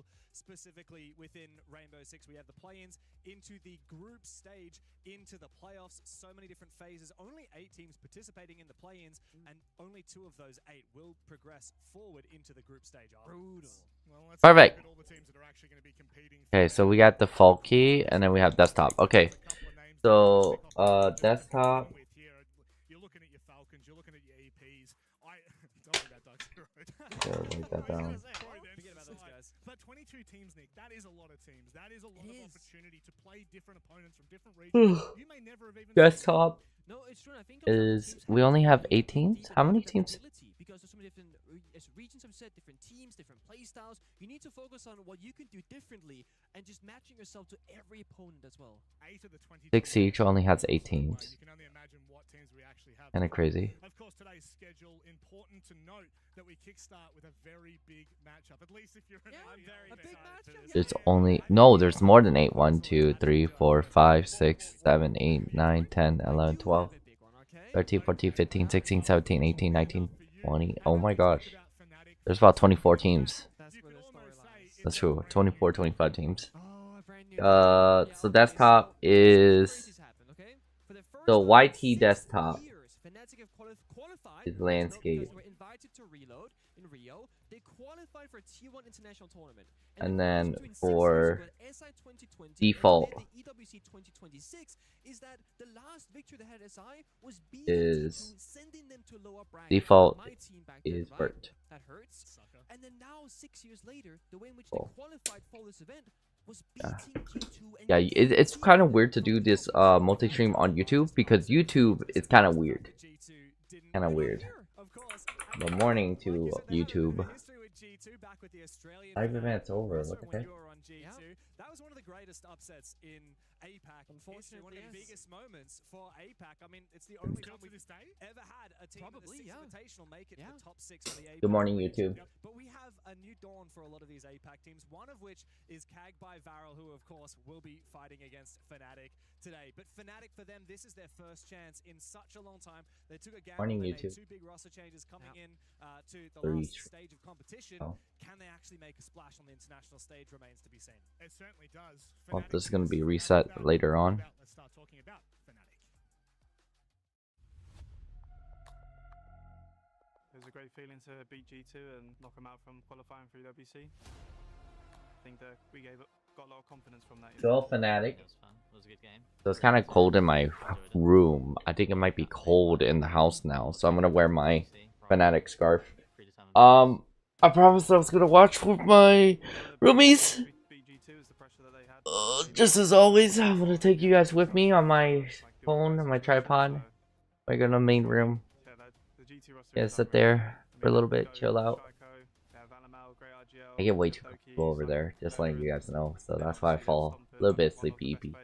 schedule specifically within Rainbow Six. We have the play-ins into the group stage, into the playoffs, so many different phases. Only 8 teams participating in the play-ins, and only 2 of those 8 will progress forward into the group stage. Brutal. Well, Perfect. Okay, so we got default key, and then we have desktop. Okay, so desktop. You're looking at your Falcons, you're looking at your EPs. Don't worry about Write that down. Forget about those guys. But 22 teams, Nick, that is a lot of teams. That is a lot of opportunity to play different opponents from different regions. You may never have even Desktop No, it's true. I think is we only have 8 teams. How many teams? Because there's so many different regions, have said, different teams, different play styles. You need to focus on what you can do differently and just matching yourself to every opponent as well. 8 of the 22 6 each only has 8 teams. You can only imagine what teams we actually have. Kinda crazy. Of course, today's schedule, important to note that we kickstart with a very big matchup. At least if you're an I'm very a big matchup. There's only no, there's more than 8. 1, 2, 3, 4, 5, 6, 7, 8, 9, 10, 11, 12, 13, 14, 15, 16, 17, 18, 19, 20. Oh my gosh. There's about 24 teams. That's true. 24, 25 teams. So desktop is the YT desktop is landscape. And then for default is default is Bert. That hurts. And then now 6 years later, the way in which they qualified for this event was beating G2 and Yeah, it's kind of weird to do this multi-stream on YouTube because YouTube is kind of weird. Kind of weird. Good morning to YouTube. 5 minutes over. Look at that. That was one of the greatest upsets in APAC. Unfortunately, one of the biggest moments for APAC. I mean, it's the only time we've ever had a team in the Six Invitational make it to the top 6 on the APAC. Good morning, YouTube. But we have a new dawn for a lot of these APAC teams, one of which is Kag by Varel, who, of course, will be fighting against Fnatic today. But Fnatic, for them, this is their first chance in such a long time. They took a gamble. Morning, they made YouTube. 2 big roster changes coming in to the last stage of competition. Can they actually make a splash on the international stage remains to be seen. It certainly does. Well, this is going to be reset later on. Let's start talking about Fnatic. It was a great feeling to beat G2 and knock them out from qualifying for EWC. I think that we got a lot of confidence from that. Still Fnatic. It was fun. It was a good game. So it's kind of cold in my room. I think it might be cold in the house now, so I'm gonna wear my Fnatic scarf. I promised I was gonna watch with my roomies. Just as always, I'm gonna take you guys with me on my phone and my tripod. I go to the main room. Yeah, sit there for a little bit, chill out. I get way too comfortable over there, just letting you guys know. So that's why I fall a little bit sleepy. It's been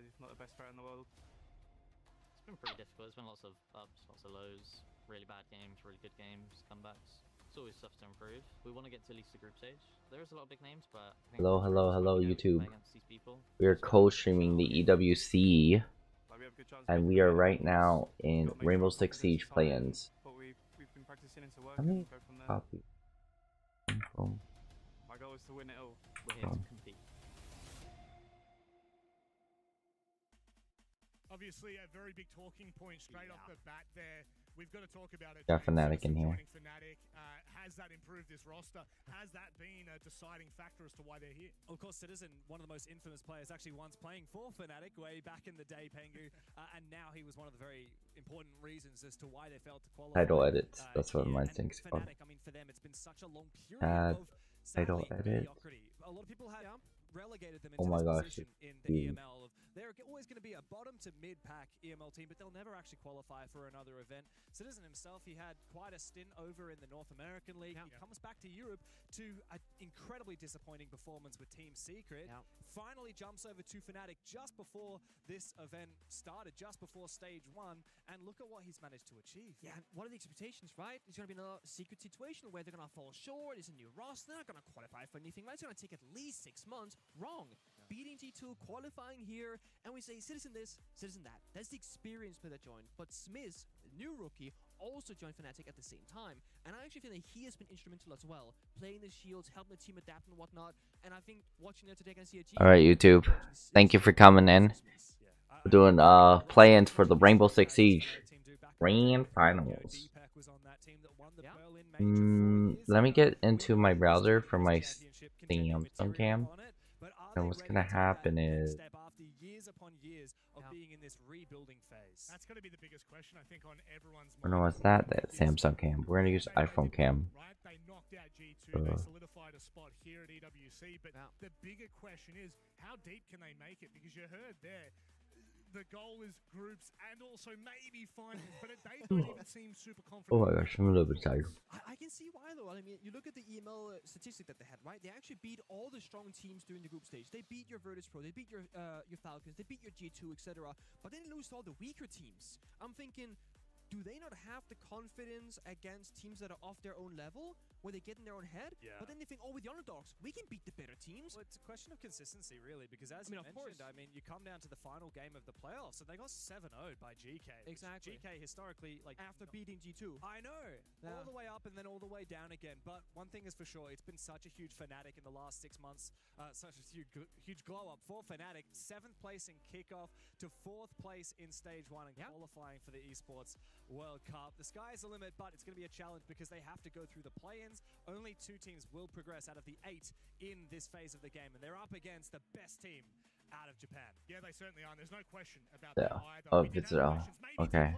pretty difficult. There's been lots of ups, lots of lows, really bad games, really good games, comebacks. It's always stuff to improve. We want to get to at least the group stage. There is a lot of big names, but I think Hello, YouTube. We are co-streaming the EWC, and we are right now in Rainbow Six Siege play-ins. How many copies? My goal is to win it all. We're here to compete. Obviously, a very big talking point straight off the bat there. We've got to talk about it. Got Fnatic in here. Fnatic, has that improved this roster? Has that been a deciding factor as to why they're here? Of course, Citizen, one of the most infamous players, actually once playing for Fnatic way back in the day, Pengu, and now he was one of the very important reasons as to why they failed to qualify. Title edits. That's what my thing's called. Fnatic, I mean, for them, it's been such a long period of title edit. mediocrity. A lot of people have relegated them Oh into my this gosh, position in the EML. They're always going to be a bottom to mid-pack EML team, but they'll never actually qualify for another event. Citizen himself, he had quite a stint over in the North American League. He comes back to Europe to an incredibly disappointing performance with Team Secret. Finally jumps over to Fnatic just before this event started, just before stage 1, and look at what he's managed to achieve. Yeah, what are the expectations, right? It's going to be another secret situation where they're going to fall short. It's a new roster. They're not going to qualify for anything, right? It's going to take at least 6 months. Wrong. Beating G2, qualifying here, and we say Citizen this, Citizen that. That's the experience player that joined. But Smith, new rookie, also joined Fnatic at the same time. And I actually feel like he has been instrumental as well, playing the shields, helping the team adapt and whatnot. And I think watching it today against CIG. Alright, YouTube. Thank you for coming in. We're doing play-ins for the Rainbow Six Siege Grand Finals. Let me get into my browser for my Samsung cam. And what's gonna happen is That's going to be the biggest question, I think, on everyone's mind. or no, it's that Samsung cam. We're gonna use iPhone cam. Right? They knocked out G2, they solidified a spot here at EWC, but the bigger question is, how deep can they make it? Because you heard there, the goal is groups and also maybe finals, but they don't even seem super confident. Oh my gosh, I'm a little bit tired. I can see why though. I mean, you look at the EML statistic that they had, right? They actually beat all the strong teams during the group stage. They beat your Virtus Pro, they beat your Falcons, they beat your G2, etc. But then they lose to all the weaker teams. I'm thinking, do they not have the confidence against teams that are off their own level, where they get in their own head? Yeah. But then they think, oh, with the underdogs, we can beat the better teams. Well, it's a question of consistency, really, because as you mentioned, I mean, you come down to the final game of the playoffs, and they got 7-0'd by GK. Exactly. GK historically, like, After beating G2. I know, all the way up and then all the way down again. But one thing is for sure, it's been such a huge Fnatic in the last 6 months, such a huge glow up for Fnatic. 7th place in kickoff to 4th place in stage 1 and qualifying for the Esports World Cup. The sky is the limit, but it's going to be a challenge because they have to go through the play-ins. Only 2 teams will progress out of the 8 in this phase of the game, and they're up against the best team out of Japan. Yeah, they certainly are. There's no question about Yeah. that either. Oh, it's okay.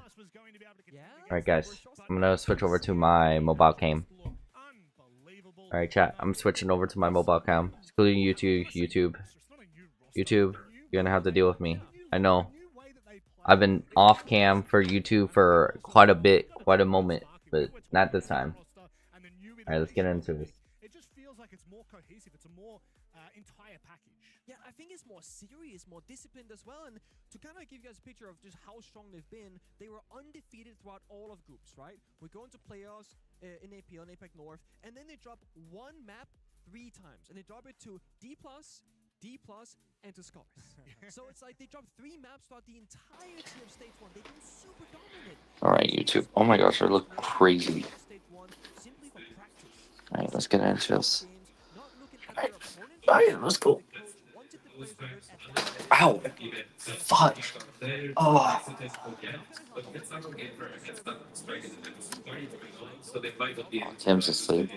Alright Alright, guys. I'm gonna switch over to my mobile cam. Alright, chat. I'm switching over to my mobile cam, excluding YouTube. YouTube, you're gonna have to deal with me. I know. I've been off cam for YouTube for quite a moment, but not this time. Alright, let's get into this. It just feels like it's more cohesive. It's a more entire package. Yeah, I think it's more serious, more disciplined as well. And to kind of give you guys a picture of just how strong they've been, they were undefeated throughout all of groups, right? We're going to playoffs in APL, in APAC North, and then they drop one map 3 times, and they drop it to D+, and to Scars. So it's like they dropped 3 maps throughout the entirety of stage 1. They've been super dominant. Alright, YouTube. Oh my gosh, I look crazy. Alright, let's get into this. Alright, let's go. Ow! Fuck! Oh! Tim's asleep.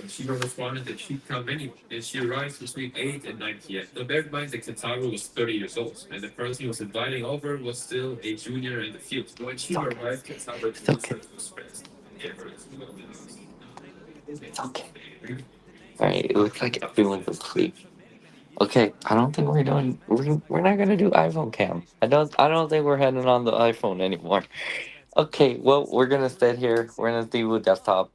She responded that she'd come anyway, and she arrived between 8 and 9 p.m. Now, bear in mind that Kentaro was 30 years old, and the person he was inviting over was still a junior in the field. When she arrived, Kentaro It's okay. It's okay. Alright, it looks like everyone's asleep. Okay, I don't think we're not gonna do iPhone cam. I don't think we're heading on the iPhone anymore. Okay, well, we're gonna sit here. We're gonna deal with desktop.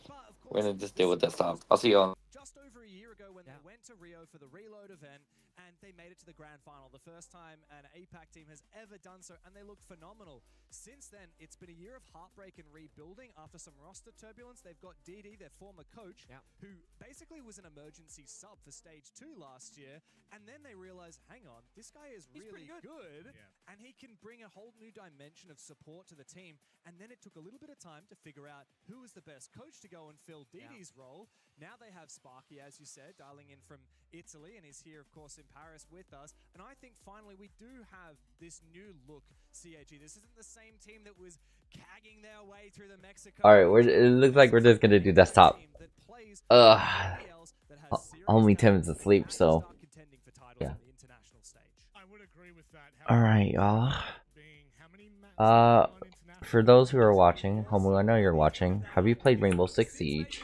We're gonna just deal with desktop. I'll see you on. Just over a year ago when they went to Rio for the Reload event, and they made it to the grand final. The first time an APAC team has ever done so, and they look phenomenal. Since then, it's been a year of heartbreak and rebuilding after some roster turbulence. They've got DD, their former coach, who basically was an emergency sub for stage 2 last year, and then they realized, hang on, this guy is really good, and he can bring a whole new dimension of support to the team. And then it took a little bit of time to figure out who was the best coach to go and fill DD's role. Now they have Sparky, as you said, dialing in from Italy, and he's here, of course, in Paris with us. And I think finally we do have this new look CAG. This isn't the same team that was cagging their way through the Mexico. Alright, it looks like we're just gonna do desktop. Only Tim's asleep, so yeah. Alright, y'all. For those who are watching, Homo, I know you're watching. Have you played Rainbow Six Siege?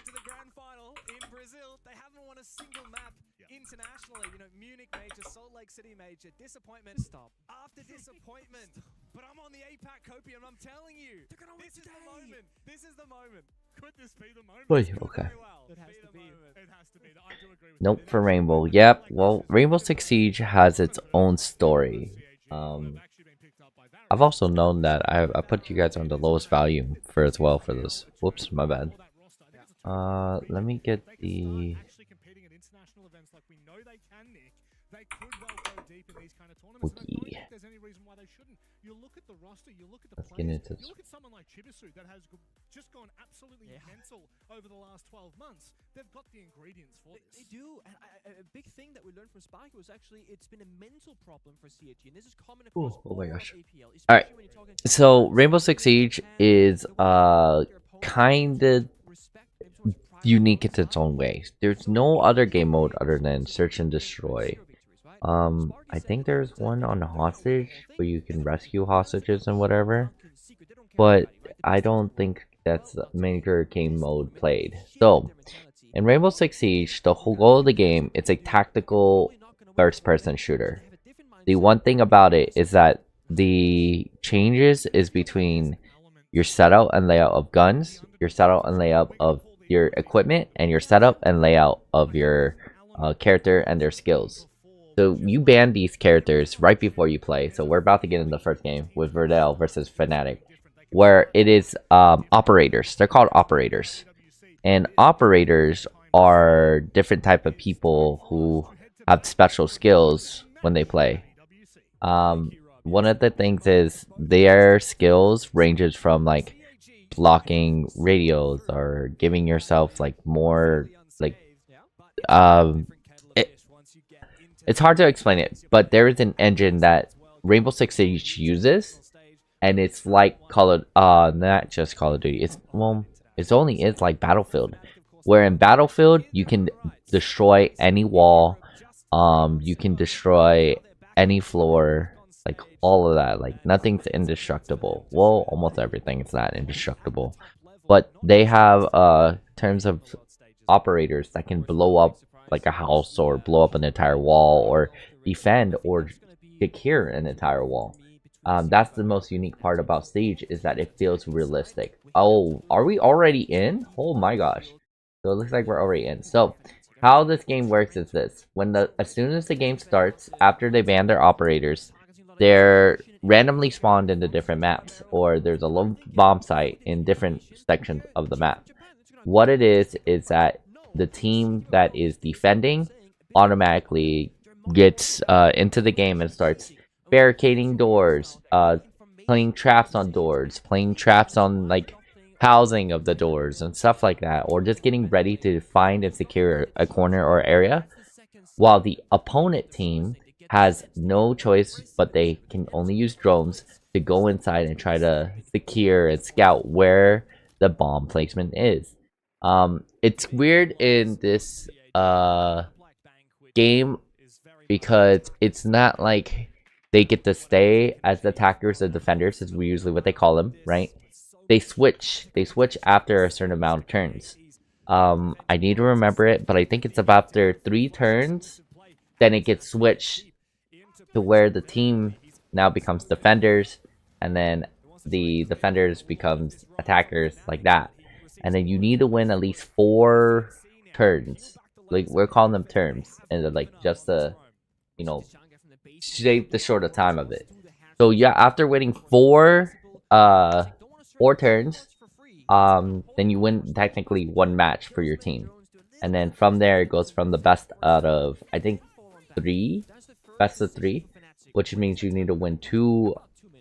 City major disappointment. Stop. After disappointment. But I'm on the APAC copium. I'm telling you. They're gonna win today. Is the moment. This is the moment. Could this be the moment? Wait, okay. It has to be. It has to be. I do agree with Nope, for Rainbow. Yep. Well, Rainbow Six Siege has its own story. I've also known that I put you guys on the lowest volume for as well for this. Whoops, my bad. Let me get the. they could well go deep in these kind of tournaments. And I don't think there's any reason why they shouldn't. You look at the roster, you look at the players, you look at someone like Chibisu that has just gone absolutely mental over the last 12 months. They've got the ingredients for this. They do, and a big thing that we learned from Spike was actually it's been a mental problem for CHG, and this is common across oh my gosh. APL. Alright, so Rainbow Six Siege is kind of unique in its own way. There's no other game mode other than search and destroy. I think there's one on hostage where you can rescue hostages and whatever, but I don't think that's the major game mode played. So in Rainbow Six Siege, the whole goal of the game, it's a tactical first-person shooter. The one thing about it is that the changes is between your setup and layout of guns, your setup and layout of your equipment, and your setup and layout of your character and their skills. So you ban these characters right before you play. So we're about to get in the first game with Verdell versus Fnatic, where it is operators. They're called operators. And operators are different type of people who have special skills when they play. One of the things is their skills ranges from like blocking radios or giving yourself like more like it's hard to explain it, but there is an engine that Rainbow Six Siege uses, and it's like not just Call of Duty. It's only like Battlefield, where in Battlefield you can destroy any wall, you can destroy any floor, like all of that. Like nothing's indestructible. Well, almost everything is not indestructible, but they have terms of operators that can blow up like a house or blow up an entire wall or defend or secure an entire wall. That's the most unique part about Siege, is that it feels realistic. Oh, are we already in? Oh my gosh. So it looks like we're already in. So how this game works is this: as soon as the game starts, after they ban their operators, they're randomly spawned into different maps, or there's a low bomb site in different sections of the map. What it is that the team that is defending automatically gets into the game and starts barricading doors, playing traps on doors, playing traps on like housing of the doors and stuff like that, or just getting ready to find and secure a corner or area, while the opponent team has no choice, but they can only use drones to go inside and try to secure and scout where the bomb placement is. It's weird in this game because it's not like they get to stay as the attackers and defenders, is usually what they call them, right? They switch after a certain amount of turns. I need to remember it, but I think it's about after 3 turns, then it gets switched to where the team now becomes defenders, and then the defenders becomes attackers, like that. And then you need to win at least 4 turns. Like, we're calling them terms, and like just to, you know, shape the shorter time of it. So yeah, after winning 4 turns, then you win technically 1 match for your team, and then from there it goes from the best out of, I think, 3, best of 3, which means you need to win 2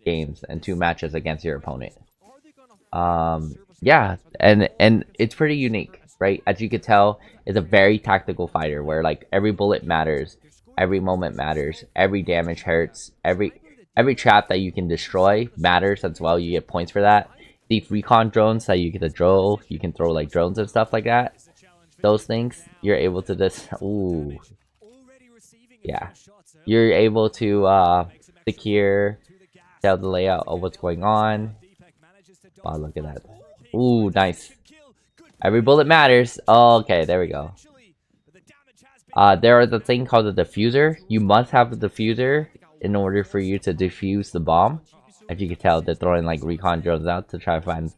games and 2 matches against your opponent. Yeah, and it's pretty unique, right? As you could tell, it's a very tactical fighter where like every bullet matters, every moment matters, every damage hurts, every trap that you can destroy matters as well. You get points for that. These recon drones that you get to throw, you can throw like drones and stuff like that. Those things, you're able to just, ooh, yeah, you're able to secure, tell the layout of what's going on. Wow, look at that. Ooh, nice. Every bullet matters. Oh, okay, there we go. There is a thing called the diffuser. You must have the diffuser in order for you to defuse the bomb. As you can tell, they're throwing like recon drones out to try to find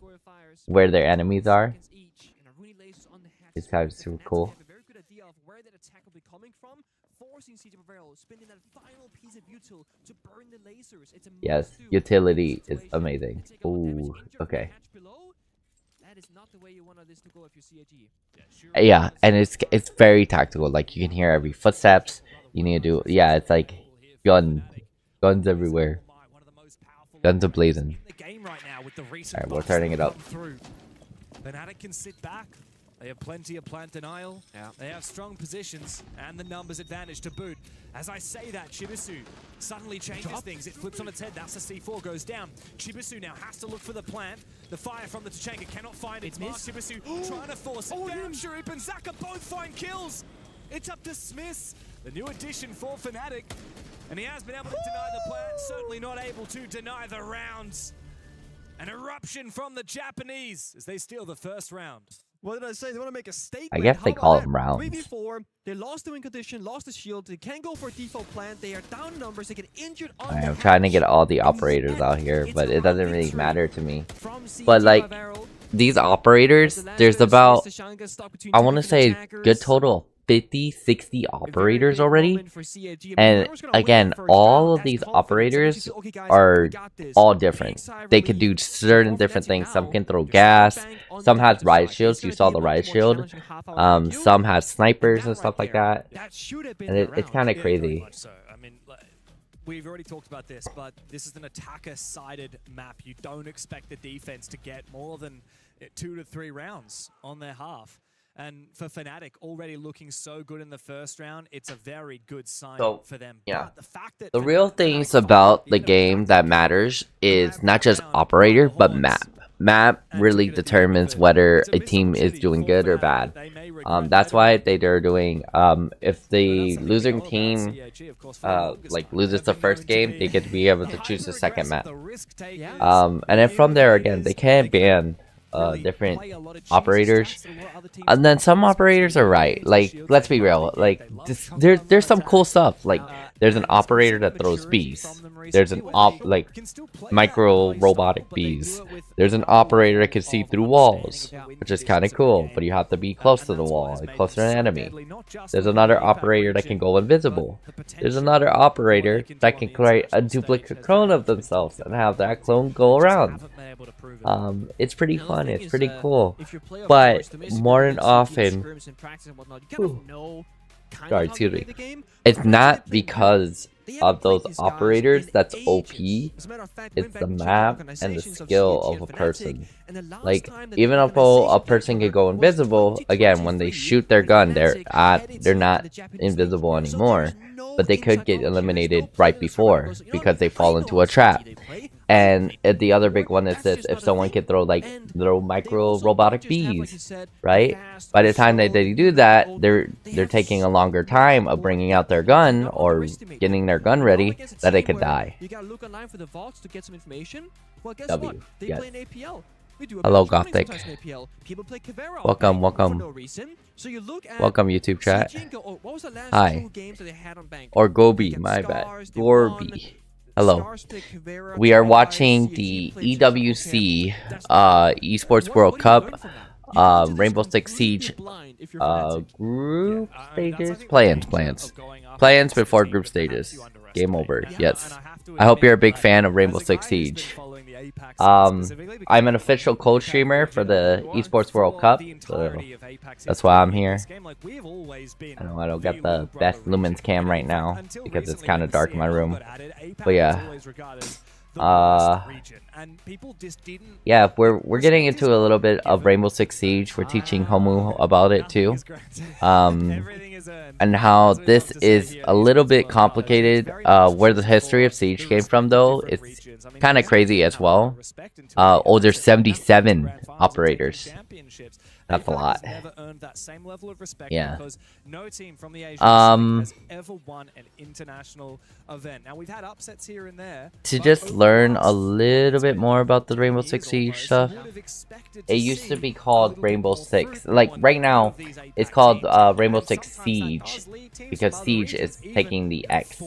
where their enemies are. It's kind of super cool. Yes, utility is amazing. Ooh, okay. That is not the way you want this to go if you're CAG. Yeah, and it's very tactical. Like you can hear every footsteps. You need to do. Yeah, it's like guns everywhere. Guns are blazing. Alright, we're turning it up. Fnatic can sit back. They have plenty of plant denial. Yeah. They have strong positions and the numbers advantage to boot. As I say that, Chibisu suddenly changes things. It flips on its head. That's the C4 goes down. Chibisu now has to look for the plant. The fire from the Tachanka cannot find its mark. Chibisu trying to force it down. Sharip and Zaka both find kills. It's up to Smith, the new addition for Fnatic. And he has been able to deny the plant. Certainly not able to deny the rounds. An eruption from the Japanese as they steal the first round. What did I say? They want to make a statement. I guess they call them rounds. 3v4. They lost the win condition, lost the shield. They can't go for a default plant. They are down in numbers. They get injured on I'm trying to get all the operators out here, but it doesn't really matter to me. But like these operators, there's about, I want to say, good total 50, 60 operators already. And again, all of these operators are all different. They could do certain different things. Some can throw gas. Some has riot shields. You saw the riot shield. Some have snipers and stuff like that. And it's kind of crazy. I mean, we've already talked about this, but this is an attacker-sided map. You don't expect the defense to get more than 2 to 3 rounds on their half. And for Fnatic, already looking so good in the first round, it's a very good sign for them. Yeah, but the fact that the real things about the game that matters is not just operator, but map. Map really determines whether a team is doing good or bad. That's why they're doing. If the losing team like loses the first game, they get to be able to choose the second map. And then from there again, they can ban different operators, and then some operators are right. Like, let's be real, like there's some cool stuff. Like there's an operator that throws bees. There's an micro robotic bees. There's an operator that can see through walls, which is kind of cool, but you have to be close to the wall, close to an enemy. There's another operator that can go invisible. There's another operator that can create a duplicate clone of themselves and have that clone go around. It's pretty fun, it's pretty cool, but more than often, sorry, excuse me, it's not because of those operators that's OP. It's the map and the skill of a person. Like, even if a person can go invisible, again, when they shoot their gun, they're not invisible anymore, but they could get eliminated right before because they fall into a trap. And the other big one is this: if someone can throw little micro robotic bees, right? By the time that they do that, they're taking a longer time of bringing out their gun or getting their gun ready that they could die. You gotta look online for the vaults to get some information. Well, guess W. what? They Yes. play in APL. Hello, Gothic. People play Kavera Welcome, for welcome. no reason. So you look at Welcome, YouTube chat. what was the last Hi. 2 games that they had on Bank? Or Gobi, my bad. Gorby. Hello. We are watching the EWC Esports World Cup Rainbow Six Siege group stages? Plans before group stages. Game over. Yes. I hope you're a big fan of Rainbow Six Siege. I'm an official cold streamer for the Esports World Cup, so that's why I'm here. I don't get the best lumens cam right now because it's kind of dark in my room, but yeah. Yeah, we're getting into a little bit of Rainbow Six Siege. We're teaching Homu about it too, and how this is a little bit complicated. Where the history of Siege came from, though, it's kind of crazy as well. Oh, there's 77 operators. That's a lot. Yeah. Because no team from the Asian has ever won an international event. Now we've had upsets here and there. To just learn a little bit more about the Rainbow Six Siege stuff, it used to be called Rainbow Six. Like right now, it's called Rainbow Six Siege because Siege is taking the X.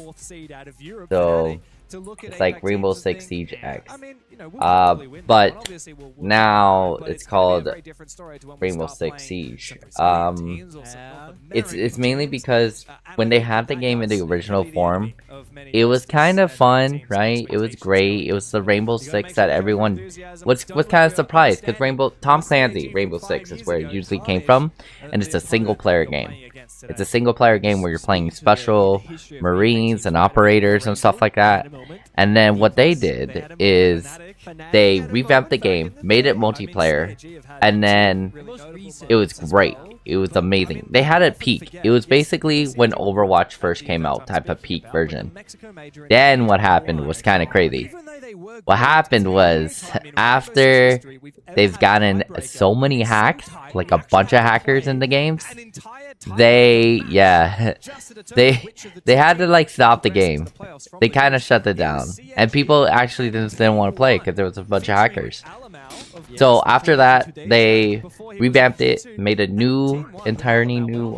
So to look at It's like Apex Rainbow teams and Six think, Siege X. I mean, you know, we'll probably win that but one. Obviously we'll now but it's gonna be a called very different story to when we Rainbow start Six playing Siege. some Brazilian teams or some North It's American mainly teams. because And when I they think had the that game in the does original really the form, enemy of many it was rosters kind of and fun, teams' right? It was expectations great. going It was in. the Rainbow You gotta make Six sure that you show everyone enthusiasm. was Don't kind of worry, surprised because understanding Tom the Clancy, CAG Rainbow from 5 Six is years where it ago, usually came Carnage, from, and it's the a single opponent player you're game. playing against It's a today. single player game where you're playing special Marines and operators and stuff like that. And then what they did is they revamped the game, made it multiplayer, and then it was great. It was amazing. They had a peak. It was basically when Overwatch first came out, type of peak version. Then what happened was kind of crazy. What happened was after they've gotten so many hacks, like a bunch of hackers in the games, they had to like stop the game. They kind of shut it down, and people actually just didn't want to play because there was a bunch of hackers. So after that, they revamped it, made a new, entirely new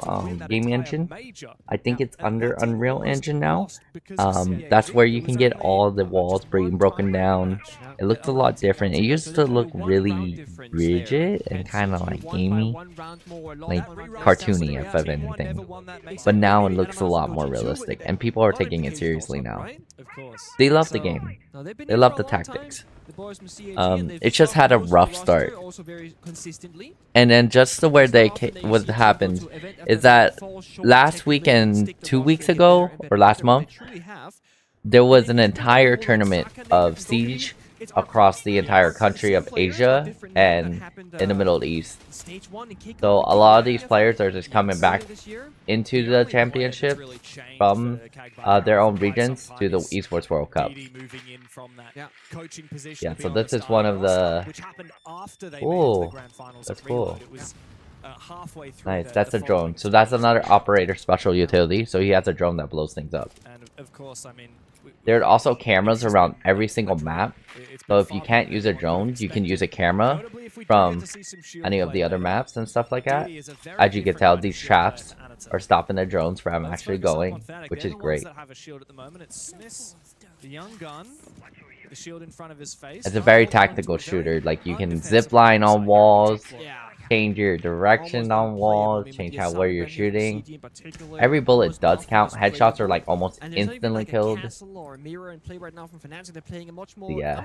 game engine. I think it's under Unreal Engine now. That's where you can get all the walls being broken down. It looks a lot different. It used to look really rigid and kind of like gamey, like cartoony if of anything. But now it looks a lot more realistic, and people are taking it seriously now. They love the game. They love the tactics. It just had a rough start, and then just to where what happened is that last week and 2 weeks ago or last month, there was an entire tournament of Siege across the entire country of Asia and in the Middle East. So a lot of these players are just coming back into the championship from their own regions to the Esports World Cup. Yeah, so this is one of the... Ooh, that's cool. Nice, that's a drone. So that's another operator special utility. So he has a drone that blows things up. There are also cameras around every single map. So if you can't use a drone, you can use a camera from any of the other maps and stuff like that. As you can tell, these traps are stopping the drones from actually going, which is great. It's a very tactical shooter. Like you can zip line on walls, change your direction on walls, change where you're shooting. Every bullet does count. Headshots are like almost instantly killed. Yeah.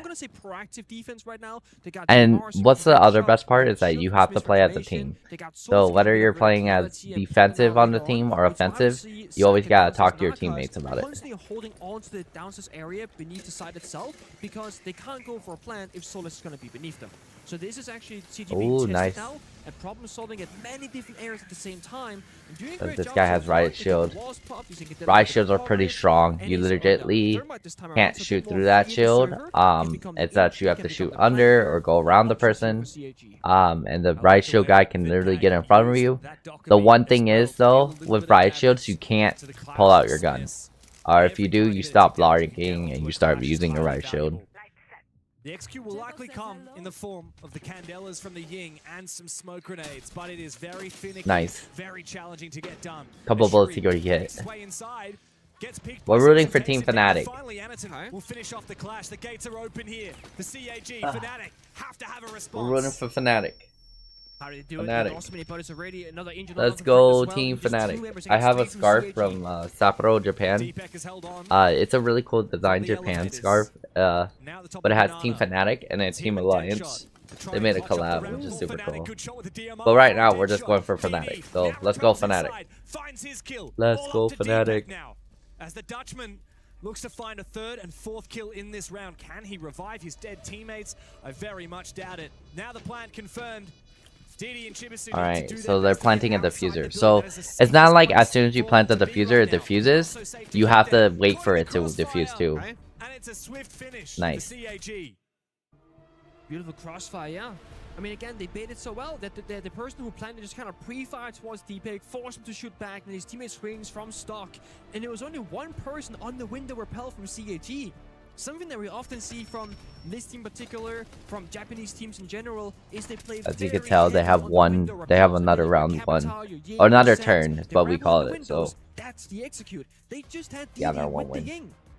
And what's the other best part is that you have to play as a team. So whether you're playing as defensive on the team or offensive, you always gotta talk to your teammates about it. Holding on to the downstairs area beneath the site itself, because they can't go for a plant if Solus is going to be beneath them. So this is actually CG being tested now and problem solving at many different areas at the same time. This guy has riot shield. Riot shields are pretty strong. You legitimately can't shoot through that shield. It's that you have to shoot under or go around the person. And the riot shield guy can literally get in front of you. The one thing is though, with riot shields, you can't pull out your gun. Or if you do, you stop logging and you start using your riot shield. The XQ will likely come in the form of the Candelas from the Ying and some smoke grenades, but it is very finicky, very challenging to get done. Couple bullets to go get. We're rooting for Team Fnatic. Finally, Anaton will finish off the clash. The gates are open here. The CAG, Fnatic have to have a response. We're rooting for Fnatic. Fnatic. Let's go Team Fnatic. I have a scarf from Sapporo, Japan. It's a really cool design Japan scarf, but it has Team Fnatic and then Team Alliance. They made a collab, which is super cool. But right now, we're just going for Fnatic. So let's go Fnatic. Let's go Fnatic. As the Dutchman looks to find a third and fourth kill in this round. Can he revive his dead teammates? I very much doubt it. Now the plant confirmed. Alright, so they're planting a diffuser. So it's not like as soon as you plant the diffuser, it diffuses. You have to wait for it to diffuse too. Nice. Beautiful crossfire, yeah. I mean, again, they baited so well that the person who planted just kind of pre-fired towards Deepak, forced him to shoot back, and his teammate swings from stock. And there was only one person on the window repel from CAG. Something that we often see from this team in particular, from Japanese teams in general, is they play. As you can tell, they have another round one, or another turn, but we call it. So that's the execute. They just had yeah, another one win.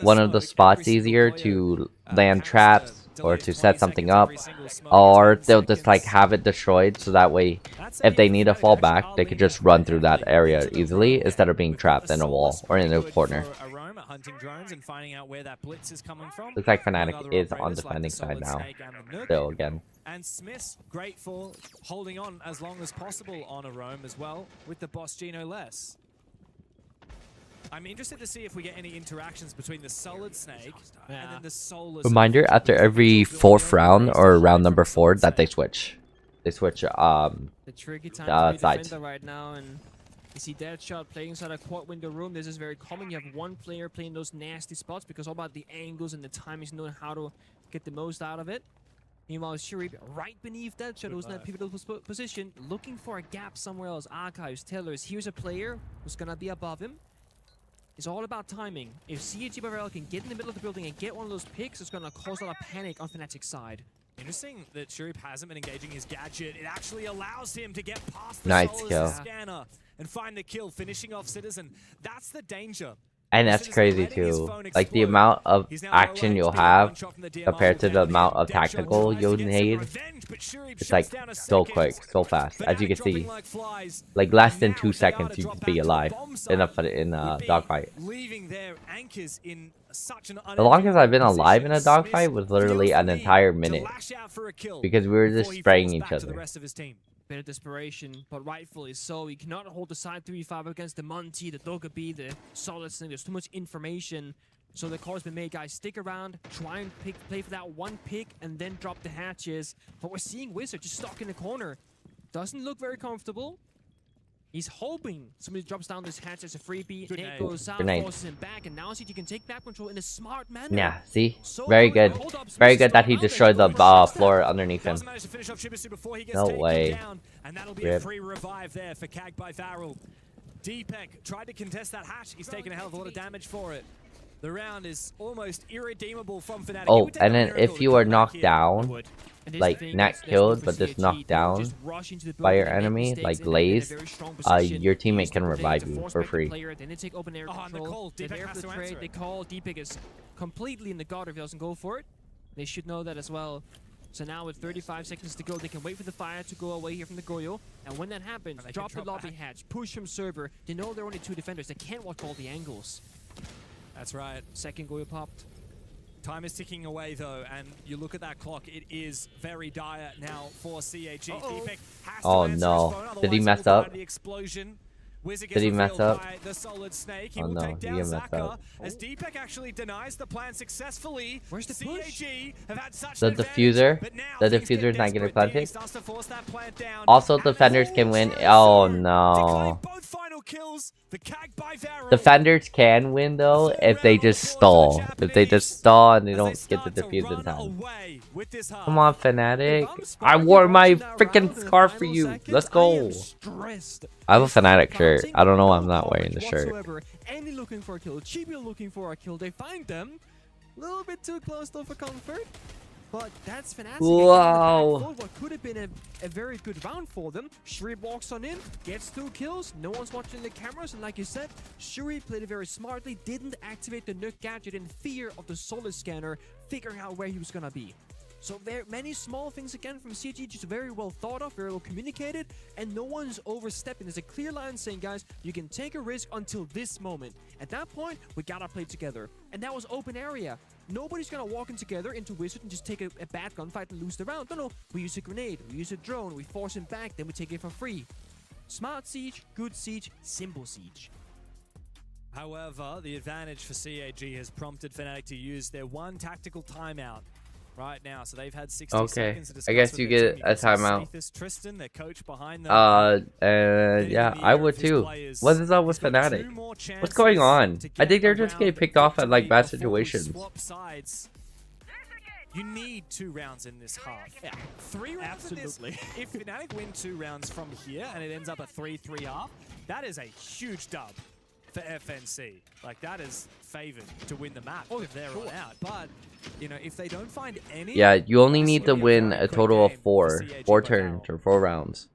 one of the spots easier to land traps or to set something up, or they'll just like have it destroyed so that way if they need to fall back, they could just run through that area easily instead of being trapped in a wall or in a corner. Looks like Fnatic is on defending side now. Still again. And Smith's great for holding on as long as possible on a roam as well with the boss Gino less. I'm interested to see if we get any interactions between the Solid Snake and then the Soulless. Reminder, after every 4th round or round number 4 that they switch. They switch the tricky time sides. right now, and you see Deadshot playing inside a quad window room. This is very common. You have one player playing those nasty spots because all about the angles and the timings, knowing how to get the most out of it. Meanwhile, Shuri right beneath Deadshot, who's in that pivotal position, looking for a gap somewhere else. Archives, Tellers, here's a player who's gonna be above him. It's all about timing. If CAG Barrel can get in the middle of the building and get one of those picks, it's gonna cause a lot of panic on Fnatic's side. Interesting that Shurip hasn't been engaging his gadget. It actually allows him to get past the Soulless scanner and find the kill, finishing off Citizen. That's the danger. And that's crazy too. Like the amount of action you'll have compared to the amount of tactical you'll need. It's like so quick, so fast. As you can see, like less than 2 seconds you could be alive in a dogfight. The longest I've been alive in a dogfight was literally an entire minute because we were just spraying each other. Bit of desperation, but rightfully so. You cannot hold the side 3v5 against the Monty, the Dogaby, the Solid Snake. There's too much information. So the call has been made, guys. Stick around, try and play for that one pick, and then drop the hatches. But we're seeing Wizard just stuck in the corner. Doesn't look very comfortable. He's hoping somebody drops down this hatch as a freebie. Nate goes out, forces him back, and now see you can take back control in a smart manner. Yeah, see? Very good. Very good that he destroyed the floor underneath him. No way. And that'll be a free revive there for Kag by Varel. Deepek tried to contest that hatch. He's taken a hell of a lot of damage for it. The round is almost irredeemable from Fnatic. Oh, and then if you are knocked down, like not killed but just knocked down by your enemy, like Blaze, your teammate can revive you for free. Then they take open air control. They call Deepek is completely in the guard if he doesn't go for it. They should know that as well. So now with 35 seconds to go, they can wait for the fire to go away here from the Goyo. And when that happens, drop the lobby hatch, push from server. They know there are only 2 defenders. They can't watch all the angles. That's right. Second Goyo popped. Time is ticking away though, and you look at that clock, it is very dire now for CAG. Deepek has to Oh answer no. his phone, Did he mess otherwise up? the explosion. Wizard Did he gets mess revealed up? by the Solid Snake. He Oh will no, take he down messed Zaka up. as Deepek actually denies the plan successfully. Where's the push? CAG have had such The an diffuser? advantage, but now The things get diffuser is not getting desperate. planted? Starts to force that plant down. Also, And defenders the can win. whole Oh declaring no. both final kills for Kag by Varel. Defenders can win though if they just stall. If they just stall and they don't get the defuse in time. Come on, Fnatic. I wore my freaking scarf for you. Let's go. I have a Fnatic shirt. I don't know why I'm not wearing the shirt. Any looking for a kill, Chibi looking for a kill. They find them. A little bit too close though for comfort. But that's Fnatic. Wow. What could have been a very good round for them. Shuri walks on in, gets 2 kills. No one's watching the cameras. And like you said, Shuri played it very smartly. Didn't activate the Nook gadget in fear of the Solid Scanner, figuring out where he was going to be. So very many small things again from CG, just very well thought of, very well communicated, and no one's overstepping. There's a clear line saying, guys, you can take a risk until this moment. At that point, we gotta play together. And that was open area. Nobody's gonna walk in together into Wizard and just take a bad gunfight and lose the round. No, we use a grenade, we use a drone, we force him back, then we take it for free. Smart siege, good siege, simple siege. However, the advantage for CAG has prompted Fnatic to use their one tactical timeout right now. So they've had 60 seconds to discuss. I guess with you their get team. a timeout. Tristan, their coach behind them. Yeah, I would too. What is up with Fnatic? What's going on? I think they're just getting picked off at like bad situations. You need 2 rounds in this half. Yeah, 3 rounds Absolutely. in this. If Fnatic win 2 rounds from here and it ends up a 3-3 half, that is a huge dub for FNC. Like, that is favored to win the map if they're on out. But, you know, if they don't find any... Yeah, you only need to win a total of 4 turns or 4 rounds.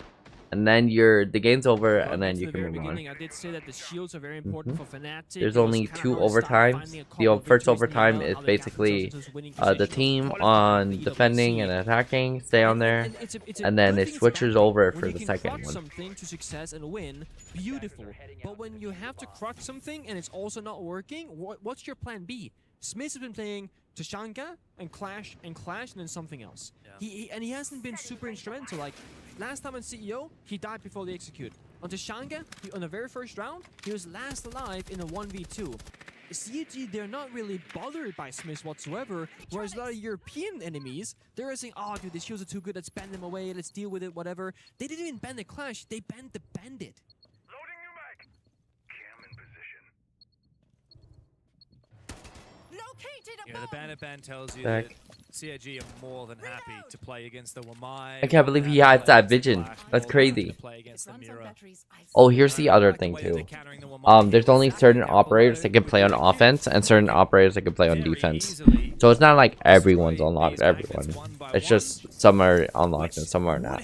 and then the game's over, Going and back then to you the can very move on. beginning, I did say that the shields are very important for Fnatic. There's It was only kinda 2 hard to start overtimes. finding a couple The of first victories in overtime EVO, is how they got basically themselves into winning the position. team Qualifying on for the defending EWC. and attacking, stay on there, It's a and then good it thing it's switches bad thing. over When for you the can second crutch one. something to success and win, beautiful. But when you have to crutch something and it's also not working, what's your plan B? Smith has been playing Tashanga and Clash and then something else. Yeah. He hasn't been super instrumental. Like last time on CEO, he died before they execute. On Tashanga, on the very first round, he was last alive in a 1v2. CG, they're not really bothered by Smith whatsoever, whereas a lot of European enemies, they're saying, oh dude, the shields are too good, let's ban them away, let's deal with it, whatever. They didn't even ban the Clash, they banned the Bandit. Loading new mag. Cam in position. Located a Yeah, the bomb. Bandit ban tells you Back. that CAG are more than happy to play against the Wamai. I can't believe he has that vision. That's crazy. Oh, Oh, here's the other thing too. There's only certain operators that can play on offense and certain operators that can play on defense. So it's not like everyone's unlocked. Everyone. It's just some are unlocked and some are not.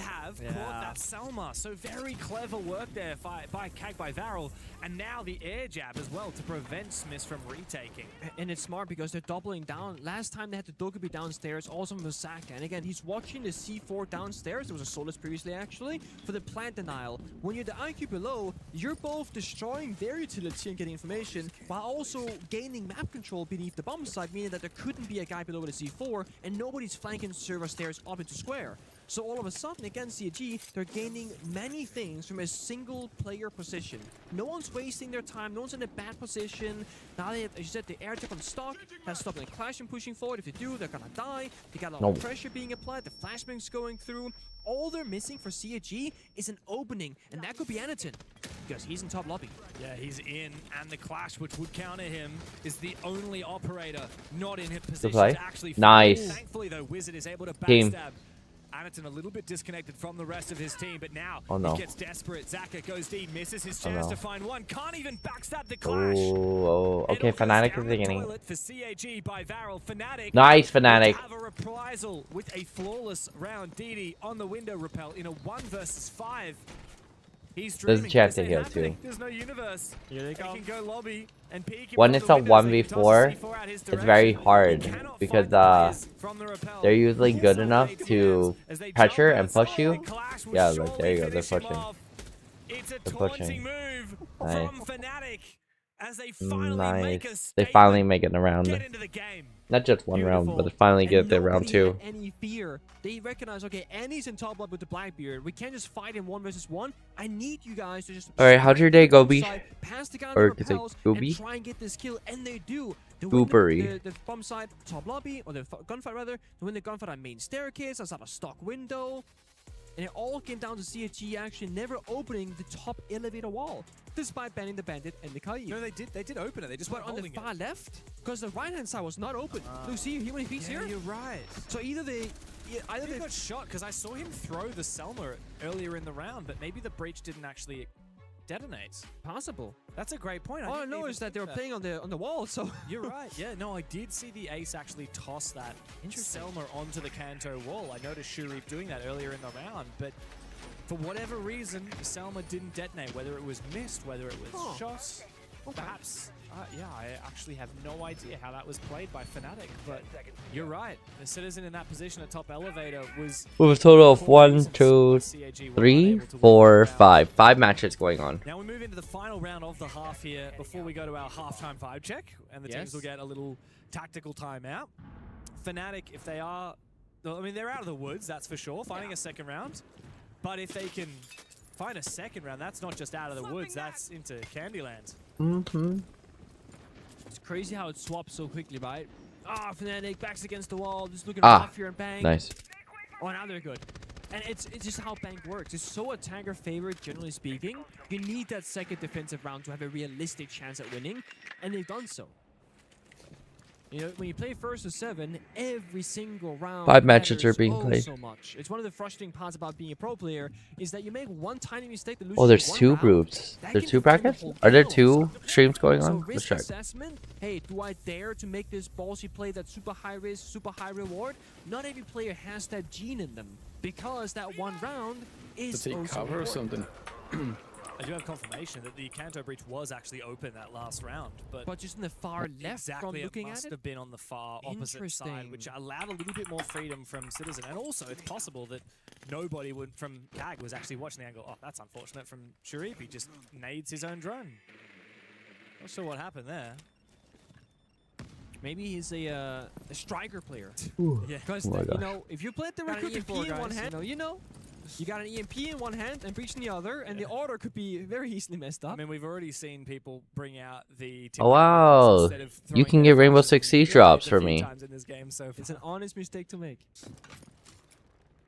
Selma, so very clever work there by Kag by Varel, and now the air jab as well to prevent Smith from retaking. And it's smart because they're doubling down. Last time they had the Dokubi downstairs, also Musaka. And again, he's watching the C4 downstairs. There was a Solus previously, actually, for the plant denial. When you're the IQ below, you're both destroying their utility and getting information, while also gaining map control beneath the bomb site, meaning that there couldn't be a guy below the C4, and nobody's flanking server stairs up into square. So all of a sudden, against CG, they're gaining many things from a single player position. No one's wasting their time, no one's in a bad position. Now they have, as you said, the air tip on stock, that's stopping the Clash from pushing forward. If they do, they're gonna die. They got a lot of pressure being applied, the flashbangs going through. All they're missing for CG is an opening, and that could be Anaton, because he's in top lobby. Yeah, he's in, and the Clash, which would counter him, is the only operator not in his position to actually nice. Thankfully, though, Wizard is able to Team. backstab. Anaton a little bit disconnected from the rest of his team, but now he gets desperate. Zaka goes deep, misses his chance to find one. Can't even backstab the Clash. Oh, okay. Fnatic is beginning. For CAG by Varel. Fnatic. Nice, Fnatic. Have a reprisal with a flawless round. DD on the window repel in a 1 versus 5. He's dreaming. There's a chance to This heal ain't too. happening. There's no universe. Here they They can go lobby and peek him When from it's the a windows. They can 1v4, toss the C4 out his it's very direction. hard They cannot because find the players from the repel. they're usually good enough to As they pressure jump and push outside, you. the Clash will Yeah, like surely there you go. They're finish him pushing. off. It's a They're taunting pushing. move Nice. from Fnatic as they finally make a Nice. statement. They finally make it around. Get into the game. Not just one round, Beautiful. but they finally And get their round nobody 2. had any fear. They recognize, okay, Annie's in top lobby with the Blackbeard. We can't just fight in 1 versus 1. I need you guys to just. Alright, how's your day, Gobi? Pass the guy Or on the is it repels Gooby? and try and get this kill, and they do. They win Goobery. the bomb side top lobby, or the gunfight rather. They win the gunfight on main staircase. That's out a stock window. And it all came down to CHG actually never opening the top elevator wall, despite banning the Bandit and the Kai. No, they did open it. They just But weren't on the holding far it. left, because the right-hand side was not open. Look, see, he went piece Yeah, here. you're right. So either they, either He they got shot because I saw him throw the Selma earlier in the round, but maybe the breach didn't actually detonate. possible. That's a great point. All I didn't know even is that they were think playing on the wall. So You're right. Yeah, no, I did see the ace actually toss that Selma onto the Kanto wall. I noticed Shurif doing that earlier in the round, but for whatever reason, Selma didn't detonate. Whether it was missed, whether it was shot, perhaps. Yeah, I actually have no idea how that was played by Fnatic, but you're right. The Citizen in that position at top elevator was... With a total of 1, 2, CAG were 3, unable to win 4, the round. 5. 5 matches going on. Now we move into the final round of the half here before we go to our halftime vibe check, and the teams will get a little tactical timeout. Fnatic, if they are, I mean, they're out of the woods, that's for sure, finding a second round. But if they can find a second round, that's not just out of the woods, that's into Candyland. Mm-hmm. it's crazy how it swaps so quickly, right? Ah, Fnatic backs against the wall, just looking rough here and bang. Nice. Oh, now they're good. And it's just how Bank works. It's so attacker favorite, generally speaking. You need that second defensive round to have a realistic chance at winning, and they've done so. You know, when you play first to 7, every single round 5 matches matters are being played. so much. It's one of the frustrating parts about being a pro player is that you make one tiny mistake that loses Oh, there's one 2 round, groups. that There's can 2 define the brackets? whole Are there game 2 streams going So on? Let's risk check. assessment, hey, do I dare to make this ballsy play that's super high risk, super high reward? Not every player has that gene in them, because that one round is to take also cover or important. something. I do have confirmation that the Kanto breach was actually open that last round, but just in the far left exactly, from looking it must at it. have been on the far opposite side, which allowed a little bit more freedom from Citizen. And also, it's possible that nobody from KAG was actually watching the angle. Oh, that's unfortunate from Sharif. He just nades his own drone. Not sure what happened there. Maybe he's a striker player. Yeah, because if you played the Recruit before, in one hand, you got an EMP in one hand and breach in the other, and the order could be very easily messed up. I mean, we've already seen people bring out the. Oh wow! You can get Rainbow Six Siege drops for me. In this game so it's an honest mistake to make.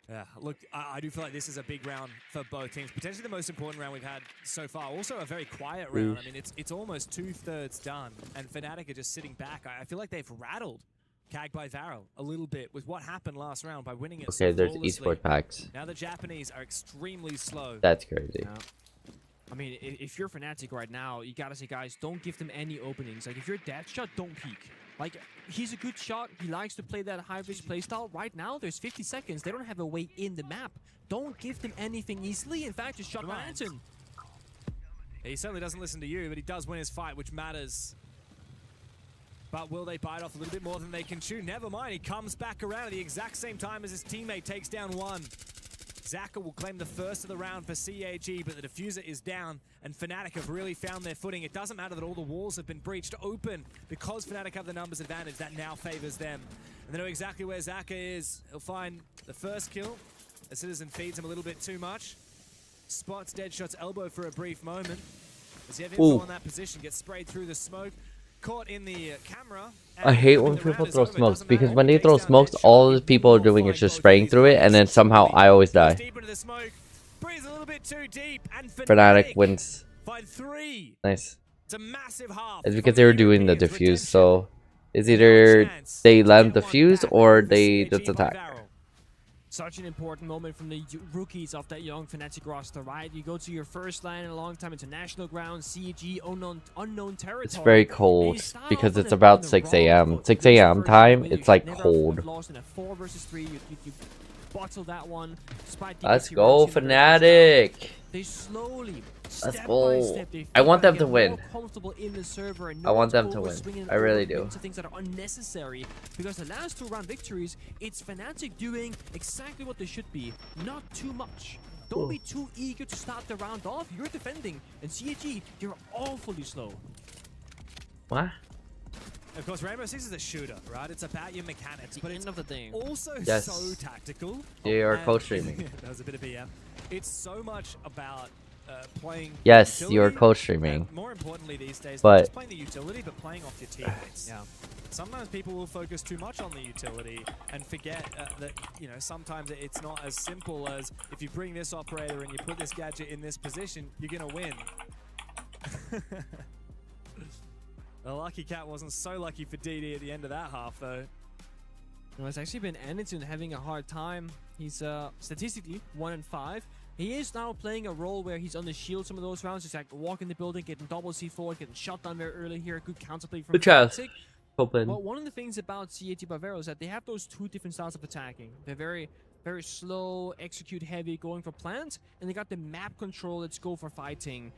Yeah, look, I do feel like this is a big round for both teams. Potentially the most important round we've had so far. Also a very quiet round. I mean, it's almost 2/3 done, and Fnatic are just sitting back. I feel like they've rattled KAG by Varel a little bit with what happened last round by winning it. Okay, there's esports packs. Now the Japanese are extremely slow. That's crazy. Yeah. I mean, if you're Fnatic right now, you gotta say, guys, don't give them any openings. Like, if you're Deathshot, don't peek. Like, he's a good shot. He likes to play that high-risk playstyle. Right now, there's 50 seconds. They don't have a way in the map. Don't give them anything easily. In fact, just shot by Anton. He certainly doesn't listen to you, but he does win his fight, which matters. But will they bite off a little bit more than they can chew? Never mind, he comes back around at the exact same time as his teammate takes down one. Zaka will claim the first of the round for CAG, but the diffuser is down, and Fnatic have really found their footing. It doesn't matter that all the walls have been breached open, because Fnatic have the numbers advantage. That now favors them. And they know exactly where Zaka is. He'll find the first kill. The Citizen feeds him a little bit too much. Spots Deadshot's elbow for a brief moment. As you have info on that position, gets sprayed through the smoke. Caught in the camera. I hate when people throw smokes, because when they throw smokes, all the people are doing is just spraying through it, and then somehow I always die. Fnatic wins. Nice. It's a massive half. It's because they were doing the defuse, so it's either they land defuse or they just attack. Such an important moment from the rookies of that young Fnatic roster, right? You go to your first line in a long time, international ground, CG, unknown territory. It's very cold because it's about 6 a.m. 6 a.m. time, it's like cold. Lost in a 4 versus 3. You bottle that one. Let's go, Fnatic! They slowly, let's go. I want them to win. I want them to win. I really do. Things that are unnecessary, because the last 2 round victories, it's Fnatic doing exactly what they should be. Not too much. Don't be too eager to start the round off. You're defending, and CAG, you're awfully slow. What? Of course, Rainbow Six is a shooter, right? It's about your mechanics, but it's of the thing. Also so tactical. They are co-streaming. That was a bit of BM. It's so much about playing. Yes, you're co-streaming. More importantly these days, but not just playing the utility, but playing off your teammates. Yeah. Sometimes people will focus too much on the utility and forget that, you know, sometimes it's not as simple as if you bring this operator and you put this gadget in this position, you're gonna win. The lucky cat wasn't so lucky for DD at the end of that half, though. No, it's actually been Anderton having a hard time. He's statistically 1-5. He is now playing a role where he's on the shield some of those rounds. He's like walking the building, getting double C4, getting shot down very early here. Good counterplay from Fnatic. But one of the things about CAT Bavaro is that they have those 2 different styles of attacking. They're very, very slow, execute heavy, going for plants, and they got the map control, let's go for fighting.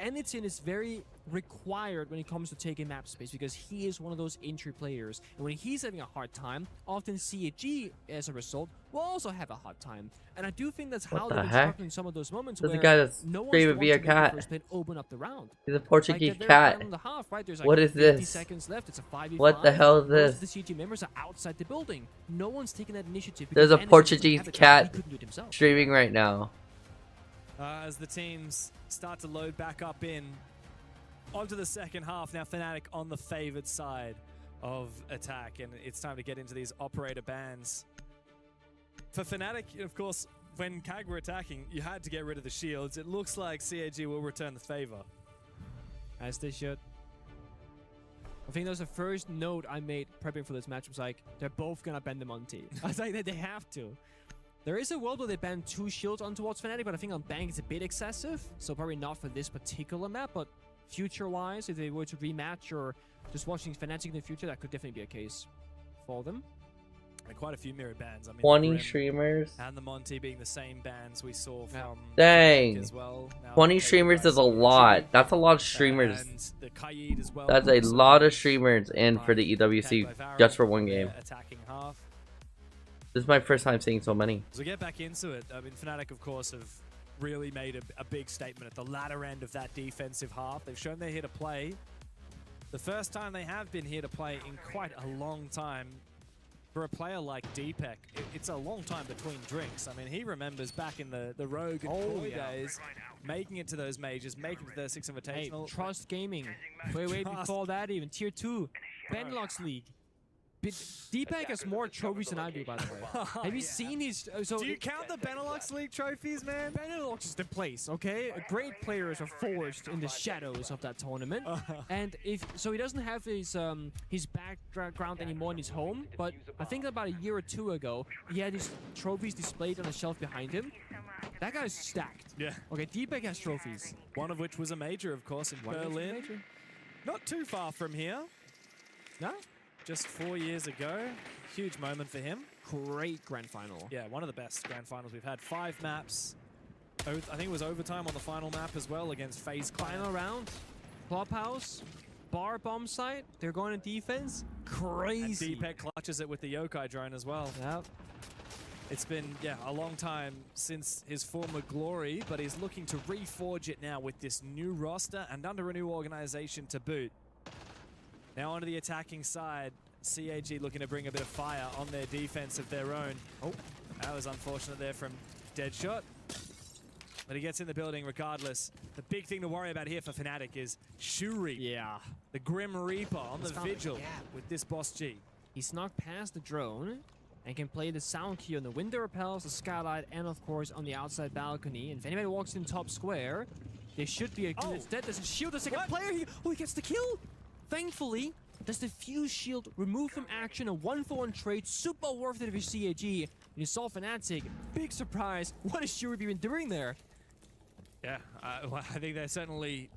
Anderton is very required when it comes to taking map space, because he is one of those entry players. And when he's having a hard time, often CAG, as a result, will also have a hard time. And I do think that's how they're struggling some of those moments where guy that's no one's to be a cat. Open up the round. He's a Portuguese like cat. Half, right? There's like what is 50 this? seconds left. It's a 5v5. What the hell is this? Most of the CG members are outside the building. No one's taking that initiative. There's a Portuguese cat streaming right now. As the teams start to load back up in onto the second half. Now Fnatic on the favored side of attack, and it's time to get into these operator bans. For Fnatic, of course, when KAG were attacking, you had to get rid of the shields. It looks like CAG will return the favor. As they should. I think that was the first note I made prepping for this match. Was like, they're both gonna ban the Monty. I was like, they have to. There is a world where they ban 2 shields on towards Fnatic, but I think on Bank it's a bit excessive. So probably not for this particular map, but future-wise, if they were to rematch or just watching Fnatic in the future, that could definitely be a case for them. Quite a few mirror bans. I mean, 20 streamers. And the Monty being the same bans we saw from Dang. as well. Now 20 streamers is a lot. That's a lot of streamers. And the Kaid as well. That's a lot of streamers in for the EWC just for one game. Attacking half. This is my first time seeing so many. So get back into it. I mean, Fnatic, of course, have really made a big statement at the latter end of that defensive half. They've shown they're here to play. The first time they have been here to play in quite a long time. For a player like Deepek, it's a long time between drinks. I mean, he remembers back in the Rogue and Koi days, making it to those majors, making it to the 6 Invitational. Hey, Trust Gaming. Wait, before that even. Tier 2. Benelux League. Deepek has more trophies than I do, by the way. Have you seen his... So do you count the Benelux League trophies, man? Benelux is the place, okay? Great players are forged in the shadows of that tournament. And so he doesn't have his background anymore in his home, but I think about a year or two ago, he had his trophies displayed on a shelf behind him. That guy's stacked. Yeah. Okay, Deepek has trophies. One of which was a major, of course, in Berlin. Not too far from here. No? Just 4 years ago. Huge moment for him. Great grand final. Yeah, one of the best grand finals we've had. 5 maps. I think it was overtime on the final map as well against FaZe Clan. Final round. Clubhouse. Bar bomb site. They're going to defense. Crazy. And Deepek clutches it with the Yokai drone as well. Yep. It's been, yeah, a long time since his former glory, but he's looking to reforge it now with this new roster and under a new organization to boot. Now onto the attacking side, CAG looking to bring a bit of fire on their defense of their own. Oh, that was unfortunate there from Deadshot. But he gets in the building regardless. The big thing to worry about here for Fnatic is Shuri. Yeah. The Grim Reaper on the Vigil with this Boss G. He snuck past the drone and can play the sound key on the window repels, the skylight, and of course on the outside balcony. And if anybody walks in top square, there should be a... Oh, it's dead. There's a shield, the second player. He gets the kill. Thankfully, does the fuse shield remove from action a 1-for-1 trade, super worth it for CAG. And you saw Fnatic, big surprise. What has Shuri been doing there? Yeah, well, I think they're certainly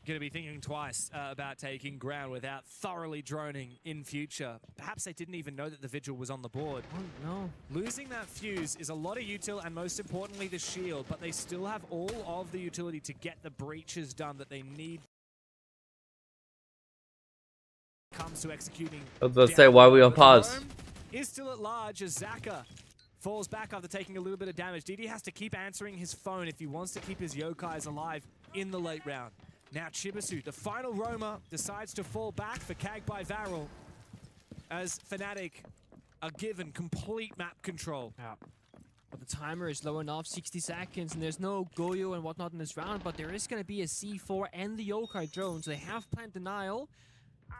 going to be thinking twice about taking ground without thoroughly droning in future. Perhaps they didn't even know that the Vigil was on the board. Oh, no. Losing that fuse is a lot of util and most importantly the shield, but they still have all of the utility to get the breaches done that they need. Comes to executing. I was about to say, why are we on pause? Is still at large as Zaka falls back after taking a little bit of damage. DD has to keep answering his phone if he wants to keep his Yokais alive in the late round. Now Chibisu, the final roamer, decides to fall back for Kag by Varel as Fnatic are given complete map control. Yeah. But the timer is low enough, 60 seconds, and there's no Goyo and whatnot in this round, but there is going to be a C4 and the Yokai drone, so they have plant denial.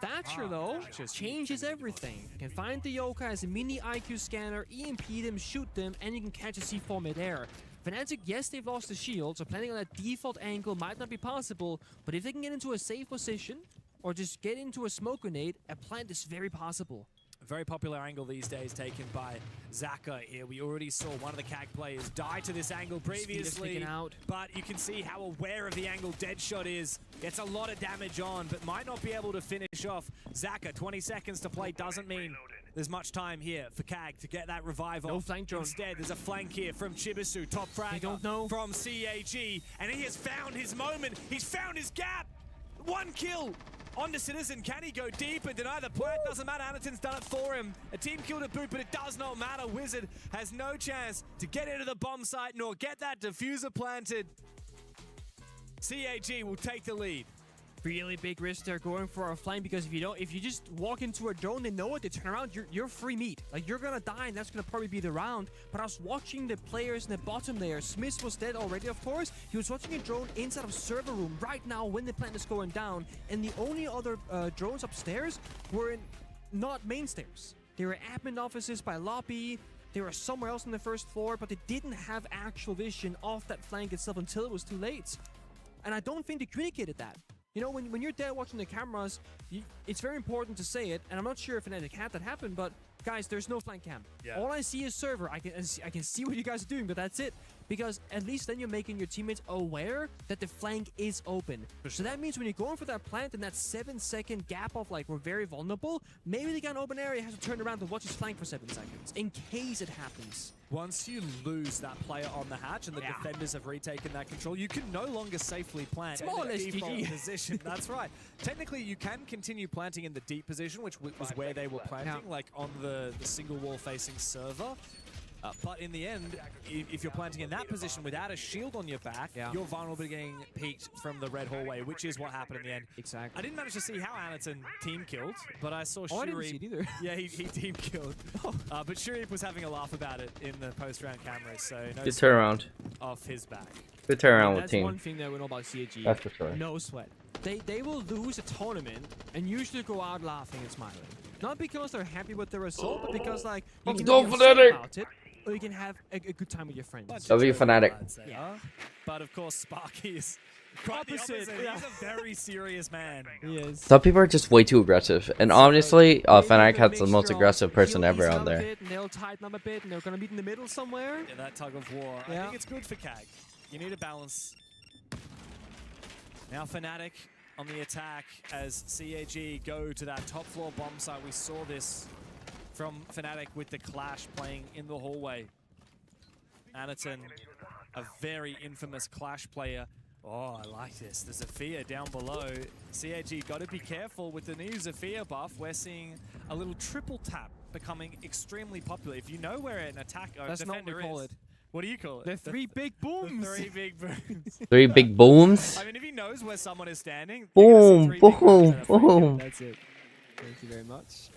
Thatcher, though, changes everything. You can find the Yokai as a mini IQ scanner, EMP them, shoot them, and you can catch a C4 mid-air. Fnatic, yes, they've lost the shield, so planning on that default angle might not be possible, but if they can get into a safe position, or just get into a smoke grenade, a plant is very possible. A very popular angle these days taken by Zaka here. We already saw one of the CAG players die to this angle previously, but you can see how aware of the angle Deadshot is. Gets a lot of damage on, but might not be able to finish off Zaka. 20 seconds to play doesn't mean there's much time here for CAG to get that revive off. No flank drone. Instead, there's a flank here from Chibisu, top frag from CAG, and he has found his moment. He's found his gap. 1 kill. On to Citizen, can he go deep and deny the plant? Doesn't matter, Anaton's done it for him. A team kill to boot, but it does not matter. Wizard has no chance to get into the bomb site nor get that diffuser planted. CAG will take the lead. Really big risk they're going for a flank, because if you just walk into a drone, they know it, they turn around, you're free meat. Like, you're gonna die, and that's gonna probably be the round. But I was watching the players in the bottom there. Smith was dead already, of course. He was watching a drone inside of server room right now when the plant is going down, and the only other drones upstairs were not main stairs. They were admin offices by lobby. They were somewhere else on the first floor, but they didn't have actual vision of that flank itself until it was too late. And I don't think they communicated that. You know, when you're there watching the cameras, it's very important to say it, and I'm not sure if Fnatic had that happen, but guys, there's no flank cam. Yeah. All I see is server. I can see what you guys are doing, but that's it. because at least then you're making your teammates aware that the flank is open. So that means when you're going for that plant in that 7-second gap of like we're very vulnerable, maybe the guy in open area has to turn around to watch his flank for 7 seconds in case it happens. Once you lose that player on the hatch and the defenders have retaken that control, you can no longer safely plant in the default position. That's right. Technically, you can continue planting in the deep position, which was where they were planting, like on the single wall facing server. But in the end, if you're planting in that position without a shield on your back, you're vulnerable to getting peeked from the red hallway, which is what happened in the end. Exactly. I didn't manage to see how Anaton team killed, but I saw I didn't see Shuri. it either. Yeah, he team killed. But Shuri was having a laugh about it in the post-round cameras, so no Good turnaround. off his back. Good turnaround with That's team. one thing that we know about CAG. That's for sure. No sweat. They will lose a tournament and usually go out laughing and smiling. Not because they're happy with the result, but because like you Let's can go, be upset Fnatic! about it, or you can have a good time with your friends. W Fnatic. But of course, Sparky is quite the opposite. He's a very serious man. He is. Some people are just way too aggressive, and honestly, Fnatic has the most aggressive person ever on there. And they'll tighten up a bit, and they're gonna meet in the middle somewhere. Yeah, that tug of war. I think it's good for CAG. You need a balance. Now Fnatic on the attack as CAG go to that top floor bomb site. We saw this from Fnatic with the Clash playing in the hallway. Anaton, a very infamous Clash player. Oh, I like this. There's a Zofia down below. CAG got to be careful with the new Zofia buff. We're seeing a little triple tap becoming extremely popular. If you know where an attack or That's not what defender we call is, it. what do you call it? The three big booms. The 3 big booms. 3 big booms. I mean, if he knows where someone is standing, Boom, you're gonna see 3 big booms boom, and a free kill. boom. That's it. Thank you very much.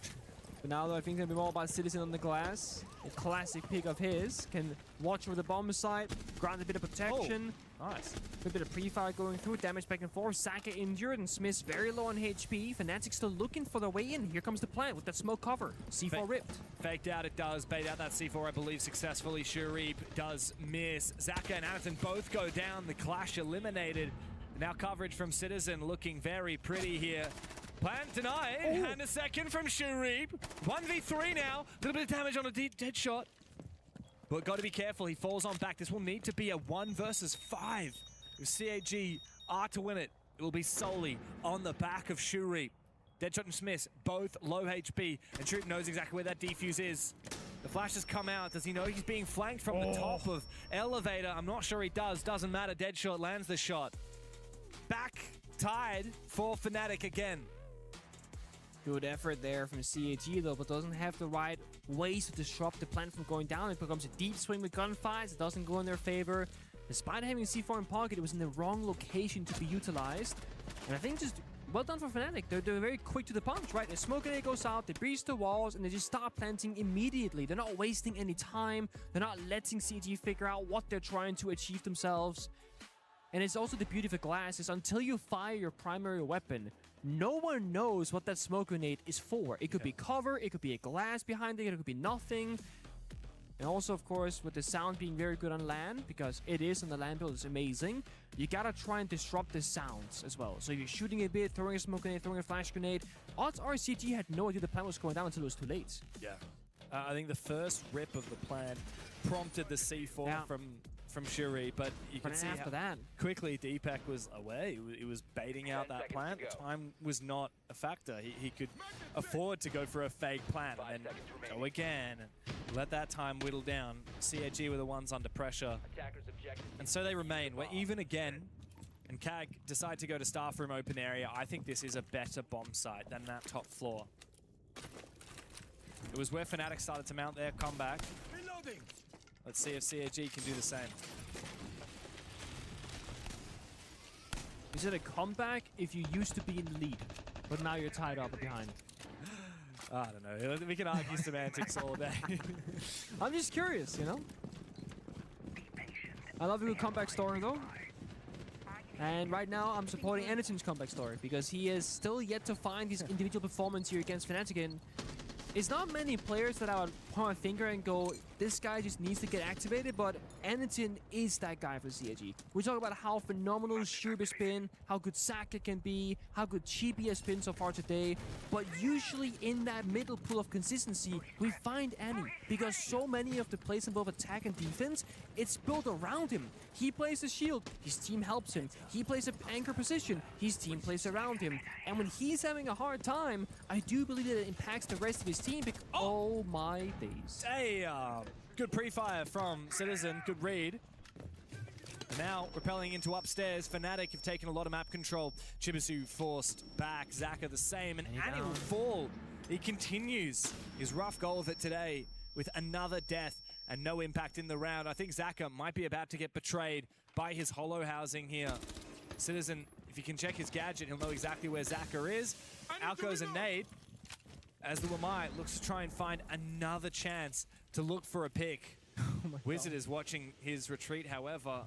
But now, though, I think it's going to be more about Citizen on the glass. A classic pick of his. Can watch over the bomb site, grant a bit of protection. Oh, nice. A bit of pre-fire going through, damage back and forth. Saka injured and Smith's very low on HP. Fnatic still looking for the way in. Here comes the plant with that smoke cover. C4 ripped. Faked out, it does. Bait out that C4, I believe, successfully. Shuri does miss. Zaka and Anaton both go down. The Clash eliminated. Now coverage from Citizen looking very pretty here. Plant denied, and a second from Shuri. 1v3 now. A little bit of damage on a dead shot. But got to be careful, he falls on back. This will need to be a 1 versus 5. If CAG are to win it, it will be solely on the back of Shuri. Deadshot and Smith, both low HP, and Shuri knows exactly where that defuse is. The flash has come out. Does he know he's being flanked from the top of Elevator? I'm not sure he does. Doesn't matter. Deadshot lands the shot. Back tied for Fnatic again. Good effort there from CAG though, but doesn't have the right ways to disrupt the plant from going down. It becomes a deep swing with gunfights. It doesn't go in their favor. Despite having C4 in pocket, it was in the wrong location to be utilized. And I think just well done for Fnatic. They're very quick to the punch, right? The smoke grenade goes out, they breach the walls, and they just start planting immediately. They're not wasting any time. They're not letting CAG figure out what they're trying to achieve themselves. And it's also the beauty of a glass is until you fire your primary weapon, no one knows what that smoke grenade is for. It could be cover, it could be a glass behind it, it could be nothing. And also, of course, with the sound being very good on LAN, because it is on the LAN build, it's amazing, you gotta try and disrupt the sounds as well. So you're shooting a bit, throwing a smoke grenade, throwing a flash grenade. Odds are CG had no idea the plan was going down until it was too late. Yeah. I think the first rip of the plan prompted the C4 from Shuri, but you can see after that, quickly Deepak was away. He was baiting out that plant. The time was not a factor. He could afford to go for a fake plant and go again and let that time whittle down. CAG were the ones under pressure. And so they remain. We're even again. And CAG decide to go to staff room open area. I think this is a better bomb site than that top floor. It was where Fnatic started to mount their comeback. Reloading. Let's see if CAG can do the same. Is it a comeback if you used to be in the lead, but now you're tied up behind? I don't know. We can argue semantics all day. I'm just curious, you know? I love a good comeback story, though. And right now, I'm supporting Anaton's comeback story because he is still yet to find his individual performance here against Fnatic. It's not many players that I would point my finger and go, this guy just needs to get activated, but Anakin is that guy for CIG. We talk about how phenomenal Shub has been, how good Saka can be, how good Chibi has been so far today, but usually in that middle pool of consistency, we find Annie, because so many of the plays in both attack and defense, it's built around him. He plays the shield, his team helps him. He plays an anchor position, his team plays around him. And when he's having a hard time, I do believe that it impacts the rest of his team. Oh my days. Damn. Good pre-fire from Citizen, good read. And now, repelling into upstairs, Fnatic have taken a lot of map control. Chibisu forced back, Zaka the same, and Annie will fall. He continues his rough goal of it today with another death and no impact in the round. I think Zaka might be about to get betrayed by his hollow housing here. Citizen, if he can check his gadget, he'll know exactly where Zaka is. Out goes a nade, as the Wamai looks to try and find another chance to look for a pick. Wizard is watching his retreat, however.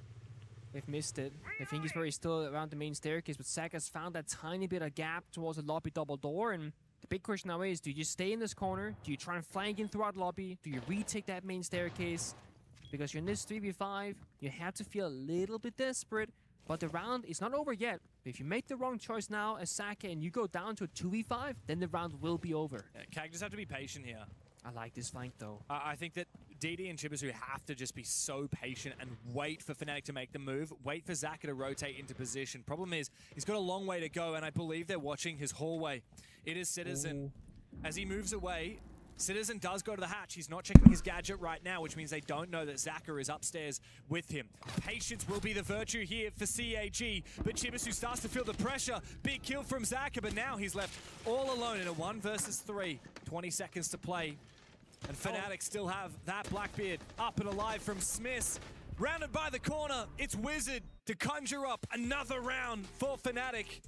They've missed it. I think he's probably still around the main staircase, but Saka's found that tiny bit of gap towards the lobby double door, and the big question now is, do you stay in this corner? Do you try and flank in throughout lobby? Do you retake that main staircase? Because you're in this 3v5, you have to feel a little bit desperate, but the round is not over yet. If you make the wrong choice now as Saka and you go down to a 2v5, then the round will be over. Yeah, Kag just have to be patient here. I like this flank though. I think that DD and Chibisu have to just be so patient and wait for Fnatic to make the move, wait for Zaka to rotate into position. Problem is, he's got a long way to go, and I believe they're watching his hallway. It is Citizen. As he moves away, Citizen does go to the hatch. He's not checking his gadget right now, which means they don't know that Zaka is upstairs with him. Patience will be the virtue here for CAG, but Chibisu starts to feel the pressure. Big kill from Zaka, but now he's left all alone in a 1 versus 3. 20 seconds to play. And Fnatic still have that Blackbeard up and alive from Smiths. Rounded by the corner, it's Wizard to conjure up another round for Fnatic.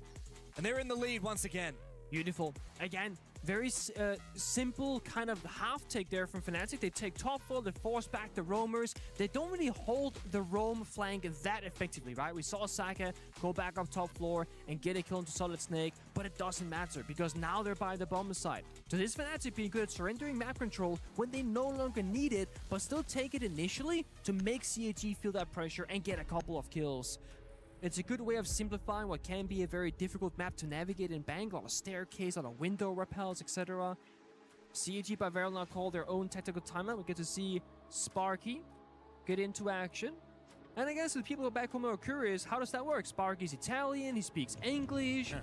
And they're in the lead once again. Beautiful. Again, very simple kind of half take there from Fnatic. They take top floor, they force back the roamers. They don't really hold the roam flank that effectively, right? We saw Saka go back up top floor and get a kill into Solid Snake, but it doesn't matter because now they're by the bomb side. So this Fnatic being good at surrendering map control when they no longer need it, but still take it initially to make CAG feel that pressure and get a couple of kills. It's a good way of simplifying what can be a very difficult map to navigate in Bang, on a staircase, on a window repels, etc. CAG by Veryl now call their own tactical timeline. We get to see Sparky get into action. And I guess the people back home are curious, how does that work? Sparky's Italian, he speaks English.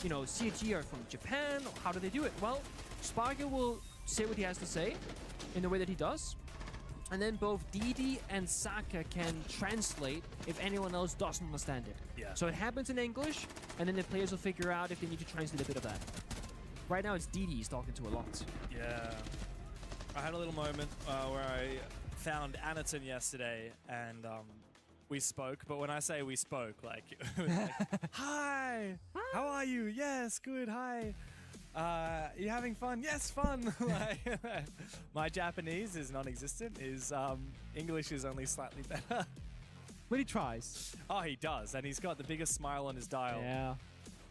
You know, CAG are from Japan. How do they do it? Well, Sparky will say what he has to say in the way that he does. And then both Didi and Saka can translate if anyone else doesn't understand it. Yeah. So it happens in English, and then the players will figure out if they need to translate a bit of that. Right now, it's Didi he's talking to a lot. Yeah. I had a little moment where I found Anaton yesterday, and we spoke. But when I say we spoke, like, it was like hi, how are you? Yes, good, hi. You having fun? Yes, fun. Like, my Japanese is non-existent. His English is only slightly better. But he tries. Oh, he does, and he's got the biggest smile on his dial. Yeah.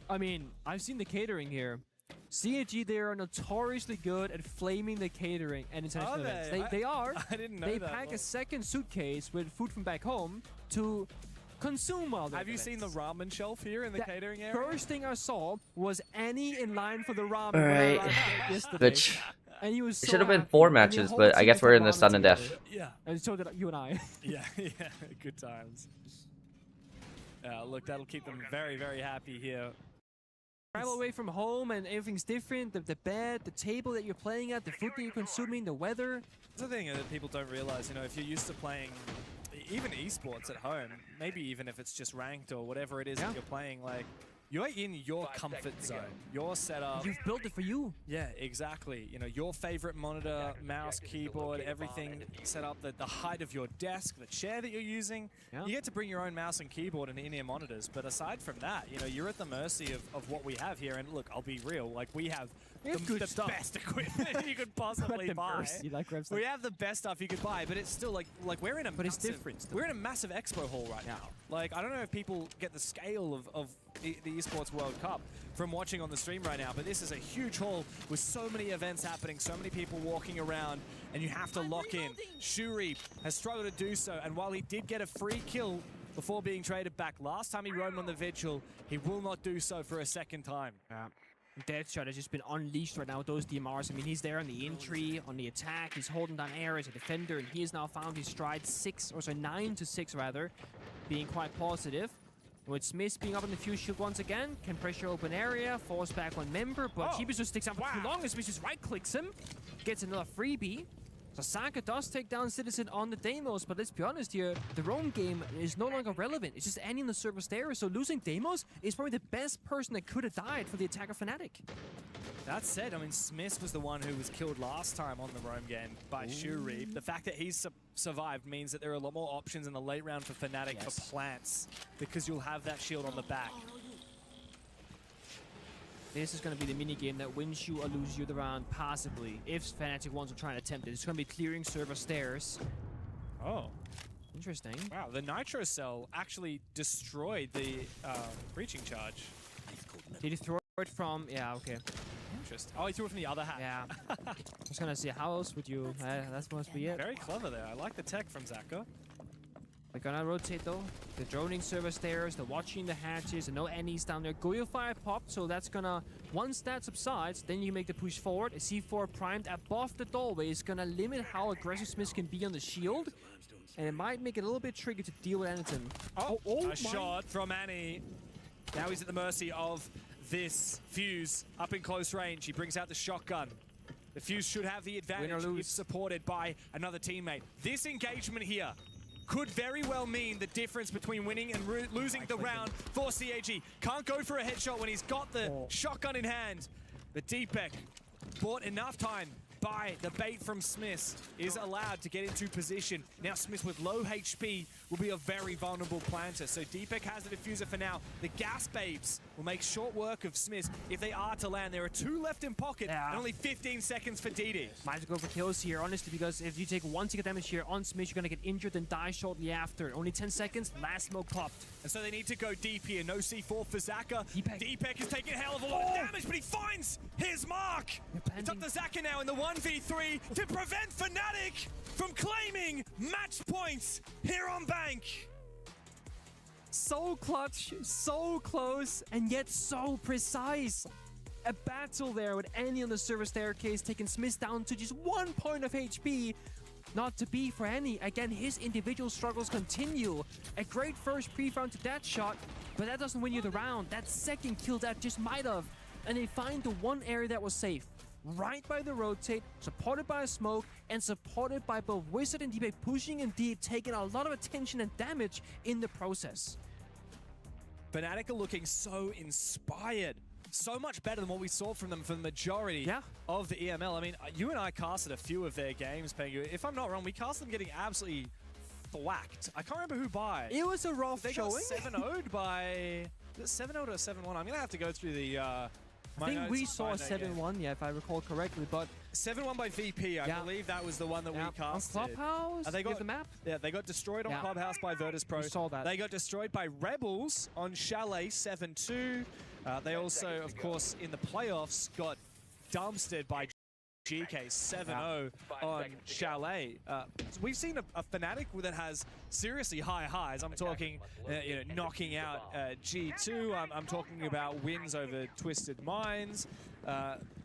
I mean, I've seen the catering here. CAG, they are notoriously good at flaming the catering and international events. They are. I didn't know that. They pack pack a second suitcase with food from back home to consume all the Have you seen the ramen shelf here in the catering area? First thing I saw was Annie in line for the ramen yesterday. Which and he was so it should have been happy. 4 And matches, the whole but I team guess was we're in ramen the sudden together. death. Yeah. And so did you and I. Yeah, good times. Look, that'll keep them very, very happy here. Travel away from home and everything's different. The bed, the table that you're playing at, the food that you're consuming, the weather. That's the thing that people don't realize, you know, if you're used to playing even esports at home, maybe even if it's just ranked or whatever it is that you're playing, like, you're in your comfort zone, your setup. You've built it for you. Yeah, exactly. You know, your favorite monitor, mouse, keyboard, everything set up, the height of your desk, the chair that you're using. Yeah. You get to bring your own mouse and keyboard and in-ear monitors, but aside from that, you know, you're at the mercy of what we have here. And look, I'll be real, like, we have the best equipment you could possibly buy. We have the best stuff you could buy, but it's still like we're in a it's different. We're in a massive expo hall right now. Like, I don't know if people get the scale of the Esports World Cup from watching on the stream right now, but this is a huge hall with so many events happening, so many people walking around, and you have to lock in. Shuri has struggled to do so, and while he did get a free kill before being traded back last time he roamed on the Vigil, he will not do so for a second time. Yeah. Deadshot has just been unleashed right now with those DMRs. I mean, he's there on the entry, on the attack. He's holding down air as a defender, and he has now found his stride 9 to 6 rather, being quite positive. With Smith being up in the fuse shield once again, can pressure open area, falls back on member, but Jeebus just sticks out for too long as Smith just right-clicks him, gets another freebie. So Saka does take down Citizen on the Deimos, but let's be honest here, the roam game is no longer relevant. It's just ending the service there, so losing Deimos is probably the best person that could have died for the attack of Fnatic. That said, I mean, Smith was the one who was killed last time on the roam game by Shuri. The fact that he's survived means that there are a lot more options in the late round for Fnatic for plants, because you'll have that shield on the back. This is going to be the mini game that wins you or loses you the round passively, if Fnatic wants to try and attempt it. It's going to be clearing server stairs. Oh. Interesting. Wow, the Nitro Cell actually destroyed the breaching charge. Did he throw it from... Yeah, okay. Interesting. Oh, he threw it from the other hat. Yeah. I was going to say, how else would you... that must be it. Very clever there. I like the tech from Zaka. They're gonna rotate though. The droning server stairs, they're watching the hatches, and no enemies down there. Goyo Fire popped, so that's gonna, once that subsides, then you make the push forward. A C4 primed above the doorway is gonna limit how aggressive Smith can be on the shield, and it might make it a little bit tricky to deal with anything. A shot from Annie. Now he's at the mercy of this fuse up in close range. He brings out the shotgun. The fuse should have the advantage if supported by another teammate. This engagement here could very well mean the difference between winning and losing the round for CAG. Can't go for a headshot when he's got the shotgun in hand. But Deepek bought enough time by the bait from Smith, is allowed to get into position. Now Smith with low HP will be a very vulnerable planter. So Deepek has the diffuser for now. The gas babes will make short work of Smith if they are to land. There are 2 left in pocket and only 15 seconds for DD. Might as well go for kills here, honestly, because if you take 1 ticket damage here on Smith, you're going to get injured and die shortly after. Only 10 seconds, last smoke popped. And so they need to go deep here. No C4 for Zaka. Deepek is taking a hell of a lot of damage, but he finds his mark. It's up to Zaka now in the 1v3 to prevent Fnatic from claiming match points here on Bank. So clutch, so close, and yet so precise. A battle there with Annie on the server staircase, taking Smith down to just 1 point of HP. Not to be for Annie. Again, his individual struggles continue. A great first pre-round to that shot, but that doesn't win you the round. That second kill that just might have. And they find the one area that was safe. Right by the rotate, supported by a smoke, and supported by both Wizard and Deepek pushing and Deep, taking a lot of attention and damage in the process. Fnatic are looking so inspired. So much better than what we saw from them for the majority of the EML. I mean, you and I casted a few of their games, Pengu. If I'm not wrong, we cast them getting absolutely thwacked. I can't remember who by. It was a rough showing. They got 7-0'd by... Is it 7-0 or 7-1? I'm going to have to go through the... I think we saw a 7-1, if I recall correctly, but... 7-1 by VP, I believe that was the one that we casted. On Clubhouse? They got the map? Yeah, they got destroyed on Clubhouse by Virtus Pro. We saw that. They got destroyed by Rebels on Chalet 7-2. They also, of course, in the playoffs, got dumpstered by GK 7-0 on Chalet. We've seen a Fnatic that has seriously high highs. I'm talking, knocking out G2. I'm talking about wins over Twisted Minds.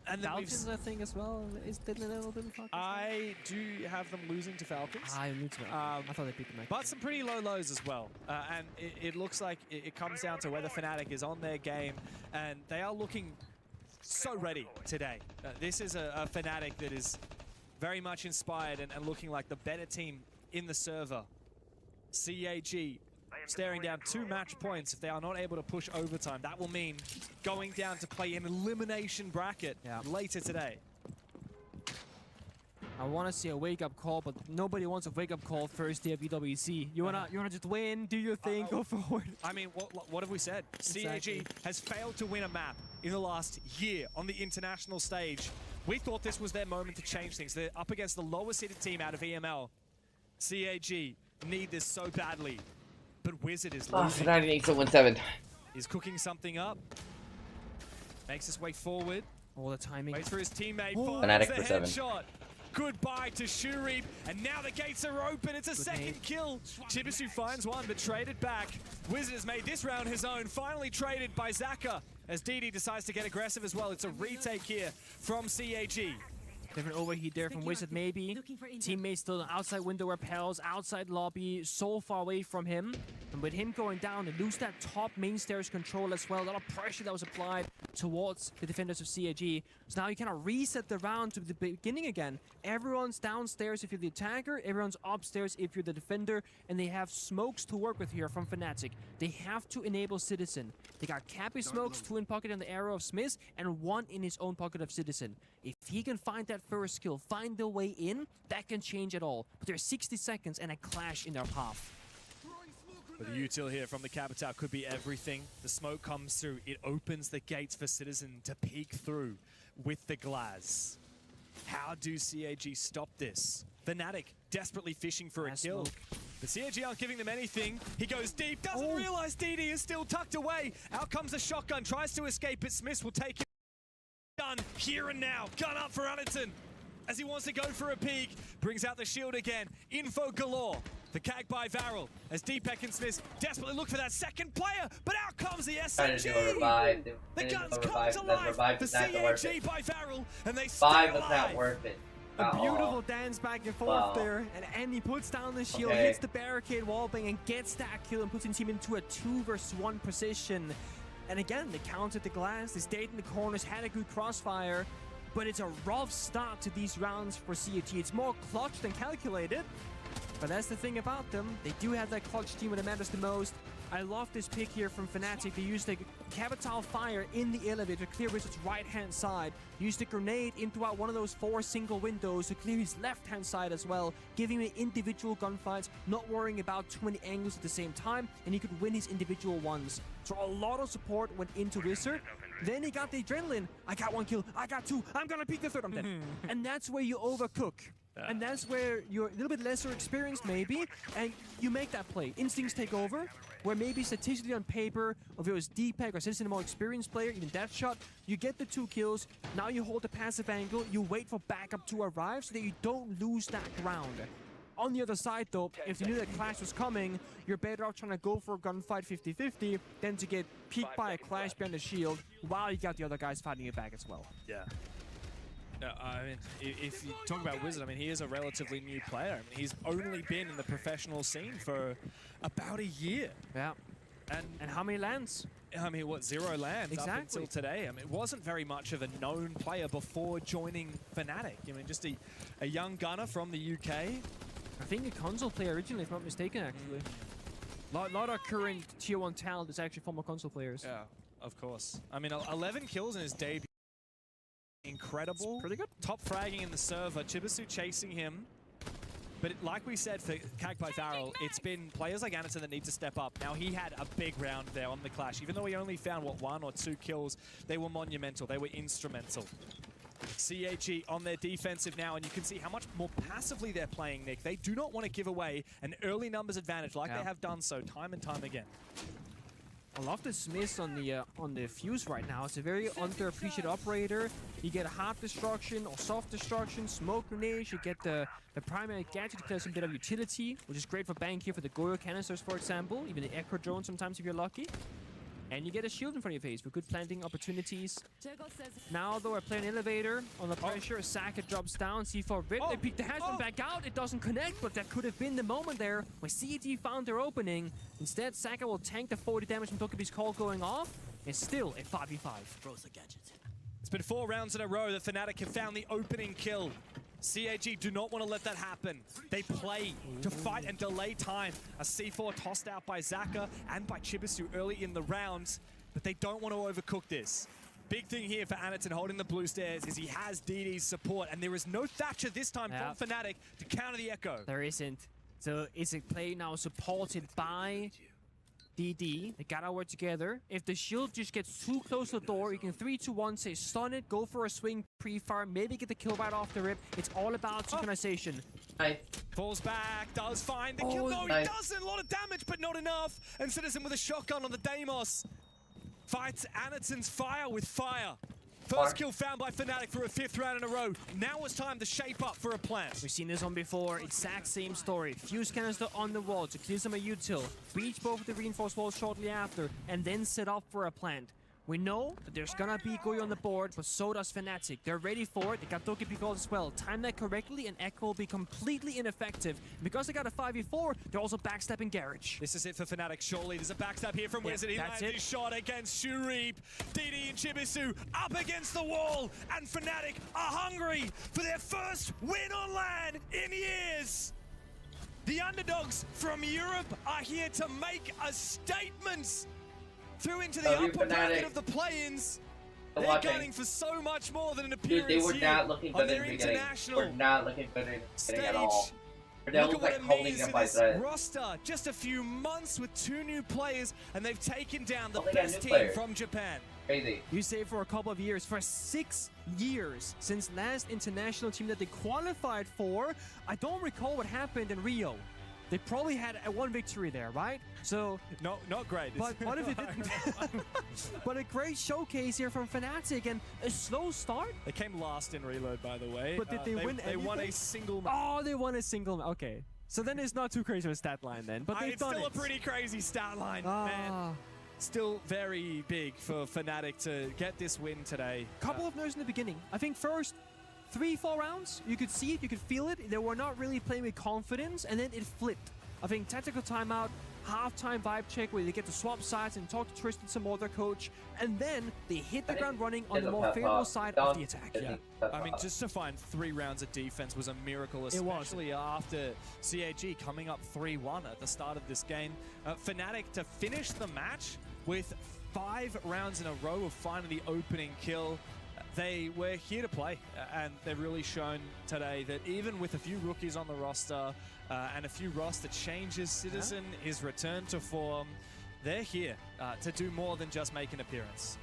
And then Falcons, I think, as well. Is it a little bit of Falcons? I do have them losing to Falcons. I thought they picked them. But some pretty low lows as well. And it looks like it comes down to whether Fnatic is on their game. And they are looking so ready today. This is a Fnatic that is very much inspired and looking like the better team in the server. CAG staring down 2 match points if they are not able to push overtime. That will mean going down to play an elimination bracket later today. I want to see a wake-up call, but nobody wants a wake-up call first day of EWC. You wanna just win, do your thing, go forward. I mean, what have we said? Exactly. CAG has failed to win a map in the last year on the international stage. We thought this was their moment to change things. They're up against the lowest-seeded team out of EML. CAG need this so badly, but Wizard is losing. Fnatic needs to win 7. He's cooking something up. Makes his way forward. All the timing. Waits for his teammate. Fnatic for 7. Headshot. Goodbye to Shurip, and now the gates are open. It's a second kill. Chibisu finds one, but traded back. Wizard has made this round his own. Finally traded by Zaka, as DD decides to get aggressive as well. It's a retake here from CAG. Different overheat there from Wizard, maybe. Teammates still outside window repels, outside lobby, so far away from him. And with him going down, they lose that top main stairs control as well. A lot of pressure that was applied towards the defenders of CAG. So now you kind of reset the round to the beginning again. Everyone's downstairs if you're the attacker, everyone's upstairs if you're the defender, and they have smokes to work with here from Fnatic. They have to enable Citizen. They got Cappy smokes, 2 in pocket on the arrow of Smith, and 1 in his own pocket of Citizen. If he can find that first kill, find the way in, that can change it all. But there's 60 seconds and a clash in their path. But the util here from the Capital could be everything. The smoke comes through. It opens the gates for Citizen to peek through with the Glaz. How do CAG stop this? Fnatic desperately fishing for a kill. But CAG aren't giving them anything. He goes deep, doesn't realize DD is still tucked away. Out comes the shotgun, tries to escape, but Smith will take it. Done here and now. Gun up for Anderton as he wants to go for a peek. Brings out the shield again. Info galore. The CAG by Varel as Deepak and Smith desperately look for that second player, but out comes the SMG! The guns come to life! The CAG by Varel, and they stay alive! 5 is not worth it. A beautiful dance back and forth there, and he puts down the shield, hits the barricade wallbang, and gets that kill and puts his team into a 2 versus 1 position. And again, they counted the glass, they stayed in the corners, had a good crossfire, but it's a rough start to these rounds for CAG. It's more clutch than calculated. But that's the thing about them. They do have that clutch team when it matters the most. I love this pick here from Fnatic. They used the Capital Fire in the elevator to clear Wizard's right-hand side. Used a grenade into one of those 4 single windows to clear his left-hand side as well, giving him individual gunfights, not worrying about too many angles at the same time, and he could win his individual ones. So a lot of support went into Wizard. Then he got the adrenaline. I got 1 kill, I got 2, I'm gonna peek the 3rd, I'm dead. And that's where you overcook. And that's where you're a little bit lesser experienced maybe, and you make that play. Instincts take over, where maybe statistically on paper, if it was Deepak or Citizen, a more experienced player, even that shot, you get the 2 kills, now you hold the passive angle, you wait for backup to arrive so that you don't lose that ground. On the other side though, if you knew that clash was coming, you're better off trying to go for a gunfight 50-50 than to get peeked by a clash behind the shield while you got the other guys fighting it back as well. Yeah. No, I mean, if you talk about Wizard, I mean, he is a relatively new player. I mean, he's only been in the professional scene for about a year. Yeah. And how many lands? I mean, what, 0 lands up until today. I mean, it wasn't very much of a known player before joining Fnatic. I mean, just a young gunner from the UK. I think a console player originally, if I'm not mistaken, actually. A lot of current tier 1 talent is actually former console players. Yeah, of course. I mean, 11 kills in his debut. Incredible. It's pretty good. Top fragging in the server. Chibisu chasing him. But like we said for CAG by Varel, it's been players like Anderton that need to step up. Now, he had a big round there on the clash. Even though he only found, what, 1 or 2 kills, they were monumental. They were instrumental. CAG on their defensive now, and you can see how much more passively they're playing, Nick. They do not want to give away an early numbers advantage like they have done so time and time again. I love the Smith on the Fuse right now. It's a very underappreciated operator. You get hard destruction or soft destruction, smoke grenades. You get the primary gadget declares a bit of utility, which is great for bank here for the Goyo canisters, for example. Even the Echo drone sometimes if you're lucky. And you get a shield in front of your face for good planting opportunities. Now, though, I play an elevator on the pressure. Saka drops down. C4 rip. They peek the hatchman back out. It doesn't connect, but that could have been the moment there where CAG found their opening. Instead, Saka will tank the 40 damage from Tokabi's call going off. It's still a 5v5. It's been 4 rounds in a row that Fnatic have found the opening kill. CAG do not want to let that happen. They play to fight and delay time. A C4 tossed out by Zaka and by Chibisu early in the rounds, but they don't want to overcook this. Big thing here for Anderton holding the blue stairs is he has DD's support, and there is no Thatcher this time from Fnatic to counter the Echo. There isn't. So it's a play now supported by DD. They gotta work together. If the shield just gets too close to the door, you can 3-2-1, say stun it, go for a swing pre-fire, maybe get the kill right off the rip. It's all about synchronization. Falls back, does find the kill. No, he doesn't. A lot of damage, but not enough. And Citizen with a shotgun on the Deimos. Fights Anderton's fire with fire. First kill found by Fnatic for a 5th round in a row. Now it's time to shape up for a plant. We've seen this one before. Exact same story. Fuse canister on the wall to clear some of util. Breach both of the reinforced walls shortly after, and then set up for a plant. We know that there's gonna be Goyo on the board, but so does Fnatic. They're ready for it. They got Doki calls as well. Time that correctly, and Echo will be completely ineffective. Because they got a 5v4, they're also backstepping Garage. This is it for Fnatic, surely. There's a backstab here from Wizard. He lands his shot against Shurip. DD and Chibisu up against the wall, and Fnatic are hungry for their first win on land in years. The underdogs from Europe are here to make a statement. Through into the upper bracket of the play-ins. They're gunning for so much more than an appearance. Dude, they were not looking good in the beginning. They were not looking good in the beginning at all. Look at what it means to this roster. Just a few months with 2 new players, and they've taken down the best team from Japan. Crazy. You say for a couple of years, for 6 years since last international team that they qualified for. I don't recall what happened in Rio. They probably had one victory there, right? So not great. But what if it didn't? But a great showcase here from Fnatic, and a slow start. They came last in Reload, by the way. But did they win? They won a single match. Oh, they won a single match. Okay, so then it's not too crazy of a stat line then. But they've done it. It's still a pretty crazy stat line, man. Still very big for Fnatic to get this win today. Couple of nerves in the beginning. I think first 3-4 rounds, you could see it, you could feel it. They were not really playing with confidence, and then it flipped. I think tactical timeout, halftime vibe check where they get to swap sides and talk to Tristan some more, their coach, and then they hit the ground running on the more favorable side of the attack. Yeah. I mean, just to find 3 rounds of defense was a miracle, especially after CAG coming up 3-1 at the start of this game. Fnatic to finish the match with 5 rounds in a row of finding the opening kill. They were here to play, and they've really shown today that even with a few rookies on the roster and a few roster changes, Citizen is returned to form. They're here to do more than just make an appearance.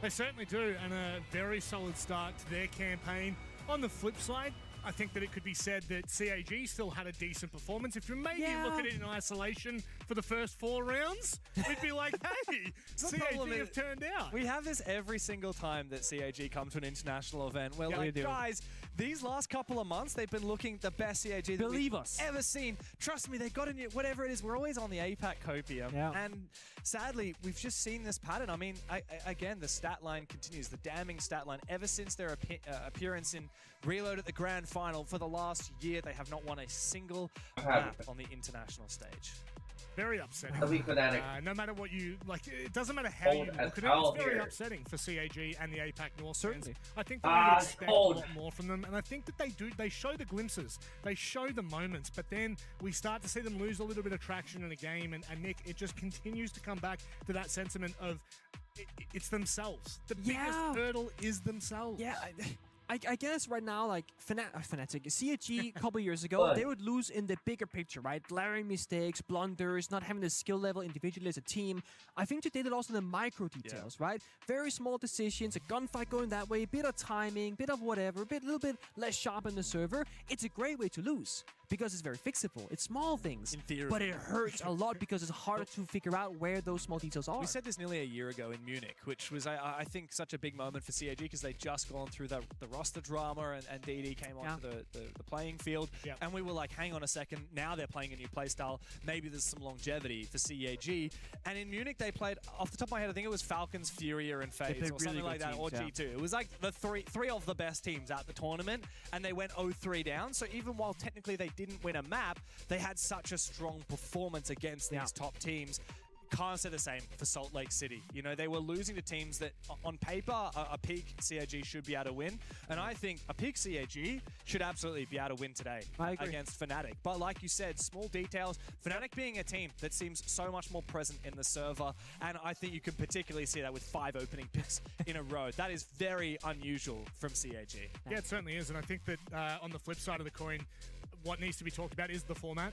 They certainly do, and a very solid start to their campaign. On the flip side, I think that it could be said that CAG still had a decent performance. If you maybe look at it in isolation for the first 4 rounds, we'd be like, hey, CAG have turned out. We have this every single time that CAG come to an international event. We're like, guys, these last couple of months, they've been looking the best CAG that we've ever seen. Trust me, they got in whatever it is. We're always on the APAC copium. And sadly, we've just seen this pattern. I mean, again, the stat line continues, the damning stat line. Ever since their appearance in Reload at the Grand Final for the last year, they have not won a single map on the international stage. Very upsetting. No matter what you like, it doesn't matter how you look at it. It's very upsetting for CAG and the APAC North. Certainly, I think that we would expect a lot more from them, and I think that they do. They show the glimpses, they show the moments, but then we start to see them lose a little bit of traction in a game. And Nick, it just continues to come back to that sentiment of it's themselves. The biggest hurdle is themselves. Yeah. I guess right now, like Fnatic, CAG a couple years ago, they would lose in the bigger picture, right? Glaring mistakes, blunders, not having the skill level individually as a team. I think today they lost in the micro details, right? Very small decisions, a gunfight going that way, bit of timing, bit of whatever, a little bit less sharp in the server. It's a great way to lose because it's very fixable. It's small things, in theory, but it hurts a lot because it's harder to figure out where those small details are. We said this nearly a year ago in Munich, which was, I think, such a big moment for CAG because they'd just gone through the roster drama and DD came onto the playing field. And we were like, hang on a second, now they're playing a new playstyle. Maybe there's some longevity for CAG. And in Munich, they played, off the top of my head, I think it was Falcons, Furia, and FaZe or something like that, or G2. It was like the three of the best teams at the tournament, and they went 0-3 down. So even while technically they didn't win a map, they had such a strong performance against these top teams. can't say the same for Salt Lake City. You know, they were losing to teams that, on paper, a peak CAG should be able to win. And I think a peak CAG should absolutely be able to win today against Fnatic. But like you said, small details. Fnatic being a team that seems so much more present in the server. And I think you can particularly see that with 5 opening picks in a row. That is very unusual from CAG. Yeah, it certainly is. And I think that on the flip side of the coin, what needs to be talked about is the format.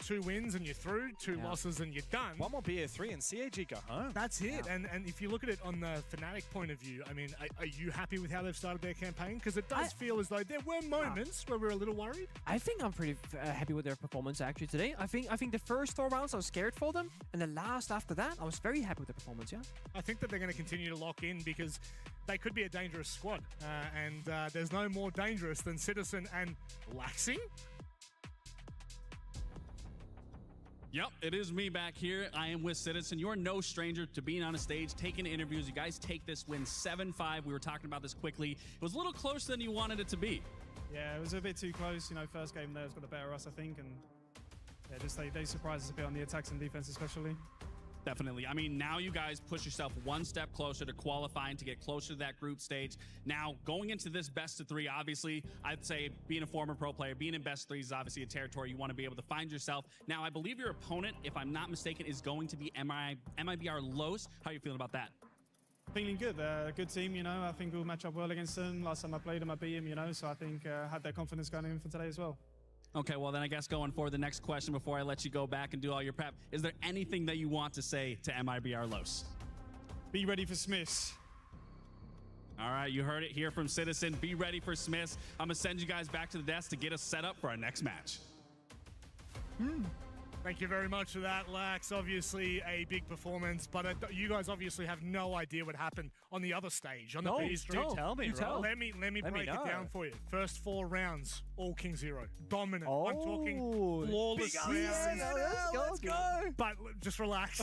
2 wins and you're through, 2 losses and you're done. One more BO3 and CAG go home. That's it. And if you look at it on the Fnatic point of view, I mean, are you happy with how they've started their campaign? Because it does feel as though there were moments where we were a little worried. I think I'm pretty happy with their performance actually today. I think the first 4 rounds I was scared for them, and the last after that I was very happy with their performance. Yeah. I think that they're going to continue to lock in because they could be a dangerous squad, and there's no more dangerous than Citizen and Laxing. Yep, it is me back here. I am with Citizen. You're no stranger to being on a stage, taking interviews. You guys take this win 7-5. We were talking about this quickly. It was a little closer than you wanted it to be. Yeah, it was a bit too close. You know, first game there has got the better of us, I think. And yeah, just they surprised us a bit on the attacks and defense especially. Definitely. I mean, now you guys push yourself one step closer to qualifying to get closer to that group stage. Now, going into this best of 3, obviously, I'd say being a former pro player, being in best 3 is obviously a territory you want to be able to find yourself. Now, I believe your opponent, if I'm not mistaken, is going to be MIBR Los. How are you feeling about that? Feeling good. They're a good team, you know. I think we'll match up well against them. Last time I played them, I beat them, you know. So I think I had that confidence going in for today as well. Okay, well then I guess going forward, the next question before I let you go back and do all your prep, is there anything that you want to say to MIBR Los? Be ready for Smiths. All right, you heard it here from Citizen. Be ready for Smiths. I'm going to send you guys back to the desk to get us set up for our next match. Thank you very much for that, Lax. Obviously a big performance, but you guys obviously have no idea what happened on the other stage, on the B Street. Tell me, bro. Let me break it down for you. First 4 rounds, all King Zero. Dominant. I'm talking flawless rounds. Let's go. But just relax.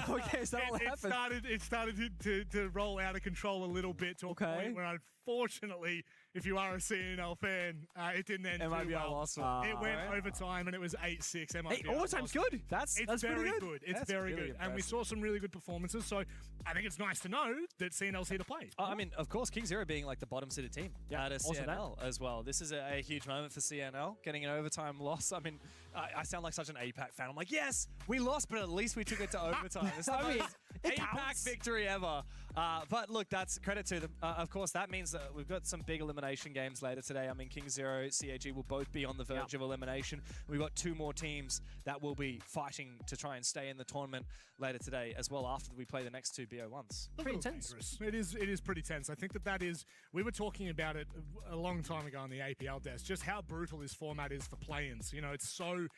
Okay, so what happened? It started to roll out of control a little bit to a point where, unfortunately, if you are a CNL fan, it didn't end too well. It went overtime and it was 8-6. Hey, overtime's good. That's very pretty good. It's very good. And we saw some really good performances. So I think it's nice to know that CNL's here to play. I mean, of course, King Zero being like the bottom seeded team out of CNL as well. This is a huge moment for CNL, getting an overtime loss. I mean, I sound like such an APAC fan. I'm like, yes, we lost, but at least we took it to overtime. It's the most APAC victory ever. But look, that's credit to them. Of course, that means that we've got some big elimination games later today. I mean, King Zero, CAG will both be on the verge of elimination. We've got 2 more teams that will be fighting to try and stay in the tournament later today as well after we play the next 2 BO1s. Pretty tense. It is pretty tense. I think that is, we were talking about it a long time ago on the APL desk, just how brutal this format is for play-ins. You know, it's so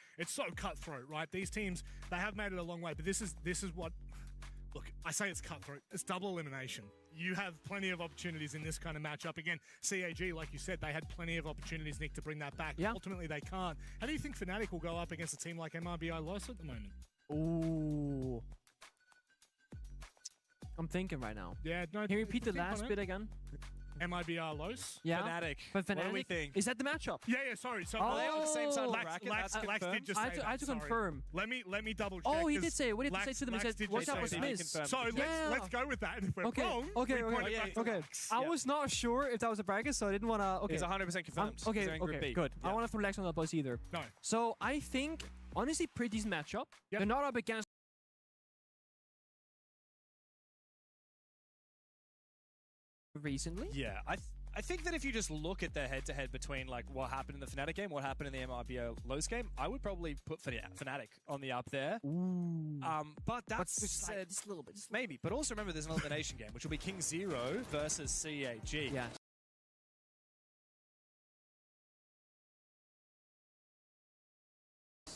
cutthroat, right? These teams, they have made it a long way, but this is what, look, I say it's cutthroat. It's double elimination. You have plenty of opportunities in this kind of matchup. Again, CAG, like you said, they had plenty of opportunities, Nick, to bring that back. Yeah. Ultimately, they can't. How do you think Fnatic will go up against a team like MRBI Los at the moment? Ooh. I'm thinking right now. Yeah, no. Can you repeat the last bit again? MIBR Los? Yeah. Fnatic. But Fnatic, what do we think? Is that the matchup? Yeah, sorry. So are they on the same side of the bracket? Lax did just say I had to confirm. Let me double check. Oh, he did say it. What did he say to them? He said, watch out for Smith. So let's go with that. And if we're wrong, okay. I was not sure if that was a bracket, so I didn't want to... Okay. It's 100% confirmed. Okay, good. I don't want to relax on that bus either. No. So I think, honestly, pretty decent matchup. Yep. They're not up against recently. Yeah, I think that if you just look at the head-to-head between like what happened in the Fnatic game, what happened in the MRBO Los game, I would probably put Fnatic on the up there. Ooh. But that's just a little bit. Maybe. But also remember there's an elimination game, which will be King Zero versus CAG. Yeah.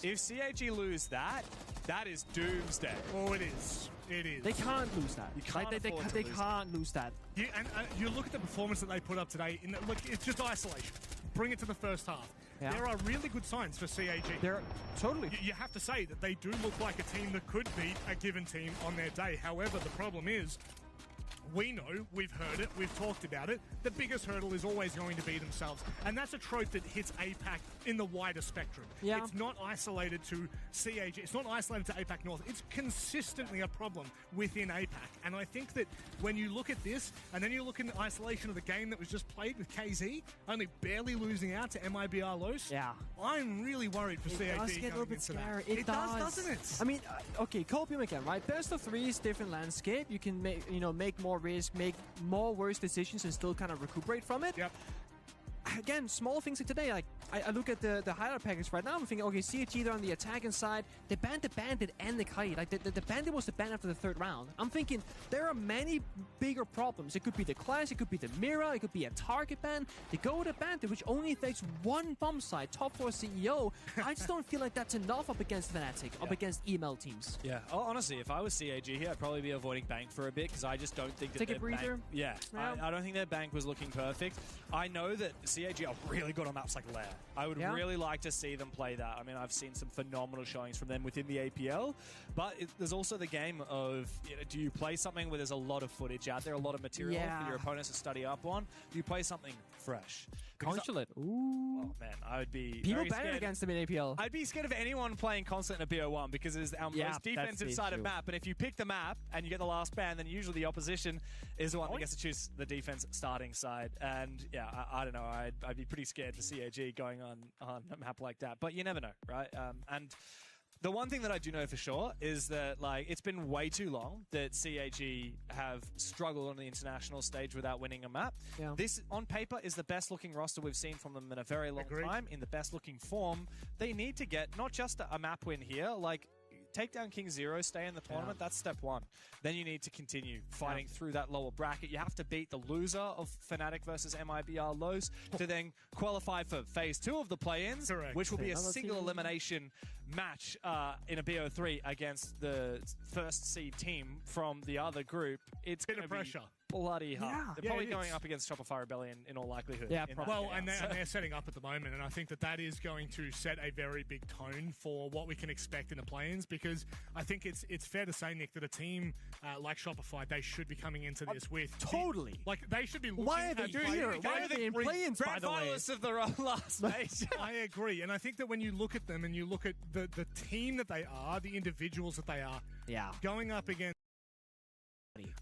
If CAG lose that is doomsday. Oh, it is. It is. They can't lose that. You can't they can't lose that. Yeah, and you look at the performance that they put up today. Look, it's just isolation. Bring it to the first half. Yeah. There are really good signs for CAG. They're totally. You have to say that they do look like a team that could beat a given team on their day. However, the problem is, we know, we've heard it, we've talked about it, the biggest hurdle is always going to be themselves. And that's a trope that hits APAC in the wider spectrum. Yeah. It's not isolated to CAG, it's not isolated to APAC North. It's consistently a problem within APAC. And I think that when you look at this, and then you look in the isolation of the game that was just played with KZ, only barely losing out to MIBR Los, yeah, I'm really worried for CAG. It does get a little bit scary. It does, doesn't it? I mean, okay, Copium again, right? Best of 3 is different landscape. You can make, make more risk, make more worse decisions, and still kind of recuperate from it. Yep. Again, small things like today, like I look at the highlight package right now, I'm thinking, okay, CHG, they're on the attacking side, they banned the Bandit and the Kite. Like, the Bandit was the ban after the 3rd round. I'm thinking, there are many bigger problems. It could be the Clash, it could be the Mira, it could be a target ban. They go with a Bandit, which only affects one bomb site, top 4 CEO. I just don't feel like that's enough up against Fnatic, up against EML teams. Yeah, honestly, if I was CAG here, I'd probably be avoiding Bank for a bit, because I just don't think that Take a breather? I don't think their Bank was looking perfect. I know that CAG are really good on maps like Lair. I would really like to see them play that. I mean, I've seen some phenomenal showings from them within the APL, but there's also the game of, do you play something where there's a lot of footage out there, a lot of material for your opponents to study up on? Do you play something fresh? Consulate. Ooh. Oh, man, I would be People banned against them in APL. I'd be scared of anyone playing Consulate in a BO1 because it's our most defensive side of map, and if you pick the map and you get the last ban, then usually the opposition is the one that gets to choose the defense starting side. And yeah, I don't know, I'd be pretty scared for CAG going on a map like that, but you never know, right? And the one thing that I do know for sure is that, like, it's been way too long that CAG have struggled on the international stage without winning a map. Yeah. This, on paper, is the best looking roster we've seen from them in a very long time, in the best looking form. They need to get not just a map win here, like, take down King Zero, stay in the tournament, that's step 1. Then you need to continue fighting through that lower bracket. You have to beat the loser of Fnatic versus MIBR Lows to then qualify for phase 2 of the play-ins, which will be a single elimination match in a BO3 against the first seed team from the other group. It's going to be bloody hard. They're probably going up against Shopify Rebellion in all likelihood. Yeah, well, and they're setting up at the moment, and I think that is going to set a very big tone for what we can expect in the play-ins, because I think it's fair to say, Nick, that a team like Shopify, they should be coming into this with... Like, they should be looking Why are they here? Why are they in play-ins, by the way? Finalists of the last stage. I agree, and I think that when you look at them and you look at the team that they are, the individuals that they are, going up against...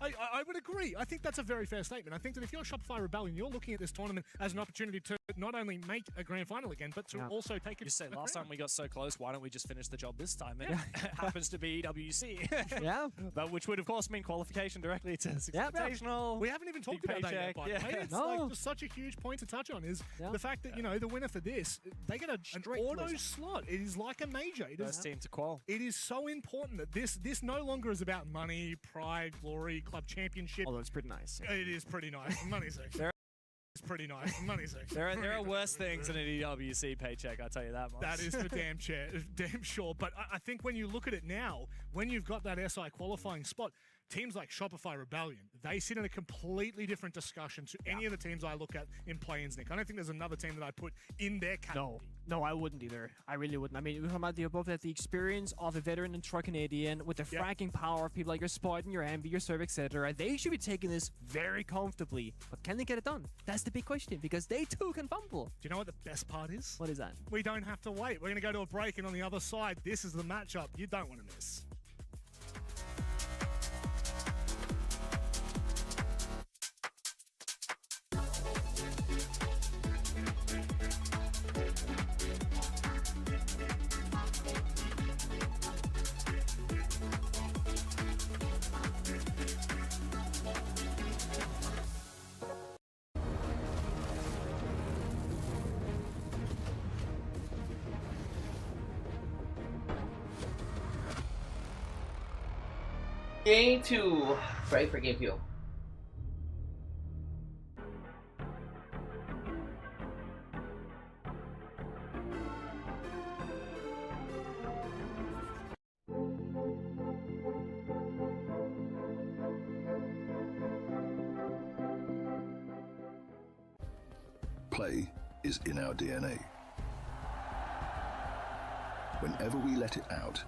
I would agree. I think that's a very fair statement. I think that if you're Shopify Rebellion, you're looking at this tournament as an opportunity to not only make a grand final again, but to also take it. You say last time we got so close, why don't we just finish the job this time? It happens to be EWC. But which would of course mean qualification directly to Invitational. We haven't even talked about that yet, by the way. It's like just such a huge point to touch on is the fact that, the winner for this, they get an auto slot. It is like a major. It First team to qual. It is so important that this no longer is about money, pride, glory, club championship. Although it's pretty nice. It is pretty nice. Money's it's pretty nice. Money's there are worse things than an EWC paycheck, I'll tell you that much. That is for damn sure. But I think when you look at it now, when you've got that SI qualifying spot, teams like Shopify Rebellion, they sit in a completely different discussion to any of the teams I look at in play-ins, Nick. I don't think there's another team that I put in their category. No, I wouldn't either. I really wouldn't. I mean, we're talking about above that, the experience of a veteran and true Canadian with the fracking power of people like your Spartan, your Envy, your Serv, etc. They should be taking this very comfortably. But can they get it done? That's the big question, because they too can fumble. Do you know what the best part is? What is that? We don't have to wait. We're going to go to a break, and on the other side, this is the matchup you don't want to miss. Game 2. Ready for game 2. Play is in our DNA. Whenever we let it out,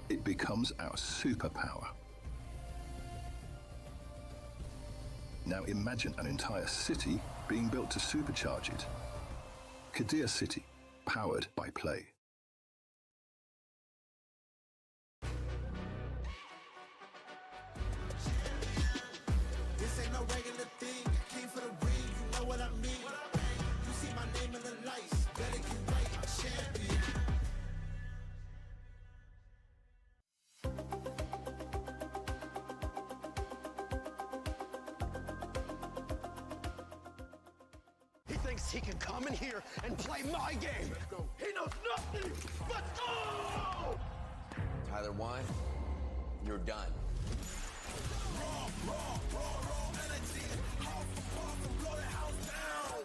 it becomes our superpower. Now imagine an entire city being built to supercharge it. Kadir City, powered by Play. This ain't no regular thing. I came for the ring, you know what I mean. You see my name in the lights, better get right, I'm champion. He thinks he can come in here and play my game. He knows nothing but go! Tyler 1, you're done. Raw energy. House for far from blow the house down.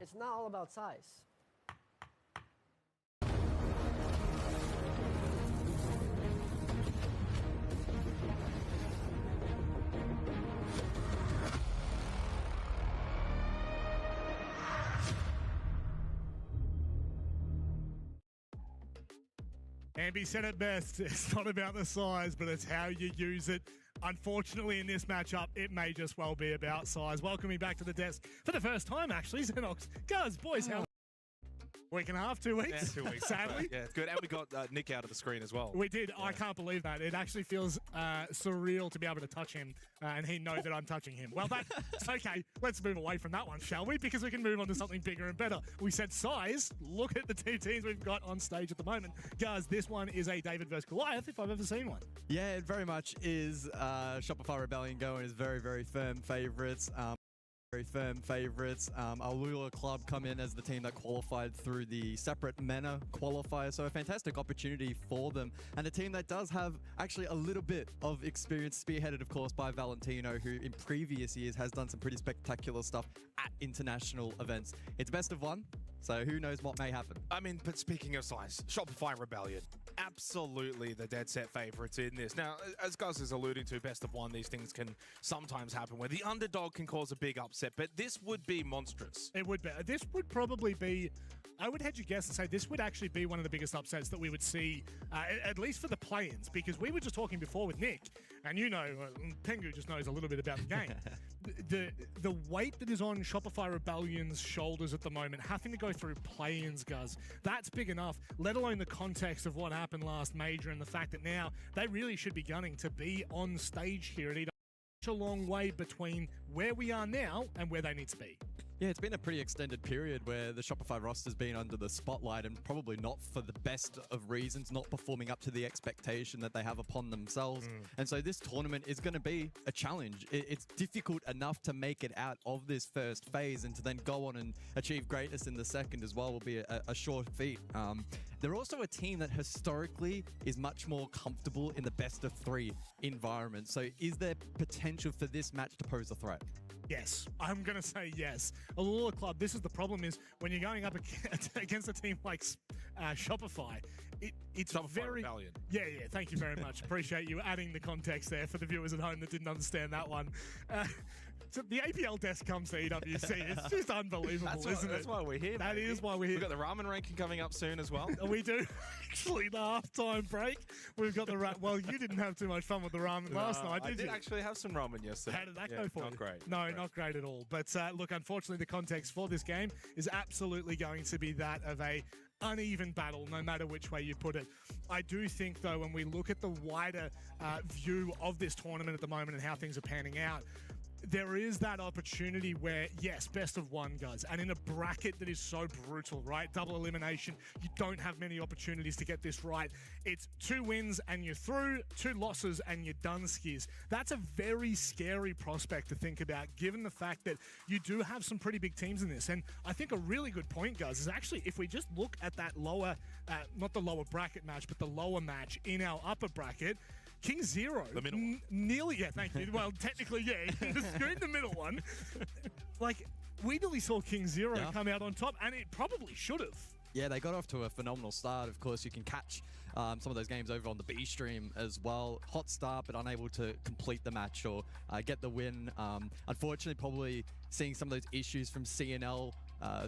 It's not all about size. Ambi said it best. It's not about the size, but it's how you use it. Unfortunately, in this matchup, it may just well be about size. Welcoming back to the desk for the first time, actually, Xenox. Guys, boys, how? Week and a half, 2 weeks? Yeah, 2 weeks. Sadly. Yeah, it's good. And we got Nick out of the screen as well. We did. Yeah. I can't believe that. It actually feels surreal to be able to touch him, and he knows that I'm touching him. Well, that's okay. Let's move away from that one, shall we? Because we can move on to something bigger and better. We said size. Look at the two teams we've got on stage at the moment. Guys, this one is a David versus Goliath, if I've ever seen one. Yeah, it very much is. Shopify Rebellion going is very, very firm favourites. Alula Club come in as the team that qualified through the separate MENA qualifier, so a fantastic opportunity for them. And a team that does have actually a little bit of experience, spearheaded, of course, by Valentino, who in previous years has done some pretty spectacular stuff at international events. It's best of one, so who knows what may happen. I mean, but speaking of size, Shopify Rebellion, absolutely the dead set favorites in this. Now, as Gus is alluding to, best of one, these things can sometimes happen where the underdog can cause a big upset, but this would be monstrous. It would be. This would probably be, I would hedge a guess and say this would actually be one of the biggest upsets that we would see, at least for the play-ins, because we were just talking before with Nick, and you know, Pengu just knows a little bit about the game. The weight that is on Shopify Rebellion's shoulders at the moment, having to go through play-ins, Guz, that's big enough, let alone the context of what happened last major and the fact that now they really should be gunning to be on stage here at EWC. A long way between where we are now and where they need to be. Yeah, it's been a pretty extended period where the Shopify roster's been under the spotlight, and probably not for the best of reasons, not performing up to the expectation that they have upon themselves. And so this tournament is going to be a challenge. It's difficult enough to make it out of this first phase, and to then go on and achieve greatness in the second as well will be a short feat. They're also a team that historically is much more comfortable in the best of three environment. So is there potential for this match to pose a threat? Yes, I'm going to say yes. Alula Club, this is the problem, is when you're going up against a team like Shopify, it's Shopify very... Rebellion. Yeah, thank you very much. Appreciate you adding the context there for the viewers at home that didn't understand that one. So the APL desk comes to EWC. It's just unbelievable, isn't it? That's why we're here. That is why we're here. We've got the ramen ranking coming up soon as well. We do. Actually, the halftime break, we've got the well, you didn't have too much fun with the ramen last night, did you? I did actually have some ramen yesterday. How did that go for you? Not great. No, not great at all. But look, unfortunately, the context for this game is absolutely going to be that of a uneven battle, no matter which way you put it. I do think, though, when we look at the wider view of this tournament at the moment and how things are panning out, there is that opportunity where, yes, best of one, guys. And in a bracket that is so brutal, right? Double elimination. You don't have many opportunities to get this right. It's 2 wins and you're through, 2 losses and you're done, skis. That's a very scary prospect to think about, given the fact that you do have some pretty big teams in this. And I think a really good point, guys, is actually if we just look at that lower, not the lower bracket match, but the lower match in our upper bracket, King Zero. The middle one. Nearly, yeah, thank you. Well, technically, yeah. Screwed the middle one. Like, we nearly saw King Zero come out on top, and it probably should have. Yeah, they got off to a phenomenal start. Of course, you can catch some of those games over on the B stream as well. Hot start, but unable to complete the match or get the win. Unfortunately, probably seeing some of those issues from CNL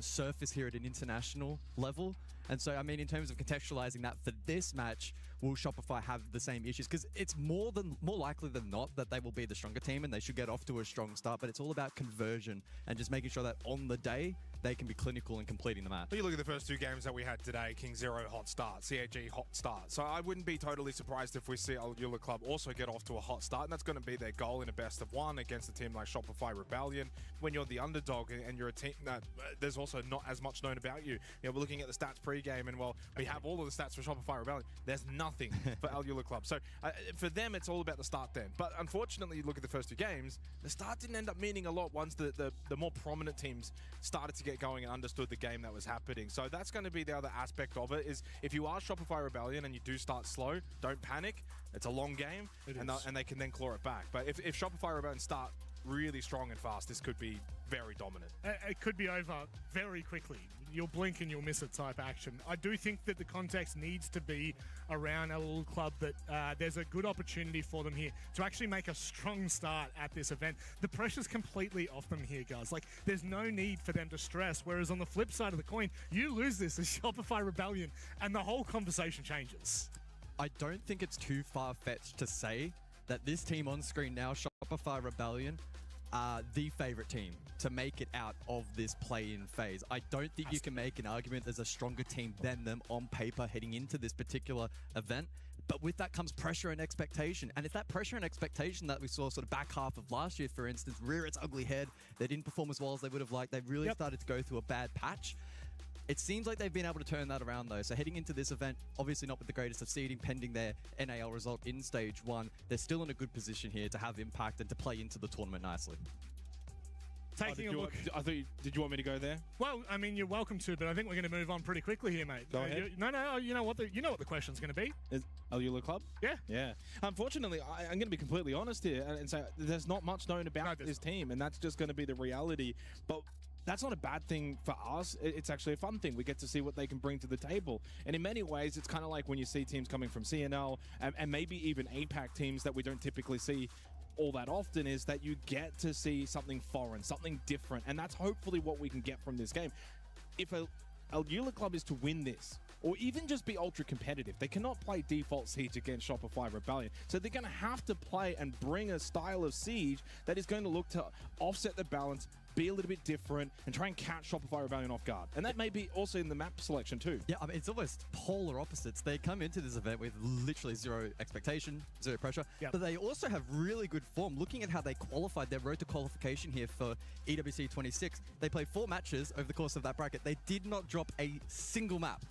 surface here at an international level. And so, I mean, in terms of contextualizing that for this match, will Shopify have the same issues? Because it's more likely than not that they will be the stronger team and they should get off to a strong start, but it's all about conversion and just making sure that on the day they can be clinical in completing the match. You look at the first 2 games that we had today, King Zero hot start, CAG hot start. So I wouldn't be totally surprised if we see Alula Club also get off to a hot start, and that's going to be their goal in a best of one against a team like Shopify Rebellion. When you're the underdog and you're a team that there's also not as much known about you. You know, we're looking at the stats pre-game, and well, we have all of the stats for Shopify Rebellion. There's nothing for Alula Club. So for them, it's all about the start then. But unfortunately, you look at the first 2 games, the start didn't end up meaning a lot once the more prominent teams started to get going and understood the game that was happening. So that's going to be the other aspect of it, is if you are Shopify Rebellion and you do start slow, don't panic. It's a long game, and they can then claw it back. But if Shopify Rebellion start really strong and fast, this could be very dominant. It could be over very quickly. You'll blink and you'll miss it type action. I do think that the context needs to be around a little club that there's a good opportunity for them here to actually make a strong start at this event. The pressure's completely off them here, guys. Like, there's no need for them to stress, whereas on the flip side of the coin, you lose this as Shopify Rebellion and the whole conversation changes. I don't think it's too far-fetched to say that this team on screen now, Shopify Rebellion, are the favorite team to make it out of this play-in phase. I don't think you can make an argument there's a stronger team than them on paper heading into this particular event. But with that comes pressure and expectation. And if that pressure and expectation that we saw sort of back half of last year, for instance, rear its ugly head, they didn't perform as well as they would have liked, they really started to go through a bad patch. It seems like they've been able to turn that around, though. So heading into this event, obviously not with the greatest of seeding, pending their NAL result in Stage 1, they're still in a good position here to have impact and to play into the tournament nicely. Taking a look. Did you want me to go there? Well, I mean, you're welcome to, but I think we're going to move on pretty quickly here, mate. Go ahead. You know what the question's going to be. Is Alula Club? Yeah. Yeah. Unfortunately, I'm going to be completely honest here and say there's not much known about this team, and that's just going to be the reality. But that's not a bad thing for us. It's actually a fun thing. We get to see what they can bring to the table. And in many ways, it's kind of like when you see teams coming from CNL and maybe even APAC teams that we don't typically see all that often, is that you get to see something foreign, something different. And that's hopefully what we can get from this game. If Alula Club is to win this, or even just be ultra competitive, they cannot play default Siege against Shopify Rebellion. So they're going to have to play and bring a style of Siege that is going to look to offset the balance, be a little bit different, and try and catch Shopify Rebellion off guard. And that may be also in the map selection too. Yeah, I mean, it's almost polar opposites. They come into this event with literally zero expectation, zero pressure, but they also have really good form. Looking at how they qualified, their road to qualification here for EWC 26, they played 4 matches over the course of that bracket. They did not drop a single map.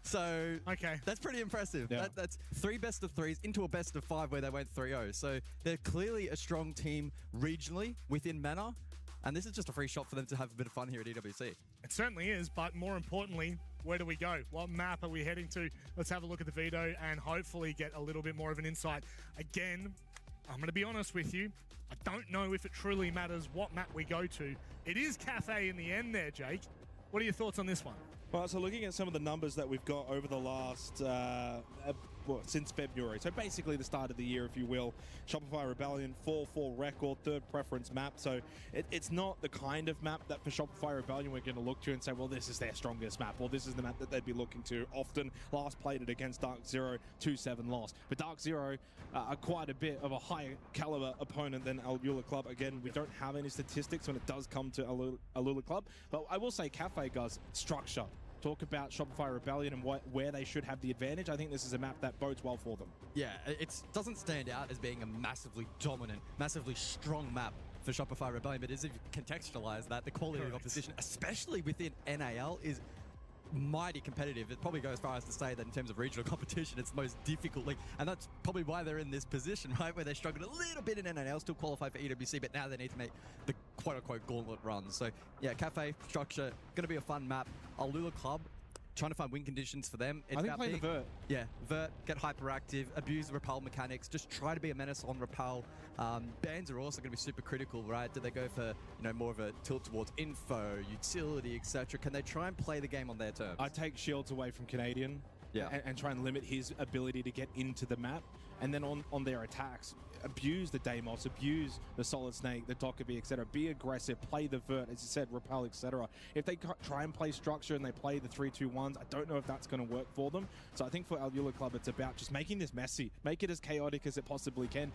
So that's pretty impressive. Yeah. That's 3 best of 3s into a best of 5 where they went 3-0. So they're clearly a strong team regionally within MENA. And this is just a free shot for them to have a bit of fun here at EWC. It certainly is, but more importantly, where do we go? What map are we heading to? Let's have a look at the veto and hopefully get a little bit more of an insight. Again, I'm going to be honest with you. I don't know if it truly matters what map we go to. It is Cafe in the end there, Jake. What are your thoughts on this one? Well, so looking at some of the numbers that we've got over the last, since February, so basically the start of the year, if you will, Shopify Rebellion, 4-4 record, 3rd preference map, so it's not the kind of map that for Shopify Rebellion we're going to look to and say, well, this is their strongest map, or this is the map that they'd be looking to. Often, last played it against Dark Zero, 2-7 loss. But Dark Zero are quite a bit of a higher caliber opponent than Alula Club. Again, we don't have any statistics when it does come to Alula Club, but I will say Cafe, guys, structure. Talk about Shopify Rebellion and where they should have the advantage. I think this is a map that bodes well for them. Yeah, it doesn't stand out as being a massively dominant, massively strong map for Shopify Rebellion, but as if you contextualize that, the quality of opposition, especially within NAL, is mighty competitive. It probably goes as far as to say that in terms of regional competition, it's the most difficult league, and that's probably why they're in this position, right, where they struggled a little bit in NAL, still qualify for EWC, but now they need to make the quote-unquote gauntlet run. So yeah, Cafe, structure, going to be a fun map. Alula Club, trying to find win conditions for them. It's I think play the Vert. Yeah, Vert, get hyperactive, abuse the repel mechanics, just try to be a menace on repel. Bans are also going to be super critical, right? Do they go for more of a tilt towards info, utility, etc.? Can they try and play the game on their terms? I take shields away from Canadian, and try and limit his ability to get into the map, and then on their attacks, abuse the Deimos, abuse the Solid Snake, the Dokkaebi, etc. Be aggressive, play the Vert, as you said, repel, etc. If they try and play structure and they play the 3-2-1s, I don't know if that's going to work for them. So I think for Alula Club, it's about just making this messy, make it as chaotic as it possibly can.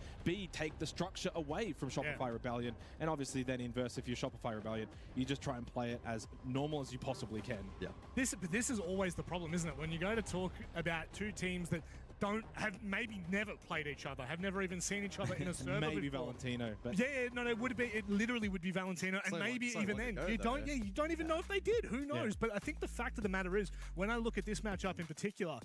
Take the structure away from Shopify Rebellion, and obviously then inverse, if you're Shopify Rebellion, you just try and play it as normal as you possibly can. Yeah. This is always the problem, isn't it? When you go to talk about 2 teams that maybe never played each other, have never even seen each other in a server maybe before. Valentino, but it literally would be Valentino, and maybe even then you don't even know if they did. Who knows? But I think the fact of the matter is, when I look at this matchup in particular,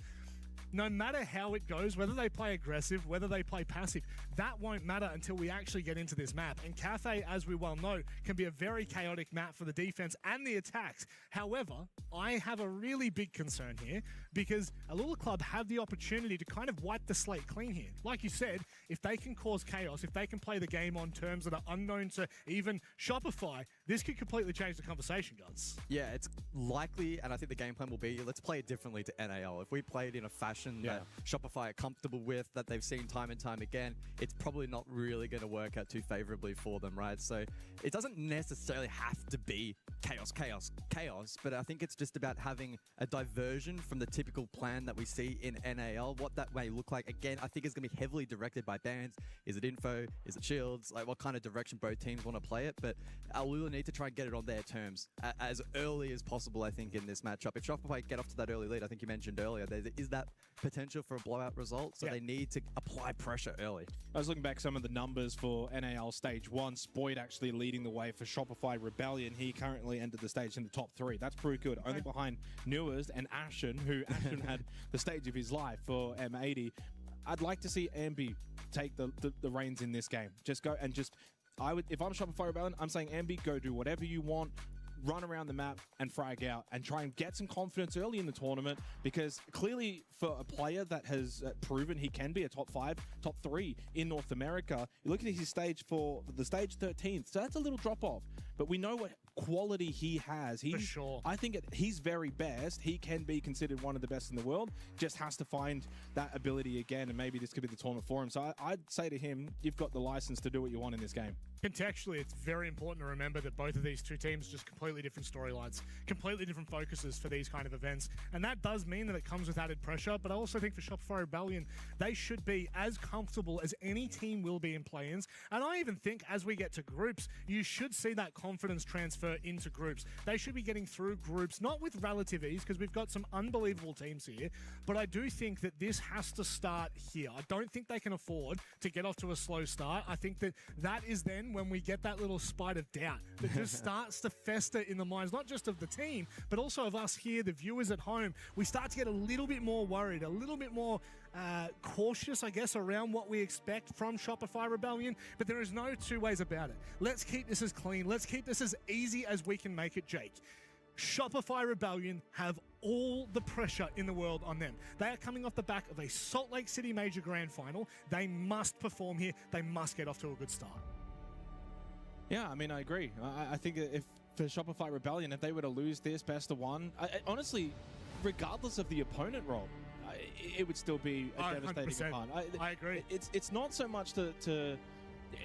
no matter how it goes, whether they play aggressive, whether they play passive, that won't matter until we actually get into this map. And Cathay, as we well know, can be a very chaotic map for the defense and the attacks. However, I have a really big concern here because Alula Club have the opportunity to kind of wipe the slate clean here. Like you said, if they can cause chaos, if they can play the game on terms that are unknown to even Shopify, this could completely change the conversation, guys. Yeah, it's likely, and I think the game plan will be, let's play it differently to NAL. If we play it in a fashion that Shopify are comfortable with, that they've seen time and time again, it's probably not really going to work out too favorably for them, right? So it doesn't necessarily have to be chaos, chaos, chaos, but I think it's just about having a diversion from the typical plan that we see in NAL. What that may look like, again, I think is going to be heavily directed by bans. Is it info? Is it shields? Like what kind of direction both teams want to play it? But Alula need to try and get it on their terms as early as possible, I think, in this matchup. If Shopify get off to that early lead, I think you mentioned earlier, there is that potential for a blowout result, so they need to apply pressure early. I was looking back some of the numbers for NAL Stage 1. Spoyd actually leading the way for Shopify Rebellion. He currently entered the stage in the top 3. That's pretty good. Only behind Newers and Ashen, who Ashen had the stage of his life for M80. I'd like to see Ambi take the reins in this game. Just go and just... if I'm Shopify Rebellion, I'm saying Ambi, go do whatever you want. Run around the map and frag out and try and get some confidence early in the tournament, because clearly for a player that has proven he can be a top 5, top 3 in North America, you look at his stage for the stage 13th, so that's a little drop off, but we know what quality he has. For sure. I think at his very best, he can be considered one of the best in the world, just has to find that ability again, and maybe this could be the tournament for him. So I'd say to him, you've got the license to do what you want in this game. Contextually, it's very important to remember that both of these two teams just completely different storylines, completely different focuses for these kind of events. And that does mean that it comes with added pressure, but I also think for Shopify Rebellion, they should be as comfortable as any team will be in play-ins. And I even think as we get to groups, you should see that confidence transfer into groups. They should be getting through groups, not with relative ease, because we've got some unbelievable teams here, but I do think that this has to start here. I don't think they can afford to get off to a slow start. I think that that is then when we get that little spite of doubt that just starts to fester in the minds, not just of the team, but also of us here, the viewers at home. We start to get a little bit more worried, a little bit more cautious, I guess, around what we expect from Shopify Rebellion, but there is no two ways about it. Let's keep this as clean. Let's keep this as easy as we can make it, Jake. Shopify Rebellion have all the pressure in the world on them. They are coming off the back of a Salt Lake City Major Grand Final. They must perform here. They must get off to a good start. Yeah, I mean, I agree. I think that if for Shopify Rebellion, if they were to lose this best of one, honestly, regardless of the opponent, Rob, it would still be a devastating part. I agree. It's not so much to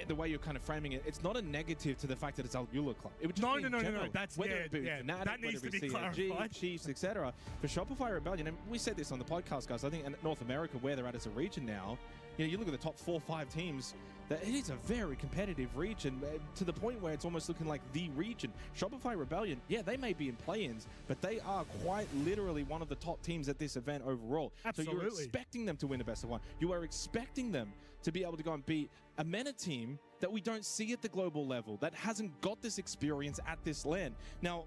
the way you're kind of framing it. It's not a negative to the fact that it's Alula Club. It would just no. That's whether it be Fnatic, that needs to be clarified. Chiefs, etc. For Shopify Rebellion, and we said this on the podcast, guys. I think in North America, where they're at as a region now, you look at the top 4-5 teams. That it is a very competitive region, to the point where it's almost looking like the region. Shopify Rebellion, yeah, they may be in play-ins, but they are quite literally one of the top teams at this event overall. Absolutely. So you're expecting them to win the best of one. You are expecting them to be able to go and beat a MENA team that we don't see at the global level, that hasn't got this experience at this LAN. Now,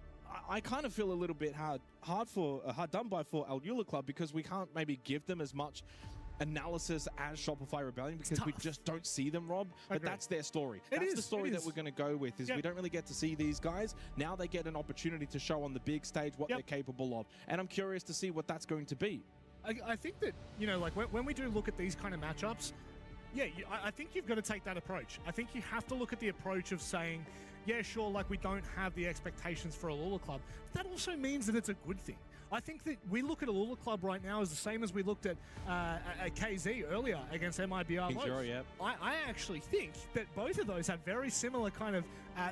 I kind of feel a little bit hard done by for Alula Club, because we can't maybe give them as much analysis as Shopify Rebellion, because we just don't see them, Rob. But that's their story. That's the story that we're going to go with, is we don't really get to see these guys. Now they get an opportunity to show on the big stage what they're capable of. And I'm curious to see what that's going to be. I think that, like when we do look at these kind of matchups, I think you've got to take that approach. I think you have to look at the approach of saying, yeah, sure, like we don't have the expectations for Alula Club, but that also means that it's a good thing. I think that we look at Alula Club right now as the same as we looked at KZ earlier against MIBR. I actually think that both of those have very similar kind of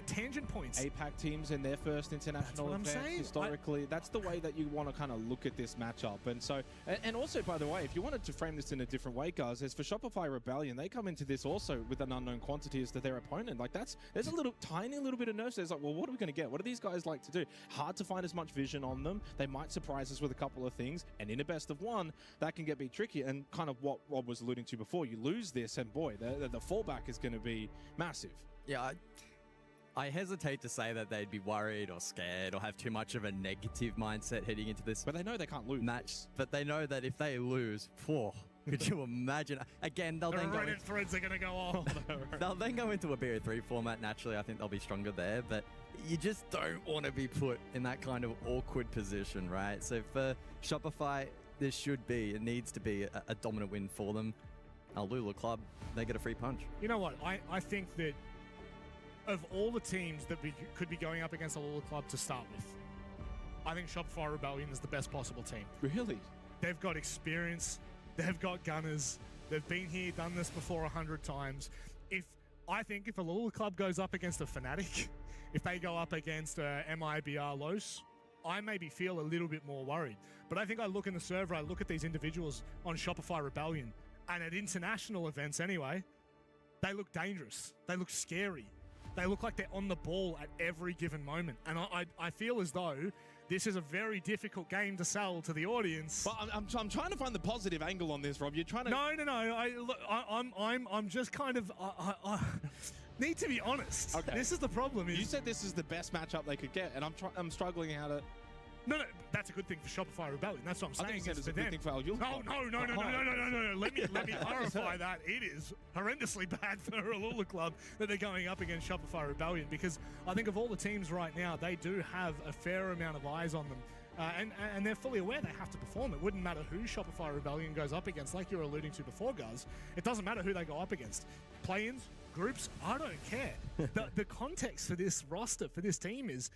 tangent points. APAC teams in their first international event historically. That's the way that you want to kind of look at this matchup. And so, and also, by the way, if you wanted to frame this in a different way, guys, is for Shopify Rebellion, they come into this also with an unknown quantity as to their opponent. Like there's a tiny little bit of nerves. There's like, well, what are we going to get? What do these guys like to do? Hard to find as much vision on them. They might surprise us with a couple of things, and in a best of one, that can get tricky. And kind of what Rob was alluding to before, you lose this, and boy, the fallback is going to be massive. Yeah, I hesitate to say that they'd be worried or scared or have too much of a negative mindset heading into this. But they know they can't lose. Match. But they know that if they lose, could you imagine? Again, they'll then go. Reddit threads are going to go off. They'll then go into a BO3 format. Naturally, I think they'll be stronger there. But you just don't want to be put in that kind of awkward position, right? So for Shopify, it needs to be a dominant win for them. Lula Club, they get a free punch. You know what? I think that of all the teams that could be going up against a Lula Club to start with, I think Shopify Rebellion is the best possible team. Really? They've got experience. They've got gunners. They've been here, done this before 100 times. I think if a Lula Club goes up against a Fnatic, if they go up against MIBR Los, I maybe feel a little bit more worried. But I think I look in the server, I look at these individuals on Shopify Rebellion, and at international events anyway, they look dangerous. They look scary. They look like they're on the ball at every given moment. And I feel as though this is a very difficult game to sell to the audience. But I'm trying to find the positive angle on this, Rob. You're trying to... No. I'm just kind of... I need to be honest. Okay. This is the problem. You said this is the best matchup they could get, and I'm struggling how to... No, that's a good thing for Shopify Rebellion. That's what I'm saying. I think it's a good thing for Lula. No. Let me clarify that. It is horrendously bad for a Lula Club that they're going up against Shopify Rebellion, because I think of all the teams right now, they do have a fair amount of eyes on them. And they're fully aware they have to perform. It wouldn't matter who Shopify Rebellion goes up against, like you were alluding to before, Guz. It doesn't matter who they go up against. Play-ins, groups, I don't care. The context for this roster, for this team is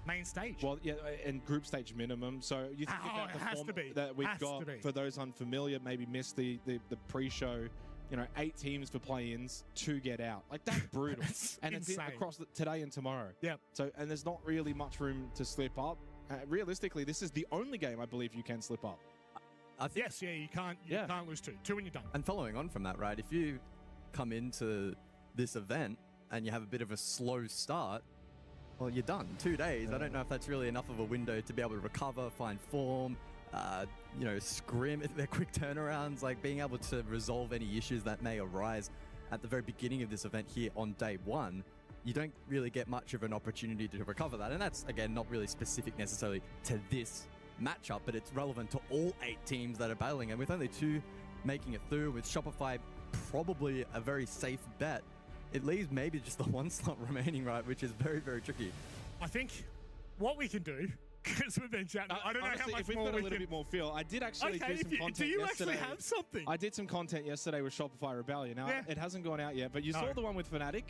main stage. Well, yeah, and group stage minimum. So you think about the form that we've got, for those unfamiliar, maybe missed the pre-show, 8 teams for play-ins, 2 get out. Like, that's brutal. And it's across today and tomorrow. Yeah. So, and there's not really much room to slip up. Realistically, this is the only game I believe you can slip up. Yes, you can't lose 2 when you're done. And following on from that, right, if you come into this event and you have a bit of a slow start, well, you're done. 2 days. I don't know if that's really enough of a window to be able to recover, find form, scrim. They're quick turnarounds, like being able to resolve any issues that may arise at the very beginning of this event here on day 1. You don't really get much of an opportunity to recover that. And that's, again, not really specific necessarily to this matchup, but it's relevant to all 8 teams that are battling. And with only 2 making it through, with Shopify probably a very safe bet, it leaves maybe just the 1 slot remaining, right, which is very, very tricky. I think what we can do, because we've been chatting, I don't honestly, know how much if we've more got a we little can... bit more feel. I did actually do some content do you yesterday. actually have something? I did some content yesterday with Shopify Rebellion. Now, it hasn't gone out yet, but you saw the one with Fnatic.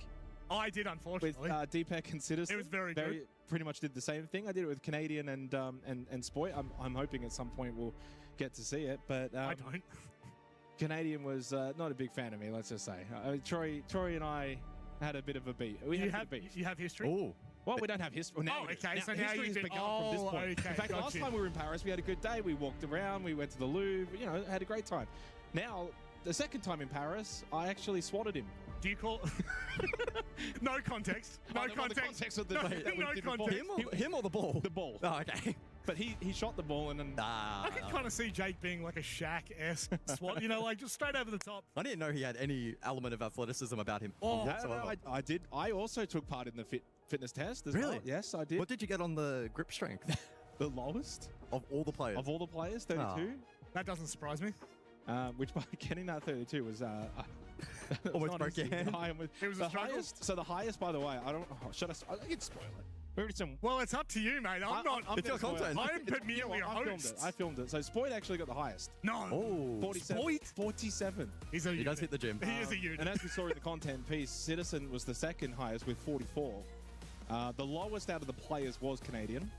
I did, unfortunately. With Deepak and Citizen. It was very good. Pretty much did the same thing. I did it with Canadian and Spoit. I'm hoping at some point we'll get to see it, but... I don't. Canadian was not a big fan of me, let's just say. Troy and I had a bit of a beat. You have history? Oh. Well, we don't have history. Well, okay. So now history has begun from this point. Okay, in fact, last time we were in Paris, we had a good day. We walked around. We went to the Louvre. Had a great time. Now, the second time in Paris, I actually swatted him. Do you call... No context. No context. The context of the no context. Him or the ball? The ball. Oh, okay. But he shot the ball and then... I can kind of see Jake being like a Shaq-esque swat, like just straight over the top. I didn't know he had any element of athleticism about him whatsoever. No, I did. I also took part in the fitness test as well. Yes, I did. What did you get on the grip strength? The lowest. Of all the players? Of all the players, 32. Oh. That doesn't surprise me. Which by getting that 32 was... almost broke your hand. It was the highest. So the highest, by the way, I don't... should I can spoil it. Well, it's up to you, mate. I'm not. It's your content. I'm merely a host. I filmed it. So Spoit actually got the highest. No. Oh. 47. Spoit? 47. He does hit the gym. He is a unit. And as we saw in the content piece, Citizen was the second highest with 44. The lowest out of the players was Canadian,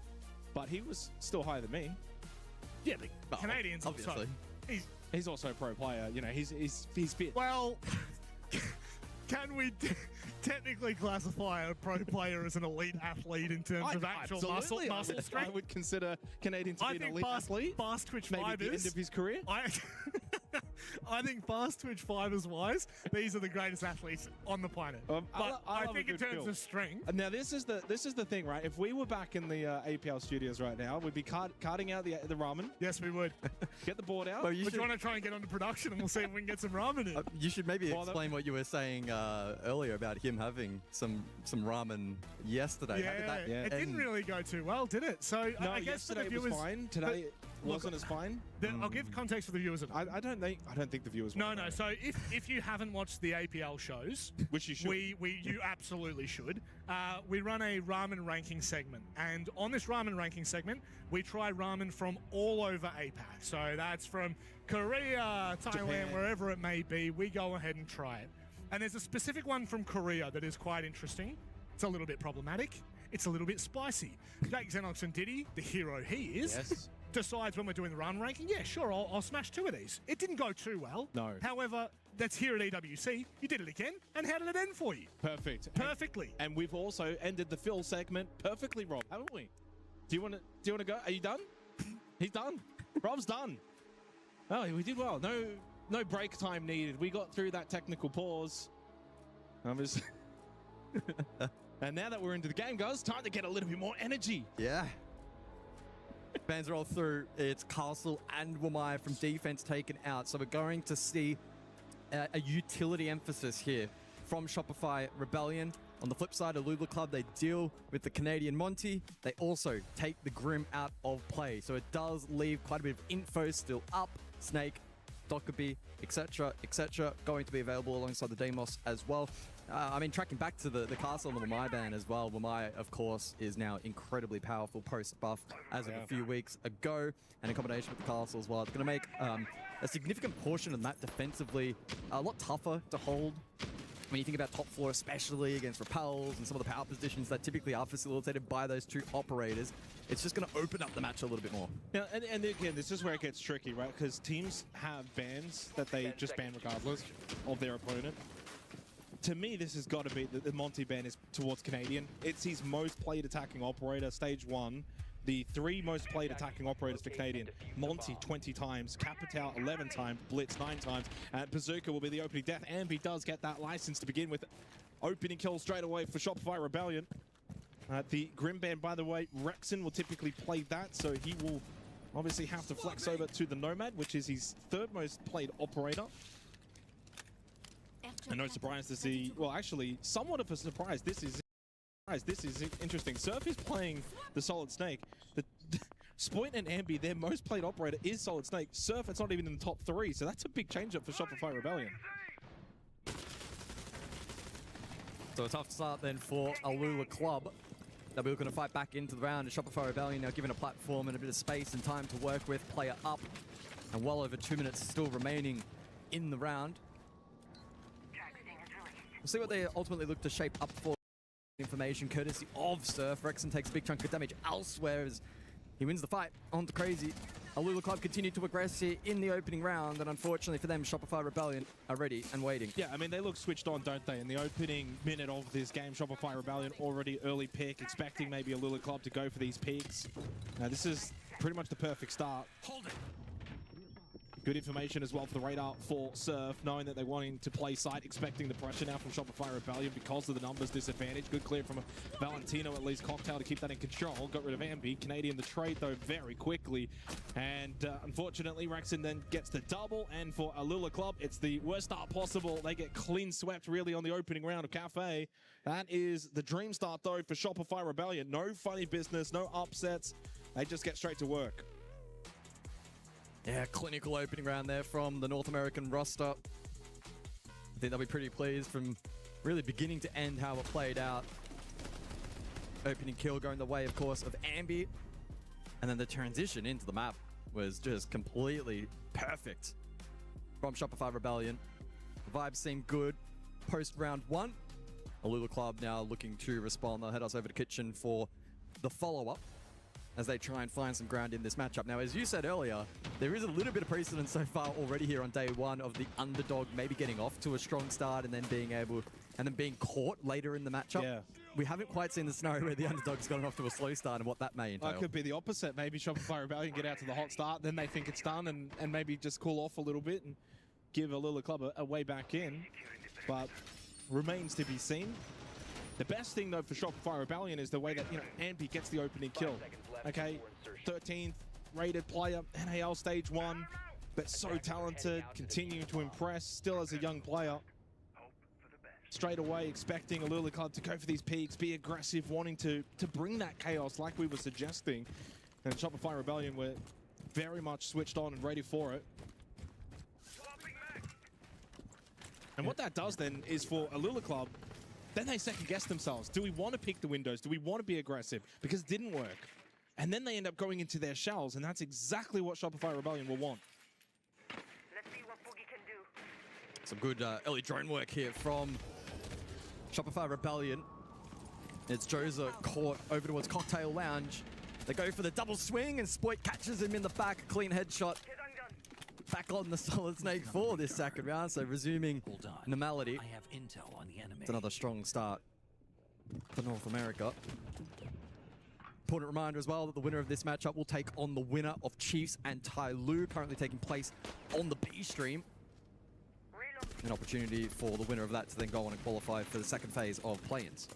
but he was still higher than me. Yeah, but Canadians obviously. He's also a pro player. He's fit. Well, can we technically classify a pro player as an elite athlete in terms of actual muscle strength? I would consider Canadian to be an elite athlete. Fast twitch maybe fibers. at the end of his career. I think fast twitch fighters wise, these are the greatest athletes on the planet. But I think in terms of strength. Now this is the thing, right? If we were back in the APL studios right now, we'd be carting out the ramen. Yes, we would. Get the board out. We're trying to try and get onto production, and we'll see if we can get some ramen in. You should maybe explain what you were saying earlier about him having some ramen yesterday. Yeah, it didn't really go too well, did it? So no, I guess yesterday for the viewers, was fine. Today it wasn't as fine. I'll give context for the viewers. I don't think the viewers. No. So if you haven't watched the APL shows, which you should, you absolutely should. We run a ramen ranking segment, and on this ramen ranking segment, we try ramen from all over APAC. So that's from Korea, Thailand, Japan, wherever it may be. We go ahead and try it. And there's a specific one from Korea that is quite interesting. It's a little bit problematic. It's a little bit spicy. Jake Xenox and Diddy, the hero he is, decides when we're doing the ramen ranking, yeah, sure, I'll smash 2 of these. It didn't go too well. No. However, that's here at EWC. You did it again. And how did it end for you? Perfect. Perfectly. And we've also ended the Phil segment perfectly, Rob, haven't we? Do you want to go? Are you done? He's done. Rob's done. Oh, we did well. No break time needed. We got through that technical pause. And now that we're into the game, guys, time to get a little bit more energy. Yeah. Fans roll through. It's Castle and Wamai from defense taken out. So we're going to see a utility emphasis here from Shopify Rebellion. On the flip side, Alula Club, they deal with the Canadian Monty. They also take the Grim out of play. So it does leave quite a bit of info still up. Snake, Dockerby, etc., going to be available alongside the Deimos as well. I mean, tracking back to the Castle and the Wamai ban as well. Wamai, of course, is now incredibly powerful post-buff as of a few weeks ago. And in combination with the Castle as well, it's going to make a significant portion of the map defensively a lot tougher to hold. When you think about top floor, especially against repels and some of the power positions that typically are facilitated by those 2 operators, it's just going to open up the match a little bit more. Yeah, and again, this is where it gets tricky, right? Because teams have bans that they just ban regardless of their opponent. To me, this has got to be the Monty ban is towards Canadian. It's his most played attacking operator, stage 1. The 3 most played attacking operators for Canadian. Monty 20 times, Capitao 11 times, Blitz 9 times, and Bazooka will be the opening death. Ambi does get that license to begin with. Opening kill straight away for Shopify Rebellion. The Grim ban, by the way, Rexon will typically play that, so he will obviously have to flex over to the Nomad, which is his 3rd most played operator. And no surprise to see, well, actually, somewhat of a surprise. This is interesting. Surf is playing the Solid Snake. The Spoint and Ambi, their most played operator is Solid Snake. Surf, it's not even in the top 3, so that's a big change-up for Shopify Rebellion. So a tough start then for Alula Club. They'll be looking to fight back into the round. Shopify Rebellion now given a platform and a bit of space and time to work with. Player up, and well over 2 minutes still remaining in the round. We'll see what they ultimately look to shape up for. Information courtesy of Surf. Rexon takes a big chunk of damage elsewhere as he wins the fight on the Crazy. Alula Club continue to aggress here in the opening round, and unfortunately for them, Shopify Rebellion are ready and waiting. Yeah, I mean, they look switched on, don't they? In the opening minute of this game, Shopify Rebellion already early pick, expecting maybe Alula Club to go for these peaks. Now, this is pretty much the perfect start. Hold it. Good information as well for the radar for Surf, knowing that they're wanting to play side, expecting the pressure now from Shopify Rebellion because of the numbers disadvantage. Good clear from Valentino, at least Cocktail to keep that in control. Got rid of Ambi. Canadian the trade, though, very quickly. And unfortunately, Rexon then gets the double. And for Alula Club, it's the worst start possible. They get clean swept, really, on the opening round of Cafe. That is the dream start, though, for Shopify Rebellion. No funny business, no upsets. They just get straight to work. Yeah, clinical opening round there from the North American roster. I think they'll be pretty pleased from really beginning to end how it played out. Opening kill going the way, of course, of Ambi. And then the transition into the map was just completely perfect from Shopify Rebellion. The vibes seem good post round 1. Alula Club now looking to respond. They'll head us over to Kitchen for the follow-up as they try and find some ground in this matchup. Now, as you said earlier, there is a little bit of precedent so far already here on day 1 of the underdog maybe getting off to a strong start and then being caught later in the matchup. Yeah. we haven't quite seen the scenario where the underdog's gotten off to a slow start and what that may entail. It could be the opposite. Maybe Shopify Rebellion get out to the hot start, then they think it's done, and maybe just cool off a little bit and give Alula Club a way back in. But remains to be seen. The best thing, though, for Shopify Rebellion is the way that, Ampy gets the opening kill. Okay, 13th rated player, NAL Stage 1, but so talented, continuing to impress, still as a young player. Straight away expecting Alula Club to go for these peaks, be aggressive, wanting to bring that chaos like we were suggesting. And Shopify Rebellion were very much switched on and ready for it. And what that does then is for Alula Club, then they second guess themselves. Do we want to pick the windows? Do we want to be aggressive? Because it didn't work. And then they end up going into their shells, and that's exactly what Shopify Rebellion will want. Let's see what Boogie can do. Some good early drone work here from Shopify Rebellion. It's Joza caught over towards Cocktail Lounge. They go for the double swing, and Spoit catches him in the back. Clean headshot. Back on the Solid Snake for this second round, so resuming normality. I have intel on the enemy. It's another strong start for North America. Important reminder as well that the winner of this matchup will take on the winner of Chiefs and Tai Lu, currently taking place on the B stream. An opportunity for the winner of that to then go on and qualify for the second phase of play-ins.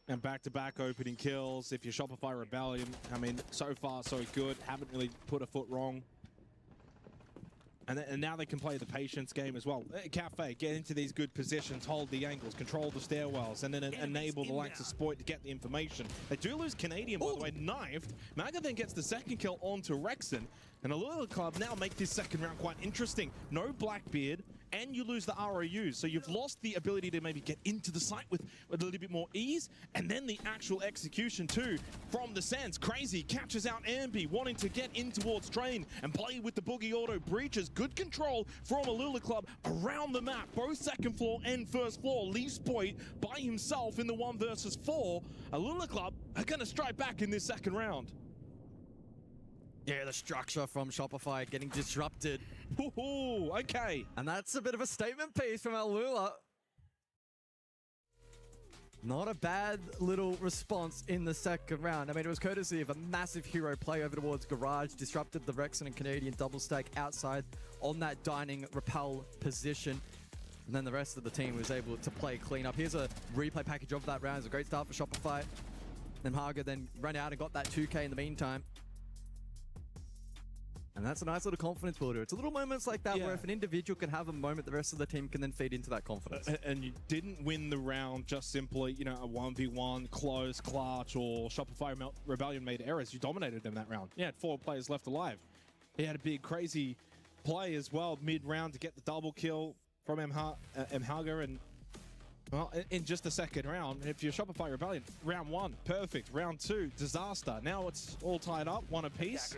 And back-to-back opening kills. If you're Shopify Rebellion, I mean, so far so good. Haven't really put a foot wrong. And now they can play the patience game as well. Cafe, get into these good positions, hold the angles, control the stairwells, and then enable the likes of Spoit to get the information. They do lose Canadian, by the way, knifed. Maga then gets the second kill onto Rexon. And Alula Club now make this second round quite interesting. No Blackbeard, and you lose the ROU. So you've lost the ability to maybe get into the site with a little bit more ease. And then the actual execution too from the Sands. Crazy catches out Ambi, wanting to get in towards Train and play with the Boogie Auto breaches. Good control from Alula Club around the map. Both second floor and first floor. Leaves Spoit by himself in the 1 versus 4. Alula Club are going to strike back in this second round. Yeah, the structure from Shopify getting disrupted. Ooh, okay. And that's a bit of a statement piece from Alula. Not a bad little response in the second round. I mean, it was courtesy of a massive hero play over towards Garage, disrupted the Rexon and Canadian double stack outside on that dining rappel position. And then the rest of the team was able to play clean up. Here's a replay package of that round. It's a great start for Shopify. And Haga then ran out and got that 2K in the meantime. And that's a nice little confidence builder. It's a little moments like that where if an individual can have a moment, the rest of the team can then feed into that confidence. And you didn't win the round just simply, a 1v1, close, clutch, or Shopify Rebellion made errors. You dominated them that round. You had 4 players left alive. He had a big, crazy play as well mid-round to get the double kill from Mhaga, and well, in just the second round, if you're Shopify Rebellion, round 1, perfect. Round 2, disaster. Now it's all tied up, 1 apiece.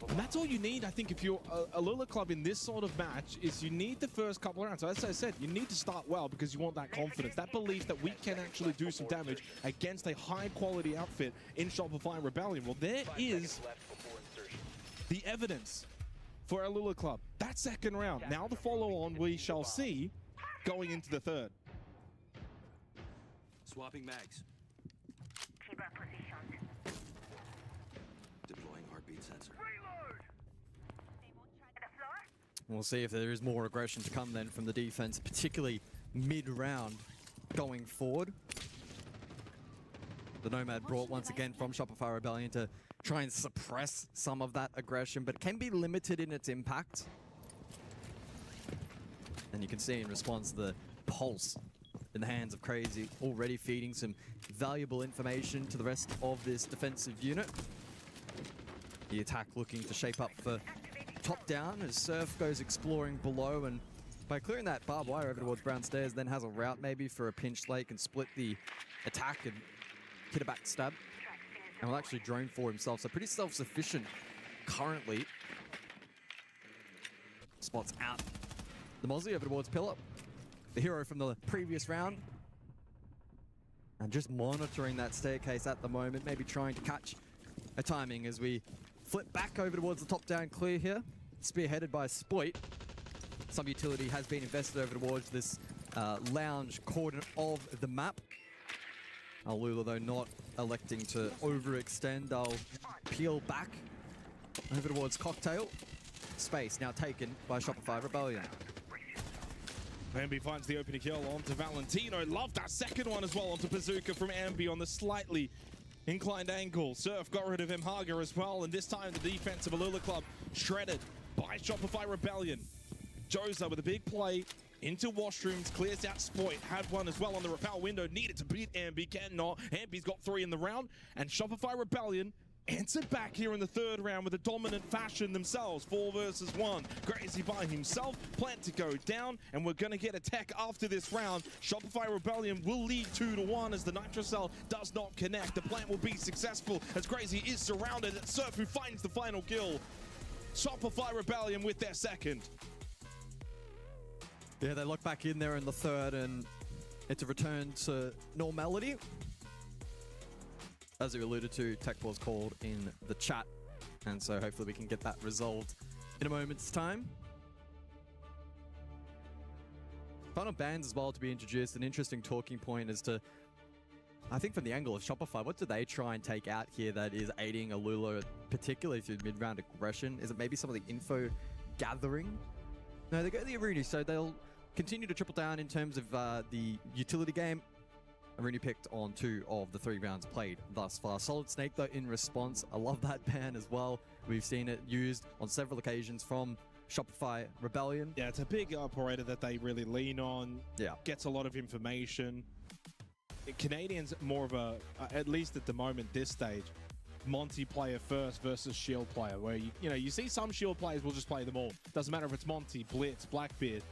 And that's all you need, I think, if you're a Alula Club in this sort of match, is you need the first couple of rounds. So as I said, you need to start well because you want that confidence, that belief that we can actually do some damage against a high-quality outfit in Shopify Rebellion. Well, there is the evidence for Alula Club. That second round. Now the follow-on we shall see going into the third. Swapping mags. Keep our positions. Deploying heartbeat sensor. Reload! The floor? We'll see if there is more aggression to come then from the defense, particularly mid-round going forward. The Nomad brought once again from Shopify Rebellion to try and suppress some of that aggression, but it can be limited in its impact. And you can see in response the pulse in the hands of Crazy, already feeding some valuable information to the rest of this defensive unit. The attack looking to shape up for top down as Surf goes exploring below, and by clearing that barbed wire over towards Brown Stairs, then has a route maybe for a pinch lake and split the attack and hit a back stab. And will actually drone for himself, so pretty self-sufficient currently. Spots out the Mozzie over towards Pillar, the hero from the previous round. And just monitoring that staircase at the moment, maybe trying to catch a timing as we flip back over towards the top-down clear here. Spearheaded by Spoit. Some utility has been invested over towards this lounge corner of the map. Alula, though, not electing to overextend. They'll peel back over towards Cocktail. Space now taken by Shopify Rebellion. Ambi finds the opening kill onto Valentino. Love that second one as well onto Bazooka from Ambi on the slightly inclined angle. Surf got rid of Mhaga as well, and this time the defense of Alula Club shredded by Shopify Rebellion. Joza with a big play into washrooms, clears out Spoit, had one as well on the rappel window, needed to beat Ambi, cannot. Ambi's got 3 in the round, and Shopify Rebellion answered back here in the third round with a dominant fashion themselves. 4 versus 1. Crazy by himself. Plant to go down, and we're going to get a tech after this round. Shopify Rebellion will lead 2-1 as the Nitrocell does not connect. The plant will be successful as Crazy is surrounded. Surf who finds the final kill. Shopify Rebellion with their second. Yeah, they look back in there in the third, and it's a return to normality. As you alluded to, tech was called in the chat, and so hopefully we can get that resolved in a moment's time. Final bans as well to be introduced. An interesting talking point as to, I think from the angle of Shopify, what do they try and take out here that is aiding Alula, particularly through mid-round aggression? Is it maybe some of the info gathering? No, they go the Aruni, so they'll continue to triple down in terms of the utility game. Aruni picked on 2 of the 3 rounds played thus far. Solid Snake, though, in response. I love that ban as well. We've seen it used on several occasions from Shopify Rebellion. Yeah, it's a big operator that they really lean on. Yeah. Gets a lot of information. Canadians more of a, at least at the moment, this stage, Monty player first versus Shield player, where you see some Shield players will just play them all. Doesn't matter if it's Monty, Blitz, Blackbeard.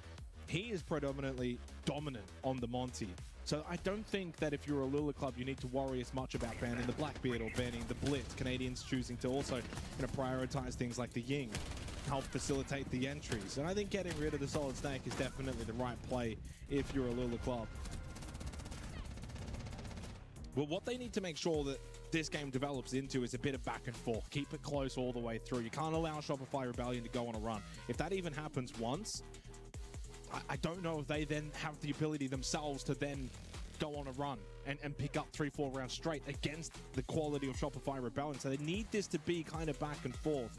He is predominantly dominant on the Monty. So I don't think that if you're a Alula Club, you need to worry as much about banning the Blackbeard or banning the Blitz. Canadians choosing to also prioritize things like the Ying, help facilitate the entries. And I think getting rid of the Solid Snake is definitely the right play if you're a Alula Club. Well, what they need to make sure that this game develops into is a bit of back and forth. Keep it close all the way through. You can't allow Shopify Rebellion to go on a run. If that even happens once, I don't know if they then have the ability themselves to then go on a run and pick up 3-4 rounds straight against the quality of Shopify Rebellion. So they need this to be kind of back and forth.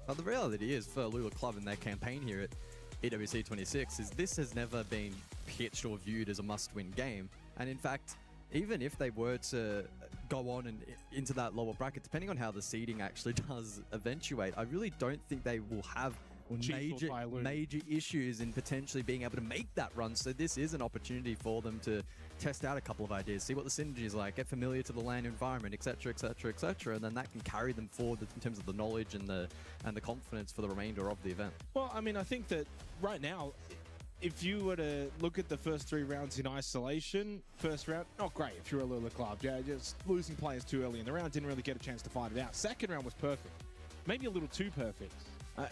Well, the reality is for Alula Club in their campaign here at EWC 26 is this has never been pitched or viewed as a must-win game. And in fact, even if they were to go on and into that lower bracket, depending on how the seeding actually does eventuate, I really don't think they will have major issues in potentially being able to make that run. So this is an opportunity for them to test out a couple of ideas, see what the synergy is like, get familiar to the LAN environment, etc., etc., etc., and then that can carry them forward in terms of the knowledge and the confidence for the remainder of the event. Well, I mean, I think that right now, if you were to look at the first 3 rounds in isolation, first round, not great if you're a Alula Club. Yeah, just losing players too early in the round, didn't really get a chance to fight it out. Second round was perfect, maybe a little too perfect.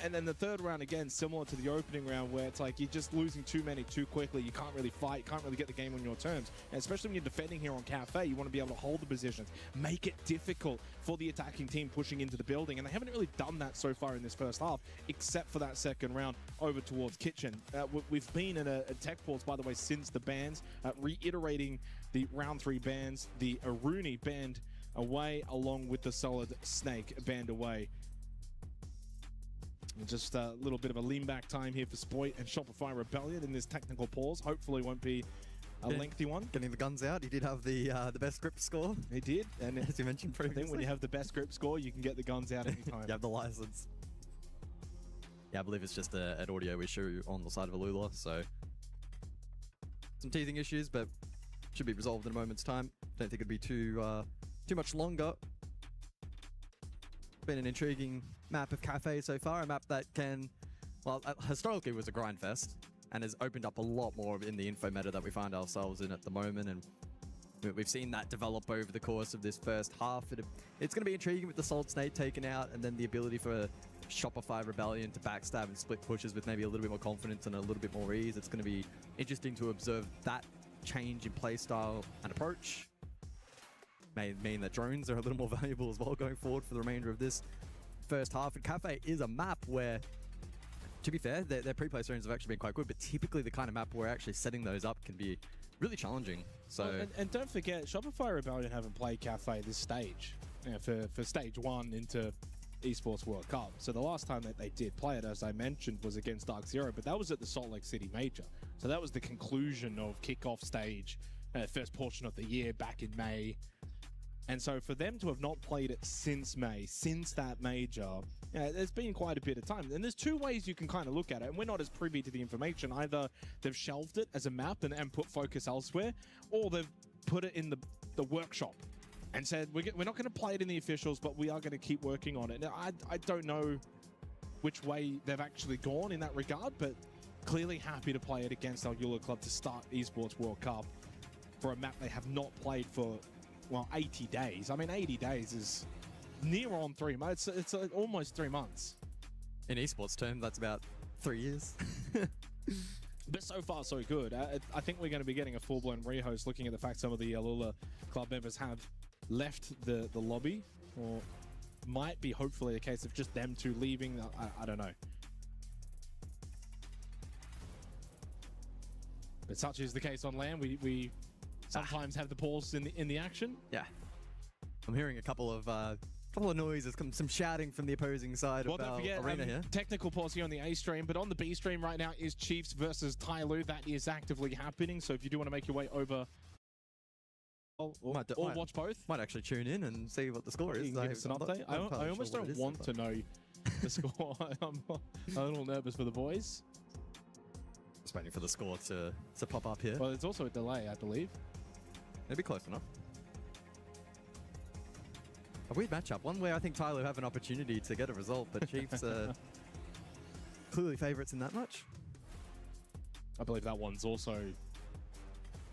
And then the third round, again, similar to the opening round, where it's like you're just losing too many too quickly. You can't really fight. You can't really get the game on your terms. And especially when you're defending here on Cafe, you want to be able to hold the positions, make it difficult for the attacking team pushing into the building. And they haven't really done that so far in this first half, except for that second round over towards Kitchen. We've been in a tech pause, by the way, since the bans, reiterating the round 3 bans, the Aruni banned away, along with the Solid Snake banned away. Just a little bit of a lean back time here for Spoit and Shopify Rebellion in this technical pause. Hopefully won't be a lengthy one. Getting the guns out. He did have the best grip score. He did. And as you mentioned previously, I think when you have the best grip score, you can get the guns out anytime. You have the license. Yeah, I believe it's just an audio issue on the side of Alula, so some teething issues, but should be resolved in a moment's time. Don't think it'd be too much longer. Been an intriguing map of Cafe so far, a map that can, well, historically was a grind fest and has opened up a lot more in the info meta that we find ourselves in at the moment, and we've seen that develop over the course of this first half. It's going to be intriguing with the Solid Snake taken out, and then the ability for Shopify Rebellion to backstab and split pushes with maybe a little bit more confidence and a little bit more ease. It's going to be interesting to observe that change in playstyle and approach. May mean that drones are a little more valuable as well going forward for the remainder of this first half. And Cafe is a map where to be fair, their pre-play zones have actually been quite good, but typically the kind of map where actually setting those up can be really challenging. So and don't forget, Shopify Rebellion haven't played Cafe this stage for stage 1 into Esports World Cup. So the last time that they did play it, as I mentioned, was against Dark Zero, but that was at the Salt Lake City Major. So that was the conclusion of kickoff stage, first portion of the year back in May. And so for them to have not played it since May, since that major, there's been quite a bit of time. And there's two ways you can kind of look at it, and we're not as privy to the information. Either they've shelved it as a map and put focus elsewhere, or they've put it in the workshop and said, we're not going to play it in the officials, but we are going to keep working on it. Now, I don't know which way they've actually gone in that regard, but clearly happy to play it against Al Ula Club to start Esports World Cup for a map they have not played for, well, 80 days. I mean, 80 days is near on 3 months. It's almost 3 months. In esports terms, that's about 3 years. But so far, so good. I think we're going to be getting a full-blown rehost looking at the fact some of the Alula club members have left the lobby, or might be hopefully a case of just them two leaving. I don't know. But such is the case on land. We sometimes have the pause in the action. Yeah, I'm hearing a couple of noises, some shouting from the opposing side of our arena here. Technical pause here on the A stream, but on the B stream right now is Chiefs versus Tyloo. That is actively happening. So if you do want to make your way over, or watch both, might actually tune in and see what the score is. You can give us an update. I almost don't want to know the score. I'm a little nervous for the boys. Just waiting for the score to pop up here. Well, there's also a delay, I believe. It'll be close enough. A weird matchup. One where I think Tyler have an opportunity to get a result, but Chiefs are clearly favourites in that much. I believe that one's also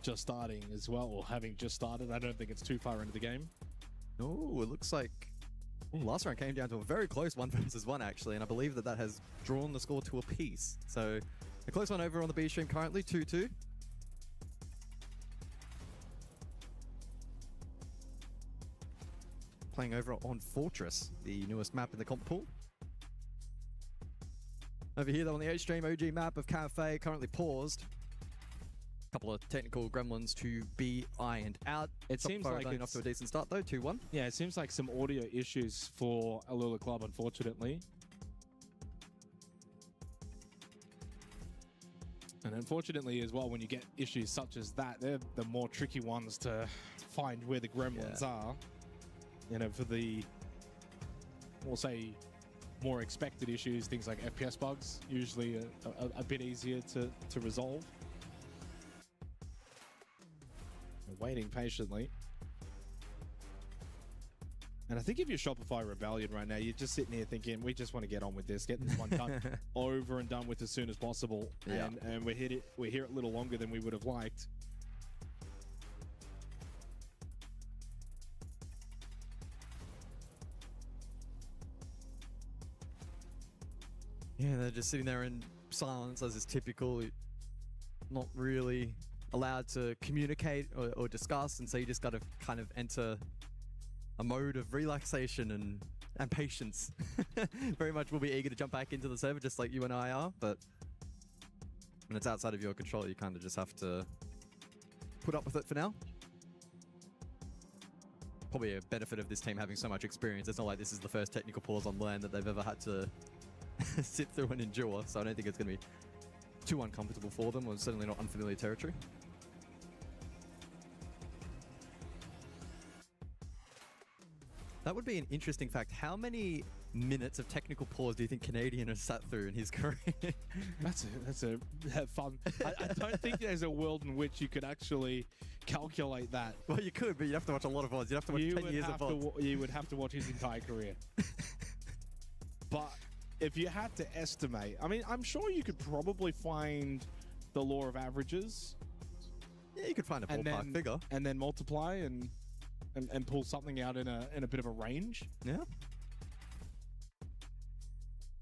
just starting as well, or having just started. I don't think it's too far into the game. Oh, it looks like last round came down to a very close 1-1 actually, and I believe that has drawn the score to a piece. So a close one over on the B stream currently, 2-2. Playing over on Fortress, the newest map in the comp pool. Over here though on the A stream, OG map of Cafe currently paused. Couple of technical gremlins to be ironed out. It seems like it's off to a decent start though, 2-1. Yeah, it seems like some audio issues for Alula Club, unfortunately. And unfortunately as well, when you get issues such as that, they're the more tricky ones to find where the gremlins are. You know, for the, we'll say, more expected issues, things like FPS bugs, usually a bit easier to resolve. We're waiting patiently. And I think if you're Shopify Rebellion right now, you're just sitting here thinking, we just want to get on with this, get this one done over and done with as soon as possible. Yeah. And we're here a little longer than we would have liked. Yeah, they're just sitting there in silence as is typical. Not really allowed to communicate or discuss, and so you just got to kind of enter a mode of relaxation and patience. Very much will be eager to jump back into the server just like you and I are, but when it's outside of your control, you kind of just have to put up with it for now. Probably a benefit of this team having so much experience. It's not like this is the first technical pause on land that they've ever had to sit through and endure, so I don't think it's going to be too uncomfortable for them, or certainly not unfamiliar territory. That would be an interesting fact. How many minutes of technical pause do you think Canadian has sat through in his career? That's a fun. I don't think there's a world in which you could actually calculate that. Well, you could, but you'd have to watch a lot of VODs. You'd have to watch 10 years of VODs. You would have to watch his entire career. But if you had to estimate, I mean, I'm sure you could probably find the law of averages. Yeah, you could find a ballpark figure. And then multiply and pull something out in a bit of a range. Yeah.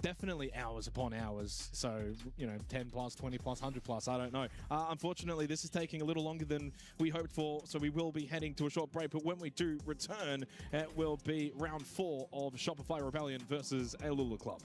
Definitely hours upon hours. So, you know, 10 plus, 20 plus, 100 plus, I don't know. Unfortunately, this is taking a little longer than we hoped for, so we will be heading to a short break. But when we do return, it will be round 4 of Shopify Rebellion versus Alula Club.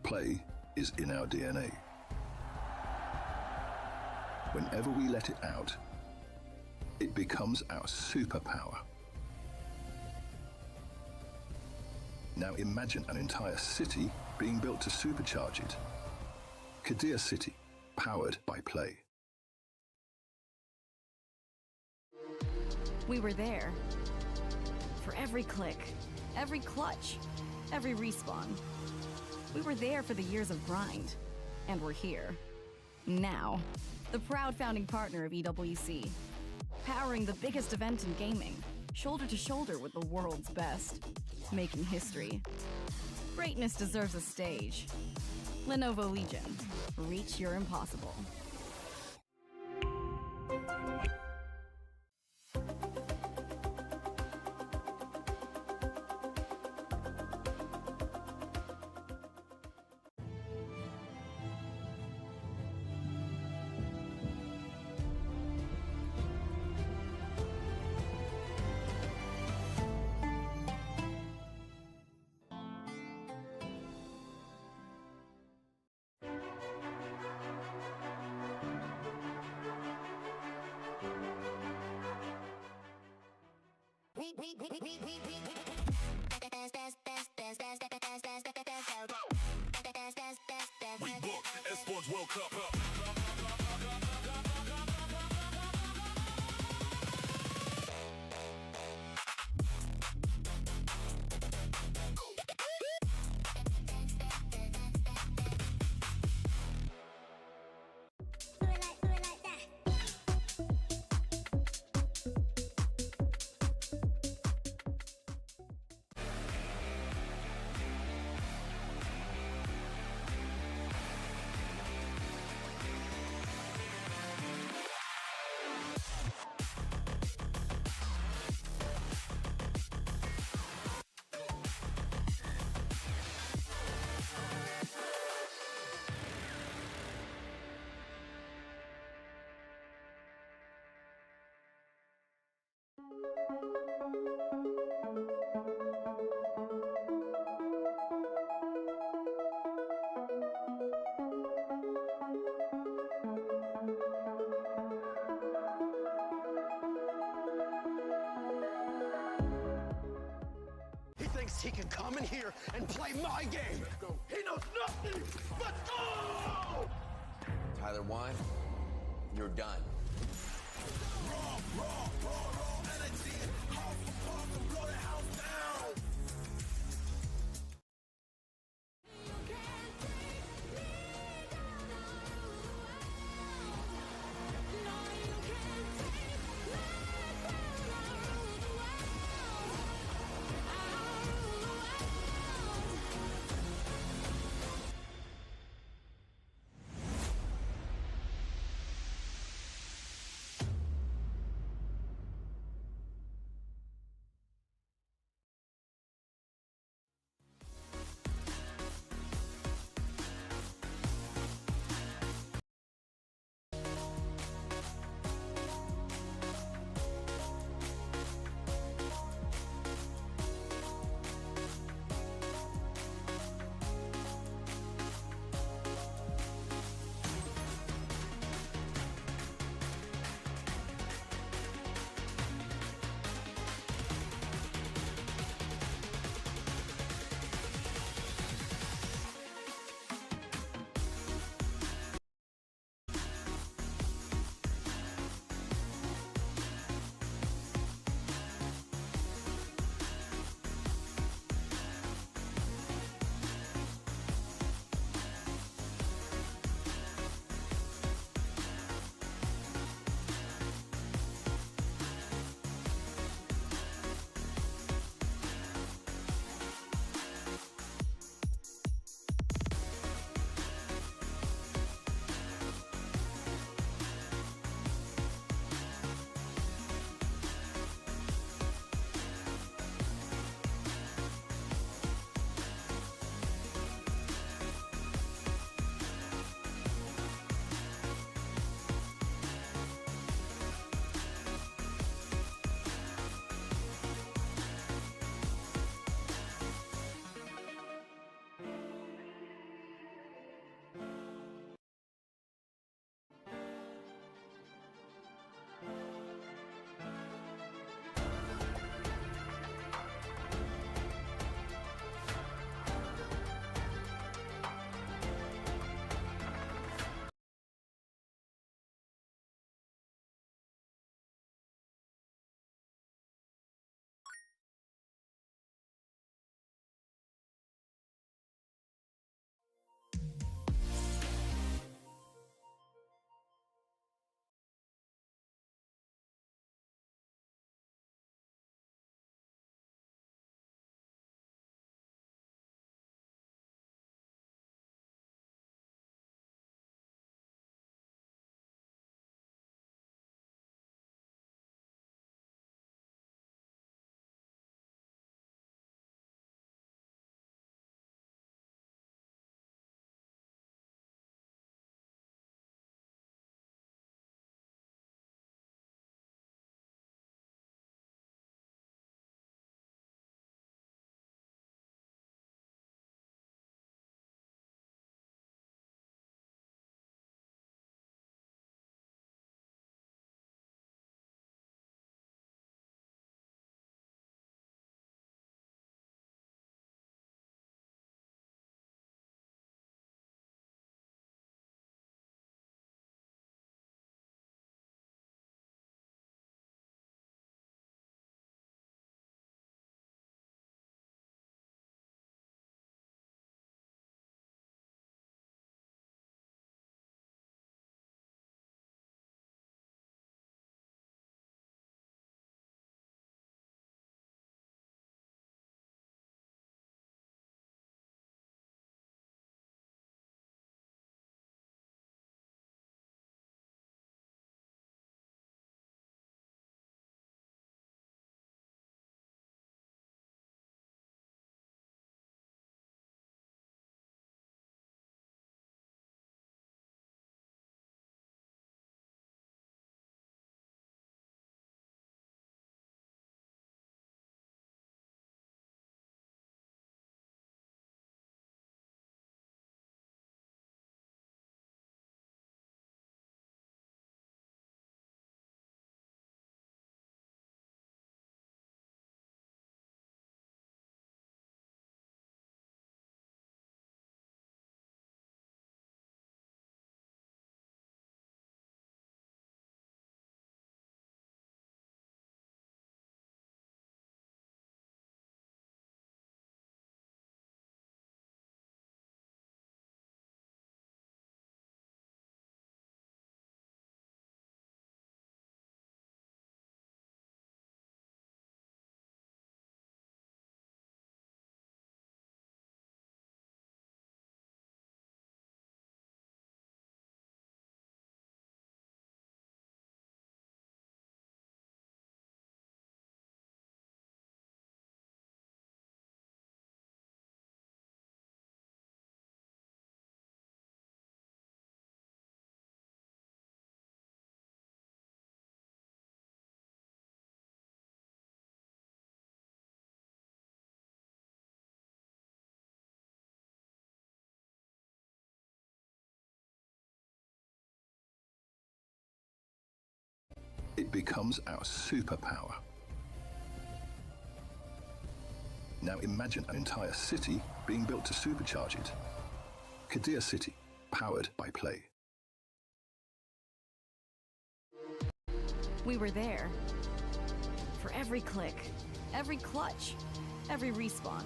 Play is in our DNA. Whenever we let it out, it becomes our superpower. Now imagine an entire city being built to supercharge it. Kadir City, powered by Play. We were there. For every click, every clutch, every respawn. We were there for the years of grind. And we're here. Now. The proud founding partner of EWC. Powering the biggest event in gaming. Shoulder to shoulder with the world's best. Making history. Greatness deserves a stage. Lenovo Legion. Reach your impossible. We book Esports World Cup up. He thinks he can come in here and play my game. He knows nothing but go! Tyler Wine, you're done. it becomes our superpower. Now imagine an entire city being built to supercharge it. Kadir City, powered by play. We were there. For every click, every clutch, every respawn.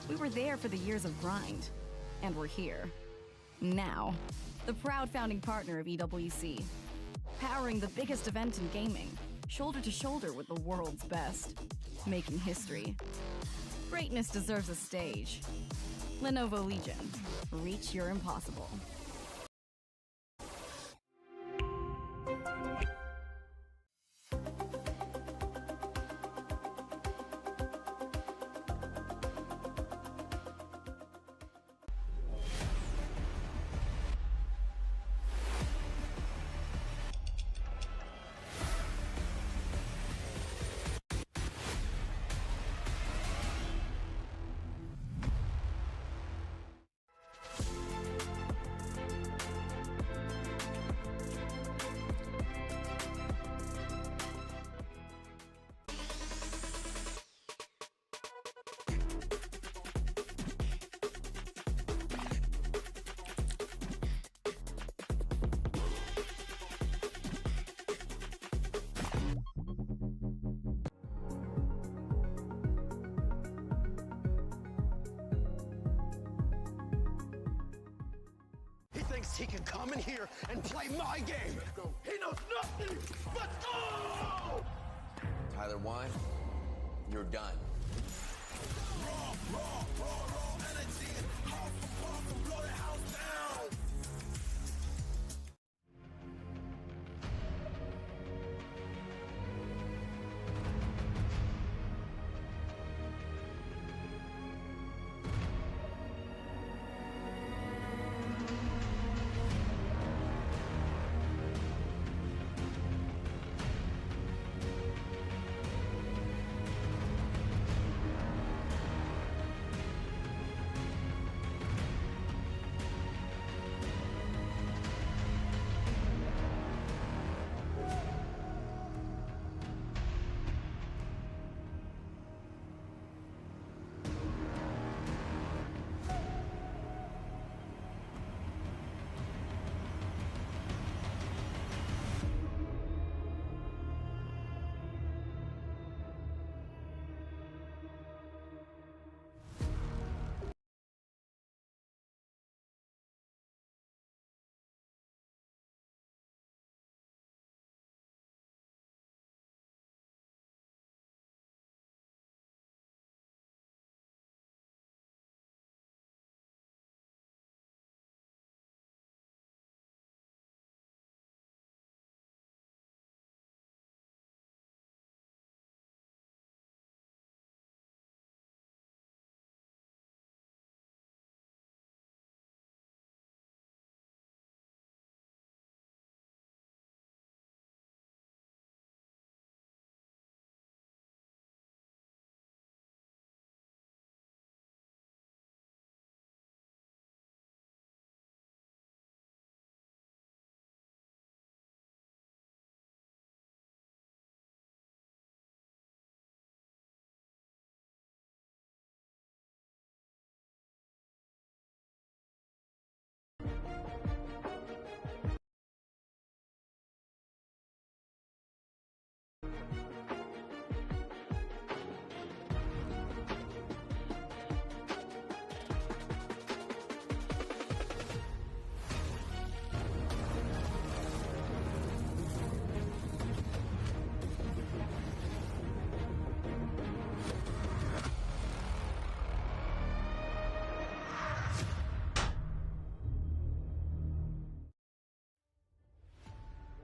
We were there for the years of grind. And we're here. Now. The proud founding partner of EWC. Powering the biggest event in gaming. Shoulder to shoulder with the world's best. Making history. Greatness deserves a stage. Lenovo Legion. Reach your impossible. He can come in here and play my game. He knows nothing but go! Tyler Wine, you're done. Raw energy. Half and blow the house down.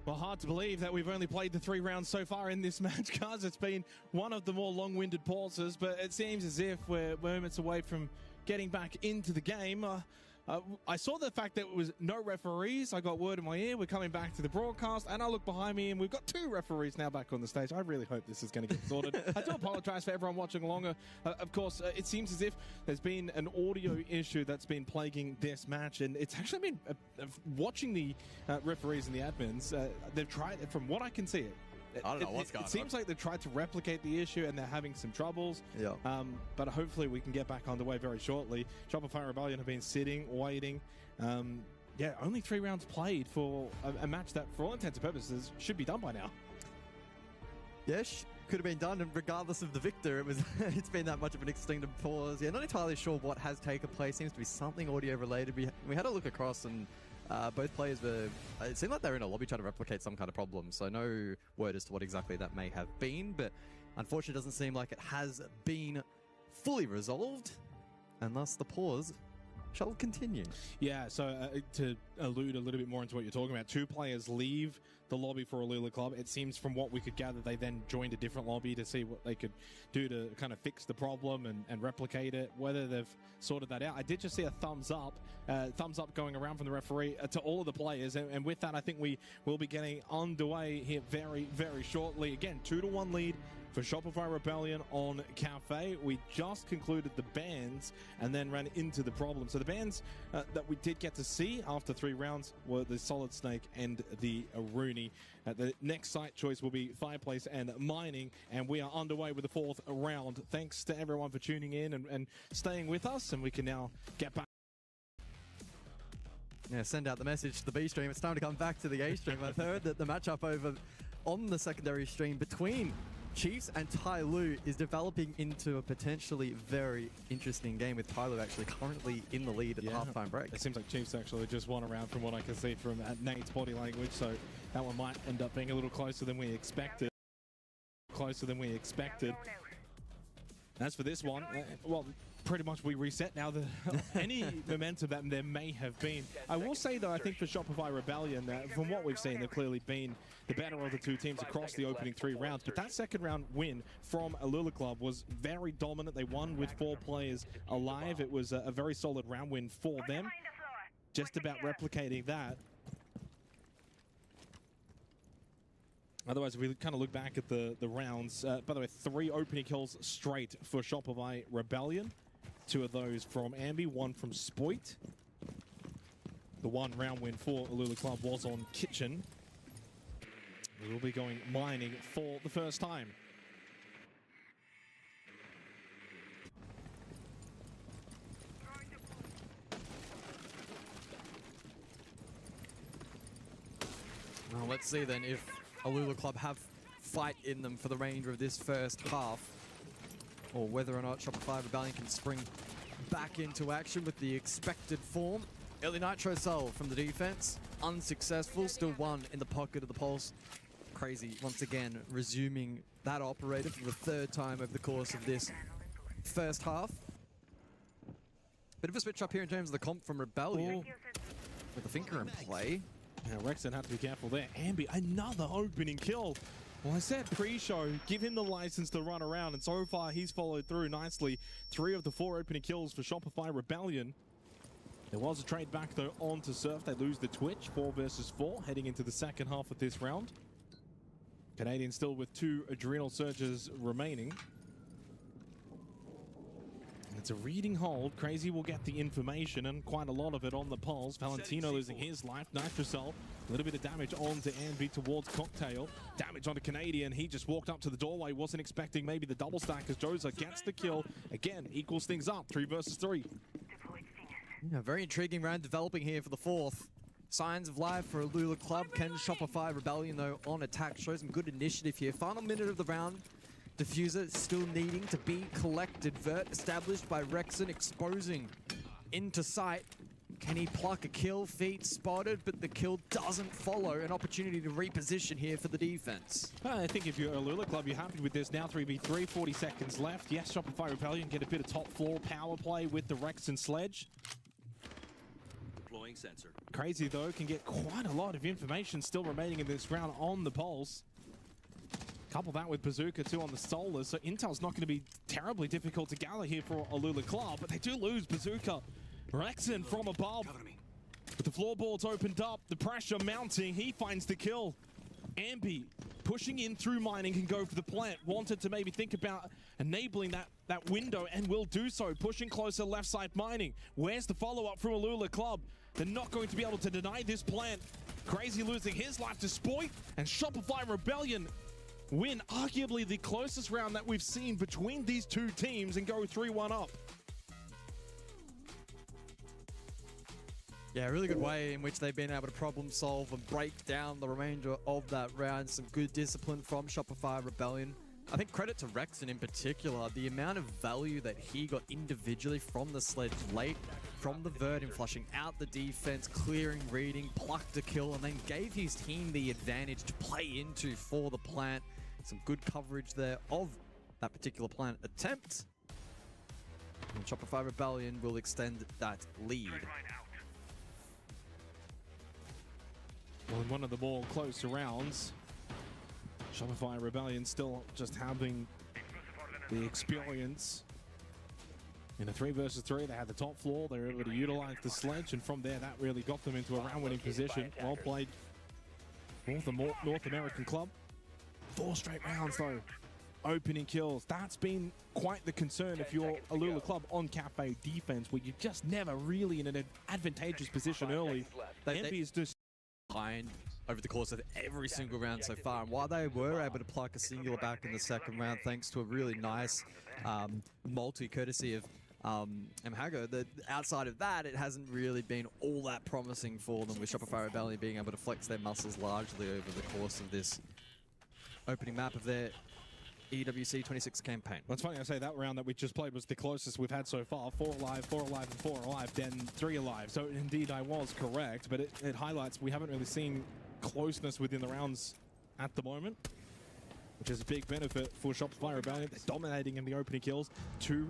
Well, hard to believe that we've only played the 3 rounds so far in this match, guys. It's been one of the more long-winded pauses, but it seems as if we're moments away from getting back into the game. I saw the fact that it was no referees. I got word in my ear. We're coming back to the broadcast, and I look behind me, and we've got 2 referees now back on the stage. I really hope this is going to get sorted. I do apologize for everyone watching along. Of course, it seems as if there's been an audio issue that's been plaguing this match, and it's actually been watching the referees and the admins. They've tried, from what I can see, I don't know what's going on. It seems like they've tried to replicate the issue and they're having some troubles. Yeah. But hopefully we can get back underway very shortly. Shopify Rebellion have been sitting, waiting. Yeah, only 3 rounds played for a match that, for all intents and purposes, should be done by now. Yes, could have been done, and regardless of the victor, it's been that much of an extended pause. Yeah, not entirely sure what has taken place. Seems to be something audio related. We had a look across, and both players were, it seemed like they were in a lobby trying to replicate some kind of problem, so no word as to what exactly that may have been, but unfortunately it doesn't seem like it has been fully resolved, and thus the pause shall continue. Yeah, so to allude a little bit more into what you're talking about, 2 players leave the lobby for Alula Club. It seems from what we could gather, they then joined a different lobby to see what they could do to kind of fix the problem and replicate it, whether they've sorted that out. I did just see a thumbs up going around from the referee to all of the players, and with that I think we will be getting underway here very, very shortly. Again, 2-1 lead for Shopify Rebellion on Cafe. We just concluded the bans and then ran into the problem. So the bans that we did get to see after 3 rounds were the Solid Snake and the Rooney. The next site choice will be Fireplace and Mining, and we are underway with the 4th round. Thanks to everyone for tuning in and staying with us, and we can now get back. Yeah, send out the message to the B stream. It's time to come back to the A stream. I've heard that the matchup over on the secondary stream between Chiefs and Tai Lu is developing into a potentially very interesting game, with Tai Lu actually currently in the lead at the halftime break. It seems like Chiefs actually just won around from what I can see from Nate's body language, so that one might end up being a little closer than we expected. As for this one, well, pretty much we reset now. Any momentum that there may have been. I will say, though, I think for Shopify Rebellion, from what we've seen, they've clearly been the better of the 2 teams across the opening 3 rounds. But that second round win from Alula Club was very dominant. They won with 4 players alive. It was a very solid round win for them. Just about replicating that. Otherwise, if we kind of look back at the rounds, by the way, 3 opening kills straight for Shopify Rebellion. 2 of those from Ambi, 1 from Spoit. The 1 round win for Alula Club was on Kitchen. We will be going mining for the first time. Well, let's see then if Alula Club have fight in them for the remainder of this first half, or whether or not Shopify Rebellion can spring back into action with the expected form. Early Nitro Cell from the defense, unsuccessful, still 1 in the pocket of the Pulse. Crazy, once again, resuming that operator for the 3rd time over the course of this first half. Bit of a switch up here in terms of the comp from Rebellion, with the Finker in play. Yeah, Rexon had to be careful there. Ambi, another opening kill. Well, I said pre-show, give him the license to run around, and so far he's followed through nicely. 3 of the 4 opening kills for Shopify Rebellion. There was a trade back, though, on to Surf. They lose the Twitch, 4 versus 4, heading into the second half of this round. Canadian still with 2 Adrenal Surges remaining. It's a reading hold. Crazy will get the information, and quite a lot of it on the pulse. Valentino losing his life. Nitrocell, a little bit of damage onto Ambi towards Cocktail. Damage onto Canadian. He just walked up to the doorway. Wasn't expecting maybe the double stack as Joza gets the kill. Again, equals things up. 3 versus 3. Yeah, very intriguing round developing here for the 4th. Signs of life for Alula Club. Can Shopify Rebellion, though, on attack. Shows some good initiative here. Final minute of the round. Diffuser still needing to be collected. Vert established by Rexon, exposing into sight. Can he pluck a kill? Feet spotted, but the kill doesn't follow. An opportunity to reposition here for the defense. I think if you're Alula Club, you're happy with this. Now 3v3, 40 seconds left. Yes, Shopify Rebellion get a bit of top floor power play with the Rexon sledge. Deploying sensor. Crazy, though, can get quite a lot of information still remaining in this round on the pulse. Couple that with Bazooka too on the Solar, so intel's not going to be terribly difficult to gather here for Alula Club, but they do lose Bazooka. Rexon from above. With the floorboards opened up, the pressure mounting, he finds the kill. Ambi pushing in through mining can go for the plant. Wanted to maybe think about enabling that window and will do so. Pushing closer left side mining. Where's the follow-up from Alula Club? They're not going to be able to deny this plant. Crazy losing his life to Spoit, and Shopify Rebellion win arguably the closest round that we've seen between these two teams and go 3-1 up. Yeah, a really good way in which they've been able to problem solve and break down the remainder of that round. Some good discipline from Shopify Rebellion. I think credit to Rexon in particular, the amount of value that he got individually from the sledge late, from the Verdin, flushing out the defense, clearing, reading, plucked a kill, and then gave his team the advantage to play into for the plant. Some good coverage there of that particular plant attempt. And Shopify Rebellion will extend that lead. Well, in one of the more closer rounds, Shopify Rebellion still just having the experience. In a 3 versus 3, they had the top floor, they were able to utilize the sledge, and from there that really got them into a round-winning position. Well played, North American club. 4 straight rounds though, opening kills. That's been quite the concern if you're Alula Club on Cafe defense, where you're just never really in an advantageous position early. Envy is just behind over the course of every single round so far, and while they were able to pluck a singular back in the second round thanks to a really nice multi courtesy of Mhago, outside of that it hasn't really been all that promising for them, with Shopify Rebellion being able to flex their muscles largely over the course of this opening map of their EWC 26 campaign. Well, it's funny I say that round that we just played was the closest we've had so far. 4 alive, 4 alive, and 4 alive, then 3 alive. So indeed I was correct, but it highlights we haven't really seen closeness within the rounds at the moment, which is a big benefit for Shopify Rebellion. They're dominating in the opening kills. 2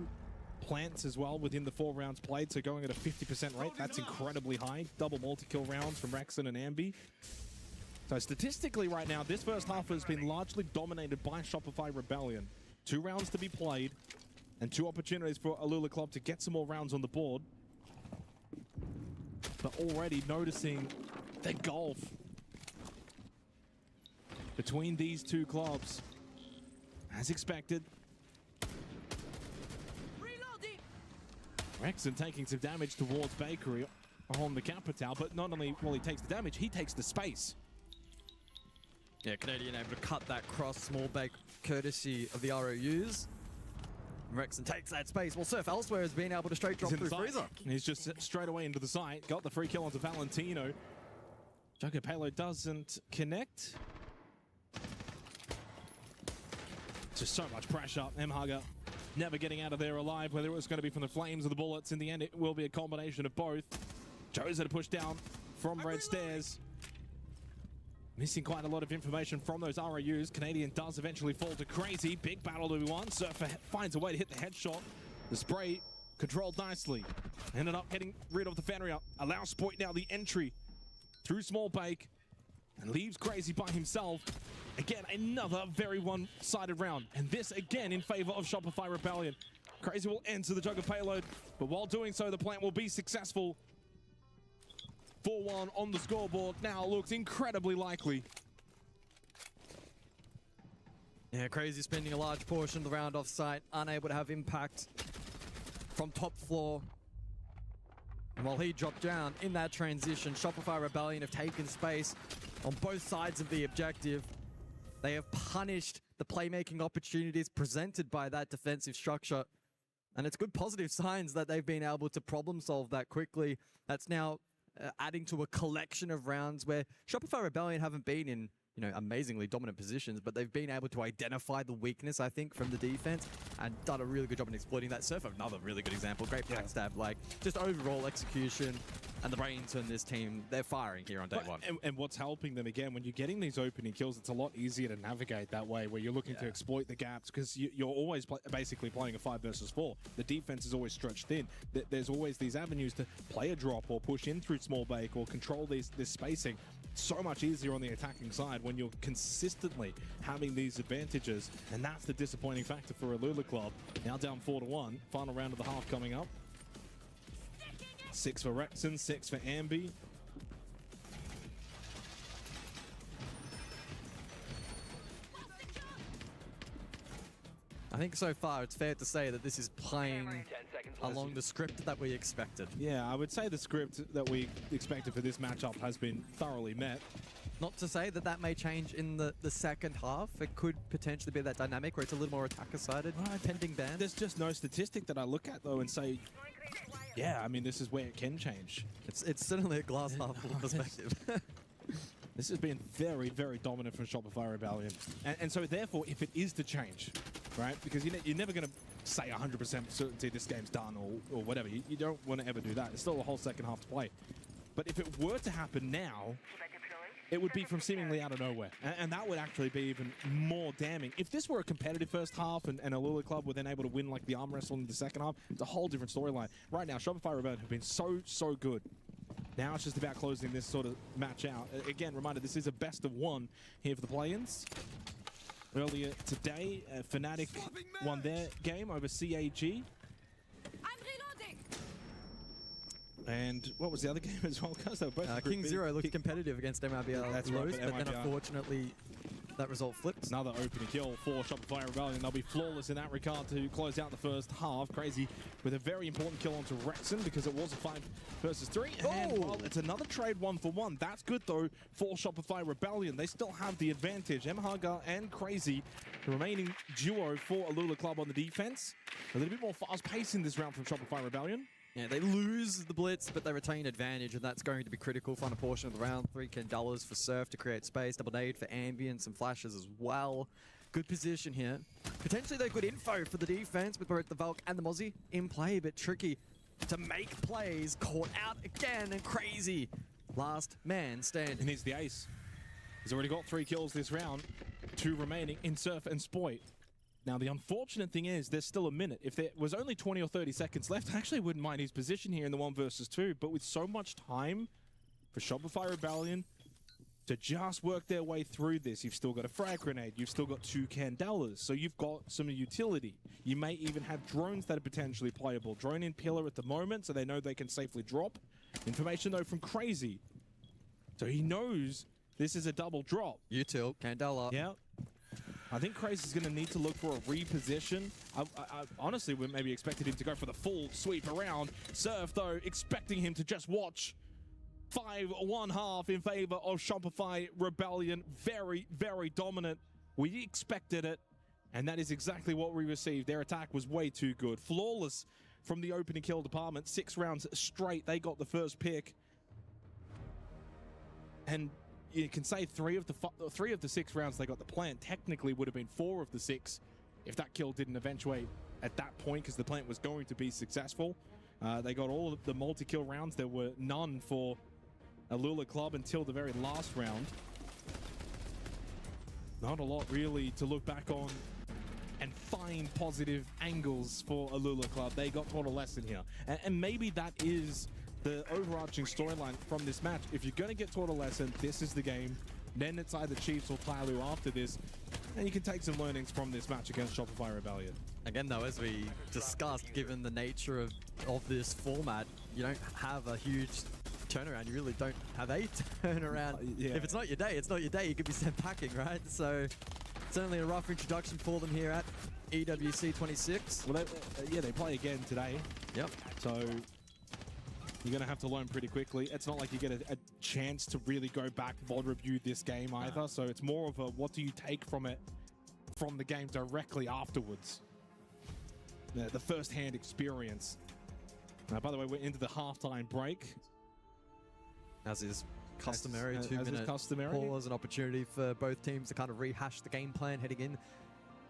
plants as well within the 4 rounds played, so going at a 50% rate, that's incredibly high. Double multi-kill rounds from Rexon and Ambi. So statistically right now, this first half has been largely dominated by Shopify Rebellion. 2 rounds to be played, and 2 opportunities for Alula Club to get some more rounds on the board. But already noticing the gulf between these 2 clubs. As expected, Rexon taking some damage towards Bakery on the Capital, but not only will he takes the damage, he takes the space. Yeah, Canadian able to cut that cross, small bake courtesy of the ROUs. Rexon takes that space. Well, Surf elsewhere has been able to straight drop through Freezer. And he's just straight away into the site. Got the free kill onto Valentino. Jugger payload doesn't connect. Just so much pressure. Mhaga never getting out of there alive, whether it was going to be from the flames or the bullets. In the end, it will be a combination of both. Joe's at a push down from Red Stairs. Missing quite a lot of information from those ROUs. Canadian does eventually fall to Crazy. Big battle to be won. Surfer finds a way to hit the headshot. The spray controlled nicely. Ended up getting rid of the Fenrir. Allows Spoit now the entry through Small Bake and leaves Crazy by himself. Again, another very one-sided round. And this again in favor of Shopify Rebellion. Crazy will enter the Jugger payload, but while doing so, the plant will be successful. 4-1 on the scoreboard now looks incredibly likely. Yeah, Crazy spending a large portion of the round off site, unable to have impact from top floor. And while he dropped down in that transition, Shopify Rebellion have taken space on both sides of the objective. They have punished the playmaking opportunities presented by that defensive structure. And it's good positive signs that they've been able to problem solve that quickly. That's now adding to a collection of rounds where Shopify Rebellion haven't been in, amazingly dominant positions, but they've been able to identify the weakness, I think, from the defense and done a really good job in exploiting that. Surf, another really good example. Great backstab, just overall execution and the brains in this team. They're firing here on day one. And what's helping them, again, when you're getting these opening kills, it's a lot easier to navigate that way, where you're looking to exploit the gaps, because you're always basically playing a 5 versus 4. The defense is always stretched thin. There's always these avenues to play a drop or push in through Small Bake or control this spacing. So much easier on the attacking side when you're consistently having these advantages, and that's the disappointing factor for Alula Club. Now down 4-1, final round of the half coming up. 6 for Rexon, 6 for Ambi. I think so far it's fair to say that this is playing along the script that we expected. Yeah, I would say the script that we expected for this matchup has been thoroughly met. Not to say that that may change in the second half. It could potentially be that dynamic where it's a little more attacker-sided, pending ban. There's just no statistic that I look at, though, and say, yeah, I mean, this is where it can change. It's certainly a glass half full perspective. This has been very, very dominant from Shopify Rebellion. And so, therefore, if it is to change, right, because you're never going to say 100% certainty this game's done or whatever. You don't want to ever do that. There's still a whole second half to play. But if it were to happen now, it would be from seemingly out of nowhere. And that would actually be even more damning. If this were a competitive first half and Alula Club were then able to win like the arm wrestle in the second half, it's a whole different storyline. Right now, Shopify Rebellion have been so good. Now it's just about closing this sort of match out. Again, reminder, this is a best of one here for the play-ins. Earlier today, Fnatic won their game over CAG. And what was the other game as well? Because they were both King Zero looked competitive against MRBL That's Lowe's, right, but then unfortunately that result flipped. Another opening kill for Shopify Rebellion. They'll be flawless in that regard to close out the first half. Crazy with a very important kill onto Rexon because it was a 5 versus 3. And while it's another trade 1-for-1, that's good though for Shopify Rebellion. They still have the advantage. Mhaga and Crazy, the remaining duo for Alula Club on the defense. A little bit more fast pace in this round from Shopify Rebellion. Yeah, they lose the blitz, but they retain advantage, and that's going to be critical. Final portion of the round. 3 $10 for Surf to create space. Double nade for Ambient, some flashes as well. Good position here. Potentially, though, good info for the defense with both the Valk and the Mozzie in play, but tricky to make plays. Caught out again, and Crazy. Last man standing. And he's the ace. He's already got 3 kills this round. 2 remaining in Surf and Spoit. Now, the unfortunate thing is there's still a minute. If there was only 20 or 30 seconds left, I actually wouldn't mind his position here in the 1 versus 2. But with so much time for Shopify Rebellion to just work their way through this, you've still got a frag grenade, you've still got 2 $10, so you've got some utility. You may even have drones that are potentially playable. Drone in pillar at the moment, so they know they can safely drop. Information, though, from Crazy. So he knows this is a double drop. Util, Candela. Yeah. I think Crazy's going to need to look for a reposition. I honestly would maybe expected him to go for the full sweep around. Surf, though, expecting him to just watch. 5-1-half in favor of Shopify Rebellion. Very, very dominant. We expected it, and that is exactly what we received. Their attack was way too good. Flawless from the opening kill department. 6 rounds straight. They got the first pick. And you can say 3 of the 6 rounds they got the plant technically would have been 4 of the 6 if that kill didn't eventuate at that point, because the plant was going to be successful. They got all of the multi-kill rounds. There were none for Alula Club until the very last round. Not a lot really to look back on and find positive angles for Alula Club. They got taught a lesson here, and maybe that is the overarching storyline from this match. If you're going to get taught a lesson, this is the game. Then it's either Chiefs or Tyloo after this, and you can take some learnings from this match against Shopify Rebellion. Again, though, as we discussed, given the nature of this format, you don't have a huge turnaround. You really don't have a turnaround. Yeah. If it's not your day, it's not your day. You could be sent packing, right? So certainly a rough introduction for them here at EWC 26. Well, they play again today. Yep. So you're going to have to learn pretty quickly. It's not like you get a chance to really go back, VOD review this game either. So it's more of a what do you take from it, from the game directly afterwards. The first-hand experience. By the way, we're into the halftime break. As is customary, 2-minute customary. pause, an opportunity for both teams to kind of rehash the game plan heading in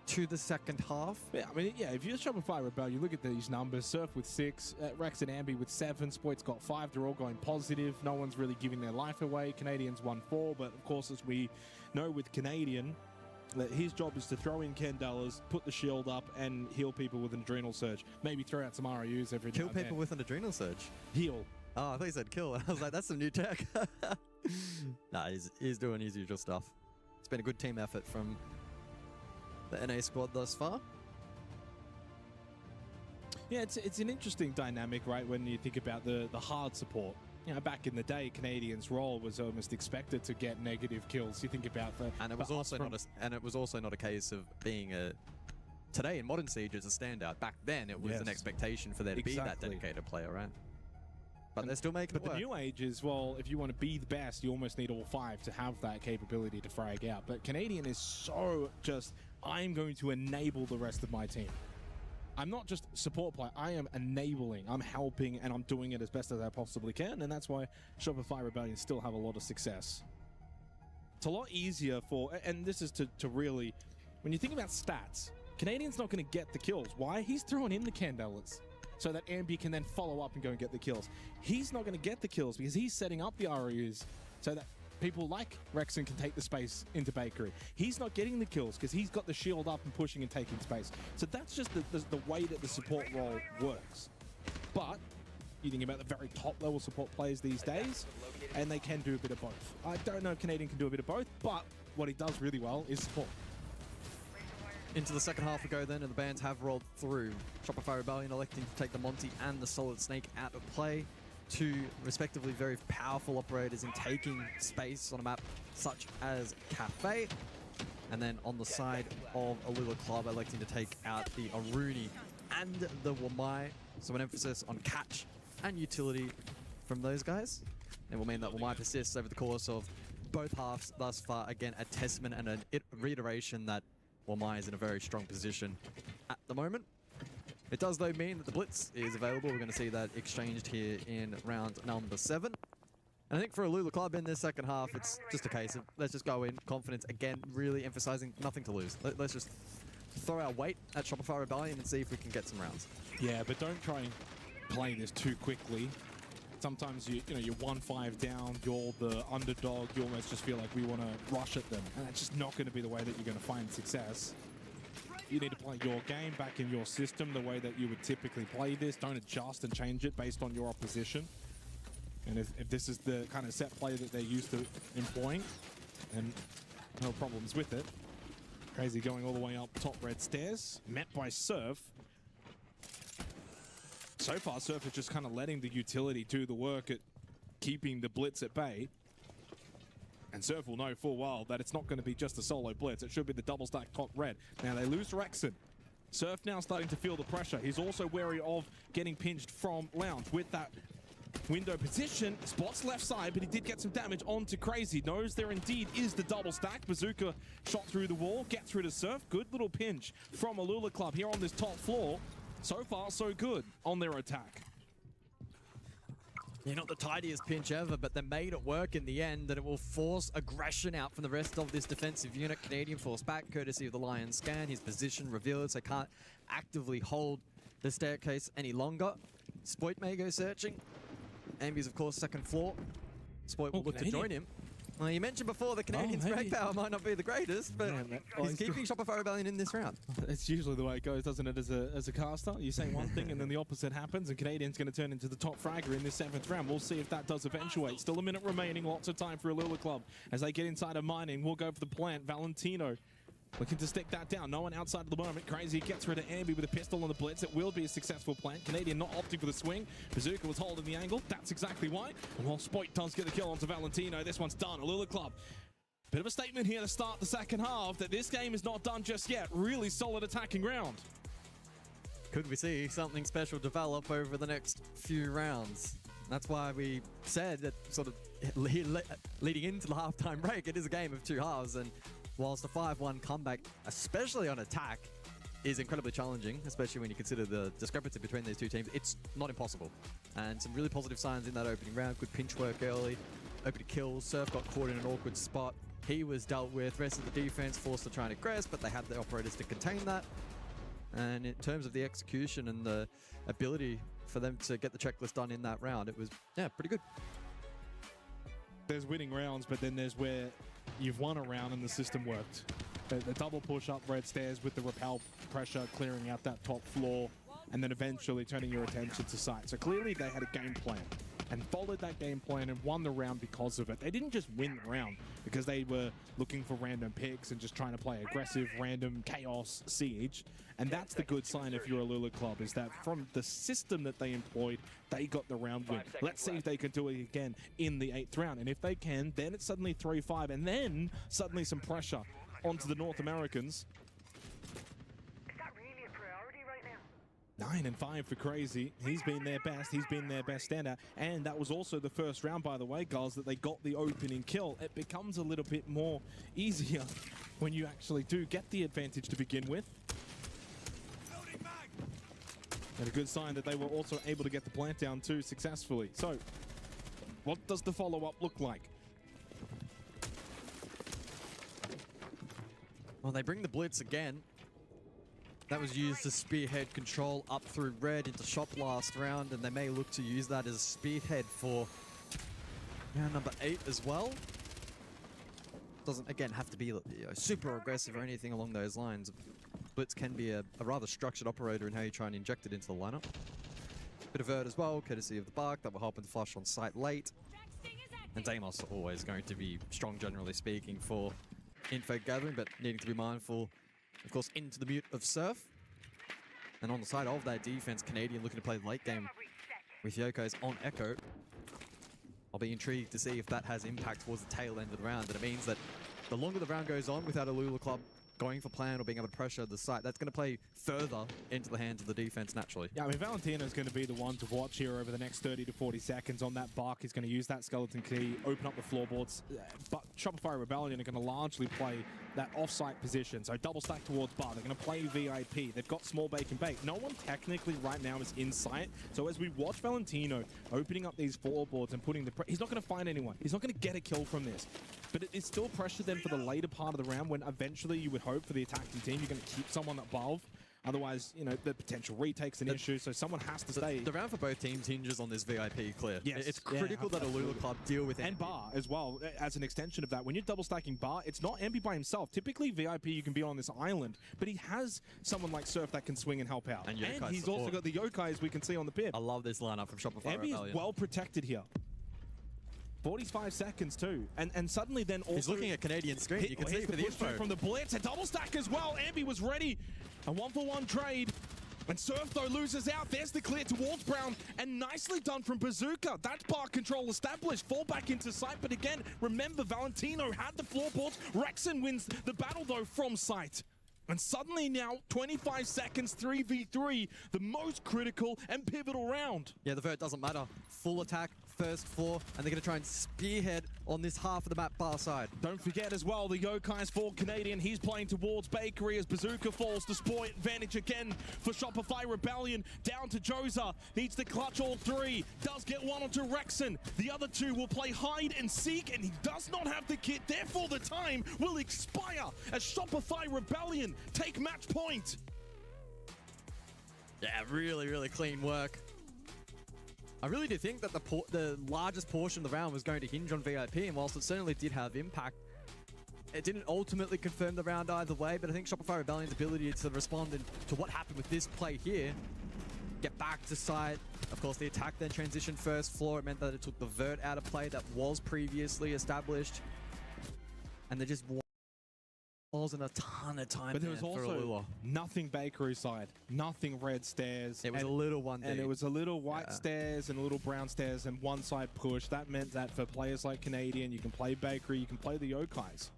to the second half. Yeah, I mean, yeah, if you're Shopify Rebellion, you look at these numbers. Surf with 6, Rex and Ambi with 7, Spoit's got 5. They're all going positive. No one's really giving their life away. Canadian's 1-4, but of course, as we know with Canadian, that his job is to throw in $10, put the shield up, and heal people with an adrenal surge. Maybe throw out some RUs every Kill now and then. people with an adrenal surge? Heal. Oh, I thought you said kill. I was like, that's some new tech. Nah, he's doing his usual stuff. It's been a good team effort from the NA squad thus far. Yeah, it's an interesting dynamic, right, when you think about the hard support. You know, back in the day, Canadians' role was almost expected to get negative kills. You think about the... And it was also not a case of being a... Today, in Modern Siege, it's a standout. Back then, it was an expectation for there to be that dedicated player, right? But they're still making it work. But the new age is, well, if you want to be the best, you almost need all 5 to have that capability to frag out. But Canadian is so just, I'm going to enable the rest of my team. I'm not just support player, I am enabling, I'm helping, and I'm doing it as best as I possibly can, and that's why Shopify Rebellion still have a lot of success. It's a lot easier for, and this is to really, when you think about stats, Canadian's not going to get the kills. Why? He's throwing in the Candelas so that Ambi can then follow up and go and get the kills. He's not going to get the kills because he's setting up the REUs so that people like Rexon can take the space into Bakery. He's not getting the kills because he's got the shield up and pushing and taking space. So that's just the way that the support role works. But you think about the very top level support players these days, and they can do a bit of both. I don't know if Canadian can do a bit of both, but what he does really well is support. Into the second half we go then, and the bands have rolled through. Shopify Rebellion electing to take the Monty and the Solid Snake out of play. Two respectively very powerful operators in taking space on a map such as Cafe. And then on the side of Alula Club electing to take out the Aruni and the Wamai. So an emphasis on catch and utility from those guys. It will mean that Wamai persists over the course of both halves thus far. Again, a testament and a reiteration that Wamai is in a very strong position at the moment. It does, though, mean that the Blitz is available. We're going to see that exchanged here in round number 7. And I think for Alula Club in this second half, it's just a case of let's just go in, confidence, again, really emphasizing nothing to lose. Let's just throw our weight at Shopify Rebellion and see if we can get some rounds. Yeah, but don't try and play this too quickly. Sometimes you're 1-5 down, you're the underdog, you almost just feel like we want to rush at them. And that's just not going to be the way that you're going to find success. You need to play your game back in your system the way that you would typically play this. Don't adjust and change it based on your opposition. And if this is the kind of set play that they're used to employing, then no problems with it. Crazy going all the way up top red stairs, met by Surf. So far, Surf is just kind of letting the utility do the work at keeping the Blitz at bay. And Surf will know full well that it's not going to be just a solo blitz. It should be the double stack top red. Now they lose Rexon. Surf now starting to feel the pressure. He's also wary of getting pinched from Lounge with that window position. Spots left side, but he did get some damage onto Crazy. Knows there indeed is the double stack. Bazooka shot through the wall, get through to Surf. Good little pinch from Alula Club here on this top floor. So far, so good on their attack. Yeah, not the tidiest pinch ever, but they made it work in the end, and it will force aggression out from the rest of this defensive unit. Canadian forced back, courtesy of the Lion scan. His position revealed, so can't actively hold the staircase any longer. Spoit may go searching. Ambi's, of course, second floor. Spoit will look to join him. Well, you mentioned before the Canadian's break power might not be the greatest, but he's keeping Shopify Rebellion in this round. It's usually the way it goes, doesn't it, as a caster? You say one thing and then the opposite happens, and Canadian's going to turn into the top fragger in this 7th round. We'll see if that does eventuate. Still a minute remaining, lots of time for Alula Club. As they get inside of mining, we'll go for the plant. Valentino looking to stick that down. No one outside at the moment. Crazy gets rid of Ambi with a pistol on the blitz. It will be a successful plant. Canadian not opting for the swing. Bazooka was holding the angle. That's exactly why. And while Spoit does get the kill onto Valentino, this one's done. Alula Club. Bit of a statement here to start the second half that this game is not done just yet. Really solid attacking round. Could we see something special develop over the next few rounds? That's why we said that sort of leading into the halftime break, it is a game of two halves. And whilst a 5-1 comeback, especially on attack, is incredibly challenging, especially when you consider the discrepancy between these two teams, it's not impossible. And some really positive signs in that opening round. Good pinch work early, open kills. Surf got caught in an awkward spot. He was dealt with. Rest of the defense forced to try and aggress, but they had the operators to contain that. And in terms of the execution and the ability for them to get the checklist done in that round, it was, yeah, pretty good. There's winning rounds, but then there's where you've won a round and the system worked. The double push up red stairs with the repel pressure, clearing out that top floor, and then eventually turning your attention to site. So clearly they had a game plan. and followed that game plan and won the round because of it. They didn't just win the round because they were looking for random picks and just trying to play aggressive, random chaos siege. And that's the good sign if you're a Lula club, is that from the system that they employed, they got the round win. Let's see if they can do it again in the 8th round. And if they can, then it's suddenly 3-5, and then suddenly some pressure onto the North Americans. Is that really a priority right now? 9-5 for Crazy. He's been their best. He's been their best standout. And that was also the first round, by the way, guys, that they got the opening kill. It becomes a little bit more easier when you actually do get the advantage to begin with. And a good sign that they were also able to get the plant down too successfully. So, what does the follow-up look like? Well, they bring the blitz again. That was used to spearhead control up through red into shop last round, and they may look to use that as a spearhead for round number 8 as well. Doesn't, again, have to be super aggressive or anything along those lines. Blitz can be a rather structured operator in how you try and inject it into the lineup. Bit of Vert as well, courtesy of the Bark, that will help in the flush on site late. And Deimos always going to be strong, generally speaking, for info gathering, but needing to be mindful, of course, into the mute of Surf. And on the side of that defense, Canadian looking to play late game with Yokais on Echo. I'll be intrigued to see if that has impact towards the tail end of the round. And it means that the longer the round goes on without a Lula club going for plan or being able to pressure the site, that's going to play further into the hands of the defense naturally. Yeah, I mean, Valentino's going to be the one to watch here over the next 30 to 40 seconds on that Bark. He's going to use that skeleton key, open up the floorboards, but Shopify Rebellion are going to largely play that off-site position, so double stack towards Bar. They're going to play VIP. They've got small bake and bake. No one technically right now is in sight, so as we watch Valentino opening up these floorboards and putting the he's not going to find anyone. He's not going to get a kill from this, but it is still pressure then for the later part of the round when eventually you would hope for the attacking team you're going to keep someone above. Otherwise, you know, the potential retake's an issue, so someone has to stay. The round for both teams hinges on this VIP clear. Yes. It's critical that a Lula club deal with and Bar as well, as an extension of that. When you're double stacking Bar, it's not Ambi by himself. Typically, VIP, you can be on this island, but he has someone like Surf that can swing and help out. And he's also got the Yokai, as we can see on the pip. I love this lineup from Shopify Ambi is well protected here. 45 seconds too, and suddenly then also... He's looking at Canadian screen, you can see for the info. From the Blitz, a double stack as well. Ambi was ready. A 1-for-1 trade. And Surf, though, loses out. There's the clear towards Brown, and nicely done from Bazooka. That's bar control established. Fall back into sight, but again, remember, Valentino had the floorboards. Rexon wins the battle, though, from sight. And suddenly now, 25 seconds, 3v3, the most critical and pivotal round. Yeah, the Vert doesn't matter. Full attack, first floor, and they're going to try and spearhead on this half of the map bar side. Don't forget as well, the Yokai's for Canadian. He's playing towards Bakery as Bazooka falls to spoil advantage again for Shopify Rebellion. Down to Joza, needs to clutch all three. Does get one onto Rexon. The other two will play hide and seek, and he does not have the kit. Therefore, the time will expire as Shopify Rebellion take match point. Yeah, really, really clean work. I really do think that the largest portion of the round was going to hinge on VIP, and whilst it certainly did have impact, it didn't ultimately confirm the round either way, but I think Shopify Rebellion's ability to respond to what happened with this play here, get back to site. Of course, the attack then transitioned first floor. It meant that it took the Vert out of play that was previously established, and there just wasn't a ton of time. But there was also nothing Bakery side, nothing red stairs. It was a little one. And it was a little white stairs and a little brown stairs and one side push. That meant that for players like Canadian, you can play Bakery, you can play the Yokais.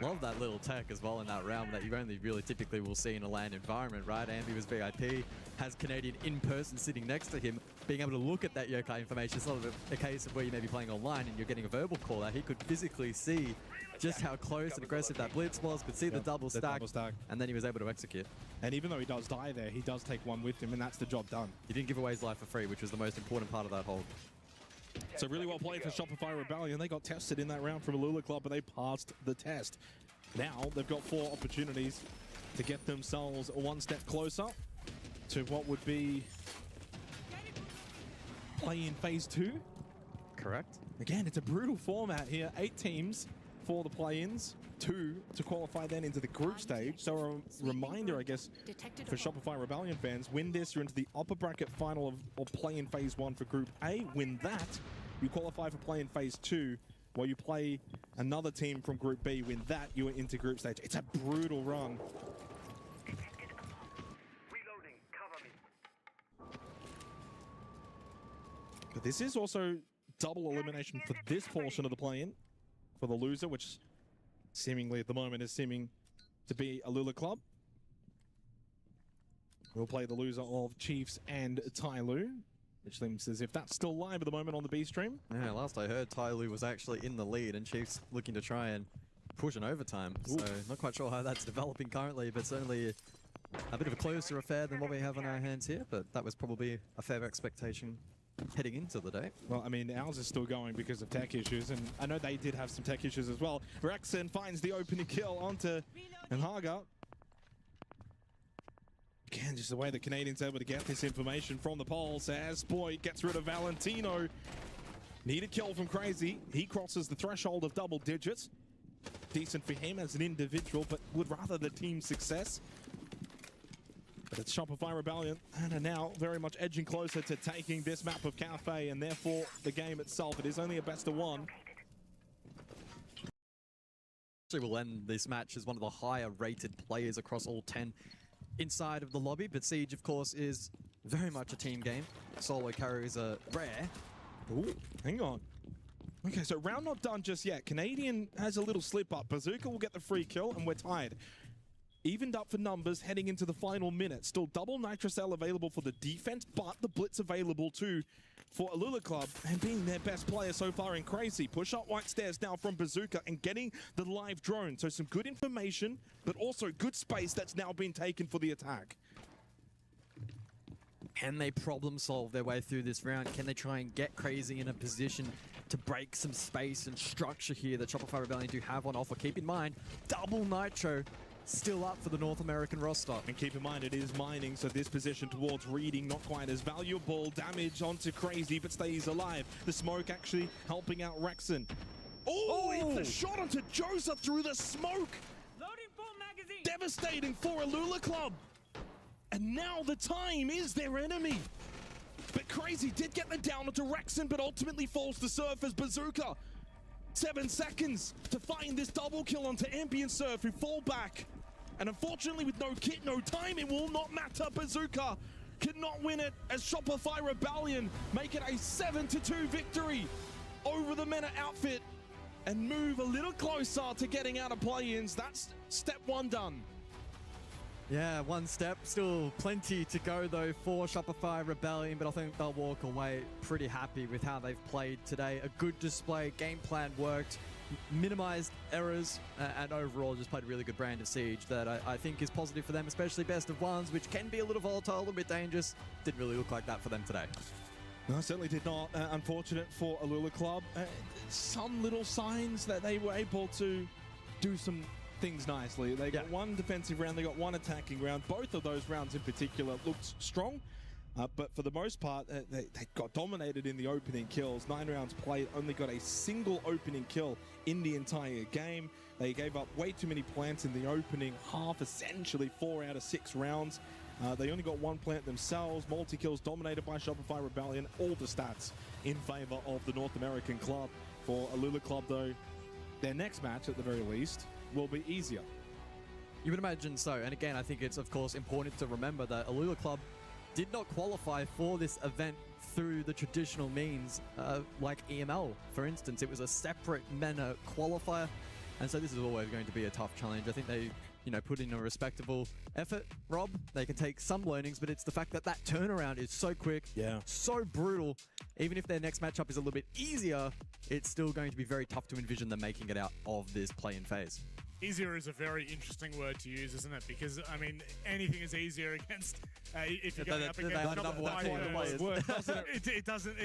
Love that little tech as well in that round that you only really typically will see in a LAN environment, right? Ambi was VIP, has Canadian in person sitting next to him, being able to look at that Yokai information. It's not a case of where you may be playing online and you're getting a verbal call out. He could physically see just how close and aggressive that blitz was, could see the double stack, and then he was able to execute. And even though he does die there, he does take one with him, and that's the job done. He didn't give away his life for free, which was the most important part of that hold. So really well played for Shopify Rebellion. They got tested in that round from Alula Club, but they passed the test. Now they've got 4 opportunities to get themselves one step closer to what would be play in phase 2. Correct. Again, it's a brutal format here. 8 teams, for the play-ins, 2 to qualify then into the group stage. So a reminder, I guess, for Shopify Rebellion fans, win this, you're into the upper bracket final of play-in phase 1 for Group A. Win that, you qualify for play-in phase 2, while you play another team from Group B. Win that, you are into group stage. It's a brutal run. Reloading, cover me. But this is also double elimination for this portion of the play-in for the loser, which seemingly at the moment is seeming to be Alula Club. We'll play the loser of Chiefs and Tyloo, which seems as if that's still live at the moment on the B stream. Yeah, last I heard, Tyloo was actually in the lead and Chiefs looking to try and push an overtime. Ooh. So not quite sure how that's developing currently, but certainly a bit of a closer affair than what we have on our hands here, but that was probably a fair expectation heading into the day. Well, I mean, ours is still going because of tech issues, and I know they did have some tech issues as well. Rexen finds the opening kill onto Nhaga. Again, just the way the Canadians are able to get this information from the polls as Boyd gets rid of Valentino. Need a kill from Crazy. He crosses the threshold of double digits. Decent for him as an individual, but would rather the team success. But it's Shopify Rebellion and are now very much edging closer to taking this map of Cafe and therefore the game itself. It is only a best of 1. Actually, will end this match as one of the higher rated players across all 10 inside of the lobby, but Siege, of course, is very much a team game. Solo carries are rare. Ooh, hang on. Okay, so round not done just yet. Canadian has a little slip up. Bazooka will get the free kill and we're tied. Evened up for numbers heading into the final minute. Still double Nitrocell available for the defense, but the Blitz available too for Alula Club, and being their best player so far in Crazy. Push up white stairs now from Bazooka and getting the live drone. So some good information, but also good space that's now been taken for the attack. Can they problem solve their way through this round? Can they try and get Crazy in a position to break some space and structure here that Shopify Rebellion do have on offer? Keep in mind, double Nitro still up for the North American roster. And keep in mind, it is mining, so this position towards Reading not quite as valuable. Damage onto Crazy, but stays alive. The smoke actually helping out Rexen. Oh, it's the shot onto Josa through the smoke. Loading full magazine. Devastating for Alula Club. And now the time is their enemy. But Crazy did get the down onto Rexen, but ultimately falls to Surf as Bazooka. 7 seconds to find this double kill onto Ambient Surf, who fall back. And unfortunately with no kit, no time, it will not matter. Bazooka cannot win it as Shopify Rebellion make it a 7-2 victory over the Mena outfit and move a little closer to getting out of play-ins. That's step 1 done. Yeah, 1 step. Still plenty to go, though, for Shopify Rebellion, but I think they'll walk away pretty happy with how they've played today. A good display, game plan worked, minimized errors, and overall just played a really good brand of Siege that I think is positive for them, especially best of 1s, which can be a little volatile, a little bit dangerous. Didn't really look like that for them today. No, certainly did not. Unfortunate for Alula Club. Some little signs that they were able to do some things nicely. They got 1 defensive round, they got 1 attacking round. Both of those rounds in particular looked strong, but for the most part, they got dominated in the opening kills. 9 rounds played, only got a single opening kill in the entire game. They gave up way too many plants in the opening half, essentially 4 out of 6 rounds. They only got 1 plant themselves. Multi-kills dominated by Shopify Rebellion. All the stats in favor of the North American club. For Alula Club, though, their next match, at the very least, will be easier. You would imagine so. And again, I think it's, of course, important to remember that Alula Club did not qualify for this event through the traditional means, like EML, for instance. It was a separate MENA qualifier. And so this is always going to be a tough challenge. I think they, put in a respectable effort, Rob. They can take some learnings, but it's the fact that that turnaround is so quick, so brutal. Even if their next matchup is a little bit easier, it's still going to be very tough to envision them making it out of this play-in phase. Easier is a very interesting word to use, isn't it? Because, I mean, anything is easier against, if you're going up against it doesn't,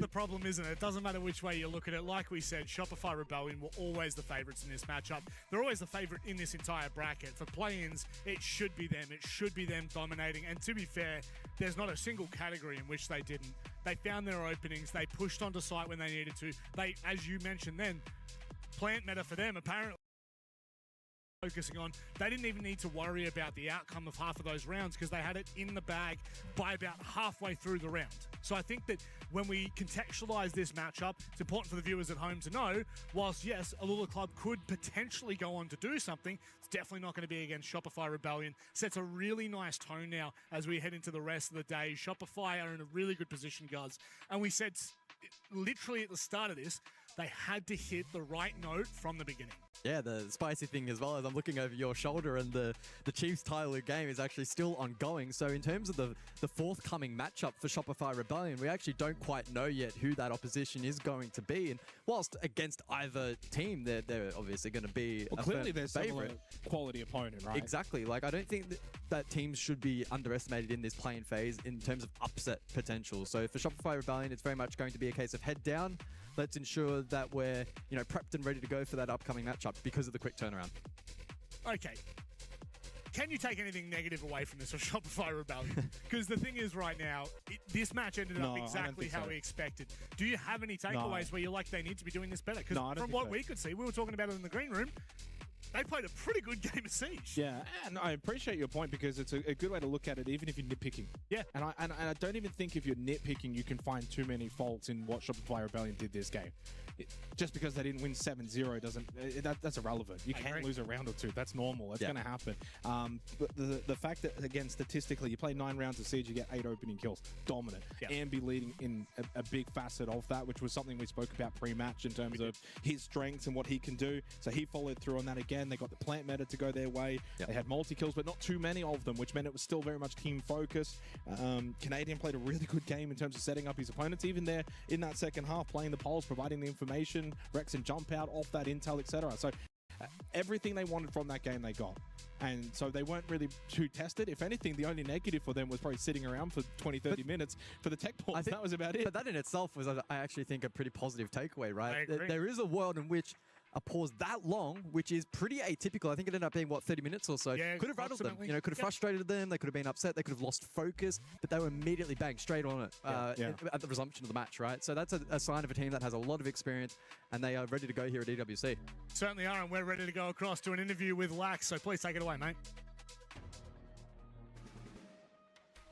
the problem isn't it? It doesn't matter which way you look at it. Like we said, Shopify Rebellion were always the favorites in this matchup. They're always the favorite in this entire bracket. For play-ins, it should be them. It should be them dominating. And to be fair, there's not a single category in which they didn't. They found their openings. They pushed onto site when they needed to. They, as you mentioned then, plant meta for them, apparently focusing on, they didn't even need to worry about the outcome of half of those rounds because they had it in the bag by about halfway through the round. So I think that when we contextualize this matchup, it's important for the viewers at home to know, whilst yes, Alula Club could potentially go on to do something, it's definitely not going to be against Shopify Rebellion. Sets a really nice tone now as we head into the rest of the day. Shopify are in a really good position, guys. And we said literally at the start of this, they had to hit the right note from the beginning. Yeah, the spicy thing as well is I'm looking over your shoulder and the Chiefs Tyler game is actually still ongoing. So in terms of the forthcoming matchup for Shopify Rebellion, we actually don't quite know yet who that opposition is going to be. And whilst against either team, they're obviously going to be clearly they're favorite quality opponent, right? Exactly. Like I don't think that teams should be underestimated in this playing phase in terms of upset potential. So for Shopify Rebellion, it's very much going to be a case of head down. Let's ensure that we're, prepped and ready to go for that upcoming matchup because of the quick turnaround. Okay. Can you take anything negative away from this for Shopify Rebellion? Because the thing is right now, this match ended up exactly how we expected. Do you have any takeaways where you're like, they need to be doing this better? Because from what we could see, we were talking about it in the green room, they played a pretty good game of Siege. Yeah, and I appreciate your point because it's a good way to look at it, even if you're nitpicking. Yeah. And I don't even think if you're nitpicking, you can find too many faults in what Shopify Rebellion did this game. Just because they didn't win 7-0 doesn't that's irrelevant. You can't lose a round or two. That's normal. That's going to happen. But the fact that, again, statistically, you play 9 rounds of Siege, you get 8 opening kills. Dominant. Ambi leading in a big facet of that, which was something we spoke about pre-match in terms of his strengths and what he can do. So he followed through on that again. They got the plant meta to go their way. They had multi-kills, but not too many of them, which meant it was still very much team focused. Canadian played a really good game in terms of setting up his opponents, even there in that second half, playing the polls, providing the information, Rex and jump out off that intel, etc. So everything they wanted from that game they got. And so they weren't really too tested. If anything, the only negative for them was probably sitting around for 20, 30 minutes for the tech balls. That was about it. But that in itself was, I actually think, a pretty positive takeaway, right? I agree. There is a world in which a pause that long, which is pretty atypical. I think it ended up being, 30 minutes or so. Yeah, could have rattled them. Could have frustrated them. They could have been upset. They could have lost focus. But they were immediately bang straight on it at the resumption of the match, right? So that's a sign of a team that has a lot of experience, and they are ready to go here at EWC. Certainly are, and we're ready to go across to an interview with Lax. So please take it away, mate.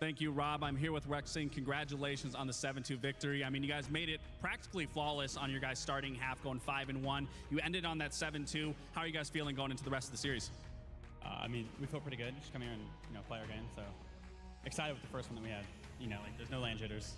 Thank you, Rob. I'm here with Rexing. Congratulations on the 7-2 victory. I mean, you guys made it practically flawless on your guys' starting half, going 5-1. You ended on that 7-2. How are you guys feeling going into the rest of the series? I mean, we feel pretty good. Just come here and play our game. So excited with the first one that we had. There's no land jitters.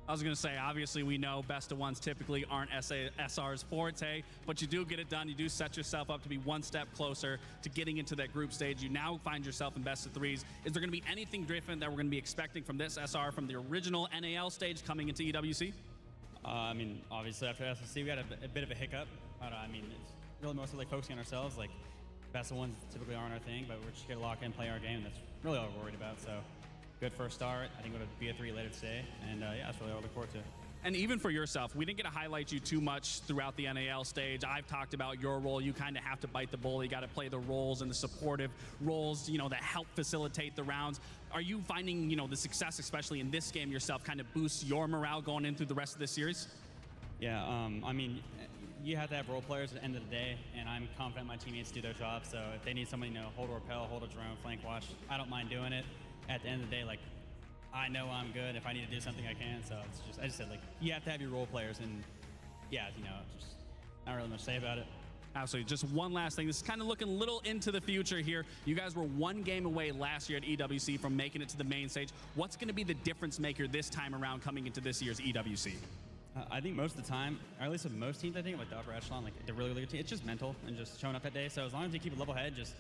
I was going to say, obviously, we know best of ones typically aren't SR's forte, but you do get it done. You do set yourself up to be one step closer to getting into that group stage. You now find yourself in best of threes. Is there going to be anything different that we're going to be expecting from this SR from the original NAL stage coming into EWC? I mean, obviously, after SSC, we had a bit of a hiccup. But, I mean, it's really mostly like focusing on ourselves. Like, best of ones typically aren't our thing, but we're just going to lock in, play our game, and that's really all we're worried about. So. Good first start. I think we'll be a 3 later today, and that's really all I look forward to. And even for yourself, we didn't get to highlight you too much throughout the NAL stage. I've talked about your role. You kind of have to bite the bullet. You got to play the roles and the supportive roles, that help facilitate the rounds. Are you finding, the success, especially in this game yourself, kind of boosts your morale going into the rest of the series? Yeah, I mean, you have to have role players at the end of the day, and I'm confident my teammates do their job. So if they need somebody, hold a rappel, hold a drone, flank watch, I don't mind doing it. At the end of the day, I know I'm good. If I need to do something, I can. So I just said, you have to have your role players, and just not really much to say about it. Absolutely. Just one last thing. This is kind of looking a little into the future here. You guys were 1 game away last year at EWC from making it to the main stage. What's going to be the difference maker this time around coming into this year's EWC? I think most of the time, or at least with most teams, I think, the upper echelon, the really, really good team, it's just mental and just showing up that day. So as long as you keep a level head, just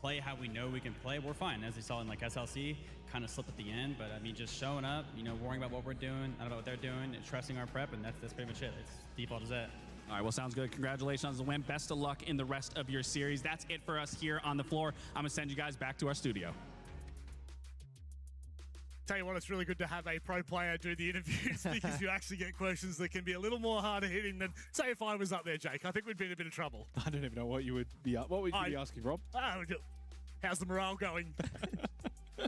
play how we know we can play, we're fine. As you saw in SLC, kind of slipped at the end, but I mean, just showing up, worrying about what we're doing, not about what they're doing, and trusting our prep, and that's pretty much it. It's default as that. All right, well, sounds good. Congratulations on the win. Best of luck in the rest of your series. That's it for us here on the floor. I'm gonna send you guys back to our studio. Tell you what, it's really good to have a pro player do the interviews because you actually get questions that can be a little more harder hitting than, say, if I was up there, Jake. I think we'd be in a bit of trouble. I don't even know what you would be asking, Rob. How's the morale going?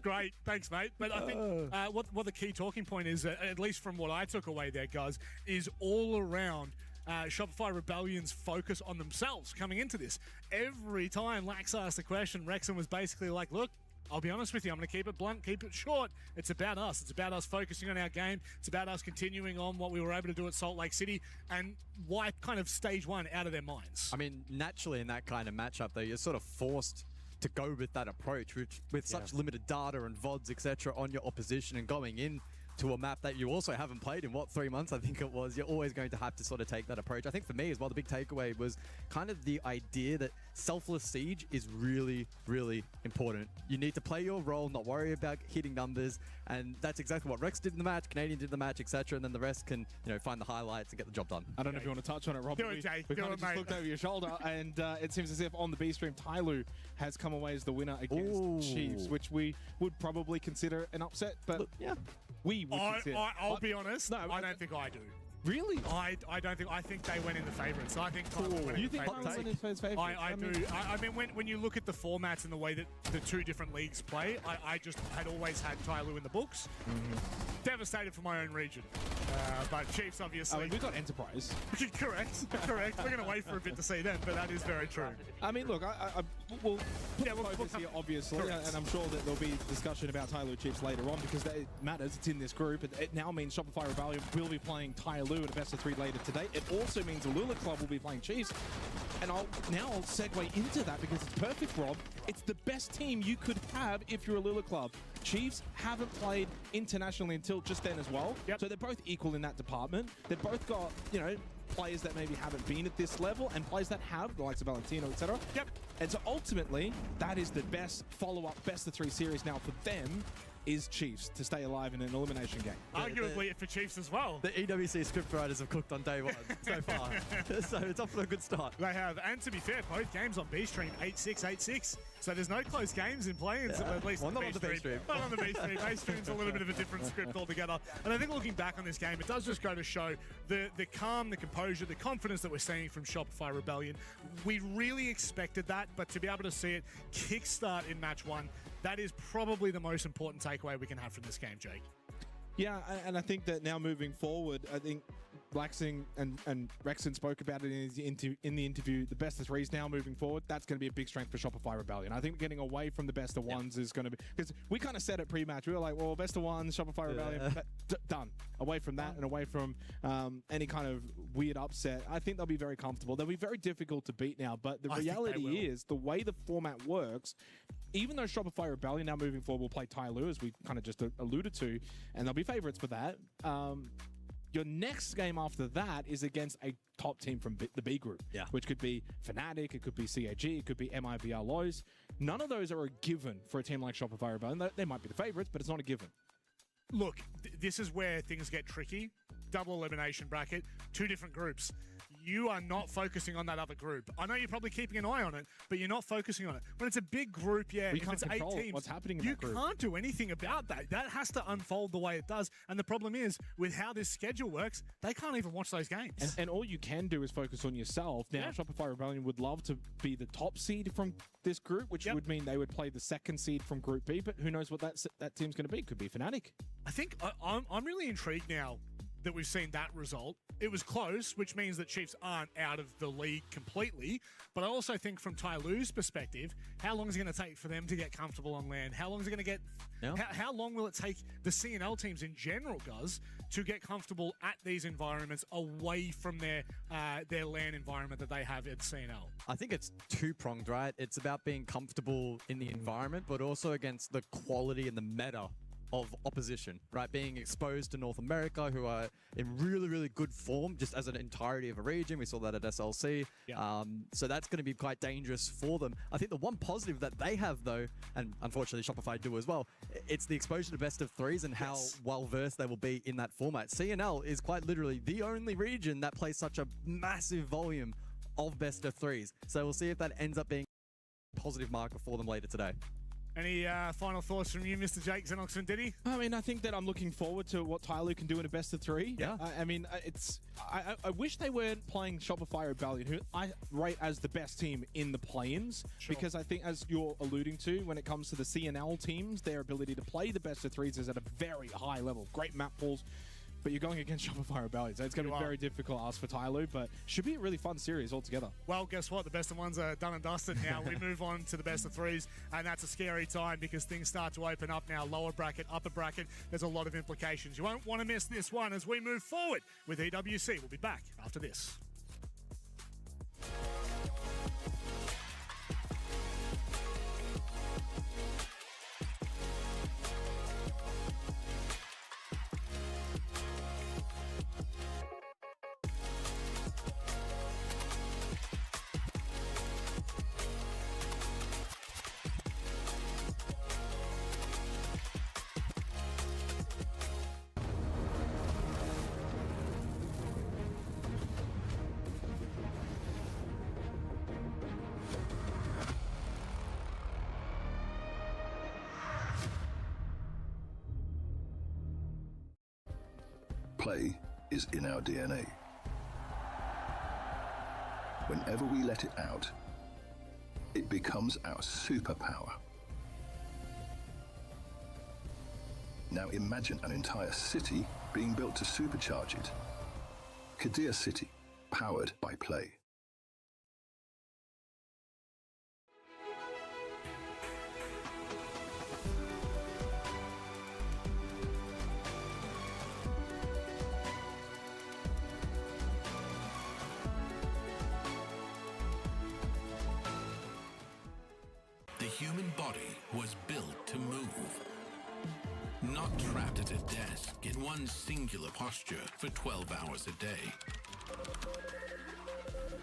Great, thanks, mate. But I think what the key talking point is, at least from what I took away there, guys, is all around Shopify Rebellion's focus on themselves coming into this. Every time Lax asked the question, Wrexham was basically like, look, I'll be honest with you, I'm going to keep it blunt, keep it short. It's about us. It's about us focusing on our game. It's about us continuing on what we were able to do at Salt Lake City and wipe kind of stage one out of their minds. I mean, naturally in that kind of matchup, though, you're sort of forced to go with that approach, which with such limited data and VODs, etc., on your opposition and going in to a map that you also haven't played in, 3 months, I think it was, you're always going to have to sort of take that approach. I think for me as well, the big takeaway was kind of the idea that selfless siege is really, really important. You need to play your role, not worry about hitting numbers, and that's exactly what Rex did in the match, Canadian did in the match, etc., and then the rest can, find the highlights and get the job done. I don't know if you want to touch on it, Rob. Do it, Jay. We kind of just looked over your shoulder, and it seems as if on the B stream, Tyloo has come away as the winner against Chiefs, which we would probably consider an upset, but we would consider. I'll be honest, I don't think I do. Really? I don't think. I think they went in the favourites. I think Tyloo went You in the think Tyloo favourites. went in his favourites? I do. I mean, when you look at the formats and the way that the two different leagues play, I just had always had Tyloo in the books. Devastated for my own region. But Chiefs, obviously. I mean, we've got Enterprise. Correct. We're going to wait for a bit to see them, but that is very true. I mean, look, we'll focus here, obviously, and I'm sure that there'll be discussion about Tyloo Chiefs later on because it matters. It's in this group. It now means Shopify Rebellion will be playing Tyloo in a best-of-3 later today. It also means Alula Club will be playing Chiefs. And I'll segue into that because it's perfect, Rob. It's the best team you could have if you're a Alula Club. Chiefs haven't played internationally until just then as well. So they're both equal in that department. They've both got, players that maybe haven't been at this level and players that have, the likes of Valentino, etc. And so ultimately, that is the best follow-up best-of-3 series now for them is Chiefs to stay alive in an elimination game. Arguably for Chiefs as well. The EWC scriptwriters have cooked on day one so far. So it's off to a good start. They have. And to be fair, both games on B stream, 8-6, 8-6. So there's no close games in play, at least not on the B stream. Not on the B stream. A stream's a little bit of a different script altogether. And I think looking back on this game, it does just go to show the calm, the composure, the confidence that we're seeing from Shopify Rebellion. We really expected that, but to be able to see it kickstart in match one, that is probably the most important takeaway we can have from this game, Jake. Yeah, and I think that now moving forward, I think Blacksing and Rexon spoke about it in the interview. The best of threes now moving forward, that's going to be a big strength for Shopify Rebellion. I think getting away from the best of ones is going to be, because we kind of said it pre-match. We were like, well, best of ones, Shopify Rebellion, done. Away from that and away from any kind of weird upset. I think they'll be very comfortable. They'll be very difficult to beat now, but the reality is the way the format works, even though Shopify Rebellion now moving forward will play Tyloo, as we kind of just alluded to, and they'll be favorites for that. Your next game after that is against a top team from the B group, which could be Fnatic, it could be CAG, it could be MIVR Lows. None of those are a given for a team like Shopify Rebellion. They might be the favorites, but it's not a given. Look, this is where things get tricky. Double elimination bracket, two different groups. You are not focusing on that other group. I know you're probably keeping an eye on it, but you're not focusing on it. When it's a big group, if it's 8 teams, what's happening in you that group. can't do anything about that. That has to unfold the way it does. And the problem is, with how this schedule works, they can't even watch those games. And all you can do is focus on yourself. Now, Shopify Rebellion would love to be the top seed from this group, which would mean they would play the second seed from Group B, but who knows what that team's going to be. Could be Fnatic. I think I'm really intrigued now that we've seen that result. It was close, which means that Chiefs aren't out of the league completely. But I also think from Tyloo's perspective, how long is it going to take for them to get comfortable on land? How long is it going to get... How long will it take the CNL teams in general, guys, to get comfortable at these environments away from their LAN environment that they have at CNL? I think it's two-pronged, right? It's about being comfortable in the environment, but also against the quality and the meta of opposition, right? Being exposed to North America, who are in really, really good form, just as an entirety of a region. We saw that at SLC. So that's going to be quite dangerous for them. I think the one positive that they have, though, and unfortunately Shopify do as well, it's the exposure to best of threes and how well-versed they will be in that format. CNL is quite literally the only region that plays such a massive volume of best of threes. So we'll see if that ends up being a positive marker for them later today. Any final thoughts from you, Mr. Jake Xenox and Diddy? I mean, I think that I'm looking forward to what Tyloo can do in a best of three. I mean, I wish they weren't playing Shopify Rebellion, who I rate as the best team in the play-ins, because I think, as you're alluding to, when it comes to the CNL teams, their ability to play the best of threes is at a very high level. Great map pools. but you're going against Shopify Rebellion, so it's going to be very difficult ask for Tyloo, but should be a really fun series altogether. Well, guess what? The best of ones are done and dusted now. We move on to the best of threes, and that's a scary time because things start to open up now. Lower bracket, upper bracket, there's a lot of implications. You won't want to miss this one as we move forward with EWC. We'll be back after this. Play is in our DNA. Whenever we let it out, it becomes our superpower. Now imagine an entire city being built to supercharge it. Kadir City, powered by play. The human body was built to move. Not trapped at a desk in one singular posture for 12 hours a day.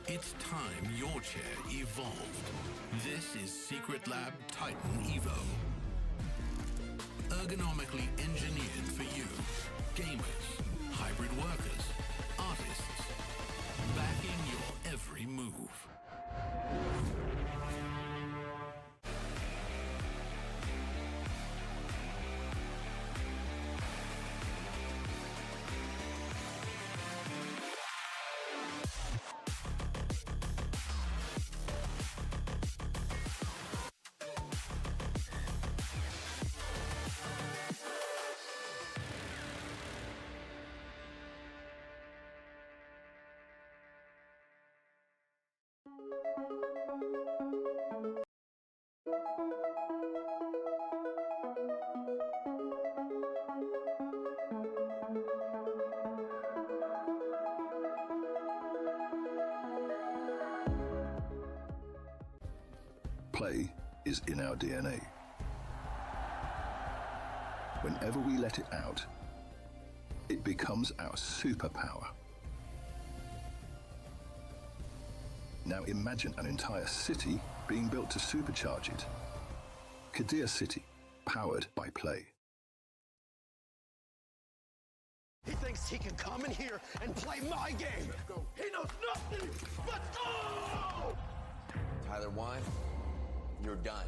It's time your chair evolved. This is Secret Lab Titan EVO. Ergonomically engineered for you, gamers, hybrid workers, artists, backing your every move. Play is in our DNA. Whenever we let it out, it becomes our superpower. Now imagine an entire city being built to supercharge it. Kadir City, powered by play. He thinks he can come in here and play my game. He knows nothing but go! Tyler Wine, you're done.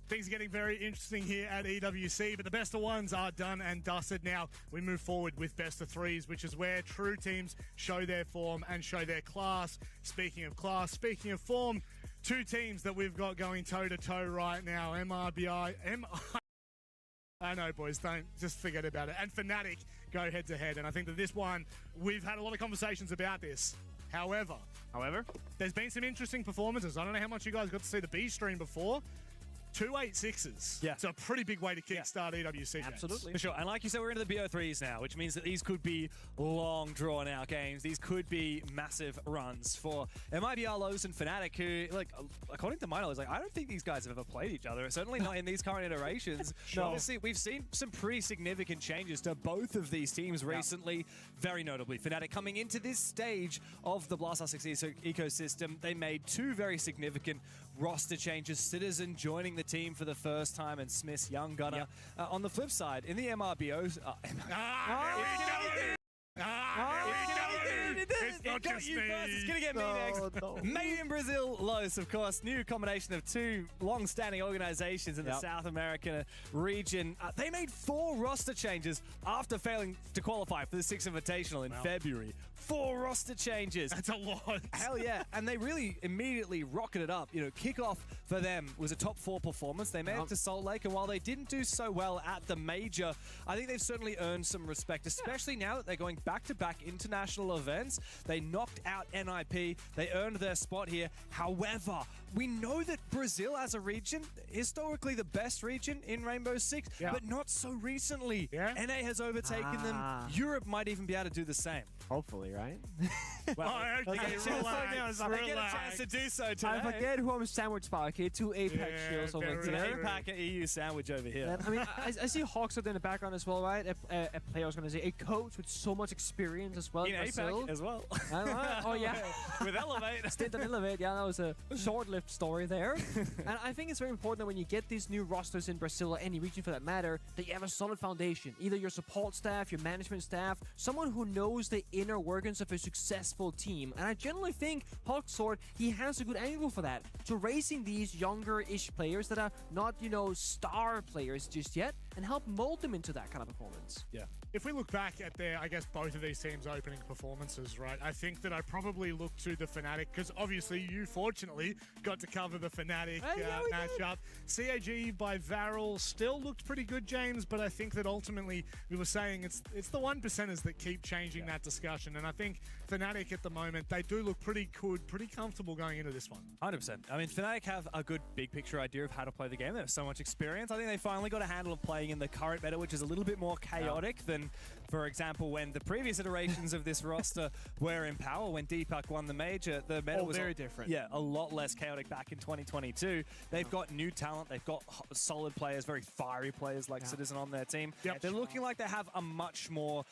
Things are getting very interesting here at EWC, but the best of ones are done and dusted. Now we move forward with best of threes, which is where true teams show their form and show their class. Speaking of class, speaking of form, two teams that we've got going toe-to-toe right now, I know, boys, don't just forget about it. And Fnatic go head-to-head, and I think that this one, we've had a lot of conversations about this. However, there's been some interesting performances. I don't know how much you guys got to see the B stream before. 2 8-6s. Yeah. It's a pretty big way to kickstart EWC. Absolutely. For sure. And like you said, we're into the BO3s now, which means that these could be long, drawn-out games. These could be massive runs for MIBR, Lowe's, and Fnatic, who, like, according to my knowledge, like, I don't think these guys have ever played each other. Certainly not in these current iterations. Sure. Obviously, we've seen some pretty significant changes to both of these teams recently. Very notably, Fnatic coming into this stage of the Blast Six ecosystem, they made two very significant roster changes. Citizen joining the team for the first time, and Smith's young gunner. On the flip side, in the MRBOs... It's not got just you me. first. It's going to get me next. Made in Brazil, Los, of course. New combination of two long-standing organizations in the South American region. They made 4 roster changes after failing to qualify for the Six Invitational in February. 4 roster changes. That's a lot. Hell yeah. And they really immediately rocketed up. You know, kickoff for them was a top 4 performance. They made it to Salt Lake, and while they didn't do so well at the major, I think they've certainly earned some respect, especially now that they're going back-to-back international events. They knocked out NIP. They earned their spot here. However, we know that Brazil as a region, historically the best region in Rainbow Six, but not so recently. NA has overtaken them. Europe might even be able to do the same. Hopefully, right? Well, they get a chance to do so today. I forget who I'm sandwiched by. Okay, 2 Apex shields over there. APAC and EU sandwich over here. I mean, I see Hawks in the background as well, right? A player, I was going to say, a coach with so much experience as well. In APAC as well. Oh, yeah. With Elevate. Stint on Elevate. Yeah, that was a short-lived story there. And I think it's very important that when you get these new rosters in Brazil or any region for that matter, that you have a solid foundation. Either your support staff, your management staff, someone who knows the inner workings of a successful team. And I generally think Hawksword, he has a good angle for that. To raising these younger-ish players that are not, you know, star players just yet, and help mold them into that kind of performance. Yeah. If we look back at their, I guess, both of these teams' opening performances, right, I think that I probably look to the Fnatic, because obviously you fortunately got to cover the Fnatic matchup. CAG by Varel still looked pretty good, James, but I think that ultimately we were saying it's the 1%ers that keep changing that discussion, and I think Fnatic at the moment, they do look pretty good, pretty comfortable going into this one. 100%. I mean, Fnatic have a good big picture idea of how to play the game. They have so much experience. I think they finally got a handle of playing in the current meta, which is a little bit more chaotic than, for example, when the previous iterations of this roster were in power. When Deepak won the major, the meta was very different. Yeah, a lot less chaotic back in 2022. They've got new talent. They've got solid players, very fiery players like Citizen on their team. They're looking like they have a much more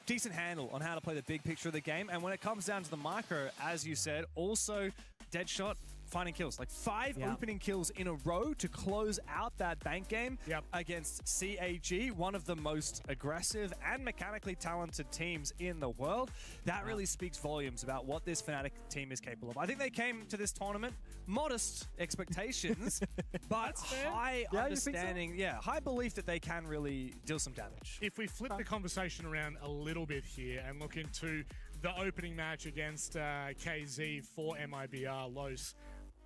decent handle on how to play the big picture of the game. And when it comes down to the micro, as you said, also Deadshot finding kills, like 5 opening kills in a row to close out that bank game against CAG, one of the most aggressive and mechanically talented teams in the world. That really speaks volumes about what this Fnatic team is capable of. I think they came to this tournament, modest expectations, but high understanding, high belief that they can really deal some damage. If we flip the conversation around a little bit here and look into the opening match against KZ for MIBR Los,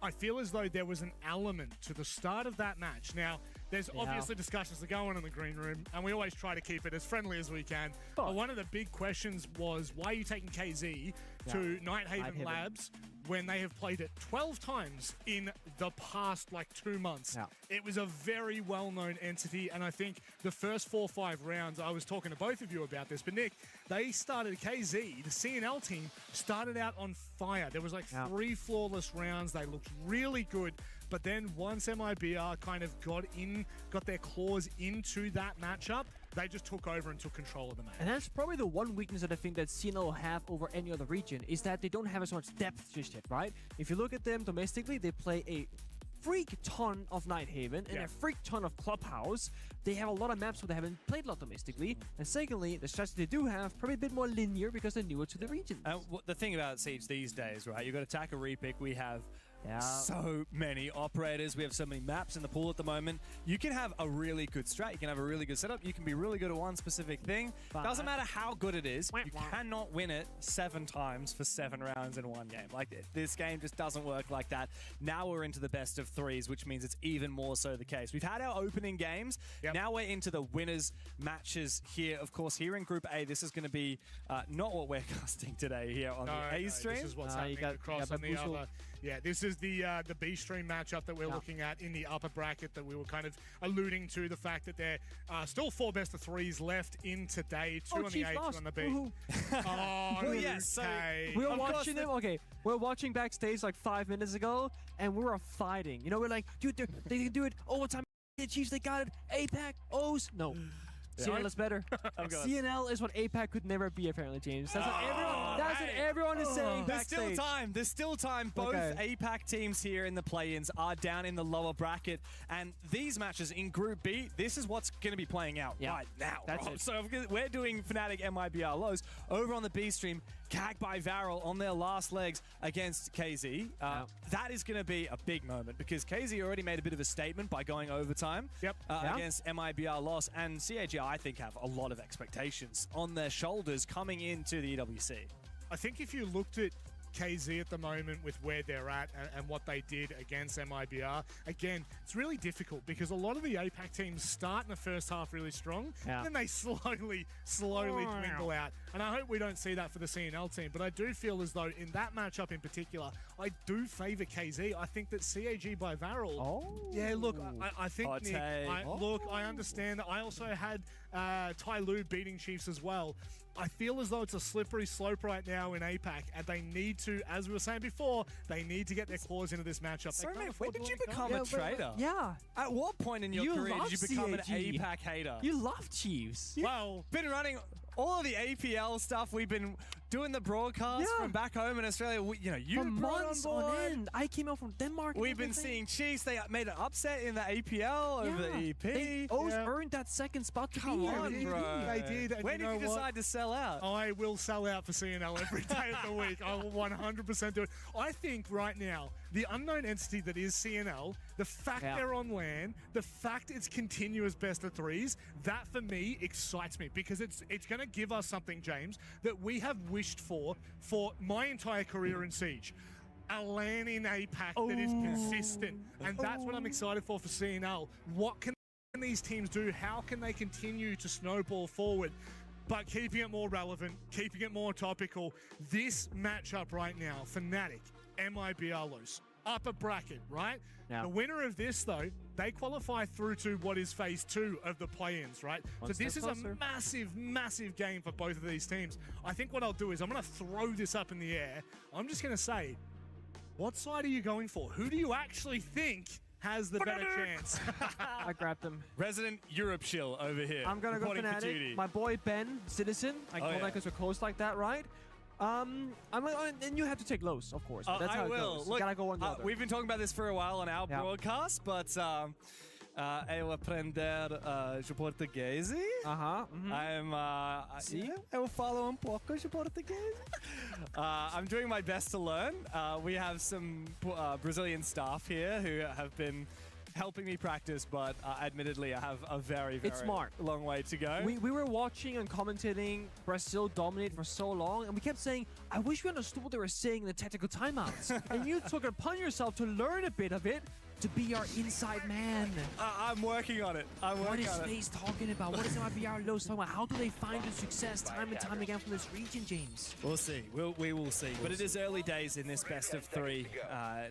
I feel as though there was an element to the start of that match. Now, there's obviously discussions that go on in the green room, and we always try to keep it as friendly as we can. But one of the big questions was, why are you taking KZ to Nighthaven Labs when they have played it 12 times in the past, 2 months? It was a very well-known entity, and I think the first 4 or 5 rounds, I was talking to both of you about this, but Nick, they started, KZ, the CNL team, started out on fire. There was 3 flawless rounds. They looked really good, but then once MIBR kind of got their claws into that matchup, they just took over and took control of the match. And that's probably the one weakness that I think that CNL will have over any other region, is that they don't have as much depth just yet, right? If you look at them domestically, they play a freak ton of Nighthaven and a freak ton of Clubhouse. They have a lot of maps where they haven't played a lot domestically. And secondly, the strategy they do have, probably a bit more linear because they're newer to the region. The thing about Siege these days, right? You've got Attacker Repick. We have Yeah. So many operators. We have so many maps in the pool at the moment. You can have a really good strat. You can have a really good setup. You can be really good at one specific thing. Doesn't matter how good it is. You cannot win it 7 times for 7 rounds in one game. Like, this game just doesn't work like that. Now we're into the best of 3s, which means it's even more so the case. We've had our opening games. Now we're into the winners matches here. Of course, here in Group A, this is going to be not what we're casting today here on the A stream. This is what's happening across on the other. Yeah, this is the B stream matchup that we're looking at in the upper bracket that we were kind of alluding to, the fact that there are still 4 best of 3s left in today, 2 on the A, 2 on the B. Well, yes, so we were watching them. Okay, we were watching backstage like 5 minutes ago, and we were fighting. You know, we're like, dude, they can do it overtime. The Chiefs, they got it. APAC, O's, no. CNL is better. CNL is what APAC could never be, apparently, James. That's what everyone is saying. There's still time. There's still time. Both APAC teams here in the play-ins are down in the lower bracket. And these matches in Group B, this is what's going to be playing out right now. That's it. So we're doing Fnatic MIBR lows over on the B stream. CAG by Varel on their last legs against KZ. That is going to be a big moment because KZ already made a bit of a statement by going overtime against MIBR loss, and CAG, I think, have a lot of expectations on their shoulders coming into the EWC. I think if you looked at KZ at the moment with where they're at and what they did against MIBR, again, it's really difficult because a lot of the APAC teams start in the first half really strong, and then they slowly dwindle out. And I hope we don't see that for the CNL team, but I do feel as though in that matchup in particular, I do favor KZ. I think that CAG by Varel, look, I think, Nick, I understand that. I also had Tai Lu beating Chiefs as well. I feel as though it's a slippery slope right now in APAC, and they need to, as we were saying before, they need to get their claws into this matchup. So, man, when did you become a trader? At what point in your career did you become an APAC hater? You love Chiefs. Well, been running all of the APL stuff. We've been doing the broadcast from back home in Australia. You for months on end. I came out from Denmark. We've been seeing Chiefs. They made an upset in the APL over the EP. They earned that second spot to Come on, bro. They did. And when did you decide to sell out? I will sell out for CNL every day of the week. I will 100% do it. I think right now, the unknown entity that is CNL, the fact they're on LAN, the fact it's continuous best of 3s, that for me excites me because it's going to give us something, James, that we have wished for my entire career in Siege. A LAN in APAC that is consistent. And that's what I'm excited for CNL. What can these teams do? How can they continue to snowball forward? But keeping it more relevant, keeping it more topical. This matchup right now, Fnatic, MIBR lows, upper bracket, right? The winner of this, though, they qualify through to what is phase 2 of the play-ins, right? So this is a massive, massive game for both of these teams. I think what I'll do is I'm going to throw this up in the air. I'm just going to say, what side are you going for? Who do you actually think has the better chance? I grabbed him. Resident Europe shill over here. I'm going to go Fnatic. My boy Ben, Citizen. I call that because we're close like that, right? And you have to take lows, of course. That's how it goes. Look, you gotta go on the other. We've been talking about this for a while on our broadcast, but eu aprender de português. Eu falo pouco de português. I'm doing my best to learn. We have some Brazilian staff here who have been helping me practice, but admittedly, I have a very, very long way to go. We were watching and commentating Brazil dominate for so long, and we kept saying, I wish we understood what they were saying in the technical timeouts. And you took it upon yourself to learn a bit of it, to be our inside man. I'm working on it. What is FaZe talking about? What is MIBR lows talking about? How do they find the success time and time again from this region, James? We'll see. We will see. But it is early days in this best of 3,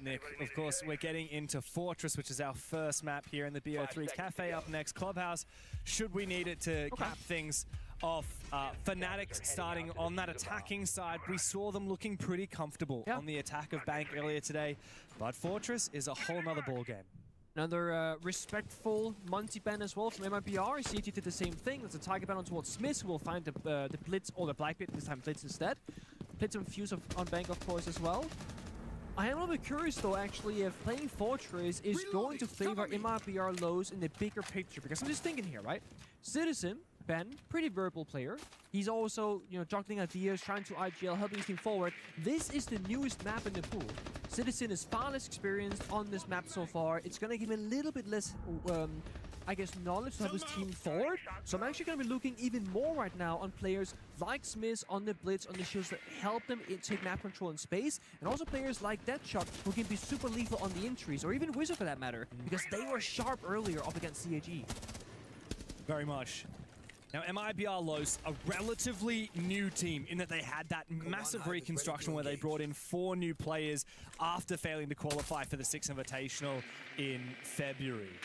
Nick. Of course, we're getting into Fortress, which is our first map here in the BO3 Cafe. Up next, Clubhouse. Should we need it to cap things off? Fnatic starting on that attacking side. We saw them looking pretty comfortable on the attack of Bank earlier today, but Fortress is a whole nother ballgame. Another respectful Monty ban as well from MIBR. CG did the same thing. There's a target ban on towards Smith, who will find the Blitz, or the Black Pit, this time Blitz instead. Blitz and Fuse on Bank, of course, as well. I am a little bit curious, though, actually, if playing Fortress is going to favor MIBR lows in the bigger picture, because I'm just thinking here, right? Citizen, Ben, pretty verbal player. He's also, juggling ideas, trying to IGL, helping his team forward. This is the newest map in the pool. Citizen is far less experienced on this map so far. It's going to give him a little bit less, I guess, knowledge to help his team forward. So I'm actually going to be looking even more right now on players like Smith on the Blitz, on the shields that help them take map control in space, and also players like Deadshot who can be super lethal on the entries, or even Wizard for that matter, because they were sharp earlier up against CAG. Very much. Now, MIBR Los, a relatively new team in that they had that massive reconstruction where they brought in 4 new players after failing to qualify for the 6 Invitational in February.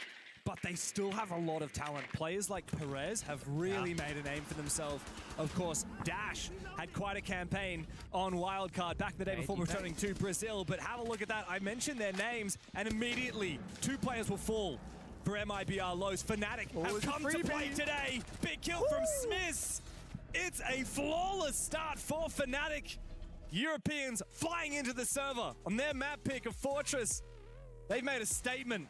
But they still have a lot of talent. Players like Perez have really made a name for themselves. Of course, Dash had quite a campaign on Wildcard back the day before returning to Brazil. But have a look at that. I mentioned their names, and immediately 2 players will fall for MIBR Los. Fnatic have come to play today. Big kill from Smith. It's a flawless start for Fnatic. Europeans flying into the server on their map pick of Fortress. They've made a statement.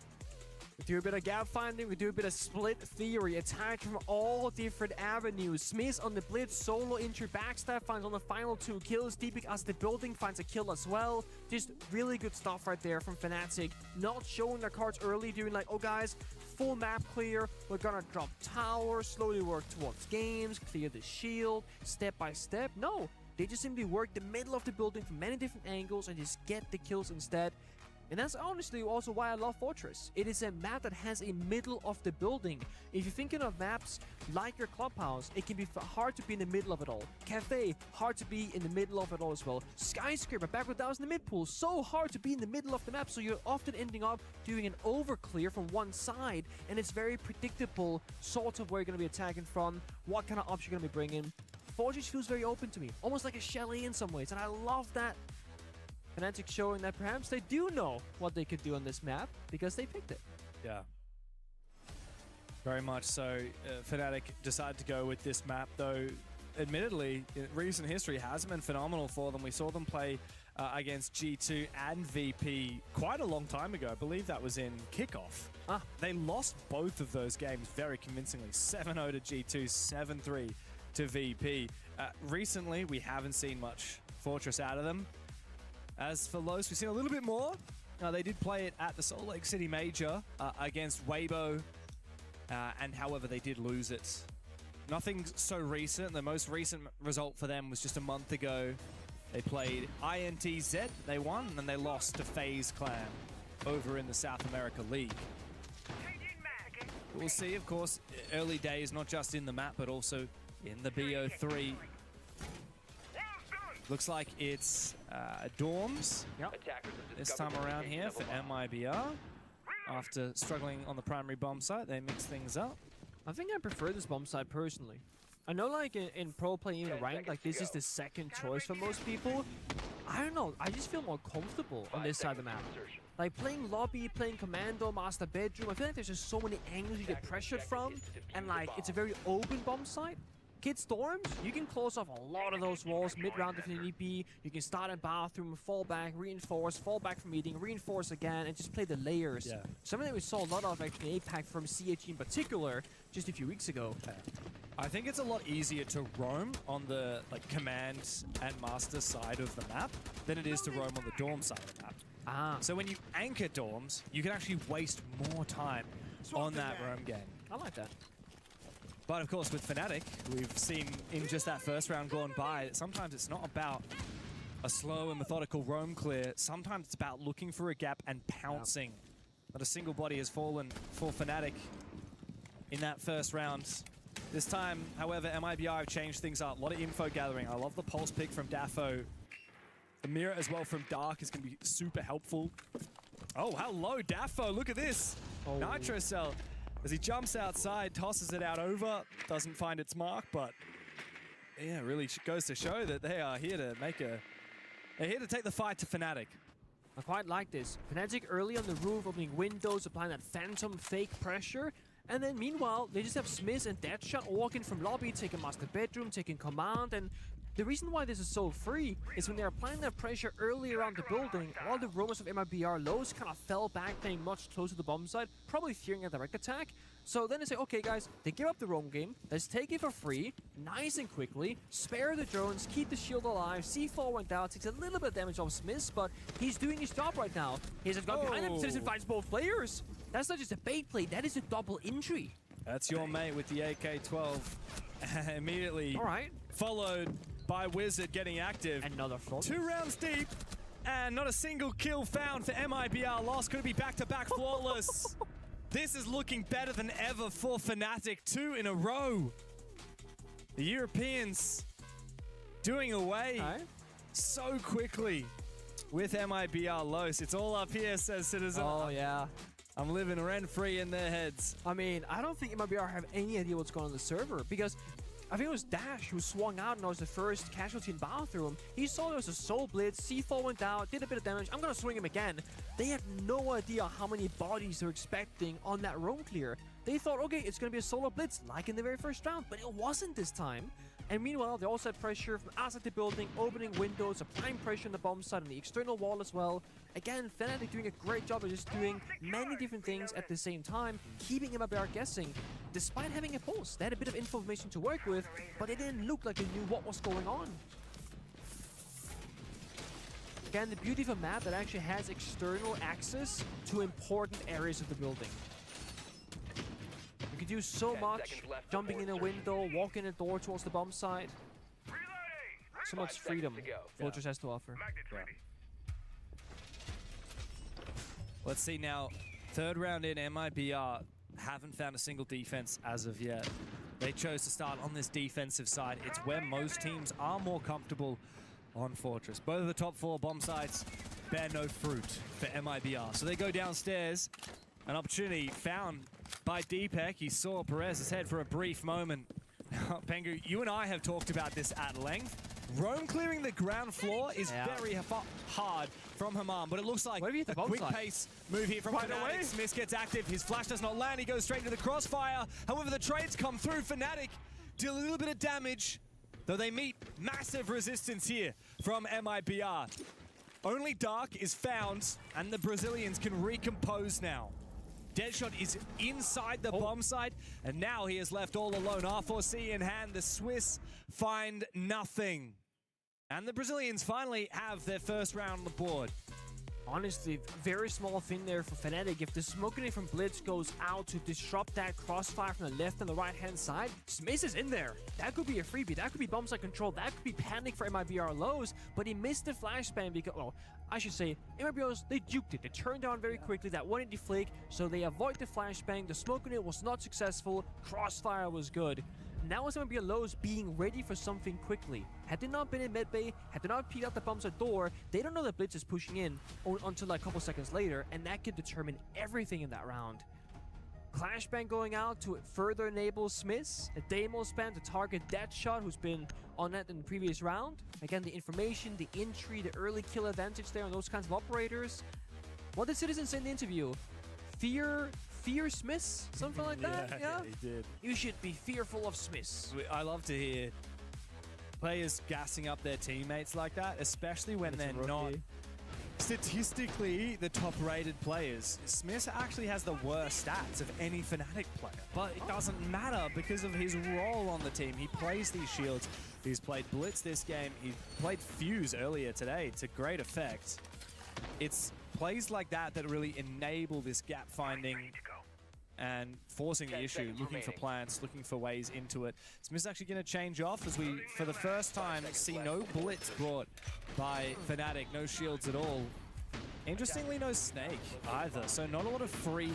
We do a bit of gap finding, we do a bit of split theory, attack from all different avenues. Smith on the Blitz, solo injury, backstab finds on the final 2 kills. Deepik as the building finds a kill as well. Just really good stuff right there from Fnatic. Not showing their cards early, doing like, oh guys, full map clear, we're gonna drop tower, slowly work towards games, clear the shield, step by step. No, they just simply work the middle of the building from many different angles and just get the kills instead. And that's honestly also why I love Fortress. It is a map that has a middle of the building. If you're thinking of maps like your Clubhouse, it can be hard to be in the middle of it all. Cafe, hard to be in the middle of it all as well. Skyscraper, back with Dow's in the mid pool, so hard to be in the middle of the map, so you're often ending up doing an overclear from one side, and it's very predictable sort of where you're going to be attacking from, what kind of ops you're going to be bringing. Fortress feels very open to me, almost like a Shelly in some ways, and I love that. Fnatic showing that perhaps they do know what they could do on this map because they picked it. Yeah. Very much so. Fnatic decided to go with this map, though admittedly, in recent history hasn't been phenomenal for them. We saw them play against G2 and VP quite a long time ago. I believe that was in kickoff. They lost both of those games very convincingly. 7-0 to G2, 7-3 to VP. Recently, we haven't seen much Fortress out of them. As for Los, we've seen a little bit more. They did play it at the Salt Lake City Major against Weibo, and however, they did lose it. Nothing so recent. The most recent result for them was just a month ago. They played INTZ, they won, and then they lost to FaZe Clan over in the South America League. We'll see, of course, early days, not just in the map, but also in the BO3. Looks like it's Dorms this time around here for MIBR. After struggling on the primary bomb site, they mix things up. I think I prefer this bomb site personally. I know like in pro play, even ranked, like this is the second choice for most people. I don't know, I just feel more comfortable on this side of the map. Like playing lobby, playing commando, master bedroom, I feel like there's just so many angles you get pressured from, and like it's a very open bomb site. Kid Storms, you can close off a lot of those walls mid-round if you need be. You can start in bathroom, fall back, reinforce, fall back from meeting, reinforce again, and just play the layers. Yeah. Something that we saw a lot of actually in APAC from CHG in particular just a few weeks ago. I think it's a lot easier to roam on the like command and master side of the map than it is to roam on the dorm side of the map. So when you anchor dorms, you can actually waste more time on that roam game. I like that. But of course, with Fnatic, we've seen in just that first round gone by, that sometimes it's not about a slow and methodical roam clear. Sometimes it's about looking for a gap and pouncing. Not a single body has fallen for Fnatic in that first round. This time, however, MIBR have changed things up. A lot of info gathering. I love the pulse pick from Daffo. The mirror as well from Dark is going to be super helpful. Oh, hello, Daffo. Look at this. Nitro Cell. As he jumps outside, tosses it out over, doesn't find its mark, but yeah, really goes to show that they are here to they're here to take the fight to Fnatic. I quite like this. Fnatic early on the roof, opening windows, applying that phantom fake pressure, and then meanwhile, they just have Smith and Deadshot walking from lobby, taking master bedroom, taking command, and The reason why this is so free is when they are applying that pressure early around the building, all the roamers of MIBR lows kind of fell back, playing much closer to the bomb site, probably fearing a direct attack. So then they say, okay guys, they give up the roam game, let's take it for free, nice and quickly, spare the drones, keep the shield alive. C4 went out, takes a little bit of damage off Smith, but he's doing his job right now. He's just gone behind him, Citizen finds both players. That's not just a bait play, that is a double injury. That's your mate with the AK-12. Immediately followed by Wizard getting active. Another front. 2 rounds deep, and not a single kill found for MIBR. Lost, could it be back-to-back flawless? This is looking better than ever for Fnatic. 2 in a row. The Europeans doing away so quickly with MIBR Los. It's all up here, says Citizen. Oh, yeah. I'm living rent-free in their heads. I mean, I don't think MIBR have any idea what's going on in the server, because I think it was Dash who swung out and was the first casualty in bathroom. He saw there was a soul blitz, C4 went out, did a bit of damage. I'm gonna swing him again. They have no idea how many bodies they're expecting on that roam clear. They thought, okay, it's gonna be a solo blitz like in the very first round, but it wasn't this time. And meanwhile, they also had pressure from outside the building, opening windows, applying pressure on the bomb side and the external wall as well. Again, Fnatic doing a great job of just doing many different things at the same time, keeping MIBR guessing. Despite having a pulse, they had a bit of information to work with, but it didn't look like they knew what was going on. Again, the beauty of a map that actually has external access to important areas of the building. You can do so much, jumping in a window, walking a door towards the bomb site. So much freedom Fortress has to offer. Let's see now. 3rd round in, MIBR haven't found a single defense as of yet. They chose to start on this defensive side. It's where most teams are more comfortable on Fortress. Both of the top 4 bomb sites bear no fruit for MIBR. So they go downstairs. An opportunity found by Deepek. He saw Perez's head for a brief moment. Pengu, you and I have talked about this at length. Roam clearing the ground floor is very hard from Hamam, but it looks like a quick pace move here from Fnatic. Smith gets active, his flash does not land, he goes straight into the crossfire. However, the trades come through. Fnatic deal a little bit of damage, though they meet massive resistance here from MIBR. Only Dark is found, and the Brazilians can recompose now. Deadshot is inside the bomb site, and now he is left all alone. R4C in hand, the Swiss find nothing. And the Brazilians finally have their first round on the board. Honestly, very small thing there for Fnatic. If the smoke grenade from Blitz goes out to disrupt that crossfire from the left and the right-hand side, Smith is in there. That could be a freebie. That could be bomb site control. That could be panic for MIBR Lows, but he missed the flashbang because, well, I should say, MIBR Lows, they juked it. They turned down very quickly that 180 flake, so they avoid the flashbang. The smoke grenade was not successful. Crossfire was good. Now it's MIBR Lows being ready for something quickly. Had they not been in medbay, had they not peeked out the bomb site door, they don't know that Blitz is pushing in until like a couple seconds later, and that could determine everything in that round. Clashbang going out to further enable Smiths. A Demo spam to target Deadshot, who's been on that in the previous round. Again, the information, the entry, the early kill advantage there on those kinds of operators. What did Citizen say in the interview? Fear Smiths? Something like that? Yeah, he did. You should be fearful of Smiths. I love to hear players gassing up their teammates like that, especially when they're not statistically the top-rated players. Smith actually has the worst stats of any Fnatic player, but it doesn't matter because of his role on the team. He plays these shields. He's played Blitz this game. He played Fuse earlier today to great effect. It's plays like that that really enable this gap finding and forcing the issue, looking for plans, looking for ways into it. Smith's actually going to change off as we, for the first time, see no Blitz brought by Fnatic, no shields at all. Interestingly, no Snake either, so not a lot of free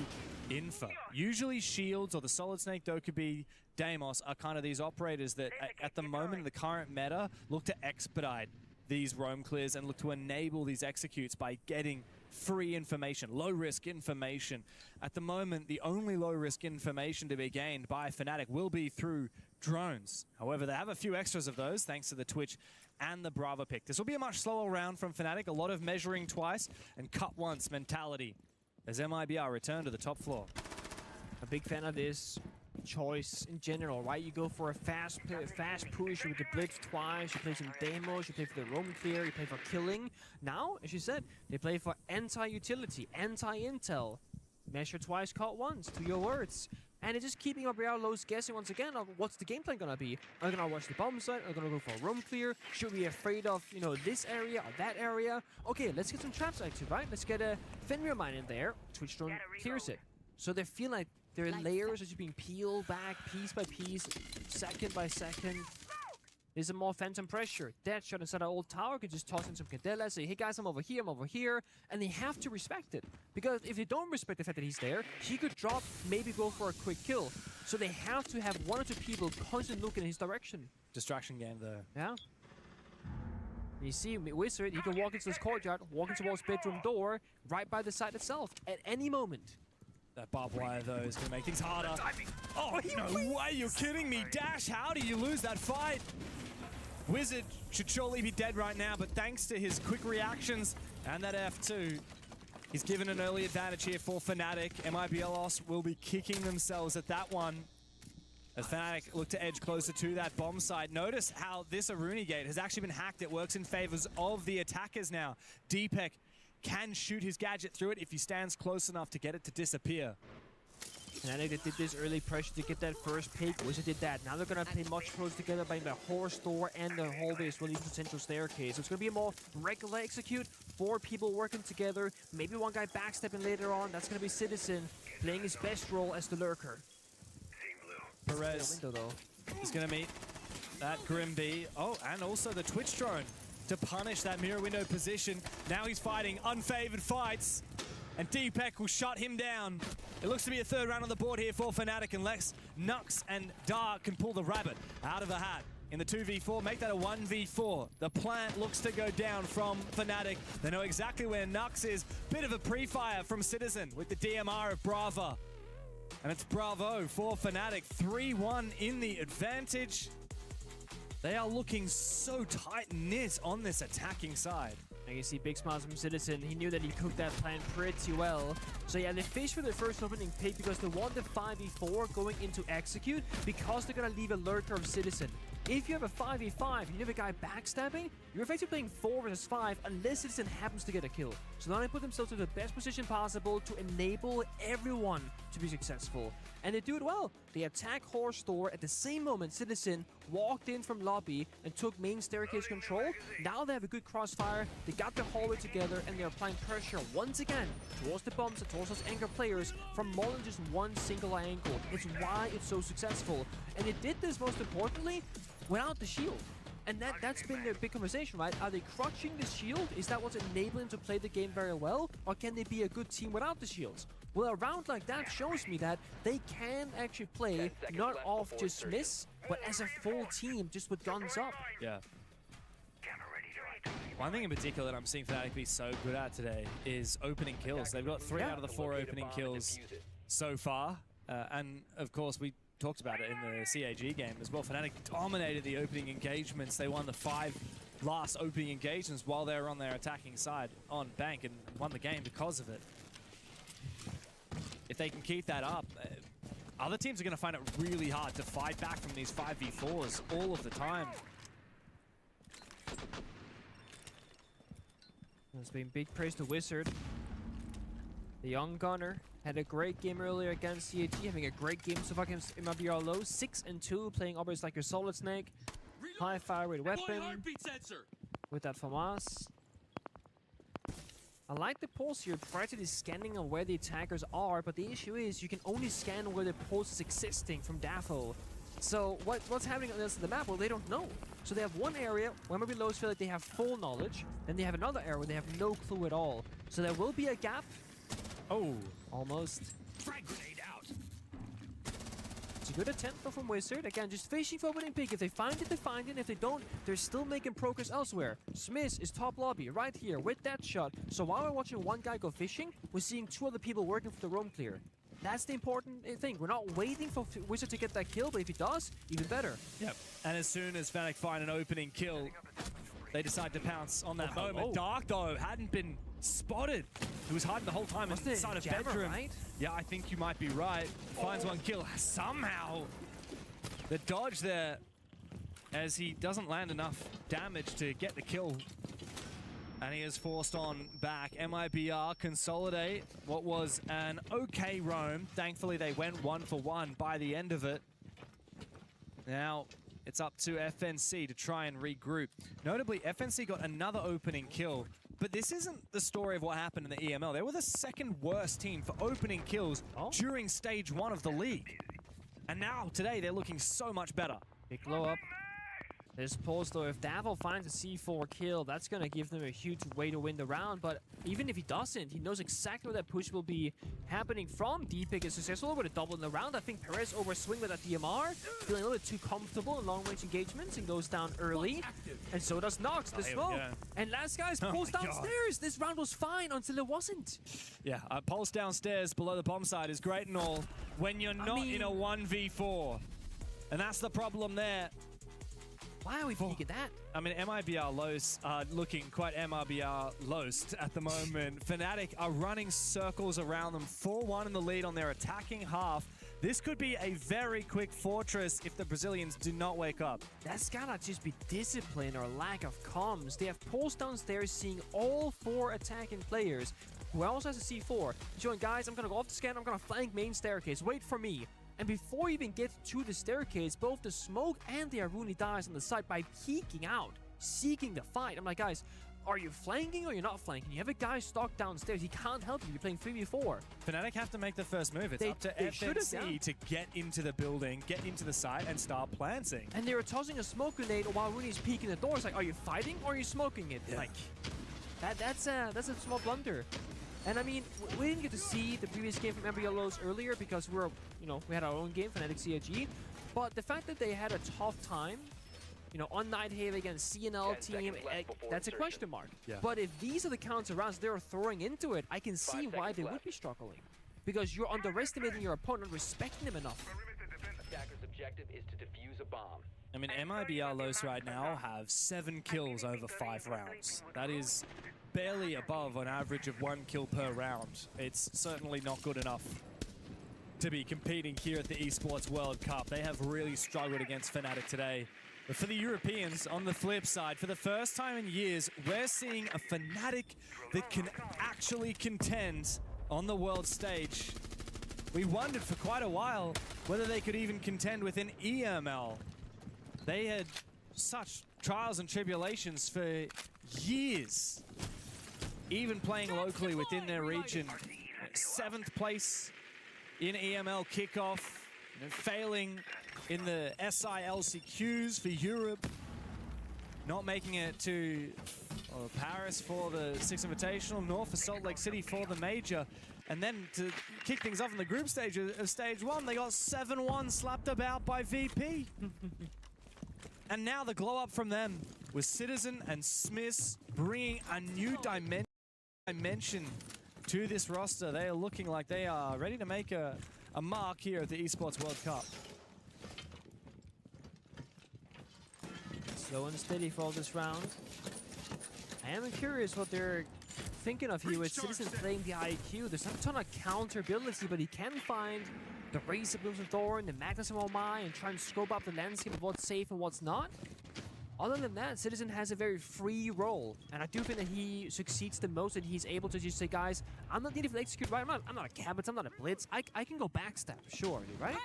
info. Usually shields or the Solid Snake, Dokkaebi, Deimos are kind of these operators that at the moment in the current meta look to expedite these roam clears and look to enable these executes by getting free information, low-risk information. At the moment, the only low-risk information to be gained by Fnatic will be through drones. However, they have a few extras of those thanks to the Twitch and the Brava pick. This will be a much slower round from Fnatic, a lot of measuring twice and cut once mentality as MIBR return to the top floor. A big fan of this. choice in general, right? You go for a fast push with the blitz twice, you play some demos, you play for the roam clear, you play for killing. Now, as you said, they play for anti-utility, anti-intel. Measure twice, caught once, to your words. And it's just keeping Lows guessing once again of what's the game plan gonna be. Are they gonna watch the bomb site? Are they gonna go for a roam clear? Should we be afraid of, you know, this area or that area? Okay, let's get some traps active, right? Let's get a Fenrir mine in there. Twitch drone clears it. So they feel like their layers are just being peeled back piece by piece, second by second. There's a more phantom pressure. Deadshot inside our old tower could just toss in some Candela, say, hey guys, I'm over here, and they have to respect it. Because if they don't respect the fact that he's there, he could drop, maybe go for a quick kill. So they have to have one or two people constantly looking in his direction. Distraction game though. Yeah. You see Wizard, he can walk into this courtyard, walk into Walt's bedroom door, right by the site itself, at any moment. That barbed wire, though, is going to make things harder. Oh, no way! You're kidding me! Dash, how do you lose that fight? Wizard should surely be dead right now, but thanks to his quick reactions and that F2, he's given an early advantage here for Fnatic. MIBLOS will be kicking themselves at that one. As Fnatic look to edge closer to that bomb site. Notice how this Aruni gate has actually been hacked. It works in favors of the attackers now. Deepek can shoot his gadget through it if he stands close enough to get it to disappear. Fnatic did this early pressure to get that first pick. Wizard did that. Now they're going to play much closer together by the horse door and the hallway as well as potential staircase. So it's going to be a more regular execute. 4 people working together. Maybe one guy backstepping later on. That's going to be Citizen playing his best role as the lurker. Perez is going to meet that Grim B. Oh, and also the Twitch drone to punish that mirror window position. Now he's fighting unfavored fights, and Deepek will shut him down. It looks to be a third round on the board here for Fnatic, unless Nux and Dark can pull the rabbit out of the hat in the 2v4, make that a 1v4. The plant looks to go down from Fnatic. They know exactly where Nux is. Bit of a pre-fire from Citizen with the DMR of Brava. And it's Bravo for Fnatic. 3-1 in the advantage. They are looking so tight-knit on this attacking side. And you see big smiles from Citizen. He knew that he cooked that plan pretty well. So yeah, they fished for their first opening pick because they want the 5v4 going into execute because they're going to leave a lurker of Citizen. If you have a 5v5, you have a guy backstabbing, you're effectively playing 4 versus 5 unless Citizen happens to get a kill. So now they put themselves in the best position possible to enable everyone to be successful. And they do it well. They attack Horse Door at the same moment Citizen walked in from lobby and took main staircase control. Now they have a good crossfire, they got their hallway together, and they're applying pressure once again towards the bombs and towards those anchor players from more than just one single angle. It's why it's so successful. And they did this most importantly without the shield. And that's been their big conversation, right? Are they crutching the shield? Is that what's enabling them to play the game very well? Or can they be a good team without the shields? Well, a round like that shows me that they can actually play not off just miss, but as a full team, just with guns up. Yeah. One thing in particular that I'm seeing Fnatic be so good at today is opening kills. They've got 3 out of the 4 opening kills so far. And of course, we talked about it in the CAG game as well. Fnatic dominated the opening engagements. They won the 5 last opening engagements while they were on their attacking side on Bank and won the game because of it. If they can keep that up, other teams are going to find it really hard to fight back from these 5v4s all of the time. There's been big praise to Wizard. The young gunner had a great game earlier against CAG, having a great game so far against MIBLOS. 6-2, playing always like your Solid Snake. High fire rate weapon. With that FAMAS. I like the pulse here, practically scanning on where the attackers are, but the issue is you can only scan where the pulse is existing from Dafo. So what's happening on the rest of the map? Well, they don't know. So they have one area where MIBLOS feel like they have full knowledge, then they have another area where they have no clue at all. So there will be a gap. Oh, almost. Frag grenade out. It's a good attempt though from Wizard. Again, just fishing for opening pick. If they find it, they find it. If they don't, they're still making progress elsewhere. Smith is top lobby right here with that shot. So while we're watching one guy go fishing, we're seeing 2 other people working for the roam clear. That's the important thing. We're not waiting for Wizard to get that kill, but if he does, even better. Yep. And as soon as Fnatic find an opening kill, they decide to pounce on that moment. Dark, though, hadn't been spotted. He was hiding the whole time inside a bedroom. Right? Yeah, I think you might be right. Finds one kill. Somehow, the dodge there, as he doesn't land enough damage to get the kill. And he is forced on back. MIBR consolidate what was an okay roam. Thankfully, they went 1 for 1 by the end of it. Now, it's up to FNC to try and regroup. Notably, FNC got another opening kill, but this isn't the story of what happened in the EML. They were the second worst team for opening kills during stage 1 of the league. And now, today, they're looking so much better. Big blow up. This pulse, though, if Davo finds a C4 kill, that's going to give them a huge way to win the round. But even if he doesn't, he knows exactly where that push will be happening from. D-Pick is successful with a double in the round. I think Perez overswing with that DMR, feeling a little bit too comfortable in long-range engagements and goes down early. And so does Nox, the smoke. And last guy's pulls downstairs. This round was fine until it wasn't. Yeah, pulse downstairs below the bomb site is great and all when you're not in a 1v4. And that's the problem there. Why are we peeking that? I mean, MIBR Los are looking quite MIBR Lost at the moment. Fnatic are running circles around them. 4-1 in the lead on their attacking half. This could be a very quick fortress if the Brazilians do not wake up. That's gotta just be discipline or lack of comms. They have Pulse downstairs seeing all 4 attacking players. Who else has a C4? Showing, guys, I'm gonna go off the scan, I'm gonna flank main staircase. Wait for me. And before you even get to the staircase, both the smoke and the Aruni dies on the side by peeking out, seeking the fight. I'm like, guys, are you flanking or you're not flanking? You have a guy stuck downstairs. He can't help you. You're playing 3v4. Fnatic have to make the first move. It's up to FNC to get into the building, get into the site, and start planting. And they were tossing a smoke grenade while Rooney's peeking the door. It's like, are you fighting or are you smoking it? Yeah. Like, that's a small blunder. And I mean, we didn't get to see the previous game from MBL Lows earlier because we had our own game, Fnatic CIG. But the fact that they had a tough time, on Nighthave against CNL team, that's a question mark. Yeah. But if these are the counter rounds they're throwing into it, I can see why they would be struggling. Because you're underestimating your opponent, respecting them enough. Attacker's objective is to defuse a bomb. I mean, MIBR Los right now have 7 kills over 5 rounds. That is barely above an average of 1 kill per round. It's certainly not good enough to be competing here at the Esports World Cup. They have really struggled against Fnatic today. But for the Europeans, on the flip side, for the first time in years, we're seeing a Fnatic that can actually contend on the world stage. We wondered for quite a while whether they could even contend with an EML. They had such trials and tribulations for years. Even playing locally within their region. 7th place in EML kickoff. Failing in the SILCQs for Europe. Not making it to Paris for the 6th Invitational, nor for Salt Lake City for the Major. And then to kick things off in the group stage of Stage 1, they got 7-1 slapped about by VP. And now the glow up from them with Citizen and Smiths bringing a new dimension to this roster. They are looking like they are ready to make a mark here at the Esports World Cup. Slow and steady for this round. I am curious what they're thinking of here with Citizen playing the IQ. There's not a ton of counter ability, but he can find the Razor Blooms of Thorn, the Magnus of Omai, and try and scope up the landscape of what's safe and what's not. Other than that, Citizen has a very free role, and I do think that he succeeds the most, and he's able to just say, guys, I'm not needed for the execute, right? I'm not a Cabot, I'm not a Blitz. I can go backstab, sure, right?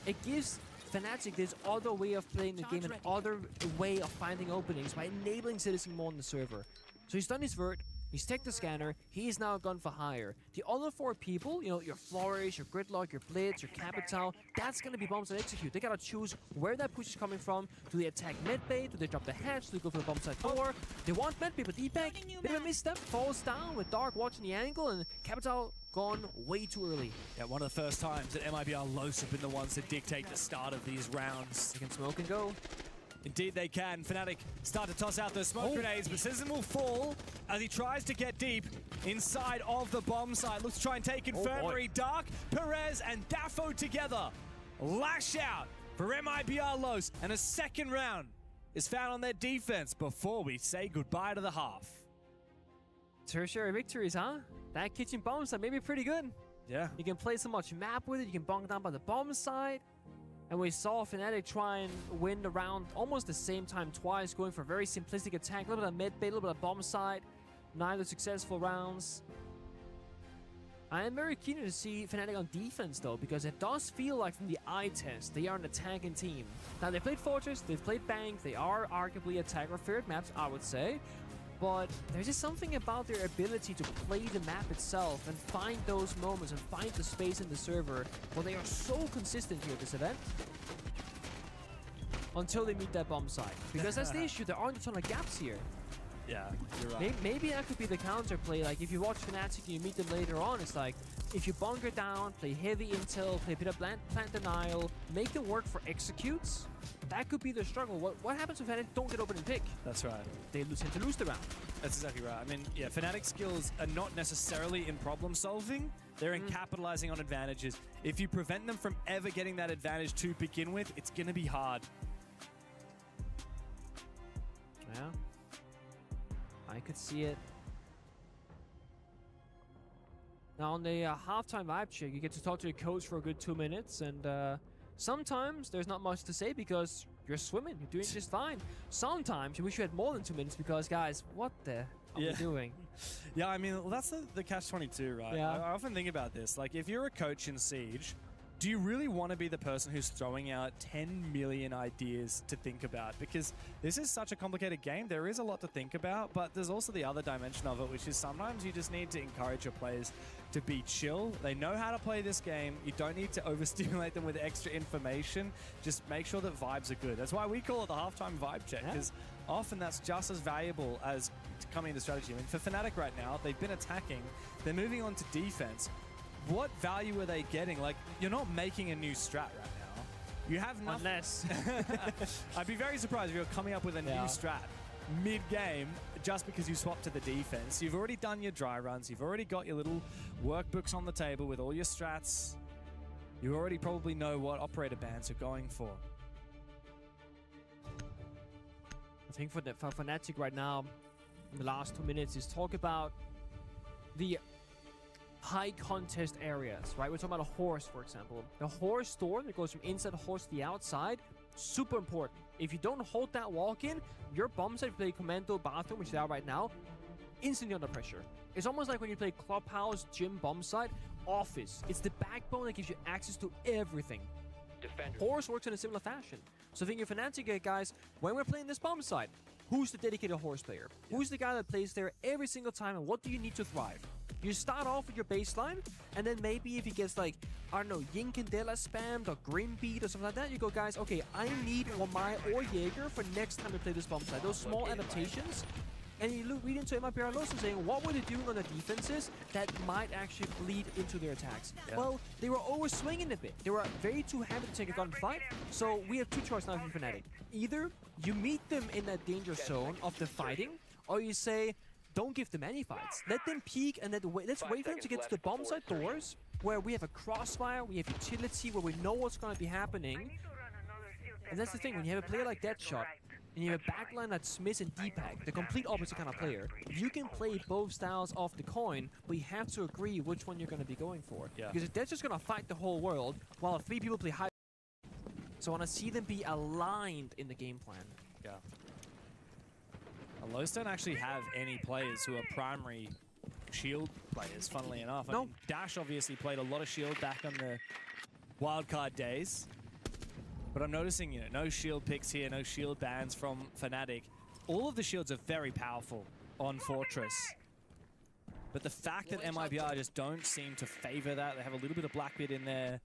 It gives Fnatic this other way of playing the game, an other way of finding openings by enabling Citizen more on the server. So he's done his vert, he's taken the scanner, he's now gone for hire. The other 4 people, your Flourish, your Gridlock, your Blitz, your Capital, that's gonna be bombs that execute. They gotta choose where that push is coming from. Do they attack medbay? Do they drop the hatch? Do they go for the bomb side door? They want medbay, but Deepak, bit of a misstep, falls down with Dark watching the angle, and Capital gone way too early. Yeah, one of the first times that MIBR Los have been the ones that dictate the start of these rounds. They can smoke and go. Indeed they can. Fnatic start to toss out those smoke grenades, but Citizen will fall as he tries to get deep inside of the bomb site. Looks to try and take Infirmary. Dark, Perez, and Dafo together. Lash out for MIBR Los, and a second round is found on their defense before we say goodbye to the half. Tertiary victories, huh? That kitchen bomb side may be pretty good. Yeah. You can play so much map with it. You can bonk down by the bomb side. And we saw Fnatic try and win the round almost the same time twice, going for a very simplistic attack. A little bit of mid bait, a little bit of bomb side. Neither successful rounds. I am very keen to see Fnatic on defense, though, because it does feel like from the eye test, they are an attacking team. Now, they played Fortress, they've played Bank, they are arguably attacker-feared maps, I would say. But there's just something about their ability to play the map itself and find those moments and find the space in the server where they are so consistent here at this event. Until they meet that bomb side. Because that's the issue, there aren't a ton of gaps here. Yeah, you're right. Maybe that could be the counterplay. Like, if you watch Fnatic and you meet them later on, it's like, if you bunker down, play heavy intel, play a bit of plant denial, make them work for executes, that could be the struggle. What happens if Fnatic don't get open and pick? That's right. They tend to lose the round. That's exactly right. I mean, yeah, Fnatic skills are not necessarily in problem solving. They're in capitalizing on advantages. If you prevent them from ever getting that advantage to begin with, it's going to be hard. Yeah. I could see it. Now on the halftime vibe check, you get to talk to your coach for a good 2 minutes, and sometimes there's not much to say because you're swimming, you're doing just fine. Sometimes you wish you had more than 2 minutes because, guys, what the are we doing? Yeah, I mean, that's the catch-22, right? Yeah. I often think about this. Like, if you're a coach in Siege, do you really want to be the person who's throwing out 10 million ideas to think about? Because this is such a complicated game. There is a lot to think about, but there's also the other dimension of it, which is sometimes you just need to encourage your players to be chill. They know how to play this game. You don't need to overstimulate them with extra information. Just make sure that vibes are good. That's why we call it the halftime vibe check, because often that's just as valuable as coming into strategy. I mean, for Fnatic right now, they've been attacking. They're moving on to defense. What value are they getting? Like, you're not making a new strat right now. You have nothing. Unless. I'd be very surprised if you're coming up with a new strat mid-game just because you swapped to the defense. You've already done your dry runs. You've already got your little workbooks on the table with all your strats. You already probably know what operator bands are going for. I think for Fnatic right now, in the last 2 minutes, is talk about the high contest areas, right? We're talking about a horse, for example. The horse door that goes from inside the horse to the outside, super important. If you don't hold that walk in, your bomb site, if you play commando bathroom, which they are right now, instantly under pressure. It's almost like when you play clubhouse, gym, bomb site, office. It's the backbone that gives you access to everything. Horse works in a similar fashion. So think of Fnatic, guys, when we're playing this bomb site, who's the dedicated horse player? Who's the guy that plays there every single time, and what do you need to thrive? You start off with your baseline, and then maybe if he gets like, I don't know, Yin Candela spammed or Green Beat or something like that, you go, guys, okay, I need Wamai or Jaeger for next time we play this bomb side. Those small adaptations, and you read into MIPR Lost and saying, what were they doing on the defenses that might actually bleed into their attacks? Yeah. Well, they were always swinging a bit. They were very too heavy to take a gunfight, so we have two choices now for Fnatic. Either you meet them in that danger zone of the fighting, or you say, don't give them any fights. Let them peek and let's wait for them to get to the bomb site doors where we have a crossfire, we have utility, where we know what's going to be happening. And that's the thing, when you have a player like Deadshot, and you have a backline that's Smith and Deepak, the complete opposite kind of player, you can play both styles of the coin, but you have to agree which one you're going to be going for. Yeah. Because if Deadshot's going to fight the whole world, while three people play high. So I want to see them be aligned in the game plan. Yeah. Lowe's don't actually have any players who are primary shield players, funnily enough. I mean, Dash obviously played a lot of shield back on the wildcard days. But I'm noticing, no shield picks here, no shield bans from Fnatic. All of the shields are very powerful on Fortress. But the fact that MIBR just don't seem to favor that, they have a little bit of Blackbeard in their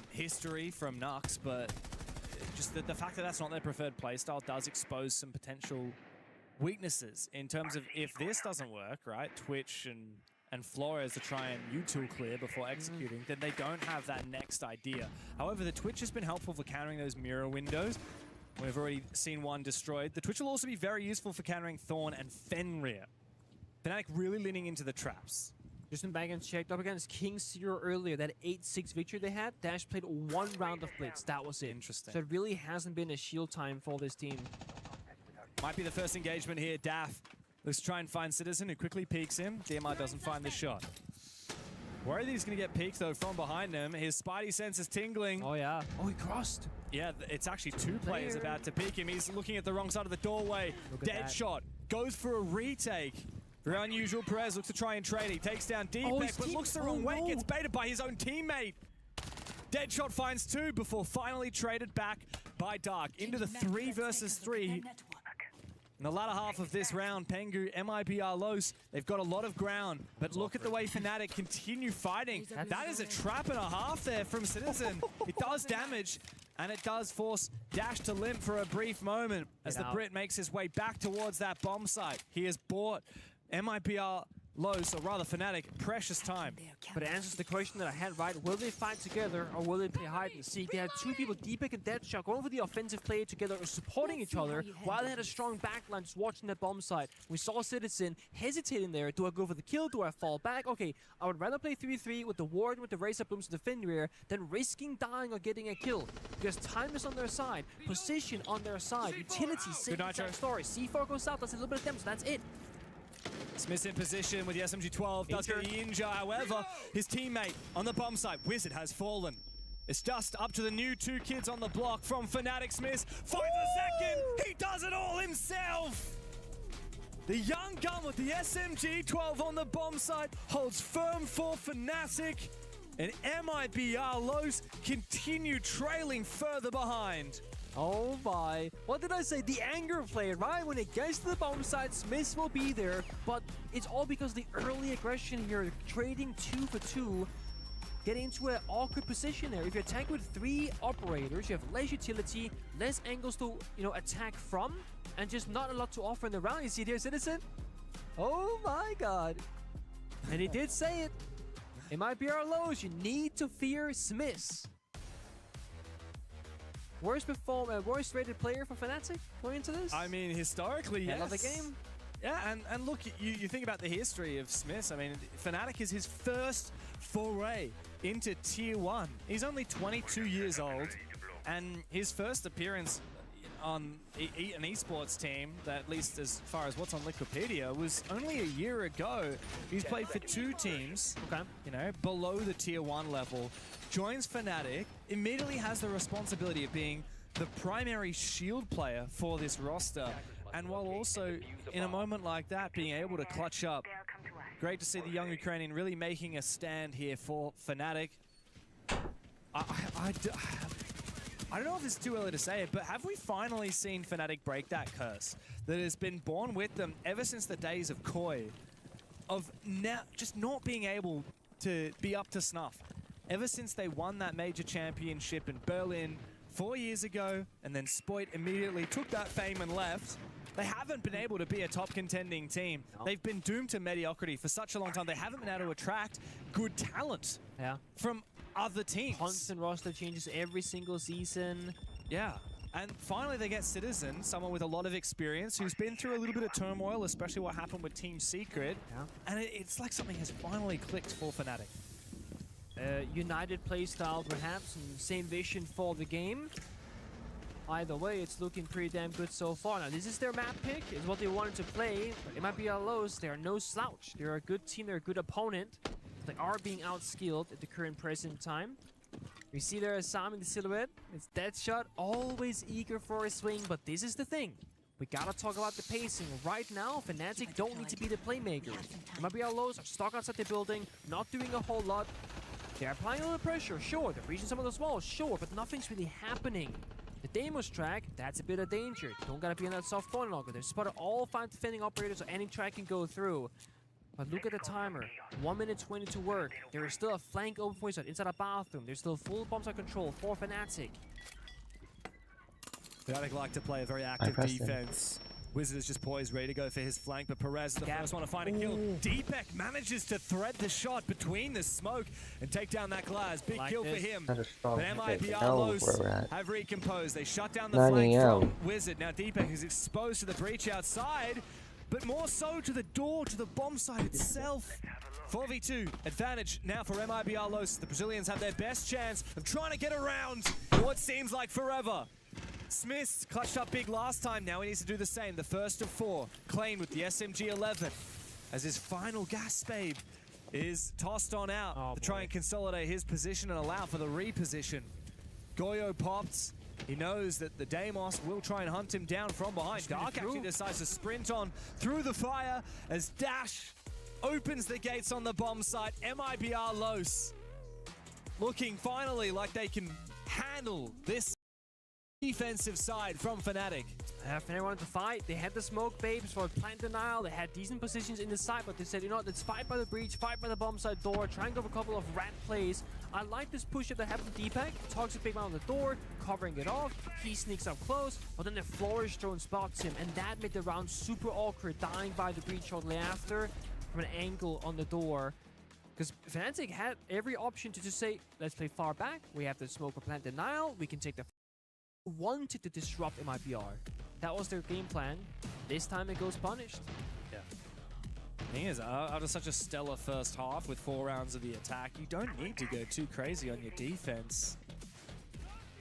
history from Nux, but just the fact that that's not their preferred playstyle does expose some potential weaknesses in terms of if this doesn't work, right? Twitch and Flores to try and util clear before executing, then they don't have that next idea. However, the Twitch has been helpful for countering those mirror windows. We've already seen one destroyed. The Twitch will also be very useful for countering Thorn and Fenrir. Fnatic really leaning into the traps. Justin Baggins checked up against King Zero earlier, that 8-6 victory they had. Dash played one round of Blitz, that was it. Interesting. So it really hasn't been a shield time for this team. Might be the first engagement here. Daff looks to try and find Citizen, who quickly peeks him. DMR doesn't find the shot. Worried that he's going to get peeked, though, from behind him. His spidey sense is tingling. Oh, yeah. Oh, he crossed. Yeah, it's actually two players about to peek him. He's looking at the wrong side of the doorway. Dead shot. Goes for a retake. Very unusual. Perez looks to try and trade. He takes down Deepak, but looks the wrong way. Gets baited by his own teammate. Deadshot finds two before finally traded back by Dark into the 3 versus 3. In the latter half of this round, Pengu, MIBR Los, they've got a lot of ground, but look at the way Fnatic continue fighting. That is a trap and a half there from Citizen. It does damage, and it does force Dash to limp for a brief moment as the Brit makes his way back towards that bomb site. He has bought MIBR Los, or rather Fnatic, precious time. But it answers the question that I had, right? Will they fight together or will they play hide and seek? They had two people, Deepak and Deadshot, going for the offensive play together, supporting each other, while they had a strong backline just watching that bomb site. We saw Citizen hesitating there. Do I go for the kill? Do I fall back? Okay, I would rather play 3-3 with the Ward, with the Razor Blooms to defend rear, than risking dying or getting a kill. Because time is on their side, position on their side, utility, same story. C4 goes out, does a little bit of damage, that's it. Smith's in position with the SMG-12, does get the injure, however, his teammate on the bomb site, Wizard, has fallen. It's just up to the new 2 kids on the block from Fnatic. Smith finds the second, he does it all himself! The young gun with the SMG-12 on the bomb site holds firm for Fnatic, and MIBR Los continue trailing further behind. Oh my, what did I say? The anger played, right? When it gets to the bomb site, Smith will be there, but it's all because of the early aggression here, trading 2 for 2, getting into an awkward position there. If you're attacking with 3 operators, you have less utility, less angles to, attack from, and just not a lot to offer in the round. You see there, Citizen? Oh my god. And he did say it. It might be our lows. You need to fear Smiths. Worst rated player for Fnatic going into this? I mean, historically, yes. Love the game. Yeah, and look, you think about the history of Smiths. I mean, Fnatic is his first foray into Tier 1. He's only 22 years old, and his first appearance on an esports team, that at least as far as what's on Wikipedia, was only a year ago. He's played for 2 teams, below the Tier 1 level. Joins Fnatic, immediately has the responsibility of being the primary shield player for this roster, and while also in a moment like that being able to clutch up. Great to see the young Ukrainian really making a stand here for Fnatic. I don't know if it's too early to say it, but have we finally seen Fnatic break that curse that has been born with them ever since the days of Koi, of now just not being able to be up to snuff? Ever since they won that major championship in Berlin 4 years ago, and then Spoit immediately took that fame and left, they haven't been able to be a top contending team. They've been doomed to mediocrity for such a long time. They haven't been able to attract good talent from other teams. Constant roster changes every single season. Yeah. And finally they get Citizen, someone with a lot of experience, who's been through a little bit of turmoil, especially what happened with Team Secret. And it's like something has finally clicked for Fnatic. United playstyle perhaps, and same vision for the game. Either way, it's looking pretty damn good so far. Now, this is their map pick. It's what they wanted to play. It might be our lows. They are no slouch. They're a good team. They're a good opponent. They are being outskilled at the current present time. You see there Sam in the silhouette. It's Deadshot, always eager for a swing, but this is the thing. We gotta talk about the pacing. Right now, Fnatic don't need to be the playmaker. It might be our lows are stuck outside the building, not doing a whole lot. They're applying a little pressure, sure. They're reaching some of those walls, sure, but nothing's really happening. The Deimos track, that's a bit of danger. Don't gotta be on that soft corner longer. They've spotted all 5 defending operators, so any track can go through. But look at the timer. 1 minute 20 to work. There is still a flank open for inside a bathroom. There's still full bomb site control for Fnatic. Fnatic like to play a very active defense. Wizard is just poised, ready to go for his flank, but Perez is the first one to find a kill. Deepak manages to thread the shot between the smoke and take down that glass. Big kill for him. But MIBR Los have recomposed. They shut down the flank from Wizard. Now Deepak is exposed to the breach outside, but more so to the door, to the bomb site itself. 4v2 advantage now for MIBR Los. The Brazilians have their best chance of trying to get around what seems like forever. Smith clutched up big last time. Now he needs to do the same. The first of 4. Klein with the SMG-11 as his final gas babe is tossed on out to try and consolidate his position and allow for the reposition. Goyo pops. He knows that the Deimos will try and hunt him down from behind. Dark actually decides to sprint on through the fire as Dash opens the gates on the bomb site. MIBR Los looking finally like they can handle this defensive side from Fnatic. Fnatic wanted to fight. They had the smoke babes for plant denial. They had decent positions in the side, but they said, you know what, let's fight by the breach, fight by the bomb side door, try and go for a couple of rat plays. I like this push that happened to Deepak. Toxic big man on the door, covering it off. He sneaks up close, but then the Flourish drone spots him, and that made the round super awkward, dying by the breach shortly after from an angle on the door. Because Fnatic had every option to just say, let's play far back. We have the smoke for plant denial. We can take the... Wanted to disrupt MIBR. That was their game plan. This time it goes punished. Yeah. The thing is, after such a stellar first half with 4 rounds of the attack, you don't need to go too crazy on your defense.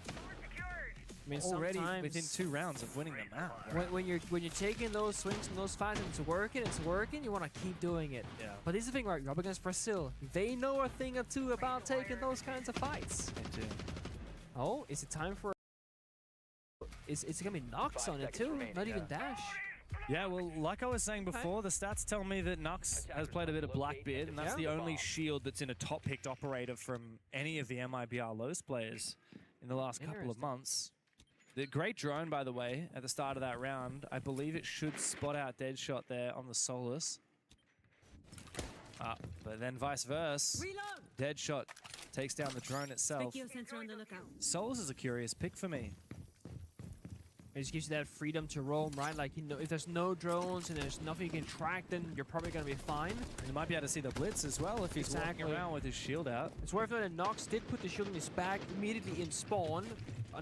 I mean, already within 2 rounds of winning them out. Right? When you're taking those swings and those fights and it's working, you want to keep doing it. Yeah. But this is the thing, right? You're up against Brazil. They know a thing or two about taking those kinds of fights. They do. Oh, is it time for... It's gonna be Nox on it too, not even Dash. Yeah, well, like I was saying before, the stats tell me that Nox has played a bit of Blackbeard, and that's the only shield that's in a top-picked operator from any of the MIBR Los players in the last couple of months. The great drone, by the way, at the start of that round, I believe it should spot out Deadshot there on the Solus. But then vice versa, Deadshot takes down the drone itself. Solus is a curious pick for me. It just gives you that freedom to roam, right? Like, you know, if there's no drones and there's nothing you can track, then you're probably going to be fine. And you might be able to see the blitz as well if he's walking around with his shield out. It's worth noting that Nox did put the shield in his back immediately in spawn.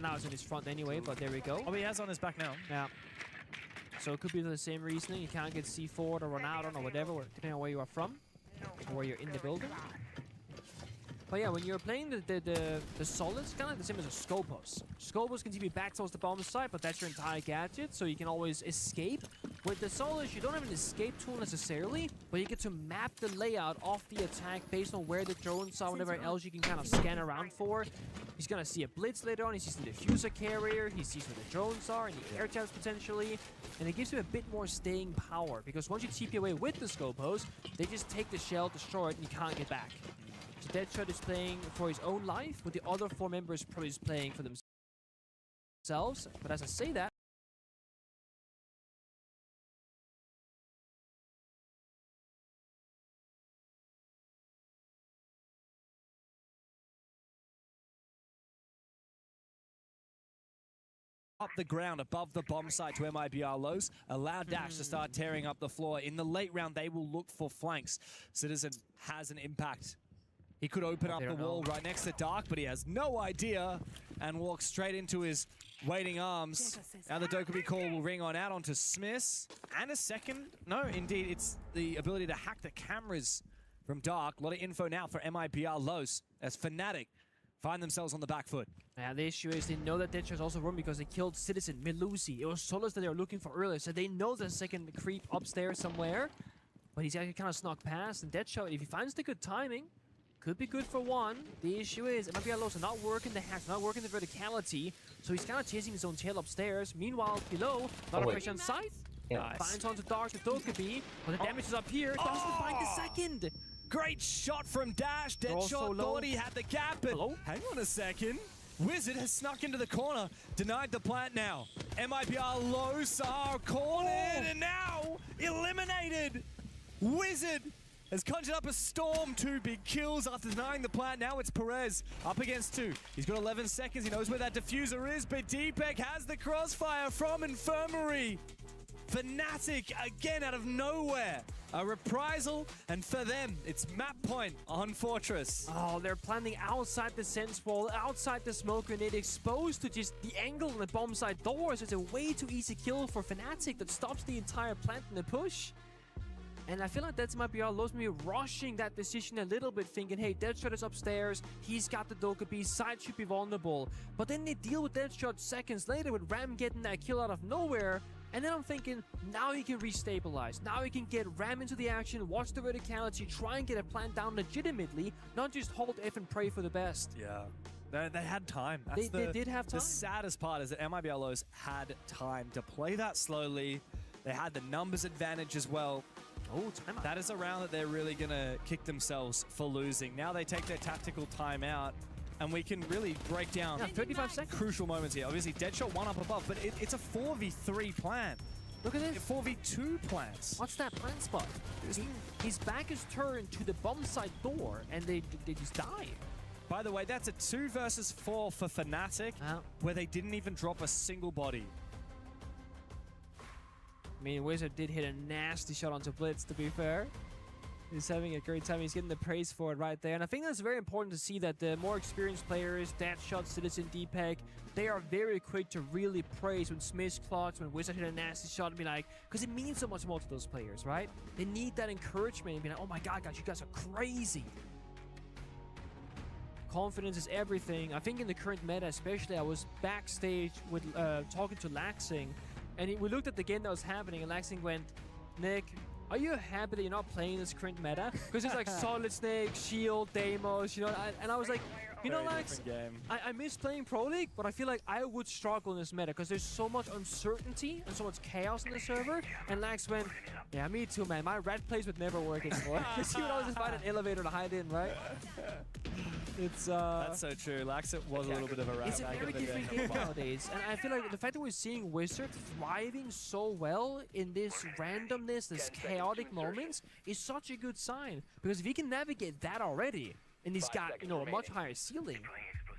Now it's in his front anyway, but there we go. Oh, he has on his back now. Yeah. So it could be the same reasoning. You can't get C4 or run out on or whatever, depending on where you are from or where you're in the building. But yeah, when you're playing the Solus, it's kind of like the same as a Scopus. Scopus can be back towards the bomb site, but that's your entire gadget, so you can always escape. With the Solus, you don't have an escape tool necessarily, but you get to map the layout of the attack based on where the drones are, whatever else you can kind of scan around for. He's gonna see a blitz later on, he sees the diffuser carrier, he sees where the drones are, and the air tails potentially, and it gives him a bit more staying power, because once you TP away with the Scopus, they just take the shell, destroy it, and you can't get back. So Deadshot is playing for his own life, with the other 4 members probably just playing for themselves. But as I say that, up the ground above the bomb site to MIBR Los, allow Dash to start tearing up the floor. In the late round, they will look for flanks. Citizen has an impact. He could open up the wall right next to Dark, but he has no idea and walks straight into his waiting arms. Now the Dokkaebi call will ring on out onto Smiths. And a second, no, indeed, it's the ability to hack the cameras from Dark. A lot of info now for MIBR Los as Fnatic find themselves on the back foot. Yeah, the issue is they know that Deadshot's also run because they killed Citizen, Melusi. It was Solus that they were looking for earlier, so they know there's a second creep upstairs somewhere. But he's actually kind of snuck past, and Deadshot, if he finds the good timing, could be good for one. The issue is MIBR Los are not working the hacks, not working the verticality, so he's kind of chasing his own tail upstairs. Meanwhile, below, not a pressure on sight. Nice. Finds onto Dark, the Dokkaebi, but the damage is up here. Doesn't find the second. Great shot from Dash. Deadshot thought he had the gap, but hang on a second. Wizard has snuck into the corner, denied the plant now. MIBR Los are cornered and now eliminated. Wizard has conjured up a storm. 2 big kills after denying the plant. Now it's Perez up against 2. He's got 11 seconds. He knows where that diffuser is, but Deepak has the crossfire from Infirmary. Fnatic again out of nowhere. A reprisal, and for them, it's map point on Fortress. Oh, they're planning outside the sense wall, outside the smoke grenade, exposed to just the angle on the bomb side doors. It's a way too easy kill for Fnatic that stops the entire plant in the push. And I feel like that's might be all those maybe rushing that decision a little bit, thinking, hey, Deadshot is upstairs, he's got the Dokkaebi, side should be vulnerable. But then they deal with Deadshot seconds later with Ram getting that kill out of nowhere. And then I'm thinking, now he can restabilize. Now he can get Ram into the action, watch the verticality, try and get a plan down legitimately, not just hold F and pray for the best. Yeah. They had time. They did have time. The saddest part is that MIBRLOs had time to play that slowly. They had the numbers advantage as well. Oh, timeout. That is a round that they're really going to kick themselves for losing. Now they take their tactical timeout, and we can really break down 35 seconds. Crucial moments here. Obviously, Deadshot one up above, but it's a 4v3 plan. Look at this. 4v2 plans. What's that plan spot? His back is turned to the bomb site door, and they just die. By the way, that's a 2 versus 4 for Fnatic, where they didn't even drop a single body. I mean, Wizard did hit a nasty shot onto Blitz, to be fair. He's having a great time. He's getting the praise for it right there. And I think that's very important to see that the more experienced players, Deadshot, Citizen, DPEG, they are very quick to really praise when Smith clutch, when Wizard hit a nasty shot, and be like, because it means so much more to those players, right? They need that encouragement and be like, oh my god, guys, you guys are crazy. Confidence is everything. I think in the current meta especially, I was backstage with talking to Laxing, and we looked at the game that was happening, and Laxing went, Nick, are you happy that you're not playing this current meta? Because it's like Solid Snake, Shield, Deimos, you know, and I was like, you know, Lax, I miss playing Pro League, but I feel like I would struggle in this meta because there's so much uncertainty and so much chaos in the server. And Lax went, yeah, me too, man. My red plays would never work anymore. You would always find an elevator to hide in, right? It's That's so true. Laxit was a little bit of a rat. It's a very different game nowadays, and I feel like the fact that we're seeing Wizard thriving so well in this randomness, this chaotic moments, is such a good sign. Because if he can navigate that already, and he's got, you know, a much higher ceiling,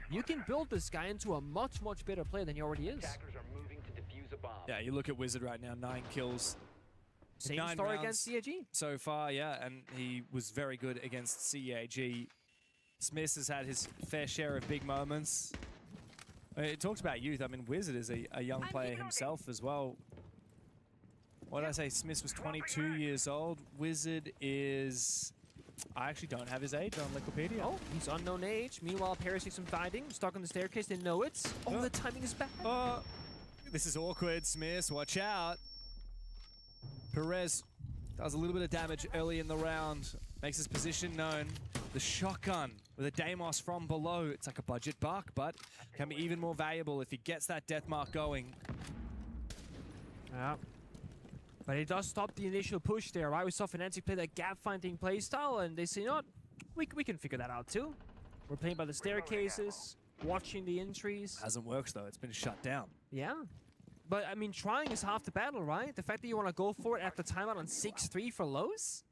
you can build this guy into a much better player than he already is. Yeah, you look at Wizard right now, 9 kills. Same 9 story rounds against CAG. so far, yeah, and he was very good against CAG. Smith has had his fair share of big moments. It talks about youth. I mean, Wizard is a young player himself as well. What did I say? Smith was 22 years old. Wizard is... I actually don't have his age on Wikipedia. Oh, he's unknown age. Meanwhile, Parasite's fighting, stuck on the staircase. They know it. Oh, the timing is bad. This is awkward, Smith. Watch out. Perez does a little bit of damage early in the round. Makes his position known. The shotgun with a Deimos from below. It's like a budget buck, but can be even more valuable if he gets that death mark going. Yeah. But it does stop the initial push there, right? We saw Fnatic play that gap-finding playstyle, and they say, you know what? We can figure that out too. We're playing by the staircases, watching the entries. Hasn't worked though. It's been shut down. Yeah. But, I mean, trying is half the battle, right? The fact that you want to go for it at the timeout on 6-3 for lows?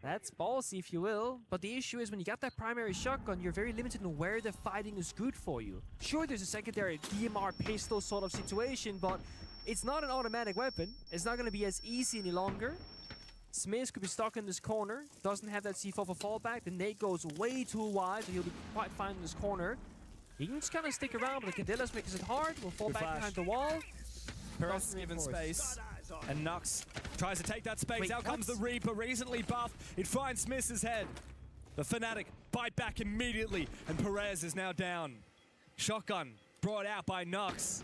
That's ballsy, if you will. But the issue is when you got that primary shotgun, you're very limited in where the fighting is good for you. Sure, there's a secondary DMR pistol sort of situation, but it's not an automatic weapon. It's not going to be as easy any longer. Smith could be stuck in this corner. Doesn't have that C4 for fallback. The nade goes way too wide, so he'll be quite fine in this corner. He can just kind of stick around, but the Cadellas makes it hard. Will fall back behind the wall. Perez given space. And Nux tries to take that space. Wait, Out comes the Reaper, recently buffed. It finds Smith's head. The Fnatic bite back immediately, and Perez is now down. Shotgun brought out by Nux,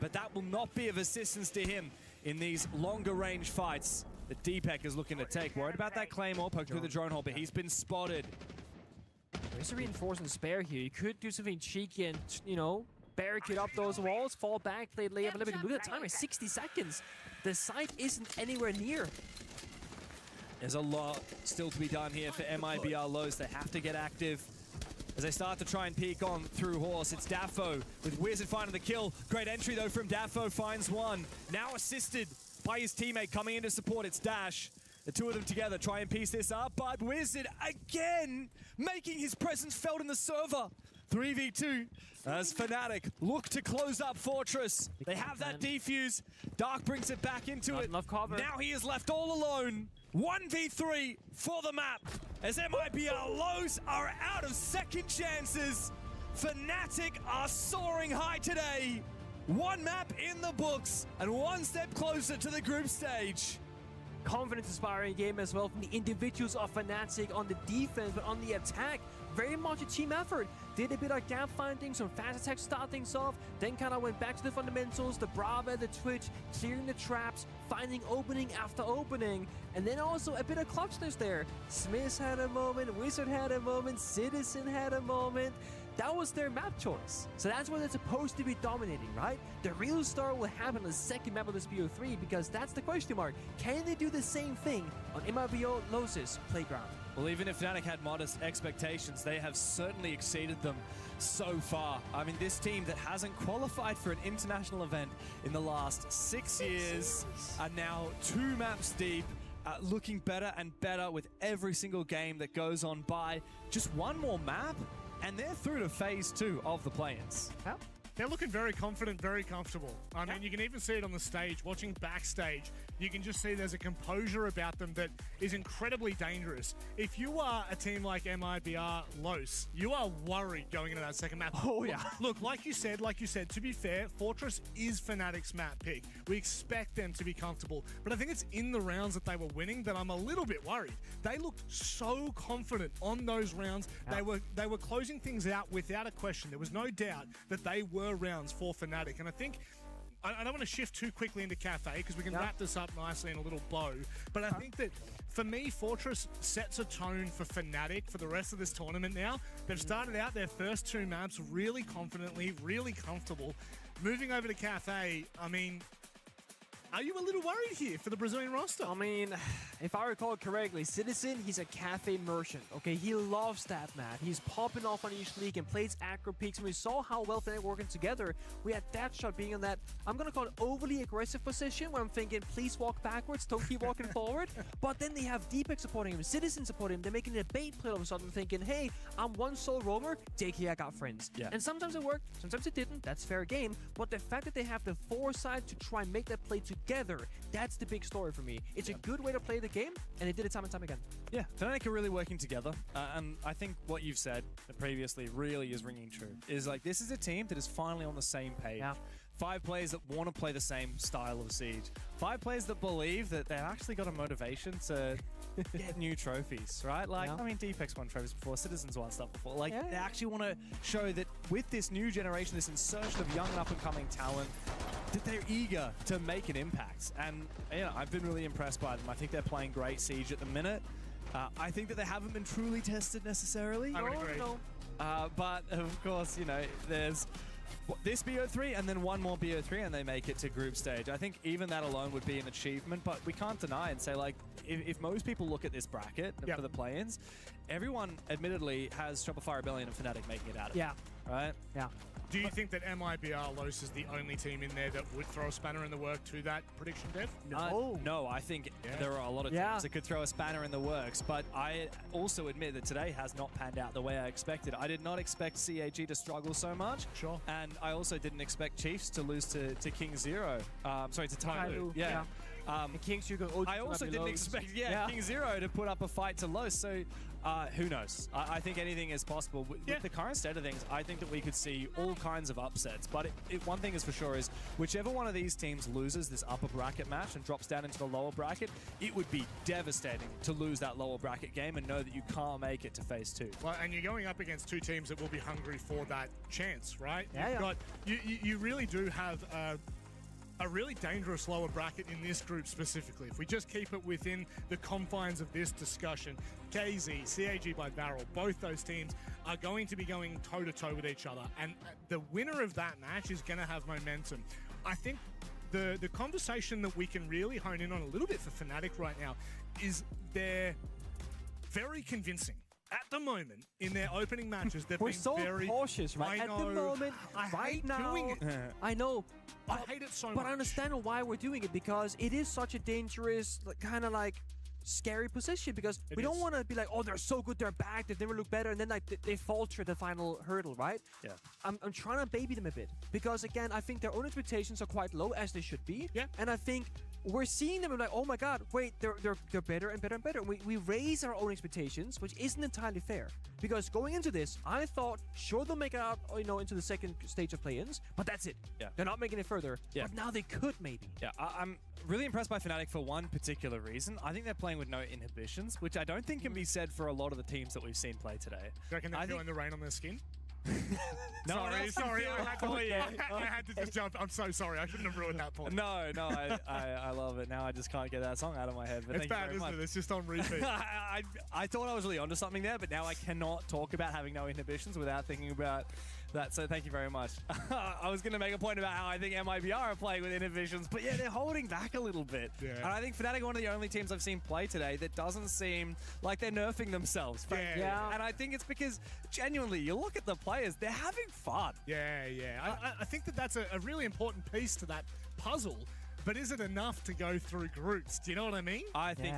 but that will not be of assistance to him in these longer range fights that DPEG is looking to take. Worried about that Claymore, poke through the drone hole, but he's been spotted. There's a reinforcement spare here. You could do something cheeky and, you know, barricade up those walls, fall back, play layup, and look at the timer, 60 seconds. The site isn't anywhere near. There's a lot still to be done here for MIBRLOs. They have to get active as they start to try and peek on through Horse. It's Daffo with Wizard finding the kill. Great entry though from Daffo, finds one. Now assisted by his teammate coming in to support. It's Dash. The two of them together try and piece this up, but Wizard again making his presence felt in the server. 3v2 as Fnatic look to close up Fortress. They have that defuse. Dark brings it back into it. Now he is left all alone. 1v3 for the map as MIBRLOs are out of second chances. Fnatic are soaring high today. One map in the books and one step closer to the group stage. confidence-inspiring game as well from the individuals of Fnatic on the defense, but on the attack, very much a team effort. Did a bit of gap finding, some fast attacks start things off, then kind of went back to the fundamentals, the Brava, the Twitch, clearing the traps, finding opening after opening, and then also a bit of clutchness there. Smith had a moment, Wizard had a moment, Citizen had a moment. That was their map choice. So that's where they're supposed to be dominating, right? The real star will happen on the second map of this BO3 because that's the question mark. Can they do the same thing on MIBO Losis Playground? Well, even if Fnatic had modest expectations, they have certainly exceeded them so far. I mean, this team that hasn't qualified for an international event in the last 6 years are now 2 maps deep, looking better and better with every single game that goes on by. Just one more map, and they're through to phase 2 of the play-ins. They're looking very confident, very comfortable. I mean, you can even see it on the stage. Watching backstage, you can just see there's a composure about them that is incredibly dangerous. If you are a team like MIBR Los, you are worried going into that second map. Oh, yeah. Look, like you said, to be fair, Fortress is Fnatic's map pick. We expect them to be comfortable. But I think it's in the rounds that they were winning that I'm a little bit worried. They looked so confident on those rounds. Yeah. They were closing things out without a question. There was no doubt that they were rounds for Fnatic. And I think I don't want to shift too quickly into Cafe because we can wrap this up nicely in a little bow. But I think that, for me, Fortress sets a tone for Fnatic for the rest of this tournament now. They've started out their first 2 maps really confidently, really comfortable. Moving over to Cafe, I mean, are you a little worried here for the Brazilian roster? I mean, if I recall correctly, Citizen, he's a Cafe merchant, okay? He loves that map. He's popping off on each league and plays aggro peaks, and we saw how well they're working together. We had that shot being in that, I'm going to call it overly aggressive position, where I'm thinking, please walk backwards, don't keep walking forward. But then they have Deepak supporting him, Citizen supporting him. They're making it a bait play all of a sudden, thinking, hey, I'm one sole roamer, take here, I got friends. Yeah. And sometimes it worked, sometimes it didn't. That's fair game. But the fact that they have the foresight to try and make that play together, that's the big story for me. It's a good way to play the game, and they did it time and time again. Yeah, Fnatic are really working together, and I think what you've said previously really is ringing true. Is like, this is a team that is finally on the same page. Yeah. 5 players that want to play the same style of Siege. 5 players that believe that they've actually got a motivation to get new trophies, right? Like, I mean, Deepak's won trophies before, Citizens won stuff before. Like, they actually want to show that with this new generation, this insertion of young and up-and-coming talent, that they're eager to make an impact. And, yeah, I've been really impressed by them. I think they're playing great Siege at the minute. I think that they haven't been truly tested necessarily. I would agree. But, of course, you know, there's this BO3 and then one more BO3 and they make it to group stage. I think even that alone would be an achievement, but we can't deny and say, like, if most people look at this bracket for the play-ins, everyone admittedly has Shopify Rebellion and Fnatic making it out of it. Right? Yeah. Do you think that MIBR Los is the only team in there that would throw a spanner in the work to that prediction, Dev? No, I think there are a lot of teams that could throw a spanner in the works, but I also admit that today has not panned out the way I expected. I did not expect CAG to struggle so much. Sure. And I also didn't expect Chiefs to lose to King Zero. Sorry, to Tyloo. Yeah. I also didn't expect King Zero to put up a fight to Los, so who knows? I think anything is possible. With the current state of things, I think that we could see all kinds of upsets, but one thing is for sure is whichever one of these teams loses this upper bracket match and drops down into the lower bracket, it would be devastating to lose that lower bracket game and know that you can't make it to phase 2. Well, and you're going up against 2 teams that will be hungry for that chance, right? Yeah, you really do have a really dangerous lower bracket in this group specifically. If we just keep it within the confines of this discussion, KZ, CAG by Barrel, both those teams are going to be going toe-to-toe with each other. And the winner of that match is going to have momentum. I think the conversation that we can really hone in on a little bit for Fnatic right now is they're very convincing. At the moment, in their opening matches, they've been so very cautious, right? At the moment, right now, doing it. I know. I hate it so much. But I understand why we're doing it, because it is such a dangerous, kind of like scary position because we don't want to be like, oh, they're so good, they're back, they've never looked better, and then like they falter the final hurdle, right? Yeah. I'm trying to baby them a bit because again, I think their own expectations are quite low as they should be. Yeah. And I think we're seeing them and like, oh my god, wait, they're better and better and better. We raise our own expectations, which isn't entirely fair. Because going into this, I thought, sure, they'll make it out, into the second stage of play-ins, but that's it. Yeah. They're not making it further. Yeah. But now they could maybe. Yeah, I'm really impressed by Fnatic for one particular reason. I think they're playing with no inhibitions, which I don't think can be said for a lot of the teams that we've seen play today. Do you reckon they're feeling the rain on their skin? Sorry, I had to just jump. I'm so sorry. I shouldn't have ruined that point. No, I love it. Now I just can't get that song out of my head. But it's bad, isn't it? It's just on repeat. I thought I was really onto something there, but now I cannot talk about having no inhibitions without thinking about that. So thank you very much. I was going to make a point about how I think MIBR are playing with inhibitions, but yeah, they're holding back a little bit. Yeah. And I think Fnatic are one of the only teams I've seen play today that doesn't seem like they're nerfing themselves. Yeah. And I think it's because genuinely, you look at the players, they're having fun. Yeah. I think that's a really important piece to that puzzle. But is it enough to go through groups? Do you know what I mean? I think,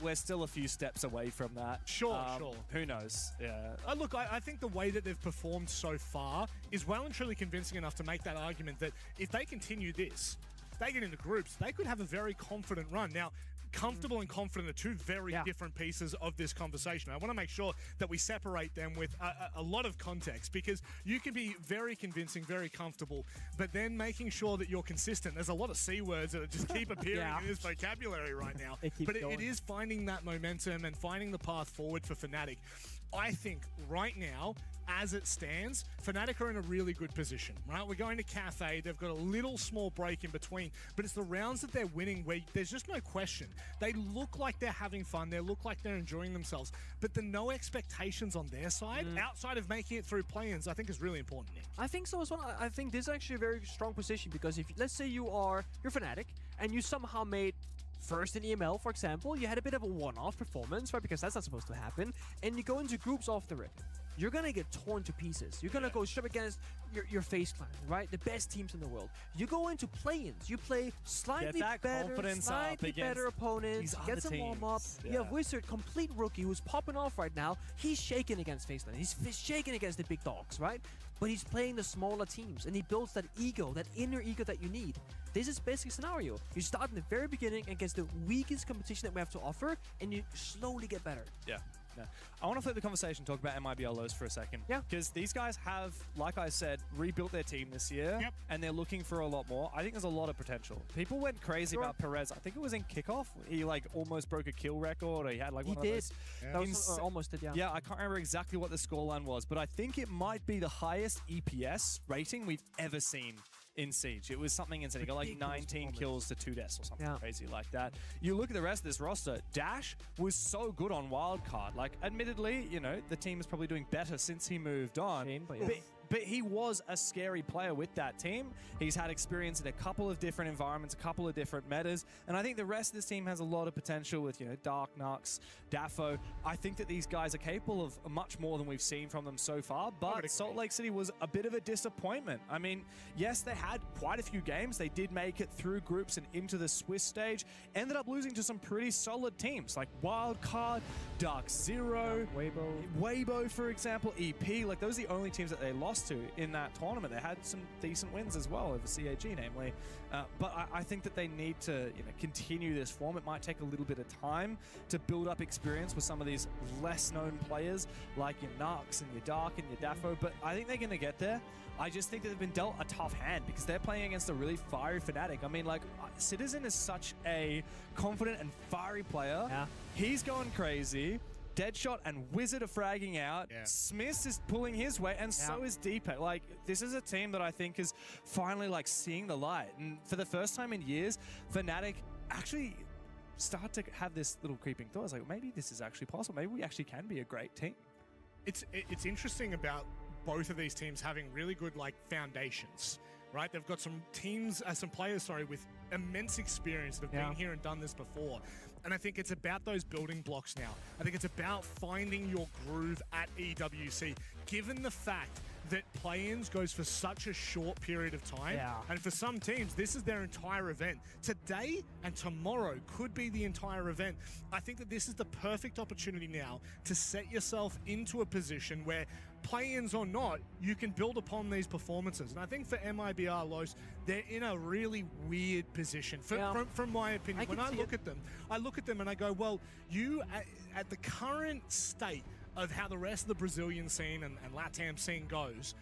we're still a few steps away from that. Sure. Who knows? Yeah. Look, I think the way that they've performed so far is well and truly convincing enough to make that argument that if they continue this, they get into groups, they could have a very confident run. Now, comfortable and confident are two very different pieces of this conversation. I want to make sure that we separate them with a lot of context because you can be very convincing, very comfortable, but then making sure that you're consistent. There's a lot of C words that just keep appearing in this vocabulary right now. But it is finding that momentum and finding the path forward for Fnatic. I think right now, as it stands, Fnatic are in a really good position, right? We're going to Cafe. They've got a little small break in between, but it's the rounds that they're winning where there's just no question. They look like they're having fun. They look like they're enjoying themselves, but the no expectations on their side, outside of making it through play-ins, I think is really important, Nick. I think so as well. I think this is actually a very strong position because if, let's say you're Fnatic and you somehow made first in EML, for example, you had a bit of a one-off performance, right? Because that's not supposed to happen. And you go into groups off the rip. You're going to get torn to pieces. You're going to go straight against your FaZe Clan, right? The best teams in the world. You go into play-ins. You play slightly better opponents. Get some warm-up. You have Wizard, complete rookie, who's popping off right now. He's shaking against FaZe Clan. He's shaking against the big dogs, right? But he's playing the smaller teams, and he builds that ego, that inner ego that you need. This is basic scenario. You start in the very beginning against the weakest competition that we have to offer, and you slowly get better. Yeah. I want to flip the conversation, talk about MIBR lows for a second. Yeah. Because these guys have, like I said, rebuilt their team this year. Yep. And they're looking for a lot more. I think there's a lot of potential. People went crazy about Perez. I think it was in kickoff. He almost broke a kill record, or he had one of those. That was almost did, yeah. Yeah, I can't remember exactly what the scoreline was, but I think it might be the highest EPS rating we've ever seen in Siege. It was something insane. He got like 19 kills to 2 deaths or something crazy like that. You look at the rest of this roster, Dash was so good on wildcard. Like, admittedly, the team is probably doing better since he moved on. But he was a scary player with that team. He's had experience in a couple of different environments, a couple of different metas, and I think the rest of this team has a lot of potential with, Dark, Nux, Dafo. I think that these guys are capable of much more than we've seen from them so far, but Salt Lake City was a bit of a disappointment. I mean, yes, they had quite a few games. They did make it through groups and into the Swiss stage, ended up losing to some pretty solid teams like Wildcard, Dark Zero, Weibo, for example, EP. Like, those are the only teams that they lost to in that tournament. They had some decent wins as well over CAG, namely. But I think that they need to continue this form. It might take a little bit of time to build up experience with some of these less known players like your Nux and your Dark and your Dafo, but I think they're going to get there. I just think that they've been dealt a tough hand because they're playing against a really fiery Fnatic. I mean, like, Citizen is such a confident and fiery player. Yeah. He's going crazy. Deadshot and Wizard are fragging out. Yeah. Smith is pulling his way, and so is Deepak. Like, this is a team that I think is finally, seeing the light. And for the first time in years, Fnatic actually start to have this little creeping thought. It's like, maybe this is actually possible. Maybe we actually can be a great team. It's interesting about both of these teams having really good, foundations, right? They've got some players, with immense experience that have been here and done this before. And I think it's about those building blocks now. I think it's about finding your groove at EWC, given the fact that play-ins goes for such a short period of time. Yeah. And for some teams, this is their entire event. Today and tomorrow could be the entire event. I think that this is the perfect opportunity now to set yourself into a position where, play-ins or not, you can build upon these performances. And I think for MIBR Los, they're in a really weird position. From my opinion, when I look at them and I go, well, you at the current state of how the rest of the Brazilian scene and LATAM scene goes,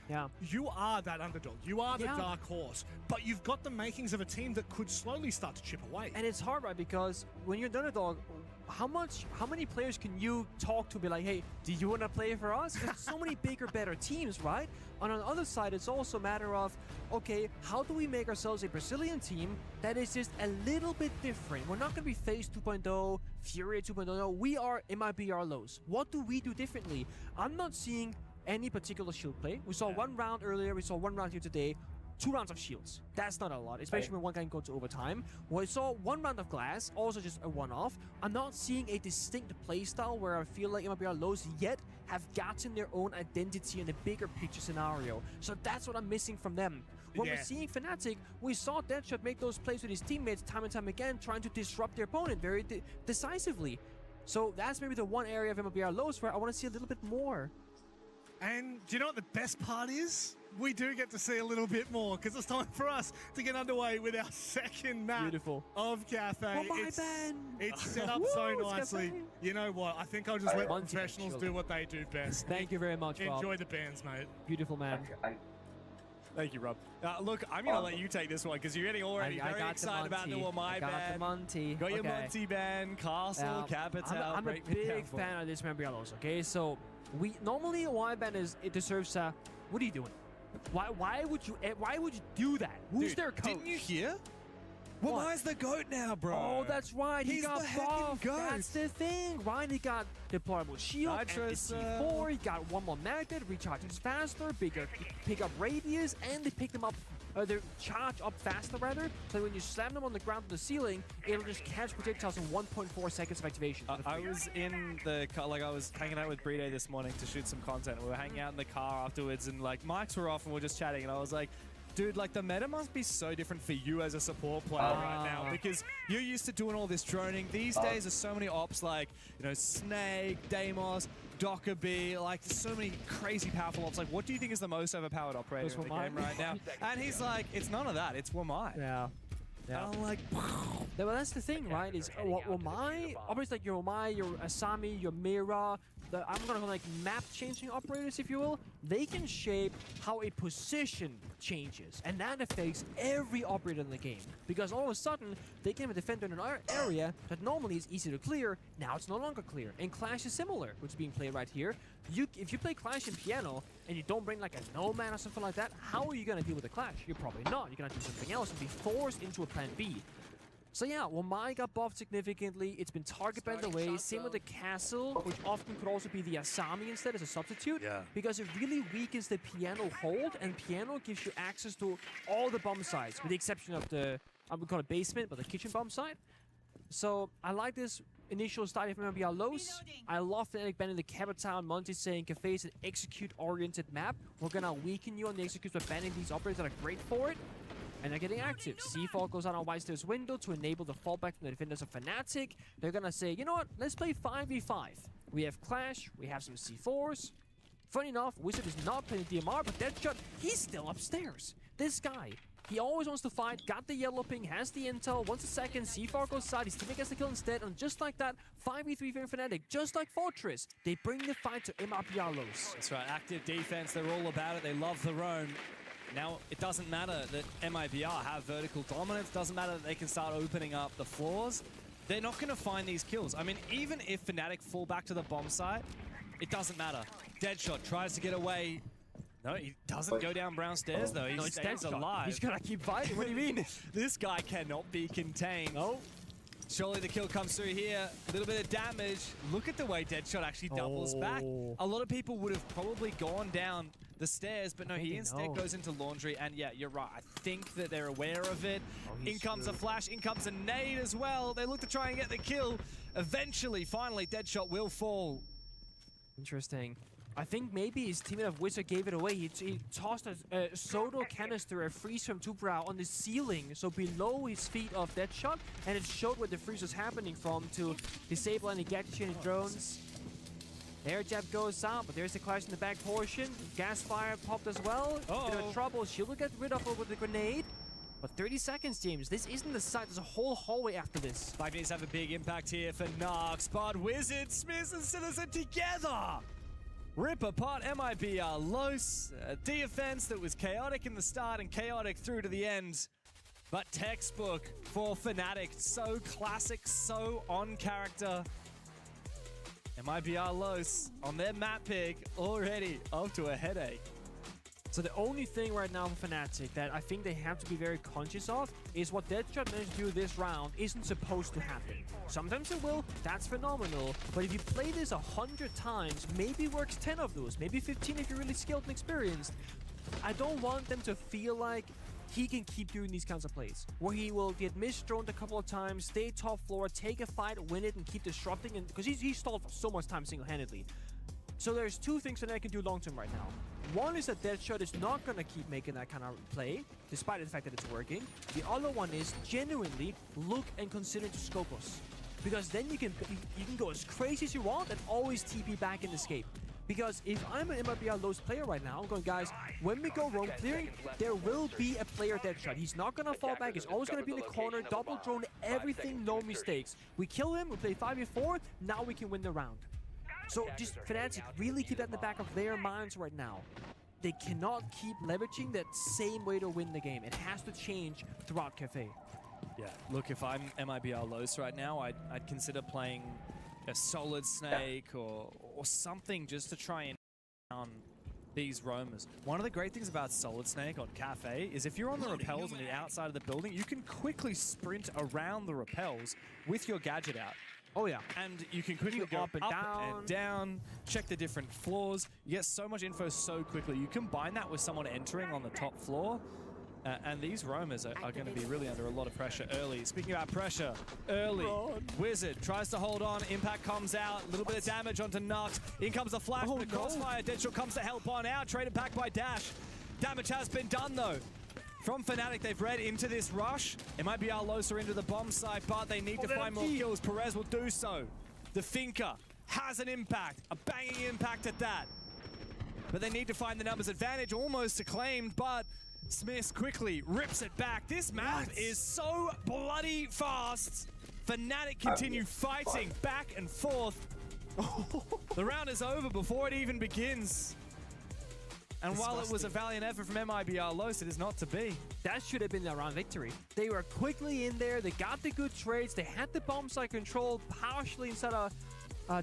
you are that underdog. You are the dark horse. But you've got the makings of a team that could slowly start to chip away. And it's hard, right? Because when you're the underdog, how many players can you talk to be like, hey, do you want to play for us? There's so many bigger, better teams, right? And on the other side, it's also a matter of, okay, how do we make ourselves a Brazilian team that is just a little bit different? We're not going to be FaZe 2.0, Fury 2.0. No, we are MIBR Los. What do we do differently? I'm not seeing any particular shield play. We saw one round earlier. We saw one round here today. 2 rounds of shields. That's not a lot, especially when one can go to overtime. We saw 1 round of glass, also just a one-off. I'm not seeing a distinct playstyle where I feel like MIBR Los yet have gotten their own identity in the bigger picture scenario. So that's what I'm missing from them. When we're seeing Fnatic, we saw Deadshot make those plays with his teammates time and time again, trying to disrupt their opponent very decisively. So that's maybe the one area of MIBR Los where I want to see a little bit more. And do you know what the best part is? We do get to see a little bit more because it's time for us to get underway with our second map of Cafe. It's set up so nicely. You know what? I think I'll just let professionals do what they do best. Thank you very much, Rob. Enjoy the bands, mate. Beautiful, man. Thank you, Rob. Look, I'm going to let you take this one because you're getting already very excited about the Wamai band. Got the Monty. Got your Monty band, Castle, Capital. I'm a big fan of this MIBR Los, okay? So, normally a Y band it deserves a, what are you doing? Why would you do that? Who's their coach? Didn't you hear? Wamai's the GOAT now, bro. Oh, that's right. He got buffed. GOAT. That's the thing, right? He got deployable shield, and C4. He got one more magnet, recharges faster, bigger pickup radius, and they pick them up. They charge up faster, rather. So when you slam them on the ground to the ceiling, it'll just catch projectiles in 1.4 seconds of activation. I was in the car, I was hanging out with Brito this morning to shoot some content. We were hanging out in the car afterwards, and mics were off, and we were just chatting. And I was like, dude, the meta must be so different for you as a support player right now, because you're used to doing all this droning. These days, there's so many ops Snake, Deimos, Dockerby, there's so many crazy powerful ops. What do you think is the most overpowered operator in the game right now? And he's like, it's none of that. It's Wamai. Yeah. And I'm like, well, that's the thing, right? Is Wamai, obviously your Wamai, your Asami, your Mira, I'm gonna call map-changing operators, if you will. They can shape how a position changes, and that affects every operator in the game. Because all of a sudden, they can have a defender in an area that normally is easy to clear. Now it's no longer clear. And Clash is similar, which is being played right here. If you play Clash in Piano and you don't bring a Nomad or something like that, how are you gonna deal with the Clash? You're probably not. You're gonna do something else and be forced into a plan B. So yeah, Wamai got buffed significantly. It's been target banned away. Same with the Castle, which often could also be the Asami instead as a substitute. Yeah. Because it really weakens the Piano hold, and Piano gives you access to all the bomb sites, with the exception of the, I would call it basement, but the kitchen bomb site. So I like this initial start of MIBR Los. I love the banning the Capital. Monty saying Cafe is an execute-oriented map. We're gonna weaken you on the executes by banning these operators that are great for it. And they're getting active. C4 goes out on Whitestairs window to enable the fallback from the defenders of Fnatic. They're gonna say, you know what, let's play 5v5. We have Clash, we have some C4s. Funny enough, Wizard is not playing DMR, but Deadshot, he's still upstairs. This guy, he always wants to fight, got the yellow ping, has the intel, wants a second, C4 goes side, his teammate gets the kill instead, and just like that, 5v3 for Fnatic, just like Fortress, they bring the fight to MIBR Los. That's right, active defense, they're all about it, they love the roam. Now, it doesn't matter that MIBR have vertical dominance, doesn't matter that they can start opening up the floors. They're not going to find these kills. I mean, even if Fnatic fall back to the bomb site, it doesn't matter. Deadshot tries to get away. No, he doesn't go down brown stairs, though. He stays alive. He's going to keep fighting. What do you mean? This guy cannot be contained. No. Surely the kill comes through here. A little bit of damage. Look at the way Deadshot actually doubles back. A lot of people would have probably gone down the stairs, but no, he instead goes into laundry. And yeah, you're right. I think that they're aware of it. In comes a flash. In comes a nade as well. They look to try and get the kill. Eventually, finally, Deadshot will fall. Interesting. I think maybe his teammate of Wizard gave it away. He tossed a Soto canister, a freeze from Tubrow on the ceiling, so below his feet of Deadshot, and it showed where the freeze was happening from to disable any gadget and drones. Air jab goes out, but there's the clash in the back portion. Gas fire popped as well. Bit of trouble. She'll get rid of it with the grenade. But 30 seconds, James. This isn't the site. There's a whole hallway after this. Five needs to have a big impact here for Nox, but Wizard, Smith, and Citizen together rip apart MIBR Los. A defense that was chaotic in the start and chaotic through to the end. But textbook for Fnatic. So classic, so on character. MIBR Los on their map pick already off to a headache. So the only thing right now for Fnatic that I think they have to be very conscious of is what Deadshot managed to do this round isn't supposed to happen. Sometimes it will, that's phenomenal, but if you play this 100 times, maybe works 10 of those, maybe 15 if you're really skilled and experienced. I don't want them to feel like he can keep doing these kinds of plays, where he will get misdroned a couple of times, stay top floor, take a fight, win it, and keep disrupting, and because he stalled for so much time single-handedly. So there's two things that I can do long-term right now. One is that Deadshot is not going to keep making that kind of play, despite the fact that it's working. The other one is genuinely look and consider to scope us. Because then you can go as crazy as you want and always TP back and escape. Because if I'm an MIBR Los player right now, I'm going, guys, when we go roam clearing, there will be a player Deadshot. He's not going to fall back. He's always going to be in the corner, double drone, everything, no mistakes. We kill him, we play 5v4, now we can win the round. So just Fnatic really keep that in the back of their minds right now. They cannot keep leveraging that same way to win the game. It has to change throughout Cafe. Yeah, look, if I'm MIBR Los right now, I'd consider playing a Solid Snake or something just to try and down these roamers. One of the great things about Solid Snake on Cafe is if you're on the rappels on the outside of the building, you can quickly sprint around the rappels with your gadget out. Oh yeah. And you can quickly go up and down, check the different floors. You get so much info so quickly. You combine that with someone entering on the top floor, and these roamers are going to be really under a lot of pressure early. Speaking about pressure, early, Wizard tries to hold on. Impact comes out, a little bit of damage onto Nox. In comes the flash, the crossfire. Deadshot comes to help on out, traded back by Dash. Damage has been done though. From Fnatic, they've read into this rush. It might be Arlosa into the bomb site, but they need to find more kills. Perez will do so. The Finker has an impact, a banging impact at that. But they need to find the numbers advantage, almost acclaimed, but Smith quickly rips it back. This map is so bloody fast. Fnatic continue fighting back and forth. The round is over before it even begins. And while it was a valiant effort from MIBR Los, it is not to be. That should have been a round victory. They were quickly in there, they got the good trades, they had the bomb site control partially instead of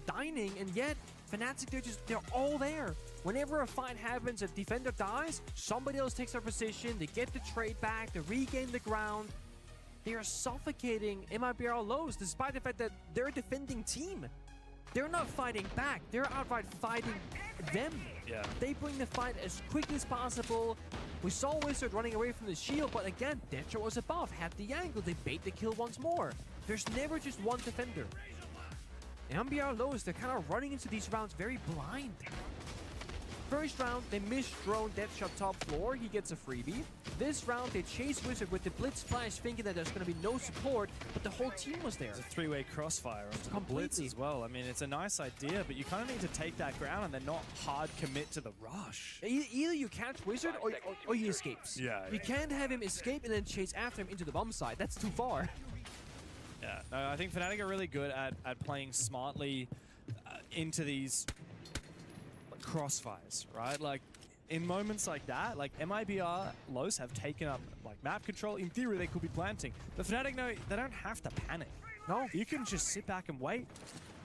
dining, and yet Fnatic, they're all there. Whenever a fight happens, a defender dies, somebody else takes their position, they get the trade back, they regain the ground. They are suffocating MIBR Los despite the fact that they're a defending team. They're not fighting back, they're outright fighting them. Yeah. They bring the fight as quickly as possible. We saw Wizard running away from the shield, but again, Deadshot was above, had the angle, they bait the kill once more. There's never just one defender. MIBR Los, they're kind of running into these rounds very blind. First round, they misdrone Deadshot top floor, he gets a freebie. This round, they chase Wizard with the Blitz Flash, thinking that there's going to be no support, but the whole team was there. It's a three-way crossfire onto the Blitz as well. I mean, it's a nice idea, but you kind of need to take that ground and then not hard commit to the rush. Either you catch Wizard or he escapes. Yeah. You can't have him escape and then chase after him into the bomb site. That's too far. Yeah, no, I think Fnatic are really good at playing smartly into these crossfires, right? Like, in moments like that, like MIBR Los have taken up like map control. In theory, they could be planting. But Fnatic, no, they don't have to panic. No. You can just sit back and wait.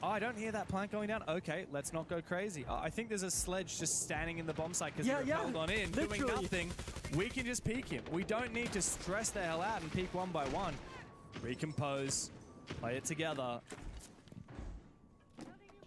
Oh, I don't hear that plant going down. Okay, let's not go crazy. I think there's a sledge just standing in the bomb site because they're held on in, doing nothing. We can just peek him. We don't need to stress the hell out and peek one by one. Recompose, play it together.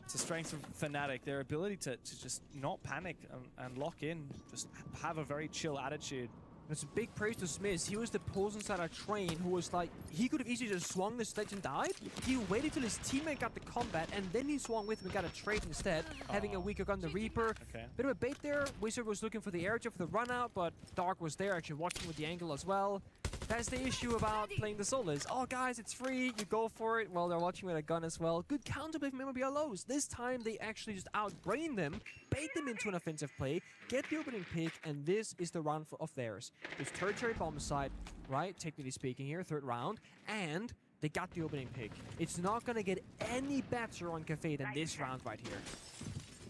It's a strength of Fnatic, their ability to just not panic and lock in, just have a very chill attitude. It's a big praise to Smith. He was the post inside a train who was like, he could have easily just swung the sledge and died. He waited till his teammate got the combat, and then he swung with him and got a trade instead, having a weaker gun, the Reaper. Okay. Bit of a bait there. Wizard was looking for the air jab for the run out, but Dark was there actually watching with the angle as well. That's the issue about playing the solos. Oh, guys, it's free. You go for it. Well, they're watching with a gun as well. Good counterplay from MLB lows. This time, they actually just outbrain them, bait them into an offensive play, get the opening pick, and this is the round of theirs. It's tertiary bomb site, right? Technically speaking here, third round, and they got the opening pick. It's not going to get any better on Cafe than this round right here.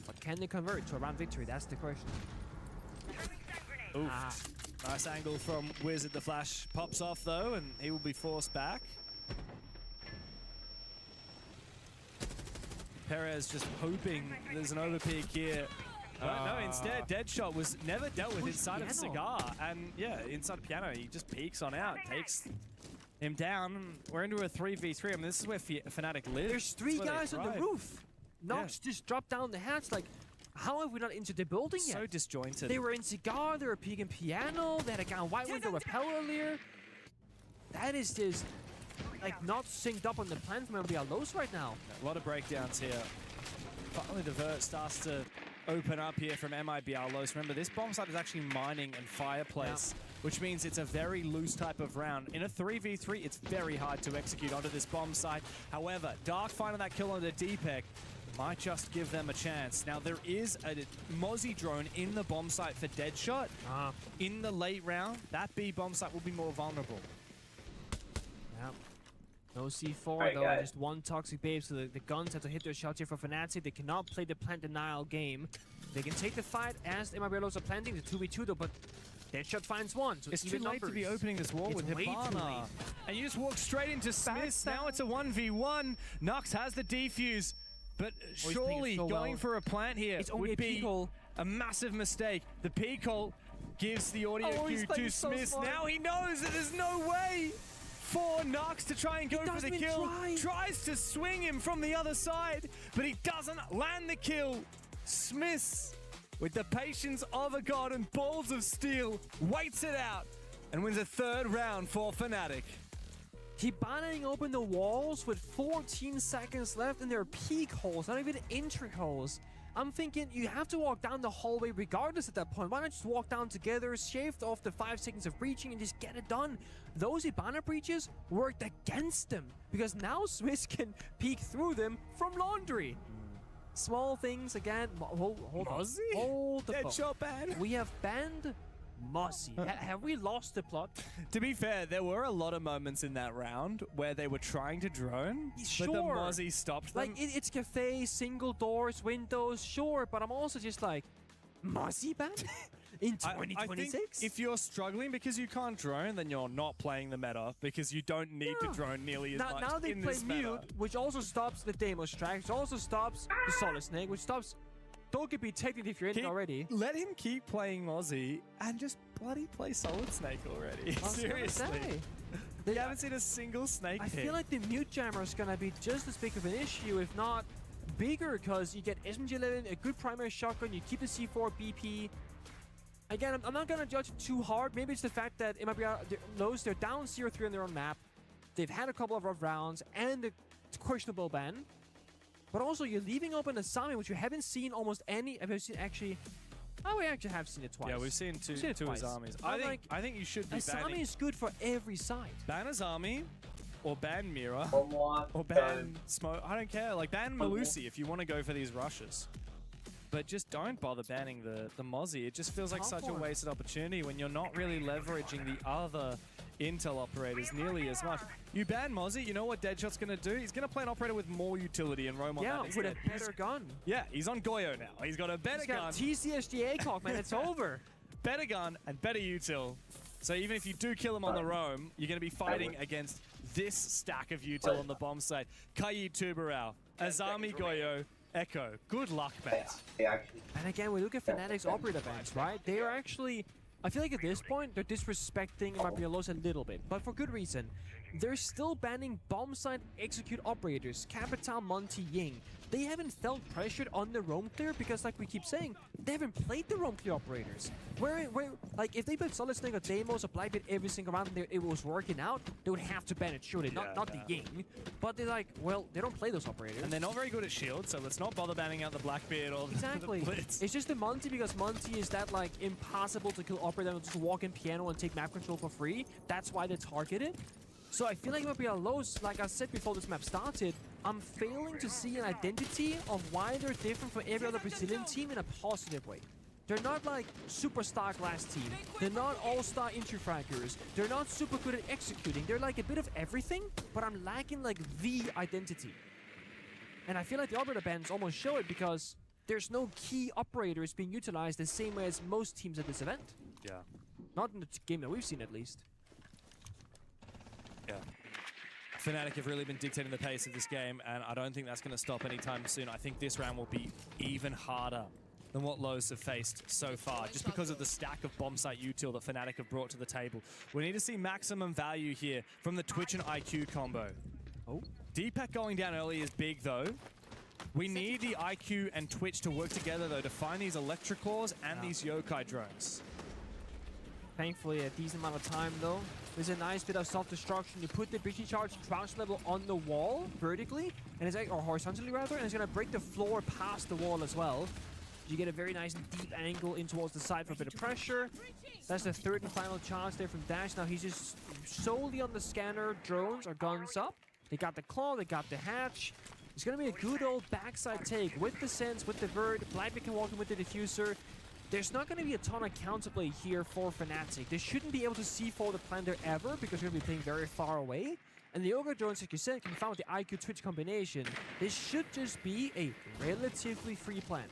But can they convert to a round victory? That's the question. Oof. Nice angle from Wizard. The flash pops off though, and he will be forced back. Perez just hoping there's an overpeak here. But no, instead, Deadshot was never dealt with inside of Cigar. And yeah, inside Piano, he just peeks on out, takes him down. We're into a 3v3. I mean, this is where Fnatic lives. There's three guys on the roof. Nox just dropped down the hatch like, how have we not into the building yet? So disjointed. They were in Cigar, they were peeking Piano, they had a guy on White Window Repel earlier. That is just, like, not synced up on the plan from MLB Lows right now. A lot of breakdowns here. Finally, the vert starts to open up here from MIBR Lows. Remember, this bomb site is actually mining and fireplace, which means it's a very loose type of round. In a 3v3, it's very hard to execute onto this bomb site. However, Dark finding that kill on the D-Pec might just give them a chance. Now, there is a Mozzie drone in the bomb site for Deadshot. In the late round, that B bomb site will be more vulnerable. Yeah. No C4 though, just one Toxic Babe, so the guns have to hit their shots here for Fnatic. They cannot play the plant denial game. They can take the fight as MIBRLOs are planting the 2v2 though, but Deadshot finds one. So it's too late to be opening this wall with Hibana. And you just walk straight into Smith. Now it's a 1v1. Nox has the defuse. But surely going for a plant here would be a massive mistake. The peak ult gives the audio cue to Smith. Now he knows that there's no way for Nox to try and go for the kill. Tries to swing him from the other side, but he doesn't land the kill. Smith, with the patience of a god and balls of steel, waits it out and wins a third round for Fnatic. Hibana open the walls with 14 seconds left, and there are peak holes, not even entry holes. I'm thinking you have to walk down the hallway regardless at that point. Why not just walk down together, shaved off the 5 seconds of breaching, and just get it done? Those Hibana breaches worked against them, because now Swiss can peek through them from Laundry. Small things again. Hold on. Hold the Deadshot ban. We have banned Mozzie. Have we lost the plot? To be fair, there were a lot of moments in that round where they were trying to drone, but the Mozzie stopped them. Like, it's cafe, single doors, windows, sure, but I'm also just like, Mozzie ban? In 2026? I think if you're struggling because you can't drone, then you're not playing the meta, because you don't need to drone nearly as much now they in play this mute, meta. which also stops the Demo Strike, which also stops the Solid Snake, which stops... Don't get me technically if you're in it already. Let him keep playing Mozzie and just bloody play Solid Snake already. Seriously. You haven't seen a single Snake I pick. feel like the mute jammer is going to be just as big of an issue, if not bigger, because you get SMG11, a good primary shotgun, you keep the C4 BP. Again, I'm not going to judge it too hard. Maybe it's the fact that MIBR knows they're down 0-3 on their own map. They've had a couple of rough rounds and a questionable ban. But also, you're leaving open Asami, which you haven't seen almost any. Have you seen actually? Oh, we actually have seen it twice. Yeah, we've seen two Asamis. I think you should be banning. Asami is good for every side. Ban Asami, or ban Mira, or ban Smoke. I don't care. Like, ban Malusi if you want to go for these rushes. But just don't bother banning the Mozzie. It just feels like such a wasted opportunity when you're not really leveraging the other Intel operators nearly as much. You ban Mozzie, you know what Deadshot's going to do? He's going to play an operator with more utility and roam on that instead. With a better gun. Yeah, he's on Goyo now. He's got a better gun. TCSG ACOG, man, it's over. Better gun and better util. So even if you do kill him on the roam, you're going to be fighting against this stack of util on the bomb site. Kayi Tubarao, Azami Goyo, Echo. Good luck, mate. And again, we look at Fnatic's operator bans, right? They are actually... I feel like at this point, they're disrespecting MIBRLOs a little bit, but for good reason. they're still banning bomb site execute operators, Capital, Monty, Ying. They haven't felt pressured on the roam clear because, like we keep saying, they haven't played the roam clear operators. Where like, if they played Solid Snake or Deimos or Blackbeard every single round and it was working out, they would have to ban it, surely. Not the Ying. But they're like, well, they don't play those operators. And they're not very good at shield, so let's not bother banning out the Blackbeard or exactly. the Blitz. It's just the Monty, because Monty is that, like, impossible to kill operator that will just walk in piano and take map control for free. That's why they target it. So I feel like it might be a lows. Like I said before this map started, I'm failing to see an identity of why they're different from every other Brazilian team in a positive way. They're not like superstar glass team. They're not all-star entry fraggers. They're not super good at executing. They're like a bit of everything, but I'm lacking like the identity. And I feel like the operator bans almost show it because there's no key operators being utilized the same way as most teams at this event. Yeah. Not in the game that we've seen, at least. Yeah. Fnatic have really been dictating the pace of this game, and I don't think that's going to stop anytime soon. I think this round will be even harder than what Lowe's have faced so far, just because of the stack of bomb site util that Fnatic have brought to the table. We need to see maximum value here from the Twitch and IQ combo. Oh. Deepak going down early is big, though. We need the IQ and Twitch to work together, though, to find these electric cores and these yokai drones. Thankfully, a decent amount of time, though. There's a nice bit of self-destruction. You put the BG charge crouch level on the wall vertically, and it's like, or horizontally rather, and it's gonna break the floor past the wall as well. You get a very nice deep angle in towards the side for a bit of pressure. That's the third and final charge there from Dash. Now he's just solely on the scanner, drones or guns up. They got the claw, they got the hatch. It's gonna be a good old backside take with the sense, with the vert. Blackbeard can walk in with the diffuser. There's not going to be a ton of counterplay here for Fnatic. They shouldn't be able to C4 the planter ever because we're going to be playing very far away. And the Ogre drones, like you said, can be found with the IQ Twitch combination. This should just be a relatively free plant.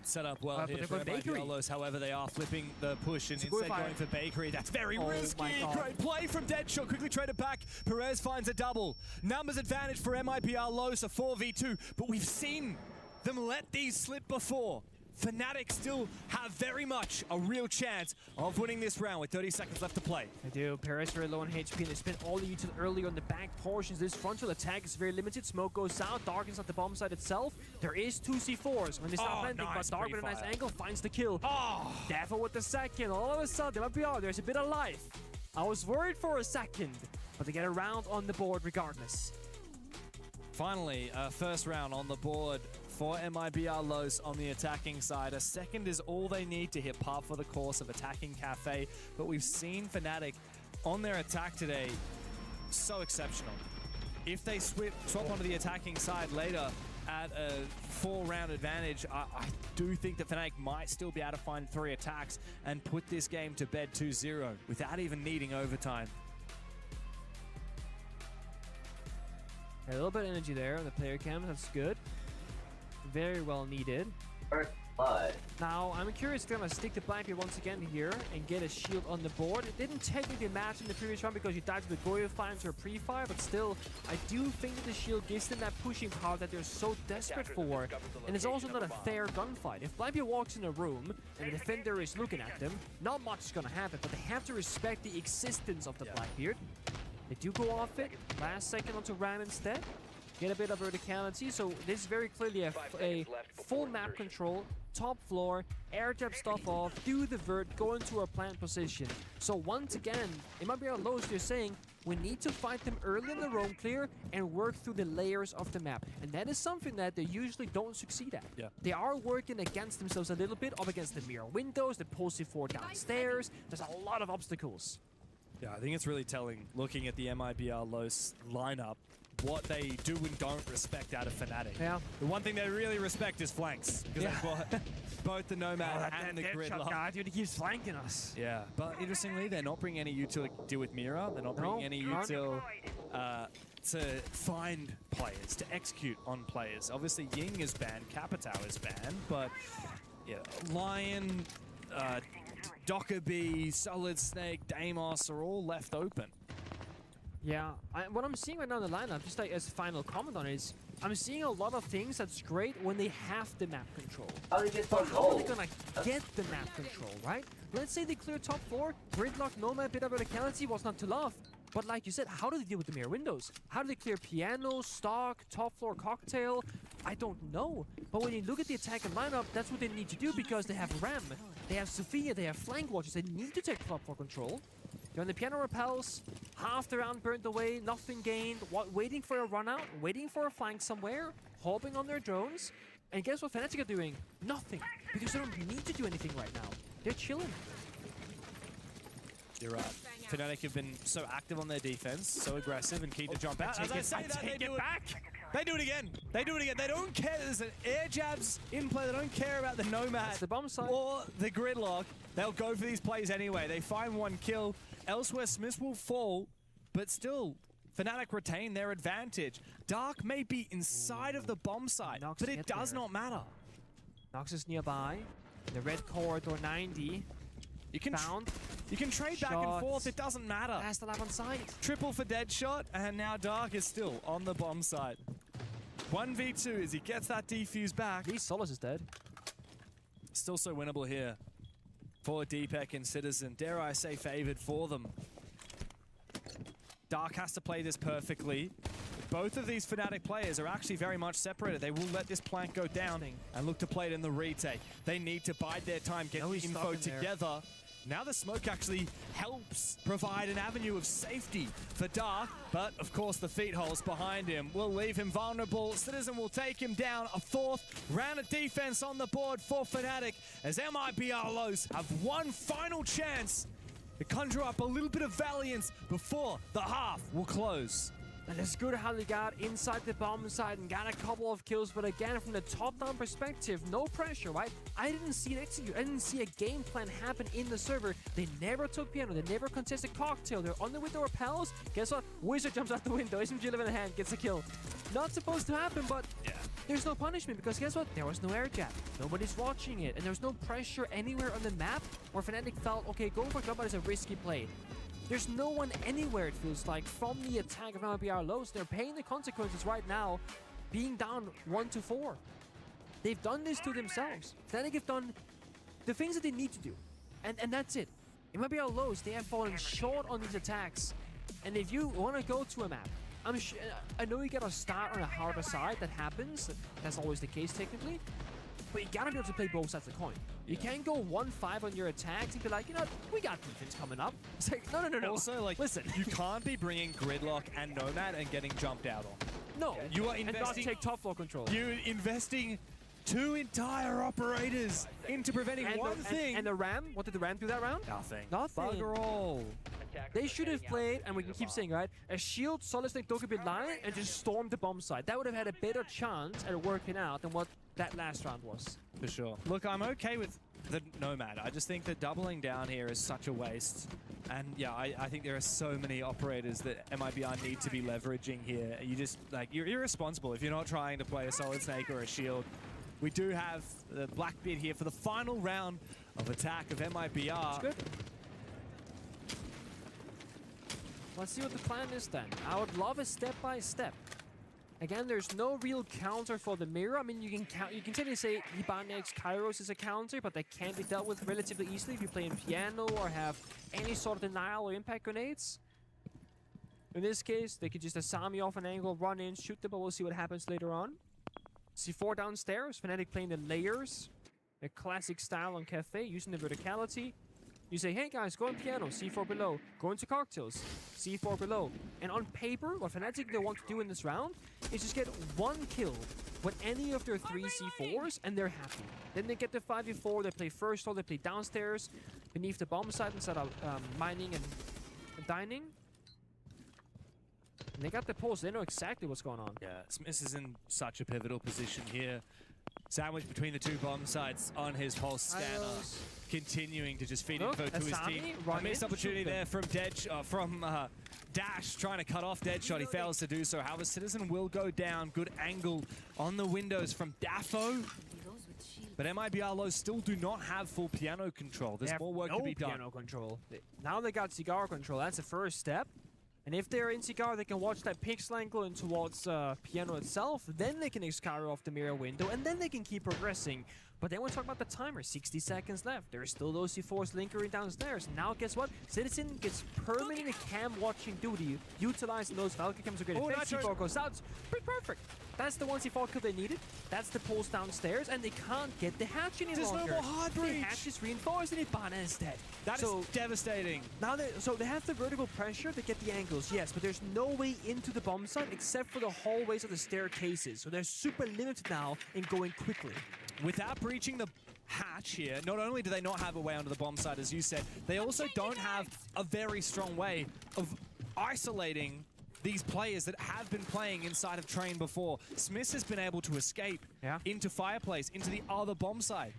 Set up well here for Bakery. However, they are flipping the push and instead going for Bakery. That's very risky. Great play from Deadshot. Quickly traded back. Perez finds a double. Numbers advantage for MIPR Los, a 4v2. But we've seen them let these slip before. Fnatic still have very much a real chance of winning this round with 30 seconds left to play. They do. Perez very low on HP, and they spent all the util earlier on the back portions. This frontal attack is very limited. Smoke goes out. Darkens at the bomb site itself. There is 2 C4s when they start landing, but Dark with a nice angle finds the kill. Devil with the second. All of a sudden, there's a bit of life. I was worried for a second, but they get a round on the board regardless. Finally, first round on the board for MIBR Los on the attacking side. A second is all they need to hit par for the course of attacking Cafe, but we've seen Fnatic on their attack today so exceptional. If they swap onto the attacking side later at a 4-round advantage, I do think that Fnatic might still be able to find 3 attacks and put this game to bed 2-0 without even needing overtime. A little bit of energy there on the player cam, that's good. Very well needed. First blood. Now, I'm curious if they're going to stick to Blackbeard once again here and get a shield on the board. It didn't technically match in the previous round because you died to the Goyo fire into a pre-fire, but still, I do think that the shield gives them that pushing power that they're so desperate for. And it's also not a fair gunfight. If Blackbeard walks in a room and the defender is looking at them, not much is going to happen, but they have to respect the existence of the Blackbeard. They do go off it. Last second onto Ram instead. Get a bit of verticality. So this is very clearly a full map control. Top floor. Air jab stuff off. Do the vert. Go into a plant position. So once again, it might be a low. You're saying we need to fight them early in the roam clear and work through the layers of the map. And that is something that they usually don't succeed at. Yeah. They are working against themselves a little bit. Up against the mirror windows. The pulse C4 downstairs. There's a lot of obstacles. Yeah, I think it's really telling, looking at the MIBR Los lineup, what they do and don't respect out of Fnatic. Yeah. The one thing they really respect is flanks, because that's what both the Nomad and the Gridlock. God, dude, he keeps flanking us. Yeah, but interestingly, they're not bringing any util to deal with Mira. They're not bringing any util to find players, to execute on players. Obviously, Ying is banned, Capitao is banned, but yeah, Lion, Dockerbee, Solid Snake, Deimos are all left open. Yeah, what I'm seeing right now in the lineup, just like as a final comment on it, is I'm seeing a lot of things that's great when they have the map control. How do you get but how are they gonna get the map control, right? Let's say they clear top 4, Gridlock, Nomad, bit of verticality was not to love. But like you said, how do they deal with the mirror windows? How do they clear piano, stock, top floor cocktail? I don't know. But when you look at the attack and lineup, that's what they need to do because they have Ram, they have Sophia, they have flank watchers. They need to take top floor control. When the piano repels, half the round burned away, nothing gained, waiting for a run out, waiting for a flank somewhere, hopping on their drones. And guess what Fnatic are doing? Nothing. Because they don't need to do anything right now. They're chilling. You're right. Fnatic have been so active on their defense, so aggressive, and keen to jump out. As I say that, they do it back. They do it again. They do it again. They don't care. There's an air jabs in play. They don't care about the Nomad. That's the bomb side. Or the gridlock. They'll go for these plays anyway. They find one kill. Elsewhere, Smiths will fall, but still, Fnatic retain their advantage. Dark may be inside of the bomb side, Nox but it does not matter. Nox is nearby. The red corridor 90. You can found. You can trade back and forth, it doesn't matter. Has the lab on site. Triple for Deadshot, and now Dark is still on the bomb side. 1v2 as he gets that defuse back. These Solus is dead. Still so winnable here for Deepek and Citizen. Dare I say favored for them. Dark has to play this perfectly. Both of these Fnatic players are actually very much separated. They will let this plank go down and look to play it in the retake. They need to bide their time, get the info together. Now the smoke actually helps provide an avenue of safety for Dark, but of course the feet holes behind him will leave him vulnerable. Citizen will take him down. A fourth round of defense on the board for Fnatic as MIBRLOs have one final chance to conjure up a little bit of valiance before the half will close. And it's good how they got inside the bomb side and got a couple of kills, but again, from the top-down perspective, no pressure, right? I didn't see it execute. I didn't see a game plan happen in the server. They never took piano. They never contested cocktail. They're on the window repels. Guess what? Wizard jumps out the window. SMG 11 in hand, gets a kill. Not supposed to happen, but there's no punishment because guess what? There was no air jab. Nobody's watching it, and there's no pressure anywhere on the map where Fnatic felt, okay, going for jump out is a risky play. There's no one anywhere, it feels like, from the attack of MIBRLOs. They're paying the consequences right now, being down 1-4. They've done this to themselves. Fnatic have done the things that they need to do, and that's it. MIBRLOs, they have fallen short on these attacks. And if you want to go to a map, I know you gotta start on a harder side. That happens. That's always the case, technically. But you gotta be able to play both sides of the coin. You can't go 1-5 on your attacks and be like, you know what, we got defense coming up. It's like, no. Also, like, listen, you can't be bringing Gridlock and Nomad and getting jumped out on. No, you are investing. And not take top floor control. You're investing 2 entire operators into preventing one thing. And the Ram, what did the Ram do that round? Nothing. Bugger all. They should have played, and we can keep saying, right, a shield, Solid Snake, Dokkaebi line, and just stormed the bomb side. That would have had a better chance at working out than what that last round was. For sure. Look, I'm okay with the Nomad. I just think that doubling down here is such a waste. And yeah, I think there are so many operators that MIBR need to be leveraging here. You just, like, you're irresponsible if you're not trying to play a Solid Snake or a shield. We do have the Blackbeard here for the final round of attack of MIBR. That's good. Let's see what the plan is then. I would love a step-by-step. Again, there's no real counter for the mirror. I mean, you can technically say Ibanez Kairos is a counter, but that can be dealt with relatively easily if you play in piano or have any sort of denial or impact grenades. In this case, they could just Asami off an angle, run in, shoot them, but we'll see what happens later on. C4 downstairs, Fnatic playing the layers. A classic style on Cafe, using the verticality. You say, hey guys, go on piano, C4 below. Go into cocktails, C4 below. And on paper, what Fnatic they want to do in this round is just get 1 kill with any of their 3 C4s, and they're happy. Then they get the 5v4, they play first floor, they play downstairs, beneath the bomb site instead of mining and dining. And they got the pulse, they know exactly what's going on. Yeah, Smith is in such a pivotal position here. Sandwiched between the 2 bomb sites on his pulse scanner, continuing to just feed info to his team. A missed opportunity there from Dash, trying to cut off Deadshot. He fails to do so. However, Citizen will go down. Good angle on the windows from Daffo. But MIBRLOs still do not have full piano control. There's more work to be done. Piano control. Now they got Cigar control. That's the first step. And if they're in Cigar, they can watch that pixel angle in towards piano itself. Then they can Excaro off the mirror window, and then they can keep progressing But then we're talking about the timer, 60 seconds left. There's still those C4s lingering downstairs. Now guess what? Citizen gets permanent cam watching duty, utilizing those Valkyrie cams to get it. C4 goes out. It's pretty perfect. That's the one C4 kill they needed. That's the pulse downstairs, and they can't get the hatch any longer. There's no more hard breach. The hatch is reinforced and Ibana instead. That is devastating. Now they have the vertical pressure to get the angles, yes, but there's no way into the bomb site except for the hallways or the staircases. So they're super limited now in going quickly. Without breaching the hatch here, not only do they not have a way onto the bomb site, as you said, they also don't have a very strong way of isolating these players that have been playing inside of Train before. Smith has been able to escape into Fireplace, into the other bomb site.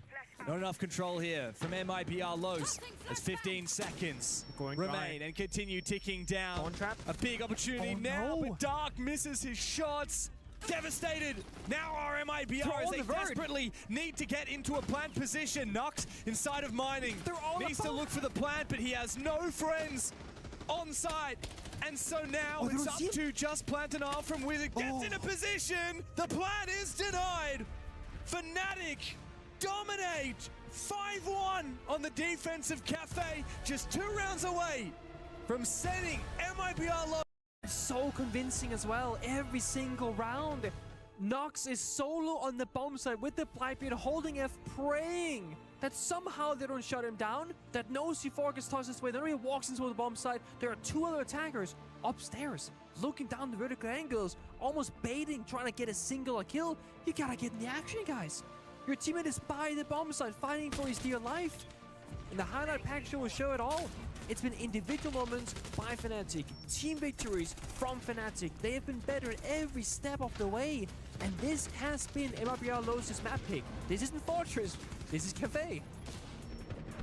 Not enough control here from MIBR Los as 15 seconds remain and continue ticking down. A big opportunity now, but Dark misses his shots. Devastated. Now our MIBR as they desperately need to get into a plant position. Nux inside of mining. Needs to look for the plant, but he has no friends on site. And so now it's up to just Plant and R from Wizard. Gets in a position. The plant is denied. Fnatic dominate 5-1 on the defensive cafe. Just 2 rounds away from sending MIBR low. So convincing as well, every single round. Nox is solo on the bomb site with the Blackbeard holding F, praying that somehow they don't shut him down, that no C4 gets tossed this way. Then he walks into the bomb site. There are 2 other attackers upstairs, looking down the vertical angles, almost baiting, trying to get a single kill. You gotta get in the action, guys. Your teammate is by the bomb site, fighting for his dear life. And the highlight pack will show it all. It's been individual moments by Fnatic, team victories from Fnatic. They have been better at every step of the way. And this has been MIBR Los' map pick. This isn't Fortress, this is Cafe.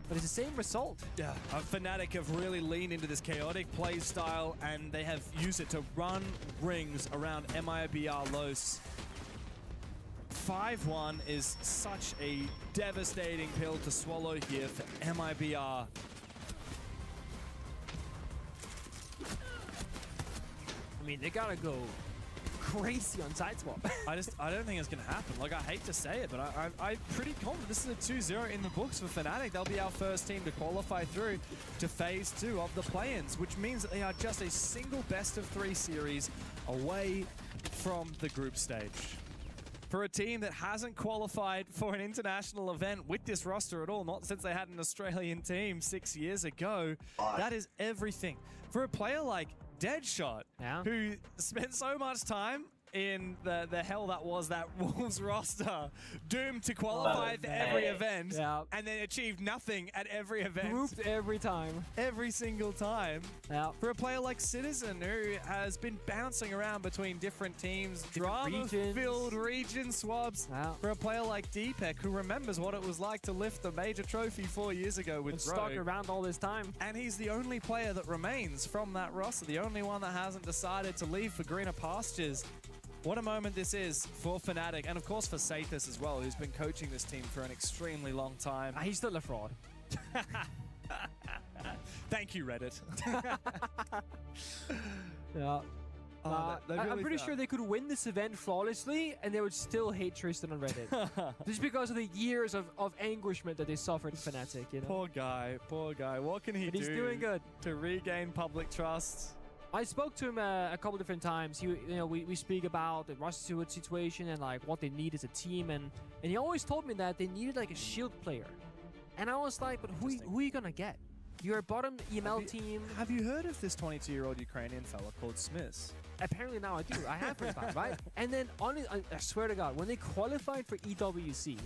But it's the same result. Yeah, Fnatic have really leaned into this chaotic play style, and they have used it to run rings around MIBR Los. 5-1 is such a devastating pill to swallow here for MIBR. I mean, they gotta go crazy on side swap. I don't think it's gonna happen. Like, I hate to say it, but I'm pretty confident this is a 2-0 in the books for Fnatic. They'll be our first team to qualify through to phase 2 of the play-ins, which means that they are just a single best-of-3 series away from the group stage. For a team that hasn't qualified for an international event with this roster at all, not since they had an Australian team 6 years ago, that is everything. For a player like Deadshot, who spent so much time in the hell that was that Wolves roster, doomed to qualify for every event, and then achieved nothing at every event. Grouped every time. Every single time. For a player like Citizen, who has been bouncing around between different teams, drama-filled region swaps. For a player like Deepek, who remembers what it was like to lift the major trophy 4 years ago with Rogue. Stuck around all this time. And he's the only player that remains from that roster, the only one that hasn't decided to leave for greener pastures. What a moment this is for Fnatic, and of course for Sathis as well, who's been coaching this team for an extremely long time. He's still a fraud. Thank you, Reddit. I'm pretty sure they could win this event flawlessly, and they would still hate Tristan on Reddit. Just because of the years of anguishment that they suffered in Fnatic, you know? Poor guy, poor guy. What can he do? He's doing good. To regain public trust? I spoke to him a couple different times. We speak about the roster situation and like what they need as a team, and he always told me that they needed like a shield player. And I was like, but who are you gonna get? You're a bottom EML team. Have you heard of this 22-year-old Ukrainian fella called Smith? Apparently now I do. I have heard about it, right? And then I swear to God, when they qualified for EWC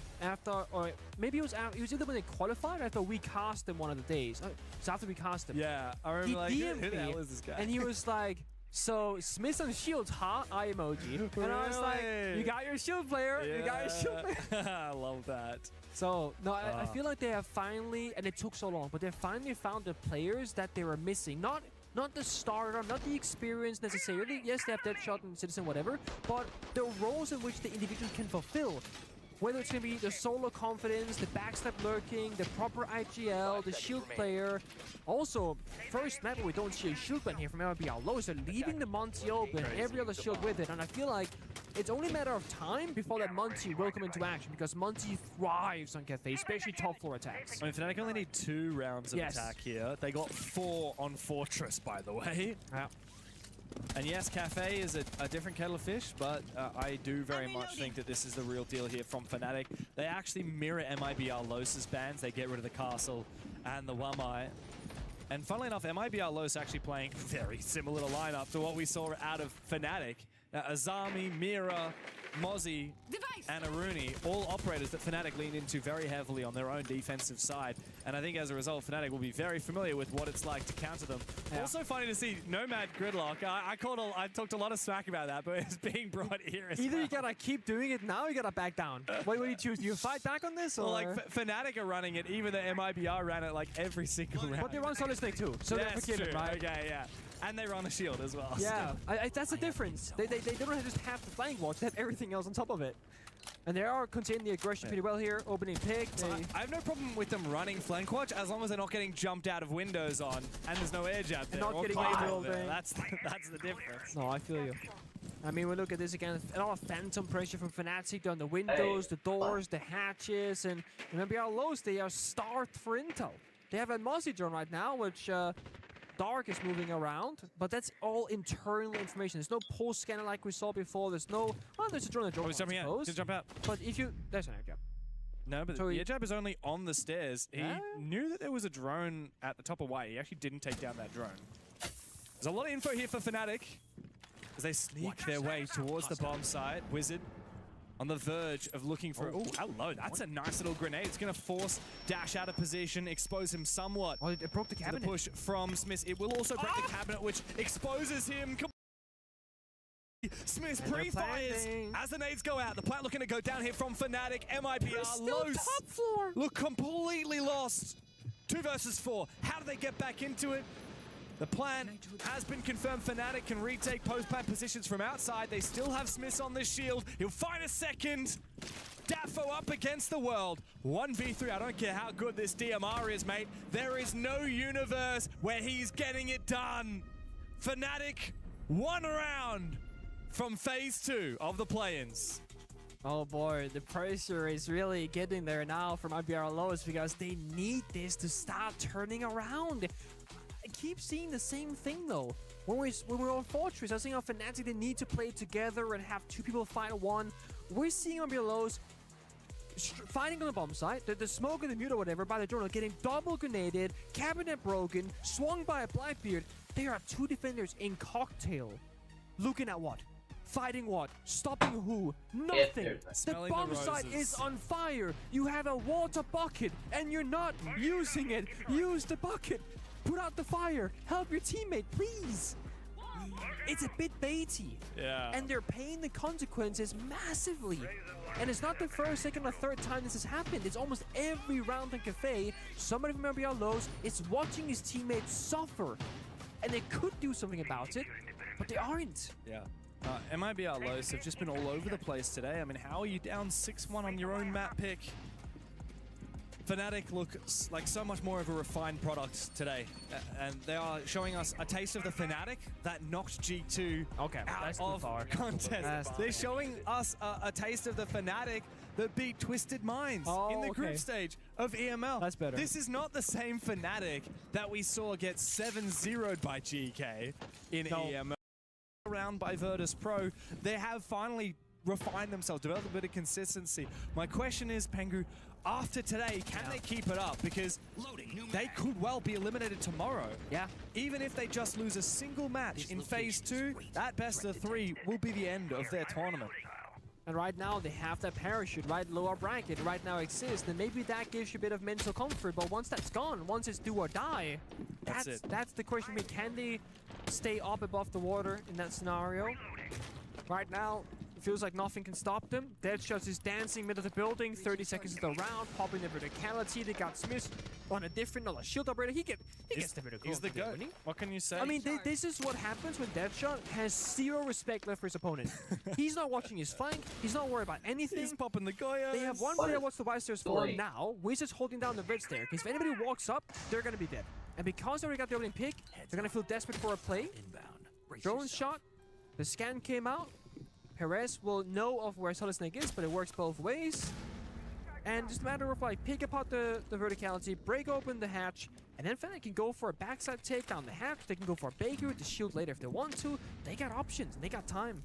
or maybe it was either when they qualified or after we cast them one of the days. It's after we cast them. Yeah, I remember like, who the hell is this guy? And he was like, so Smith on shields, eye emoji. And I was like, you got your shield player. Yeah. You got your shield player. I love that. So, no, I feel like they have finally, and it took so long, but they finally found the players that they were missing. Not the starter, not the experience necessarily. Yes, they have Deadshot and Citizen, whatever, but the roles in which the individual can fulfill. Whether it's going to be the solo confidence, the backstab lurking, the proper IGL, the shield player. Also, first map we don't see a shield ban here from MIBR Los. They're leaving the Monty open, every other shield with it, and I feel like it's only a matter of time before that Monty will come into action, because Monty thrives on Cafe, especially top floor attacks. I mean, Fnatic only need 2 rounds of attack here. They got 4 on Fortress, by the way. Yeah. And yes, Cafe is a different kettle of fish, but I do very much think that this is the real deal here from Fnatic. They actually mirror MIBR Los's bans. They get rid of the Castle and the Wamai. And funnily enough, MIBR Los actually playing very similar lineup to what we saw out of Fnatic. Azami, Mira, Mozzie, and Aruni, all operators that Fnatic leaned into very heavily on their own defensive side. And I think as a result, Fnatic will be very familiar with what it's like to counter them. Yeah. Also funny to see Nomad Gridlock. I talked a lot of smack about that, but it's being brought here as Either well. you gotta keep doing it now, or you gotta back down. What do you choose? Do you fight back on this, or? Well, like Fnatic are running it, even the MIBR ran it like every single round. But they run Solid Snake too, so they're forgiven, true. right? Okay, yeah. And they run a shield as well. Yeah, that's the difference. They don't just have the flying watch, they have everything else on top of it. And they are containing the aggression pretty well here, opening pick. I have no problem with them running flank watch as long as they're not getting jumped out of windows on and there's no air jab there. Not or getting Claymore there. there. That's the difference. No, I feel you. I mean, we look at this again, a lot of phantom pressure from Fnatic on the windows, the doors, the hatches, and remember our lows, they are starved for intel. They have a Mozzie drone right now, which Dark is moving around, but that's all internal information. There's no pulse scanner like we saw before. There's no... Well, there's a drone that he's jumping out. He's jump out. But if you... There's an air jab. No, but the air jab is only on the stairs. He knew that there was a drone at the top of White. He actually didn't take down that drone. There's a lot of info here for Fnatic as they sneak their way towards the bomb site. Wizard on the verge of looking for... Oh, hello. That's a nice little grenade. It's going to force Dash out of position, expose him somewhat. Oh, it broke the cabinet. The push from Smith. It will also break the cabinet, which exposes him. Smith pre-fires as the nades go out. The plant looking to go down here from Fnatic. MIBR Los top floor. Look completely lost. 2 versus 4. How do they get back into it? The plan has been confirmed. Fnatic can retake post-plant positions from outside. They still have Smiths on the shield. He'll find a second. Daffo up against the world. 1v3. I don't care how good this DMR is, mate. There is no universe where he's getting it done. Fnatic, 1 round from phase 2 of the play-ins. Oh boy, the pressure is really getting there now from IBR Lows because they need this to start turning around. I keep seeing the same thing though. When we're on Fortress, I was saying on Fnatic they need to play together and have 2 people fight 1. We're seeing on Belows fighting on the bomb site, the smoke and the mute or whatever by the drone getting double grenaded, cabinet broken, swung by a Blackbeard. There are 2 defenders in cocktail. Looking at what? Fighting what? Stopping who? Nothing. The bomb site is on fire. You have a water bucket and you're not using it. Use the bucket. Put out the fire. Help your teammate, please. It's a bit baity. Yeah. And they're paying the consequences massively. And it's not the first, second, or third time this has happened. It's almost every round in Cafe. Somebody from MBR Lows is watching his teammates suffer. And they could do something about it, but they aren't. Yeah. MIBR Lows have just been all over the place today. I mean, how are you down 6-1 on your own map pick? Fnatic look like so much more of a refined product today. And they are showing us a taste of the Fnatic that knocked G2 out of contest. They're showing us a taste of the Fnatic that beat Twisted Minds in the group stage of EML. That's better. This is not the same Fnatic that we saw get 7-0'd by GK in EML. Round by Virtus Pro, they have finally refined themselves, developed a bit of consistency. My question is, Pengu, after today, can they keep it up? Because they could well be eliminated tomorrow. Yeah. Even if they just lose a single match in phase 2, that best of 3 will be the end of their tournament. And right now they have that parachute, right? Lower bracket right now exists, and maybe that gives you a bit of mental comfort, but once that's gone, once it's do or die, that's the question. I mean, can they stay up above the water in that scenario? Right now, it feels like nothing can stop them. Deadshot is dancing mid of the building, 30 seconds of the round, popping the verticality. They got Smith on a different, a shield operator. He gets the vertical. He's the GOAT. What can you say? I mean, this is what happens when Deadshot has 0 respect left for his opponent. He's not watching his flank. He's not worried about anything. He's popping the Goyas. They have 1 player watch the white stairs for him now. Wizards holding down the red stair. If anybody walks up, they're going to be dead. And because they already got the opening pick, they're going to feel desperate for a play. Drone shot. The scan came out. Perez will know of where Solid Snake is, but it works both ways. And just a matter of like pick apart the verticality, break open the hatch, and then Fnatic can go for a backside take down the hatch. They can go for a bakery with the shield later if they want to. They got options and they got time.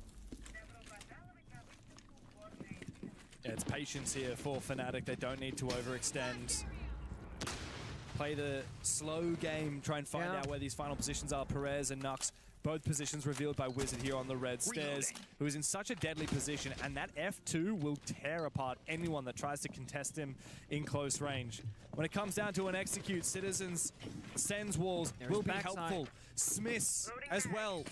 Yeah, it's patience here for Fnatic. They don't need to overextend. Play the slow game, try and find out where these final positions are. Perez and Nux, both positions revealed by Wizard here on the red stairs, who is in such a deadly position, and that F2 will tear apart anyone that tries to contest him in close range. When it comes down to an execute, Citizens sends walls will be helpful. Smiths as well,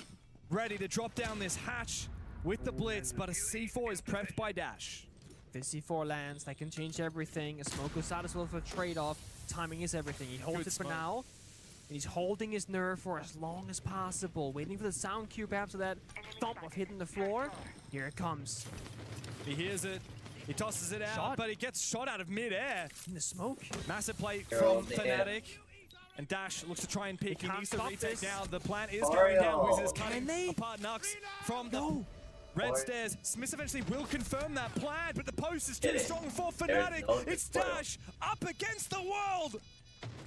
ready to drop down this hatch with the blitz, but a C4 is prepped by Dash. The C4 lands, that can change everything. A smoke goes out as well for a trade-off. Timing is everything. He holds it for now. And he's holding his nerve for as long as possible. Waiting for the sound cue perhaps of that thump of hitting the floor. Here it comes. He hears it. He tosses it out, but he gets shot out of mid-air. In the smoke. Massive play from Fnatic. And Dash looks to try and peek. He needs to retake now. The plan is going down. Wizard is cutting apart Nux from the red stairs. Smith eventually will confirm that plan, but the post is too strong for Fnatic. It's Dash up against the world.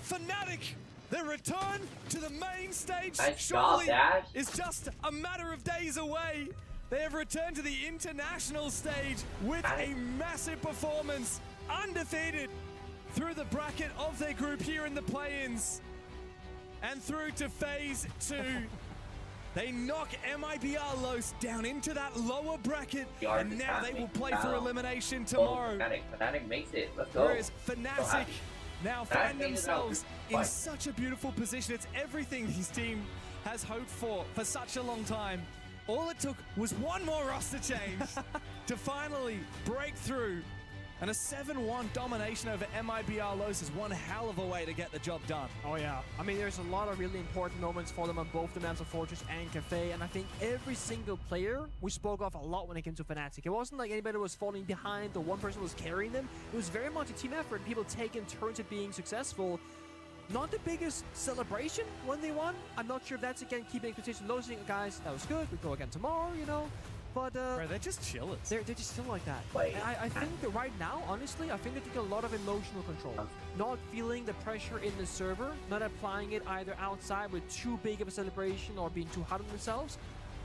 Fnatic, their return to the main stage surely is just a matter of days away. They have returned to the international stage with a massive performance, undefeated through the bracket of their group here in the play-ins and through to phase 2. They knock MIBR Los down into that lower bracket, and now they will play for elimination tomorrow. Fnatic makes it. Let's go. Whereas Fnatic now find themselves in such a beautiful position. It's everything his team has hoped for such a long time. All it took was one more roster change to finally break through. And a 7-1 domination over MIBR Los is one hell of a way to get the job done. Oh yeah. I mean, there's a lot of really important moments for them on both the maps of Fortress and Cafe, and I think every single player we spoke of a lot when it came to Fnatic. It wasn't like anybody was falling behind or one person was carrying them. It was very much a team effort, people taking turns at being successful. Not the biggest celebration when they won. I'm not sure if that's, again, keeping expectations low, saying, guys, that was good, we go again tomorrow, you know. But bro, they're just chillers. They're just chill like that. And I think that right now, honestly, I think they take a lot of emotional control. Not feeling the pressure in the server, not applying it either outside with too big of a celebration or being too hard on themselves.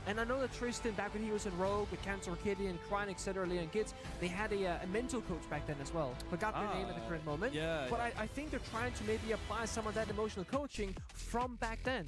And I know that Tristan, back when he was in Rogue with Cancer Kitty and Crying, etc., Leon Gitz, they had a mental coach back then as well. Forgot their name at the current moment. But I think they're trying to maybe apply some of that emotional coaching from back then.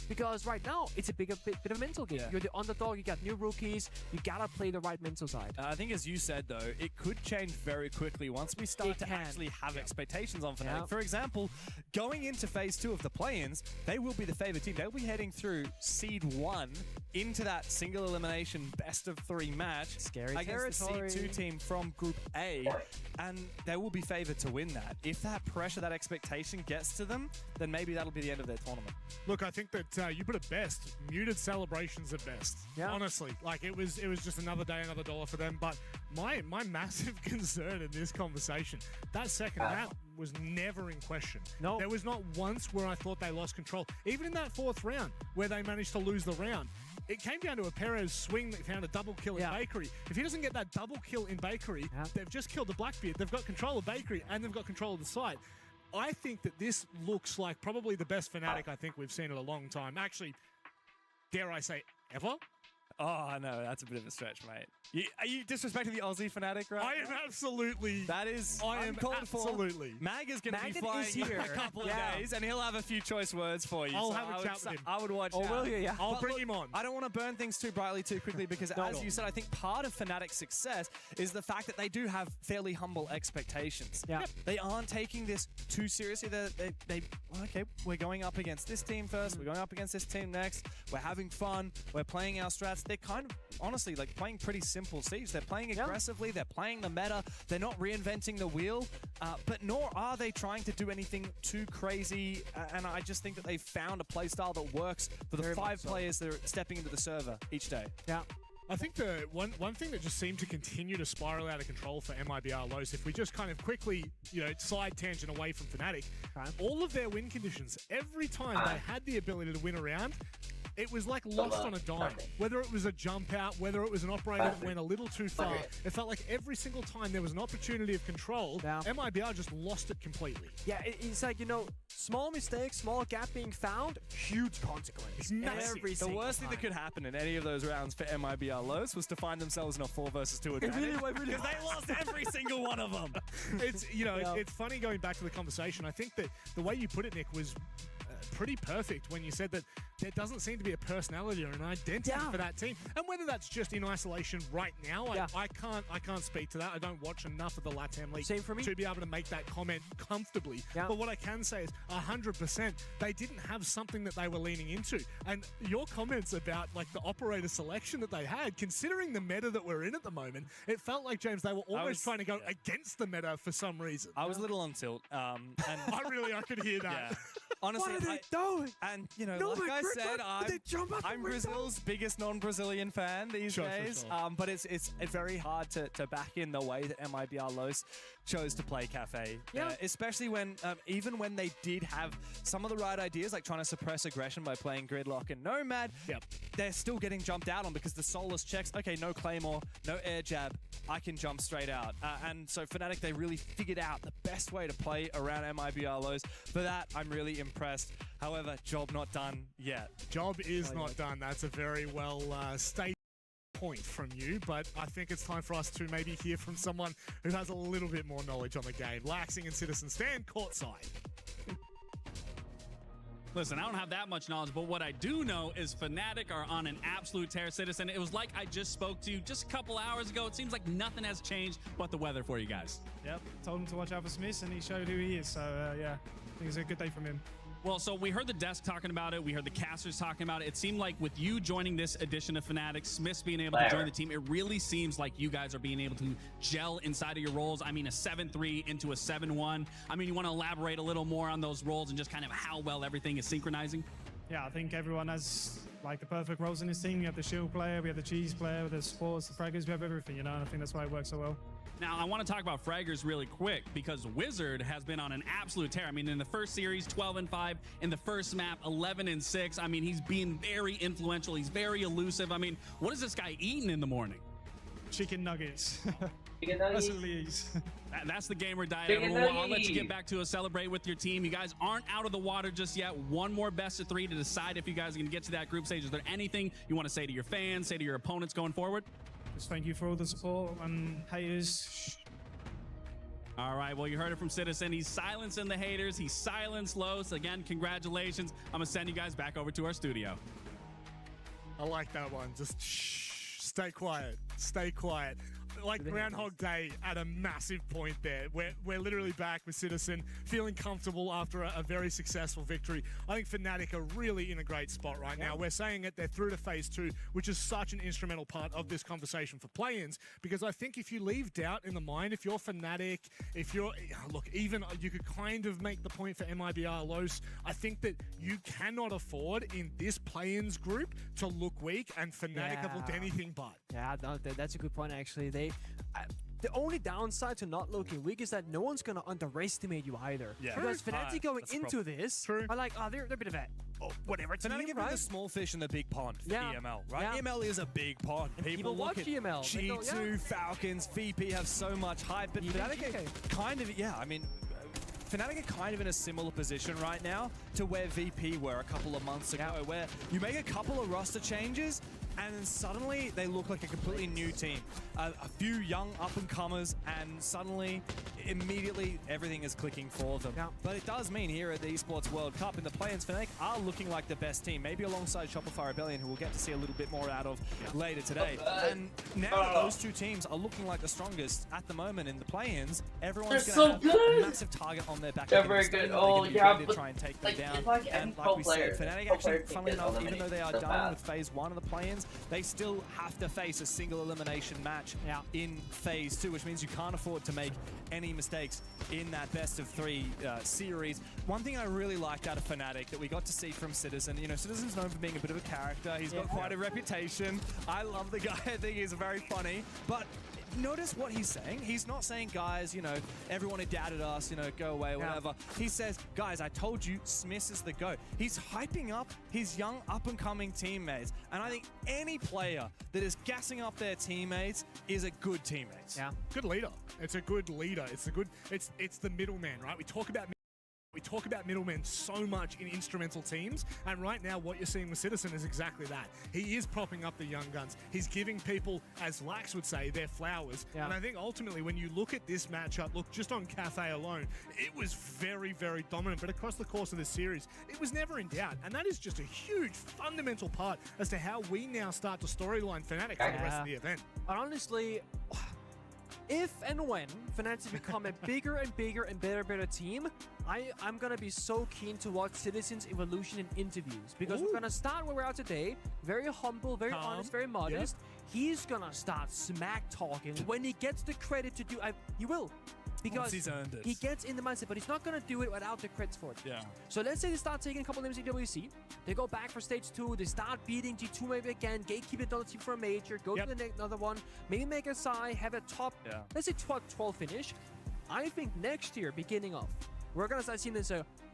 Because right now, it's a bit of a mental game. You're the underdog, you got new rookies, you gotta play the right mental side. I think as you said, though, it could change very quickly once we start to actually have expectations on Fnatic. For example, going into phase 2 of the play-ins, they will be the favorite team. They'll be heading through Seed 1 into that single elimination best-of-3 match against the Seed 2 team from Group A, and they will be favored to win that. If that pressure, that expectation gets to them, then maybe that'll be the end of their tournament. Look, I think that you put it best. Muted celebrations at best. Honestly, like it was just another day, another dollar for them. But my massive concern in this conversation, that second map was never in question. No, there was not once where I thought they lost control. Even in that 4th round, where they managed to lose the round, it came down to a Perez swing that found a double kill in Bakery. If he doesn't get that double kill in Bakery, they've just killed the Blackbeard. They've got control of Bakery and they've got control of the site. I think that this looks like probably the best Fnatic I think we've seen in a long time. Actually, dare I say, ever? Oh, no, that's a bit of a stretch, mate. Are you disrespecting the Aussie Fnatic right I am absolutely. That is I am absolutely. Mag is going to be flying here a couple of days, and he'll have a few choice words for you. I'll have a chat with him. I would watch will you? Yeah. I'll bring him on. I don't want to burn things too brightly too quickly because, as you said, I think part of Fnatic's success is the fact that they do have fairly humble expectations. They aren't taking this too seriously. Okay, we're going up against this team first. We're going up against this team next. We're having fun. We're playing our strats. They're kind of, honestly, like playing pretty simple Siege. They're playing aggressively. They're playing the meta. They're not reinventing the wheel, but nor are they trying to do anything too crazy. And I just think that they've found a playstyle that works for the 5 players that are stepping into the server each day. I think the one thing that just seemed to continue to spiral out of control for MIBR Los, if we just kind of quickly, side tangent away from Fnatic, all of their win conditions, every time they had the ability to win a round, it was like lost on a dime. Whether it was a jump out, whether it was an operator that went a little too far, it felt like every single time there was an opportunity of control, MIBR just lost it completely. Yeah, it's like, you know, small mistakes, small gap being found, huge consequences. The worst thing that could happen in any of those rounds for MIBR Los was to find themselves in a 4 versus 2 advantage. Because they lost every single one of them. It's, you know, it's funny going back to the conversation. I think that the way you put it, Nick, was pretty perfect when you said that there doesn't seem to be a personality or an identity for that team. And whether that's just in isolation right now, I can't speak to that. I don't watch enough of the LATAM League to be able to make that comment comfortably. But what I can say is 100% they didn't have something that they were leaning into. And your comments about like the operator selection that they had, considering the meta that we're in at the moment, it felt like, James, they were almost trying to go against the meta for some reason. I was a little on tilt. And I could hear that. Honestly, what are they doing? And, you know, like I said, I'm Brazil's biggest non-Brazilian fan these days. Sure. But it's very hard to back in the way that MIBR Los chose to play Cafe. Especially when, even when they did have some of the right ideas, like trying to suppress aggression by playing Gridlock and Nomad, they're still getting jumped out on because the Soulless checks, okay, no Claymore, no air jab, I can jump straight out. And so Fnatic, they really figured out the best way to play around MIBR Los. For that, I'm really impressed. However, job not done yet. Job is not done. That's a very well stated point from you, but I think it's time for us to maybe hear from someone who has a little bit more knowledge on the game. Laxing and Citizen stand courtside. Listen, I don't have that much knowledge, but what I do know is Fnatic are on an absolute tear. Citizen, it was like I just spoke to you just a couple hours ago. It seems like nothing has changed but the weather for you guys. Yep, told him to watch out for Smith, and he showed who he is. So, yeah, I think it's a good day from him. Well, so we heard the desk talking about it. We heard the casters talking about it. It seemed like with you joining this edition of Fnatic, Smith's being able to join the team, it really seems like you guys are being able to gel inside of your roles. I mean, a 7-3 into a 7-1. I mean, you want to elaborate a little more on those roles and just kind of how well everything is synchronizing? Yeah, I think everyone has like the perfect roles in his team. We have the shield player, we have the cheese player, the supports, the fraggers, we have everything, you know, and I think that's why it works so well. Now, I want to talk about fraggers really quick because Wizard has been on an absolute tear. I mean, in the first series, 12-5. In the first map, 11-6. I mean, he's being very influential. He's very elusive. I mean, what is this guy eating in the morning? Chicken nuggets. Chicken nuggets. That's what he eats. That's the gamer diet, everyone. I'll let you get back to celebrate with your team. You guys aren't out of the water just yet. One more best of 3 to decide if you guys are going to get to that group stage. Is there anything you want to say to your fans, say to your opponents going forward? Just thank you for all the support and haters. All right, well, you heard it from Citizen. He's silencing the haters. He's silenced Los. Again, congratulations. I'm going to send you guys back over to our studio. I like that one. Just shh, stay quiet. Stay quiet. Like Groundhog Day at a massive point there. We're literally back with Citizen, feeling comfortable after a very successful victory. I think Fnatic are really in a great spot right now. We're saying it, they're through to phase 2, which is such an instrumental part of this conversation for play-ins, because I think if you leave doubt in the mind, if you're Fnatic, if you're, look, even you could kind of make the point for MIBR Los, I think that you cannot afford in this play-ins group to look weak, and Fnatic have looked anything but. Yeah, no, that's a good point, actually. The only downside to not looking weak is that no one's going to underestimate you either. Yeah. Because Fnatic going into this are like, oh, they're a bit of a, whatever team, Fnatic right? the small fish in the big pond for EML, right? Yeah. EML is a big pond. And people look watch at EML. G2, Falcons, VP have so much hype, but Fnatic are kind of, I mean, Fnatic are kind of in a similar position right now to where VP were a couple of months ago, where you make a couple of roster changes and then suddenly they look like a completely new team. A few young up-and-comers, and suddenly, immediately, everything is clicking for them. But it does mean here at the Esports World Cup, in the play-ins, Fnatic are looking like the best team, maybe alongside Shopify Rebellion, who we'll get to see a little bit more out of later today. And now that those two teams are looking like the strongest at the moment in the play-ins, everyone's going to have a massive target on their back. They're very good. Oh, yeah, to try and take them down. And like we said, Fnatic actually, funnily enough, even though they are done with phase 1 of the play-ins, they still have to face a single elimination match in phase 2, which means you can't afford to make any mistakes in that best of 3 series. One thing I really liked out of Fnatic that we got to see from Citizen, you know, Citizen's known for being a bit of a character. He's got quite a reputation. I love the guy. I think he's very funny. But notice what he's saying. He's not saying, guys, you know, everyone who doubted us, you know, go away, whatever. He says, guys, I told you, Smith is the GOAT. He's hyping up his young up-and-coming teammates. And I think any player that is gassing up their teammates is a good teammate. Yeah. Good leader. It's a good leader. It's the middleman, right? We talk about middlemen so much in instrumental teams, and right now what you're seeing with Citizen is exactly that. He is propping up the young guns. He's giving people, as Lax would say, their flowers. Yeah. And I think ultimately when you look at this matchup, look, just on Cathay alone, it was very, very dominant. But across the course of this series, it was never in doubt. And that is just a huge, fundamental part as to how we now start to storyline Fnatic for the rest of the event. Honestly, if and when Fnatic become a bigger and bigger and better team, I'm going to be so keen to watch Citizen's evolution in interviews. Because we're going to start where we're at today. Very humble, very honest, very modest. He's going to start smack talking when he gets the credit to do. He will. Because he's earned it. He gets in the mindset, but he's not going to do it without the crits for it. Yeah. So let's say they start taking a couple names in EWC. They go back for stage 2. They start beating G2 maybe again. Gatekeep another team for a major. Go to the next another one. Maybe make a side. Have a top, let's say 12 finish. I think next year, beginning of, we're going to start seeing this.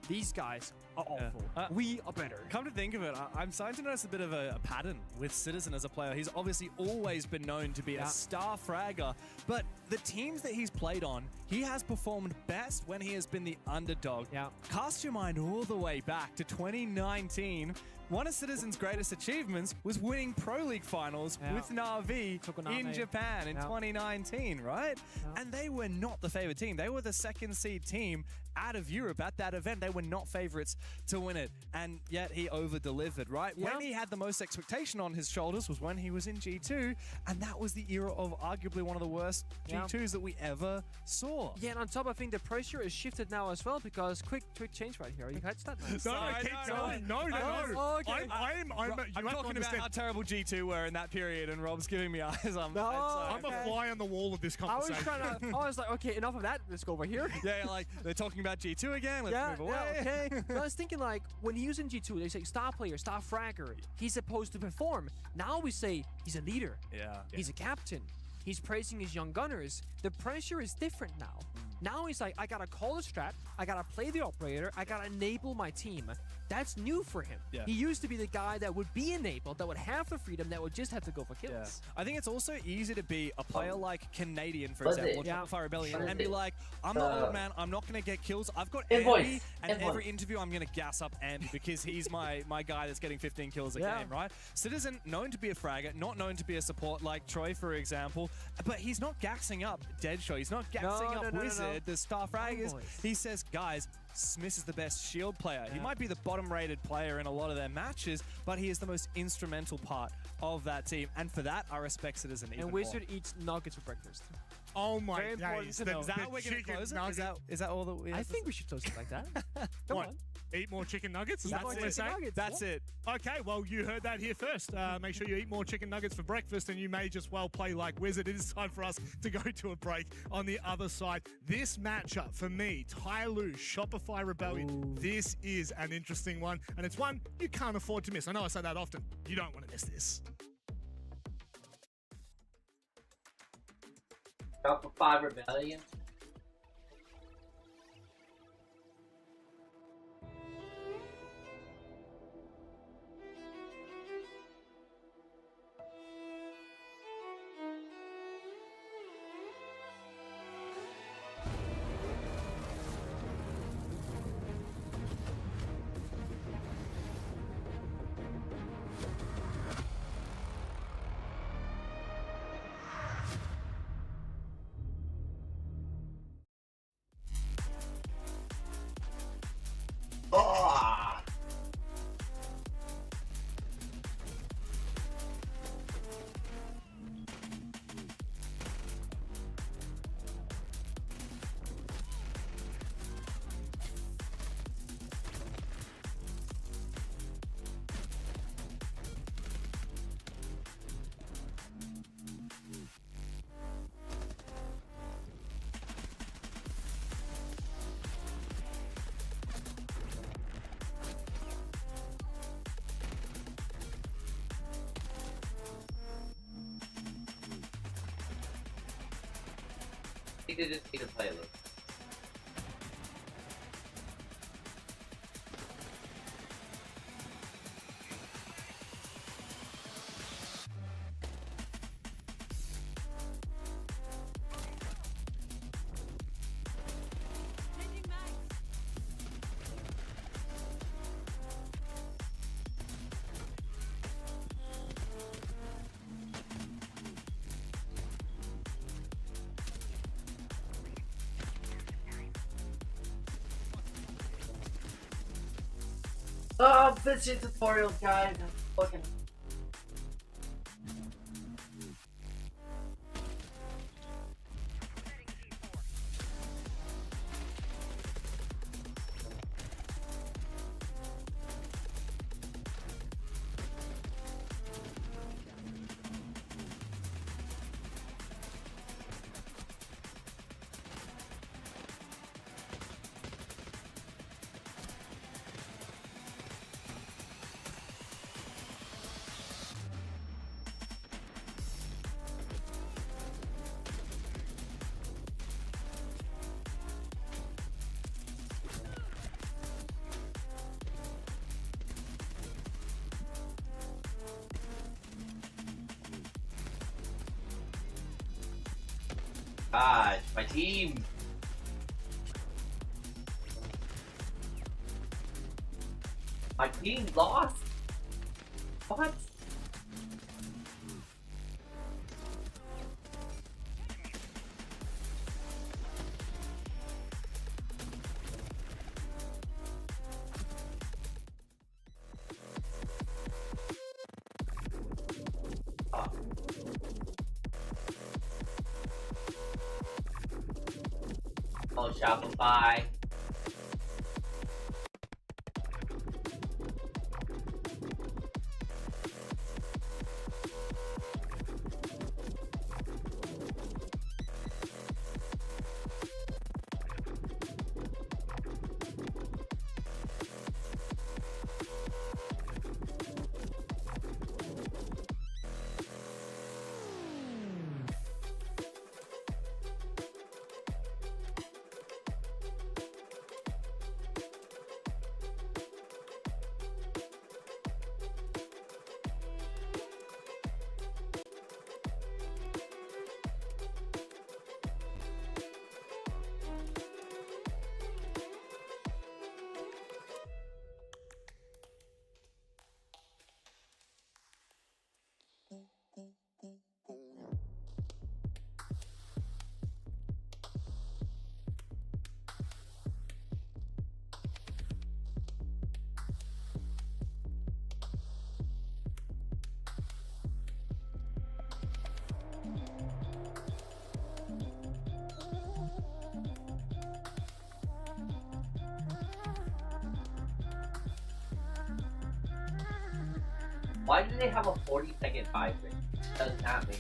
These guys are awful. We are better. Come to think of it, I'm starting to notice a bit of a pattern with Citizen as a player. He's obviously always been known to be a star fragger, but the teams that he's played on, he has performed best when he has been the underdog. Cast your mind all the way back to 2019. One of Citizen's greatest achievements was winning Pro League finals with Na'Vi in Japan in 2019, right? And they were not the favorite team. They were the second seed team out of Europe at that event. They were not favorites to win it, and yet he over-delivered, right? When he had the most expectation on his shoulders was when he was in G2, and that was the era of arguably one of the worst G2s that we ever saw. Yeah, and on top, I think the pressure is shifted now as well, because quick change right here. You catch that? Keep going. No. Okay. I'm talking about how terrible G2 were in that period, and Rob's giving me eyes. I'm a fly on the wall of this conversation. I was like, okay, enough of that. Let's go over here. Like they're talking about G2 again. Let's move away. Okay. I was thinking, like, when he was in G2, they say star player, star fragger. He's supposed to perform. Now we say he's a leader. He's a captain. He's praising his young gunners. The pressure is different now. Now he's like, I gotta call the strat, I gotta play the operator, I gotta enable my team. That's new for him. He used to be the guy that would be enabled, that would have the freedom, that would just have to go for kills. I think it's also easy to be a player like Canadian, for example, or Fire Rebellion, and be like, I'm the old man, I'm not going to get kills. I've got Andy, and every interview I'm going to gas up Andy because he's my guy that's getting 15 kills a game, right? Citizen, known to be a fragger, not known to be a support like Troy, for example, but he's not gassing up Deadshot. He's not gassing up Wizard, the star fraggers. He says, guys, Smith is the best shield player. He might be the bottom-rated player in a lot of their matches, but he is the most instrumental part of that team. And for that, I respect Citizen even more. And Wizard eats nuggets for breakfast. Oh my days. Is that how we're going to close it? Is that all that we have? I think we should close it like that. Come on. Eat more chicken nuggets? Is that what we're saying? That's it. Okay, well, you heard that here first. Make sure you eat more chicken nuggets for breakfast, and you may just well play like Wizard. It is time for us to go to a break. On the other side, this matchup for me, Tyloo, Shopify Rebellion, this is an interesting one, and it's one you can't afford to miss. I know I say that often. You don't want to miss this. Shopify Rebellion. think they just need to play a little. Oh, bitchy tutorials, guys. I'm fucking. Gosh, my team. My team lost. What? Oh, Shopify. Why do they have a 40-second vibrate? Doesn't happen.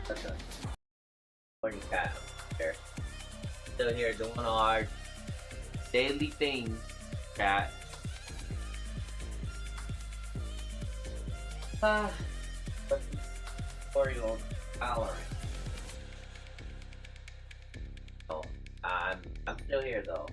What's up? Morning cat. Here. Still here doing our daily things, chat. 4-year-old tolerant. Oh, I'm still here though.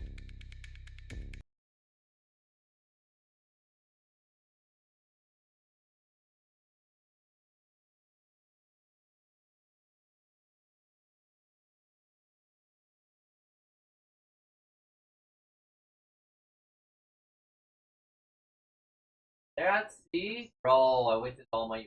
That's the bro. I wasted all my.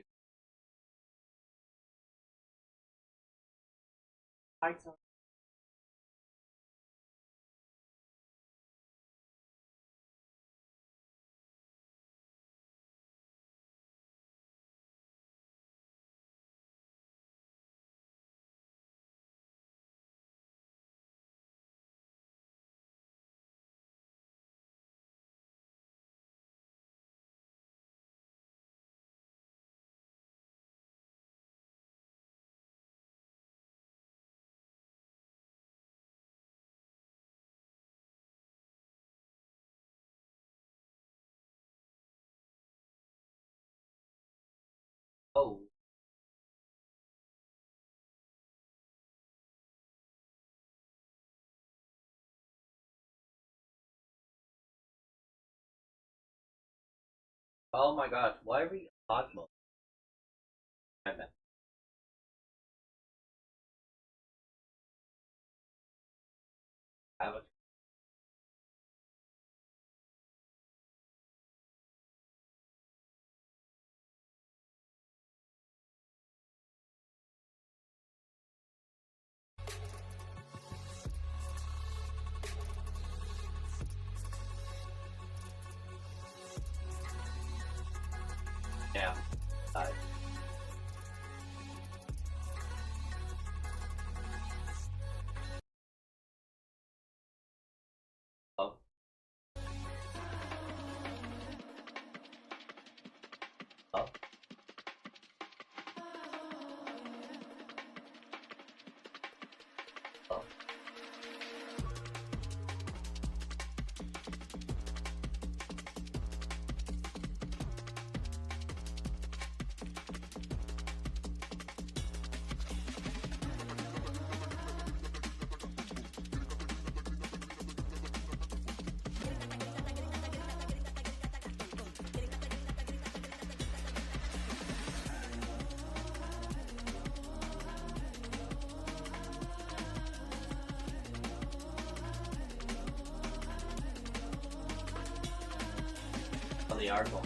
Oh my gosh, why are we hot mode? Have a yeah. Oh. Oh. Oh. On the article.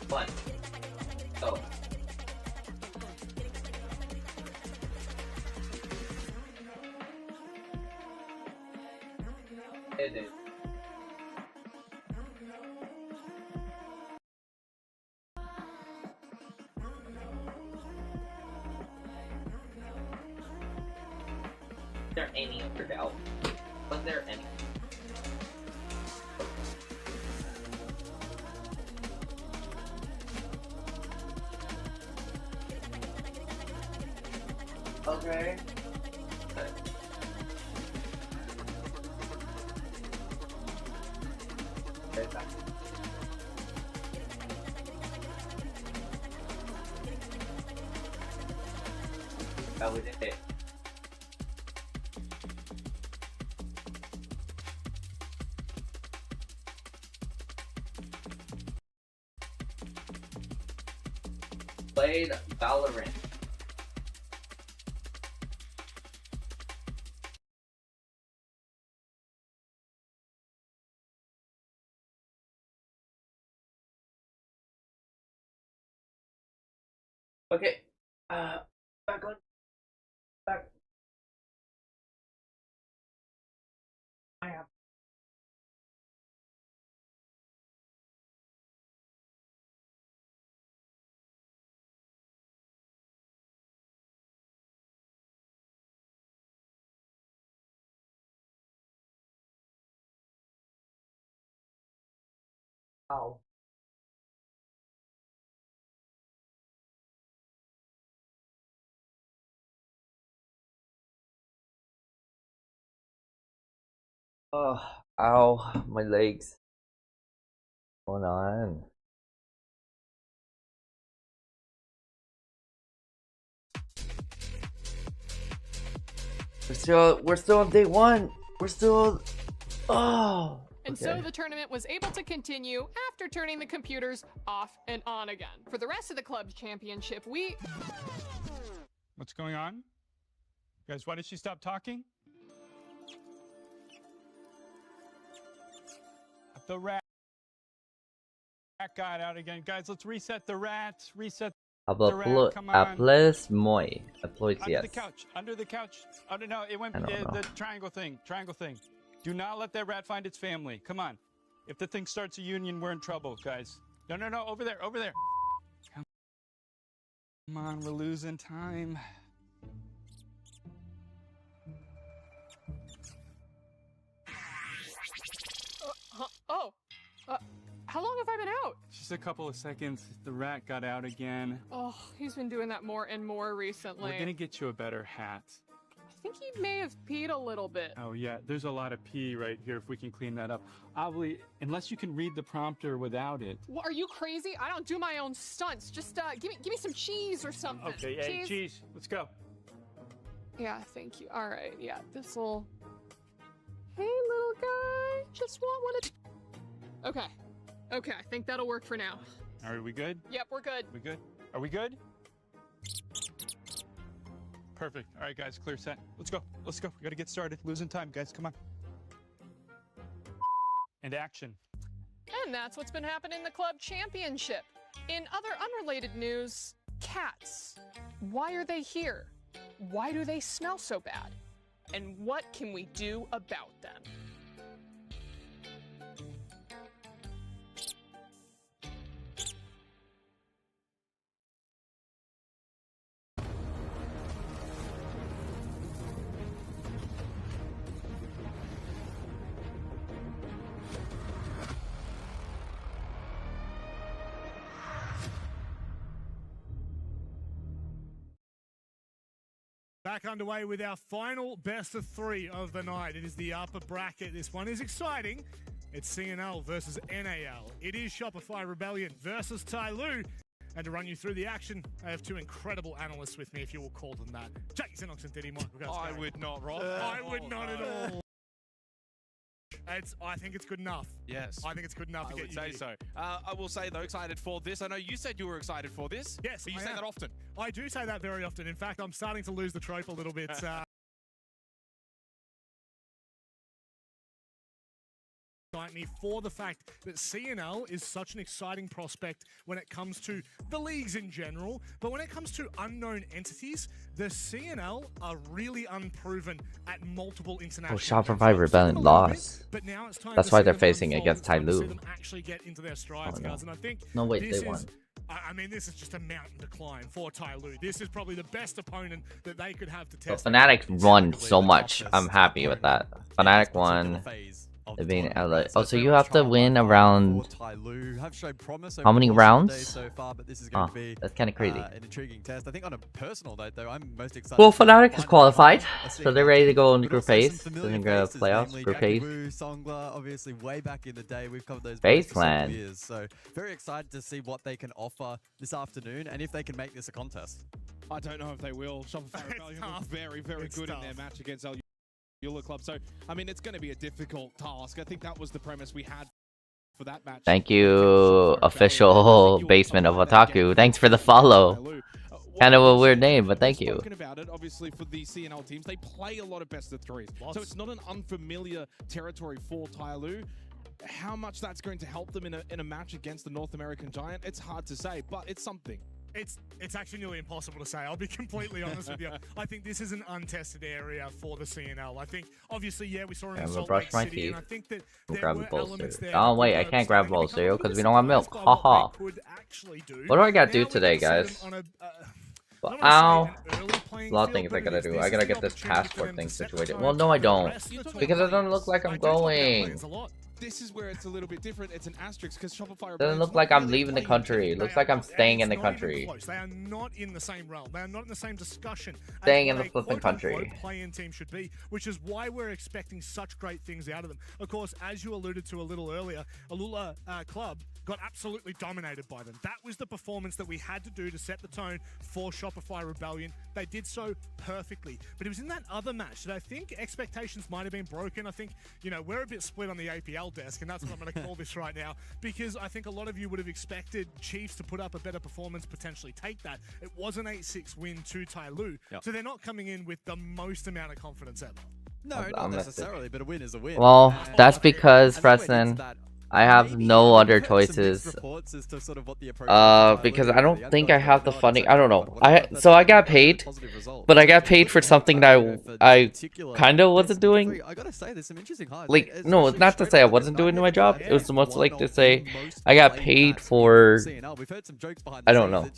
One. Go. It is. Was there any other doubt? Was there any? Okay. Okay. Back. Oh, we did it. Played Valorant. Okay. Back on. Back. I have. Ow. Oh, ow, my legs. Hold on. We're still on day one. We're still. Oh. And so the tournament was able to continue after turning the computers off and on again. For the rest of the club's championship, What's going on? Guys, why did she stop talking? The rat got out again. Guys, let's reset the rats. Reset the rat. Come on. Applaus moi. Applause, Under yes. the couch. Under the couch. Under, no, it went I don't know. the triangle thing. Triangle thing. Do not let that rat find its family. Come on. If the thing starts a union, we're in trouble, guys. No, no, no. Over there. Over there. Come on. We're losing time. how long have I been out? Just a couple of seconds. The rat got out again. Oh, he's been doing that more and more recently. We're gonna get you a better hat. I think he may have peed a little bit. Oh yeah, there's a lot of pee right here if we can clean that up. Obviously, unless you can read the prompter without it. Well, are you crazy? I don't do my own stunts. Just give me some cheese or something. Okay, hey, cheese. Let's go. Yeah, thank you. All right, yeah, this'll... Hey, little guy, just want one of... Okay, I think that'll work for now. All right, we good? Yep, we're good. We good? Are we good? Perfect. All right, guys, clear set. Let's go. Let's go. We gotta get started. Losing time, guys. Come on. And action. And that's what's been happening in the club championship. In other unrelated news, cats. Why are they here? Why do they smell so bad? And what can we do about them? Back underway with our final best of 3 of the night. It is the upper bracket. This one is exciting. It's CNL versus NAL. It is Shopify Rebellion versus Tyloo. And to run you through the action, I have 2 incredible analysts with me, if you will call them that. Jake Xenox and Diddy Michael. I would not, Rob. I would not at all. I think it's good enough. Yes. I think it's good enough to get you say here. so. I will say, though, excited for this. I know you said you were excited for this. Yes, But you I say am. that often. I do say that very often. In fact, I'm starting to lose the trope a little bit. Me for the fact that CNL is such an exciting prospect when it comes to the leagues in general, but when it comes to unknown entities, the CNL are really unproven at multiple international. Shopify Rebellion lost. But now it's time. That's why they're facing against Tyloo. Actually get into their strides, no. guys, and I think No, wait, they won. I mean, this is just a mountain to climb for Tyloo. This is probably the best opponent that they could have to So test. Fnatic won so much. I'm happy with that. Fnatic won. They're being LA. Oh, so you have to win around how many rounds? So far, but this is going to be that's kind of crazy. An intriguing test. I think on a personal note, though, I'm most excited. Well, Fnatic is qualified, so they're ready to go into group phase. They're going to go playoffs, group phase. Songler, obviously, way back in the day, we've covered those Baseland. years. So very excited to see what they can offer this afternoon, and if they can make this a contest. I don't know if they will. Shopify Rebellion was very, very good in their match against Eula Club. So, I mean, it's going to be a difficult task. I think that was the premise we had for that match. Thank you, official basement of Otaku. Thanks for the follow. Kind of a weird name, but thank you. Spoken about it, obviously, for the CNL teams, they play a lot of best of threes. So it's not an unfamiliar territory for Tyloo. How much that's going to help them in a match against the North American Giant, it's hard to say, but it's something. It's actually nearly impossible to say. I'll be completely honest with you. I think this is an untested area for the CNL. I think, obviously, yeah, we saw it in Salt Lake City, and I think that there were elements there. Oh wait, I can't grab a bowl of cereal because we don't have milk. Haha. What do I gotta do today, guys? Well, ow. A lot of things I gotta do. I gotta get this passport thing situated. Well, no, I don't. Because it doesn't look like I'm going. This is where it's a little bit different. It's an asterisk because Shopify Doesn't look like I'm leaving the country. It looks like I'm staying in the country. They are not in the same realm. They are not in the same discussion. Staying in the flipping country. Play-in team should be, which is why we're expecting such great things out of them. Of course, as you alluded to a little earlier, Alula Club got absolutely dominated by them. That was the performance that we had to do to set the tone for Shopify Rebellion. They did so perfectly. But it was in that other match that I think expectations might have been broken. I think, you know, we're a bit split on the APL desk, and that's what I'm going to call this right now, because I think a lot of you would have expected Chiefs to put up a better performance, potentially take that. It was an 8-6 win to Tyloo, so they're not coming in with the most amount of confidence ever. No, not necessarily, but a win is a win. Well, that's because, Preston, I have no other choices. Because I don't think I have the funding. I don't know. So I got paid, but I got paid for something that I kind of wasn't doing. I gotta say, there's some interesting highlights. Like, no, it's not to say I wasn't doing my job. It was most like to say I got paid for. I don't know.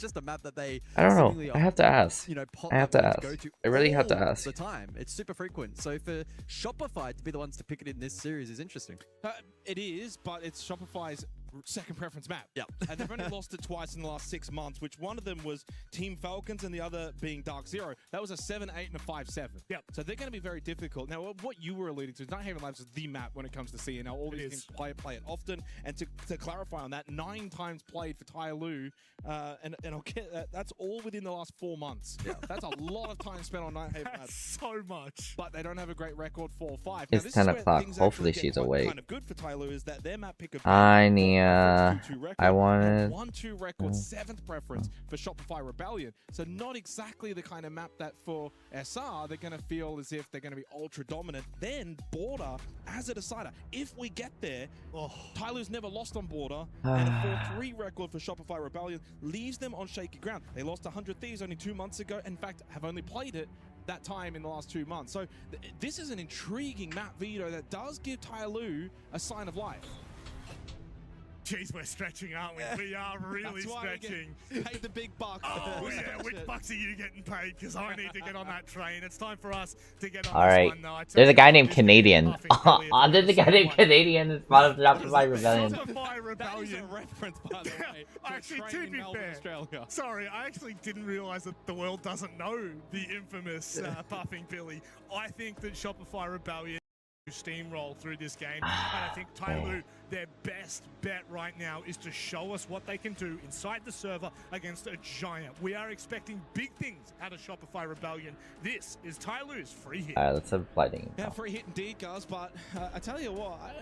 I don't know. I have to ask. I have to ask. I really have to ask. The time, it's super frequent. So for Shopify to be the ones to pick it in this series is interesting. It is, but it's Shopify's second preference map. Yep. And they've only lost it twice in the last 6 months, which one of them was Team Falcons and the other being Dark Zero. That was a 7-8 and a 5-7. Yep. So they're going to be very difficult. Now, what you were alluding to, Nighthaven Labs is the map when it comes to CNL. All these teams play it often. And to clarify on that, 9 times played for Tai Lu, and I'll get that's all within the last 4 months. Yeah. That's a lot of time spent on Nighthaven Labs. So much. But they don't have a great record 4-5. It's 10 o'clock. Hopefully she's awake. Kind of good for Tai Lu is that their map pick of I wanted 1-2 record, 7th preference for Shopify Rebellion. So not exactly the kind of map that for SR they're going to feel as if they're going to be ultra dominant. Then Border as a decider. If we get there, Tai Lu's never lost on Border, and a 4-3 record for Shopify Rebellion leaves them on shaky ground. They lost to 100 Thieves only 2 months ago. In fact, have only played it that time in the last 2 months. So this is an intriguing map, Vito, that does give Tai Lu a sign of life. Jeez, we're stretching, aren't we? We are really stretching. Paid the big bucks. Oh, yeah. Which bucks are you getting paid? Because I need to get on that train. It's time for us to get on All this right. one, though. There's a guy named Canadian. There's a guy named Canadian in spot of Shopify Rebellion. Shopify Rebellion. That is a reference, by the way. Actually, to be fair, Australia. Sorry, I actually didn't realize that the world doesn't know the infamous Puffing Billy. I think that Shopify Rebellion steamroll through this game, and I think Tai Lu, their best bet right now is to show us what they can do inside the server against a giant. We are expecting big things out of Shopify Rebellion. This is Tai Lu's free hit. Alright, let's have a fighting. Yeah, free hit indeed, guys, but I tell you what,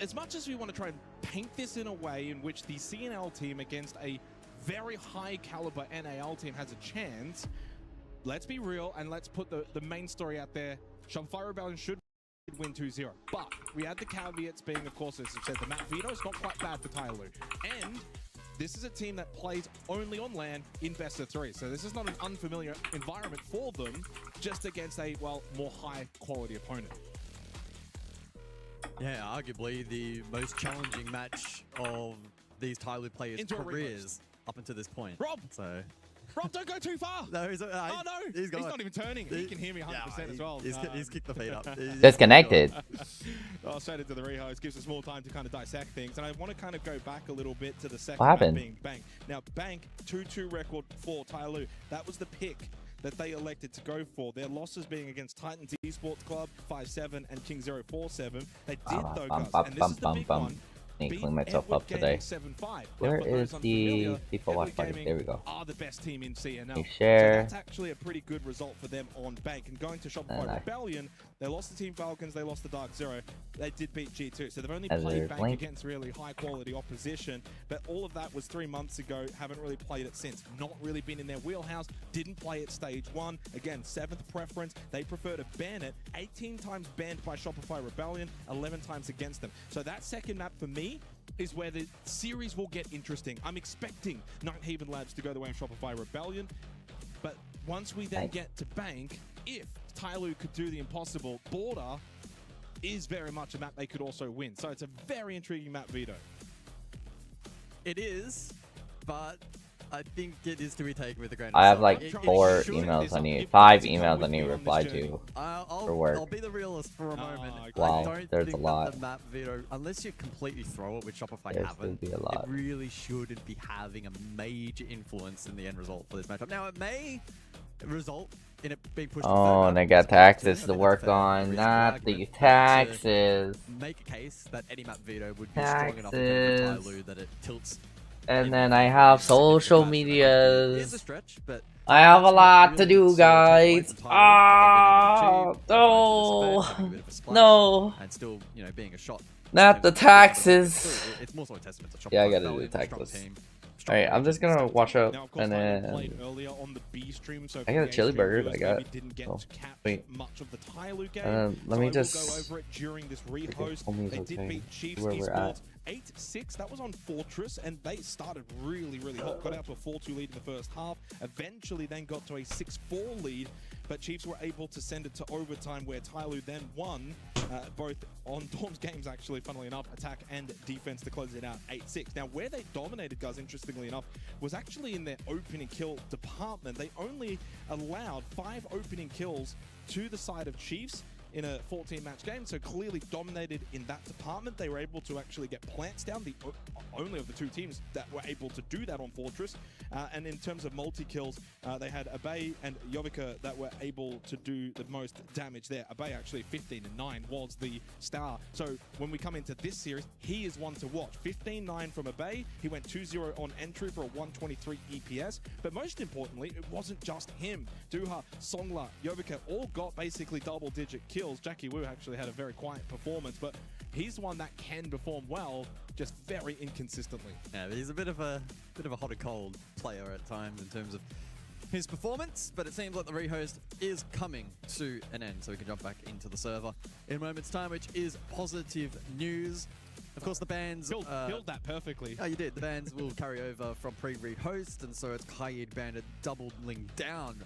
as much as we want to try and paint this in a way in which the CNL team against a very high caliber NAL team has a chance, let's be real and let's put the main story out there. Shopify Rebellion should win 2-0, but we had the caveats being, of course, as I said, the map veto is not quite bad for Tai Lu, and this is a team that plays only on LAN in best of 3, so this is not an unfamiliar environment for them, just against a, well, more high quality opponent. Yeah, arguably the most challenging match of these Tai Lu players' careers up until this point. Rob! So Rob, don't go too far! No, he's, oh no! He's not even turning. He can hear me 100% as well. He's kicked the feet up. Disconnected. Straight into the rehost. Gives us more time to kind of dissect things. And I want to kind of go back a little bit to the second map being Bank. Now, Bank, 2-2 record for Tai Lu. That was the pick that they elected to go for. Their losses being against Titans Esports Club 5-7 and King 0-4-7. They did though, guys. And this is the big one. Clean myself up today. Where is the people watch party? There we go. Are the best team in CNL. We share. So that's actually a pretty good result for them on Bank. And going to Shopify Rebellion, they lost to Team Falcons, they lost to Dark Zero. They did beat G2, so they've only played Bank against really high quality opposition. But all of that was 3 months ago. Haven't really played it since. Not really been in their wheelhouse. Didn't play it stage 1. Again, 7th preference. They prefer to ban it. 18 times banned by Shopify Rebellion. 11 times against them. So that second map for me is where the series will get interesting. I'm expecting Nighthaven Labs to go the way of Shopify Rebellion, but once we then get to Bank, if Tai Lu could do the impossible, Border is very much a map they could also win. So it's a very intriguing map, Vito. It is, but I think it is to be taken with a grain of I have salt. like 4 emails I need, 5 emails I need to reply to for work. I'll be the realist for a moment. Wow, I don't there's think a lot. that the map veto, unless you completely throw it, which Shopify There's haven't, be a lot. it really shouldn't be having a major influence in the end result for this matchup. Now, it may result in it being pushed. Oh, and I got taxes to work on, not the taxes. Make a case that any map veto would be strong enough in Tai Lu that it tilts. And then I have social medias. It's a stretch, but I have a lot to do, guys. Ah, no, no. And still, you know, being a shot. Not the taxes. It's more so a testament to Shopify. Yeah, I gotta do the taxes. Alright, I'm just gonna watch out and then I got a chili burger that I got. Oh, wait. Let me just. Okay, where we're at. 8-6, that was on Fortress, and they started really hot. Got out to a 4-2 lead in the first half. Eventually then got to a 6-4 lead, but Chiefs were able to send it to overtime where Tai Lu then won both on Dorm's games, actually, funnily enough, attack and defense to close it out 8-6. Now, where they dominated, guys, interestingly enough, was actually in their opening kill department. They only allowed 5 opening kills to the side of Chiefs, in a 14-match game, so clearly dominated in that department. They were able to actually get plants down, the only of the two teams that were able to do that on Fortress. And in terms of multi-kills, they had Abe and Jovica that were able to do the most damage there. Abe actually 15 and 9 was the star. So when we come into this series, he is one to watch. 15-9 from Abe. He went 2-0 on entry for a 123 EPS. But most importantly, it wasn't just him. Duha, Songla, Jovica all got basically double-digit kills. Jackie Wu actually had a very quiet performance, but he's one that can perform well, just very inconsistently. Yeah, but he's a bit of a hot and cold player at times in terms of his performance, but it seems like the rehost is coming to an end, so we can jump back into the server in a moment's time, which is positive news. Of course, the bans... Build that perfectly. Oh, you did. The bans will carry over from pre-rehost, and so it's Kaid Bandit doubling down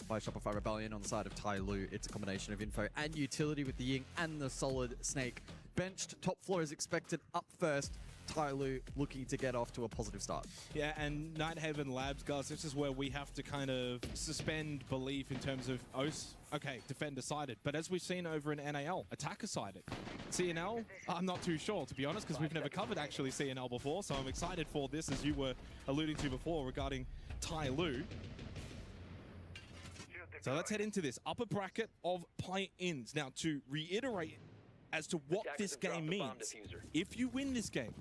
by Shopify Rebellion on the side of Tai Lu. It's a combination of info and utility with the Ying and the Solid Snake benched. Top floor is expected up first. Tai Lu looking to get off to a positive start. Yeah, and Night Heaven Labs, guys, this is where we have to kind of suspend belief in terms of OS. Okay, defender sided, but as we've seen over in NAL, attacker sided. CNL, I'm not too sure, to be honest, because we've never covered actually CNL before, so I'm excited for this, as you were alluding to before regarding Tai Lu. So let's head into this upper bracket of play-ins. Now, to reiterate as to what this game means, if you win this game,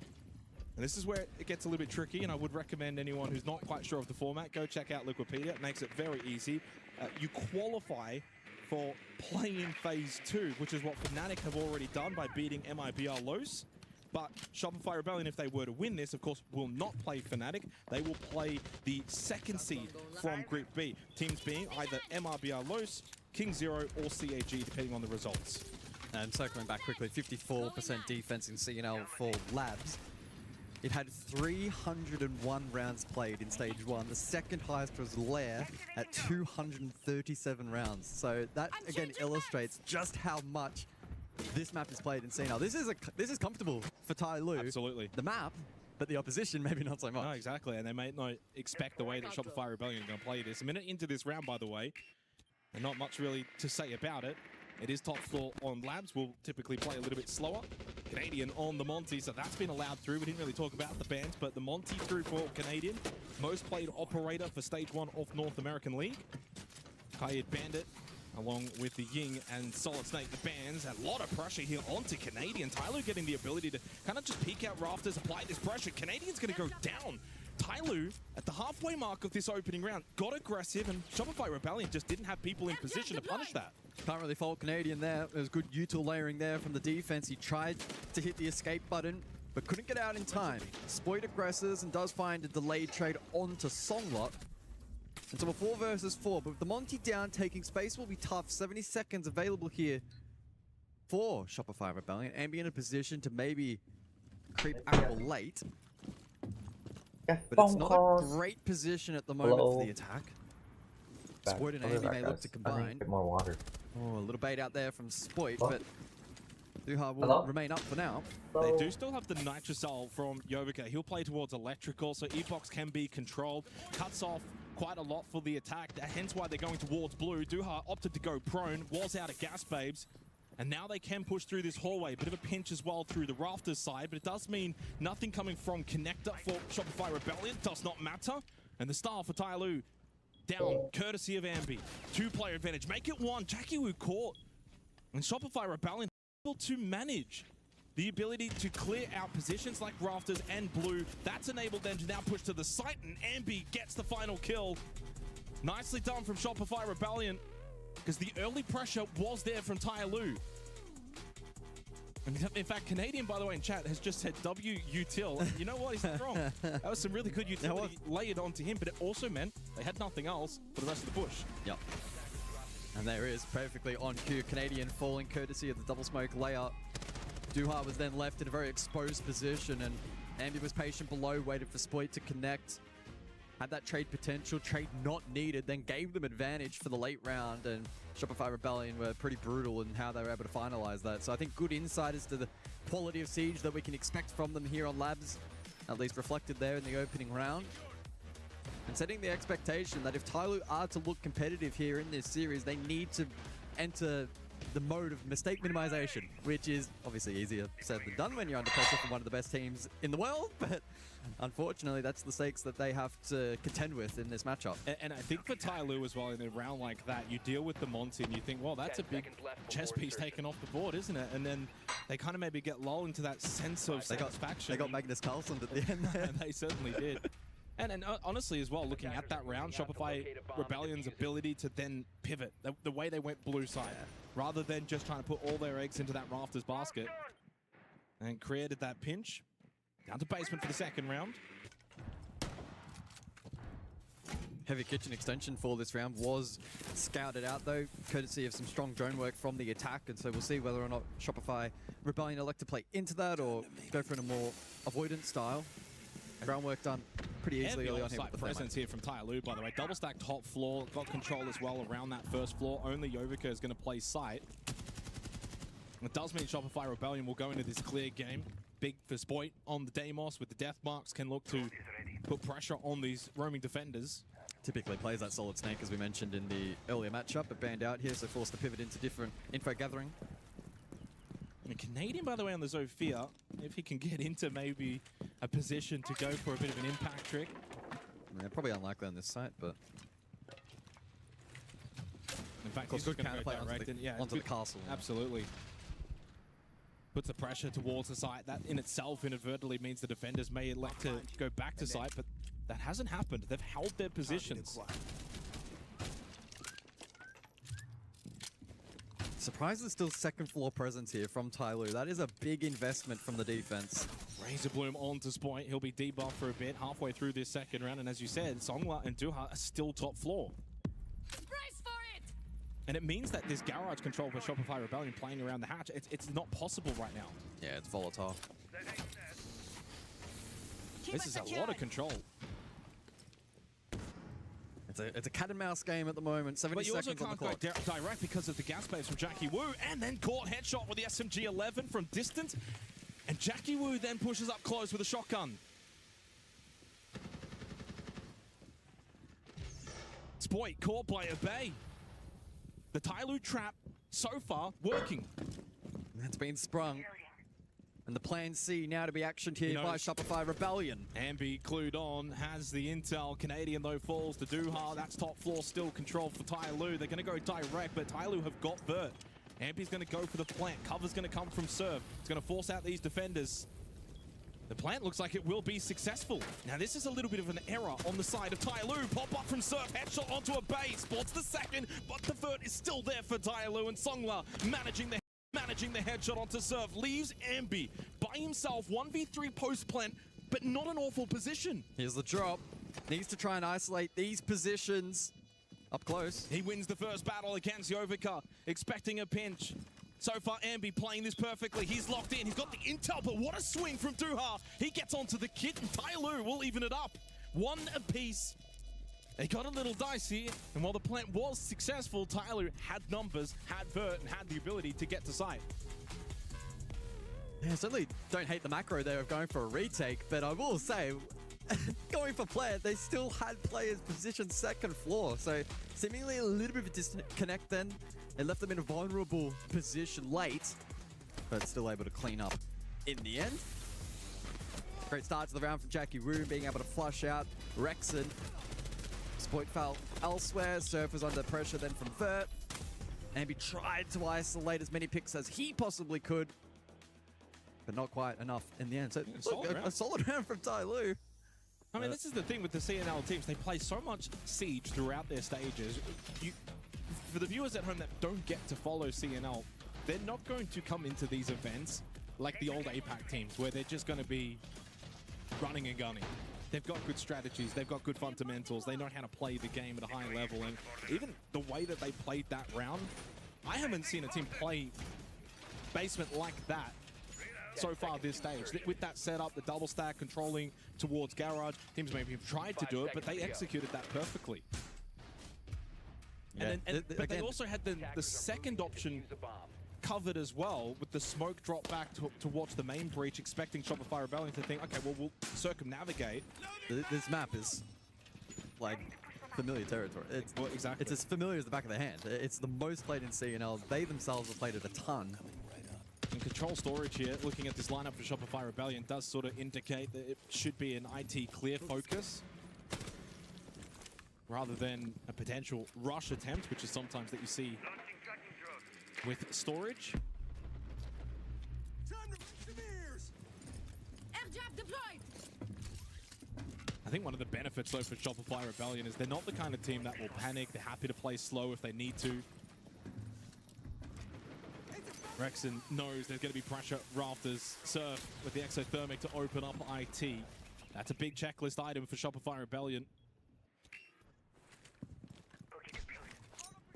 and this is where it gets a little bit tricky, and I would recommend anyone who's not quite sure of the format, go check out Liquipedia. It makes it very easy. You qualify for play-in phase 2, which is what Fnatic have already done by beating MIBR Los. But Shopify Rebellion, if they were to win this, of course, will not play Fnatic. They will play the second seed from Group B. Teams being either MRBR Los, King Zero, or CAG, depending on the results. And circling back quickly, 54% defense in CNL for Labs. It had 301 rounds played in stage 1. The second highest was Lair at 237 rounds. So that, again, illustrates just how much this map is played in CNL. This is comfortable for Tai Lu. Absolutely. The map, but the opposition maybe not so much. No, exactly, and they may not expect the way that Shopify Rebellion are going to play this. A minute into this round, by the way, and not much really to say about it. It is top floor on Labs. We'll typically play a little bit slower. Canadian on the Monty, so that's been allowed through. We didn't really talk about the bans, but the Monty through for Canadian. Most played operator for stage 1 of North American League. Kaid Bandit, along with the Ying and Solid Snake, the bans. A lot of pressure here onto Canadian. Tai Lu getting the ability to kind of just peek out rafters, apply this pressure. Canadian's going to go down. Tai Lu, at the halfway mark of this opening round, got aggressive, and Shopify Rebellion just didn't have people in position to punish that. Can't really fault Canadian there. There was good util layering there from the defense. He tried to hit the escape button, but couldn't get out in time. Spoit aggressors and does find a delayed trade onto Songlot. And so a 4 versus 4, but with the Monty down, taking space will be tough. 70 seconds available here for Shopify Rebellion, and be in a position to maybe creep out late. But it's not a great position at the moment for the attack. Spoit and Amy may look to combine. Get more water. Oh, a little bait out there from Spoit, but Duha will remain up for now. They do still have the Nitrocell from Jovica. He'll play towards electrical, so Epox can be controlled. Cuts off quite a lot for the attack, hence why they're going towards blue. Duha opted to go prone, was out of gas babes. And now they can push through this hallway. Bit of a pinch as well through the rafters side, but it does mean nothing coming from Connector for Shopify Rebellion. Does not matter. And the star for Tai Lu down, courtesy of Ambi. 2-player advantage. Make it 1. Jackie Wu caught. And Shopify Rebellion able to manage the ability to clear out positions like rafters and blue. That's enabled them to now push to the site, and Ambi gets the final kill. Nicely done from Shopify Rebellion, because the early pressure was there from Tai Lu. And in fact, Canadian, by the way, in chat has just said W-util. You know what? He's not wrong. That was some really good utility layered onto him, but it also meant they had nothing else for the rest of the push. Yep. And there is, perfectly on cue. Canadian falling courtesy of the double smoke layup. Duha was then left in a very exposed position, and Ambi was patient below, waited for Spoit to connect. Had that trade potential, trade not needed, then gave them advantage for the late round, and Shopify Rebellion were pretty brutal in how they were able to finalize that. So I think good insight as to the quality of Siege that we can expect from them here on Labs, at least reflected there in the opening round. And setting the expectation that if Tai Lu are to look competitive here in this series, they need to enter the mode of mistake minimization, which is obviously easier said than done when you're under pressure from one of the best teams in the world, but unfortunately that's the stakes that they have to contend with in this matchup. And I think for Tyloo as well, in a round like that, you deal with the Monty and you think, well, that's a big chess piece taken off the board, isn't it? And then they kind of maybe get lulled into that sense of satisfaction. They got Magnus Carlsen at the end there. They certainly did. And honestly as well, looking at that round, Shopify Rebellion's ability to then pivot, the way they went blue side, rather than just trying to put all their eggs into that Rafters basket, and created that pinch. Down to basement for the second round. Heavy kitchen extension for this round was scouted out though, courtesy of some strong drone work from the attack, and so we'll see whether or not Shopify Rebellion elect to play into that or go for a more avoidance style. Groundwork done pretty easily early on here with the presence here from Tyloo, by the way. Double stack top floor, got control as well around that first floor. Only Yovica is going to play site. It does mean Shopify Rebellion will go into this clear game. Big for Spoit on the Deimos with the death marks, can look to put pressure on these roaming defenders. Typically plays that solid snake as we mentioned in the earlier matchup, but banned out here, so forced to pivot into different info gathering. And Canadian, by the way, on the Zofia, if he can get into maybe a position to go for a bit of an impact trick. Yeah, probably unlikely on this site, but... In fact, he's he's going to play go direct onto the castle. Absolutely. Puts the pressure towards the site. That in itself inadvertently means the defenders may elect to go back to site, but that hasn't happened. They've held their positions. Surprised there's still second floor presence here from Tyloo. That is a big investment from the defense. Razor-Bloom on to Spoit. He'll be debuffed for a bit halfway through this second round, and as you said, Songla and Duha are still top floor. Brace for it! And it means that this garage control for Shopify Rebellion playing around the hatch, it's not possible right now. Yeah, it's volatile. This is a lot of control. It's a cat and mouse game at the moment. 70 seconds on the clock. But you also can't go direct because of the gas base from Jackie Wu, and then caught headshot with the SMG-11 from distance. And Jackie Wu then pushes up close with a shotgun. Spoit caught by a bay. The Tyloo trap so far working. That's been sprung. And the plan C now to be actioned here by Shopify Rebellion. Ambi clued on, has the intel. Canadian though falls to Duha. That's top floor still controlled for Tyloo. They're going to go direct, but Tyloo have got Vert. Ambi's going to go for the plant. Cover's going to come from Serve. It's going to force out these defenders. The plant looks like it will be successful. Now this is a little bit of an error on the side of Tyloo. Pop up from Serve, headshot onto a base. Spots the second, but the Vert is still there for Tyloo, and Songla managing the headshot onto Serve. Leaves Ambi by himself, 1v3 post plant, but not an awful position. Here's the drop. Needs to try and isolate these positions up close. He wins the first battle against Yovica, expecting a pinch. So far, Ambi playing this perfectly. He's locked in. He's got the intel, but what a swing from Duha. He gets onto the kit, and Tyloo will even it up. One apiece. They got a little dicey, and while the plant was successful, Tyloo had numbers, had Vert, and had the ability to get to site. Yeah, certainly don't hate the macro there of going for a retake, but I will say, going for plant, they still had players positioned second floor, so seemingly a little bit of a disconnect then. It left them in a vulnerable position late, but still able to clean up in the end. Great start to the round from Jackie Wu, being able to flush out Rexon. Spoit fell elsewhere, Surf was under pressure then from Vert. Ambi tried to isolate as many picks as he possibly could, but not quite enough in the end. So a solid round from Tyloo. I mean, this is the thing with the CNL teams. They play so much Siege throughout their stages. For the viewers at home that don't get to follow CNL, they're not going to come into these events like the old APAC teams, where they're just going to be running and gunning. They've got good strategies, they've got good fundamentals, they know how to play the game at a high level, and even the way that they played that round, I haven't seen a team play basement like that so far this stage. With that setup, the double stack controlling towards garage, teams maybe have tried to do it, but they executed that perfectly. Yeah. But they also had the second option covered as well, with the smoke drop back towards the main breach, expecting Shopify Rebellion to think, okay, well, we'll circumnavigate. This map is like familiar territory. It's, well, exactly. It's as familiar as the back of their hand. It's the most played in CNL. They themselves have played it a ton. And Control Storage here, looking at this lineup for Shopify Rebellion, does sort of indicate that it should be an IT clear focus rather than a potential rush attempt, which is sometimes that you see with Storage. Airdrop deployed. I think one of the benefits, though, for Shopify Rebellion is they're not the kind of team that will panic. They're happy to play slow if they need to. Rexon knows there's going to be pressure. Rafters Surf with the exothermic to open up IT. That's a big checklist item for Shopify Rebellion.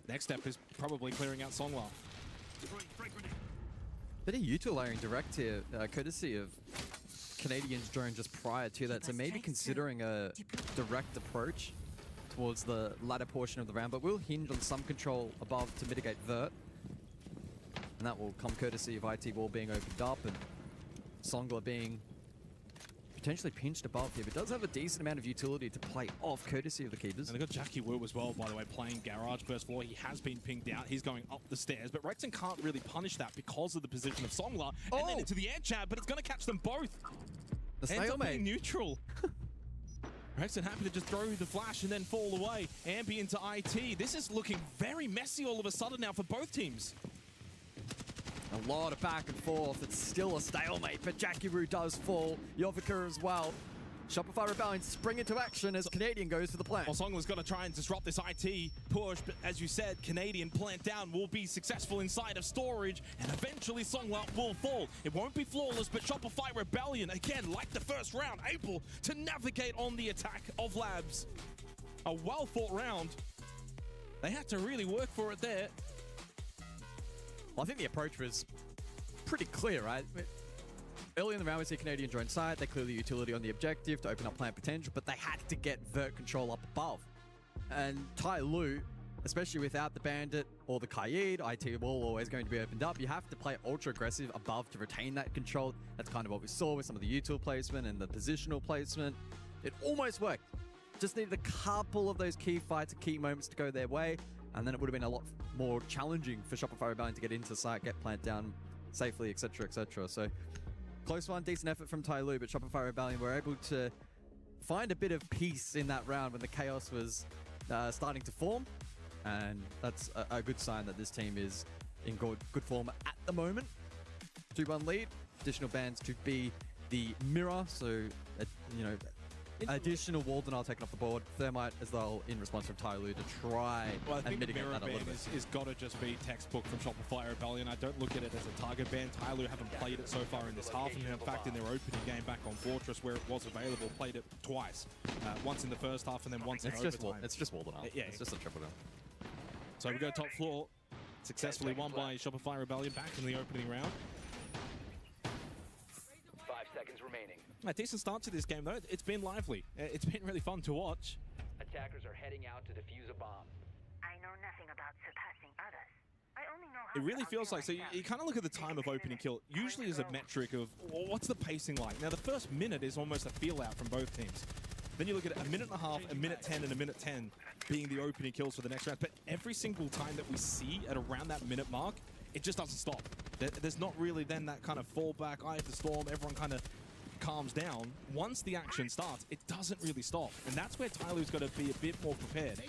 Next step is probably clearing out Songla. Bit of util layering direct here, courtesy of Canadian's drone just prior to that, so maybe considering a direct approach towards the latter portion of the round, but we'll hinge on some control above to mitigate Vert. And that will come courtesy of IT Wall being opened up and Songla being potentially pinched above here, but does have a decent amount of utility to play off courtesy of the keepers. And they've got Jackie Wu as well, by the way, playing Garage first floor. He has been pinged out. He's going up the stairs, but Rexon can't really punish that because of the position of Songla. And then into the air jab, but it's going to catch them both. The stalemate. Neutral. Rexon happy to just throw the flash and then fall away. Ambi into IT. This is looking very messy all of a sudden now for both teams. A lot of back and forth. It's still a stalemate, but Jackie Wu does fall. Yovika as well. Shopify Rebellion spring into action as Canadian goes for the plant. Well, Songla's got to try and disrupt this IT push, but as you said, Canadian plant down will be successful inside of Storage, and eventually Songla will fall. It won't be flawless, but Shopify Rebellion, again, like the first round, able to navigate on the attack of Labs. A well-fought round. They had to really work for it there. Well, I think the approach was pretty clear, right? Early in the round, we see Canadian drone side. They clear the utility on the objective to open up plant potential, but they had to get Vert control up above. And Tai Lu, especially without the Bandit or the Kaid, IT Wall always going to be opened up. You have to play ultra aggressive above to retain that control. That's kind of what we saw with some of the util placement and the positional placement. It almost worked. Just needed a couple of those key fights and key moments to go their way, and then it would have been a lot more challenging for Shopify Rebellion to get into site, get plant down safely, etc., etc. So close one, decent effort from Tai Lu, but Shopify Rebellion were able to find a bit of peace in that round when the chaos was starting to form, and that's a good sign that this team is in good form at the moment. 2-1 lead, additional bans to be the mirror, so you know, additional Walden are taken off the board. Thermite as well in response from Tai Lu to try and mitigate that a little bit. Is got to just be textbook from Shopify Rebellion. I don't look at it as a target ban. Tai Lu haven't played it so far in this half, and in fact in their opening game back on Fortress where it was available, played it twice. Once in the first half and then once in overtime. It's just Walden up. Yeah. It's just a triple down. So we go top floor. Successfully won by Shopify Rebellion back in the opening round. 5 seconds remaining. A decent start to this game, though. It's been lively. It's been really fun to watch. Attackers are heading out to defuse a bomb. I know nothing about surpassing others. I only know how It really feels like, so you kind of look at the time of opening kill, usually as a metric of what's the pacing like. Now, the first minute is almost a feel out from both teams. Then you look at a minute and a half, a minute 10, and a minute 10 being the opening kills for the next round. But every single time that we see at around that minute mark, it just doesn't stop. There's not really then that kind of fallback, eye of the storm, everyone kind of calms down. Once the action starts, it doesn't really stop. And that's where Tai Lu's got to be a bit more prepared.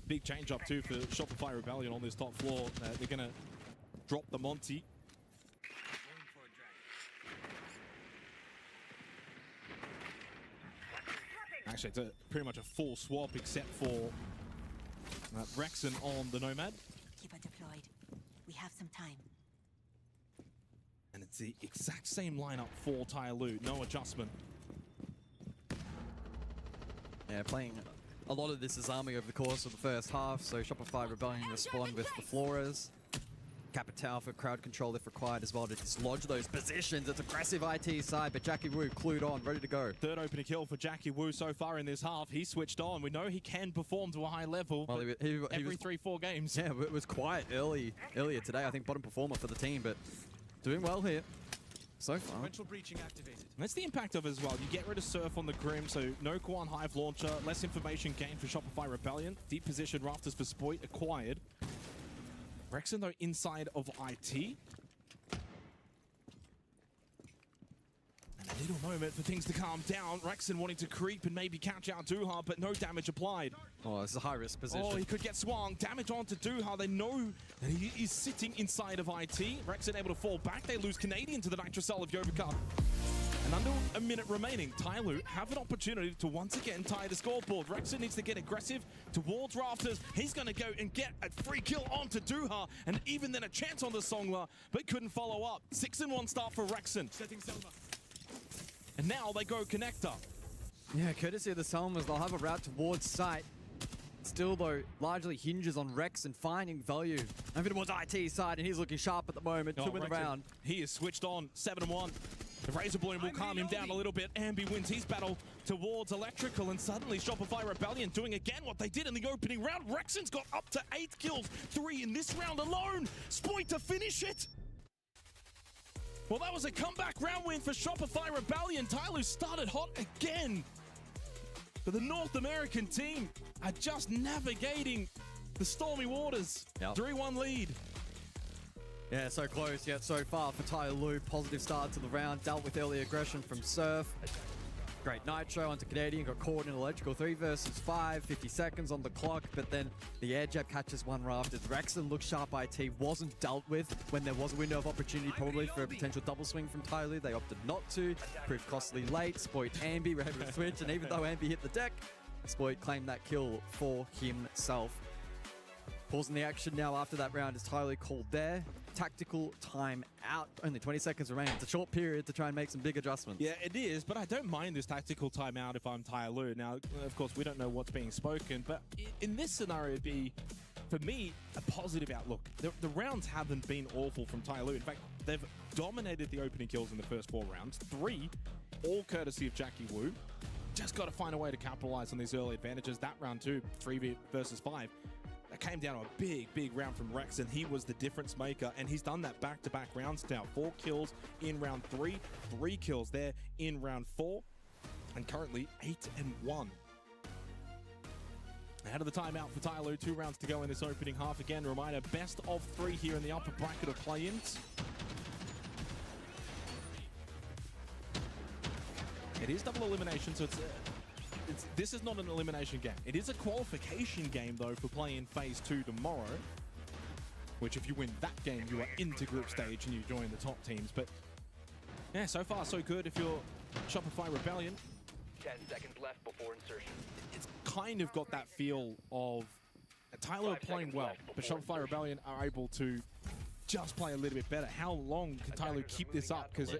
Big change up too for Shopify Rebellion on this top floor. They're going to drop the Monty. Actually, it's pretty much a full swap except for Rexon on the Nomad. Keep it deployed. We have some time. And it's the exact same lineup for Tai Lu. No adjustment. Yeah, playing a lot of this is arming over the course of the first half, so Shopify Rebellion respond with the Floras. Capital for crowd control if required as well to dislodge those positions. It's aggressive IT side, but Jackie Wu clued on, ready to go. Third opening kill for Jackie Wu so far in this half. He switched on. We know he can perform to a high level. Well, every 3-4 games. Yeah, it was quiet earlier today. I think bottom performer for the team, but doing well here. so far. And that's the impact of it as well. You get rid of Surf on the Grim, so no Quan Hive launcher, less information gained for Shopify Rebellion. Deep position Rafters for Spoit acquired. Rexon, though, inside of IT. And a little moment for things to calm down. Rexon wanting to creep and maybe catch out Duha, but no damage applied. Oh, this is a high-risk position. Oh, he could get swung. Damage onto Duha. They know that he is sitting inside of IT. Rexon able to fall back. They lose Canadian to the Nitrocell of Yovika. And under a minute remaining, Tyloo have an opportunity to once again tie the scoreboard. Rexon needs to get aggressive towards Rafters. He's going to go and get a free kill onto Duha, and even then a chance on the Songla, but couldn't follow up. 6-1 start for Rexon. And now they go connector. Yeah, courtesy of the Selmas, they'll have a route towards site. Still, though, largely hinges on Rexon finding value. Over towards IT's side, and he's looking sharp at the moment to win the round. He is switched on, 7-1. The Razor Bloom will calm him down a little bit. Ambi wins his battle towards Electrical, and suddenly Shopify Rebellion doing again what they did in the opening round. Rexon's got up to 8 kills, 3 in this round alone. Spoit to finish it. Well, that was a comeback round win for Shopify Rebellion. Tyloo started hot again. But the North American team are just navigating the stormy waters. 3-1 lead. Yeah, so close yet so far for Tyloo. Positive start to the round. Dealt with early aggression from Surf. Great Nitro onto Canadian. Got caught in Electrical. 3 versus 5. 50 seconds on the clock. But then the air jab catches one Rafters. Rexon looks sharp. IT wasn't dealt with when there was a window of opportunity probably for a potential double swing from Tyloo. They opted not to. Proved costly late. Spoit Ambi were able to switch. And even though Ambi hit the deck, Spoit claimed that kill for himself. Pausing the action now after that round is Tyloo called there. Tactical time out. Only 20 seconds remain. It's a short period to try and make some big adjustments. Yeah, it is, but I don't mind this tactical timeout if I'm Tyloo. Now, of course, we don't know what's being spoken, but in this scenario, it'd be, for me, a positive outlook. The rounds haven't been awful from Tyloo. In fact, they've dominated the opening kills in the first 4 rounds. 3, all courtesy of Jackie Wu. Just got to find a way to capitalize on these early advantages. That round 2, 3 versus 5. That came down to a big round from Rexon. He was the difference maker, and he's done that back-to-back rounds now. 4 kills in round 3, 3 kills there in round 4, and currently 8-1. Ahead of the timeout for Tyloo, 2 rounds to go in this opening half. Again, reminder, best of 3 here in the upper bracket of play-ins. It is double elimination, so this is not an elimination game. It is a qualification game, though, for play-in Phase 2 tomorrow. Which, if you win that game, you are into group stage and you join the top teams. But, yeah, so far so good if you're Shopify Rebellion. 10 seconds left before insertion. It's kind of got that feel of Tyloo playing well, but Shopify Rebellion are able to just play a little bit better. How long can Tyloo keep this up? Because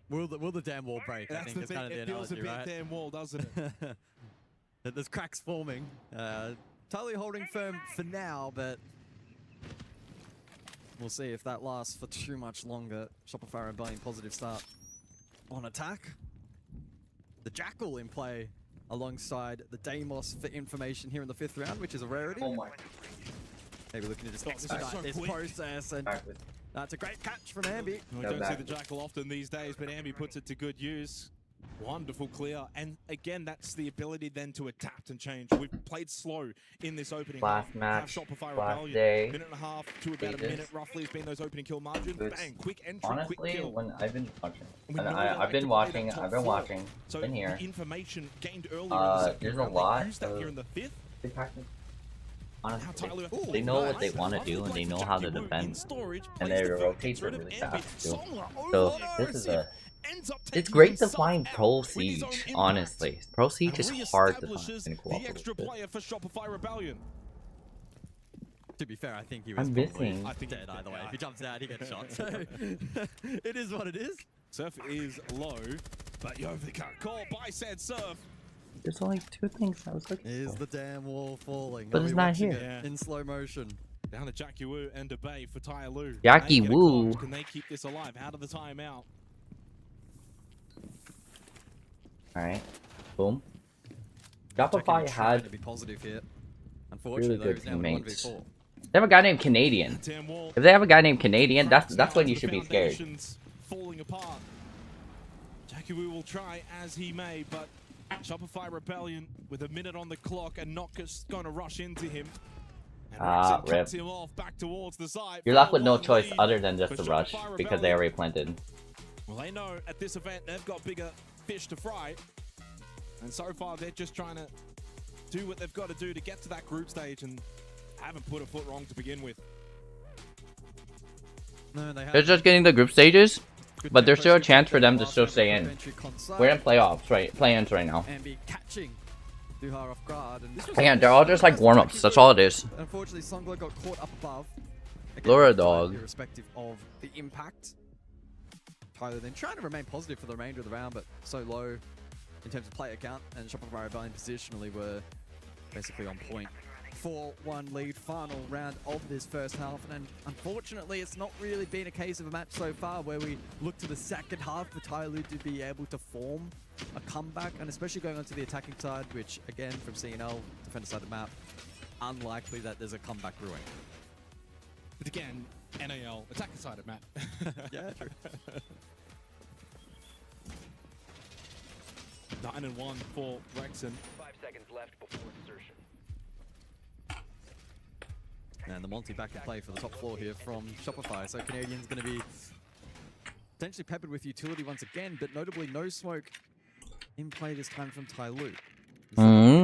Will the damn wall break? I think it's kind of the analogy, right? It feels a bit damn wall, doesn't it? There's cracks forming. Tyloo holding firm for now, but we'll see if that lasts for too much longer. Shopify Rebellion positive start on attack. The Jackal in play alongside the Deimos for information here in the 5th round, which is a rarity. Oh my. Maybe looking to just expedite this process, and that's a great catch from Ambi. We don't see the Jackal often these days, but Ambi puts it to good use. Wonderful clear, and again, that's the ability then to adapt and change. We've played slow in this opening last half. match, Shopify last Rebellion, day, minute and a half to about a minute roughly has been those opening kill margins. Bang, quick entry, honestly, quick kill. when I've been watching, I've been watching, so been here. The information gained earlier in the second there's round, a lot they used that here in the 5th. Honestly, they know what they want to do and they know how to defend, and they rotate them really fast too. So this is it's great to find Pro Siege, honestly. Pro Siege is hard to find in co-op. To be fair, I think he was probably dead either way. If he jumps out, he gets shot. So it is what it is. Surf is low, but Yovika called by said Surf. There's only 2 things I was looking for. Is the damn wall falling? But it's not here. In slow motion. Down to Jackie Wu and Debay for Tyloo. Jackie Wu. Can they keep this alive? Out of the timeout. Alright. Boom. Shopify had to be positive here. Unfortunately, really good though, teammates. They have a guy named Canadian. If they have a guy named Canadian, that's when you should be scared. apart. Jackie Wu will try as he may, but Shopify Rebellion with a minute on the clock and Nocka's going to rush into him. And rip. cuts him off back towards the side. You're left with no 4-1 choice lead other than just for to rush Shopify because they Rebellion. already planted. Well, they know at this event they've got bigger fish to fry. And so far they're just trying to do what they've got to do to get to that group stage and haven't put a foot wrong to begin with. No, They're just getting the group stages, but there's still a chance for them to still stay in. We're in playoffs, right? Play-ins right now. And be catching Duhar off guard. And this was Again, they're all just like warm-ups. That's all it is. Unfortunately, Songlo got caught up above. Laura dog. Irrespective of the impact. Tyler then trying to remain positive for the remainder of the round, but so low in terms of player count, and Shopify Rebellion positionally were basically on point. 4-1 lead, final round of this first half, and unfortunately it's not really been a case of a match so far where we look to the second half for Tyloo to be able to form a comeback, and especially going onto the attacking side, which again from CNL, defender side of the map, unlikely that there's a comeback brewing. But again, NAL, attacking side of map. Yeah, true. 9-1 for Rexon. 5 seconds left before insertion. And the Monty back in play for the top floor here from Shopify. So Canadian's going to be potentially peppered with utility once again, but notably no smoke in play this time from Tyloo.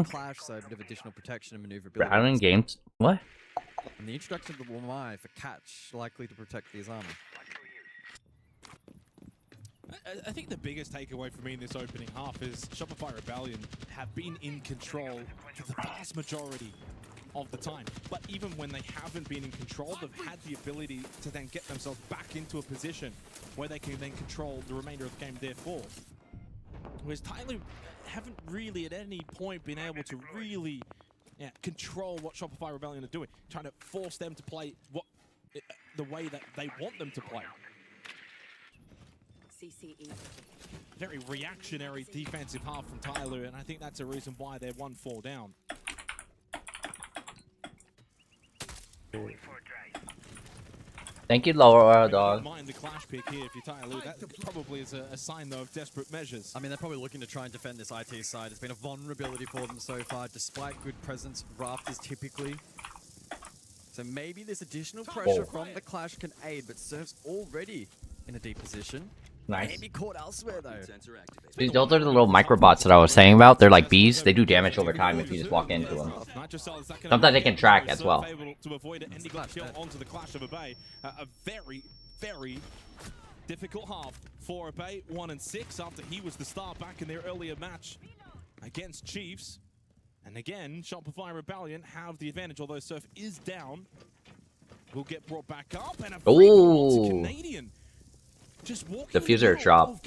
Clash, so a bit of additional protection and maneuverability. Battling games. What? And the introduction of the Wamai for catch, likely to protect his armor. I think the biggest takeaway for me in this opening half is Shopify Rebellion have been in control for the vast majority of the time. But even when they haven't been in control, they've had the ability to then get themselves back into a position where they can then control the remainder of the game therefore. Whereas Tyloo haven't really at any point been able to really control what Shopify Rebellion are doing, trying to force them to play the way that they want them to play. CCE. Very reactionary defensive half from Tyloo, and I think that's a reason why they're 1-4 down. Thank you, Laura dog. Mind the clash pick here if you're Tyloo. That probably is a sign though of desperate measures. I mean, they're probably looking to try and defend this IT side. It's been a vulnerability for them so far, despite good presence rafters typically. So maybe this additional pressure from the clash can aid, but Surf's already in a deep position. Nice. Maybe caught elsewhere though. These those are the little microbots that I was saying about. They're like bees. They do damage over time if you just walk into them. Sometimes they can track as well. To avoid an ending kill onto the Clash of Abay. A very, very difficult half for Abay. 1-6 after he was the star back in their earlier match against Chiefs. And again, Shopify Rebellion have the advantage, although Surf is down. Will get brought back up, and a Canadian. Diffuser drop.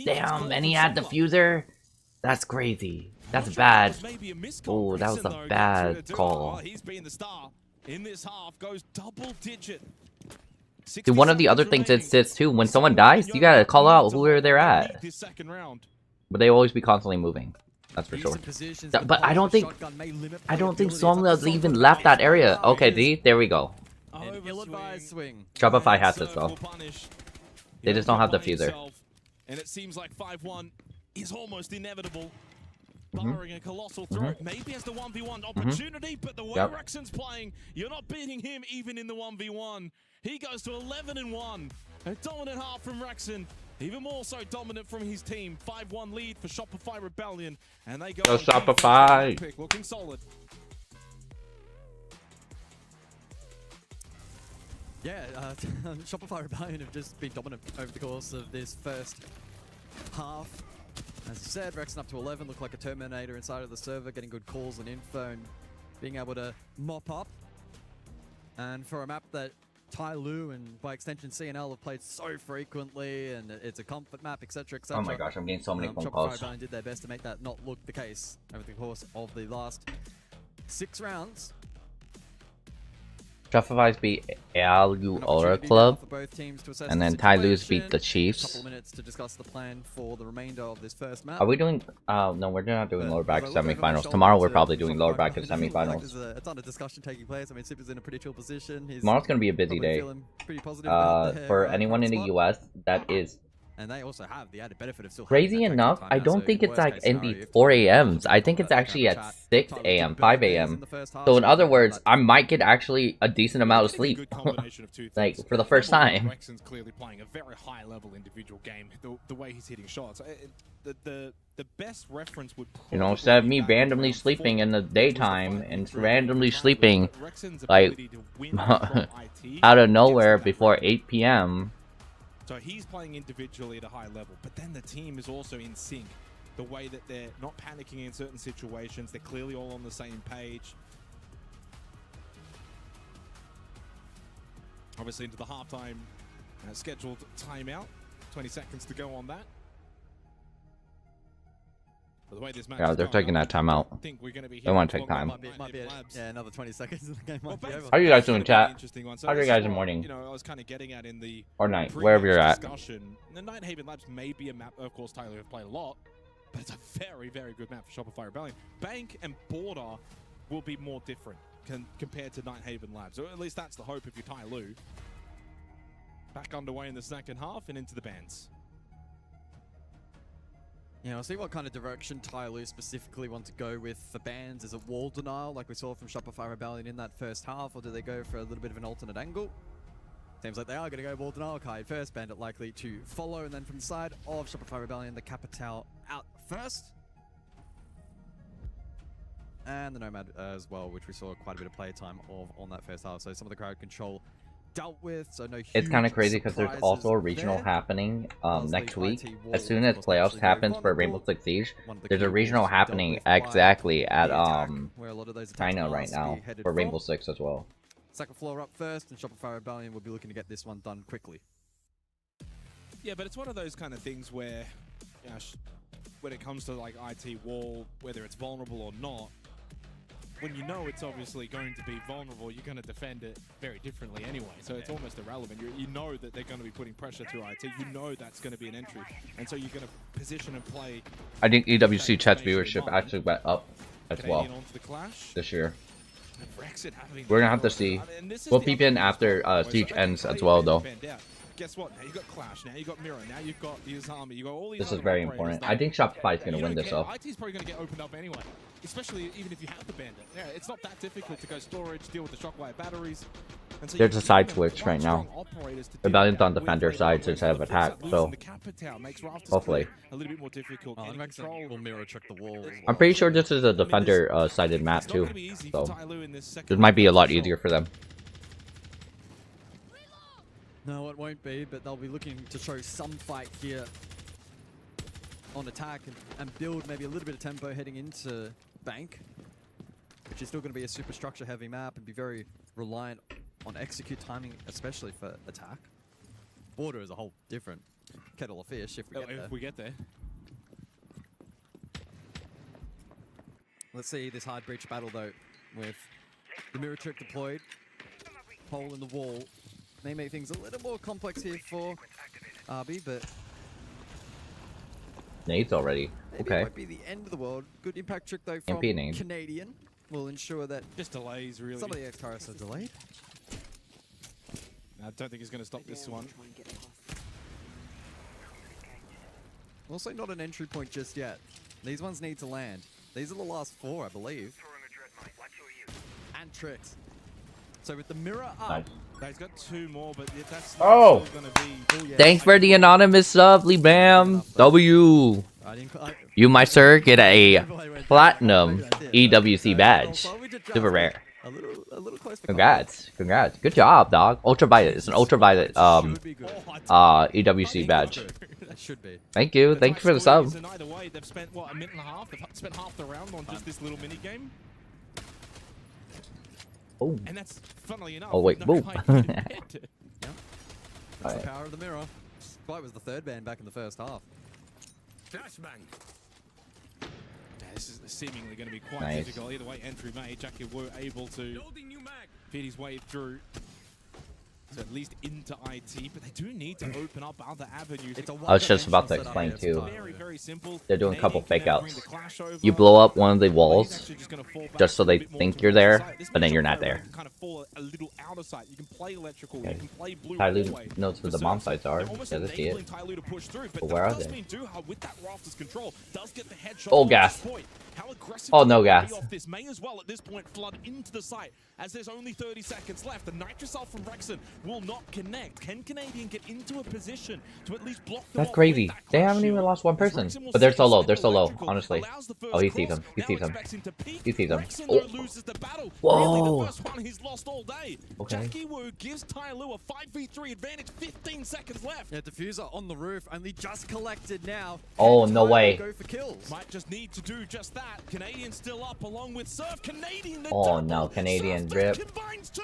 Damn, and he had diffuser? That's crazy. That's bad. Oh, that was a bad call. He's been the star in this half, goes double digit. Dude, one of the other things it sits too, when someone dies, you gotta call out where they're at. But they always be constantly moving. That's for sure. But I don't think Songla's even left that area. Okay, there we go. Shopify has this though. They just don't have the fuser. And it seems like 5-1 is almost inevitable. Barring a colossal threat. Maybe as the 1v1 opportunity, but the way Rexon's playing, you're not beating him even in the 1v1. He goes to 11-1. A dominant half from Rexon. Even more so dominant from his team. 5-1 lead for Shopify Rebellion. And they go Shopify. Pick, looking solid. Yeah, Shopify Rebellion have just been dominant over the course of this first half. As I said, Rexon up to 11, look like a Terminator inside of the server, getting good calls and info and being able to mop up. And for a map that Tyloo and by extension CNL have played so frequently, and it's a comfort map, etc, etc. Oh my gosh, I'm getting so many phone Shopify calls. Rebellion did their best to make that not look the case over the course of the last 6 rounds. Shopify's beat Alu Aura Club, and then Tyloo's beat the Chiefs. Couple minutes to discuss the plan for the remainder of this first map. Are we doing? No, we're not doing lower bracket semifinals. Tomorrow we're probably doing lower bracket semifinals. There's a ton of discussion taking place. I mean, Super's in a pretty chill position. Tomorrow's gonna be a busy day. For anyone in the US, that is And they also have the added benefit of still Crazy enough, I don't think it's like in the 4 a.m.s. I think it's actually at 6 a.m., 5 a.m. So in other words, I might get actually a decent amount of sleep. Like, for the first time. Rexon's clearly playing a very high-level individual game. The way he's hitting shots. The best reference would... You know, instead of me randomly sleeping in the daytime and randomly sleeping, like, out of nowhere before 8 p.m., so he's playing individually at a high level, but then the team is also in sync. The way that they're not panicking in certain situations, they're clearly all on the same page. Obviously into the halftime scheduled timeout. 20 seconds to go on that. But the way this match yeah, they're taking that time out. They want to take time. Might be yeah, another 20 seconds and the game might be over. How are you guys doing, chat? How are you guys in the morning? You know, I was kind of getting at in the or night, wherever you're at. The Nighthaven Labs may be a map, of course, Tyler have played a lot, but it's a very, very good map for Shopify Rebellion. Bank and Border will be more different compared to Nighthaven Labs, or at least that's the hope if you're Ty Lu. Back underway in the second half and into the bands. Yeah, I'll see what kind of direction Ty Lu specifically want to go with for bans. Is it wall denial like we saw from Shopify Rebellion in that first half, or do they go for a little bit of an alternate angle? Seems like they are going to go wall denial. Kai first, Bandit likely to follow, and then from the side of Shopify Rebellion, the Capital out first. And the Nomad as well, which we saw quite a bit of play time of on that first half. So some of the crowd control dealt with, so no huge It's kind of crazy because there's also a regional happening next week. As soon as playoffs happens for Rainbow Six Siege, there's a regional happening exactly at China right now for Rainbow Six as well. Second floor up first, and Shopify Rebellion will be looking to get this one done quickly. Yeah, but it's one of those kind of things where, you know, when it comes to like IT wall, whether it's vulnerable or not, when you know it's obviously going to be vulnerable, you're going to defend it very differently anyway. So it's almost irrelevant. You know that they're going to be putting pressure through IT. You know that's going to be an entry. And so you're going to position and play. I think EWC chat's viewership actually went up as well this year. We're going to have to see. We'll peep in after Siege ends as well, though. Guess what? Now you got Clash, now you got Mirror, now you've got these army, you got all these. This is very important. I think Shopify is going to win this though. IT's probably going to get opened up anyway, especially even if you have the Bandit. Yeah, it's not that difficult to go storage, deal with the Shockwave batteries. So there's a side switch right now. Rebellion's on defender side instead of attack, so hopefully. A little bit more difficult. Mirror check the wall. I'm pretty sure this is a defender sided map too, so this might be a lot easier for them. No, it won't be, but they'll be looking to show some fight here on attack and build maybe a little bit of tempo heading into Bank, which is still going to be a superstructure heavy map and be very reliant on execute timing, especially for attack. Border is a whole different kettle of fish if we get there. Let's see this hard breach battle though, with the mirror trick deployed, hole in the wall. May make things a little more complex here for RB, but Nade's already. Okay. It won't be the end of the world. Good impact trick though from Canadian will ensure that just delays really. Some of the X-Turrets are delayed. I don't think he's going to stop this one. Also not an entry point just yet. These ones need to land. These are the last 4, I believe. And tricks. So with the mirror up, he's got 2 more, but that's oh, going to be. Thanks for the anonymous sub, Lee Bam. W. You, my sir, get a platinum EWC badge. Super rare. Congrats, congrats. Good job, dog. Ultraviolet. It's an ultraviolet EWC badge. Should be. Thank you. Thank you for the sub. Either way, they've spent what, a minute and a half? They've spent half the round on just this little mini game. Oh. And that's funnily enough. Oh wait, boom. That's the power of the mirror. Spite was the 3rd ban back in the first half. Flashbang. This is seemingly going to be quite difficult. Either way, entry made. Jackie were able to feed his way through. at least into IT, but they do need to open up other avenues. I was just about to explain too. Very simple. They're doing a couple fake outs. You blow up one of the walls just so they think you're there, but then you're not there. Okay. Tyloo knows where the bomb sites are. Doesn't see it. But where are they? Oh, gas. Oh, no gas. This may as well at this point flood into the site as there's only 30 seconds left. The Nitrocell from Rexon will not connect. Can Canadian get into a position to at least block them? That's crazy. They haven't even lost one person. But they're so low. They're so low, honestly. Oh, he sees him. He sees him. He sees him. Oh. Whoa. Okay. Jackie Wu gives Tyloo a 5v3 advantage, 15 seconds left. Yeah, diffuser on the roof, only just collected now. Oh, no way. Go for kills. Might just need to do just that. Canadian still up along with Surf. Canadian. Oh no, Canadian rip. Combines two.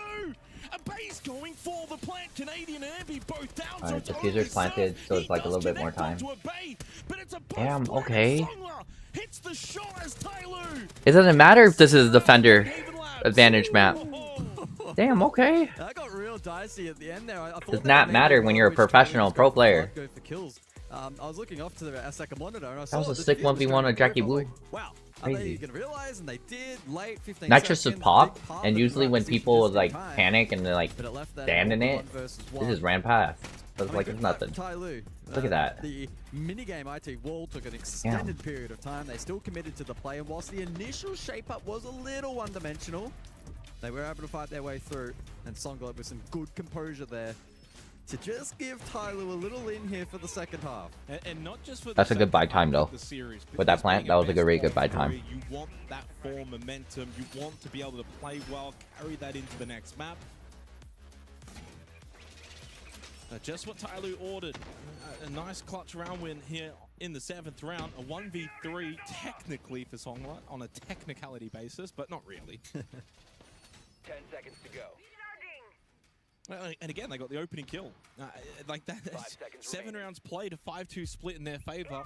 A base going for the plant. Canadian and Envy both down. Alright, diffuser's planted, so it's like a little bit more time. Damn, okay. It doesn't matter if this is a defender advantage map. Damn, okay. That got real dicey at the end there. Does not matter when you're a professional pro player. Go for kills. I was looking off to the second monitor and I saw that was a sick 1v1 of Jackie Wu. Wow. Are they gonna realize? And they did. Late 15 Nitrous seconds. would pop, and usually when people would like panic and they like stand in it, they just ran past. So it's like it's nothing. Look at that. The minigame IT wall took an extended period of time. They still committed to the play, and whilst the initial shape up was a little one-dimensional, they were able to fight their way through. And Songlet with some good composure there to just give Tyloo a little in here for the second half. And not just for that's a good buy time though. With that plant, that was a really good buy time. You want that form momentum. You want to be able to play well, carry that into the next map. Just what Tyloo ordered. A nice clutch round win here in the 7th round. A 1v3 technically for Songlet on a technicality basis, but not really. 10 seconds to go. And again, they got the opening kill. Like that, 7 rounds played, a 5-2 split in their favor.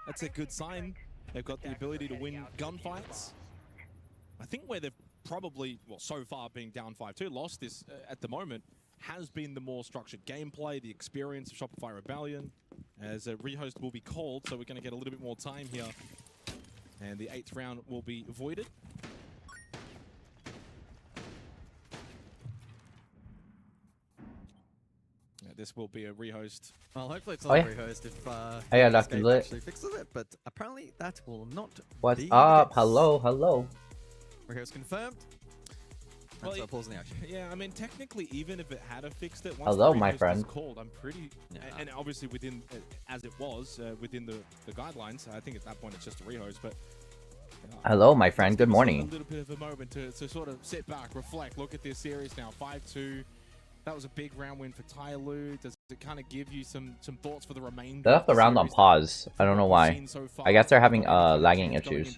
That's a good sign. They've got the ability to win gunfights. I think where they've probably, well, so far being down 5-2, lost this at the moment, has been the more structured gameplay, the experience of Shopify Rebellion, as a rehost will be called, so we're going to get a little bit more time here. And the 8th round will be avoided. This will be a rehost. Well, hopefully it's not a rehost if actually fixes it, but apparently that will not What's be up? Hello, hello. Rehost confirmed. Well, so pausing the action. Yeah, I mean, technically, even if it had fixed it, once hello, the my rehost friend. was called, I'm pretty, and obviously within, as it was, within the guidelines, I think at that point it's just a rehost, but hello, my friend. Good morning. A little bit of a moment to sort of sit back, reflect, look at this series now. 5-2. That was a big round win for Tyloo. Does it kind of give you some thoughts for the remainder? They left the round on pause. I don't know why. I guess they're having lagging issues.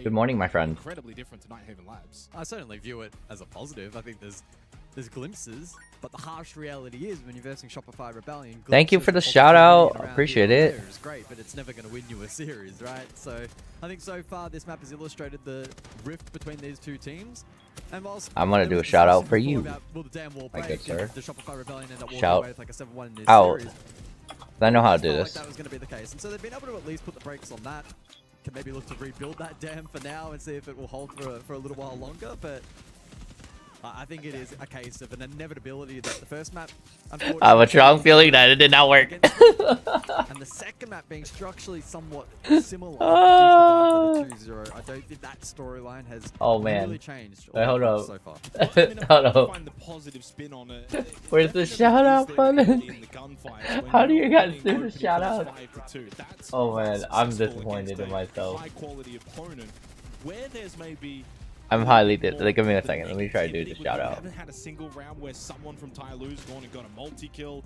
Good morning, my friend. Incredibly different to Nighthaven Labs. I certainly view it as a positive. I think there's glimpses, but the harsh reality is when you're versing Shopify Rebellion. Thank you for the shout out. Appreciate it. It's great, but it's never going to win you a series, right? So I think so far this map has illustrated the rift between these two teams. And whilst I'm gonna do a shout out for you, my good sir. Shout out. I know how to do this. That was going to be the case, and so they've been able to at least put the brakes on that. Can maybe look to rebuild that dam for now and see if it will hold for a little while longer, but I think it is a case of an inevitability that the first map, unfortunately, I have a strong feeling that it did not work. And the second map being structurally somewhat similar to the 2-0, I don't think that storyline has really changed. Wait, hold up. So far. Hold up. Where's the shout out button? How do you guys do the shout out? Oh man, I'm disappointed in myself. Where there's maybe I'm highly like, give me a second. Let me try to do the shout out. We haven't had a single round where someone from Tyloo's gone and got a multi-kill.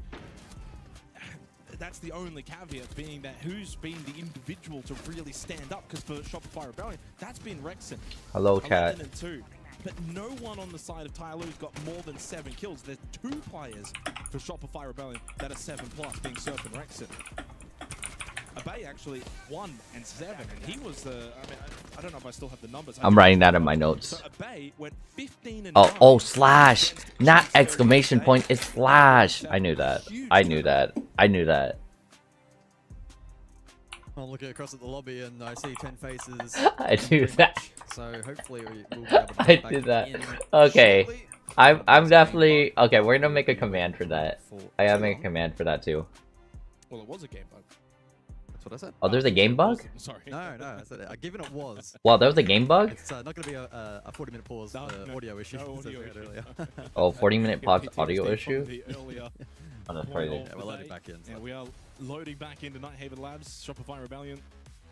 That's the only caveat, being that who's been the individual to really stand up, because for Shopify Rebellion, that's been Rexon. Hello, chat. 11 and 2. But no one on the side of Tyloo's got more than 7 kills. There's 2 players for Shopify Rebellion that are 7+, being Surf and Rexon. Abe actually 1 and 7, and he was the. I mean, I don't know if I still have the numbers. I'm writing that in my notes. So Abe went 15 and Oh, slash, not exclamation point. It's slash. I knew that. I knew that. I knew that. I'm looking across at the lobby and I see 10 faces. I knew that. So hopefully we'll be able to I get back did that. in Okay. shortly. I'm definitely okay. We're gonna make a command for that. I gotta make a command for that too. Well, it was a game bug. That's what I said. Oh, there's a game bug? Sorry. No, I said it. Given it was. Wow, that was a game bug? It's not going to be a 40-minute pause for audio issue. No as I audio said issue. earlier. Oh, 40-minute pause PTSD audio from issue? the earlier Oh, that's one crazy. of Yeah, we're the loading day. back in. Yeah, we are loading back into Nighthaven Labs. Shopify Rebellion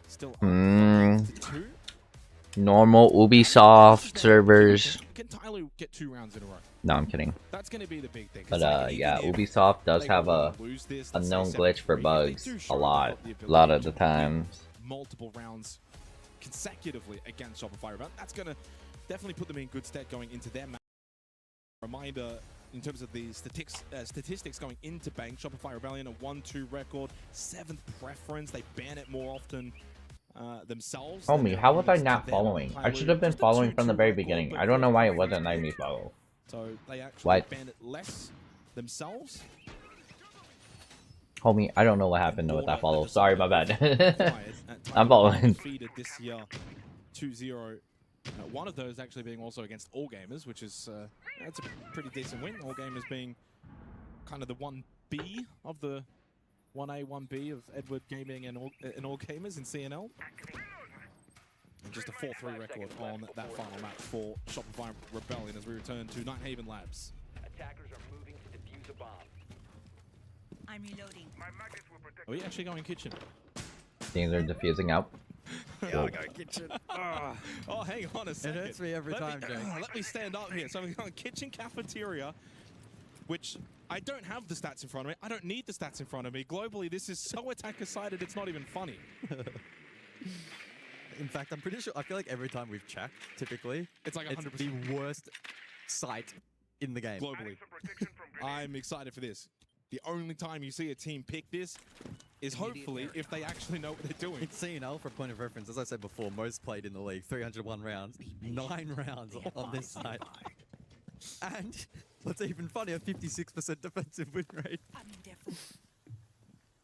still Mm. to 2. Normal Ubisoft servers. Can Tyler get 2 rounds in a row? No, I'm kidding. That's going to be the big thing. But like, yeah, even if Ubisoft does they have were a to lose this, let's say known glitch for 7-3, bugs they do a show lot. the A lot of ability the to times. multiple rounds consecutively against Shopify Rebellion. That's going to definitely put them in good stead going into their match. Reminder, in terms of the statistics going into Bank, Shopify Rebellion a 1-2 record, 7th preference. They ban it more often themselves. Homie, how was I not following? I should have been following from the very beginning. I don't know why it wasn't letting me follow. So they actually What? ban it less themselves. Homie, I don't know what happened with that follow. Sorry, my bad. I'm following. Defeated this year 2-0. One of those actually being also against All Gamers, which is that's a pretty decent win. All Gamers being kind of the 1B of the 1A, 1B of Edward Gaming and All Gamers in CNL. And just a 4-3 record on that final match for Shopify Rebellion as we return to Nighthaven Labs. Attackers are moving to defuse a bomb. I'm reloading. Are we actually going kitchen? Things are diffusing out. Yeah, I got kitchen. Oh, hang on a second. It hurts me every time, Jake. Let me stand up here. So we've got kitchen cafeteria, which I don't have the stats in front of me. I don't need the stats in front of me. Globally, this is so attacker-sided, it's not even funny. In fact, I'm pretty sure, I feel like every time we've checked, typically, it's like 100%. It's the worst site in the game. Globally. I'm excited for this. The only time you see a team pick this is hopefully if they actually know what they're doing. It's CNL, for a point of reference, as I said before, most played in the league, 301 rounds, 9 rounds on this side. And what's even funnier, 56% defensive win rate.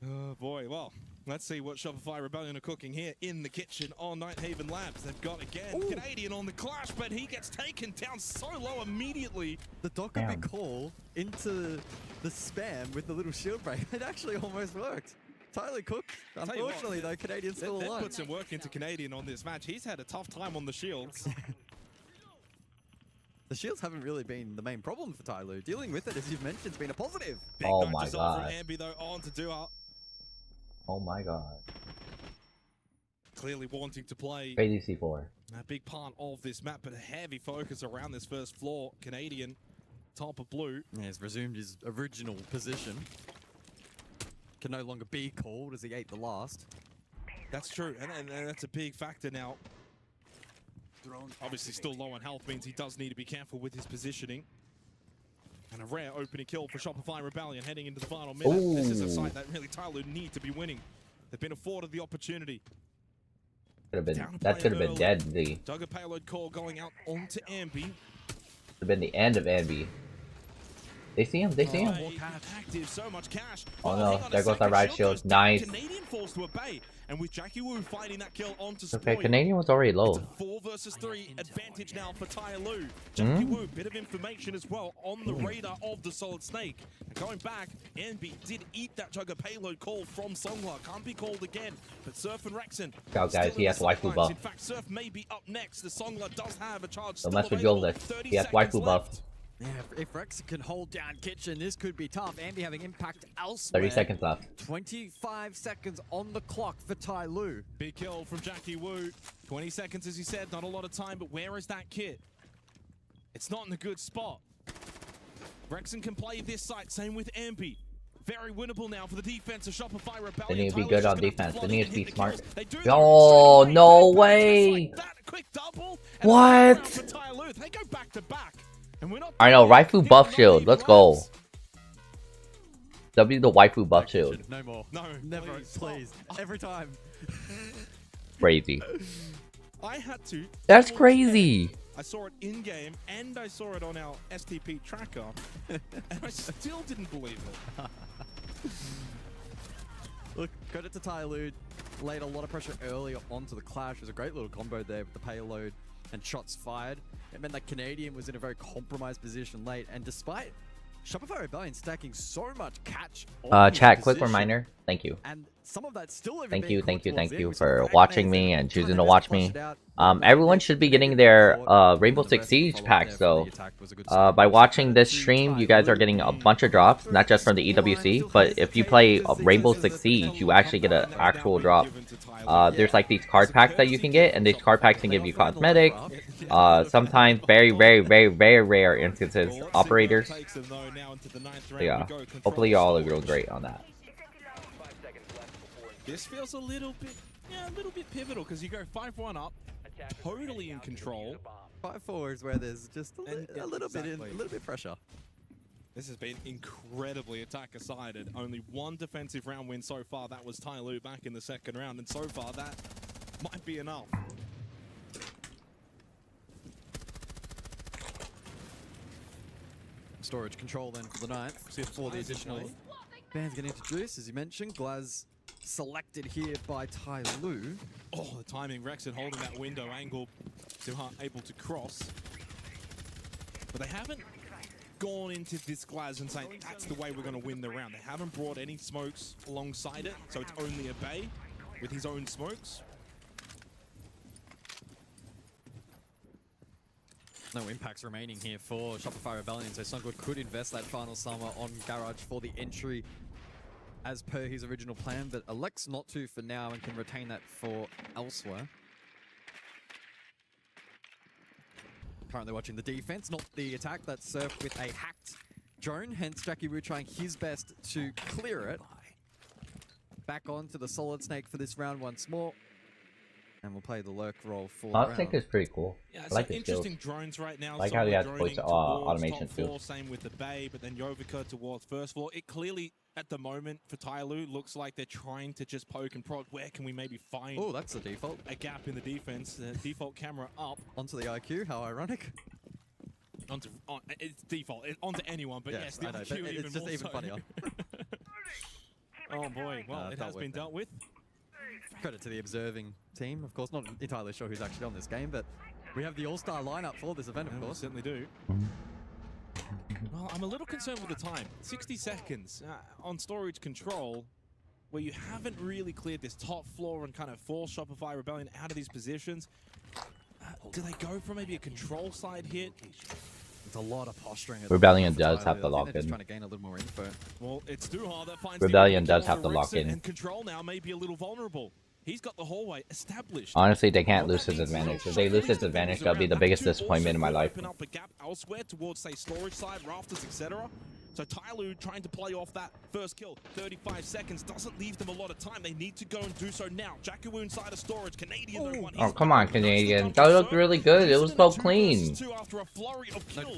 Oh boy, well, let's see what Shopify Rebellion are cooking here in the kitchen on Nighthaven Labs. They've got, again, Canadian on the clash, but he gets taken down so low immediately. The Dokkaebi call into the spam with the little shield break, it actually almost worked. Tyler Cook, unfortunately though, Canadian's still alive. They put some work into Canadian on this match. He's had a tough time on the shields. The shields haven't really been the main problem for Tyloo. Dealing with it, as you've mentioned, has been a positive. Big Oh my from god. Ambi, though, on to Dua. Oh my god. Clearly wanting to play Crazy C4. a big part of this map, but a heavy focus around this first floor. Canadian, top of blue. Yeah, he's resumed his original position. Can no longer be called as he ate the last. That's true, and that's a big factor now. Obviously still low on health means he does need to be careful with his positioning. And a rare opening kill for Shopify Rebellion heading into the final minute. Ooh. This is a site that really Tyloo need to be winning. They've been afforded the opportunity. That could have been dead, Z. Dug a payload call going out onto Ambi. Could have been the end of Ambi. They see him, they see him. Active, so much cash. Oh no, there goes our right shield. Nice. Canadian falls to Abe, and with Jackie Wu fighting that kill onto Okay, Canadian was already low. 4 versus 3 advantage now for Tyloo. Jackie Wu, bit of information as well on the radar of the Solid Snake. And going back, Ambi did eat that Jugger payload call from Songla. Can't be called again, but Surf and Rexon. Go guys, he has waifu buff. In fact, Surf may be up next. The Songla does have a charge Don't still mess with Joel available. this. 30 He has seconds waifu buff. left. Yeah, if Rex can hold down Kitchen, this could be tough. Ambi having impact elsewhere. 30 seconds left. 25 seconds on the clock for Tyloo. Big kill from Jackie Wu. 20 seconds, as you said, not a lot of time, but where is that kit? It's not in a good spot. Rexon can play this site, same with Ambi. Very winnable now for the defense of Shopify Rebellion. They need to be Tyler's good just on gonna defense. have They to need to flood be and hit the smart. kills. They do Oh, that. no Just way. like that, a quick double, and What? a round for Tyloo. They go back to back. And we're not I know, Raifu buff shield. Let's go. W the waifu buff shield. No more. No, never. Please. Every time. Crazy. I had to. That's crazy. I saw it in game and I saw it on our STP tracker, and I still didn't believe it. Look, credit to Tyloo. Laid a lot of pressure early onto the clash. It was a great little combo there with the payload and shots fired. It meant that Canadian was in a very compromised position late, and despite Shopify Rebellion stacking so much catch. Chat, quick reminder. Thank you. And some of that still Thank you for watching me and choosing to watch me. Everyone should be getting their Rainbow Six Siege packs though. By watching this stream, you guys are getting a bunch of drops, not just from the EWC, but if you play Rainbow Six Siege, you actually get an actual drop. There's like these card packs that you can get, and these card packs can give you cosmetics. Sometimes very rare instances, operators. So yeah, hopefully y'all are doing great on that. This feels a little bit pivotal because you go 5-1 up, totally in control. 5-4 is where there's just a little bit pressure. This has been incredibly attacker-sided. Only one defensive round win so far. That was Tyloo back in the second round, and so far that might be enough. Storage control then for the night. For the additional bands get introduced, as you mentioned. Glaz selected here by Tyloo. Oh, the timing. Rexon holding that window angle. Still able to cross. But they haven't gone into this Glaz and saying that's the way we're going to win the round. They haven't brought any smokes alongside it, so it's only a Bay with his own smokes. No impacts remaining here for Shopify Rebellion, so Sungood could invest that final summer on Garage for the entry as per his original plan, but elects not to for now and can retain that for elsewhere. Currently watching the defense, not the attack. That's surfed with a hacked drone, hence Jackie Wu trying his best to clear it. Back on to the Solid Snake for this round once more. And we'll play the lurk role for the round. I think it's pretty cool. Yeah, I like the interesting drones right now. I like how he has voice automation too. Same with the Bay, but then Jovica towards first floor. It clearly, at the moment, for Tyloo, looks like they're trying to just poke and prod. Where can we maybe find that's the default. A gap in the defense? Default camera up. Onto the IQ, how ironic. It's default. Onto anyone, but yes, the IQ even it's just more even so. funnier. Oh boy, well, it has been dealt with. Credit to the observing team. Of course, not entirely sure who's actually on this game, but we have the all-star lineup for this event, of course. We certainly do. Well, I'm a little concerned with the time. 60 seconds on storage control, where you haven't really cleared this top floor and kind of forced Shopify Rebellion out of these positions. Do they go for maybe a control side hit? It's a lot of posturing. Rebellion does have to lock in. Trying to gain a little more info. Well, it's too hard. That finds Rebellion does have to lock in. And control now may be a little vulnerable. He's got the hallway established. Honestly, they can't lose his advantage. If they lose his advantage, that'll be the biggest disappointment in my life. Open up a gap elsewhere towards, say, storage side, rafters, etc. So Tyloo trying to play off that first kill. 35 seconds doesn't leave them a lot of time. They need to go and do so now. Jackawu inside of storage. Canadian. Oh, come on, Canadian. That looked really good. It was so clean. After a flurry of kills.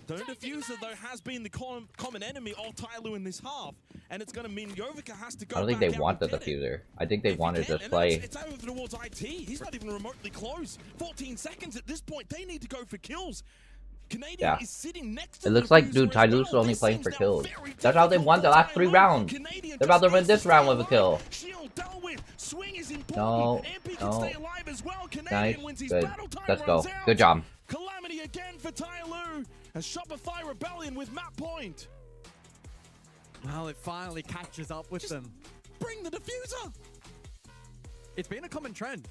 The diffuser, though, has been the common enemy of Tyloo in this half, and it's going to mean Jovica has to go. I don't think they want the diffuser. I think they want to just play. It's over towards IT. He's not even remotely close. 14 seconds at this point. They need to go for kills. Canadian is sitting next to it looks like, dude, Tyloo's only playing for kills. That's how they won the last 3 rounds. They're about to win this round with a kill. No. Nice. Good. Let's go. Good job. Calamity again for Tyloo as Shopify Rebellion with map point. Well, it finally catches up with them. Bring the diffuser. It's been a common trend.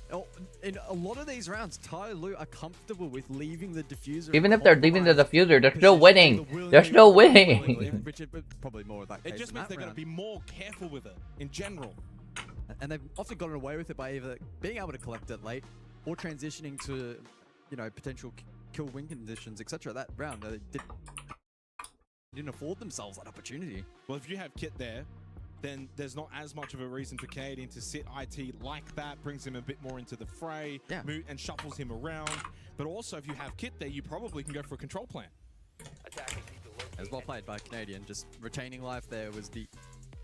In a lot of these rounds, Tyloo are comfortable with leaving the diffuser. Even if they're leaving the diffuser, they're still winning. They're still winning. Probably more of that case. It just means they're going to be more careful with it in general. And they've often gotten away with it by either being able to collect it late or transitioning to, potential kill win conditions, etc. That round, they didn't afford themselves that opportunity. Well, if you have Kit there, then there's not as much of a reason for Canadian to sit IT like that. Brings him a bit more into the fray and shuffles him around. But also, if you have Kit there, you probably can go for a control plan. Attacking people As well played by Canadian. Just retaining life there was the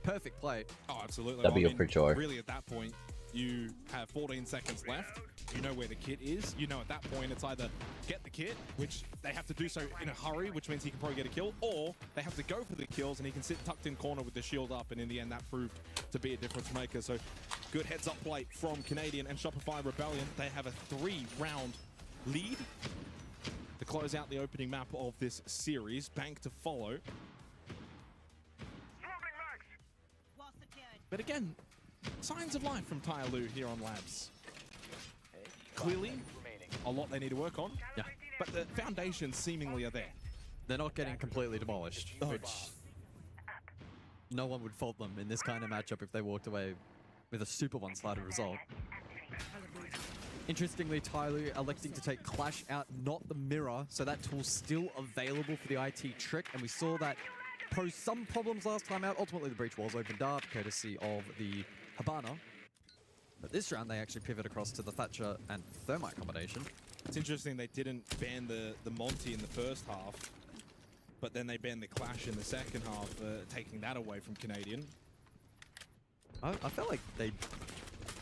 perfect play. Oh, absolutely. W for sure. Really, at that point, you have 14 seconds left. You know where the kit is. You know at that point it's either get the kit, which they have to do so in a hurry, which means he can probably get a kill, or they have to go for the kills and he can sit tucked in corner with the shield up, and in the end that proved to be a difference maker. So good heads up play from Canadian and Shopify Rebellion. They have a 3-round lead to close out the opening map of this series. Bank to follow. But again, signs of life from Tyloo here on Labs. Clearly, a lot they need to work on. Yeah. But the foundations seemingly are there. They're not getting completely demolished, which no one would fault them in this kind of matchup if they walked away with a super one-sided result. Interestingly, Tyloo electing to take Clash out, not the mirror, so that tool's still available for the IT trick, and we saw that pose some problems last time out. Ultimately, the breach was opened up, courtesy of the Habana. But this round, they actually pivot across to the Thatcher and Thermite combination. It's interesting they didn't ban the Monty in the first half, but then they banned the Clash in the second half, taking that away from Canadian. I felt like they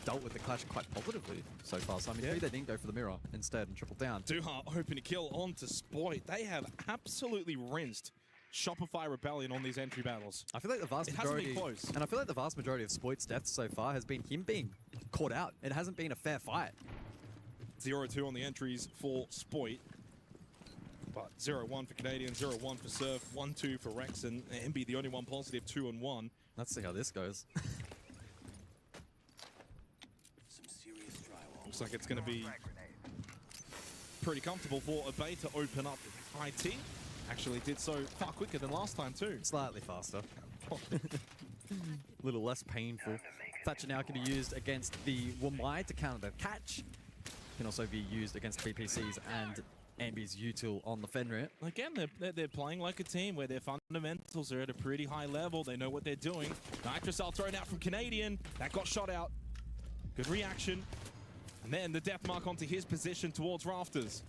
dealt with the Clash quite positively so far. So I mean, maybe they didn't go for the mirror instead and triple down. Duha hoping to kill onto Spoit. They have absolutely rinsed Shopify Rebellion on these entry battles. I feel like the vast majority, and I feel like the vast majority of Spoit's deaths so far has been him being caught out. It hasn't been a fair fight. 0-2 on the entries for Spoit. But 0-1 for Canadian, 0-1 for Surf, 1-2 for Rex, and MB the only one positive, 2-1. Let's see how this goes. Looks like it's going to be pretty comfortable for Abay to open up IT. Actually did so far quicker than last time too. Slightly faster. A little less painful. Thatcher now can be used against the Wamai to counter the catch. Can also be used against BPCs and Ambi's util on the Fenrir. Again, they're playing like a team where their fundamentals are at a pretty high level. They know what they're doing. Nitrocell thrown out from Canadian. That got shot out. Good reaction. And then the death mark onto his position towards Rafters.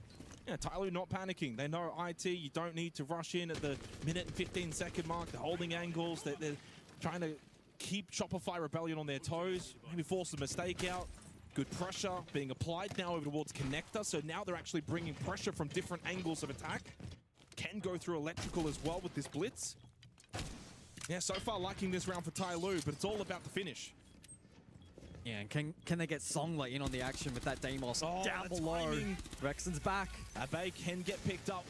Yeah, Tyloo not panicking. They know IT, you don't need to rush in at the minute and 15-second mark. They're holding angles. They're trying to keep Shopify Rebellion on their toes. Maybe force a mistake out. Good pressure being applied now over towards Connector. So now they're actually bringing pressure from different angles of attack. Can go through electrical as well with this blitz. Yeah, so far liking this round for Tyloo, but it's all about the finish. Yeah, and can they get Songla in on the action with that Deimos down below? Timing. Rexon's back. Abay can get picked up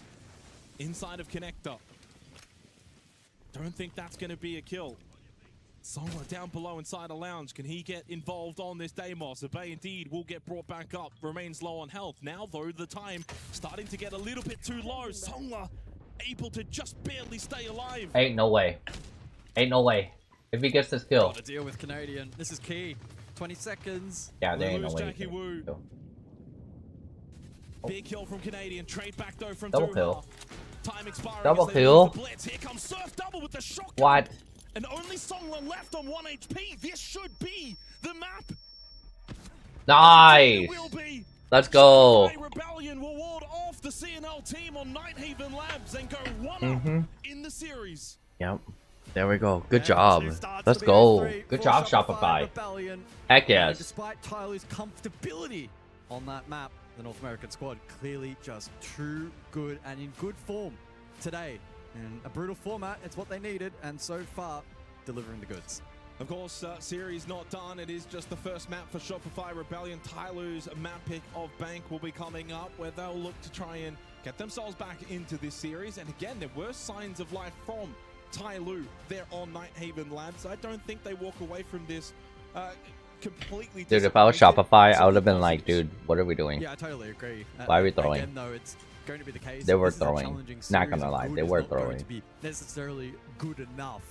inside of Connector. Don't think that's going to be a kill. Songla down below inside a lounge. Can he get involved on this Deimos? Abay indeed will get brought back up. Remains low on health. Now, though, the time starting to get a little bit too low. Songla able to just barely stay alive. Ain't no way. Ain't no way. If he gets this kill. Got to deal with Canadian. This is key. 20 seconds. Yeah, there ain't no way. Jackie Wu. Big kill from Canadian. Trade back though from Double kill. Time expiring. Double kill. Here comes Surf double with the shotgun. What? And only Songla left on 1 HP. This should be the map. Nice. Let's go. Rebellion will ward off the CNL team on Nighthaven Labs and go 1-up in the series. Yep. There we go. Good job. Let's go. Good job, Shopify. Heck yes. Despite Tyloo's comfortability on that map, the North American squad clearly just too good and in good form today. In a brutal format, it's what they needed, and so far, delivering the goods. Of course, series not done. It is just the first map for Shopify Rebellion. Tyloo's map pick of Bank will be coming up, where they'll look to try and get themselves back into this series. And again, there were signs of life from Tyloo there on Nighthaven Labs. I don't think they walk away from this completely. Dude, if I was Shopify, I would have been like, dude, what are we doing? Yeah, I totally agree. Why are we throwing? Again, though, it's going to be the case. They were throwing. Not gonna lie, they were throwing. To be necessarily good enough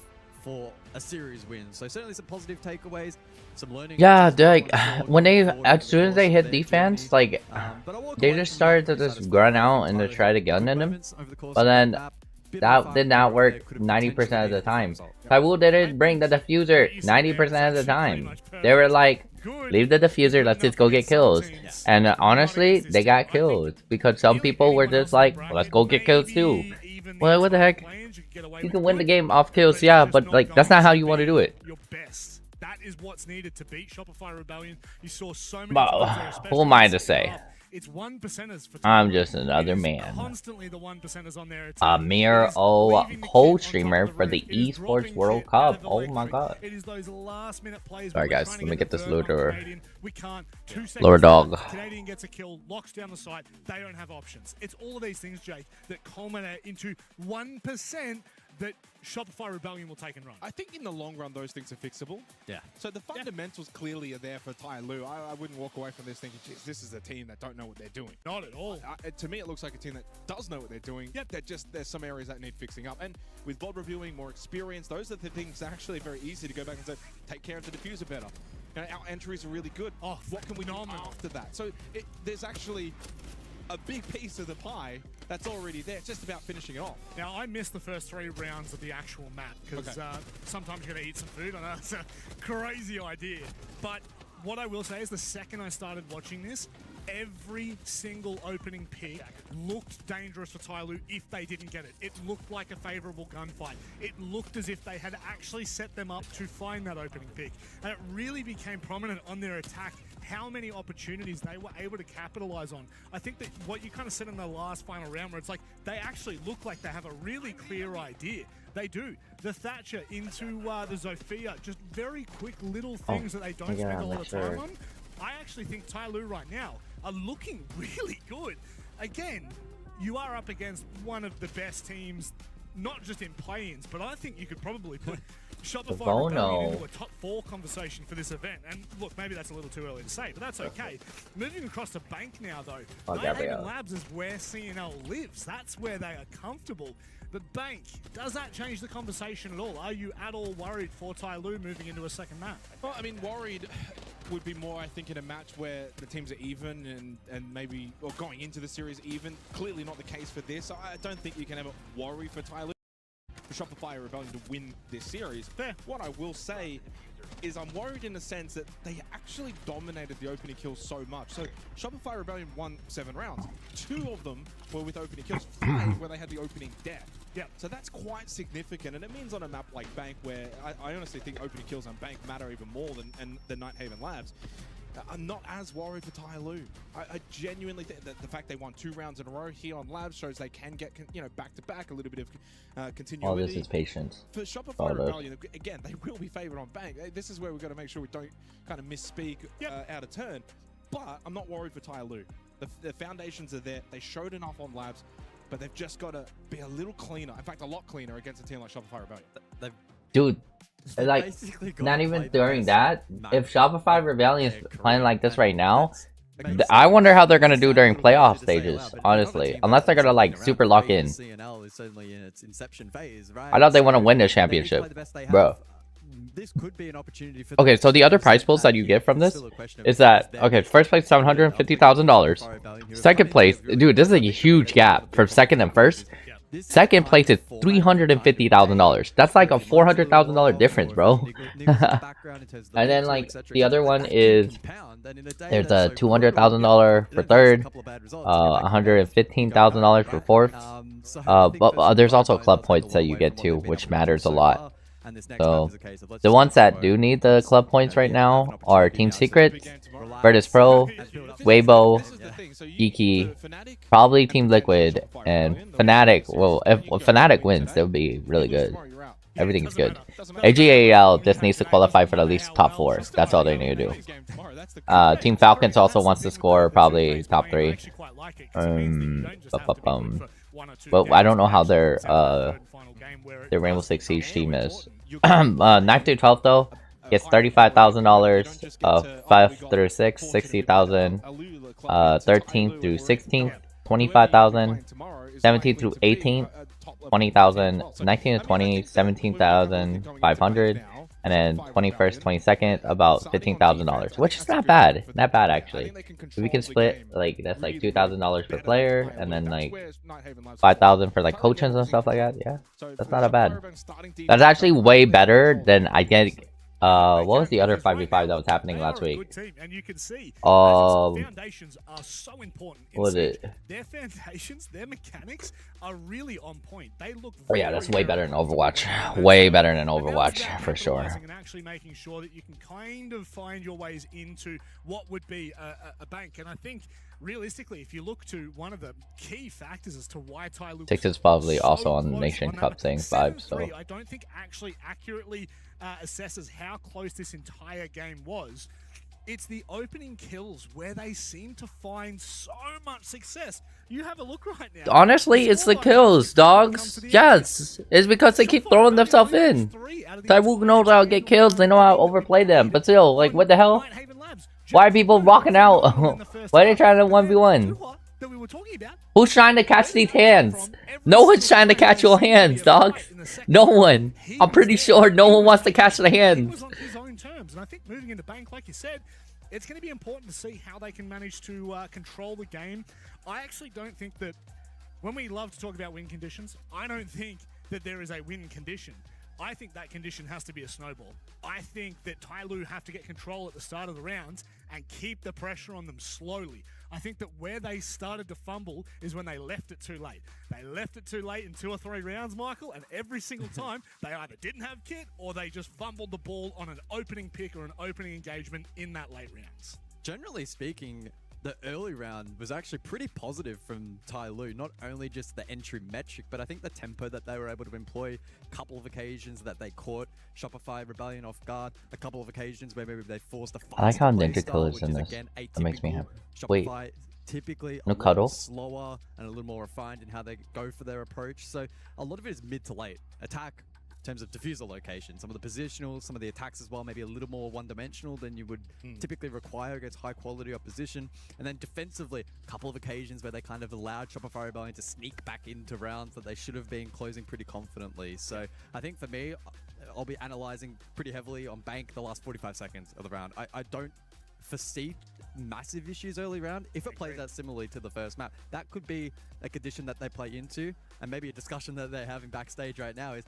for a series win. So certainly some positive takeaways, some learning. Yeah, like when they, as soon as they hit defense, like they just started to just run out and to try to gun in them. But then that did not work 90% of the time. Tyloo didn't bring the diffuser 90% of the time. They were like, leave the diffuser, let's just go get kills. And honestly, they got kills because some people were just like, let's go get kills too. Well, what the heck? You can win the game off kills, yeah, but like that's not how you want to do it. Your best. That is what's needed to beat Shopify Rebellion. You saw so many. Who am I to say? It's 1%ers for I'm just another man. Constantly the 1%ers on there. A mere co-streamer for the Esports World Cup. Oh my god. It is those last minute plays. Alright guys, let me get this looter. We can't. 2 seconds. Lure dog. Canadian gets a kill, locks down the site. They don't have options. It's all of these things, Jake, that culminate into 1% that Shopify Rebellion will take and run. I think in the long run, those things are fixable. Yeah. So the fundamentals clearly are there for Tai Lu. I wouldn't walk away from this thinking, geez, this is a team that don't know what they're doing. Not at all. To me, it looks like a team that does know what they're doing. Yep. There's some areas that need fixing up. And with VOD reviewing, more experience, those are the things that are actually very easy to go back and say, take care of the diffuser better. You know, our entries are really good. Oh, what can we do after that? So there's actually a big piece of the pie that's already there. It's just about finishing it off. Now, I missed the first 3 rounds of the actual map because sometimes you're going to eat some food. I know it's a crazy idea. But what I will say is the second I started watching this, every single opening pick looked dangerous for Tai Lu if they didn't get it. It looked like a favorable gunfight. It looked as if they had actually set them up to find that opening pick. And it really became prominent on their attack how many opportunities they were able to capitalize on. I think that what you kind of said in the last final round where it's like they actually look like they have a really clear idea. They do. The Thatcher into the Zofia, just very quick little things that they don't spend a lot of time on. I actually think Tai Lu right now are looking really good. Again, you are up against one of the best teams, not just in play-ins, but I think you could probably put Shopify Rebellion into a top 4 conversation for this event. And look, maybe that's a little too early to say, but that's okay. Moving across to Bank now, though. Nighthaven Labs is where CNL lives. That's where they are comfortable. But Bank, does that change the conversation at all? Are you at all worried for Tai Lu moving into a second map? Well, I mean, worried would be more, I think, in a match where the teams are even and maybe, or going into the series even. Clearly not the case for this. I don't think you can ever worry for Tai Lu. For Shopify Rebellion to win this series. Fair. What I will say is I'm worried in the sense that they actually dominated the opening kills so much. So Shopify Rebellion won 7 rounds. 2 of them were with opening kills, 5 where they had the opening death. Yeah. So that's quite significant, and it means on a map like Bank, where I honestly think opening kills on Bank matter even more than Nighthaven Labs. I'm not as worried for Tai Lu. I genuinely think that the fact they won 2 rounds in a row here on Labs shows they can get, back to back, a little bit of continuity. All this is patience. For Shopify Rebellion, again, they will be favored on Bank. This is where we've got to make sure we don't kind of misspeak out of turn. But I'm not worried for Tai Lu. The foundations are there. They showed enough on Labs, but they've just got to be a little cleaner. In fact, a lot cleaner against a team like Shopify Rebellion. Dude. Like, not even during that, if Shopify Rebellion is playing like this right now, I wonder how they're going to do during playoff stages, honestly. Unless they're going to, like, super lock in. I thought they want to win this championship, bro. This could be an opportunity for okay, so the other prize pools that you get from this is that, okay, first place $750,000. Second place, dude, this is a huge gap from second and first. Second place is $350,000. That's like a $400,000 difference, bro. And then like the other one is there's a $200,000 for third, $115,000 for fourth. But there's also club points that you get too, which matters a lot. So the ones that do need the club points right now are Team Secret, Virtus Pro, Weibo, Geeky, probably Team Liquid, and Fnatic. Well, if Fnatic wins, that would be really good. Everything's good. AGAL just needs to qualify for at least top 4. That's all they need to do. Team Falcons also wants to score probably top 3. But I don't know how their Rainbow Six Siege team is. 9th through 12th though gets $35,000. 5th through 6th, $60,000. 13th through 16th, $25,000. 17th through 18th, $20,000. 19 to 20, $17,500. And then 21st, 22nd, about $15,000, which is not bad. Not bad actually. If we can split, like, that's like $2,000 per player, and then like $5,000 for like coaches and stuff like that. Yeah, that's not bad. That's actually way better than I think What was the other 5v5 that was happening last week? And you can see foundations are so important. What was it? Their foundations, their mechanics are really on point. They look. Oh yeah, that's way better than Overwatch. Way better than Overwatch for sure. And actually making sure that you can kind of find your ways into what would be a bank. And I think realistically, if you look to one of the key factors as to why Tyloo 6 is probably also on the Nation Cup thing 5, so I don't think actually accurately assesses how close this entire game was. It's the opening kills where they seem to find so much success. You have a look right now. Honestly, it's the kills, dogs. Yes, it's because they keep throwing themselves in. Tyloo knows how to get kills. They know how to overplay them. But still, like, what the hell? Why are people rocking out? Why are they trying to 1v1? Who's trying to catch these hands? No one's trying to catch your hands, dog. No one. I'm pretty sure no one wants to catch the hands. On his own terms, and I think moving into bank, like you said, it's going to be important to see how they can manage to control the game. I actually don't think that when we love to talk about win conditions, I don't think that there is a win condition. I think that condition has to be a snowball. I think that Tyloo have to get control at the start of the rounds and keep the pressure on them slowly. I think that where they started to fumble is when they left it too late. They left it too late in 2 or 3 rounds, Michael, and every single time they either didn't have kit or they just fumbled the ball on an opening pick or an opening engagement in that late rounds. Generally speaking, the early round was actually pretty positive from Tyloo. Not only just the entry metric, but I think the tempo that they were able to employ. A couple of occasions that they caught Shopify Rebellion off guard. A couple of occasions where maybe they forced a fast I like how play Ninja style, Kill is in this. again, That makes me happy. Shopify Wait. Typically No a cuddle? little slower and a little more refined in how they go for their approach. So a lot of it is mid to late. Attack in terms of diffuser location. Some of the positional, some of the attacks as well, maybe a little more one-dimensional than you would typically require against high-quality opposition. And then defensively, a couple of occasions where they kind of allowed Shopify Rebellion to sneak back into rounds that they should have been closing pretty confidently. So I think for me, I'll be analyzing pretty heavily on bank the last 45 seconds of the round. I don't foresee massive issues early round. If it plays out similarly to the first map, that could be a condition that they play into, and maybe a discussion that they're having backstage right now is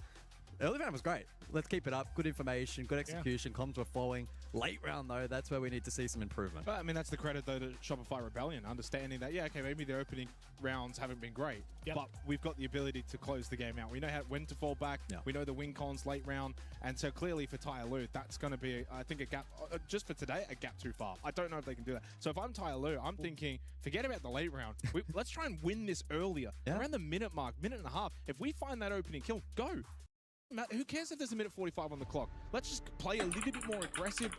early round was great. Let's keep it up. Good information, good execution, comms were flowing. Late round, though, that's where we need to see some improvement. But, I mean, that's the credit, though, to Shopify Rebellion, understanding that, yeah, okay, maybe their opening rounds haven't been great, but we've got the ability to close the game out. We know when to fall back. We know the win cons late round. And so, clearly, for Tyloo, that's going to be, I think, a gap, just for today, a gap too far. I don't know if they can do that. So, if I'm Tyloo, I'm thinking, forget about the late round. Let's try and win this earlier. Around the minute mark, minute and a half. If we find that opening kill, go. Who cares if there's a minute 45 on the clock? Let's just play a little bit more aggressive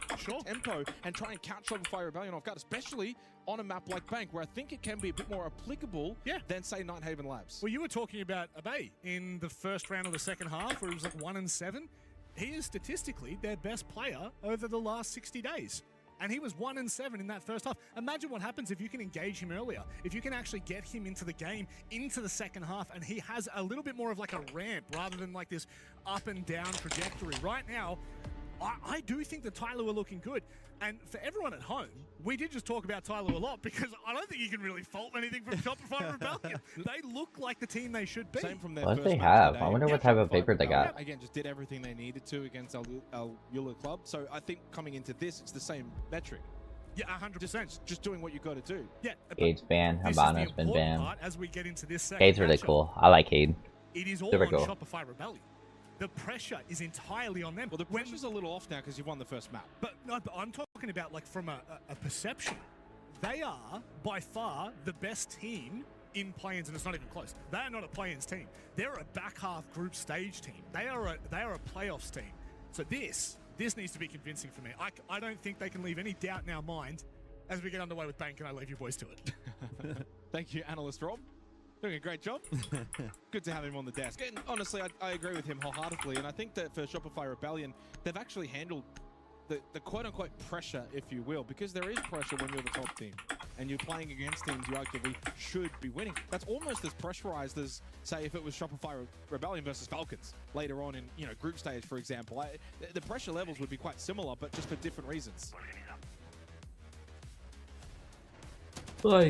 tempo and try and catch Shopify Rebellion off guard, especially on a map like Bank, where I think it can be a bit more applicable than, say, Nighthaven Labs. Well, you were talking about Abe in the first round of the second half, where it was like 1-7. He is statistically their best player over the last 60 days. And he was 1-7 in that first half. Imagine what happens if you can engage him earlier. If you can actually get him into the game, into the second half, and he has a little bit more of like a ramp rather than like this up and down trajectory. Right now, I do think that Tyloo are looking good. And for everyone at home, we did just talk about Tyloo a lot because I don't think you can really fault anything from Shopify Rebellion. They look like the team they should be. Same from their What first they match have? today. I wonder what type of paper they got. Again, just did everything they needed to against El Yula Club. So I think coming into this, it's the same metric. Yeah, 100%. Just doing what you got to do. Yeah. Cade's banned. Habana's been banned. As we get into this Cade's really cool. I like Cade. It is all Super on cool. Shopify Rebellion. The pressure is entirely on them. Well, the pressure's a little off now because you've won the first map. But no, but I'm talking about like from a perception. They are by far the best team in play-ins, and it's not even close. They are not a play-ins team. They're a back half group stage team. They are a playoffs team. So this needs to be convincing for me. I don't think they can leave any doubt in our mind as we get underway with Bank, and I leave you boys to it. Thank you, Analyst Rob. Doing a great job. Good to have him on the desk. And honestly, I agree with him wholeheartedly. And I think that for Shopify Rebellion, they've actually handled the quote-unquote pressure, if you will, because there is pressure when you're the top team and you're playing against teams you arguably should be winning. That's almost as pressurized as, say, if it was Shopify Rebellion versus Falcons later on in group stage, for example. The pressure levels would be quite similar, but just for different reasons. Well,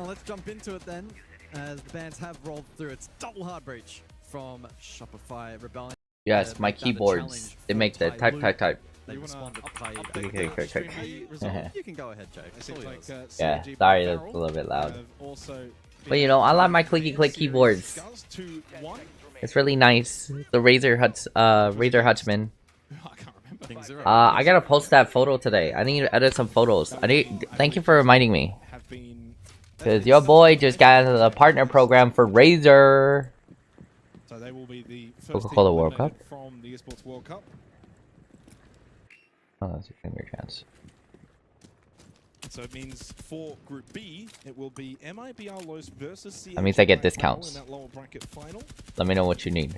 let's jump into it then, as the bands have rolled through. It's double hard breach from Shopify Rebellion. Yes, my keyboards. They make the type. they responded by Okay, extremely resolved. You can go ahead, Joe. It's all yours. Yeah, sorry that's a little bit loud. But you know, I like my clicky click keyboards. It's really nice. The Razer Hutchman. I gotta post that photo today. I need to edit some photos. Thank you for reminding me. Cause your boy just got into the partner program for Razer. So they will be the first Coca-Cola World Cup from the Esports World Cup. Oh, that's a premier chance. So it means for Group B, it will be MIBR Los versus CH. That means I get discounts. In that lower bracket final. Let me know what you need.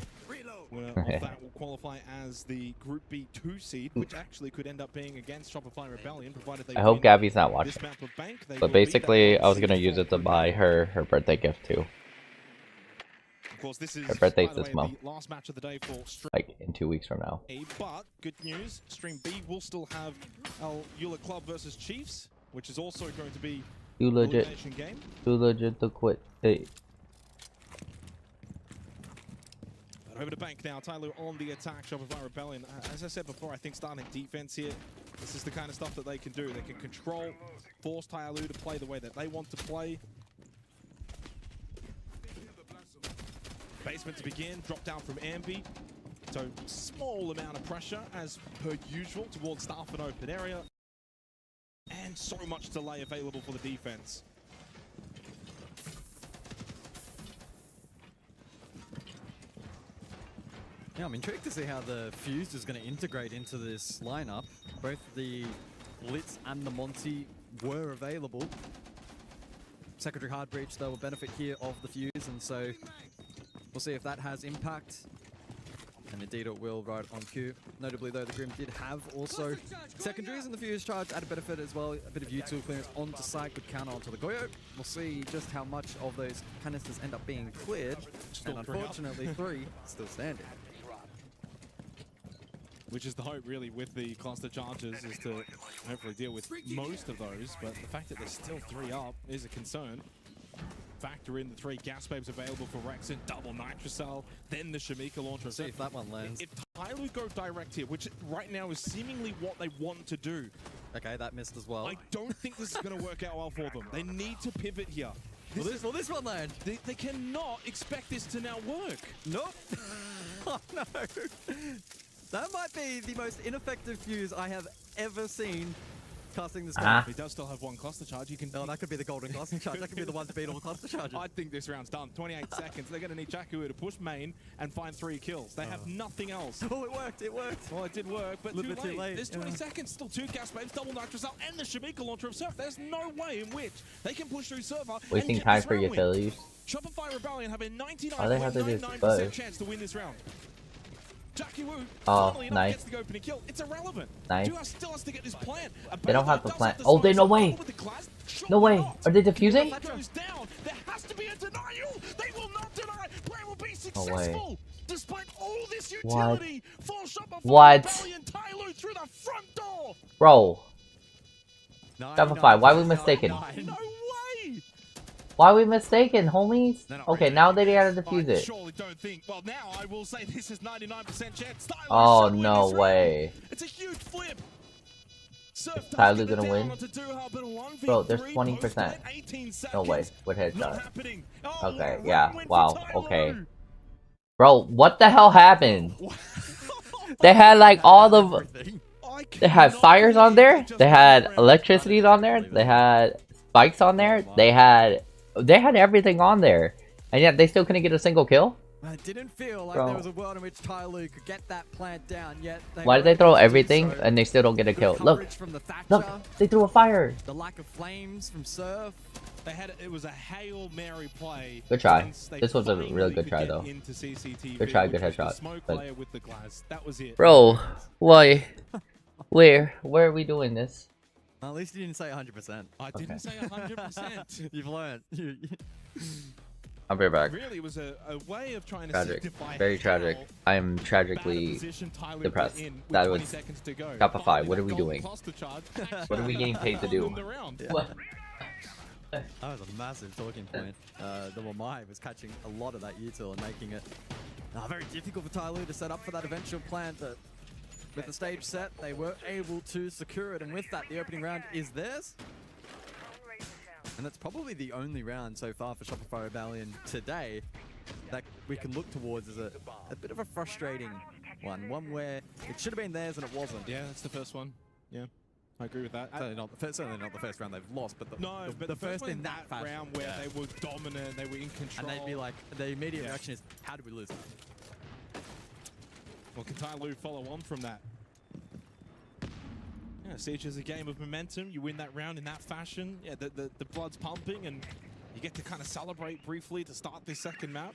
Winner of that will qualify as the Group B 2 seed, which actually could end up being against Shopify Rebellion, provided they I hope Gabby's not watching. this map of bank. But basically, I was gonna use it to buy her birthday gift too. Of course, this is, her birthday's by the this way, month. the last match of the day for Stream Like in 2 weeks from now. A. But good news, Stream B will still have our Eula Club versus Chiefs, which is also going to be You legit. elimination game. You legit to quit. Hey. Over to bank now, Tyler on the attack, Shopify Rebellion. As I said before, I think starting defense here, this is the kind of stuff that they can do. They can control, force Tyloo to play the way that they want to play. Basement to begin, drop down from Ambi. So small amount of pressure as per usual towards staff and open area. And so much delay available for the defense. Yeah, I'm intrigued to see how the Fuse is going to integrate into this lineup. Both the Blitz and the Monty were available. Secondary Hard Breach, though, will benefit here of the Fuse, and so we'll see if that has impact. And indeed it will right on cue. Notably, though, the Grim did have also secondaries in the Fuse charge at a benefit as well. A bit of U2 clearance onto site, good counter onto the Goyo. We'll see just how much of those canisters end up being cleared. Still and three up. unfortunately, 3 still standing. Which is the hope, really, with the cluster charges, is to hopefully deal with most of those. But the fact that there's still 3 up is a concern. Factor in the 3 gas babes available for Rexon, double Nitrocell, then the Shamika launcher. See if that one lands. If Tyloo go direct here, which right now is seemingly what they want to do. Okay, that missed as well. I don't think this is going to work out well for them. They need to pivot here. Will this one land? They cannot expect this to now work. Nope. Oh no. That might be the most ineffective Fuse I have ever seen casting this game. He does still have 1 cluster charge. You can. Oh, that could be the golden cluster charge. That could be the one to beat all cluster charges. I think this round's done. 28 seconds. They're going to need Jakku to push main and find 3 kills. They have nothing else. Oh, it worked. It worked. Well, it did work, but Little bit too too late. There's 20 seconds. Still 2 gas babes, double Nitrocell, and the Shamika launcher himself. There's no way in which they can push through server. Wasting time for utilities. Shopify Rebellion have a All they have to do is 99.99% chance to win this round. Jackie Wu nice. gets the opening kill. It's irrelevant. Nice. Duas still has to get this plan. They don't have the plan. Oh, they no way. No way. Are they defusing? There has to be a denial. They will not deny. Play will be No successful. way. Despite all this What? utility for Shopify What? Rebellion, Tyloo through the front door. Bro. Shopify, why are we mistaken? No way. Why are we mistaken, homies? Okay, now they gotta defuse it. Surely don't think. Well, now I will say this is 99% chance. Tyloo Oh, should win no this way. round. It's a huge flip. Surf does Tyloo get it gonna down win? onto Duha, but a 1v3 Bro, there's post 20%. 18 No way. seconds. With Not headshot. happening. Okay, what a yeah. win for Wow. Tyloo. Okay. Bro, what the hell happened? They had like all the... They had fires on there. They had electricities on there. They had spikes on there. They had everything on there. And yet they still couldn't get a single kill? It didn't feel like Bro. there was a world in which Tyloo could get that plant down, yet Why did they throw everything and they still don't get a kill? Look. coverage from the Thatcher, Look. They threw a fire. the lack of flames from Surf. It was a Hail Mary play. Good try. once they This was a finally really good could try, get though. into CCTV, Good try, which good was the headshot, smoke but- layer with the glass. That was it. Bro, why? Where are we doing this? Well, at least you didn't say 100%. I didn't say 100%. You've learned. I'll be right back. Really, it was a way of trying to Tragic. signify Very how tragic. I am bad a tragically position Tyloo depressed. was in with That 20 was seconds to go. Shopify. Finally, What are that we golden doing? cluster charge What are we getting paid to do? won the round. What? That was a massive talking point. The Wamai was catching a lot of that util and making it very difficult for Tyloo to set up for that eventual plant, but with the stage set, they were able to secure it, and with that, the opening round is theirs. And that's probably the only round so far for Shopify Rebellion today that we can look towards as a bit of a frustrating one where it should have been theirs and it wasn't. Yeah, that's the first one. Yeah, I agree with that. Certainly not the first round they've lost, but the first in that fashion. round where they were dominant, they were in control. And they'd be like, the immediate reaction is, how did we lose? Well, can Tai Lu follow on from that? Yeah, Siege is a game of momentum. You win that round in that fashion. Yeah, the blood's pumping, and you get to kind of celebrate briefly to start this second map.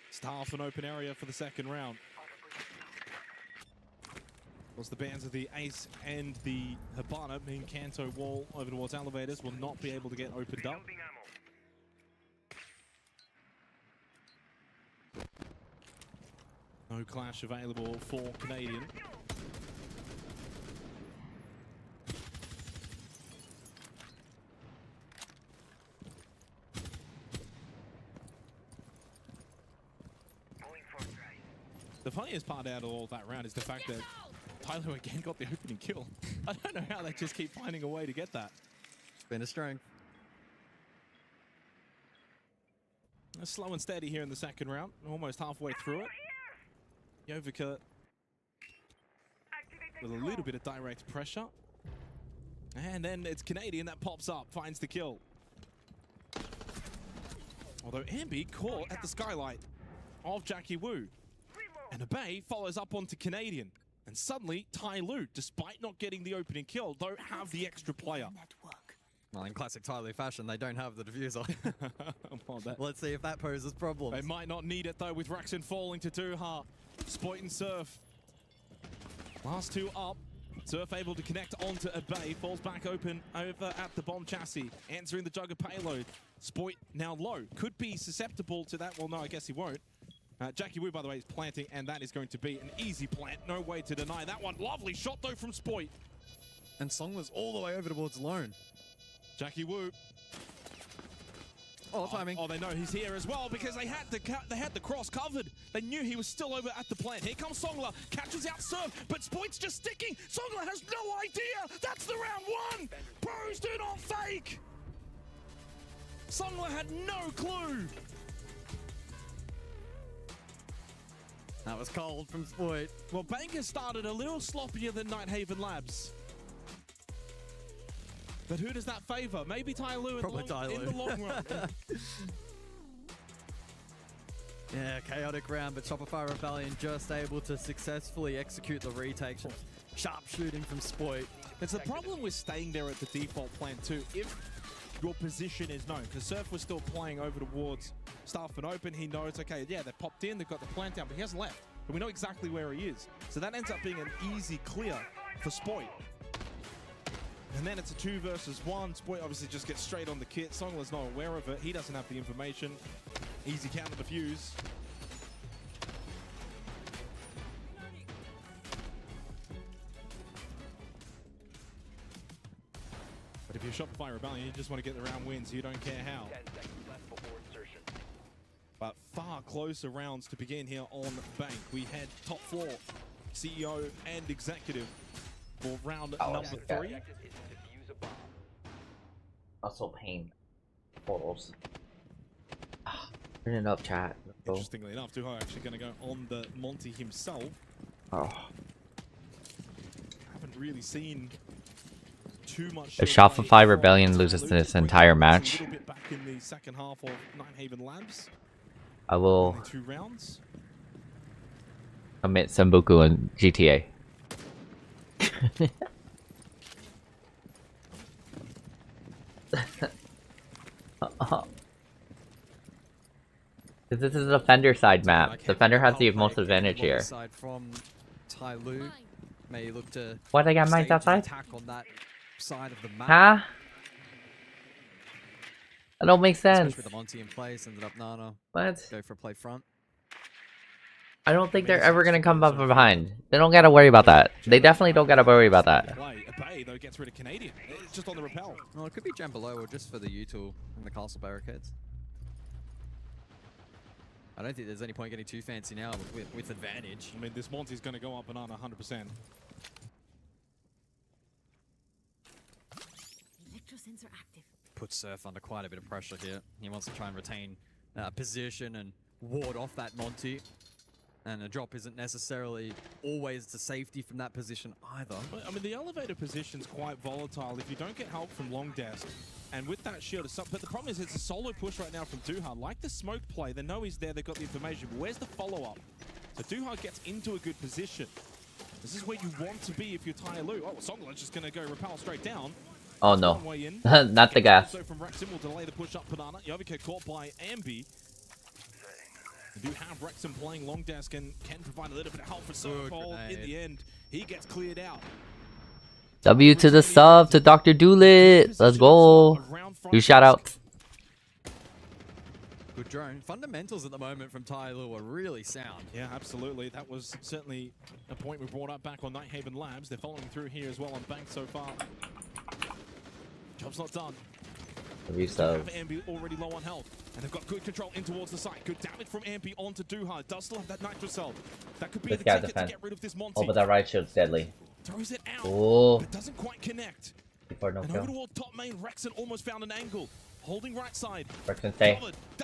It's half an open area for the second round. Of course, the bands of the Ace and the Habana, mean Kanto wall over towards elevators, will not be able to get opened up. No clash available for Canadian. The funniest part out of all that round is the fact that Tyler again got the opening kill. I don't know how they just keep finding a way to get that. Been a strength. Slow and steady here in the second round. Almost halfway through it. Jovica with a little bit of direct pressure. And then it's Canadian that pops up, finds the kill. Although Ambi caught at the skylight of Jackie Wu. And Abay follows up onto Canadian. And suddenly, Tai Lu, despite not getting the opening kill, don't have the extra player. Well, in classic Tai Lu fashion, they don't have the diffuser. Well, let's see if that poses problems. They might not need it, though, with Raxon falling to Duha. Spoit and Surf. Last two up. Surf able to connect onto Abay. Falls back open over at the bomb chassis. Answering the Jugger payload. Spoit now low. Could be susceptible to that. Well, no, I guess he won't. Jackie Wu, by the way, is planting, and that is going to be an easy plant. No way to deny that one. Lovely shot, though, from Spoit. And Song was all the way over towards Lone. Jackie Wu. Oh, timing. Oh, they know he's here as well because they had the cross covered. They knew he was still over at the plant. Here comes Songla, catches out Surf, but Spoit's just sticking. Songla has no idea. That's the round one. Pros do not fake. Songla had no clue. That was cold from Spoit. Well, Banker started a little sloppier than Nighthaven Labs. But who does that favor? Maybe Tai Lu in the long run. Yeah, chaotic round, but Shopify Rebellion just able to successfully execute the retake. Sharp shooting from Spoit. It's the problem with staying there at the default plant too. If your position is known, because Surf was still playing over towards Staff and Open, he knows, okay, yeah, they popped in, they've got the plant down, but he hasn't left. And we know exactly where he is. So that ends up being an easy clear for Spoit. And then it's a 2 versus 1. Spoit obviously just gets straight on the kit. Songla's not aware of it. He doesn't have the information. Easy counter defuse. But if you're Shopify Rebellion, you just want to get the round wins. You don't care how. 10 seconds left before insertion. But far closer rounds to begin here on Bank. We had top floor, CEO and executive for round number 3. Muscle pain. Portals. Turn it up, chat. Interestingly enough, Duha actually going to go on the Monty himself. Oh. Haven't really seen too much. If Shopify Rebellion loses this entire match, a little bit back in the second half of Nighthaven Labs. I will 2 rounds. Commit Sambuku in GTA. This is a Defender side map. Defender has the most advantage here. From Tai Lu, may look to what, I got mines outside? Attack on that side of the map. Huh? That don't make sense. Especially with the Monty in place, ended up Nana. What? Go for a play front. I don't think they're ever gonna come up from behind. They don't gotta worry about that. They definitely don't gotta worry about that. Abay though gets rid of Canadian. It's just on the rappel. Well, it could be jam below or just for the U-tool and the castle barricades. I don't think there's any point getting too fancy now with advantage. I mean, this Monty's going to go up and on 100%. Electro-sensor active. Puts Surf under quite a bit of pressure here. He wants to try and retain position and ward off that Monty. And a drop isn't necessarily always to safety from that position either. I mean, the elevator position's quite volatile if you don't get help from long desk. And with that shield, but the problem is it's a solo push right now from Duha. Like the smoke play, they know he's there, they've got the information, but where's the follow-up? So Duha gets into a good position. This is where you want to be if you're Tai Lu. Oh, Songler's just going to go rappel straight down. Oh no, not the gas. So from Wrexham will delay the push up Banana. Yovika caught by Ambi. They do have Wrexham playing long desk and can provide a little bit of help for Surfall. In the end, he gets cleared out. W to the sub to Dr. Doolittle. Let's go. Do shout outs. Good drone. Fundamentals at the moment from Tai Lu are really sound. Yeah, absolutely. That was certainly a point we brought up back on Nighthaven Labs. They're following through here as well on Bank so far. Job's not done. W sub. Ambi already low on health, and they've got good control in towards the site. Good damage from Ambi onto Duha. Does still have that nitro cell. That could be This the guy's ticket to get rid of this Monty. Oh, but that right shield's deadly. Throws it out, Oh. but doesn't quite connect. Before no And kill. over toward top main, Rexon almost found an angle. Holding right side. Rexon, stay.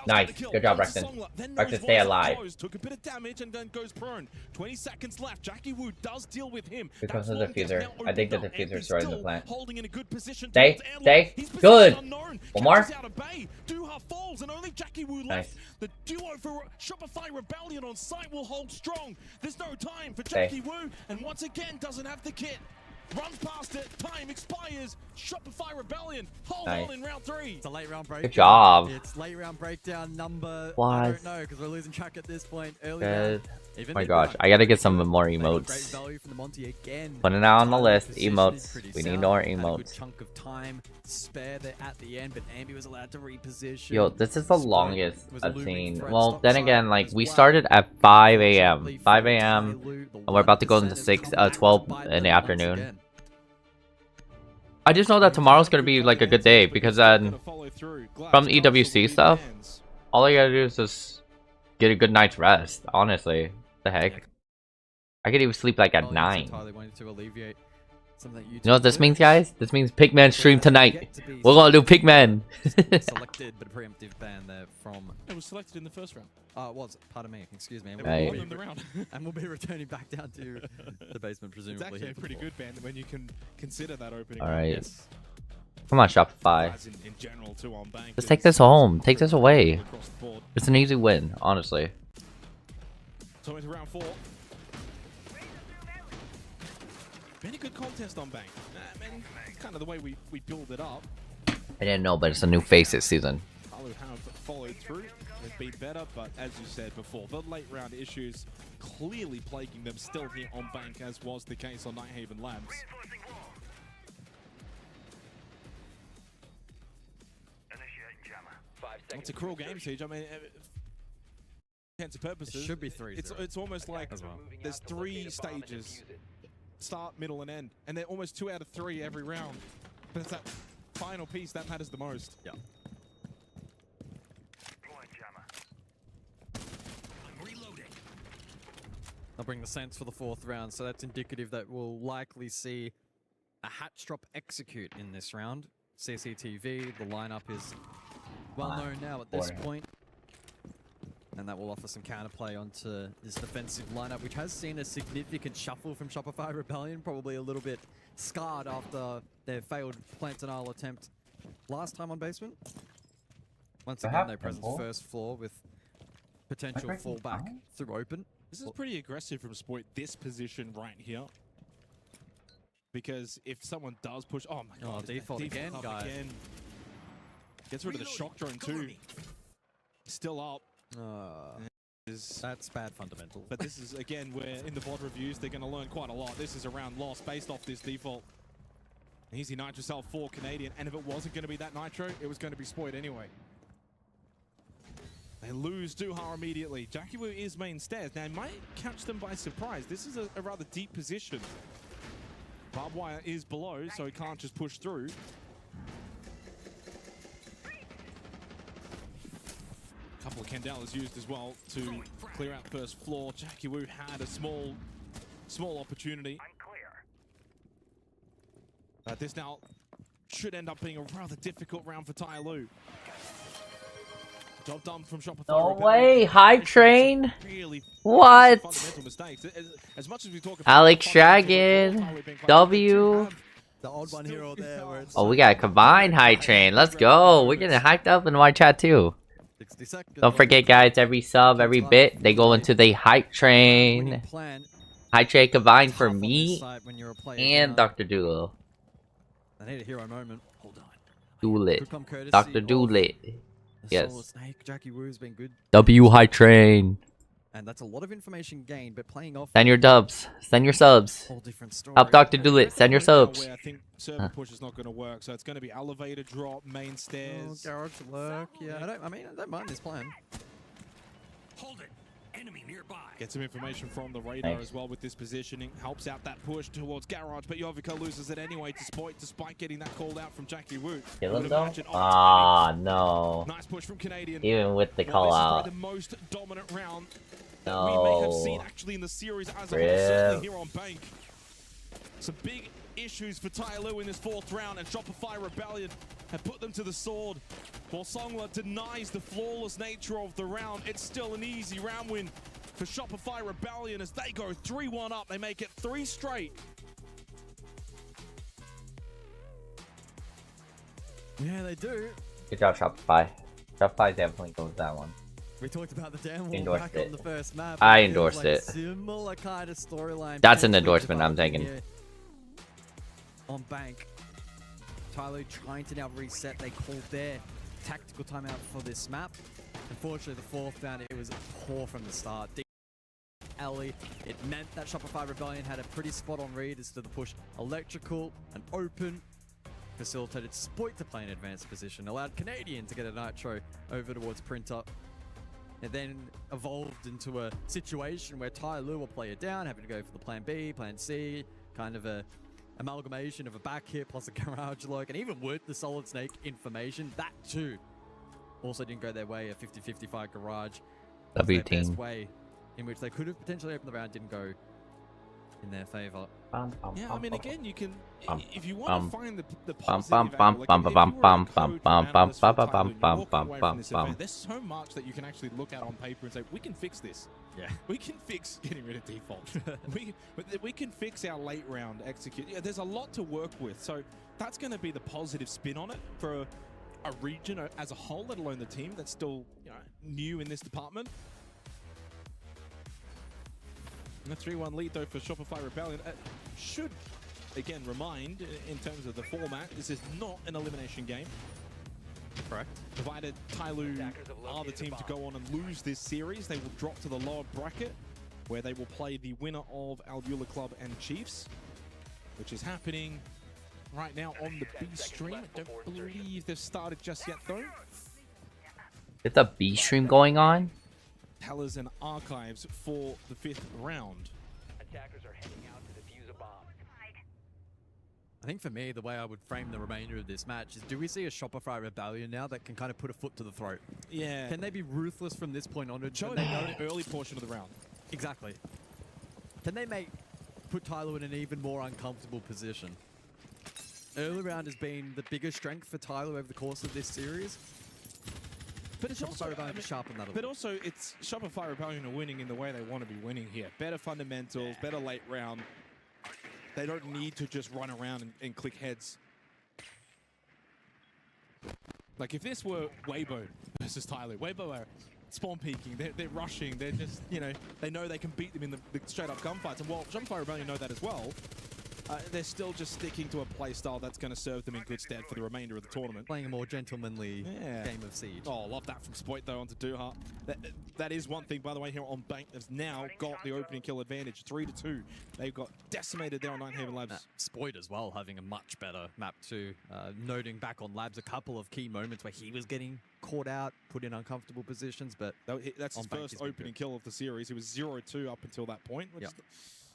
Nice. Good job, Rexon. Rexon, stay alive. Took a bit of damage and then goes prone. 20 seconds left. Jackie Wu does deal with him. Because of the diffuser. I think the diffuser is right in the plant. Holding in a good position. Stay. Stay. Good. One more. Duha falls and only Jackie Wu left. The duo for Shopify Rebellion on site will hold strong. There's no time for Jackie Wu, and once again doesn't have the kit. Runs past it, time expires. Shopify Rebellion, hold on in round 3. It's a late round breakdown. Good job. It's late round breakdown number. What? I don't know because we're losing track at this point. Early Good. round, Oh my gosh, I gotta get some more great emotes. value from the Monty again. Putting it out on the list. Position is Emotes. pretty We sound. need more Had a good emotes. chunk of time spare there at the end, but Ambi was allowed to reposition. Yo, this is the longest was a I've looming seen. threat. Well, Stop then side again, like as we well. started at 5 a.m. Unfortunately 5 for a.m. Tai Lu, the and we're about to go 1% into has 6, come back to 12 bite in them the once afternoon. again. I just know that tomorrow's gonna be like a good day because from EWC stuff, all I gotta do is just get a good night's rest. Honestly, the heck, I could even sleep like at 9. You know what this means, guys? This means Pigman stream tonight. We're gonna do Pigman. Selected, but a preemptive ban there from. It was selected in the first round. Oh, it was. Pardon me. Excuse me. Right. And we'll be returning back down to the basement, presumably. It's actually a pretty good ban when you can consider that opening. All right. Yes. Come on, Shopify. In general, too, on Bank. Just take this home. Take this away. It's an easy win, honestly. So into round 4. Been a good contest on Bank. Man, kind of the way we build it up. I didn't know, but it's a new face this season. Palu have followed through. They've been better, but as you said before, the late round issues clearly plaguing them still here on Bank, as was the case on Nighthaven Labs. It's a cruel game, Siege. I mean, intents and purposes, It should be 3-0. It's almost like there's 3 stages. Start, middle, and end. And they're almost 2 out of 3 every round. But it's that final piece that matters the most. Yeah. I'll bring the Saints for the 4th round, so that's indicative that we'll likely see a hatch drop execute in this round. CCTV, the lineup is well known now at this point. And that will offer some counterplay onto this defensive lineup, which has seen a significant shuffle from Shopify Rebellion, probably a little bit scarred after their failed plant denial attempt last time on basement. Once again, they presence first floor with potential fallback through open. This is pretty aggressive from Spoit, this position right here. Because if someone does push... Oh my god. Default again, guys. Gets rid of the shock drone too. Still up. That's bad fundamental. But this is, again, where in the VOD reviews, they're going to learn quite a lot. This is a round lost based off this default. Easy Nitro Cell for Canadian. And if it wasn't going to be that Nitro, it was going to be Spoit anyway. They lose Duha immediately. Jackie Wu is main stairs. Now, it might catch them by surprise. This is a rather deep position. Barbed wire is below, so he can't just push through. A couple of Candelas used as well to clear out first floor. Jackie Wu had a small opportunity. This now should end up being a rather difficult round for Tai Lu. Job done from Shopify. No way, Hype Train. What? As much as we talk about Alex Dragon, W. The odd one here or there. Where it's Oh, we got a combined Hype Train. Let's go. We're getting hyped up in my chat too. 60 seconds. Don't forget, guys, every sub, every bit, they go into the Hype Train. Hype Train combined for me and Dr. Doolittle. I need a hero moment. Hold on. Doolittle. Dr. Doolittle. Yes. Snake, Jackie Wu's been good. W Hype Train. And that's a lot of information gained, but playing off. Send your dubs. Send your subs. Whole different story. Help Dr. Doolittle. Send your subs. I think server push is not going to work, so it's going to be elevator drop, main stairs. Garage work. Yeah, I don't mind this plan. Hold it. Enemy nearby. Get some information from the radar as well with this positioning. Helps out that push towards Garage, but Yovika loses it anyway despite getting that called out from Jackie Wu. Kill him though? Ah, no. Nice push from Canadian. Even with the call out. This is the most dominant round that No. we may have seen actually in the series as a whole, certainly here on Bank. Some big issues for Tai Lu in this fourth round, and Shopify Rebellion have put them to the sword. While Songla denies the flawless nature of the round, it's still an easy round win for Shopify Rebellion as they go 3-1 up. They make it 3 straight. Yeah, they do. Good job, Shopify. Shopify definitely goes that one. We talked about the damn wall Endorsed back it. on the first map. I It feels endorsed like it. Similar kind of storyline. That's an potentially endorsement I'm developing taking. here on Bank. Tyler trying to now reset. They called their tactical timeout for this map. Unfortunately, the fourth down, it was poor from the start. Deep alley. It meant that Shopify Rebellion had a pretty spot-on read as to the push. Electrical and open. Facilitated Spoit to play in advanced position. Allowed Canadian to get a Nitro over towards Printer. It then evolved into a situation where Tai Lu will play it down, having to go for the plan B, plan C, kind of a amalgamation of a back hit plus a garage lock, and even with the Solid Snake information, that too also didn't go their way. A 50-55 garage. W Their best team. way in which they could have potentially opened the round didn't go in their favor. Yeah, I mean, again, you can, if you want to find the there's so much that you can actually look at on paper and say, we can fix this. Yeah. We can fix getting rid of default. we can fix our late round execute. Yeah, there's a lot to work with. So that's going to be the positive spin on it for a region as a whole, let alone the team that's still new in this department. And a 3-1 lead, though, for Shopify Rebellion. Should, again, remind, in terms of the format, this is not an elimination game. Correct. Provided Tai Lu are the team to go on and lose this series, they will drop to the lower bracket, where they will play the winner of Albula Club and Chiefs, which is happening right now on the B stream. I don't believe they've started just yet, though. It's a B stream going on? Tellers and archives for the 5th round. Attackers are heading out to defuse a bomb. I think for me, the way I would frame the remainder of this match is, do we see a Shopify Rebellion now that can kind of put a foot to the throat? Yeah. Can they be ruthless from this point onward? Show They it know in the early portion of the round. Exactly. Can they put Tyler in an even more uncomfortable position? Early round has been the biggest strength for Tyler over the course of this series. But it's also, sharpen that a but little. also, it's Shopify Rebellion are winning in the way they want to be winning here. Better fundamentals, better late round. They don't need to just run around and click heads. Like if this were Weibo versus Tyler, Weibo are spawn peeking, they're rushing, they're just, they know they can beat them in the straight up gunfights. And while Shopify Rebellion know that as well, they're still just sticking to a play style that's going to serve them in good stead for the remainder of the tournament. Playing a more gentlemanly game of Siege. Oh, love that from Spoit though onto Duha. That is one thing, by the way, here on Bank. They've now got the opening kill advantage, 3-2. They've got decimated there on Ninehaven Labs. Spoit as well, having a much better map too. Noting back on Labs a couple of key moments where he was getting caught out, put in uncomfortable positions, but that's his first opening kill of the series. He was 0-2 up until that point. Which is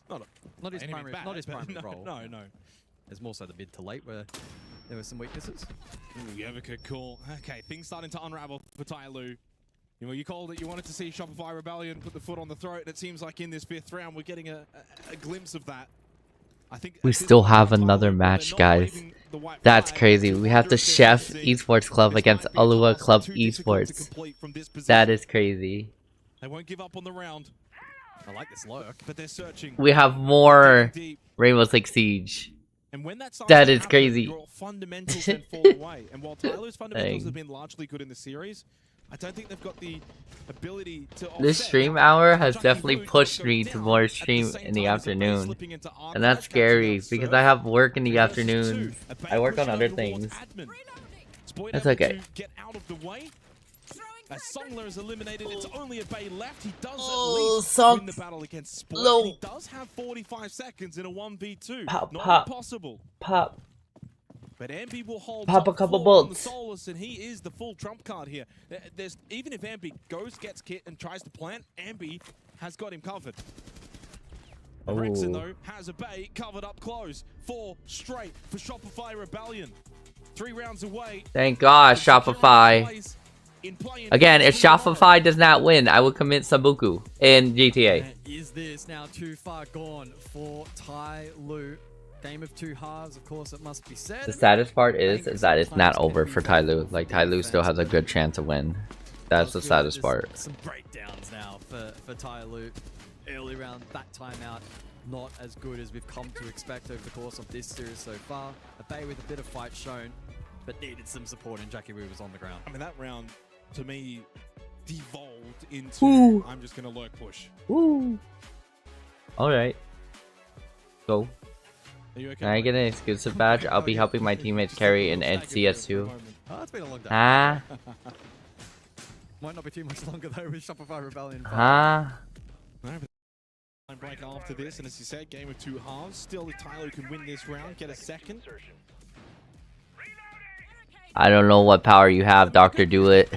not his primary, bad, not his primary role. No. There's more so the mid to late where there were some weaknesses. Ooh, Yovika, cool. Okay, things starting to unravel for Tai Lu. You know, you called it. You wanted to see Shopify Rebellion put the foot on the throat. And it seems like in this 5th round, we're getting a glimpse of that. I think we still have another match, guys. That's crazy. We have the Chef Esports Club against Alua Club Esports. That is crazy. They won't give up on the round. I like this lurk, but they're searching. We have more Rainbow Six Siege. And when that is happen, crazy. Your fundamentals then fall away. And while Tyler's fundamentals have been largely good in the series, I don't think they've got the ability to. This stream hour has definitely pushed me to more stream in the afternoon. And that's scary because I have work in the afternoon. I work on other things. That's okay. Get out of the way. As Songler is eliminated, it's only a Bay left. He does at least win the battle against Sport. He does have 45 seconds in a 1v2. Not impossible. Pop. But Ambi will hold a couple bolts. The Solus, and he is the full trump card here. Even if Ambi gets kit and tries to plant, Ambi has got him covered. Rexon, though, has a Bay covered up close. 4 straight for Shopify Rebellion. 3 rounds away. Thank God, Shopify. Again, if Shopify does not win, I will commit Sabuku in GTA. Is this now too far gone for Ty Lu? Game of 2 halves, of course, it must be said. The saddest part is that it's not over for Ty Lu. Like, Ty Lu still has a good chance of win. That's the saddest part. Some breakdowns now for Ty Lu. Early round, that timeout, not as good as we've come to expect over the course of this series so far. A Bay with a bit of fight shown, but needed some support, and Jackie Wu was on the ground. I mean, that round, to me, devolved into I'm just going to lurk push. Woo. Alright. Go. Are you okay? Can I get an exclusive badge? I'll be helping my teammates carry an CS2. Oh, it's been a long day. Ah. Might not be too much longer though with Shopify Rebellion. Ah. Break after this, and as you said, game of 2 halves. Still, if Tyler can win this round, get a second. I don't know what power you have, Dr. Do It,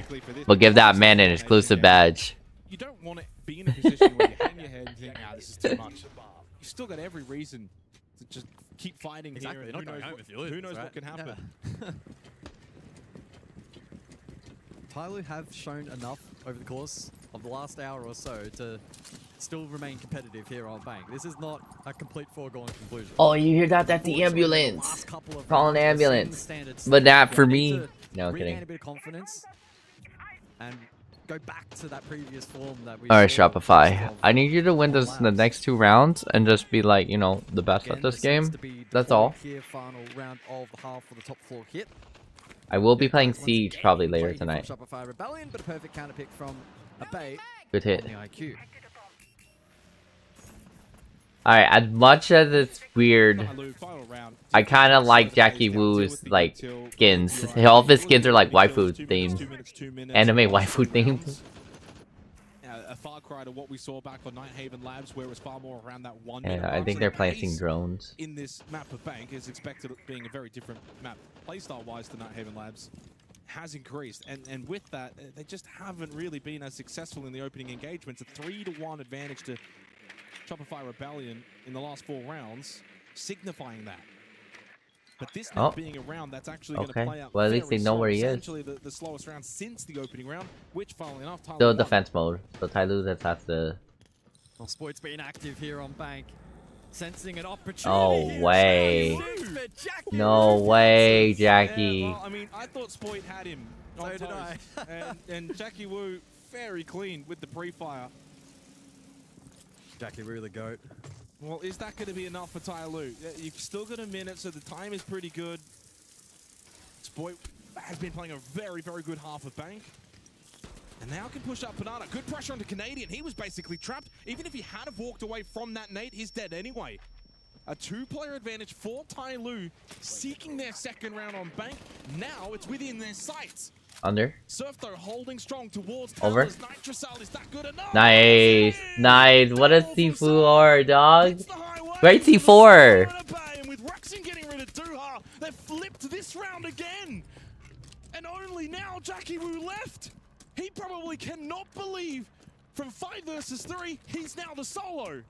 but give that man an exclusive badge. You don't want to be in a position where you hang your head and think, this is too much. You've still got every reason to just keep fighting here. Who knows what can happen? Yeah. Tyloo have shown enough over the course of the last hour or so to still remain competitive here on Bank. This is not a complete foregone conclusion. Oh, you hear that? That's the ambulance. Call an ambulance. But not for me. No, kidding. Regain a bit of confidence and go back to that previous form that we Alright, saw. Shopify. I need you to win the next 2 rounds and just be like, you know, the best at this game. That's all. Here, final round of the half for the top floor hit. I will be playing Siege probably later tonight. Shopify Rebellion, but a perfect counter pick from a Bay. Good hit. On the IQ. Alright, as much as it's weird, I kind of like Jackie Wu's like skins. All of his skins are like waifu themed, anime waifu themed. A far cry to what we saw back on Nighthaven Labs, where it was far more around that 1 Yeah, minute I mark. think So they're the planting pace drones. in this map of Bank is expected being a very different map playstyle wise to Nighthaven Labs has increased, and with that they just haven't really been as successful in the opening engagements. A 3-1 advantage to Shopify Rebellion in the last 4 rounds, signifying that. But this not being a round that's actually going to play out. Well, at least they know where he is. Essentially the slowest round since the opening round, which, funnily enough, Tyler Still won. defense mode, so Tyloo just has to. Well, Sport's being active here on Bank, sensing an opportunity. Oh way! No way, Jackie. Yeah, well, I mean, I thought Spoit had him. So did I. and Jackie Wu very clean with the pre-fire. Jackie Wu the GOAT. Well, is that going to be enough for Tyloo? You've still got a minute, so the time is pretty good. Spoit has been playing a very, very good half of Bank. And now can push up Banana. Good pressure on the Canadian. He was basically trapped. Even if he had have walked away from that nade, he's dead anyway. A 2-player advantage for Tyloo, seeking their second round on Bank. Now it's within their sights. Under. Surf though holding strong towards Over. Nitrocell. Is that good enough? Nice, nice. What a C4, dog. Great C4. And with Rexon getting rid of Duha, they've flipped this round again. And only now Jackie Wu left. He probably cannot believe from 5 versus 3, he's now the solo.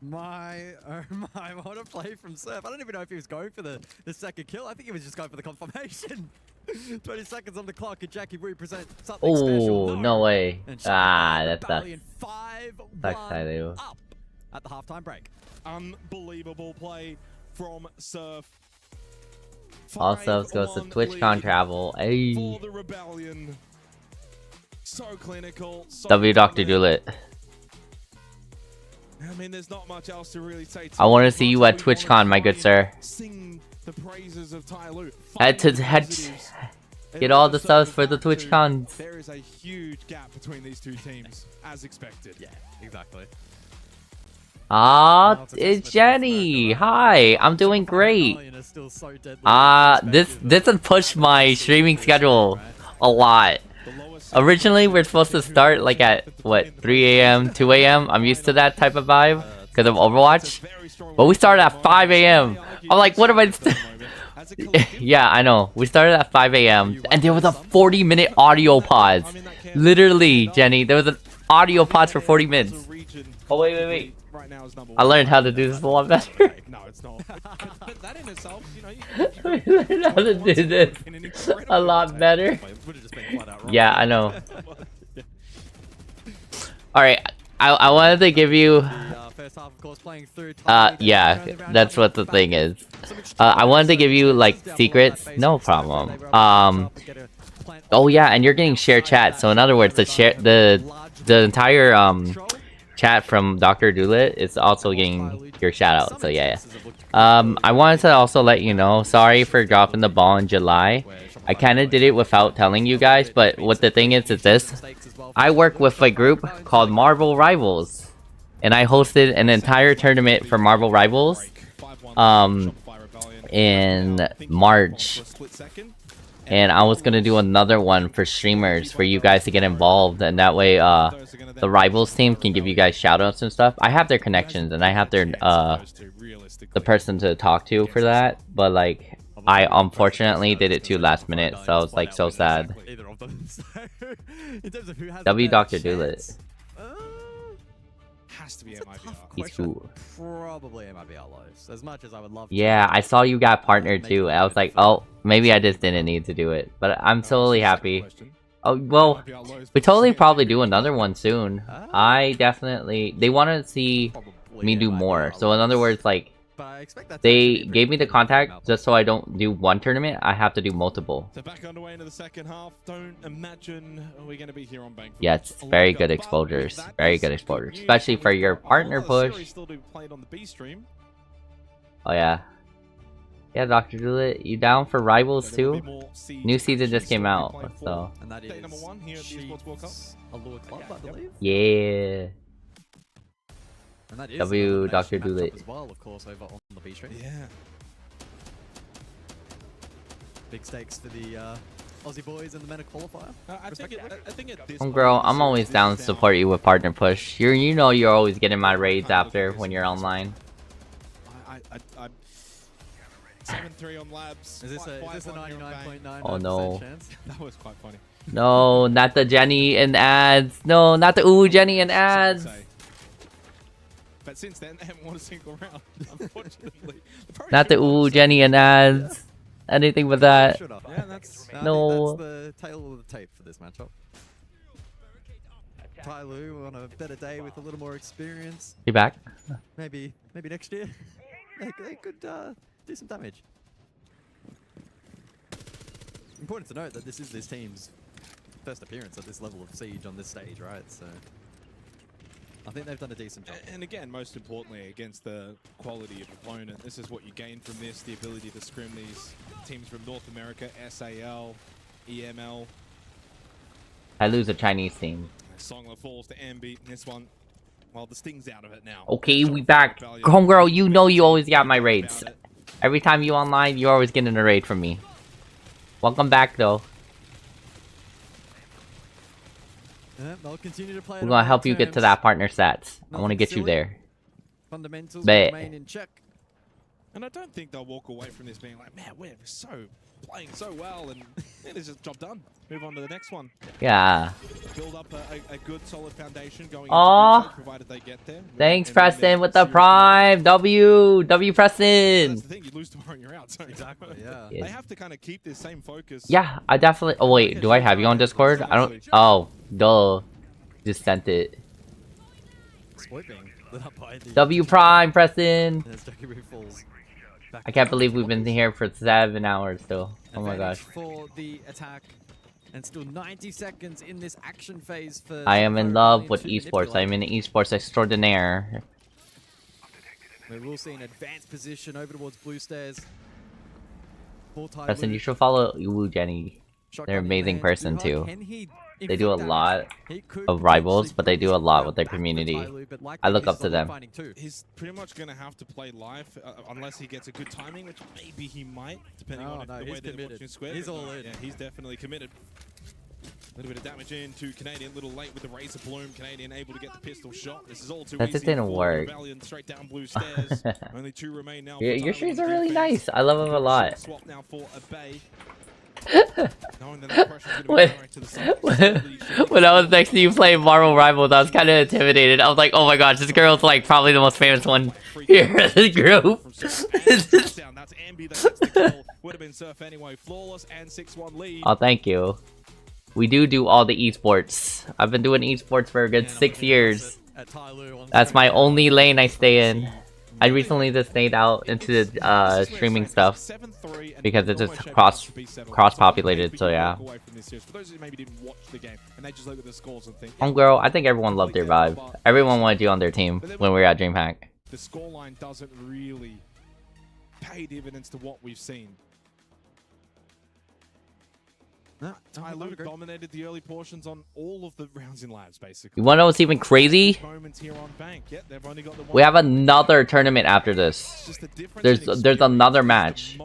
My, oh my, what a play from Surf. I don't even know if he was going for the second kill. I think he was just going for the confirmation. 20 seconds on the clock, and Jackie represent something special. Oh, no way. Ah, that sucks. 5-1 up at the halftime break. Unbelievable play from Surf. All subs goes to TwitchCon travel. Hey. For the Rebellion. So clinical. So W Dr. Doolett. I mean, there's not much else to really say. I want to see you at TwitchCon, my good sir. Sing the praises of Tyloo. Get all the subs for the TwitchCons. There is a huge gap between these two teams, as expected. Yeah, exactly. Ah, it's Jenny. Hi, I'm doing great. This has pushed my streaming schedule a lot. Originally, we're supposed to start like at what 3 a.m., 2 a.m. I'm used to that type of vibe because of Overwatch. But we started at 5 a.m. I'm like, what am I? Yeah, I know. We started at 5 a.m. and there was a 40-minute audio pause. Literally, Jenny, there was an audio pause for 40 minutes. Oh wait. I learned how to do this a lot better. No, it's not. But that in itself, you know, I learned how to do this a lot better. Yeah, I know. Alright, I wanted to give you... yeah, that's what the thing is. I wanted to give you, like, secrets. No problem. Oh yeah, and you're getting share chat. So in other words, the entire, chat from Dr. Doolett is also getting your shout out, so yeah. I wanted to also let you know, sorry for dropping the ball in July. I kind of did it without telling you guys, but what the thing is this. I work with a group called Marvel Rivals, and I hosted an entire tournament for Marvel Rivals in March. And I was gonna do another one for streamers for you guys to get involved, and that way the Rivals team can give you guys shoutouts and stuff. I have their connections and I have their the person to talk to for that, but like I unfortunately did it too last minute, so I was like so sad. W Dr. Doolett. Has to be MIBR. He's cool. Probably MIBR lows. As much as I would love to. Yeah, I saw you got partnered too. I was like, oh, maybe I just didn't need to do it, but I'm totally happy. Oh well, we totally probably do another one soon. I definitely. They want to see me do more. So in other words, like they gave me the contact just so I don't do one tournament. I have to do multiple. So back underway into the second half. Don't imagine we're going to be here on bank. Yeah, it's very good exposures. Very good exposures, especially for your partner push. Oh yeah. Yeah, Dr. Doolett, you down for Rivals too? New season just came out, so. And that is number 1 here at the Esports World Cup. Allure Club, I believe. Yeah. And that is W Dr. Doolett. As well, of course, over on the B stream. Yeah. Big stakes for the Aussie boys in the MENA qualifier. I think at this Girl, I'm always down to support you with partner push. You know you're always getting my raids after when you're online. I 7-3 on labs. Is this a 99.9% Oh no. chance? That was quite funny. No, not the Jenny and ads. No, not the ooh Jenny and ads. But since then, they haven't won a single round, unfortunately. Not the ooh Jenny and ads. Anything but that. Yeah, that's, no. that's the tail of the tape for this matchup. Tyloo on a better day with a little more experience. You back? Maybe next year. they could do some damage. Important to note that this is this team's first appearance at this level of siege on this stage, right? So I think they've done a decent job. And again, most importantly, against the quality of opponent, this is what you gain from this, the ability to scrim these teams from North America, SAL, EML. I lose a Chinese team. Songler falls to Ambeat in this one. Well, the sting's out of it now. Okay, we back. Homegirl, you know you always got my raids. Every time you online, you're always getting a raid from me. Welcome back, though. They'll continue to play. We're gonna help you get to that partner stats. I want to get you there. Fundamentals Bet. remain in check. And I don't think they'll walk away from this being like, man, we're so playing so well, and it's just job done. Move on to the next one. Yeah. Build up a good solid foundation going Aw. into provided they get there. Thanks, Preston, with the prime. W, Preston. That's the thing, you lose tomorrow and you're out. So Exactly, yeah. Yes. They have to kind of keep this same focus. Yeah, I definitely. Oh wait, do I have you on Discord? I don't. Oh, duh. Just sent it. Swooping. W prime, Preston. As Jackie falls back I can't down. believe we've been here for 7 hours still. Oh my gosh. Advantage for the attack. And still 90 seconds in this action phase for... I am in love with to esports. manipulate. I'm an esports extraordinaire. We will see an advanced position over towards blue stairs. Preston, you should follow Uwu Jenny. They're an amazing person too. They do a lot of rivals, but they do a lot with their community. I look up to them. He's pretty much going to have to play live unless he gets a good timing, which maybe he might, depending on the way they're watching Square. He's all in. Yeah, he's definitely committed. A little bit of damage into Canadian, a little late with the Razor Bloom. Canadian able to get the pistol shot. This is all too That easy just didn't for work. Rebellion, straight down blue stairs. Only 2 remain now. Your streams are really nice. I love them a lot. Swap now for a Bay. when I was next to you playing Marvel Rivals, I was kind of intimidated. I was like, oh my gosh, this girl's like probably the most famous one here in this group. Oh, thank you. We do all the esports. I've been doing esports for a good 6 years. That's my only lane I stay in. I recently just stayed out into the streaming stuff because it's just cross-populated, so yeah. Homegirl, I think everyone loved their vibe. Everyone wanted you on their team when we were at DreamHack. The scoreline doesn't really pay dividends to what we've seen. Tyloo dominated the early portions on all of the rounds in labs, basically. You wanna know what's even crazy? We have another tournament after this. There's another match.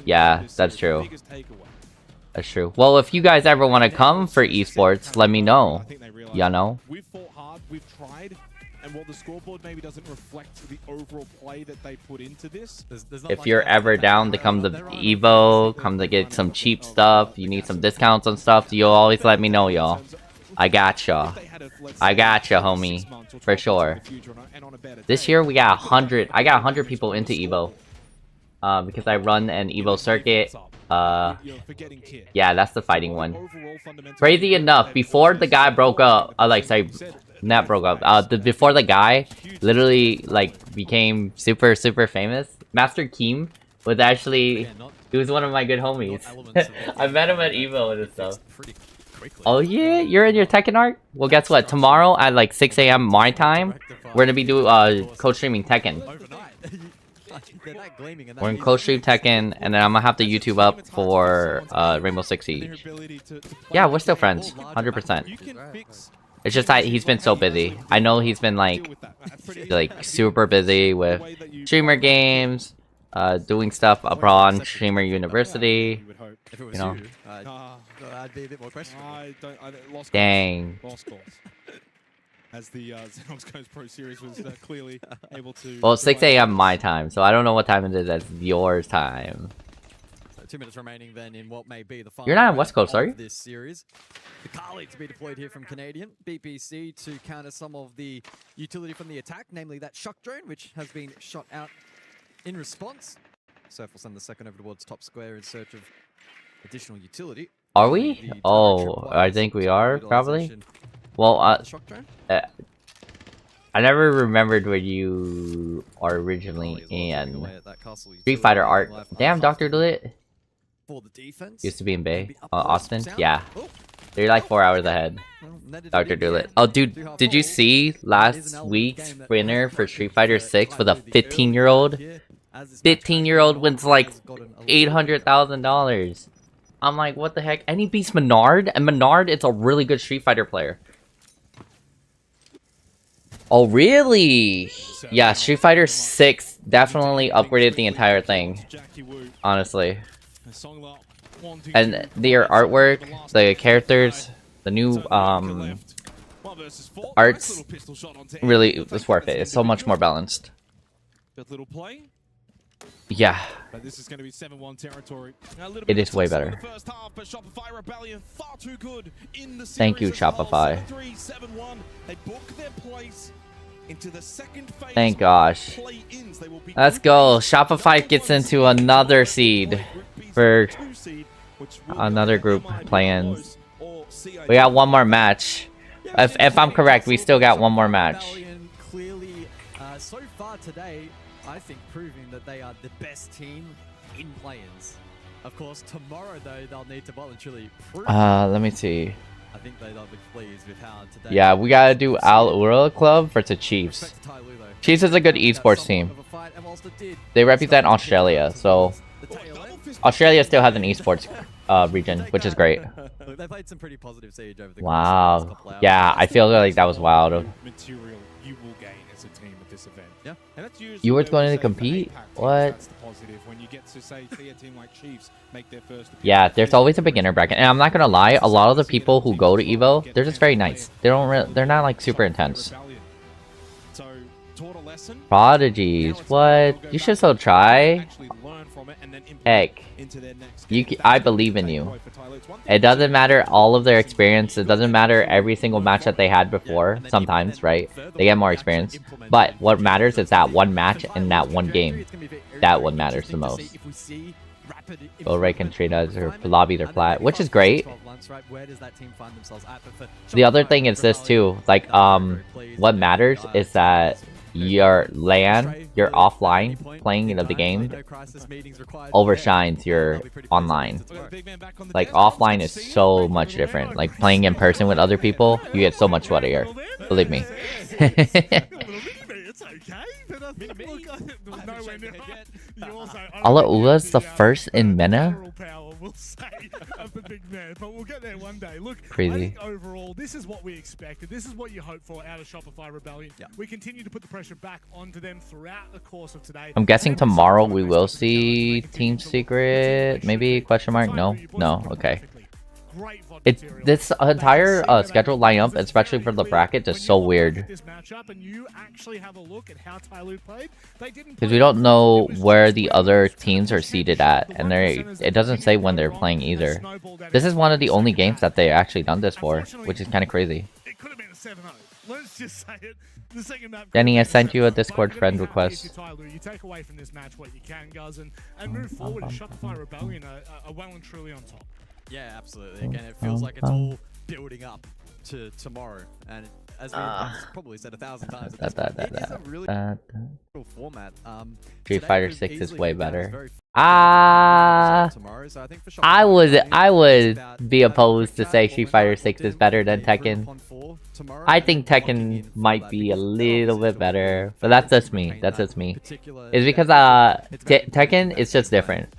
Yeah, that's true. That's true. Well, if you guys ever want to come for esports, let me know. You know? We've fought hard, we've tried, and while the scoreboard maybe doesn't reflect the overall play that they put into this, If you're ever down to come to EVO, come to get some cheap stuff, you need some discounts on stuff, you'll always let me know, y'all. I gotcha. I gotcha, homie. For sure. This year we got 100. I got 100 people into EVO. Because I run an EVO circuit. Yeah, that's the fighting one. Crazy enough, before the guy broke up, not broke up. Before the guy literally like became super famous, Master Keem was actually he was one of my good homies. I met him at EVO and stuff. Oh yeah, you're in your Tekken arc? Well, guess what? Tomorrow at like 6 AM my time, we're gonna be doing co-streaming Tekken. We're in co-stream Tekken, and then I'm gonna have the YouTube up for Rainbow Six Siege. Yeah, we're still friends, 100%. It's just that he's been so busy. I know he's been like super busy with streamer games, doing stuff abroad, streamer university. You know. I'd be a bit more questionable. Dang. As the Xenox Coast Pro Series was clearly able to... Well, 6 AM my time, so I don't know what time it is as yours time. So 2 minutes remaining then in what may be the final You're not on West Coast, are you? this series. The Carly to be deployed here from Canadian. BPC to counter some of the utility from the attack, namely that shock drone, which has been shot out in response. Surf will send the second over towards top square in search of additional utility. Are we? Oh, I think we are, probably. Well, I never remembered where you are originally in. Street Fighter Art. Damn, Dr. Lit. Used to be in Bay. Austin? Yeah. They're like 4 hours ahead. Dr. Doolittle. Oh, dude, did you see last week's winner for Street Fighter 6 with a 15-year-old? 15-year-old wins like $800,000. I'm like, what the heck? And he beats Menard, and Menard is a really good Street Fighter player. Oh, really? Yeah, Street Fighter 6 definitely upgraded the entire thing. Honestly. And their artwork, the characters, the new arts, really, it's worth it. It's so much more balanced. Yeah. But this is going to be 7-1 territory. It is way better. Thank you, Shopify. Thank gosh. Let's go. Shopify gets into another seed for another group plans. We got one more match. If I'm correct, we still got one more match. Clearly, so far today, I think proving that they are the best team in play-ins. Of course, tomorrow though, they'll need to voluntarily prove. Let me see. I think they'll be pleased with how today. Yeah, we gotta do Al Ura Club versus Chiefs. Chiefs is a good esports team. They represent Australia, so Australia still has an esports region, which is great. They played some pretty positive siege over the Wow. Yeah, I feel like that was wild. Material you will gain as a team at this event. Yeah. And that's usually You were going to compete? What? That's the positive when you get to see a team like Chiefs make their first. Yeah, there's always a beginner bracket, and I'm not gonna lie. A lot of the people who go to EVO, they're just very nice. They don't. They're not like super intense. Prodigies, what? You should still try. Heck, I believe in you. It doesn't matter all of their experience. It doesn't matter every single match that they had before. Sometimes, right? They get more experience. But what matters is that one match and that one game. That one matters the most. Bull Ray can trade us or lobby their flat, which is great. The other thing is this too. Like, what matters is that your LAN, your offline playing of the game overshines your online. Like, offline is so much different. Like, playing in person with other people, you get so much sweatier. Believe me. Alaula's the first in MENA? Crazy. Overall, this is what we expected. This is what you hope for out of Shopify Rebellion. We continue to put the pressure back onto them throughout the course of today. I'm guessing tomorrow we will see Team Secret. Maybe question mark? No? No? Okay. This entire schedule lineup, especially for the bracket, is so weird. Because we don't know where the other teams are seated at, and it doesn't say when they're playing either. This is one of the only games that they actually done this for, which is kind of crazy. Denny, I sent you a Discord friend request. You take away from this match what you can, Guz, and move forward. Shopify Rebellion are well and truly on top. Yeah, absolutely. Again, it feels like it's all building up to tomorrow, and as we've probably said 1,000 times, it is a really cool format. Street Fighter 6 is way better. I would be opposed to say Street Fighter 6 is better than Tekken. I think Tekken might be a little bit better, but that's just me. That's just me. It's because Tekken is just different.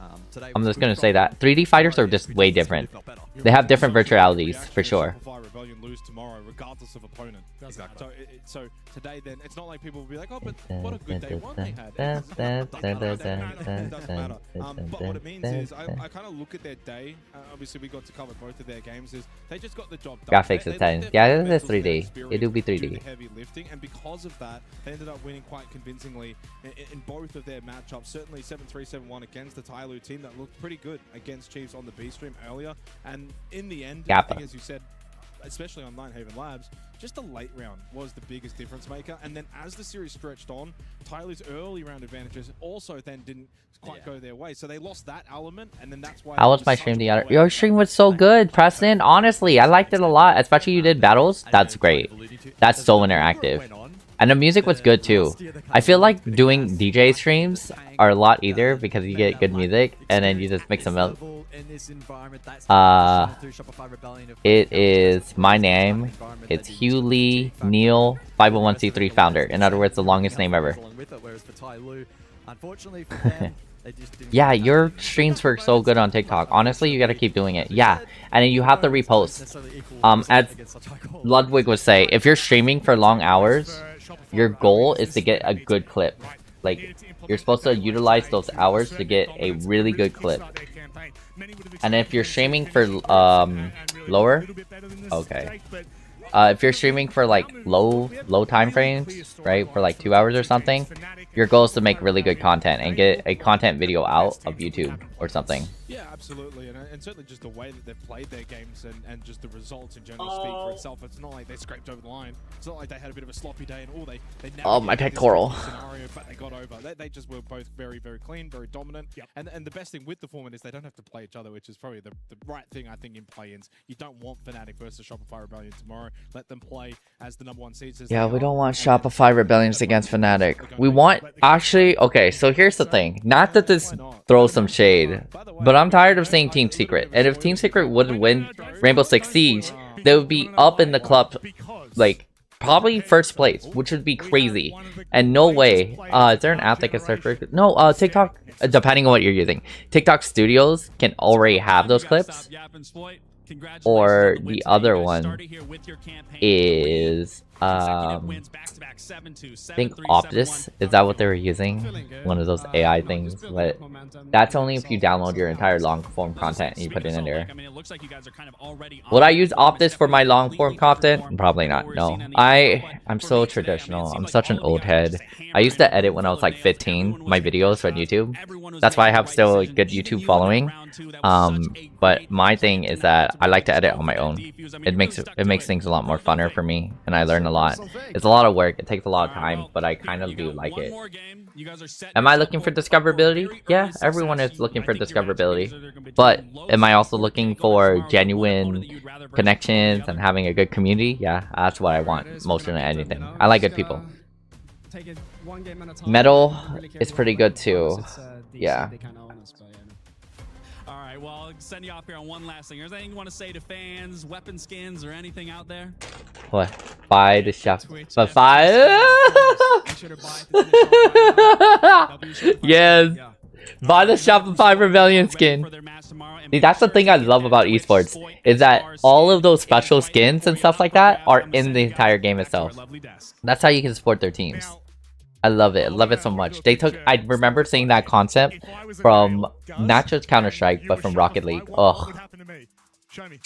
I'm just gonna say that 3D fighters are just way different. They have different virtualities for sure. Rebellion lose tomorrow, regardless of opponent. Exactly. So today, then it's not like people will be like, "Oh, but what a good day one they had." It doesn't matter. But what it means is, I kind of look at their day. Obviously, we got to cover both of their games. Is they just got the job done. Graphics is 10. Yeah, this is 3D. It do be 3D. Heavy lifting, and because of that, they ended up winning quite convincingly in both of their matchups. Certainly 7-3, 7-1 against the Tyloo team that looked pretty good against Chiefs on the B stream earlier. And in the end, I think, as you said, especially on Ninehaven Labs, just the late round was the biggest difference maker. And then as the series stretched on, Tyloo's early round advantages also then didn't quite go their way. So they lost that element, and then that's why... How was my stream the other? Your stream was so good, Preston. Honestly, I liked it a lot. Especially you did battles. That's great. That's so interactive. And the music was good too. I feel like doing DJ streams are a lot easier because you get good music and then you just mix them up. It is my name. It's Hugh Lee Neal, 501c3 founder. In other words, the longest name ever. Yeah, your streams were so good on TikTok. Honestly, you gotta keep doing it. Yeah, and then you have to repost. As Ludwig would say, if you're streaming for long hours, your goal is to get a good clip. Like, you're supposed to utilize those hours to get a really good clip. And if you're streaming for lower, okay. if you're streaming for like low time frames, right, for like 2 hours or something, your goal is to make really good content and get a content video out of YouTube or something. Yeah, absolutely, and certainly just the way that they've played their games and just the results in general speak for itself. It's not like they scraped over the line. It's not like they had a bit of a sloppy day and they oh, my pectoral scenario, but they got over. They just were both very clean, very dominant. And the best thing with the format is they don't have to play each other, which is probably the right thing I think in play-ins. You don't want Fnatic versus Shopify Rebellion tomorrow. Let them play as the #1 seeds. Yeah, we don't want Shopify Rebellions against Fnatic. We want actually. Okay, so here's the thing. Not that this throws some shade, but I'm tired of seeing Team Secret. And if Team Secret would win Rainbow Six Siege, they would be up in the club, like probably first place, which would be crazy. And no way. Is there an app that can search for? No. TikTok. Depending on what you're using, TikTok Studios can already have those clips. Or the other one is I think Optus. Is that what they were using? One of those AI things, but that's only if you download your entire long form content and you put it in there. Would I use Optus for my long form content? Probably not. No, I'm so traditional. I'm such an old head. I used to edit when I was like 15 my videos on YouTube. That's why I have still a good YouTube following. But my thing is that I like to edit on my own. It makes things a lot more funner for me, and I learn a lot. It's a lot of work. It takes a lot of time, but I kind of do like it. Am I looking for discoverability? Yeah, everyone is looking for discoverability. But am I also looking for genuine connections and having a good community? Yeah, that's what I want most than anything. I like good people. Metal is pretty good too. Yeah. All right, well, I'll send you off here on one last thing. Is there anything you want to say to fans, weapon skins, or anything out there? What? Buy the shop. But buy. Yes. Buy the Shopify Rebellion skin. See, that's the thing I love about esports, is that all of those special skins and stuff like that are in the entire game itself. That's how you can support their teams. I love it. I love it so much. I remember seeing that concept from not just Counter-Strike, but from Rocket League. Oh. Show me.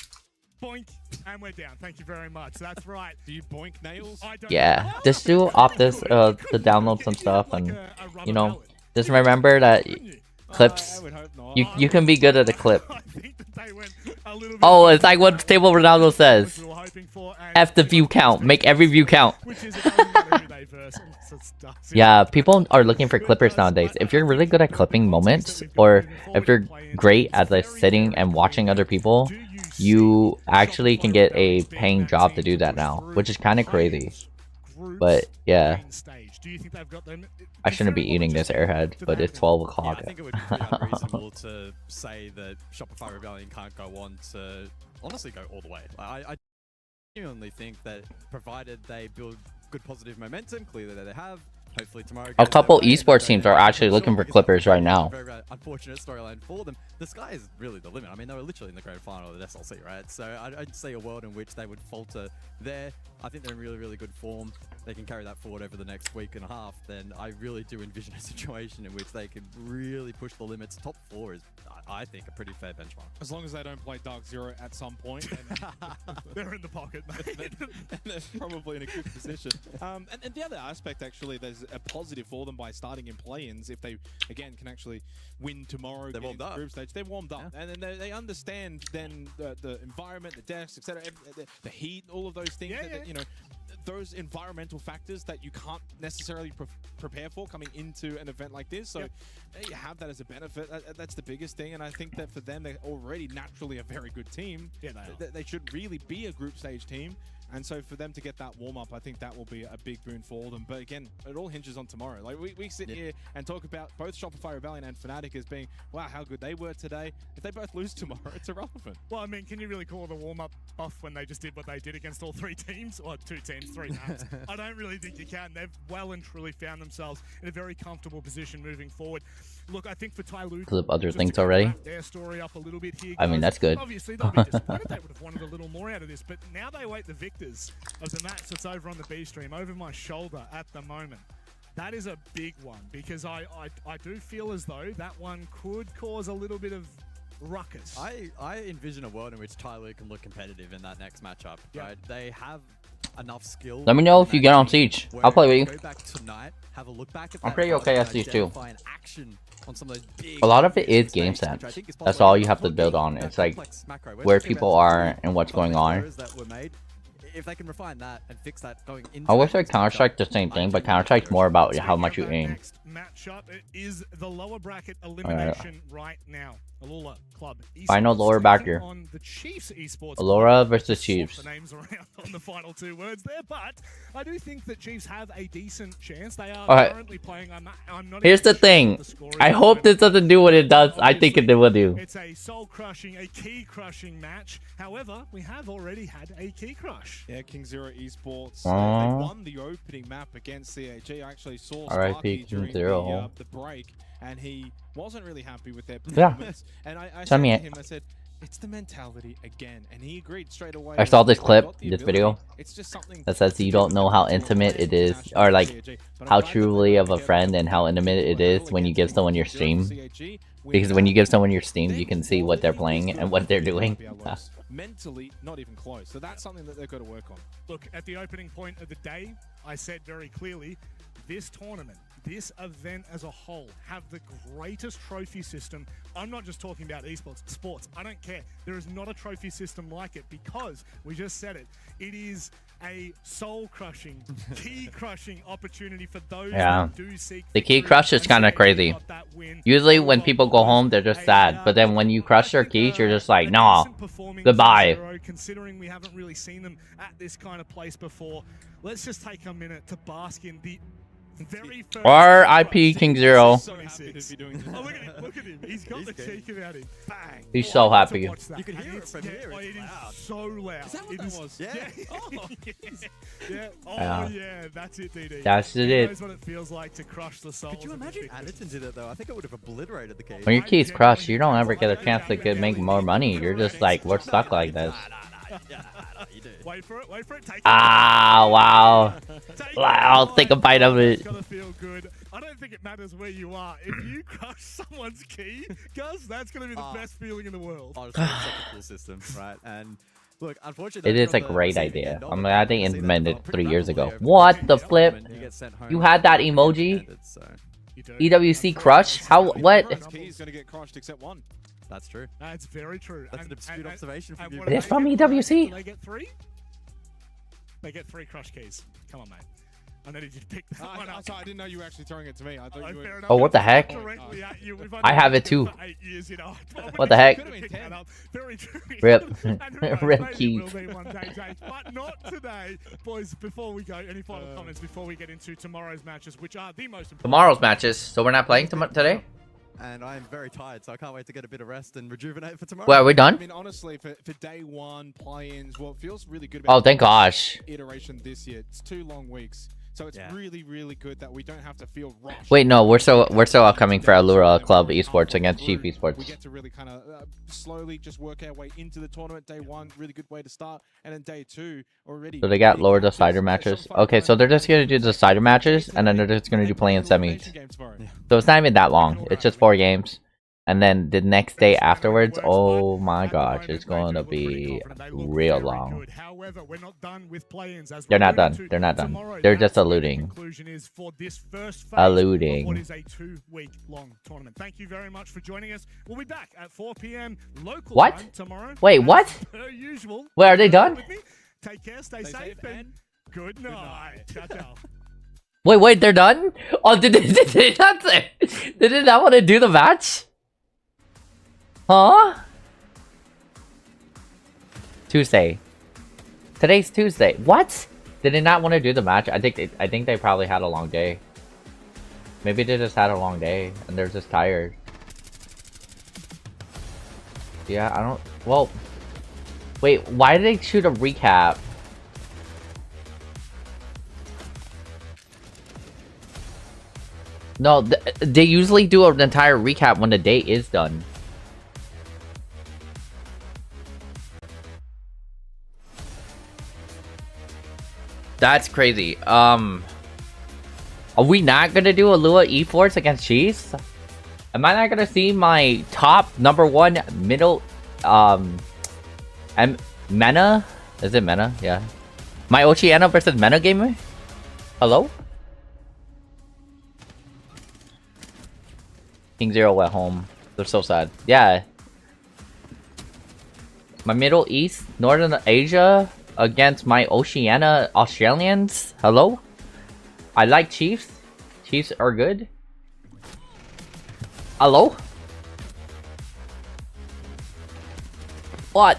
Boink. And we're down. Thank you very much. That's right. Do you boink nails? Yeah. Just do Optus to download some stuff, and you know, just remember that clips. You can be good at a clip. Oh, it's like what Table Ronaldo says. F the view count. Make every view count. Yeah, people are looking for clippers nowadays. If you're really good at clipping moments, or if you're great at like sitting and watching other people, you actually can get a paying job to do that now, which is kind of crazy. But yeah, I shouldn't be eating this airhead, but it's 12 o'clock. Yeah, I think it would be unreasonable to say that Shopify Rebellion can't go on to honestly go all the way. I genuinely think that provided they build good positive momentum, clearly that they have, hopefully tomorrow. A couple esports teams are actually looking for clippers right now. Very unfortunate storyline for them. The sky is really the limit. I mean, they were literally in the grand final of the SLC, right? So I'd see a world in which they would falter there. I think they're in really good form. They can carry that forward over the next week and a half. Then I really do envision a situation in which they could really push the limits. Top 4 is, I think, a pretty fair benchmark. As long as they don't play Dark Zero at some point, they're in the pocket, mate. and they're probably in a good position. And the other aspect, actually, there's a positive for them by starting in play-ins. If they, again, can actually win tomorrow, they're warmed up. Group stage, they're warmed up, and then they understand then the environment, the desks, etc., the heat, all of those things. You know, those environmental factors that you can't necessarily prepare for coming into an event like this. So you have that as a benefit. That's the biggest thing. And I think that for them, they're already naturally a very good team. Yeah, they should really be a group stage team. And so for them to get that warm-up, I think that will be a big boon for them. But again, it all hinges on tomorrow. Like we sit here and talk about both Shopify Rebellion and Fnatic as being, wow, how good they were today. If they both lose tomorrow, it's irrelevant. Well, I mean, can you really call it a warm-up off when they just did what they did against all 3 teams? Or 2 teams, 3 maps? I don't really think you can. They've well and truly found themselves in a very comfortable position moving forward. Look, I think for Tyloo, clip other things already. Their story up a little bit here, I mean, that's good. Obviously, they'll be disappointed. They would have wanted a little more out of this, but now they await the victors of the match that's over on the B stream, over my shoulder at the moment. That is a big one, because I do feel as though that one could cause a little bit of ruckus. I envision a world in which Tyler can look competitive in that next matchup. Right? They have enough skill. Let me know if you get on Siege. I'll play with you. Go back tonight, have a look back at I'm pretty okay at Siege too. Action on some of those big A lot of it is game sense. That's all you have to build on. It's like where people are and what's going on. If they can refine that and fix that going into I wish like Counter-Strike the same thing, but Counter-Strike's more about how much you aim. Matchup is the lower bracket elimination right now. Alula Club. Final lower backer. On the Chiefs Esports. Allura versus Chiefs. The names around on the final two words there, but I do think that Chiefs have a decent chance. They are currently playing. I'm not. Here's the thing. I hope this doesn't do what it does. I think it will do. It's a soul-crushing, a key-crushing match. However, we have already had a key crush. Yeah, King Zero Esports. They won the opening map against CAG. I actually saw Sparky during the break, and he wasn't really happy with their performance. And I said to him, I said, it's the mentality again, and he agreed straight away. I saw this clip, this video, that says you don't know how intimate it is, or like how truly of a friend and how intimate it is when you give someone your stream. Because when you give someone your stream, you can see what they're playing and what they're doing. Mentally, not even close. So that's something that they've got to work on. Look, at the opening point of the day, I said very clearly, this tournament, this event as a whole, have the greatest trophy system. I'm not just talking about esports, sports. I don't care. There is not a trophy system like it because, we just said it, it is a soul-crushing, key-crushing opportunity for those who do seek the key crush is kind of crazy. Usually when people go home, they're just sad. But then when you crush their keys, you're just like, nah, goodbye. Considering we haven't really seen them at this kind of place before, let's just take a minute to bask in the very first R.I.P. King Zero. Oh, look at him, look at him. He's got the cheek about him. Bang. He's so happy. You can hear it from here. Oh, it is so loud. Is that what that was? Yeah. Yeah. Oh, yeah. That's it, DD. That's it. He knows what it feels like to crush the soul. Could you imagine Anderton did it, though? I think it would have obliterated the case. When your keys crush, you don't ever get a chance to make more money. You're just like, we're stuck like this. Wait for it, wait for it. Take wow. I'll take a bite of it. It's gotta feel good. I don't think it matters where you are. If you crush someone's key, Gus, that's gonna be the best feeling in the world. Honestly, it's such a cool system, right? And look, unfortunately, it is a great idea. I mean, I think implemented it 3 years ago. What the flip? You had that emoji? EWC crush? How? What? Key's gonna get crushed except one. That's true. That's very true. That's an obscure observation from you. It's from EWC. Do they get 3? They get 3 crush keys. Come on, mate. I needed you to pick that one up. Sorry, I didn't know you were actually throwing it to me. I thought you were... Oh, what the heck? I have it too. What the heck? Rip. Rip keys. But not today. Boys, before we go, any final comments before we get into tomorrow's matches, which are the most important? Tomorrow's matches. So we're not playing today? And I'm very tired, so I can't wait to get a bit of rest and rejuvenate for tomorrow. Well, are we done? I mean, honestly, for day one play-ins, well, it feels really good. Oh, thank gosh. Iteration this year. It's 2 long weeks, so it's really, really good that we don't have to feel rushed. Wait, no, we're still upcoming for Allura Club Esports against Chief Esports. We get to really kind of slowly just work our way into the tournament. Day 1, really good way to start, and then day 2 already. So they got lower decider matches. Okay, so they're just gonna do the decider matches, and then they're just gonna do play-in semis. So it's not even that long. It's just 4 games. And then the next day afterwards, oh my gosh, it's going to be real long. They're not done. They're not done. They're just alluding. Alluding. What is a 2-week long tournament. Thank you very much for joining us. We'll be back at 4 p.m. local time tomorrow. Wait, what? Per usual. Wait, are they done? Take care, stay safe, and good night. Ciao, ciao. Wait, they're done? Oh, did they not want to do the match? Huh? Tuesday. Today's Tuesday. What? Did they not want to do the match? I think they probably had a long day. Maybe they just had a long day and they're just tired. Yeah, I don't. Well, wait. Why did they shoot a recap? No, they usually do an entire recap when the day is done. That's crazy. Are we not gonna do a Lua Esports against Chiefs? Am I not gonna see my top #1 middle Mena? Is it Mena? Yeah. My Oceana versus Mena gamer? Hello? King Zero went home. They're so sad. Yeah. My Middle East, Northern Asia against my Oceania Australians? Hello? I like Chiefs. Chiefs are good. Hello? What?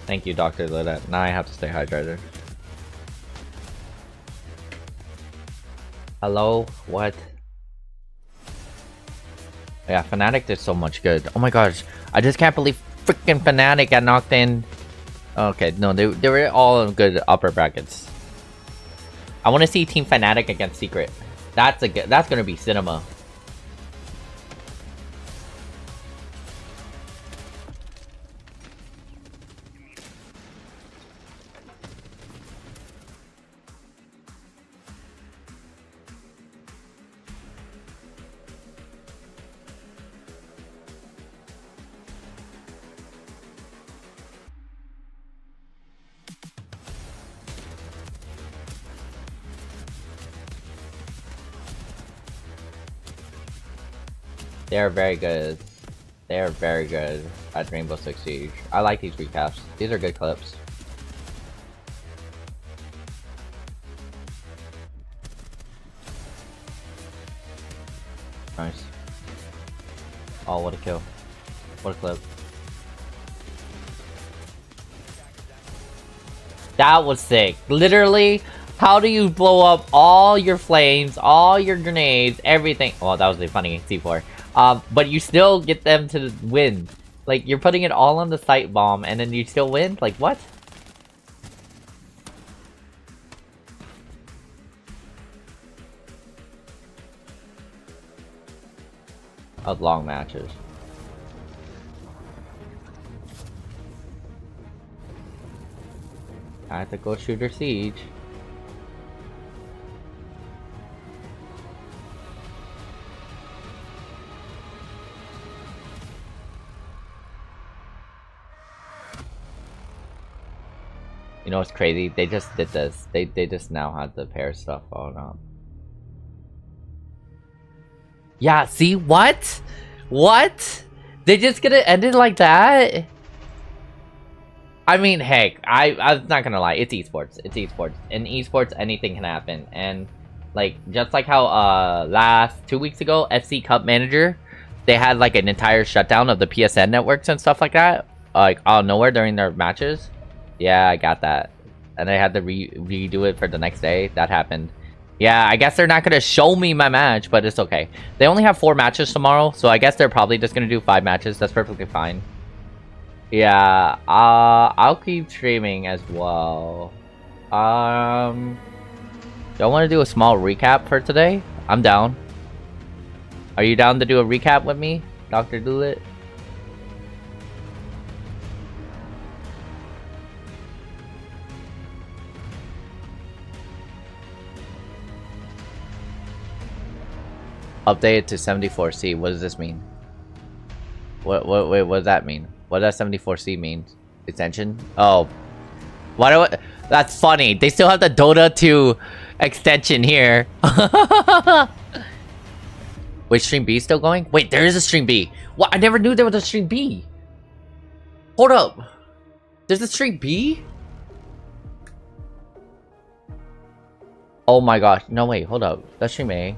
Thank you, Dr. Lida. Now I have to stay hydrated. Hello? What? Yeah, Fnatic did so much good. Oh my gosh. I just can't believe freaking Fnatic got knocked in. Okay, no, they were all in good upper brackets. I want to see Team Fnatic against Secret. That's gonna be cinema. They're very good. They're very good at Rainbow Six Siege. I like these recaps. These are good clips. Nice. Oh, what a kill. What a clip. That was sick. Literally, how do you blow up all your flames, all your grenades, everything? Well, that was a funny C4. But you still get them to win. Like, you're putting it all on the site bomb and then you still win? Like, what? Of long matches. Tactical shooter siege. You know what's crazy? They just did this. They just now had the pair stuff on up. Yeah, see? What? What? They just gonna end it like that? I mean, heck, I'm not gonna lie. It's esports. It's esports. In esports, anything can happen. And, like, just like how, last 2 weeks ago, FC Cup Manager, they had, like, an entire shutdown of the PSN networks and stuff like that. Like, out of nowhere during their matches. Yeah, I got that. And I had to redo it for the next day. That happened. Yeah, I guess they're not going to show me my match, but it's okay. They only have 4 matches tomorrow, so I guess they're probably just going to do 5 matches. That's perfectly fine. Yeah, I'll keep streaming as well. Do I want to do a small recap for today? I'm down. Are you down to do a recap with me, Dr. Doolittle? Updated to 74C. What does this mean? What does that mean? What does 74C mean? Extension? Oh. Why do I... That's funny. They still have the Dota 2 extension here. Wait, stream B still going? Wait, there is a stream B. What? I never knew there was a stream B. Hold up. There's a stream B? Oh my gosh. No, wait. Hold up. That's stream A.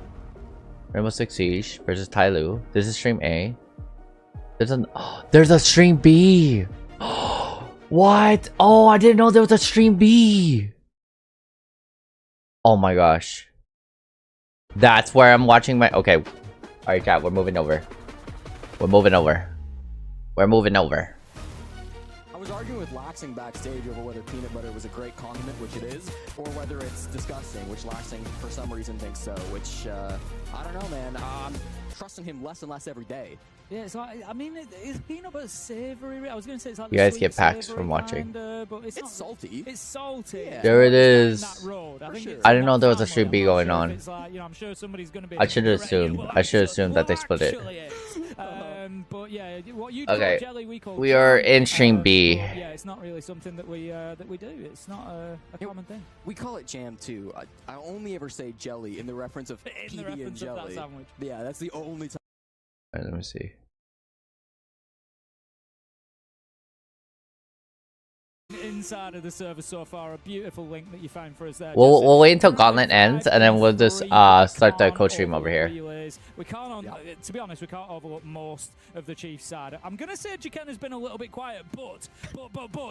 Rainbow Six Siege versus Tyloo. This is stream A. There's a stream B. What? Oh, I didn't know there was a stream B. Oh my gosh. That's where I'm watching my... Okay. Alright, chat. We're moving over. We're moving over. We're moving over. I was arguing with Laxing backstage over whether peanut butter was a great condiment, which it is, or whether it's disgusting, which Laxing for some reason thinks so, which, I don't know, man. I'm trusting him less and less every day. Yeah, it's like, I mean, it's peanut butter savory. I was going to say it's like You guys get packs from watching. But it's salty. It's salty. Yeah. There it is. I I didn't know there was a stream B going on. It's like, you know, I'm sure somebody's going to be. I should have assumed. I should have assumed that they split it. But yeah, what you Okay. call jelly, we call We are jelly. in stream B. But yeah, it's not really something that we do. It's not a common thing. We call it jam too. I only ever say jelly in the reference of In the PB reference and jelly. of that sandwich. Yeah, that's the only time. Alright, let me see. Inside of the server so far, a beautiful link that you found for us there. We'll wait until Gauntlet ends and then we'll just start the coach stream over here. We can't, to be honest, we can't overlook most of the Chiefs side. I'm gonna say Jaken has been a little bit quiet, but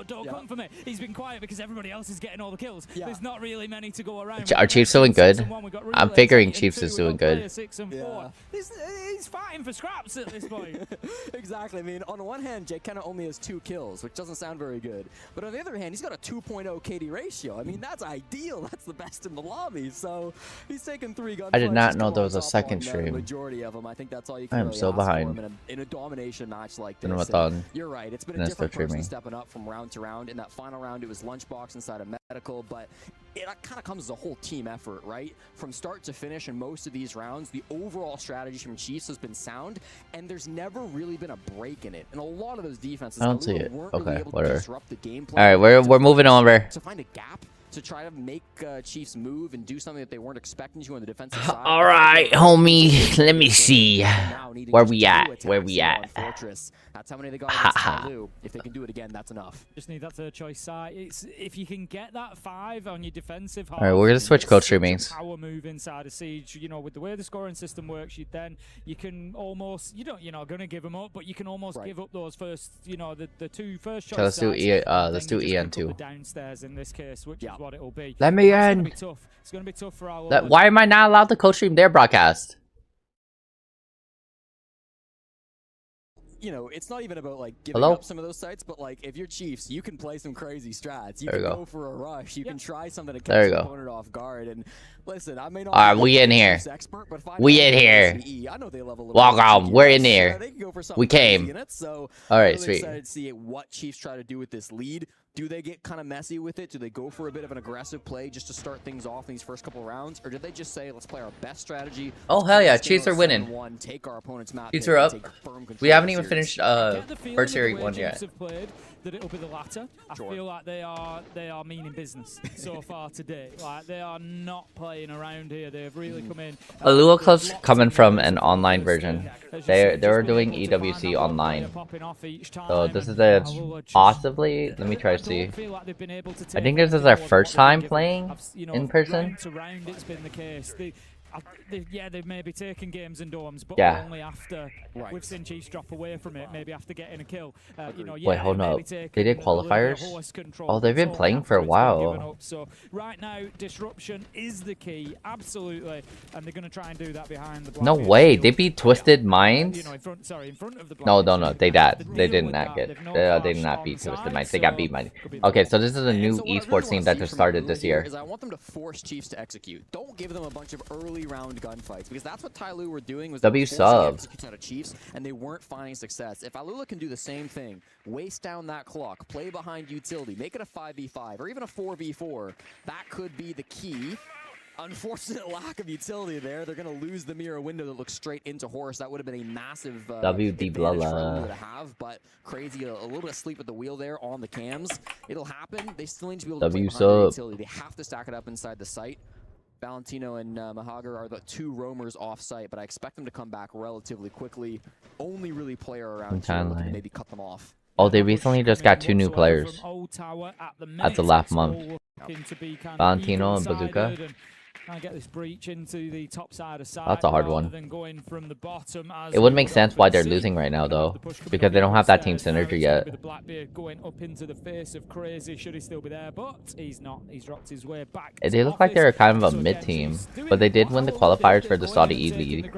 don't come for me. He's been quiet because everybody else is getting all the kills. There's not really many to go around. Are Chiefs doing good? I'm figuring Chiefs is doing good. 6 and 4. He's fighting for scraps at this point. Exactly. I mean, on the one hand, Jaken only has 2 kills, which doesn't sound very good. But on the other hand, he's got a 2.0 KD ratio. I mean, that's ideal. That's the best in the lobby. So he's taking 3 guns. I did not know there was a second stream. Majority of them. I think that's all you can I'm really so ask behind. for him in a domination match like Then this. what on? You're right. It's been And a that's the different person streaming. stepping up from round to round. In that final round, it was Lunchbox inside of Medical, but it kind of comes as a whole team effort, right? From start to finish in most of these rounds, the overall strategy from Chiefs has been sound, and there's never really been a break in it. And a lot of those defenses I don't see it. weren't Okay, really able whatever. to disrupt the game All right, we're moving over. to find a gap to try to make Chiefs move and do something that they weren't expecting to on the defensive side. All right, homie. Let me see. Where we at? Where we at? Fortress. That's how many they got against Tyloo. If they can do it again, that's enough. Just need that third choice side. It's if you can get that 5 on your defensive half. All right, we're gonna switch coach streamings. Power move inside of Siege. You know, with the way the scoring system works, you can almost you're not gonna give them up, but you can almost give up those first. You know, the 2 first choice. Okay, let's do let's do EN EN2. Downstairs in this case, which is what it'll be. Let me It's in. gonna be tough. It's gonna be tough for our. Why am I not allowed to coach stream their broadcast? You know, it's not even about like giving up some of those sites, but like if you're Chiefs, you can play some crazy strats. You can go for a rush. You can try something to catch the opponent off guard. And listen, I may not. All right, we in here. We in here. I know they level. Welcome. We're in here. We came. So all right, really sweet. Excited to see what Chiefs try to do with this lead. Do they get kind of messy with it? Do they go for a bit of an aggressive play just to start things off in these first couple rounds? Or did they just say, let's play our best strategy? Oh, hell yeah. Chiefs are winning. Take our opponent's map. Chiefs are up. We haven't even finished first series 1 yet. That it'll be the latter. I feel like they are meaning business so far today. Like they are not playing around here. They've really come in. Alua Club's coming from an online version. They're doing EWC online. So this is a possibly. Let me try to see. I think this is our first time playing in person. It's been the case. They've maybe taken games in dorms, but only after we've seen Chiefs drop away from it, maybe after getting a kill. Wait, hold up. They did qualifiers? Oh, they've been playing for a while. So right now, disruption is the key, absolutely, and they're going to try and do that behind the. No way, they beat Twisted Minds. In front of the. No, they did not get. They did not beat Twisted Minds. They got beat by. Okay, so this is a new esports team that just started this year. I want them to force Chiefs to execute. Don't give them a bunch of early round gunfights, because that's what Tyloo were doing. Was W sub out of Chiefs, and they weren't finding success. If Alula can do the same thing, waste down that clock, play behind utility, make it a 5v5 or even a 4v4, that could be the key. Unfortunate lack of utility there. They're going to lose the mirror window that looks straight into Horse. That would have been a massive WD Blala to have, but crazy, a little bit of sleep at the wheel there on the cams. It'll happen. They still need to be able to play behind their utility. They have to stack it up inside the site. Valentino and Mahagar are the 2 roamers off-site, but I expect them to come back relatively quickly. Only really player around to maybe cut them off. Oh, they recently just got 2 new players at the last month. Valentino and Bazooka. Trying to get this breach into the top side of side. That's a hard one. Than going from the bottom as it would make sense why they're losing right now, though, because they don't have that team synergy yet. The Blackbeard going up into the face of Crazy. Should he still be there? But he's not. He's dropped his way back. They look like they're kind of a mid-team, but they did win the qualifiers for the Saudi E League.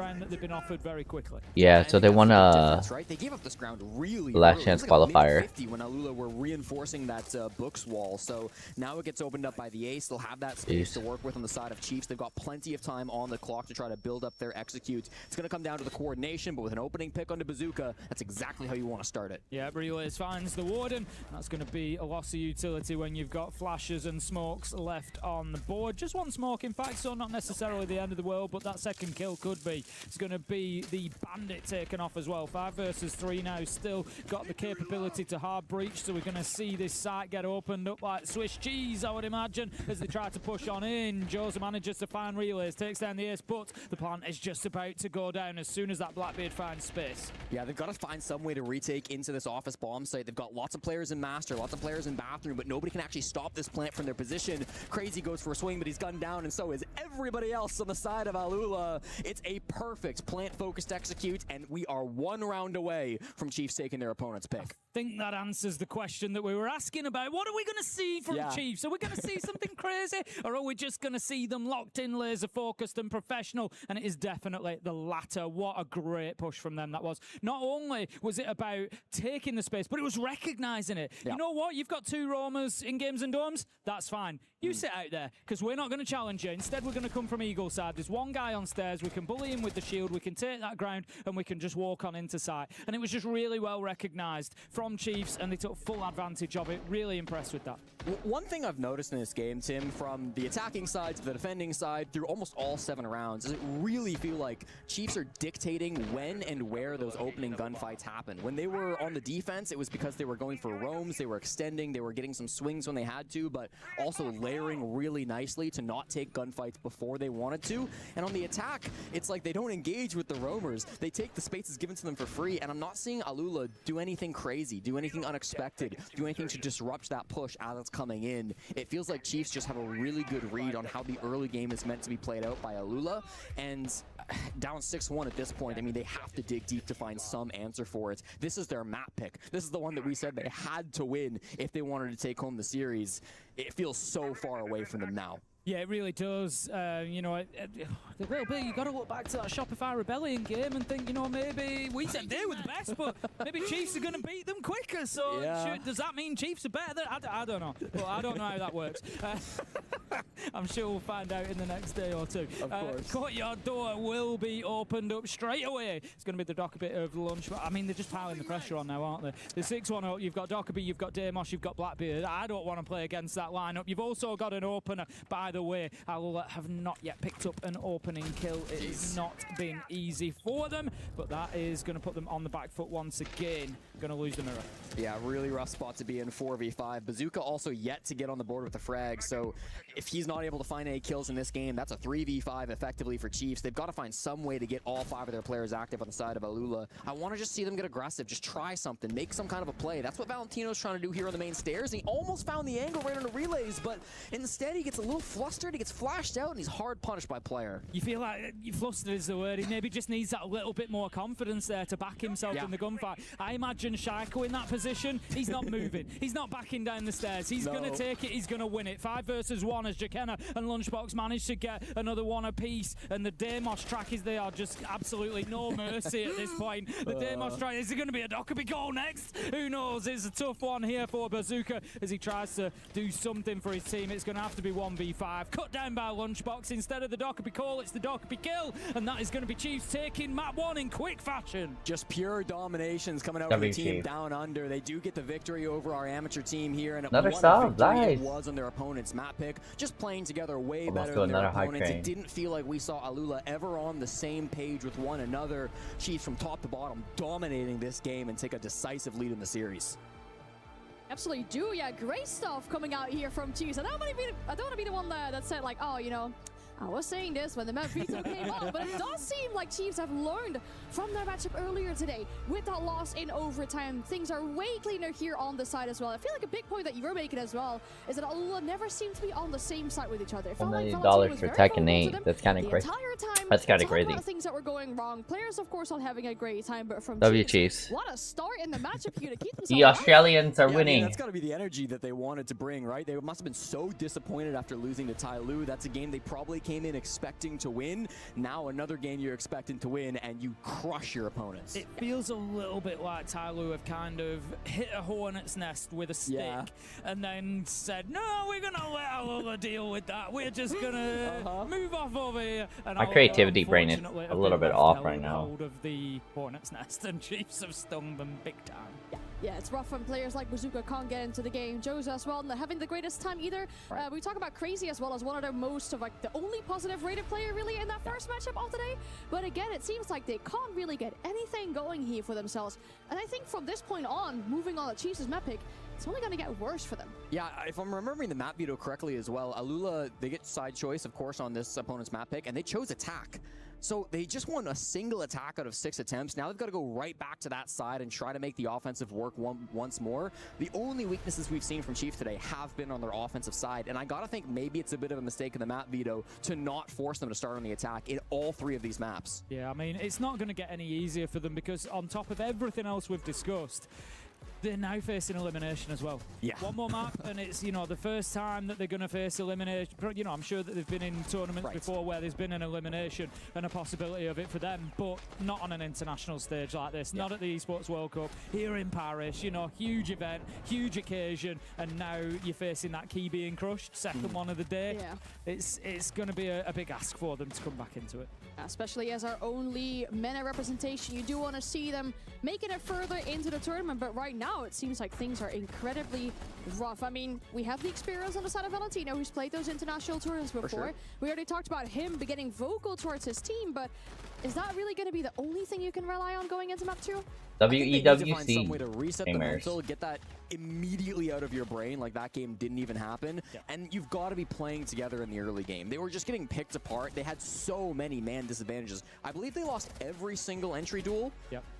Yeah, so they won a last chance qualifier. When Alula were reinforcing that books wall, so now it gets opened up by the Ace. They'll have that space to work with on the side of Chiefs. Chiefs. They've got plenty of time on the clock to try to build up their execute. It's going to come down to the coordination, but with an opening pick onto Bazooka, that's exactly how you want to start it. Yeah, Relays finds the Warden. That's going to be a loss of utility when you've got flashes and smokes left on the board. Just one smoke, in fact, so not necessarily the end of the world, but that second kill could be. It's going to be the Bandit taken off as well. 5 versus 3 now. Still got the capability to hard breach, so we're going to see this site get opened up like Swiss cheese, I would imagine, as they try to push on in. Jose manages to find Relays, takes down the ace, but the plant is just about to go down as soon as that Blackbeard finds space. Yeah, they've got to find some way to retake into this office bomb site. They've got lots of players in Master, lots of players in Bathroom, but nobody can actually stop this plant from their position. Crazy goes for a swing, but he's gunned down, and so is everybody else on the side of Alula. It's a perfect plant-focused execute, and we are 1 round away from Chiefs taking their opponent's pick. I think that answers the question that we were asking about. What are we going to see from the Chiefs? Are we going to see something crazy, or are we just going to see them locked in, laser-focused and professional? And it is definitely the latter. What a great push from them that was. Not only was it about taking the space, but it was recognizing it. You know what? You've got 2 roamers in Games and Domes. That's fine. You sit out there, because we're not going to challenge you. Instead, we're going to come from Eagle side. There's one guy on stairs. We can bully him with the shield. We can take that ground, and we can just walk on into sight. And it was just really well recognized from Chiefs, and they took full advantage of it. Really impressed with that. One thing I've noticed in this game, Tim, from the attacking side to the defending side through almost all 7 rounds, is it really feel like Chiefs are dictating when and where those opening gunfights happen. When they were on the defense, it was because they were going for roams, they were extending, they were getting some swings when they had to, but also layering really nicely to not take gunfights before they wanted to. And on the attack, it's like they don't engage with the roamers. They take the spaces given to them for free, and I'm not seeing Alula do anything crazy, do anything unexpected, do anything to disrupt that push as it's coming in. It feels like Chiefs just have a really good read on how the early game is meant to be played out by Alula, and down 6-1 at this point, I mean, they have to dig deep to find some answer for it. This is their map pick. This is the one that we said they had to win if they wanted to take home the series. It feels so far away from them now. Yeah, it really does. You know, a little bit, you got to look back to that Shopify Rebellion game and think, you know, maybe we said they were the best, but maybe Chiefs are going to beat them quicker. So does that mean Chiefs are better? I don't know. Well, I don't know how that works. I'm sure we'll find out in the next day or two. Of course. Courtyard door will be opened up straight away. It's going to be the Dockerbit of the lunch. I mean, they're just piling the pressure on now, aren't they? The 6-1 up, you've got Dockerbit, you've got Damos, you've got Blackbeard. I don't want to play against that lineup. You've also got an opener, by the way. Alula have not yet picked up an opening kill. It has not been easy for them, but that is going to put them on the back foot once again. Going to lose the mirror. Yeah, really rough spot to be in 4v5. Bazooka also yet to get on the board with the frag, so if he's not able to find any kills in this game, that's a 3v5 effectively for Chiefs. They've got to find some way to get all 5 of their players active on the side of Alula. I want to just see them get aggressive, just try something, make some kind of a play. That's what Valentino's trying to do here on the main stairs. He almost found the angle right on the relays, but instead he gets a little flustered, he gets flashed out, and he's hard punished by player. You feel like flustered is the word. He maybe just needs that little bit more confidence there to back himself in the gunfight. I imagine Shaiko in that position, he's not moving. He's not backing down the stairs. He's going to take it. He's going to win it. 5 versus 1 as Jakenna and Lunchbox manage to get another one apiece. And the Damos track is they are just absolutely no mercy at this point. The Damos track, is it going to be a Dockerby goal next? Who knows? It's a tough one here for Bazooka as he tries to do something for his team. It's going to have to be 1v5. Cut down by Lunchbox. Instead of the Dockerby call, it's the Dockerby kill. And that is going to be Chiefs taking map 1 in quick fashion. Just pure dominations coming out of the team down under. They do get the victory over our amateur team here, and another sub, nice. It was on their opponent's map pick, just playing together way better than their opponents. It didn't feel like we saw Alula ever on the same page with one another. Chiefs from top to bottom dominating this game and take a decisive lead in the series. Absolutely do, yeah. Great stuff coming out here from Chiefs. I don't want to be the one that said like, oh, you know, I was saying this when the map veto came up, but it does seem like Chiefs have learned from their matchup earlier today. With that loss in overtime, things are way cleaner here on the side as well. I feel like a big point that you're making as well is that Alula never seemed to be on the same side with each other. $1 million for Tekken 8. That's kind of crazy. That's kind of crazy. A lot of things that were going wrong. Players, of course, not having a great time, but from Chiefs, what a start in the matchup here to keep this. The Australians are winning. That's got to be the energy that they wanted to bring, right? They must have been so disappointed after losing to Tai Lu. That's a game they probably came in expecting to win. Now another game you're expecting to win, and you crush your opponents. It feels a little bit like Tyloo have kind of hit a hornet's nest with a stick and then said, no, we're going to let Alula deal with that. We're just going to move off over here. And My creativity brain is a little bit off right now. Hold of the hornet's nest, and Chiefs have stung them big time. Yeah, it's rough when players like Bazooka can't get into the game. Joe's as well, not having the greatest time either. We talk about Crazy as well as one of the most of like the only positive rated player really in that first matchup of the day. But again, it seems like they can't really get anything going here for themselves. And I think from this point on, moving on to Chiefs' map pick, it's only going to get worse for them. Yeah, if I'm remembering the map veto correctly as well, Alula, they get side choice, of course, on this opponent's map pick, and they chose attack. So they just won a single attack out of 6 attempts. Now they've got to go right back to that side and try to make the offensive work once more. The only weaknesses we've seen from Chief today have been on their offensive side. And I got to think maybe it's a bit of a mistake in the map veto to not force them to start on the attack in all 3 of these maps. Yeah, I mean, it's not going to get any easier for them because on top of everything else we've discussed, they're now facing elimination as well. Yeah. One more map, and it's, you know, the first time that they're going to face elimination. You know, I'm sure that they've been in tournaments before where there's been an elimination and a possibility of it for them, but not on an international stage like this. Not at the Esports World Cup, here in Paris, you know, huge event, huge occasion, and now you're facing that key being crushed, second one of the day. Yeah. It's going to be a big ask for them to come back into it. Especially as our only MENA representation, you do want to see them making it further into the tournament, but right now it seems like things are incredibly rough. I mean, we have the experience on the side of Valentino, who's played those international tournaments before. Sure. We already talked about him getting vocal towards his team, but is that really going to be the only thing you can rely on going into map 2? EWC Find some way to reset the mental, get that immediately out of your brain, like that game didn't even happen. And you've got to be playing together in the early game. They were just getting picked apart. They had so many man disadvantages. I believe they lost every single entry duel.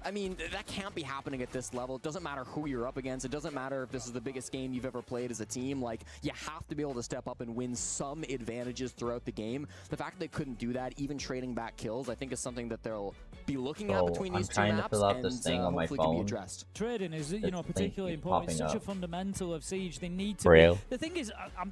I mean, that can't be happening at this level. It doesn't matter who you're up against. It doesn't matter if this is the biggest game you've ever played as a team. Like, you have to be able to step up and win some advantages throughout the game. The fact that they couldn't do that, even trading back kills, I think is something that they'll be looking at between these two maps, and hopefully can be addressed. Trading is, you know, particularly important. It's such a fundamental of Siege. They need to. The thing is, I'm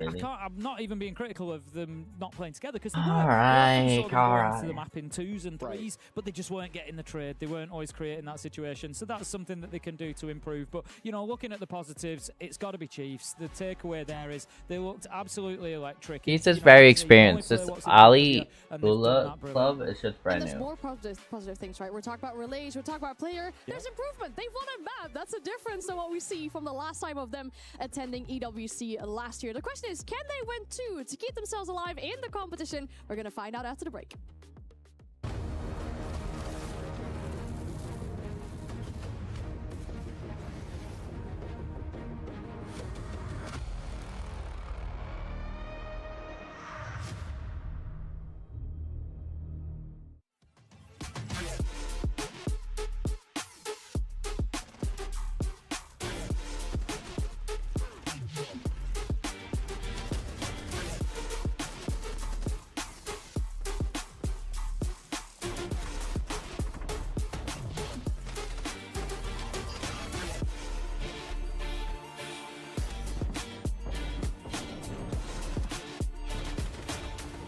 not even being critical of them not playing together because they were to the map in 2s and 3s, but they just weren't getting the trade. They weren't always creating that situation. So that's something that they can do to improve. But you know, looking at the positives, it's got to be Chiefs. The takeaway there is they looked absolutely electric. He's just very experienced. This Ali Ula club is just brand and there's new. more positive things, right? We're talking about relays, we're talking about player. There's improvement. They've won a map. That's a difference to what we see from the last time of them attending EWC last year. The question is, can they win 2 to keep themselves alive in the competition? We're going to find out after the break.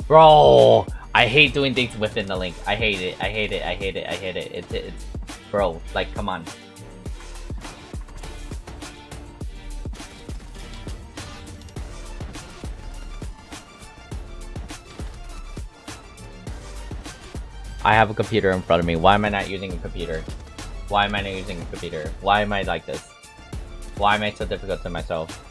Bro, I hate doing things within the link. I hate it. I hate it. I hate it. I hate it. It's bro, like, come on. I have a computer in front of me. Why am I not using a computer? Why am I not using a computer? Why am I like this? Why am I so difficult to myself?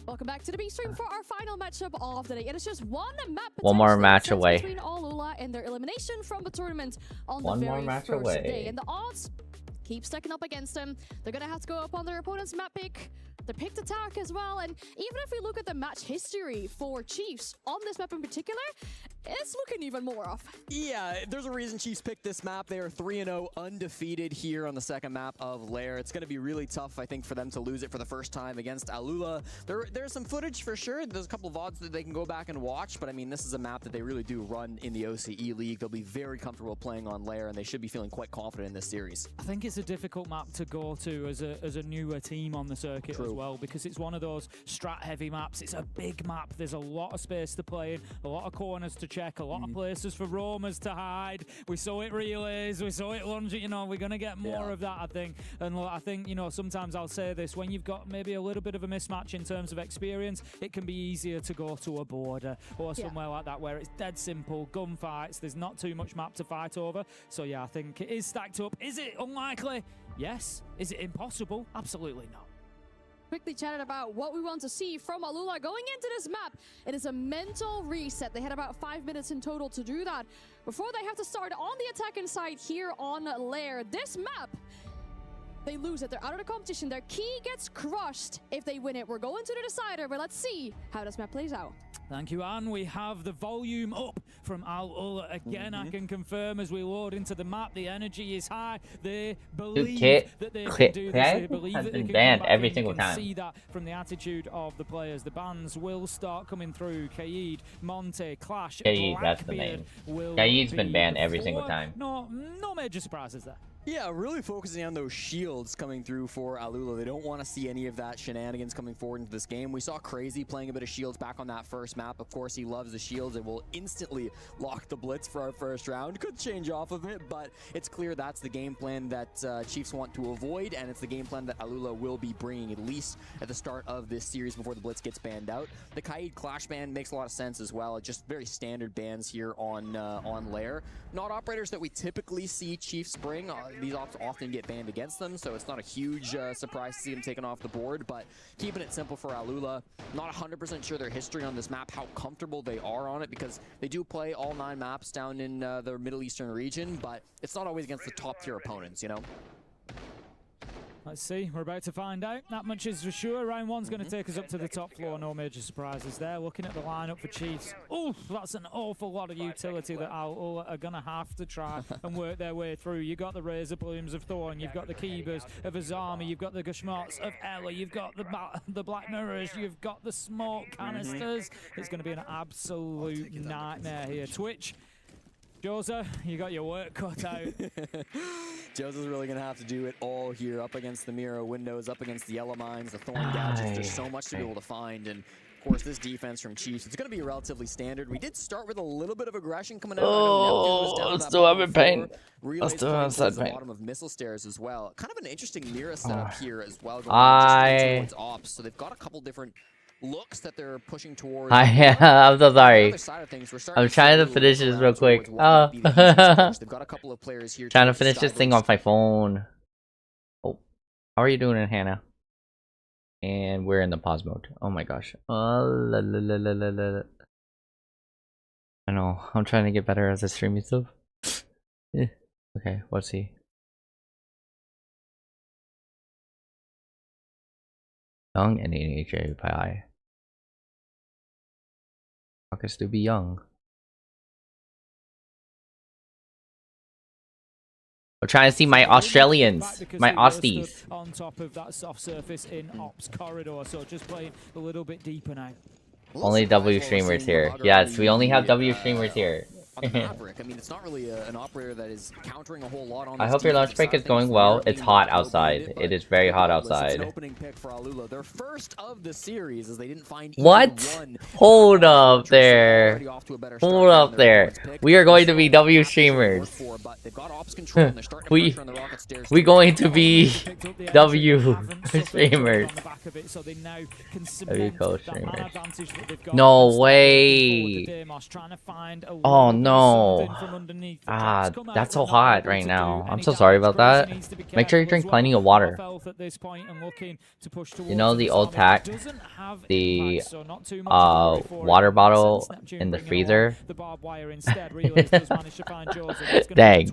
Welcome back to the B stream for our final matchup of the day. It is just one map. One more match away. Between Alula and their elimination from the tournament on One the more very match first away. day. And the odds keep stacking up against them. They're gonna have to go up on their opponent's map pick. Their picked attack as well. And even if we look at the match history for Chiefs on this map in particular, it's looking even more off. Yeah, there's a reason Chiefs picked this map. They are 3-0 undefeated here on the second map of Lair. It's going to be really tough, I think, for them to lose it for the first time against Alula. There's some footage for sure. There's a couple of odds that they can go back and watch, but I mean, this is a map that they really do run in the OCE League. They'll be very comfortable playing on Lair, and they should be feeling quite confident in this series. I think it's a difficult map to go to as a newer team on the circuit as well, because it's one of those strat-heavy maps. It's a big map. There's a lot of space to play in, a lot of corners to check, a lot of places for roamers to hide. We saw it relays, we saw it lunge. You know, we're going to get more of that, I think. And look, I think, you know, sometimes I'll say this, when you've got maybe a little bit of a mismatch in terms of experience, it can be easier to go to a border or somewhere like that where it's dead simple, gunfights, there's not too much map to fight over. So yeah, I think it is stacked up. Is it unlikely? Yes. Is it impossible? Absolutely not. Quickly chatted about what we want to see from Alula going into this map. It is a mental reset. They had about 5 minutes in total to do that before they have to start on the attacking side here on Lair. This map, they lose it. They're out of the competition. Their key gets crushed if they win it. We're going to the decider, but let's see how this map plays out. Thank you, Anne. We have the volume up from Alula again. I can confirm as we load into the map, the energy is high. They believe that they can do this. They believe that they can banned come back every in. single You can time. see that from the attitude of the players. The bans will start coming through. Kaid, Monte, Clash, Kaid, that's the name. Kaid's been banned every single time. No major surprises there. Yeah, really focusing on those shields coming through for Alula. They don't want to see any of that shenanigans coming forward into this game. We saw Crazy playing a bit of shields back on that first map. Of course, he loves the shields and will instantly lock the blitz for our first round. Could change off of it, but it's clear that's the game plan that Chiefs want to avoid, and it's the game plan that Alula will be bringing at least at the start of this series before the blitz gets banned out. The Kaid Clash ban makes a lot of sense as well. Just very standard bans here on Lair. Not operators that we typically see Chiefs bring. These ops often get banned against them, so it's not a huge surprise to see them taken off the board, but keeping it simple for Alula. Not 100% sure their history on this map, how comfortable they are on it, because they do play all 9 maps down in the Middle Eastern region, but it's not always against the top tier opponents, you know? Let's see, we're about to find out. That much is for sure. Round one's going to take us up to the top floor. No major surprises there. Looking at the lineup for Chiefs. Oof, that's an awful lot of utility that Alula are going to have to try and work their way through. You've got the Razor Plumes of Thorn. You've got the Keebers of Azami. You've got the Gashmots of Ella. You've got the Black Mirrors. You've got the smoke canisters. It's going to be an absolute nightmare here. Twitch. Joza, you got your work cut out. Joza's really going to have to do it all here, up against the Miro windows, up against the Yellow Mines, the Thorn Gadgets. There's so much to be able to find, and of course, this defense from Chiefs, it's going to be relatively standard. We did start with a little bit of aggression coming out. Oh, still having pain. Relays still have towards the pain. bottom of missile stairs as well. Kind of an interesting Mira setup here as well, going just towards ops. So they've got a couple different looks that they're pushing towards. I'm so sorry. I'm trying to finish this real quick. Oh. They've got a couple of players here Trying to finish this thing on my phone. Oh, how are you doing, Hannah? And we're in the pause mode. Oh my gosh. I know. I'm trying to get better as a streaming stuff. Okay, let's see. Young and NHA by I can still be young. I'm trying to see my Australians, my Aussies. On top of that soft surface in Ops corridor, so just playing a little bit deeper now. Only W streamers here. Yes, we only have W streamers here. Maverick. I mean, it's not really an operator that is countering a whole lot on. I hope your lunch break is going well. It's hot outside. It is very hot outside. It's an opening pick for Alula. Their first of the series, as they didn't find what? Hold up there. Hold up there. We are going to be W streamers. We going to be W streamers. of it, so they now can cement that man advantage that they've got. No way. Trying to find a Oh no. from underneath. Ah, that's so hot right now. I'm so sorry about that. Make sure you drink plenty of water. You know the old tack, the water bottle in the freezer. Dang,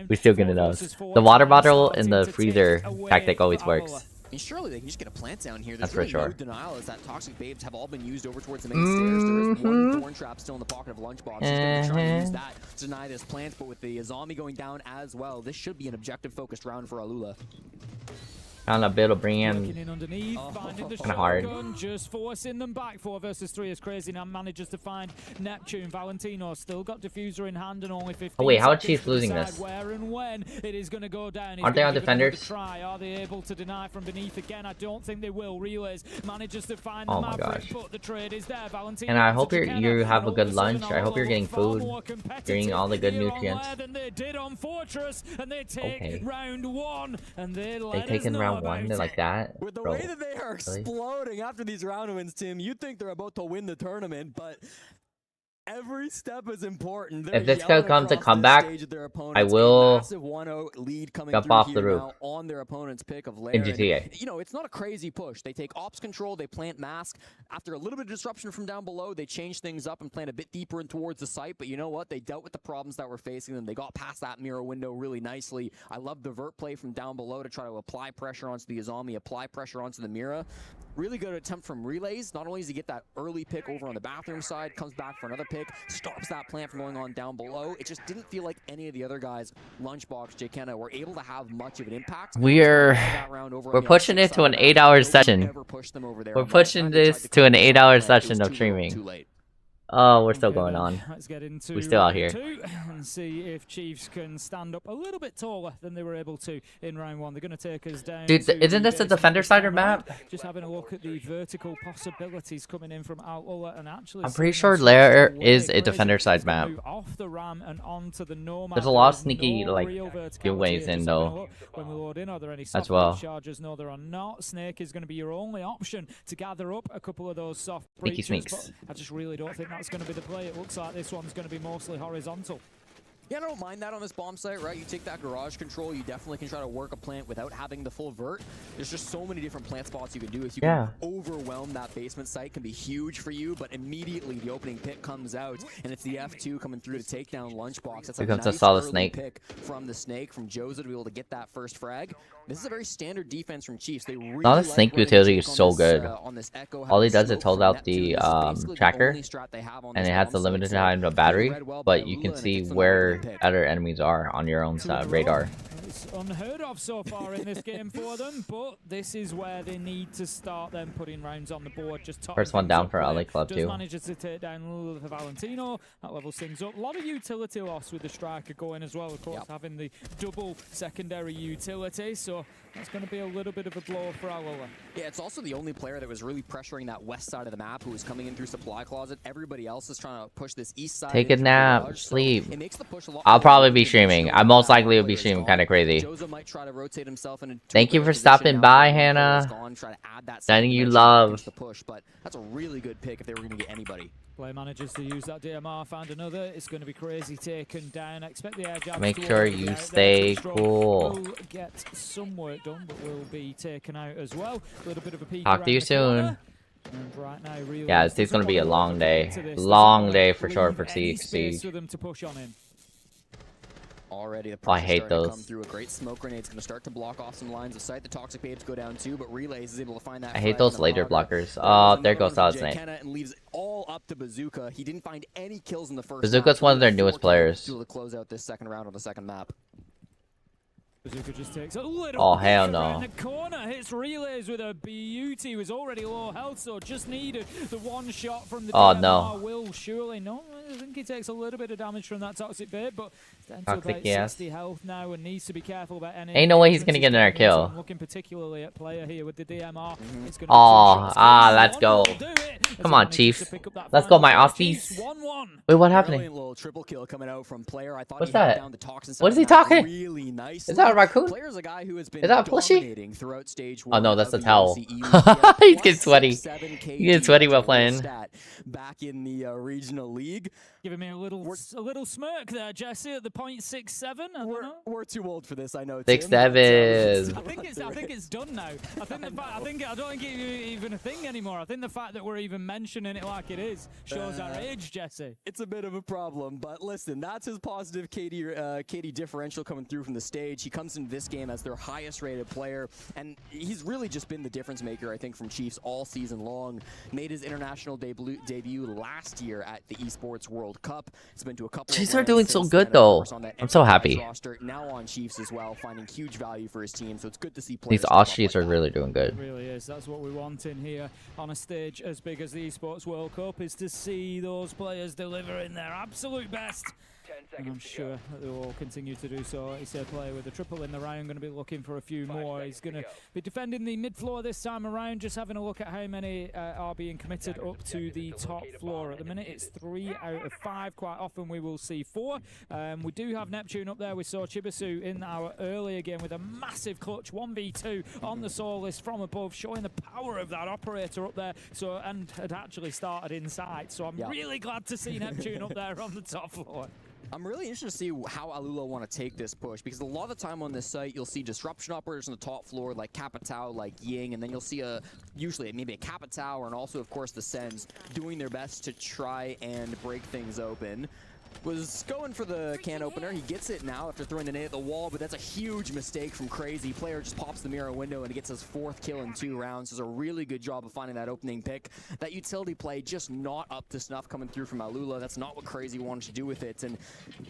we still gonna know. The water bottle in the freezer tactic always works. And surely they can just get a plant down here. That's There's for really sure. no denial as that toxic babes have all been used over towards the main stairs. There is one thorn trap still in the pocket of Lunchbox. He's going to try and use that to deny this plant, but with the zombie going down as well, this should be an objective-focused round for Alula. Found a bit of bring in kind of hard. Just forcing them back. 4 versus 3 is crazy. Now manages to find Neptune. Valentino still got diffuser in hand and only 15. Oh wait, how are Chiefs losing this? Where and when it is going to go down. Aren't they on defenders? Are they able to deny from beneath again? I don't think they will. Relays manages to find oh the my Maverick, gosh. but the trade is there. Valentino and I hope you have a good lunch. I hope you're getting food, getting all the good nutrients. Than they did on Fortress, and they take round 1, and they taken round 1 like that. With the way that they are exploding after these round wins, Tim, you'd think they're about to win the tournament, but every step is important. If this comes a comeback, I will jump off the roof on their opponent's pick of in GTA. You know, it's not a crazy push. They take ops control, they plant mask. After a little bit of disruption from down below, they change things up and plant a bit deeper in towards the site. But you know what? They dealt with the problems that were facing them. They got past that mirror window really nicely. I love the vert play from down below to try to apply pressure onto the Azami, apply pressure onto the mirror. Really good attempt from Relays. Not only does he get that early pick over on the bathroom side, comes back for another pick, stops that plant from going on down below. It just didn't feel like any of the other guys, Lunchbox, Jkenna, were able to have much of an impact. We're pushing it to an 8-hour session. We're pushing this to an 8-hour session of streaming. Oh, we're still going on. Let's get into we're still out here. And see if Chiefs can stand up a little bit taller than they were able to in round 1. They're going to take us down. Dude, isn't this a defender side map? Just having a look at the vertical possibilities coming in from Outlaw, and actually I'm pretty sure Lair is a defender side map. Off the ram and onto the Nomad. There's a lot of sneaky like giveaways in though. When we load in, are there any as well? Charges? No, there are not. Snake is going to be your only option to gather up a couple of those soft sneaky breaches. sneaks. I just really don't think that's going to be the play. It looks like this one's going to be mostly horizontal. Yeah, I don't mind that on this bomb site, right? You take that garage control, you definitely can try to work a plant without having the full vert. There's just so many different plant spots you can do. If you can overwhelm that basement site, can be huge for you, but immediately the opening pick comes out, and it's the F2 coming through to take down Lunchbox. That's a nice early pick from the Snake, from Joza, to be able to get that first frag. This is a very standard defense from Chiefs. They really the Snake utility is so good. All he does is hold out the tracker, and it has the limited time of battery, but you can see where other enemies are on your own radar. It's unheard of so far in this game for them, but this is where they need to start them putting rounds on the board. Just first one down for LA Club too. Manages to take down Valentino. That levels things up. A lot of utility loss with the striker going as well. Of course, having the double secondary utility, so that's going to be a little bit of a blow for Alola. Yeah, it's also the only player that was really pressuring that west side of the map who was coming in through supply closet. Everybody else is trying to push this east side. Take a nap, sleep. I'll probably be streaming. I most likely will be streaming kind of crazy. Thank you for stopping by, Hannah. Sending you love. But that's a really good pick if they were going to get anybody. Play manages to use that DMR, found another. It's going to be crazy taken down. I expect the air jab. Make sure you stay cool. Will get some work done, but will be taken out as well. A little bit of a peek. Talk to you soon. And right now, really yeah, it's going to be a long day. Long day for sure for Siege. For them to push on in. Already the I hate those. Come through. A great smoke grenade's going to start to block off some lines of sight. The toxic babes go down too, but Relays is able to find that. I hate those later blockers. Oh, there goes Solid Snake. And leaves it all up to Bazooka. He didn't find any kills in the first. Bazooka's one of their newest players. To close out this second round on the second map. Bazooka just takes a little oh hell no! In the corner, hits Relays with a beauty. Was already low health, so just needed the one shot from the. Oh no! Will surely no. I think he takes a little bit of damage from that toxic bait, but he's down to Toxic, about yes. 60 health now and needs to be careful about any. Ain't no way he's gonna get another kill. I'm looking particularly at player here with the DMR. Oh, let's go. Come on, Chiefs. Let's go, my office. Wait, what happened? Little triple kill coming out from player. I thought What's he held that? down the toxin What is he side talking? really nicely. Is that a raccoon? Player's a guy who has been Is that a plushie? dominating throughout stage Oh no, that's a of the towel. EWC. He's getting sweaty. 7 He's getting sweaty while playing. Back in the regional league. Giving me a little smirk there, Jesse, at the 0.67. We're too old for this, I know. 6'7". I think it's done now. I don't think it's even a thing anymore. I think the fact that we're even mentioning it like it is shows our age, Jesse. It's a bit of a problem, but listen, that's his positive KD differential coming through from the stage. He comes into this game as their highest rated player, and he's really just been the difference maker, I think, from Chiefs all season long. Made his international debut last year at the Esports World Cup. It's been to a couple. Chiefs are doing so good though. I'm so happy. Roster, now on Chiefs as well, finding huge value for his team. So it's good to see players. These Aussies are really doing good. It really is. That's what we want in here on a stage as big as the Esports World Cup, is to see those players delivering their absolute best. And I'm sure that they will continue to do so. He's a player with a triple in the round, going to be looking for a few more. He's going to be defending the mid-floor this time around, just having a look at how many are being committed up to the top floor. At the minute, it's 3 out of 5. Quite often we will see 4. We do have Neptune up there. We saw Chibisu in our earlier game with a massive clutch 1v2 on the Solis from above, showing the power of that operator up there. So, and had actually started inside. So I'm really glad to see Neptune up there on the top floor. I'm really interested to see how Alula want to take this push, because a lot of the time on this site you'll see disruption operators on the top floor like Capitao, like Ying, and then you'll see usually maybe a Capitao and also of course the Sens doing their best to try and break things open. Was going for the can opener. He gets it now after throwing the nade at the wall, but that's a huge mistake from Crazy. Player just pops the mirror window and he gets his 4th kill in 2 rounds. Does a really good job of finding that opening pick. That utility play just not up to snuff coming through from Alula. That's not what Crazy wanted to do with it. And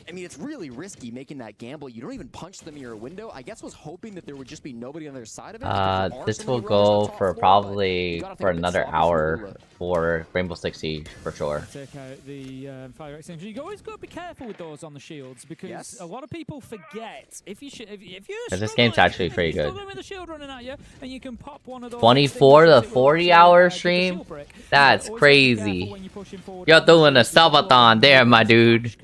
I mean, it's really risky making that gamble. You don't even punch the mirror window. I guess was hoping that there would just be nobody on the other side of it. This will go for probably for another hour for Rainbow Six Siege for sure. Take out the fire extinguisher. You always got to be careful with those on the shields, because a lot of people forget if you're this game's actually pretty good. With the shield running at you, and you can pop one of those 24 to 40 hour stream. That's crazy. You're doing a subathon there, my dude.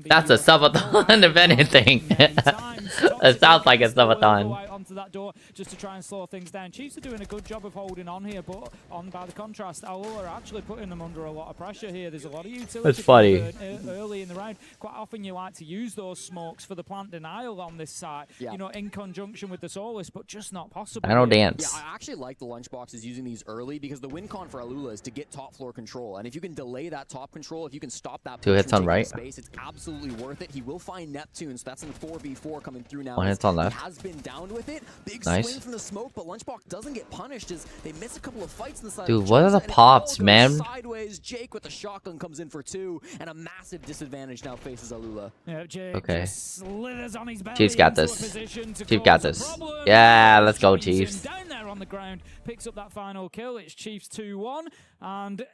That's a subathon if anything. It sounds like a subathon. Onto that door just to try and slow things down. Chiefs are doing a good job of holding on here, but by the contrast, Alula are actually putting them under a lot of pressure here. There's a lot of utility. That's funny. Early in the round, quite often you like to use those smokes for the plant denial on this side, you know, in conjunction with the Solis, but just not possible. I don't dance. Yeah, I actually like the lunchboxes using these early, because the win con for Alula is to get top floor control, and if you can delay that top control, if you can stop that 2 hits on right space, it's absolutely worth it. He will find Neptune, so that's in 4v4 coming through now. 1 hit on left. He has been down with it. Big nice swing from the smoke, but Lunchbox doesn't get punished as they miss a couple of fights in the side. Dude, what are the pops, man? Sideways, Jake with the shotgun comes in for 2, and a massive disadvantage now faces Alula. Yeah, Jake okay. Slithers on his belly. Chiefs got this. Chiefs got this. Yeah, let's go, Chiefs. Down there on the ground, picks up that final kill. It's Chiefs 2-1, and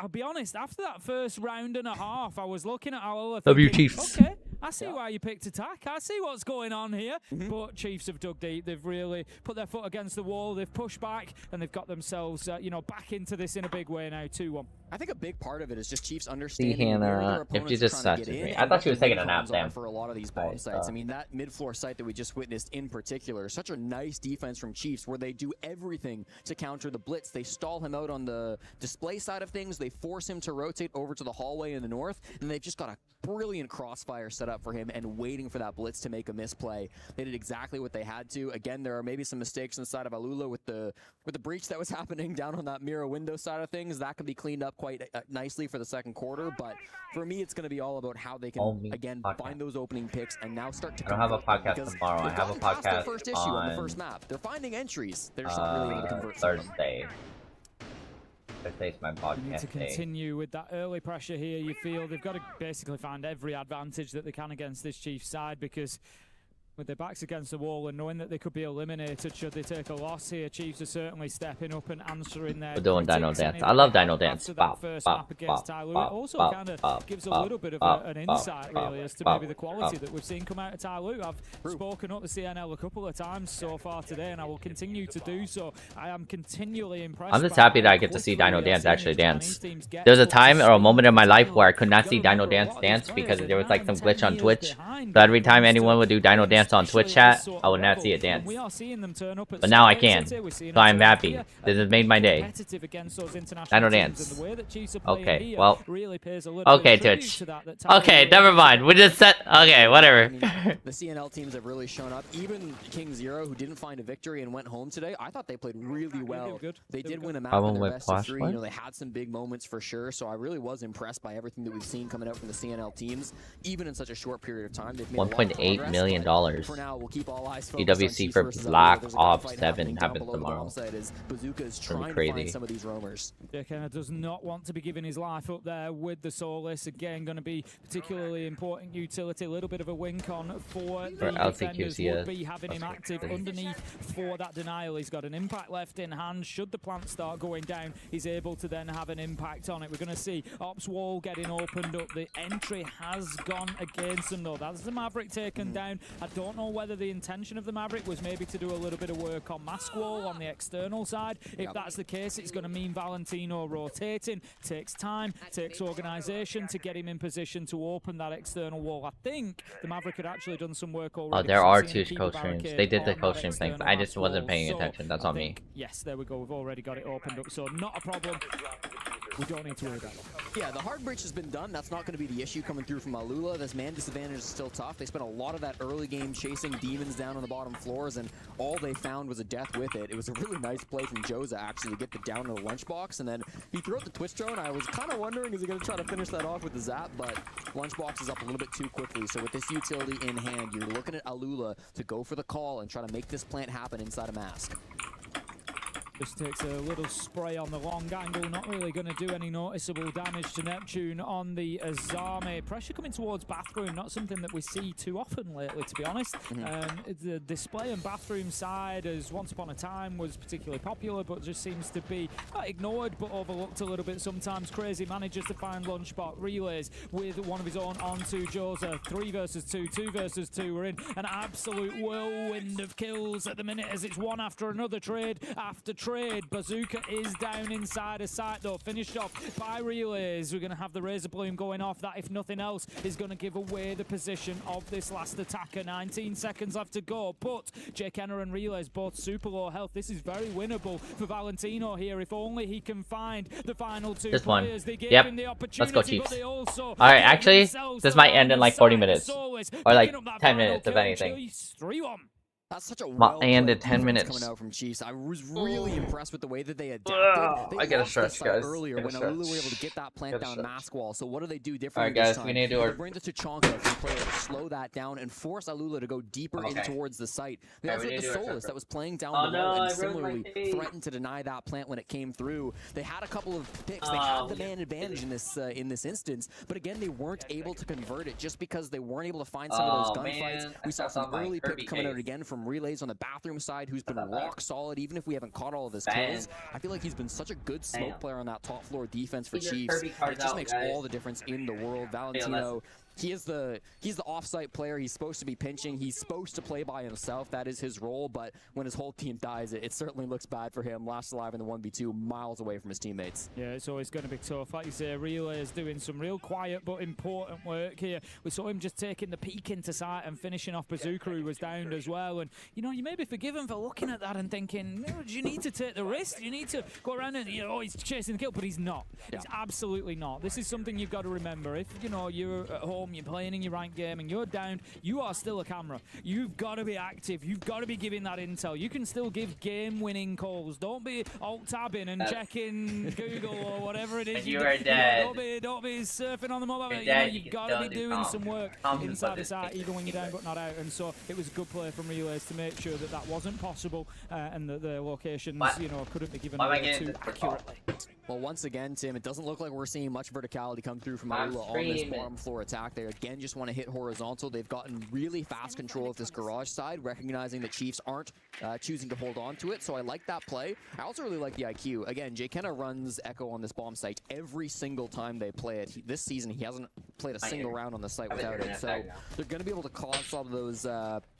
I'll be honest, after that first round and a half, I was looking at Alula thinking, Chiefs. Okay, I see why you picked attack. I see what's going on here. But Chiefs have dug deep. They've really put their foot against the wall. They've pushed back, and they've got themselves, you know, back into this in a big way now. 2-1. I think a big part of it is just Chiefs understanding Hannah, where their opponents if you just are trying to get in. I thought she was taking a nap, damn. For a lot of these bomb sites. I mean, that mid-floor site that we just witnessed in particular, such a nice defense from Chiefs, where they do everything to counter the blitz. They stall him out on the display side of things. They force him to rotate over to the hallway in the north, and they've just got a brilliant crossfire set up for him and waiting for that blitz to make a misplay. They did exactly what they had to. Again, there are maybe some mistakes on the side of Alula with the breach that was happening down on that mirror window side of things. That can be cleaned up quite nicely for the second quarter, but for me, it's going to be all about how they can again find those opening picks and now start to. I don't have a podcast tomorrow. I have a podcast first issue on the first map. They're finding entries. They're just not really able to convert Thursday. Thursday's my podcast. You need to continue with that early pressure here. You feel they've got to basically find every advantage that they can against this Chiefs side, because With their backs against the wall and knowing that they could be eliminated should they take a loss here, Chiefs are certainly stepping up and answering their We're doing Dino Dance. I love Dino Dance. Bop, bop, bop, it bop, also bop, kind of bop, gives a bop, little bit of bop, an bop, insight, bop, really, as to bop, maybe the quality bop. that we've seen come out of Tyloo. I've spoken up the CNL a couple of times so far today, and I will continue to do so. I am continually impressed. I'm just happy that I get to see Dino Dance actually dance. There was a time or a moment in my life where I could not see Dino Dance because there was like some glitch on Twitch. So every time anyone would do Dino Dance on Twitch chat, I would not see it dance. But now I can. So I'm happy. This has made my day. Dino Dance. Okay, well. Okay, Twitch. Okay, never mind. We just set. Okay, whatever. The CNL teams have really shown up. Even King Zero, who didn't find a victory and went home today, I thought they played really well. They did win a map in their best of 3. You know, they had some big moments for sure. So I really was impressed by everything that we've seen coming out from the CNL teams, even in such a short period of time. They've made $1.8 million. For now, we'll keep all eyes focused EWC for Black Ops 7 happens tomorrow. Bazooka is trying crazy. to find some of these roamers. Jekena does not want to be giving his life up there with the Soulless. Again, going to be particularly important utility. A little bit of a wink on for the defenders would be having him active underneath for that denial. He's got an impact left in hand. Should the plant start going down, he's able to then have an impact on it. We're going to see Ops wall getting opened up. The entry has gone against him though. That's the Maverick taken down. I don't know whether the intention of the Maverick was maybe to do a little bit of work on mask wall on the external side. If that's the case, it's going to mean Valentino rotating. Takes time, takes organisation to get him in position to open that external wall. I think the Maverick had actually done some work already. Oh, there are 2 co-streams. They did the co-stream thing, but I just wasn't paying attention. That's on me. Yes, there we go. We've already got it opened up, so not a problem. We don't need to worry about it. Yeah, the hard breach has been done. That's not going to be the issue coming through from Alula. This man disadvantage is still tough. They spent a lot of that early game chasing demons down on the bottom floors, and all they found was a death with it. It was a really nice play from Joza, actually, to get the down to the lunchbox, and then he threw out the twitch drone. I was kind of wondering, is he going to try to finish that off with the zap, but lunchbox is up a little bit too quickly. So with this utility in hand, you're looking at Alula to go for the call and try to make this plant happen inside a mask. Just takes a little spray on the long angle, not really going to do any noticeable damage to Neptune on the Azame. Pressure coming towards bathroom, not something that we see too often lately, to be honest. The display and bathroom side, as once upon a time, was particularly popular, but just seems to be not ignored, but overlooked a little bit sometimes. Crazy manages to find Lunchbot, relays with one of his own onto Joza. 3 versus 2, 2 versus 2. We're in an absolute whirlwind of kills at the minute as it's one after another, trade after trade. Bazooka is down inside a site though, finished off by relays. We're going to have the Razor Bloom going off. That, if nothing else, is going to give away the position of this last attacker. 19 seconds left to go, but Jekena and relays both super low health. This is very winnable for Valentino here. If only he can find the final 2 players. They gave him the opportunity, let's go Chiefs. But they also Alright, actually, this might end in like 40 minutes. Or like 10 minutes, if anything. 3-1. That's such a and in 10 minutes coming out from Chiefs. I was really impressed with the way that they adapted. They I gotta stretch, guys. Earlier when Alula were able to get that plant down mask wall. So what do they do differently? Alright, guys, this time? we need to do our... They bring the Tachanka from player to slow that down and force Alula to go deeper in towards the site. They also had the Solus that was playing down below and similarly threatened to deny that plant when it came through. They had a couple of picks. They had the man advantage in this instance, but again, they weren't able to convert it just because they weren't able to find some of those gunfights. We saw some early picks coming out again from relays on the bathroom side, who's been rock solid, even if we haven't caught all of his kills. I feel like he's been such a good smoke player on that top floor defense for Chiefs. It just makes all the difference in the world. Valentino, he is he's the off-site player. He's supposed to be pinching. He's supposed to play by himself. That is his role. But when his whole team dies, it certainly looks bad for him. Last alive in the 1v2, miles away from his teammates. Yeah, it's always going to be tough. Like you say, Relay is doing some real quiet but important work here. We saw him just taking the peek into sight and finishing off Bazooka, who was downed as well. And, you know, you may be forgiven for looking at that and thinking, no, do you need to take the risk? Do you need to go around and, you know, he's chasing the kill? But he's not. Yeah. He's absolutely not. This is something you've got to remember. If, you know, you're at home, you're playing in your ranked game and you're down, you are still a camera. You've got to be active. You've got to be giving that intel. You can still give game-winning calls. Don't be alt-tabbing and checking Google or whatever it is. You are dead. Don't be surfing on the mobile. You know, you've got to be doing some work inside the site, even when you're down but not out. And so it was a good play from Relays to make sure that that wasn't possible and that the locations, you know, couldn't be given away too accurately. Well, once again, Tim, it doesn't look like we're seeing much verticality come through from Alula on this bottom floor attack. They again just want to hit horizontal. They've gotten really fast control of this garage side, recognizing that Chiefs aren't choosing to hold on to it. So I like that play. I also really like the IQ. Again, Jay Kenna runs Echo on this bomb site every single time they play it. This season, he hasn't played a single round on the site without it. So they're going to be able to cause some of those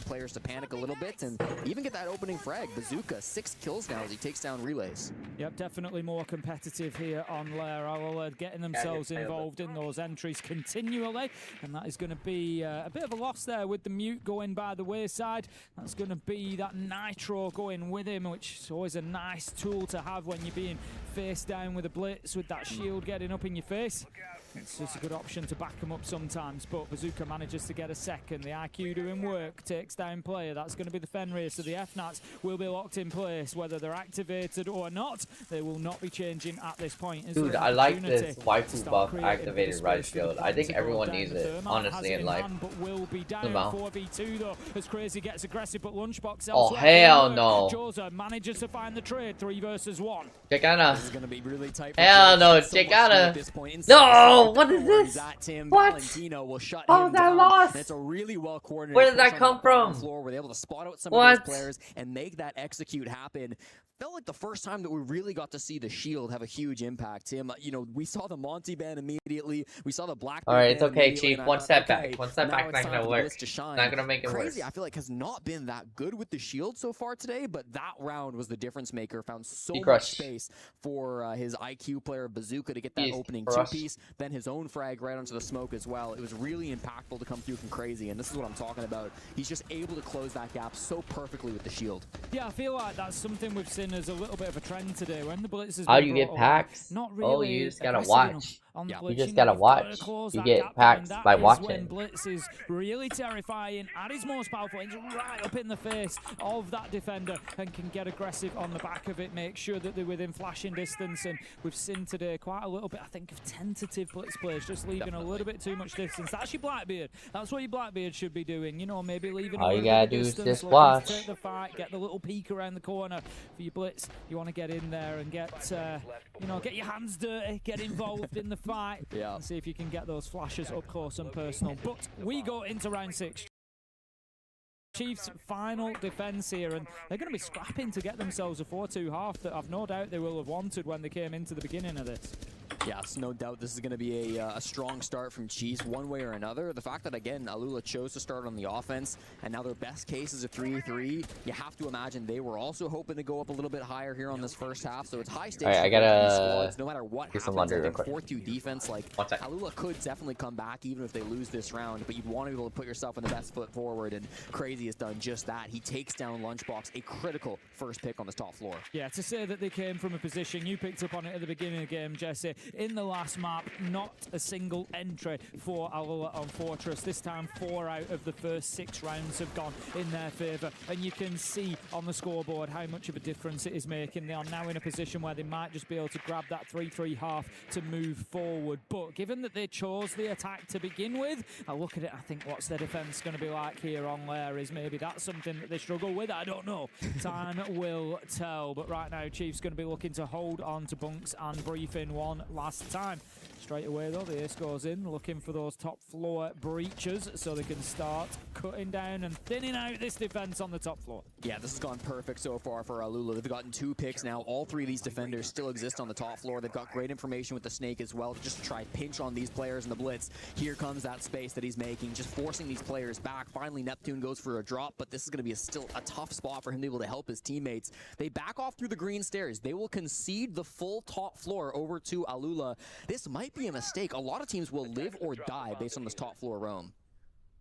players to panic a little bit and even get that opening frag. Bazooka, 6 kills now as he takes down relays. Yep, definitely more competitive here on Lair. Alula getting themselves involved in those entries continually, and that is going to be a bit of a loss there with the mute going by the wayside. That's going to be that Nitro going with him, which is always a nice tool to have when you're being face down with a blitz, with that shield getting up in your face. It's just a good option to back them up sometimes, but Bazooka manages to get a second. The IQ doing work, takes down player. That's going to be the Fenrir, so the FNATs will be locked in place. Whether they're activated or not, they will not be changing at this point. Dude, I like this waifu buff activated right shield. I think everyone needs it, honestly, in life. But will be down 4v2 though, as Crazy gets aggressive, but Lunchbox oh, hell no. Joza manages to find the trade, 3 versus 1. Chicana. This is going to be really tight. Hell no, Chicana. No! What is this? What? Valentino will shut him down. Lost? It's a really well coordinated. Where did that come from? Floor where they're able to spot out some of those players and make that execute happen. Felt like the first time that we really got to see the shield have a huge impact. Tim, you know, we saw the Monty ban immediately. We saw the Black. All right, it's okay, Chief. One step back. One step back. Not gonna work. Not gonna make it worse. Crazy, I feel like has not been that good with the shield so far today, but that round was the difference maker. Found so much space for his IQ player Bazooka to get that opening 2-piece. Then his own frag right onto the smoke as well. It was really impactful to come through from Crazy, and this is what I'm talking about. He's just able to close that gap so perfectly with the shield. Yeah, I feel like that's something we've seen as a little bit of a trend today. When the Blitz has how do you get packs? Not really. Oh, you just gotta watch. You just gotta watch. You get packs by watching. When Blitz is really terrifying, at his most powerful, he's right up in the face of that defender and can get aggressive on the back of it, make sure that they're within flashing distance. And we've seen today quite a little bit, I think, of tentative Blitz plays, just leaving a little bit too much distance. That's your Blackbeard. That's what your Blackbeard should be doing. You know, maybe leaving all a you little gotta bit do of distance, is just watch. take the fight, get the little peek around the corner for your Blitz. You want to get in there and get, you know, get your hands dirty, get involved in the fight. Yeah. See if you can get those flashes up close and personal. But we go into round 6. Chiefs' final defense here, and they're going to be scrapping to get themselves a 4-2 half that I've no doubt they will have wanted when they came into the beginning of this. Yes, no doubt this is going to be a strong start from Chiefs one way or another. The fact that, again, Alula chose to start on the offense, and now their best case is a 3-3, you have to imagine they were also hoping to go up a little bit higher here on this first half, so it's high stakes. All right, I gotta no matter what do some happens, laundry real quick. 4-2 defense, like, Alula could definitely come back even if they lose this round, but you'd want to be able to put yourself in the best foot forward, and Crazy has done just that. He takes down Lunchbox, a critical first pick on this top floor. Yeah, to say that they came from a position, you picked up on it at the beginning of the game, Jesse, in the last map, not a single entry for Alula on Fortress. This time 4 out of the first 6 rounds have gone in their favour, and you can see on the scoreboard how much of a difference it is making. They are now in a position where they might just be able to grab that 3-3 half to move forward, but given that they chose the attack to begin with, I look at it, I think what's their defence going to be like here on Lair is maybe that's something that they struggle with. I don't know. Time will tell, but right now Chiefs going to be looking to hold on to bunks and brief in one last time. Straight away though, the ace goes in, looking for those top floor breaches so they can start cutting down and thinning out this defense on the top floor. Yeah, this has gone perfect so far for Alula. They've gotten 2 picks now. All 3 of these defenders still exist on the top floor. They've got great information with the Snake as well to just try pinch on these players in the Blitz. Here comes that space that he's making, just forcing these players back. Finally, Neptune goes for a drop, but this is going to be still a tough spot for him to be able to help his teammates. They back off through the green stairs. They will concede the full top floor over to Alula. This might be a mistake. A lot of teams will live or die based on this top floor roam.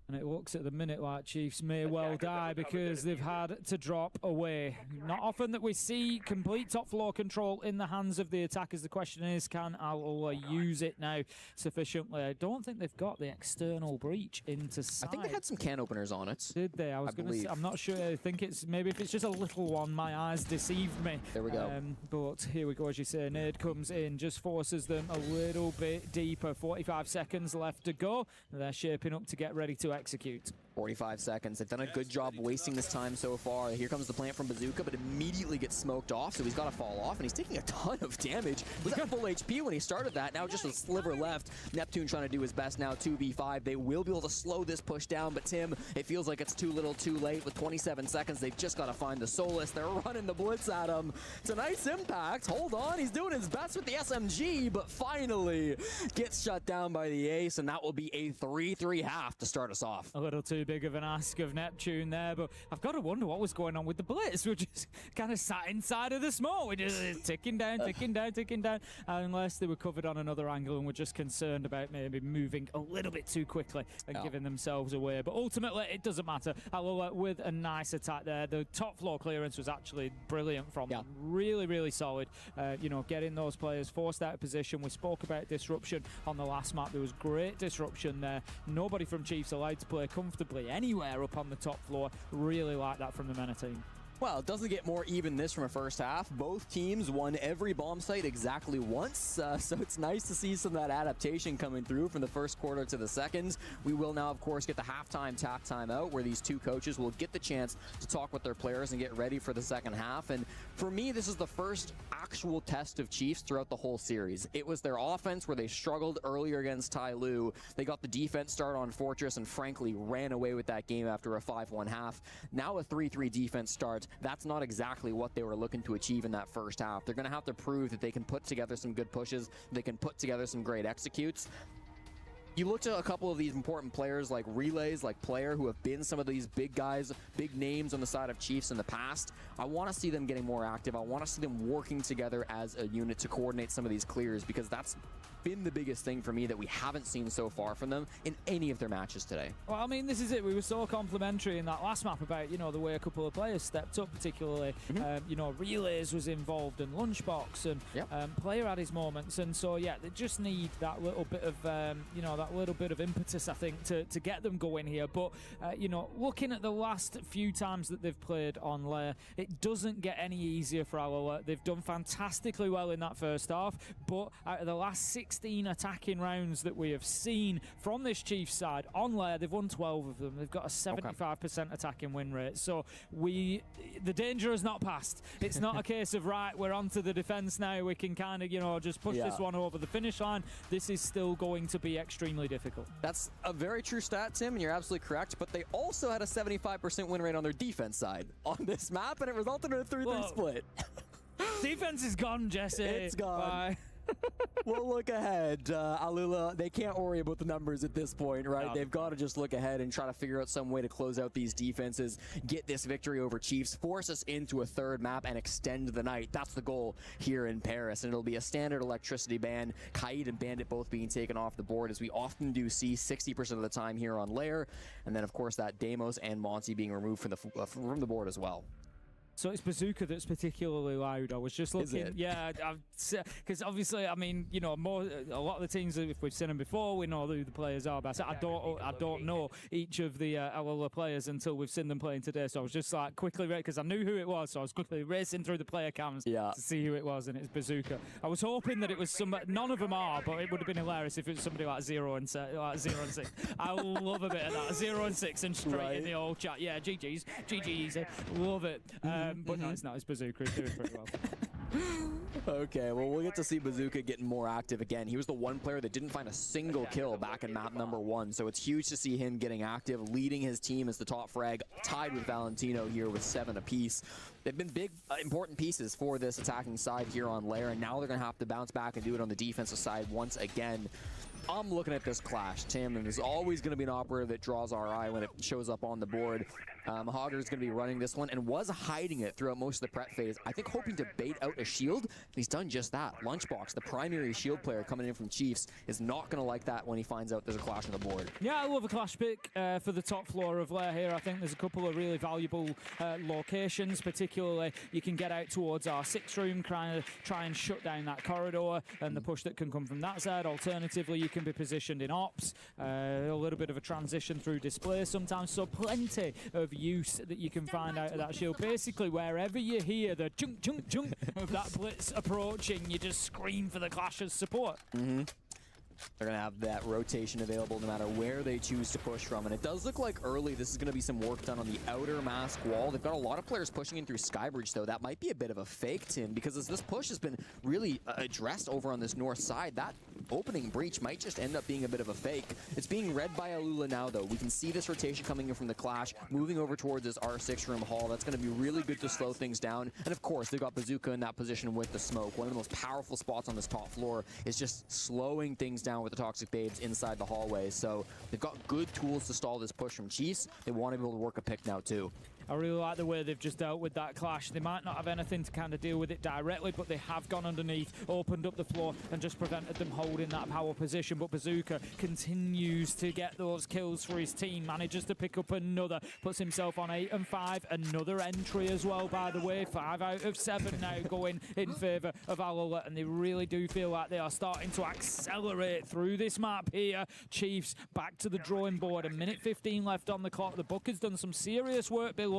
And it looks at the minute like Chiefs may well die because they've had to drop away. Not often that we see complete top floor control in the hands of the attackers. The question is, can Alula use it now sufficiently? I don't think they've got the external breach into sight. I think they had some can openers on it. Did they? I was going to say, I'm not sure. I think it's maybe if it's just a little one, my eyes deceived me. There we go. But here we go, as you say, Nade comes in, just forces them a little bit deeper. 45 seconds left to go. They're shaping up to get ready to execute. 45 seconds. They've done a good job wasting this time so far. Here comes the plant from Bazooka, but immediately gets smoked off, so he's got to fall off, and he's taking a ton of damage. Was at full HP when he started that. Now just a sliver left. Neptune trying to do his best now, 2v5. They will be able to slow this push down, but Tim, it feels like it's too little too late. With 27 seconds, they've just got to find the Solus. They're running the blitz at him. It's a nice impact. Hold on, he's doing his best with the SMG, but finally gets shut down by the ace, and that will be a 3-3 half to start us off. A little too big of an ask of Neptune there, but I've got to wonder what was going on with the blitz. We're just kind of sat inside of the smoke. We're just ticking down, ticking down, ticking down, unless they were covered on another angle and were just concerned about maybe moving a little bit too quickly and giving themselves away. But ultimately, it doesn't matter. Alola with a nice attack there. The top floor clearance was actually brilliant from them. Really, really solid. You know, getting those players forced out of position. We spoke about disruption on the last map. There was great disruption there. Nobody from Chiefs allowed to play comfortably anywhere up on the top floor. Really like that from the MENA team. Well, it doesn't get more even this from a first half. Both teams won every bomb site exactly once, so it's nice to see some of that adaptation coming through from the first quarter to the second. We will now, of course, get the halftime tack timeout where these two coaches will get the chance to talk with their players and get ready for the second half. And for me, this is the first actual test of Chiefs throughout the whole series. It was their offense where they struggled earlier against Tai Lu. They got the defense start on Fortress and frankly ran away with that game after a 5-1 half. Now a 3-3 defense start. That's not exactly what they were looking to achieve in that first half. They're going to have to prove that they can put together some good pushes, they can put together some great executes. You looked at a couple of these important players like Relays, like Player, who have been some of these big guys, big names on the side of Chiefs in the past. I want to see them getting more active. I want to see them working together as a unit to coordinate some of these clears, because that's been the biggest thing for me that we haven't seen so far from them in any of their matches today. Well, I mean, this is it. We were so complimentary in that last map about, you know, the way a couple of players stepped up, particularly, you know, Relays was involved and Lunchbox and Player had his moments. And so, yeah, they just need that little bit of, you know, that little bit of impetus, I think, to get them going here. But, you know, looking at the last few times that they've played on Lair, it doesn't get any easier for Alola. They've done fantastically well in that first half, but out of the last 16 attacking rounds that we have seen from this Chiefs side on Lair, they've won 12 of them. They've got a 75% attacking win rate. So the danger has not passed. It's not a case of, right, we're onto the defense now. We can kind of, you know, just push this one over the finish line. This is still going to be extremely difficult. That's a very true stat, Tim, and you're absolutely correct. But they also had a 75% win rate on their defense side on this map, and it resulted in a 3-3 split. Defense is gone, Jesse. It's gone. Bye. We'll look ahead. Alula, they can't worry about the numbers at this point, right? They've got to just look ahead and try to figure out some way to close out these defenses, get this victory over Chiefs, force us into a third map, and extend the night. That's the goal here in Paris, and it'll be a standard electricity ban. Kaid and Bandit both being taken off the board, as we often do see 60% of the time here on Lair, and then, of course, that Deimos and Monty being removed from the board as well. So it's Bazooka that's particularly loud. I was just looking, yeah, because obviously, I mean, you know, a lot of the teams, if we've seen them before, we know who the players are. But I don't know each of the Alola players until we've seen them playing today. So I was just like quickly, because I knew who it was, so I was quickly racing through the player cams to see who it was, and it's Bazooka. I was hoping that it was none of them are, but it would have been hilarious if it was somebody like 0 and 6. I love a bit of that, 0 and 6 and straight in the old chat. Yeah, GG's, love it. But no, it's not. It's Bazooka. He's doing pretty well. Okay, well, we'll get to see Bazooka getting more active again. He was the one player that didn't find a single kill back in map number 1, so it's huge to see him getting active, leading his team as the top frag, tied with Valentino here with 7 apiece. They've been big, important pieces for this attacking side here on Lair, and now they're going to have to bounce back and do it on the defensive side once again. I'm looking at this clash, Tim, and there's always going to be an operator that draws our eye when it shows up on the board. Hogger is going to be running this one and was hiding it throughout most of the prep phase. I think hoping to bait out a shield. He's done just that. Lunchbox, the primary shield player coming in from Chiefs, is not going to like that when he finds out there's a clash on the board. Yeah, I love a clash pick for the top floor of Lair here. I think there's a couple of really valuable locations, particularly you can get out towards our 6 room, try and shut down that corridor and the push that can come from that side. Alternatively, you can be positioned in ops, a little bit of a transition through display sometimes, so plenty of use that you can find out of that shield. Basically, wherever you hear the chunk, chunk, chunk of that blitz approaching, you just scream for the Clash's support. They're going to have that rotation available no matter where they choose to push from. And it does look like early this is going to be some work done on the outer mask wall. They've got a lot of players pushing in through Skybridge, though. That might be a bit of a fake, Tim, because as this push has been really addressed over on this north side, that opening breach might just end up being a bit of a fake. It's being read by Alula now, though. We can see this rotation coming in from the Clash, moving over towards this R6 room hall. That's going to be really good to slow things down. And of course, they've got Bazooka in that position with the smoke. One of the most powerful spots on this top floor is just slowing things down with the Toxic Babes inside the hallway. So they've got good tools to stall this push from Chiefs. They want to be able to work a pick now, too. I really like the way they've just dealt with that clash. They might not have anything to kind of deal with it directly, but they have gone underneath, opened up the floor, and just prevented them holding that power position. But Bazooka continues to get those kills for his team, manages to pick up another, puts himself on 8 and 5. Another entry as well, by the way. 5 out of 7 now going in favour of Alula, and they really do feel like they are starting to accelerate through this map here. Chiefs back to the drawing board. A minute 15 left on the clock. The Book has done some serious work below,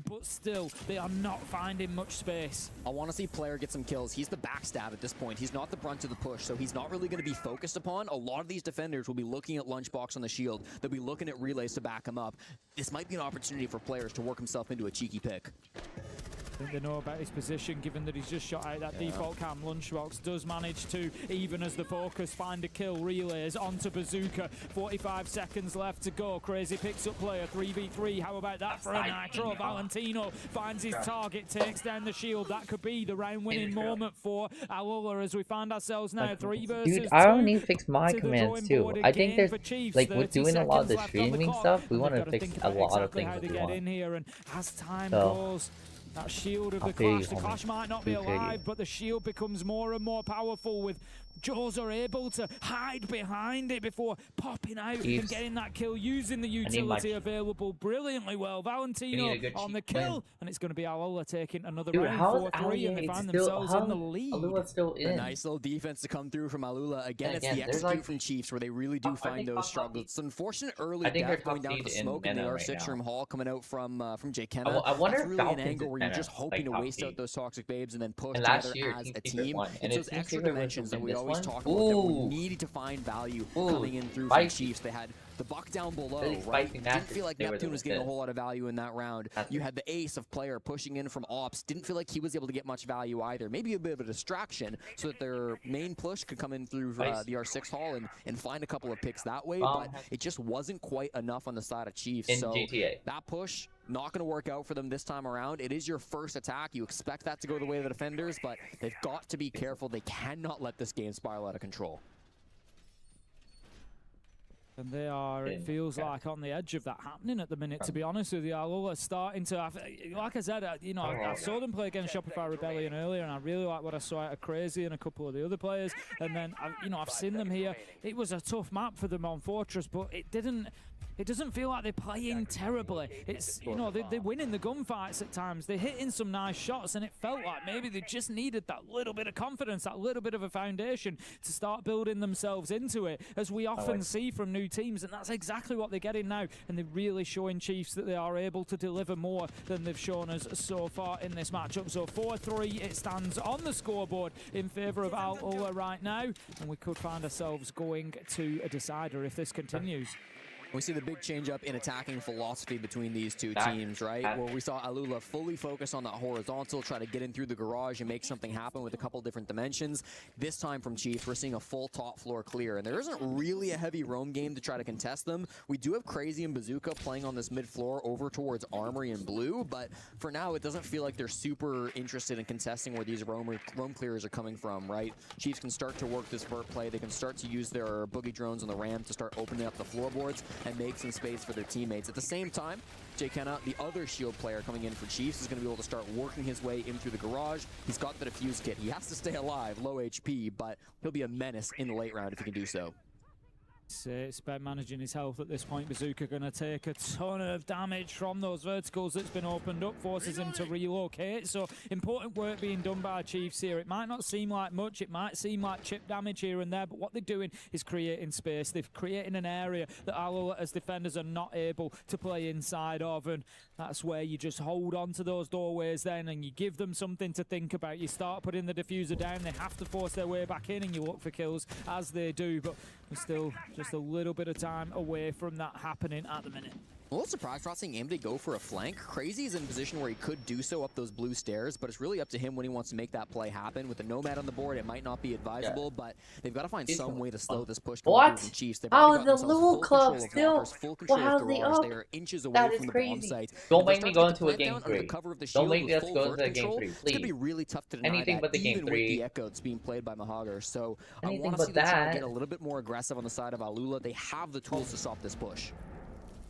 but still, they are not finding much space. I want to see Player get some kills. He's the backstab at this point. He's not the brunt of the push, so he's not really going to be focused upon. A lot of these defenders will be looking at Lunchbox on the shield. They'll be looking at relays to back him up. This might be an opportunity for Players to work himself into a cheeky pick. I think they know about his position, given that he's just shot out that default cam. Lunchbox does manage to, even as the focus, find a kill. Relays onto Bazooka. 45 seconds left to go. Crazy picks up Player. 3v3. How about that for a Nitro? Valentino finds his target, takes down the shield. That could be the round-winning moment for Alula as we find ourselves now 3 versus 2. Dude, I don't need to fix my commands too. I think there's, like, with doing a lot of the streaming stuff, we want to fix a lot of things that we want. In here, and as time goes, that shield of the Clash might not be alive, but the shield becomes more and more powerful with Jaws are able to hide behind it before popping out and getting that kill using the utility available brilliantly well. Valentino on the kill, and it's going to be Alula taking another round 4-3, and they find themselves in the lead. Alula's still in. A nice little defense to come through from Alula. Again, it's the execute from Chiefs where they really do find those struggles. It's unfortunate early death going down to the smoke in the R6 room hall coming out from Jay Kenna. I wonder That's if really an angle where you're just hoping to waste out those Toxic Babes and then push together as a team. It's those extra dimensions that we always talk about that we needed to find value coming in through from Chiefs. They had the buck down below, right? Didn't feel like Neptune was getting a whole lot of value in that round. You had the ace of Player pushing in from Ops. Didn't feel like he was able to get much value either. Maybe a bit of a distraction so that their main push could come in through the R6 hall and find a couple of picks that way, but it just wasn't quite enough on the side of Chiefs. So that push, not going to work out for them this time around. It is your first attack. You expect that to go the way of the defenders, but they've got to be careful. They cannot let this game spiral out of control. And they are, it feels like, on the edge of that happening at the minute, to be honest with you. Alula starting to, like I said, I saw them play against Shopify Rebellion earlier, and I really like what I saw out of Crazy and a couple of the other players. And then, I've seen them here. It was a tough map for them on Fortress, but it doesn't feel like they're playing terribly. It's, they're winning the gunfights at times. They're hitting some nice shots, and it felt like maybe they just needed that little bit of confidence, that little bit of a foundation to start building themselves into it, as we often see from new teams, and that's exactly what they're getting now. And they're really showing Chiefs that they are able to deliver more than they've shown us so far in this matchup. So 4-3, it stands on the scoreboard in favour of Alula right now, and we could find ourselves going to a decider if this continues. We see the big change up in attacking philosophy between these two teams, right? Where we saw Alula fully focus on that horizontal, try to get in through the garage and make something happen with a couple different dimensions. This time from Chiefs, we're seeing a full top floor clear, and there isn't really a heavy roam game to try to contest them. We do have Crazy and Bazooka playing on this mid floor over towards Armory and Blue, but for now it doesn't feel like they're super interested in contesting where these roam clearers are coming from, right? Chiefs can start to work this vert play. They can start to use their boogie drones on the ramp to start opening up the floorboards and make some space for their teammates. At the same time, Jay Kenna, the other shield player coming in for Chiefs, is going to be able to start working his way in through the garage. He's got the defuse kit. He has to stay alive, low HP, but he'll be a menace in the late round if he can do so. It's about managing his health at this point. Bazooka going to take a ton of damage from those verticals that's been opened up, forces him to relocate. So important work being done by Chiefs here. It might not seem like much, it might seem like chip damage here and there, but what they're doing is creating space. They're creating an area that Alula as defenders are not able to play inside of, and that's where you just hold on to those doorways then and you give them something to think about. You start putting the diffuser down, they have to force their way back in, and you look for kills as they do. But We're still just a little bit of time away from that happening at the minute. A little surprised we're not seeing Amity go for a flank. Crazy is in a position where he could do so up those blue stairs, but it's really up to him when he wants to make that play happen. With the Nomad on the board, it might not be advisable, but they've got to find some way to slow this push. What? From Chiefs. Oh, the Lul Club still. Well, how's the up? They are inches away that is from the crazy. bomb site. Don't make me go into a game 3. Don't make me go into a game 3, please. It's going to be really tough to deny anything that, but the game even 3. with the echo that's being played by Mahagar. So anything I want to see them that. get a little bit more aggressive on the side of Alula. They have the tools to stop this push.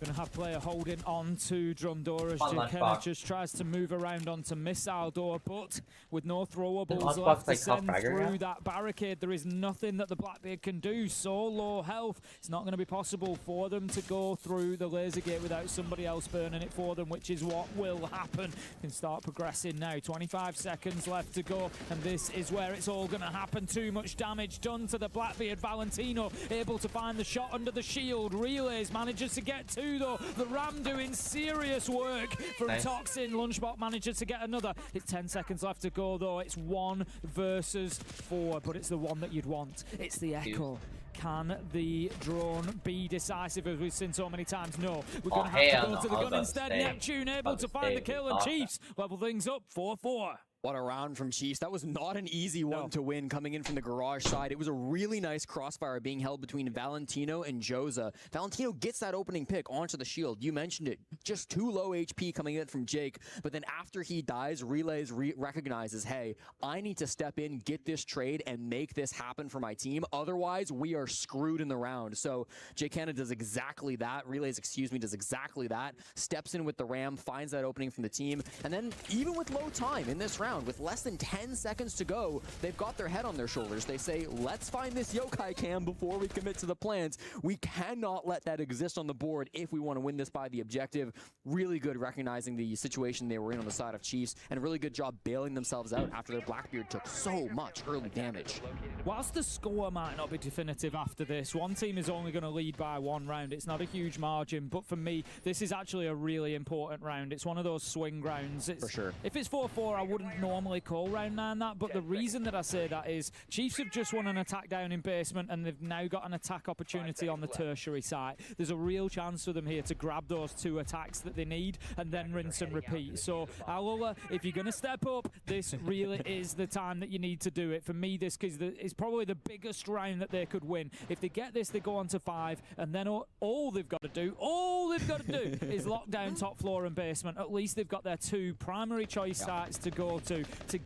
Going to have player holding on to Drumdor as Jim just tries to move around onto Missile Door, but with no throwables left to send through that barricade, there is nothing that the Blackbeard can do. So low health, it's not going to be possible for them to go through the laser gate without somebody else burning it for them, which is what will happen. Can start progressing now. 25 seconds left to go, and this is where it's all going to happen. Too much damage done to the Blackbeard. Valentino able to find the shot under the shield. Relays manages to get to though. The Ram doing serious work from Toxin. Lunchbot manages to get another. It's 10 seconds left to go though. It's 1 versus 4, but it's the one that you'd want. It's the Echo. Can the drone be decisive as we've seen so many times? No. We're going to have to go to the gun instead. Neptune able to find the kill, and Chiefs level things up 4-4. What a round from Chiefs. That was not an easy one to win coming in from the garage side. It was a really nice crossfire being held between Valentino and Joza. Valentino gets that opening pick onto the shield. You mentioned it. Just too low HP coming in from Jake. But then after he dies, Relays recognizes, hey, I need to step in, get this trade, and make this happen for my team. Otherwise, we are screwed in the round. So Jake Hanna does exactly that. Relays, does exactly that. Steps in with the Ram, finds that opening from the team. And then even with low time in this round, with less than 10 seconds to go, they've got their head on their shoulders. They say, let's find this yokai cam before we commit to the plans. We cannot let that exist on the board if we want to win this by the objective. Really good recognizing the situation they were in on the side of Chiefs, and a really good job bailing themselves out after their Blackbeard took so much early damage. Whilst the score might not be definitive after this, one team is only going to lead by 1 round. It's not a huge margin, but for me, this is actually a really important round. It's one of those swing rounds. For sure. If it's 4-4, I wouldn't normally call round 9 that, but the reason that I say that is Chiefs have just won an attack down in basement, and they've now got an attack opportunity on the tertiary side. There's a real chance for them here to grab those 2 attacks that they need and then rinse and repeat. So Alola, if you're going to step up, this really is the time that you need to do it. For me, this is probably the biggest round that they could win. If they get this, they go on to 5, and then all they've got to do is lock down top floor and basement. At least they've got their 2 primary choice sites to go to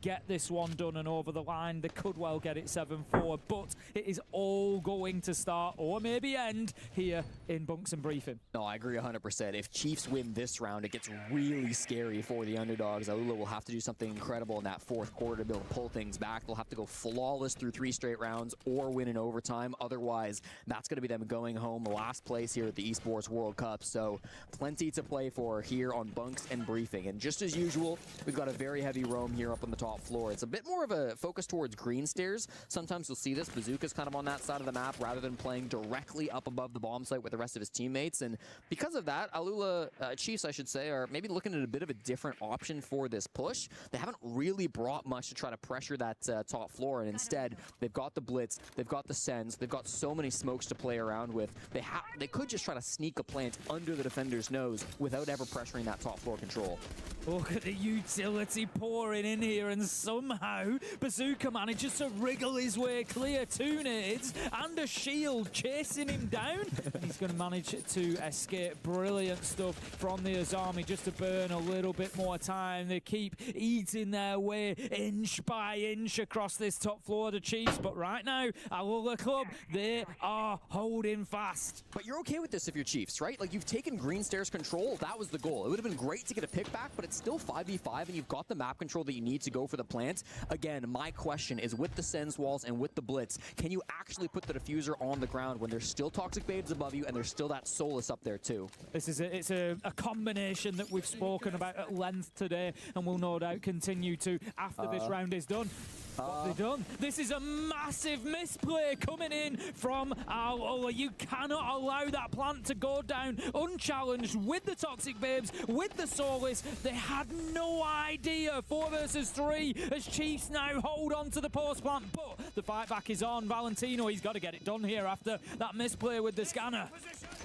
get this one done and over the line. They could well get it 7-4, but it is all going to start or maybe end here in Bunks and Briefing. No, I agree 100%. If Chiefs win this round, it gets really scary for the underdogs. Alula will have to do something incredible in that 4th quarter to be able to pull things back. They'll have to go flawless through 3 straight rounds or win in overtime. Otherwise, that's going to be them going home last place here at the Esports World Cup. So plenty to play for here on Bunks and Briefing. And just as usual, we've got a very heavy roam here up on the top floor. It's a bit more of a focus towards green stairs. Sometimes you'll see this. Bazooka's kind of on that side of the map rather than playing directly up above the bomb site with the rest of his teammates. And because of that, Alula Chiefs, I should say, are maybe looking at a bit of a different option for this push. They haven't really brought much to try to pressure that top floor, and instead, they've got the Blitz, they've got the Sens, they've got so many smokes to play around with. They could just try to sneak a plant under the defender's nose without ever pressuring that top floor control. Look at the utility pouring in here, and somehow Bazooka manages to wriggle his way clear. 2 nades and a shield chasing him down. And he's going to manage to escape. Brilliant stuff from the Azami just to burn a little bit more time. They keep eating their way inch by inch across this top floor, the Chiefs. But right now, Alula Club, they are holding fast. But you're okay with this if you're Chiefs, right? Like, you've taken green stairs control. That was the goal. It would have been great to get a pick back, but it's still 5v5, and you've got the map control that you need to go for the plant. Again, my question is, with the Sens walls and with the Blitz, can you actually put the diffuser on the ground when there's still Toxic Babes above you and there's still that Solus up there too? It's a combination that we've spoken about at length today, and will no doubt continue to after this round is done. What have they done? This is a massive misplay coming in from Alula. You cannot allow that plant to go down unchallenged with the Toxic Babes, with the Solace. They had no idea. 4 versus 3 as Chiefs now hold on to the post plant, but the fight back is on. Valentino, he's got to get it done here after that misplay with the scanner.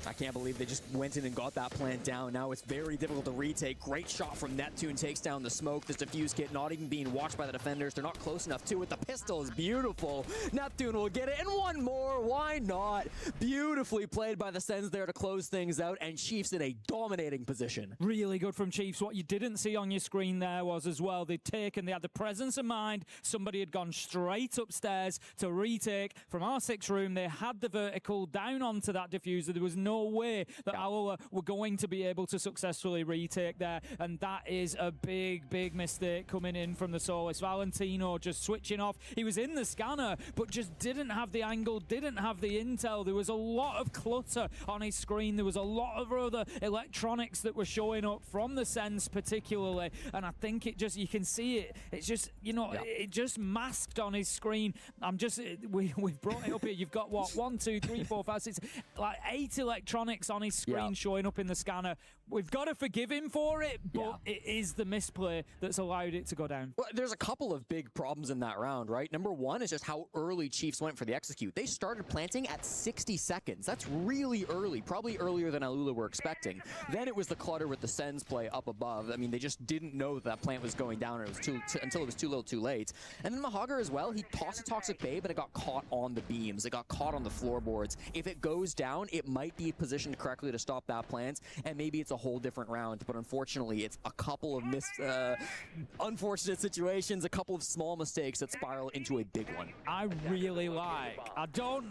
I can't believe they just went in and got that plant down. Now it's very difficult to retake. Great shot from Neptune, takes down the smoke. This defuse kit not even being watched by the defenders. They're not close enough to it. The pistol is beautiful. Neptune will get it, and one more. Why not? Beautifully played by the Sens there to close things out, and Chiefs in a dominating position. Really good from Chiefs. What you didn't see on your screen there was as well, they had the presence of mind. Somebody had gone straight upstairs to retake from our 6 room. They had the vertical down onto that diffuser. There was no way that Alula were going to be able to successfully retake there, and that is a big mistake coming in from the Solace. Valentino just switching off. He was in the scanner, but just didn't have the angle, didn't have the intel. There was a lot of clutter on his screen. There was a lot of other electronics that were showing up from the Sens particularly, and I think it just, you can see it. It's just, you know, it just masked on his screen. We've brought it up here. You've got what, 1, 2, 3, 4, 5, 6, like 8 electronics on his screen showing up in the scanner. We've got to forgive him for it, but it is the misplay that's allowed it to go down. Well, there's a couple of big problems in that round, right? Number one is just how early Chiefs went for the execute. They started planting at 60 seconds. That's really early, probably earlier than Alula were expecting. Then it was the clutter with the Sens play up above. I mean, they just didn't know that plant was going down, and it was until it was too little too late. And then Mahagar as well, he tossed a Toxic Babe, but it got caught on the beams. It got caught on the floorboards. If it goes down, it might be positioned correctly to stop that plant, and maybe it's a whole different round. But unfortunately, it's a couple of unfortunate situations, a couple of small mistakes that spiral into a big one. I really like, I don't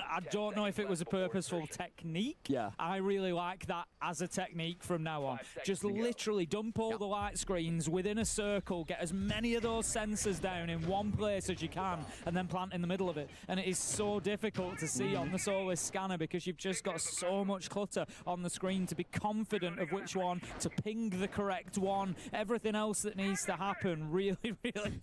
know if it was a purposeful technique. Yeah. I really like that as a technique from now on. Just literally dump all the light screens within a circle, get as many of those sensors down in one place as you can, and then plant in the middle of it. And it is so difficult to see on the Solace scanner because you've just got so much clutter on the screen to be confident of which one, to ping the correct one, everything else that needs to happen. Really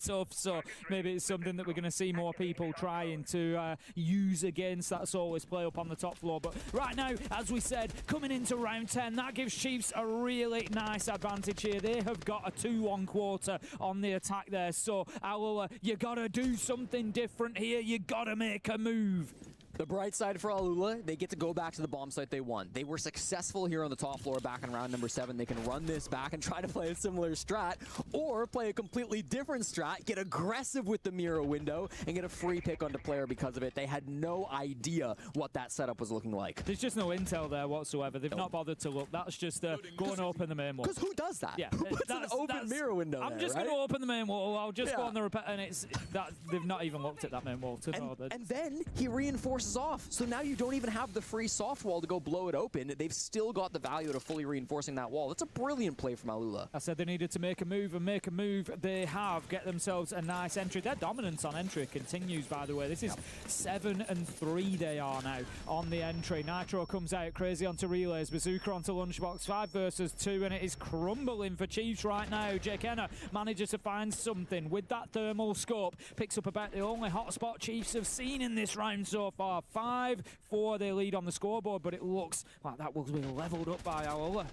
tough. So maybe it's something that we're going to see more people trying to use against that Solace play up on the top floor. But right now, as we said, coming into round 10, that gives Chiefs a really nice advantage here. They have got a 2-1 quarter on the attack there. So Alula, you got to do something different here. You got to make a move. The bright side for Alula, they get to go back to the bomb site they won. They were successful here on the top floor back in round number 7. They can run this back and try to play a similar strat, or play a completely different strat, get aggressive with the mirror window, and get a free pick onto player because of it. They had no idea what that setup was looking like. There's just no intel there whatsoever. They've not bothered to look. That's just go and open the main wall. Because who does that? Yeah, who puts an open mirror window I'm there, just right? going to open the main wall. I'll just go on the repair, and it's that they've not even looked at that main wall to know that. And then he reinforces off. So now you don't even have the free soft wall to go blow it open. They've still got the value to fully reinforcing that wall. That's a brilliant play from Alula. I said they needed to make a move, and make a move they have. Get themselves a nice entry. Their dominance on entry continues, by the way. This is 7-3 they are now on the entry. Nitro comes out, Crazy onto relays, Bazooka onto Lunchbox, 5 versus 2, and it is crumbling for Chiefs right now. Jekena manages to find something with that thermal scope. Picks up about the only hotspot Chiefs have seen in this round so far. 5-4 they lead on the scoreboard, but it looks like that will be leveled up by Alula.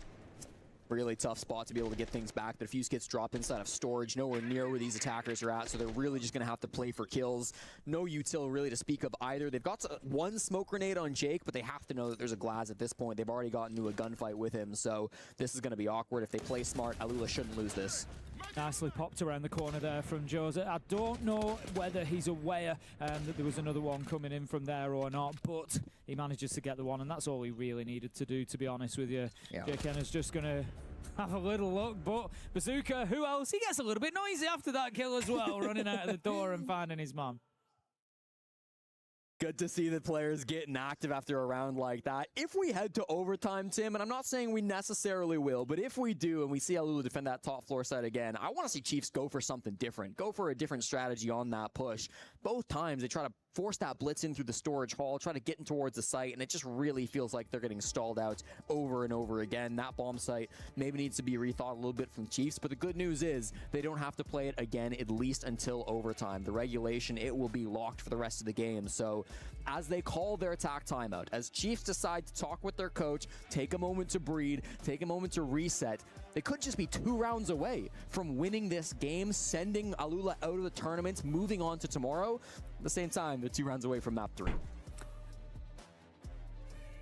Really tough spot to be able to get things back. The fuse gets dropped inside of storage, nowhere near where these attackers are at, so they're really just going to have to play for kills. No util really to speak of either. They've got one smoke grenade on Jake, but they have to know that there's a Glaz at this point. They've already gotten into a gunfight with him, so this is going to be awkward. If they play smart, Alula shouldn't lose this. Nicely popped around the corner there from Jose. I don't know whether he's aware that there was another one coming in from there or not, but he manages to get the one, and that's all he really needed to do, to be honest with you. Jake Enna's just going to have a little look, but Bazooka, who else? He gets a little bit noisy after that kill as well, running out of the door and finding his mum. Good to see the players getting active after a round like that. If we head to overtime, Tim, and I'm not saying we necessarily will, but if we do and we see Alula defend that top floor side again, I want to see Chiefs go for something different. Go for a different strategy on that push. Both times they try to force that blitz in through the storage hall, try to get in towards the site, and it just really feels like they're getting stalled out over and over again. That bomb site maybe needs to be rethought a little bit from the Chiefs, but the good news is they don't have to play it again at least until overtime. The regulation, it will be locked for the rest of the game. So as they call their attack timeout, as Chiefs decide to talk with their coach, take a moment to breathe, take a moment to reset, they could just be 2 rounds away from winning this game, sending Alula out of the tournament, moving on to tomorrow. At the same time, they're 2 rounds away from map 3.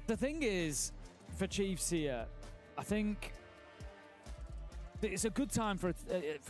The thing is, for Chiefs here, I think it's a good time for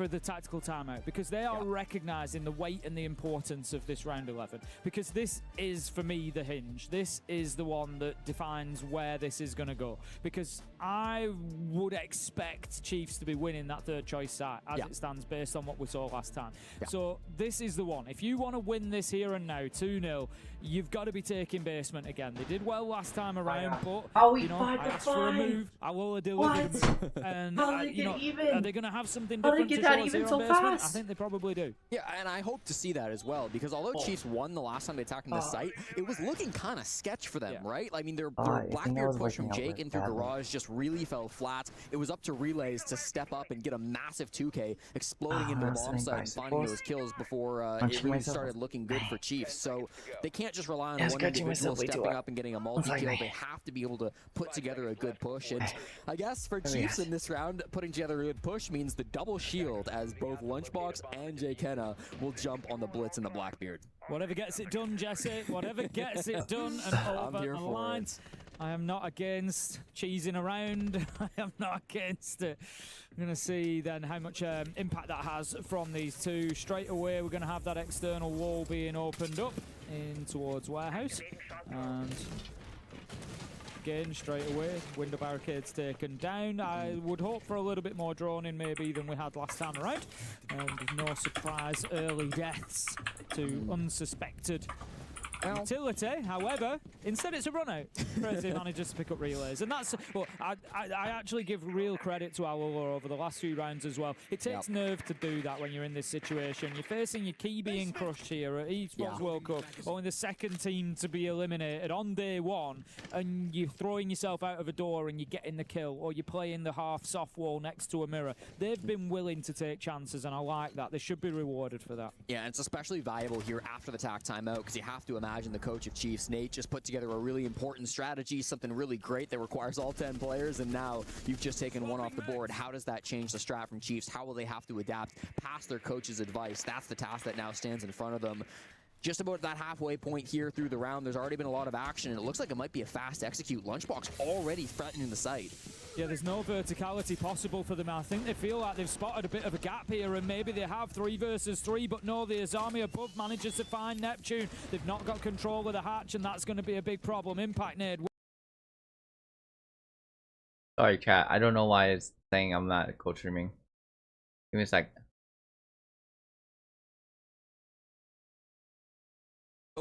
the tactical timeout because they are recognizing the weight and the importance of this round 11, because this is, for me, the hinge. This is the one that defines where this is going to go, because I would expect Chiefs to be winning that third choice side as it stands based on what we saw last time. So this is the one. If you want to win this here and now 2-0, you've got to be taking basement again. They did well last time around, but you know, I asked for a move. I will deliver a move. And are they going to have something different to show us here on basement? I think they probably do. Yeah, and I hope to see that as well, because although Chiefs won the last time they attacked on this site, it was looking kind of sketch for them, right? I mean, their Blackbeard push from Jake into Garage just really fell flat. It was up to Relays to step up and get a massive 2K, exploding into the bomb site and finding those kills before it really started looking good for Chiefs. So they can't just rely on one individual stepping up and getting a multi-kill. They have to be able to put together a good push. And I guess for Chiefs in this round, putting together a good push means the double shield, as both Lunchbox and Jay Kenna will jump on the Blitz and the Blackbeard. Whatever gets it done, Jesse. Whatever gets it done and over the line. I am not against cheesing around. I am not against it. We're going to see then how much impact that has from these two. Straight away, we're going to have that external wall being opened up in towards Warehouse. And again, straight away, window barricades taken down. I would hope for a little bit more drone in maybe than we had last time around. And no surprise early deaths to unsuspected utility. However, instead it's a run out. Crazy manages to pick up relays, and that's well. I actually give real credit to Alula over the last few rounds as well. It takes nerve to do that when you're in this situation. You're facing your key being crushed here at Esports World Cup, only the second team to be eliminated on day one, and you're throwing yourself out of a door and you're getting the kill, or you're playing the half soft wall next to a mirror. They've been willing to take chances, and I like that. They should be rewarded for that. Yeah, and it's especially valuable here after the tack timeout, because you have to imagine the coach of Chiefs, Nate, just put together a really important strategy, something really great that requires all 10 players, and now you've just taken one off the board. How does that change the strat from Chiefs? How will they have to adapt past their coach's advice? That's the task that now stands in front of them. Just about that halfway point here through the round, there's already been a lot of action, and it looks like it might be a fast execute. Lunchbox already threatening the site. Yeah, there's no verticality possible for them. I think they feel like they've spotted a bit of a gap here, and maybe they have 3 versus 3, but no, the Azami above manages to find Neptune. They've not got control of the hatch, and that's going to be a big problem. Impact Nade. Sorry, chat. I don't know why it's saying I'm not coach streaming. Give me a sec.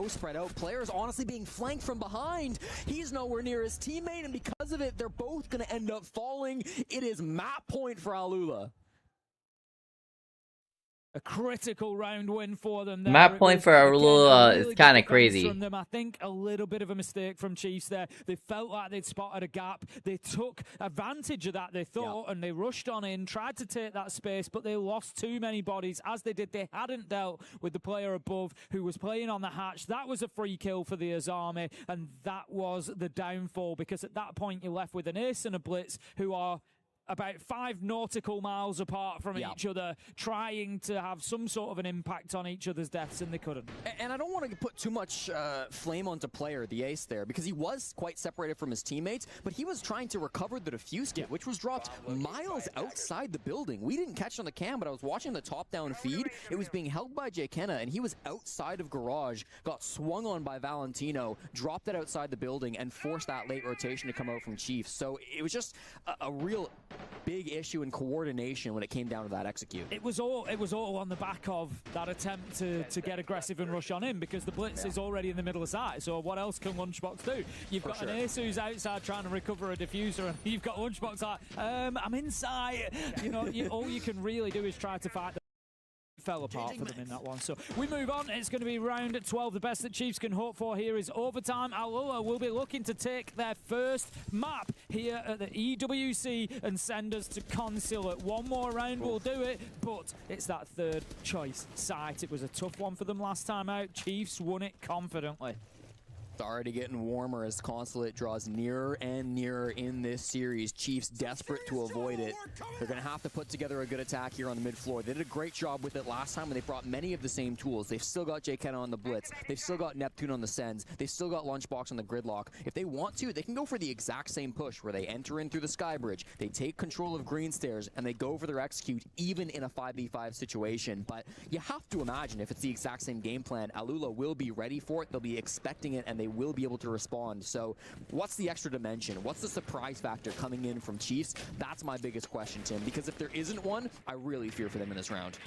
Spread out, players honestly being flanked from behind. He's nowhere near his teammate, and because of it, they're both going to end up falling. It is map point for Alula. A critical round win for them. There. Map point for Alula is kind of crazy. From them. I think a little bit of a mistake from Chiefs there. They felt like they'd spotted a gap. They took advantage of that, they thought, and they rushed on in, tried to take that space, but they lost too many bodies. As they did, they hadn't dealt with the player above who was playing on the hatch. That was a free kill for the Azami, and that was the downfall, because at that point you're left with an ace and a blitz who are about 5 nautical miles apart from each other, trying to have some sort of an impact on each other's deaths, and they couldn't. And I don't want to put too much flame onto player, the ace there, because he was quite separated from his teammates, but he was trying to recover the defuse kit, which was dropped miles outside the building. We didn't catch it on the cam, but I was watching the top-down feed. It was being held by Jay Kenna, and he was outside of Garage, got swung on by Valentino, dropped it outside the building, and forced that late rotation to come out from Chiefs. So it was just a real big issue in coordination when it came down to that execute. It was all on the back of that attempt to get aggressive and rush on in, because the blitz is already in the middle of site. So what else can Lunchbox do? You've got an ace who's outside trying to recover a diffuser, and you've got Lunchbox like, I'm inside. You know, all you can really do is try to fight fell apart for them in that one. So we move on. It's going to be round 12. The best that Chiefs can hope for here is overtime. Alula will be looking to take their first map here at the EWC and send us to Consulate. One more round will do it, but it's that third choice site. It was a tough one for them last time out. Chiefs won it confidently. It's already getting warmer as Consulate draws nearer and nearer in this series. Chiefs desperate to avoid it. They're going to have to put together a good attack here on the mid-floor. They did a great job with it last time when they brought many of the same tools. They've still got J. Kenna on the Blitz. They've still got Neptune on the Sens. They've still got Lunchbox on the Gridlock. If they want to, they can go for the exact same push where they enter in through the Sky Bridge, they take control of Green Stairs, and they go for their execute even in a 5v5 situation. But you have to imagine if it's the exact same game plan, Alula will be ready for it. They'll be expecting it, and they will be able to respond. So what's the extra dimension? What's the surprise factor coming in from Chiefs? That's my biggest question, Tim, because if there isn't one, I really fear for them in this round.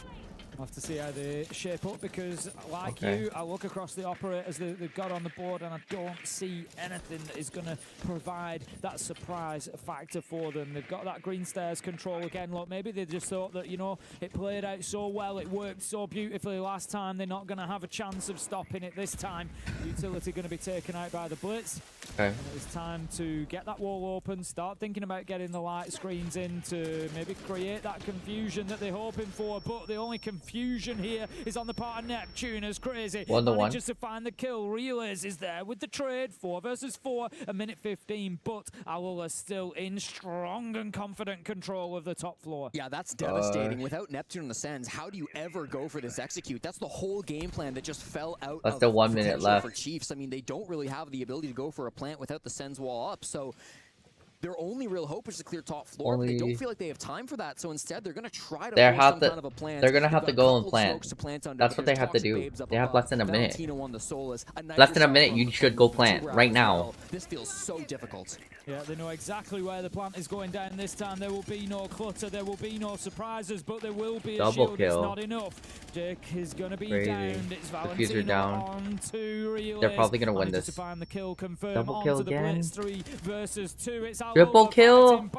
We'll have to see how they shape up because, like you, I look across the operators they've got on the board and I don't see anything that is going to provide that surprise factor for them. They've got that Green Stairs control again. Look, maybe they just thought that, you know, it played out so well, it worked so beautifully last time, they're not going to have a chance of stopping it this time. Utility going to be taken out by the Blitz. Okay. And it's time to get that wall open, start thinking about getting the light screens in to maybe create that confusion that they're hoping for, but the only confusion here is on the part of Neptune as Crazy manages to find the kill. Relays is there with the trade, 4 versus 4, a minute 15, but Alula still in strong and confident control of the top floor. Yeah, that's devastating. Without Neptune on the Sens, how do you ever go for this execute? That's the whole game plan that just fell out Less of than 1 minute left for Chiefs. I mean, they don't really have the ability to go for a plant without the Sens wall up, so their only real hope is to clear top floor. But they don't feel like they have time for that, so instead they're going to try to force some kind of a plan. They're going to have to go and plant. That's what they have to do. They have less than a minute. Less than a minute, you should go plant right now. This feels so difficult. Yeah, they know exactly where the plant is going down this time. There will be no clutter, there will be no surprises, but there will be a shield. It's not enough. Jake is going to be downed. It's Valentino down. On to Relays. They're probably going to win this. To find the kill confirmed. Double kill onto again. The Blitz, 3 versus 2. It's Triple kill?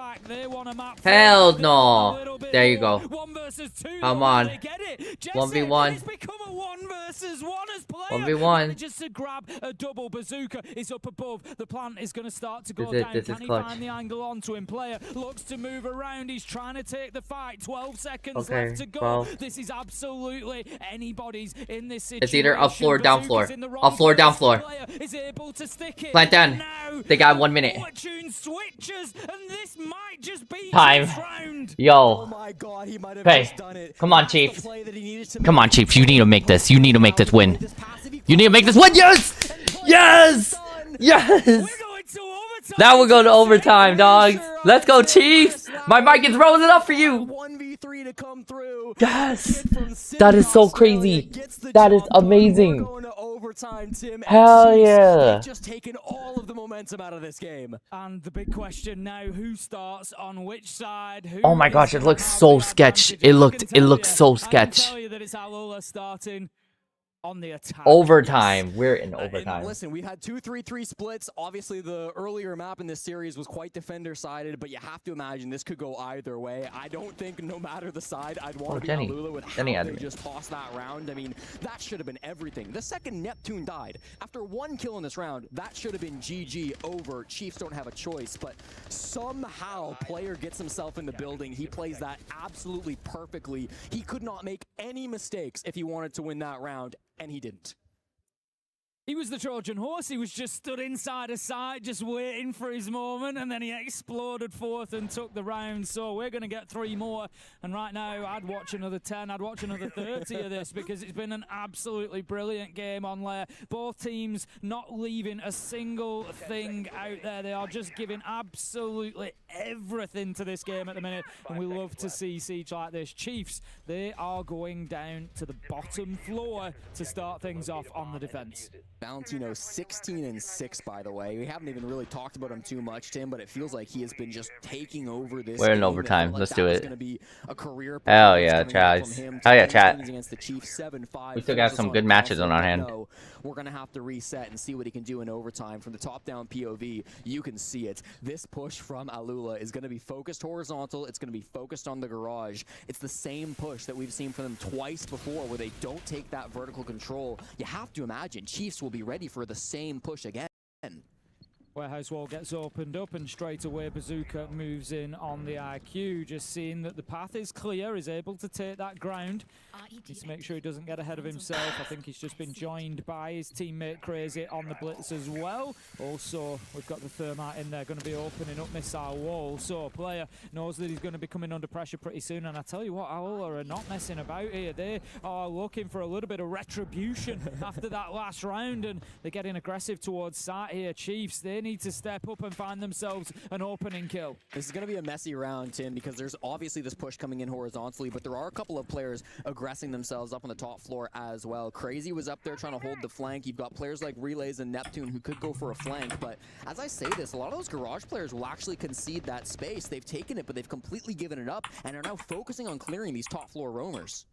Hell no. There you go. 1 versus 2. Come on. They get it. 1v1. It's become a 1 versus 1 as player. 1v1. Just to grab a double. Bazooka is up above. The plant is going to start to go down. Can he find the angle onto him? Player looks to move around. He's trying to take the fight. 12 seconds left to go. 12. This is absolutely anybody's in this situation. It's either up floor, down floor. Up floor, down floor. Is able to stick it. Plant down. They got 1 minute. Fortune switches, and this might just be time. Yo. Oh my God, he might have just done it. Come on, Chiefs. Come on, Chiefs. You need to make this. You need to make this win. You need to make this win. Yes! Yes! Yes! That will go to overtime, dogs. Let's go, Chiefs. My mic is rolling up for you. 1v3 to come through. Yes. That is so crazy. That is amazing. Overtime, Tim. Hell yeah. Just taken all of the momentum out of this game. And the big question now, who starts on which side? Oh my gosh, it looks so sketch. It looked so sketch. I can tell you that it's Alula starting on the attack. Overtime. We're in overtime. Listen, we had 2-3-3 splits. Obviously, the earlier map in this series was quite defender-sided, but you have to imagine this could go either way. I don't think, no matter the side, I'd want to be Alula with how they just tossed that round. I mean, that should have been everything. The second Neptune died, after 1 kill in this round, that should have been GG over. Chiefs don't have a choice, but somehow player gets himself in the building. He plays that absolutely perfectly. He could not make any mistakes if he wanted to win that round. And he didn't. He was the Trojan horse. He was just stood inside a site, just waiting for his moment, and then he exploded forth and took the round. So we're going to get 3 more. And right now, I'd watch another 10. I'd watch another 30 of this because it's been an absolutely brilliant game on Lair. Both teams not leaving a single thing out there. They are just giving absolutely everything to this game at the minute. And we love to see siege like this. Chiefs, they are going down to the bottom floor to start things off on the defense. Valentino 16-6, by the way. We haven't even really talked about him too much, Tim, but it feels like he has been just taking over this We're in game. overtime. Like Let's do it. Hell yeah, Chaz. Hell yeah, chat. We still got some good matches on our hand. We're going to have to reset and see what he can do in overtime. From the top-down POV, you can see it. This push from Alula is going to be focused horizontal. It's going to be focused on the garage. It's the same push that we've seen from them twice before where they don't take that vertical control. You have to imagine Chiefs will be ready for the same push again. Warehouse wall gets opened up and straight away Bazooka moves in on the IQ, just seeing that the path is clear, is able to take that ground. Needs to make sure he doesn't get ahead of himself. I think he's just been joined by his teammate Crazy on the blitz as well. Also, we've got the Thermite in there, going to be opening up missile wall. So player knows that he's going to be coming under pressure pretty soon. And I tell you what, Alula are not messing about here. They are looking for a little bit of retribution after that last round, and they're getting aggressive towards site here. Chiefs, they need to step up and find themselves an opening kill. This is going to be a messy round, Tim, because there's obviously this push coming in horizontally, but there are a couple of players aggressing themselves up on the top floor as well. Crazy was up there trying to hold the flank. You've got players like Relays and Neptune who could go for a flank, but as I say this, a lot of those garage players will actually concede that space. They've taken it, but they've completely given it up and are now focusing on clearing these top floor roamers.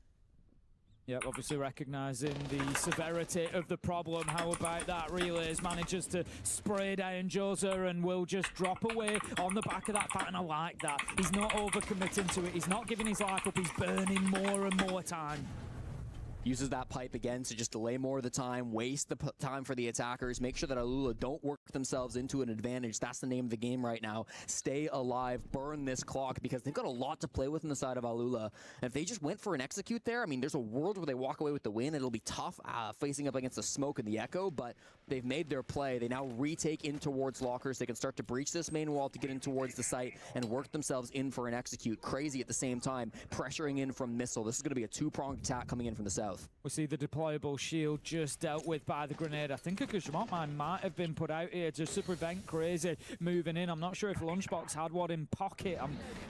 Yep, obviously recognising the severity of the problem. How about that? Relays manages to spray down Josa and will just drop away on the back of that fight, and I like that. He's not overcommitting to it. He's not giving his life up. He's burning more and more time. Uses that pipe again to just delay more of the time, waste the time for the attackers, make sure that Alula don't work themselves into an advantage. That's the name of the game right now. Stay alive, burn this clock, because they've got a lot to play with on the side of Alula. And if they just went for an execute there, I mean, there's a world where they walk away with the win. It'll be tough facing up against the smoke and the echo, but they've made their play. They now retake in towards lockers. They can start to breach this main wall to get in towards the site and work themselves in for an execute. Crazy at the same time, pressuring in from missile. This is going to be a two-pronged attack coming in from the south. We see the deployable shield just dealt with by the grenade. I think a Gajamot mine might have been put out here just to prevent Crazy moving in. I'm not sure if Lunchbox had one in pocket. I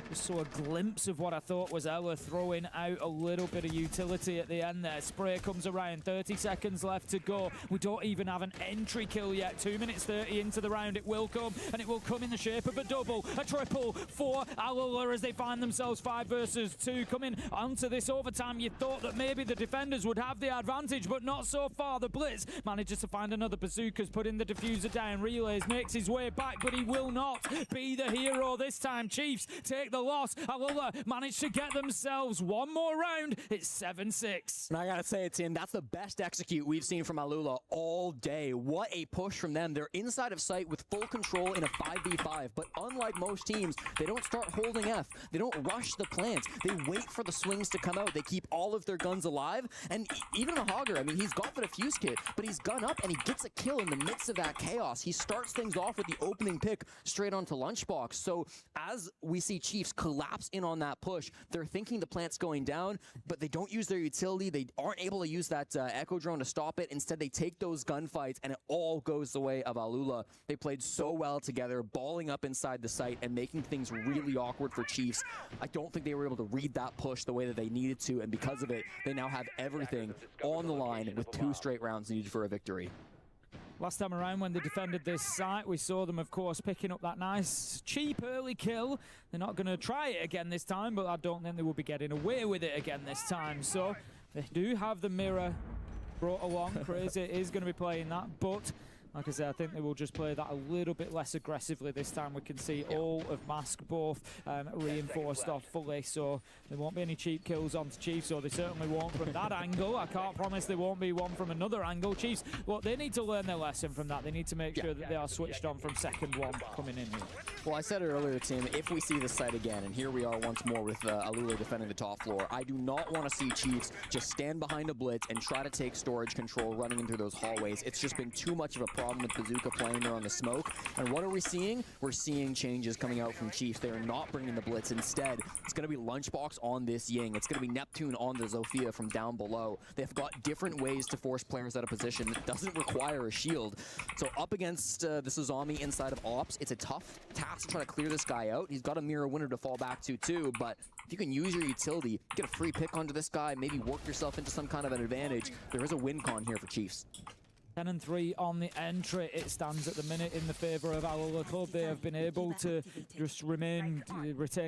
just saw a glimpse of what I thought was Ella throwing out a little bit of utility at the end there. Spray comes around, 30 seconds left to go. We don't even have an entry kill yet. 2 minutes 30 into the round. It will come, and it will come in the shape of a double, a triple for Alula as they find themselves 5 versus 2. Coming onto this overtime, you thought that maybe the defenders would have the advantage, but not so far. The Blitz manages to find another Bazookas, putting the diffuser down. Relays makes his way back, but he will not be the hero this time. Chiefs take the loss. Alula managed to get themselves one more round. It's 7-6. And I gotta say, Tim, that's the best execute we've seen from Alula all day. What a push from them. They're inside of sight with full control in a 5v5, but unlike most teams, they don't start holding F. They don't rush the plants. They wait for the swings to come out. They keep all of their guns alive, and even Mahager, I mean, he's got the defuse kit, but he's gun up and he gets a kill in the midst of that chaos. He starts things off with the opening pick straight onto Lunchbox. So as we see Chiefs collapse in on that push, they're thinking the plant's going down, but they don't use their utility. They aren't able to use that Echo drone to stop it. Instead, they take those gunfights, and it all goes the way of Alula. They played so well together, balling up inside the site and making things really awkward for Chiefs. I don't think they were able to read that push the way that they needed to, and because of it, they now have everything on the line with 2 straight rounds needed for a victory. Last time around when they defended this site, we saw them, of course, picking up that nice, cheap early kill. They're not going to try it again this time, but I don't think they will be getting away with it again this time. So they do have the mirror brought along. Crazy is going to be playing that, but like I said, I think they will just play that a little bit less aggressively this time. We can see all of Mask both reinforced off fully, so there won't be any cheap kills onto Chiefs, so they certainly won't from that angle. I can't promise there won't be one from another angle. Chiefs, well, they need to learn their lesson from that. They need to make sure that they are switched on from second one coming in here. Well, I said it earlier, Tim, if we see this site again, and here we are once more with Alula defending the top floor, I do not want to see Chiefs just stand behind a blitz and try to take storage control running into those hallways. It's just been too much of a problem with Bazooka playing there on the smoke. And what are we seeing? We're seeing changes coming out from Chiefs. They are not bringing the blitz. Instead, it's going to be Lunchbox on this Ying. It's going to be Neptune on the Zofia from down below. They've got different ways to force players out of position that doesn't require a shield. So up against the Suzami inside of Ops, it's a tough task to try to clear this guy out. He's got a mirror winner to fall back to too, but if you can use your utility, get a free pick onto this guy, maybe work yourself into some kind of an advantage, there is a win con here for Chiefs. 10-3 on the entry. It stands at the minute in the favour of Alula Club. They have been able to just retain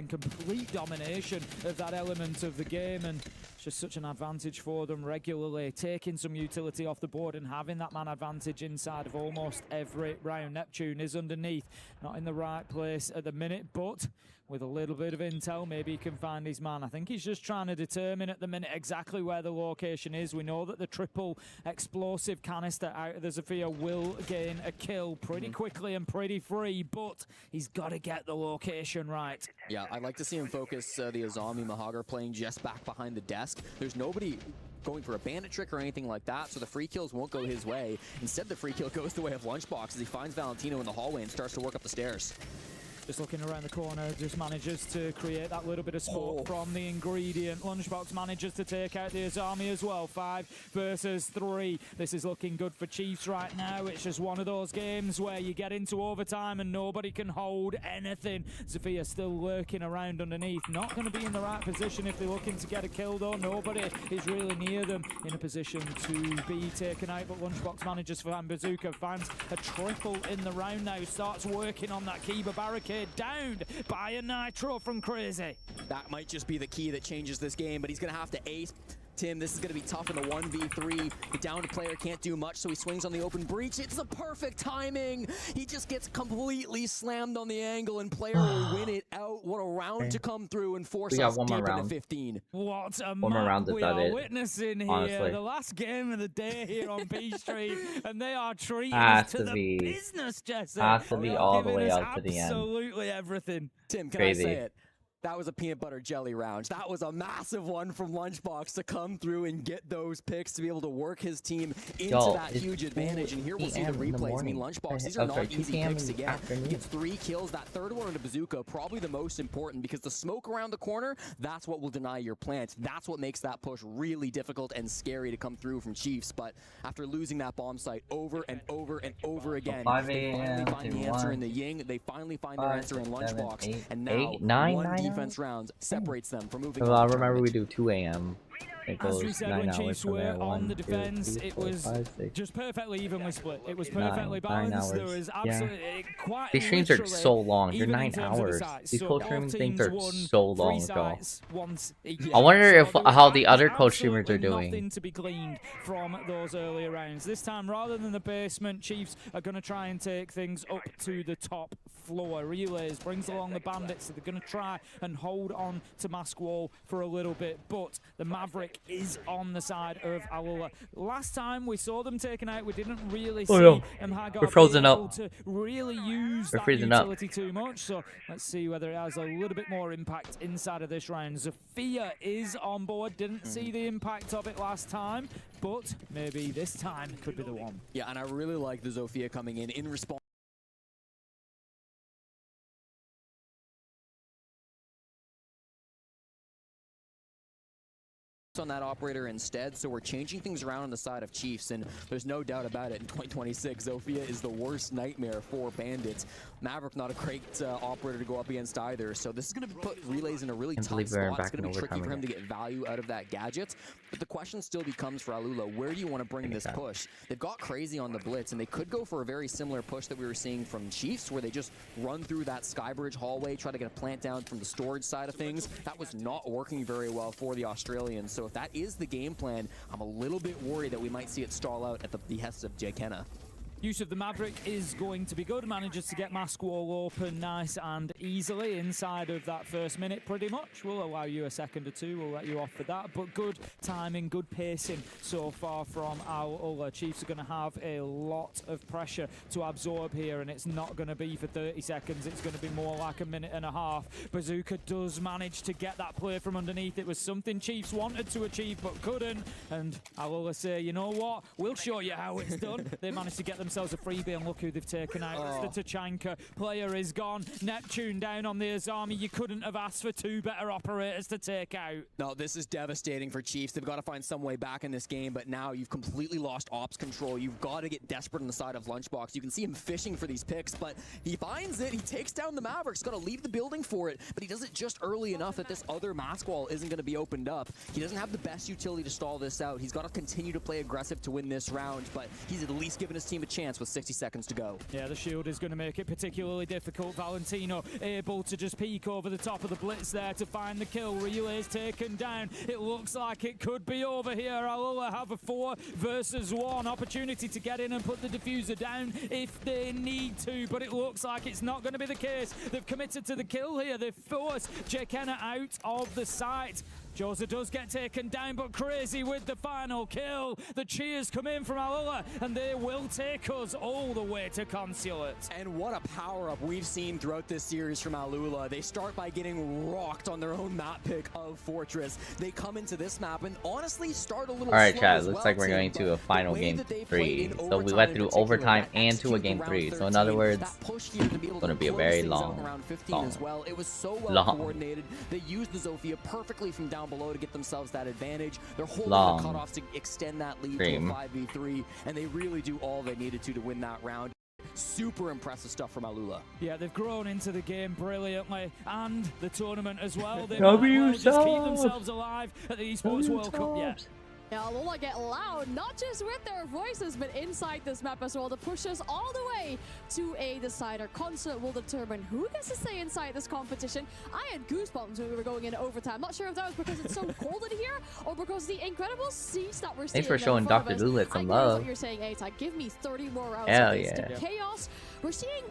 complete domination of that element of the game, and it's just such an advantage for them regularly, taking some utility off the board and having that man advantage inside of almost every round. Neptune is underneath, not in the right place at the minute, but with a little bit of intel, maybe he can find his man. I think he's just trying to determine at the minute exactly where the location is. We know that the triple explosive canister out of the Zofia will gain a kill pretty quickly and pretty free, but he's got to get the location right. Yeah, I'd like to see him focus the Azami Mahagar playing just back behind the desk. There's nobody going for a bandit trick or anything like that, so the free kills won't go his way. Instead, the free kill goes the way of Lunchbox as he finds Valentino in the hallway and starts to work up the stairs. Just looking around the corner, just manages to create that little bit of smoke from the ingredient. Lunchbox manages to take out the Azami as well. 5 versus 3. This is looking good for Chiefs right now. It's just one of those games where you get into overtime and nobody can hold anything. Zofia still lurking around underneath. Not going to be in the right position if they're looking to get a kill though. Nobody is really near them in a position to be taken out, but Lunchbox manages to find Bazooka, finds a triple in the round now, starts working on that Kiba barricade. Downed by a Nitro from Crazy. That might just be the key that changes this game, but he's going to have to ace. Tim, this is going to be tough in the 1v3. The downed player can't do much, so he swings on the open breach. It's the perfect timing. He just gets completely slammed on the angle, and player will win it out. What a round to come through and force us deep into 15. What a map we are witnessing here. Honestly. The last game of the day here on B Street, and they are treating Has to to the be. business, Jesse. Has to be all the way Giving us out to the end. absolutely everything. Tim, can Crazy. I say it? That was a peanut butter jelly round. That was a massive one from Lunchbox to come through and get those picks to be able to work his team into that huge advantage. And here we'll see the replays. I mean, Lunchbox, these are not easy picks to get. He gets 3 kills. That third one into Bazooka, probably the most important, because the smoke around the corner, that's what will deny your plant. That's what makes that push really difficult and scary to come through from Chiefs. But after losing that bomb site over and over and over again, they finally find the answer in the Ying. They finally find their answer in Lunchbox. And now, one defense rounds separates them from moving on. Well, I remember we do 2 a.m. It goes As we said, 9 when hours Chiefs from were there. on 1, the 2, defense, 3, it 4, was 5, 6. just perfectly evenly split. It was 9 perfectly balanced. There was absolutely quite These streams are literally, so long. They're even 9 in terms of the hours. size. These So cold both streaming teams things are won so 3 long ago. sites once each. I wonder if So there how was the other absolutely coach streamers are doing. Nothing to be gleaned from those earlier rounds. This time, rather than the basement, Chiefs are going to try and take things up to the top floor. Relays brings along the bandits, so they're going to try and hold on to Mask Wall for a little bit, but the Maverick is on the side of Alula. Last time we saw them taken out, we didn't really see Hagar We're frozen be able up. to really use We're that freezing up. utility too much, so let's see whether it has a little bit more impact inside of this round. Zofia is on board, didn't see the impact of it last time, but maybe this time could be the one. Yeah, and I really like the Zofia coming in response. On that operator instead, so we're changing things around on the side of Chiefs, and there's no doubt about it, in 2026 Zofia is the worst nightmare for Bandits. Maverick not a great operator to go up against either, so this is going to put Relays in a really tough spot. It's going to be tricky for him to get value out of that gadget, but the question still becomes for Alula, where do you want to bring this push? They've got Crazy on the blitz, and they could go for a very similar push that we were seeing from Chiefs, where they just run through that Skybridge hallway, try to get a plant down from the storage side of things. That was not working very well for the Australians, so if that is the game plan, I'm a little bit worried that we might see it stall out at the behest of Jay Kenna. Use of the Maverick is going to be good. Manages to get Mask Wall open nice and easily inside of that first minute pretty much. We'll allow you a second or two, we'll let you off for that, but good timing, good pacing so far from our Chiefs are going to have a lot of pressure to absorb here, and it's not going to be for 30 seconds, it's going to be more like a minute and a half. Bazooka does manage to get that play from underneath. It was something Chiefs wanted to achieve but couldn't, and I'll say, you know what, we'll show you how it's done. They managed to get the themselves a freebie, and look who they've taken out. It's the Tachanka. Player is gone. Neptune down on the Azami. You couldn't have asked for two better operators to take out. No, this is devastating for Chiefs. They've got to find some way back in this game, but now you've completely lost ops control. You've got to get desperate on the side of Lunchbox. You can see him fishing for these picks, but he finds it. He takes down the Mavericks. Got to leave the building for it, but he does it just early enough that this other mask wall isn't going to be opened up. He doesn't have the best utility to stall this out. He's got to continue to play aggressive to win this round, but he's at least given his team a chance with 60 seconds to go. Yeah, the shield is going to make it particularly difficult. Valentino able to just peek over the top of the blitz there to find the kill. Relay's taken down. It looks like it could be over here. Alula have a 4 versus 1 opportunity to get in and put the diffuser down if they need to, but it looks like it's not going to be the case. They've committed to the kill here. They've forced Jekena out of the site. Josa does get taken down, but Crazy with the final kill. The cheers come in from Alula, and they will take us all the way to Consulate. And what a power-up we've seen throughout this series from Alula. They start by getting rocked on their own map pick of Fortress. They come into this map and honestly start a little Alright, slow chat, as looks well, like we're too, going but to a final the way game that they 3. played in So we overtime went in through particular, overtime that and to a execute game round 3. So in 13, other words, that push here to be able it's going to be a close very things out long, in round 15 as well. It was so well coordinated. They used the Zofia perfectly from down below to get themselves that advantage. They're holding the cutoffs to extend that lead to a 5v3, and they really do all they needed to win that round. Super impressive stuff from Alula. Yeah, they've grown into the game brilliantly, and the tournament as well. They might well just keep themselves alive at the Esports World Cup. Yeah. Yeah, Alula get loud, not just with their voices, but inside this map as well, to push us all the way to a decider. Concert will determine who gets to stay inside this competition. I had goosebumps when we were going into overtime. Not sure if that was because it's so cold in here, or because the incredible seats that we're seeing. Thanks for showing Dr. Lulit some love. What you're saying, A-Tag. Give me 30 more rounds Hell of this yeah. chaos. We're seeing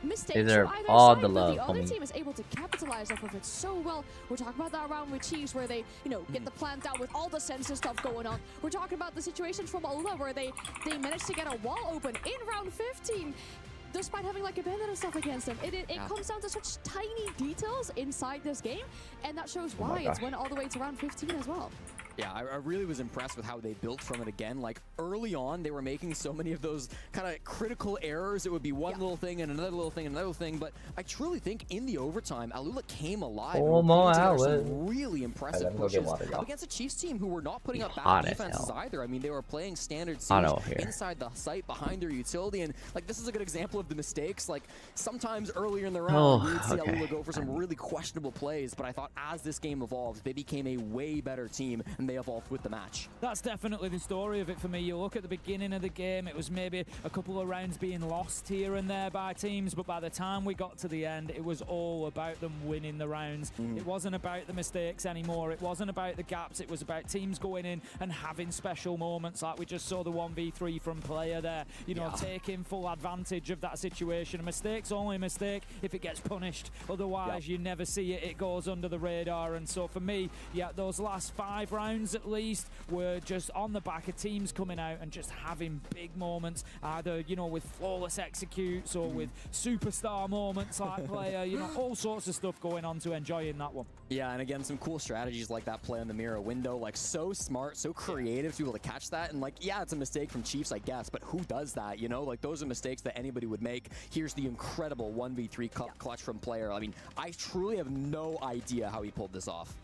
mistakes These are from either all side, the but love, the other homie. team is able to capitalize off of it so well. We're talking about that round with Chiefs where they, get the plant out with all the sensor stuff going on. We're talking about the situations from Alula where they managed to get a wall open in round 15. Despite having like a bandit and stuff against them, it comes down to such tiny details inside this game, and that shows why it's went all the way to round 15 as well. Yeah, I really was impressed with how they built from it again. Like, early on, they were making so many of those kind of critical errors. It would be one little thing and another little thing and another thing. But I truly think in the overtime, Alula came alive. Oh, more some really impressive pushes up against a Chiefs team who were not putting up bad defenses either. I mean, they were playing standard siege inside the site behind their utility. And, like, this is a good example of the mistakes. Like, sometimes earlier in the round, we would see Alula go for some really questionable plays. But I thought as this game evolved, they became a way better team. And they evolved with the match. That's definitely the story of it for me. You look at the beginning of the game, it was maybe a couple of rounds being lost here and there by teams, but by the time we got to the end, it was all about them winning the rounds. It wasn't about the mistakes anymore. It wasn't about the gaps. It was about teams going in and having special moments, like we just saw the 1v3 from Player there, taking full advantage of that situation. A mistake's only a mistake if it gets punished. Otherwise, you never see it. It goes under the radar. And so for me, those last 5 rounds at least were just on the back of teams coming out and just having big moments, either with flawless executes or with superstar moments like Player, all sorts of stuff going on to enjoying that one. Yeah, and again, some cool strategies like that play on the mirror window, like so smart, so creative to be able to catch that. And like, it's a mistake from Chiefs, I guess, but who does that? Like those are mistakes that anybody would make. Here's the incredible 1v3 clutch from Player. I mean, I truly have no idea how he pulled this off.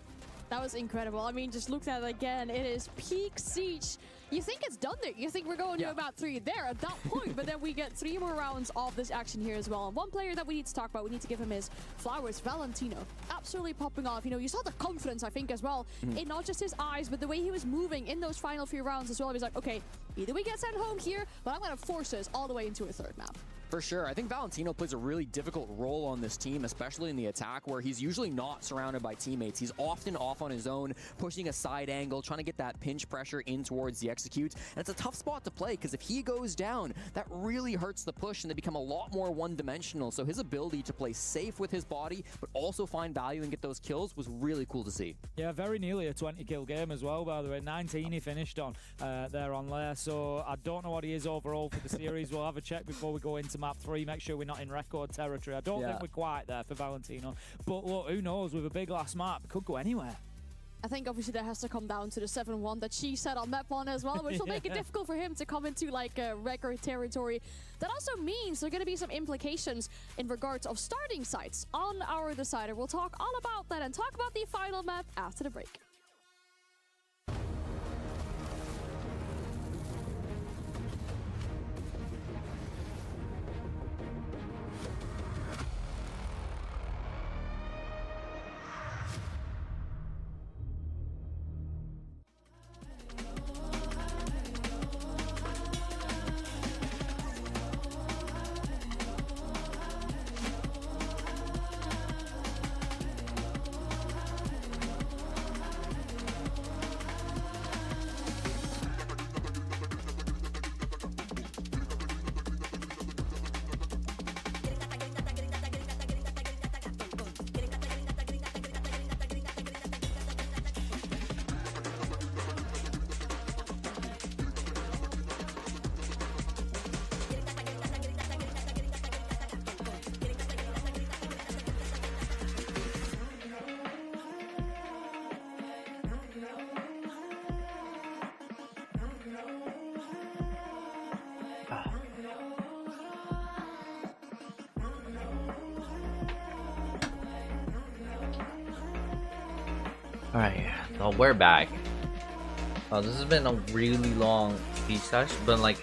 That was incredible. I mean, just looked at it again. It is peak siege. You think it's done there. You think we're going to about 3 there at that point, but then we get 3 more rounds of this action here as well. And one player that we need to talk about, we need to give him his flowers, Valentino. Absolutely popping off. You saw the confidence, I think, as well, in not just his eyes, but the way he was moving in those final few rounds as well. He was like, okay, either we get sent home here, but I'm going to force us all the way into a 3rd map. For sure. I think Valentino plays a really difficult role on this team, especially in the attack, where he's usually not surrounded by teammates. He's often off on his own, pushing a side angle, trying to get that pinch pressure in towards the execute. And it's a tough spot to play, because if he goes down, that really hurts the push, and they become a lot more one-dimensional. So his ability to play safe with his body, but also find value and get those kills was really cool to see. Yeah, very nearly a 20-kill game as well, by the way. 19 he finished on there on Lair. So I don't know what he is overall for the series. We'll have a check before we go into map 3, make sure we're not in record territory. I don't think we're quite there for Valentino. But look, who knows, with a big last map, it could go anywhere. I think obviously that has to come down to the 7-1 that she set on map 1 as well, which will make it difficult for him to come into like record territory. That also means there are going to be some implications in regards of starting sites on our decider. We'll talk all about that and talk about the final map after the break. Alright, so we're back. Oh, this has been a really long speech session, but like,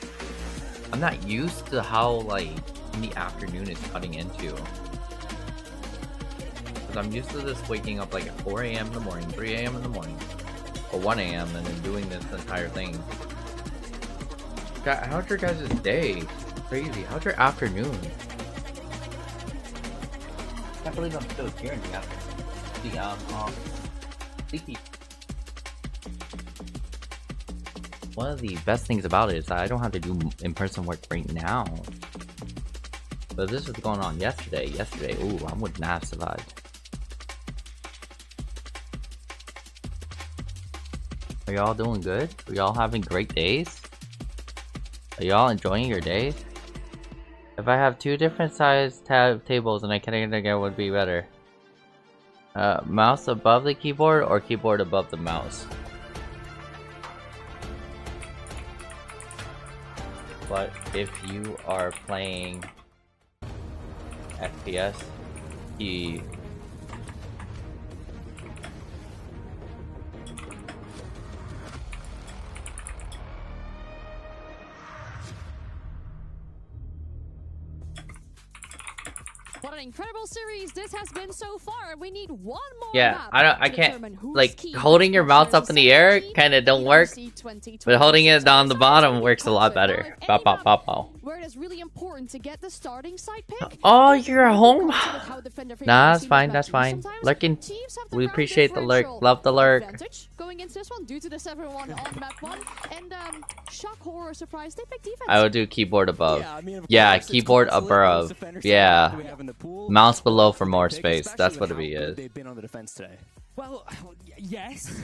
I'm not used to how like in the afternoon it's cutting into. Because I'm used to this waking up like at 4 a.m. in the morning, 3 a.m. in the morning, or 1 a.m. and then doing this entire thing. How's your guys' day? Crazy. How's your afternoon? I can't believe I'm still here in the afternoon. One of the best things about it is that I don't have to do in-person work right now. But this was going on yesterday, ooh, I would not have survived. Are y'all doing good? Are y'all having great days? Are y'all enjoying your days? If I have two different size tables and I connect together, would be better. Mouse above the keyboard or keyboard above the mouse? But if you are playing FPS, What an incredible series this has been so far. We need one more yeah, map I to can't, determine who's like, key. holding your mouse up in the air kinda don't work, but holding it down the bottom works a lot better. Pow, pow, pow, pow. Where it is really important to get the starting site pick. Oh, you're home? Nah, that's fine, that's fine. Lurking, we appreciate the lurk, love the lurk. Going into this one due to the 7-1 on map 1, and shock, horror, surprise, they pick defense. I would do keyboard above. Yeah, I mean, of yeah, course, keyboard above. Yeah. we have in the pool. Mouse below for more space. That's what it Especially with how is. good they've been on the defense today. Well, yes,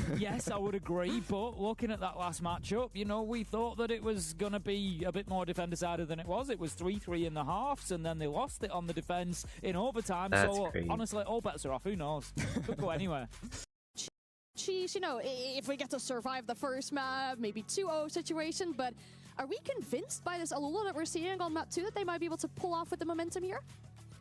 I would agree. But looking at that last matchup, you know, we thought that it was going to be a bit more defender-sided than it was. It was 3-3 in the halves, and then they lost it on the defense in overtime. That's so, crazy. honestly, all bets are off. Who knows? Could go anywhere. Chiefs, you know, if we get to survive the first map, maybe 2-0 situation, but are we convinced by this Alula that we're seeing on map 2 that they might be able to pull off with the momentum here?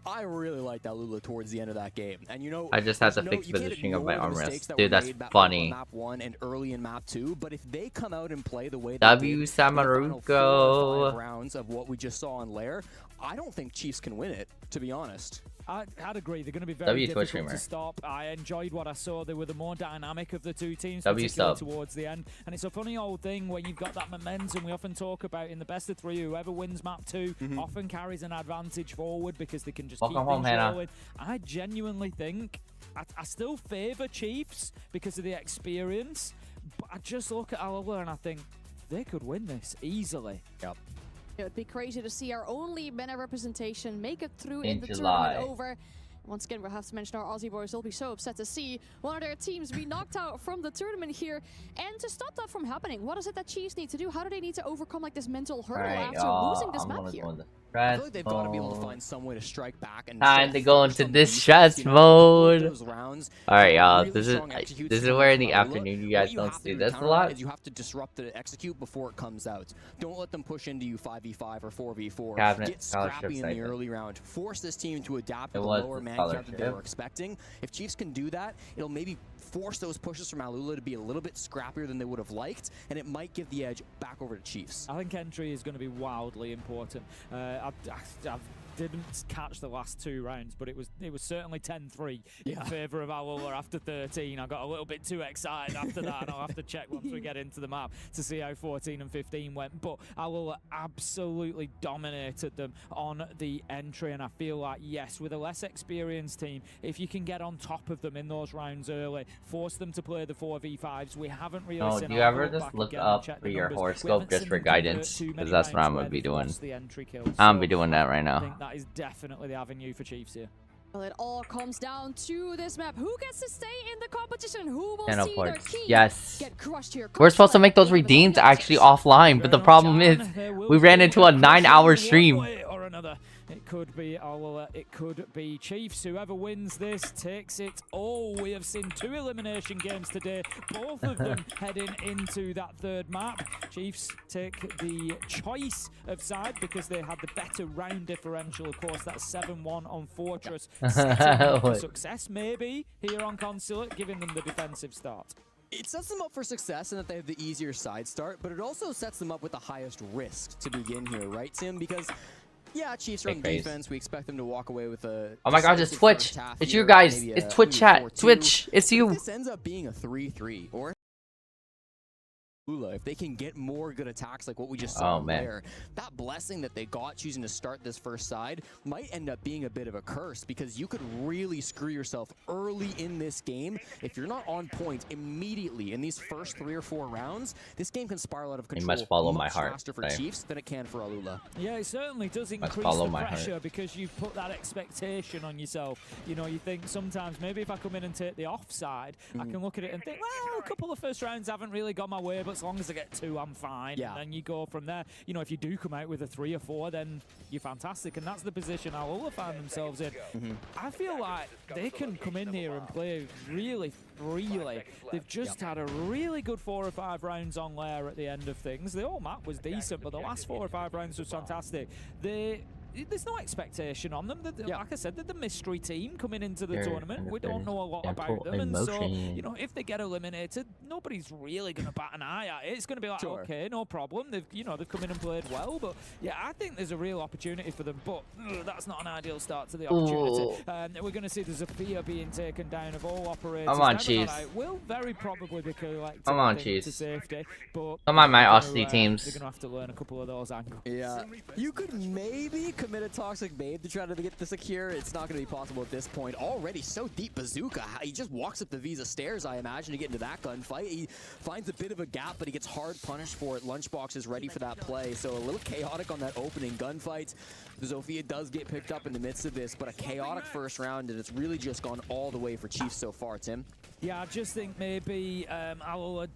I really liked Alula towards the end of that game, and you know, I just had to fix positioning of my armrest. Dude, that's funny. Map 1 and early in map 2, but if they come out and play the way they W did in the final 4 or Samaruko. 5 rounds of what we just saw on Lair, I don't think Chiefs can win it, to be honest. I'd agree. They're going to be very Twitch difficult streamer. to stop. I enjoyed what I saw. They were the more dynamic of the two teams, W particularly sub. towards the end. And it's a funny old thing when you've got that momentum we often talk about in the best of 3. Whoever wins map 2 often carries an advantage forward because they can just Welcome keep home, things Hannah. rolling. I genuinely think I still favour Chiefs because of the experience, but I just look at Alula and I think they could win this easily. Yep. It would be crazy to see our only MENA representation make it through In in the July. tournament over. Once again, we'll have to mention our Aussie boys. They'll be so upset to see one of their teams be knocked out from the tournament here. And to stop that from happening, what is it that Chiefs need to do? How do they need to overcome like this mental hurdle Alright, after losing this I'm map gonna here? go in the I feel like they've got to be able to find some way to strike back and time to go into distress mode. Alright, y'all. This is where in the afternoon you guys don't see this a lot. You have to disrupt the execute before it comes out. Don't let them push into you 5v5 or 4v4. Get scrappy in the early round. Force this team to adapt to the lower man count that they were expecting. If Chiefs can do that, it'll maybe force those pushes from Alula to be a little bit scrappier than they would have liked, and it might give the edge back over to Chiefs. I think entry is going to be wildly important. I didn't catch the last 2 rounds, but it was certainly 10-3 in favour of Alula after 13. I got a little bit too excited after that, and I'll have to check once we get into the map to see how 14 and 15 went. But Alula absolutely dominated them on the entry, and I feel like, yes, with a less experienced team, if you can get on top of them in those rounds early, force them to play the 4v5s. We haven't really seen. Do you ever just look up for your horoscope just for guidance? Because that's what I'm going to be doing. I'm going to be doing that right now. That is definitely the avenue for Chiefs here. Well, it all comes down to this map. Who gets to stay in the competition? Who will see their team get crushed here? We're supposed to make those redeems actually offline, but the problem is we ran into a 9-hour stream. Or another. It could be Alula, it could be Chiefs. Whoever wins this takes it all. We have seen 2 elimination games today, both of them heading into that 3rd map. Chiefs take the choice of side because they had the better round differential. Of course, that's 7-1 on Fortress. For success, maybe, here on Consulate, giving them the defensive start. It sets them up for success in that they have the easier side start, but it also sets them up with the highest risk to begin here, right, Tim? Because yeah, Chiefs are on defense. We expect them to walk away with a. Oh my gosh, it's Twitch. It's you guys. It's Twitch chat. Twitch. It's you. If this ends up being a 3-3 or if they can get more good attacks like what we just saw there, that blessing that they got choosing to start this first side might end up being a bit of a curse, because you could really screw yourself early in this game if you're not on point immediately in these first 3 or 4 rounds. This game can spiral out of control. You must follow my heart faster for Chiefs than it can for Alula. Yeah, it certainly does increase the pressure because you've put that expectation on yourself. You know, you think sometimes maybe if I come in and take the offside, I can look at it and think, well, a couple of first rounds haven't really gone my way, but as long as I get 2, I'm fine. And then you go from there. You know, if you do come out with a 3 or 4, then you're fantastic. And that's the position Alula find themselves in. I feel like they can come in here and play really freely. They've just had a really good 4 or 5 rounds on Lair at the end of things. The whole map was decent, but the last 4 or 5 rounds was fantastic. There's no expectation on them. Like I said, they're the mystery team coming into the tournament. We don't know a lot about them, and so, you know, if they get eliminated, nobody's really going to bat an eye at it. It's going to be like, okay, no problem. They've come in and played well, but yeah, I think there's a real opportunity for them, but that's not an ideal start to the opportunity. We're going to see the Zofia being taken down of all operators. Come on, Chiefs. Will very probably be collected to safety, but come on, my Aussie teams. They're going to have to learn a couple of those angles. Yeah, you could maybe commit a toxic babe to try to get the secure. It's not going to be possible at this point. Already so deep bazooka. He just walks up the Visa stairs, I imagine, to get into that gunfight. He finds a bit of a gap, but he gets hard punished for it. Lunchbox is ready for that play, so a little chaotic on that opening gunfight. Zofia does get picked up in the midst of this, but a chaotic first round, and it's really just gone all the way for Chiefs so far, Tim. Yeah, I just think maybe Alula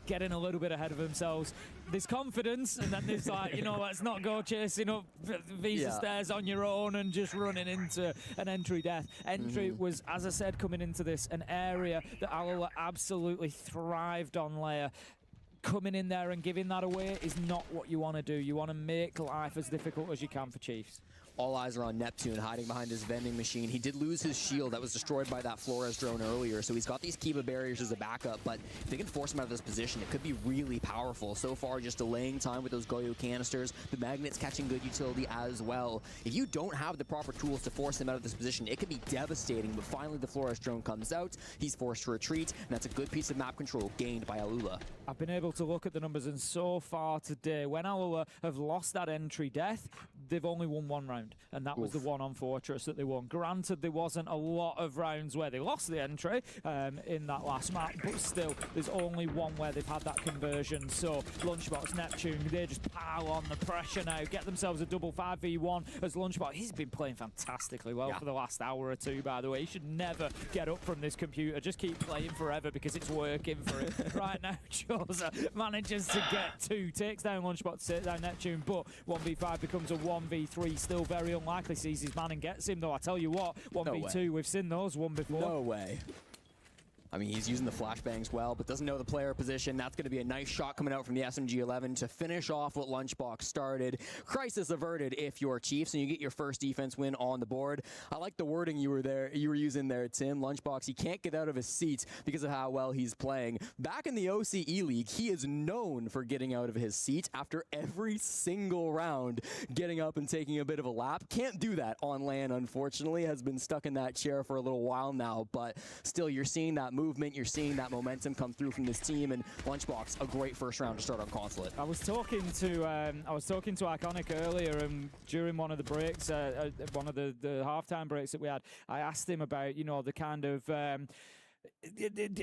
getting a little bit ahead of themselves. There's confidence, and then there's like, you know, let's not go chasing up Visa stairs on your own and just running into an entry death. Entry was, as I said, coming into this, an area that Alula absolutely thrived on Lair. Coming in there and giving that away is not what you want to do. You want to make life as difficult as you can for Chiefs. All eyes are on Neptune hiding behind his vending machine. He did lose his shield that was destroyed by that Flores drone earlier, so he's got these Kiva barriers as a backup, but if they can force him out of this position, it could be really powerful. So far, just delaying time with those Goyo canisters, the magnets catching good utility as well. If you don't have the proper tools to force him out of this position, it could be devastating, but finally the Flores drone comes out, he's forced to retreat, and that's a good piece of map control gained by Alula. I've been able to look at the numbers, and so far today, when Alula have lost that entry death, they've only won 1 round. round, and that was the one on Fortress that they won. Granted, there wasn't a lot of rounds where they lost the entry in that last map, but still, there's only one where they've had that conversion. So Lunchbox, Neptune, they just pile on the pressure now, get themselves a double 5v1 as Lunchbox. He's been playing fantastically well for the last hour or two, by the way. He should never get up from this computer. Just keep playing forever because it's working for him. Right now, Chosa manages to get 2, takes down Lunchbox, takes down Neptune, but 1v5 becomes a 1v3. Still very unlikely. Sees his man and gets him, though. I tell you what, 1v2, we've seen those one before. No way. I mean, he's using the flashbangs well, but doesn't know the player position. That's going to be a nice shot coming out from the SMG-11 to finish off what Lunchbox started. Crisis averted if you're Chiefs, and you get your first defense win on the board. I like the wording you were using there, Tim. Lunchbox, he can't get out of his seat because of how well he's playing. Back in the OCE League, he is known for getting out of his seat after every single round, getting up and taking a bit of a lap. Can't do that on LAN, unfortunately. Has been stuck in that chair for a little while now, but still, you're seeing that movement, you're seeing that momentum come through from this team, and Lunchbox, a great first round to start on Consulate. I was talking to Iconic earlier, and during one of the breaks, one of the halftime breaks that we had, I asked him about, you know, the kind of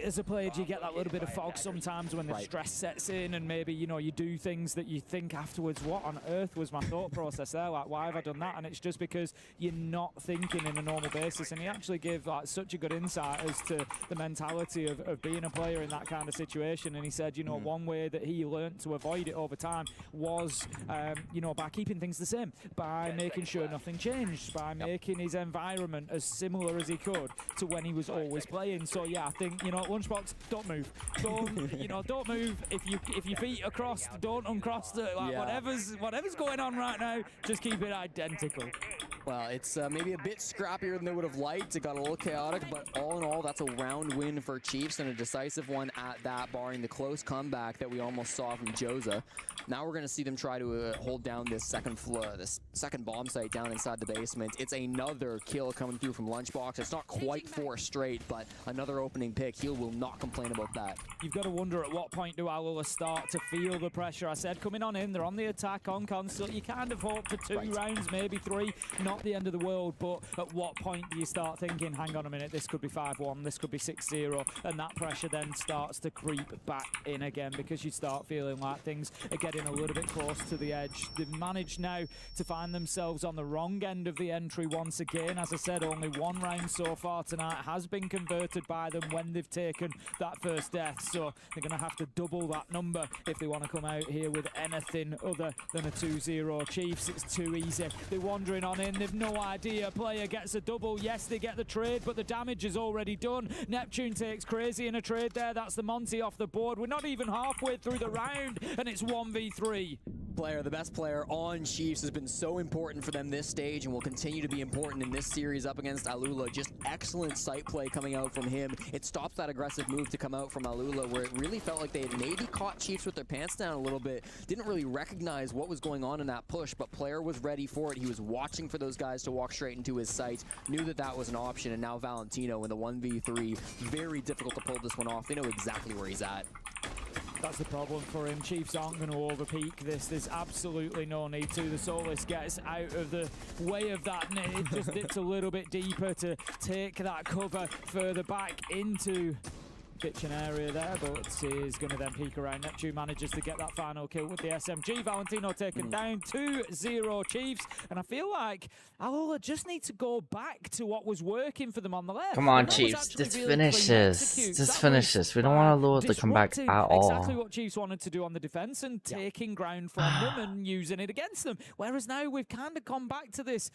as a player, do you get that little bit of fog sometimes when the stress sets in, and maybe, you know, you do things that you think afterwards, what on earth was my thought process there? Like, why have I done that? And it's just because you're not thinking in a normal basis. And he actually gave like such a good insight as to the mentality of being a player in that kind of situation. And he said, you know, one way that he learned to avoid it over time was, you know, by keeping things the same, by making sure nothing changed, by making his environment as similar as he could to when he was always playing. So yeah, I think, you know, Lunchbox, don't move. Don't, you know, don't move. If your feet are crossed, don't uncross it. Like, whatever's going on right now, just keep it identical. Well, it's maybe a bit scrappier than they would have liked. It got a little chaotic, but all in all, that's a round win for Chiefs, and a decisive one at that, barring the close comeback that we almost saw from Joza. Now we're going to see them try to hold down this second bomb site down inside the basement. It's another kill coming through from Lunchbox. It's not quite 4 straight, but another opening pick. He will not complain about that. You've got to wonder at what point do Alula start to feel the pressure. I said coming on in, they're on the attack on console. You kind of hope for 2 rounds, maybe 3. Not the end of the world, but at what point do you start thinking, hang on a minute, this could be 5-1, this could be 6-0, and that pressure then starts to creep back in again because you start feeling like things are getting a little bit close to the edge. They've managed now to find themselves on the wrong end of the entry once again. As I said, only 1 round so far tonight has been converted by them when they've taken that first death, so they're going to have to double that number if they want to come out here with anything other than a 2-0. Chiefs, it's too easy. They're wandering on in, they've no idea. Player gets a double, yes, they get the trade, but the damage is already done. Neptune takes crazy in a trade there. That's the Monty off the board. We're not even halfway through the round, and it's 1v3. Player, the best player on Chiefs, has been so important for them this stage and will continue to be important in this series up against Alula. Just excellent sight play coming out from him. It stops that aggressive move to come out from Alula, where it really felt like they had maybe caught Chiefs with their pants down a little bit. Didn't really recognize what was going on in that push, but player was ready for it. He was watching for those guys to walk straight into his sights, knew that that was an option, and now Valentino in the 1v3. Very difficult to pull this one off. They know exactly where he's at. That's the problem for him. Chiefs aren't going to overpeak this. There's absolutely no need to. The Solus gets out of the way of that. It just dips a little bit deeper to take that cover further back into kitchen area there, but is going to then peek around. Neptune manages to get that final kill with the SMG. Valentino taken down, 2-0 Chiefs, and I feel like Alula just need to go back to what was working for them on the left. Come on, Chiefs, just finish this. Just finish this. We don't want Alula to come back at all. Exactly what Chiefs wanted to do on the defense and taking ground from them and using it against them. Whereas now we've kind of gone back to this,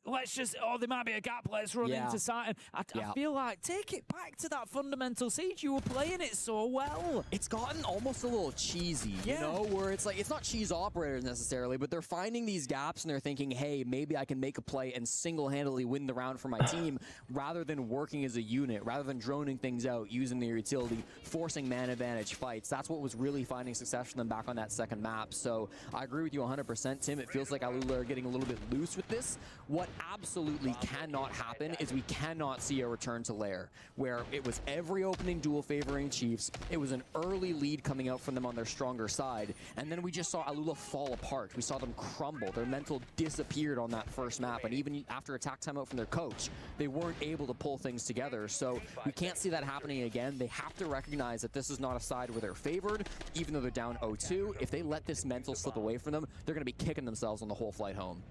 let's just, there might be a gap, let's run into sight. I feel like, take it back to that fundamental siege. You were playing it so well. It's gotten almost a little cheesy, you know, where it's like, it's not cheese operators necessarily, but they're finding these gaps and they're thinking, hey, maybe I can make a play and single-handedly win the round for my team, rather than working as a unit, rather than droning things out, using their utility, forcing man advantage fights. That's what was really finding success for them back on that second map. So I agree with you 100%, Tim. It feels like Alula are getting a little bit loose with this. What absolutely cannot happen is we cannot see a return to Lair, where it was every opening duel favoring Chiefs. It was an early lead coming out from them on their stronger side, and then we just saw Alula fall apart. We saw them crumble. Their mental disappeared on that first map, and even after attack timeout from their coach, they weren't able to pull things together. So we can't see that happening again. They have to recognize that this is not a side where they're favored, even though they're down 0-2. If they let this mental slip away from them, they're going to be kicking themselves on the whole flight home.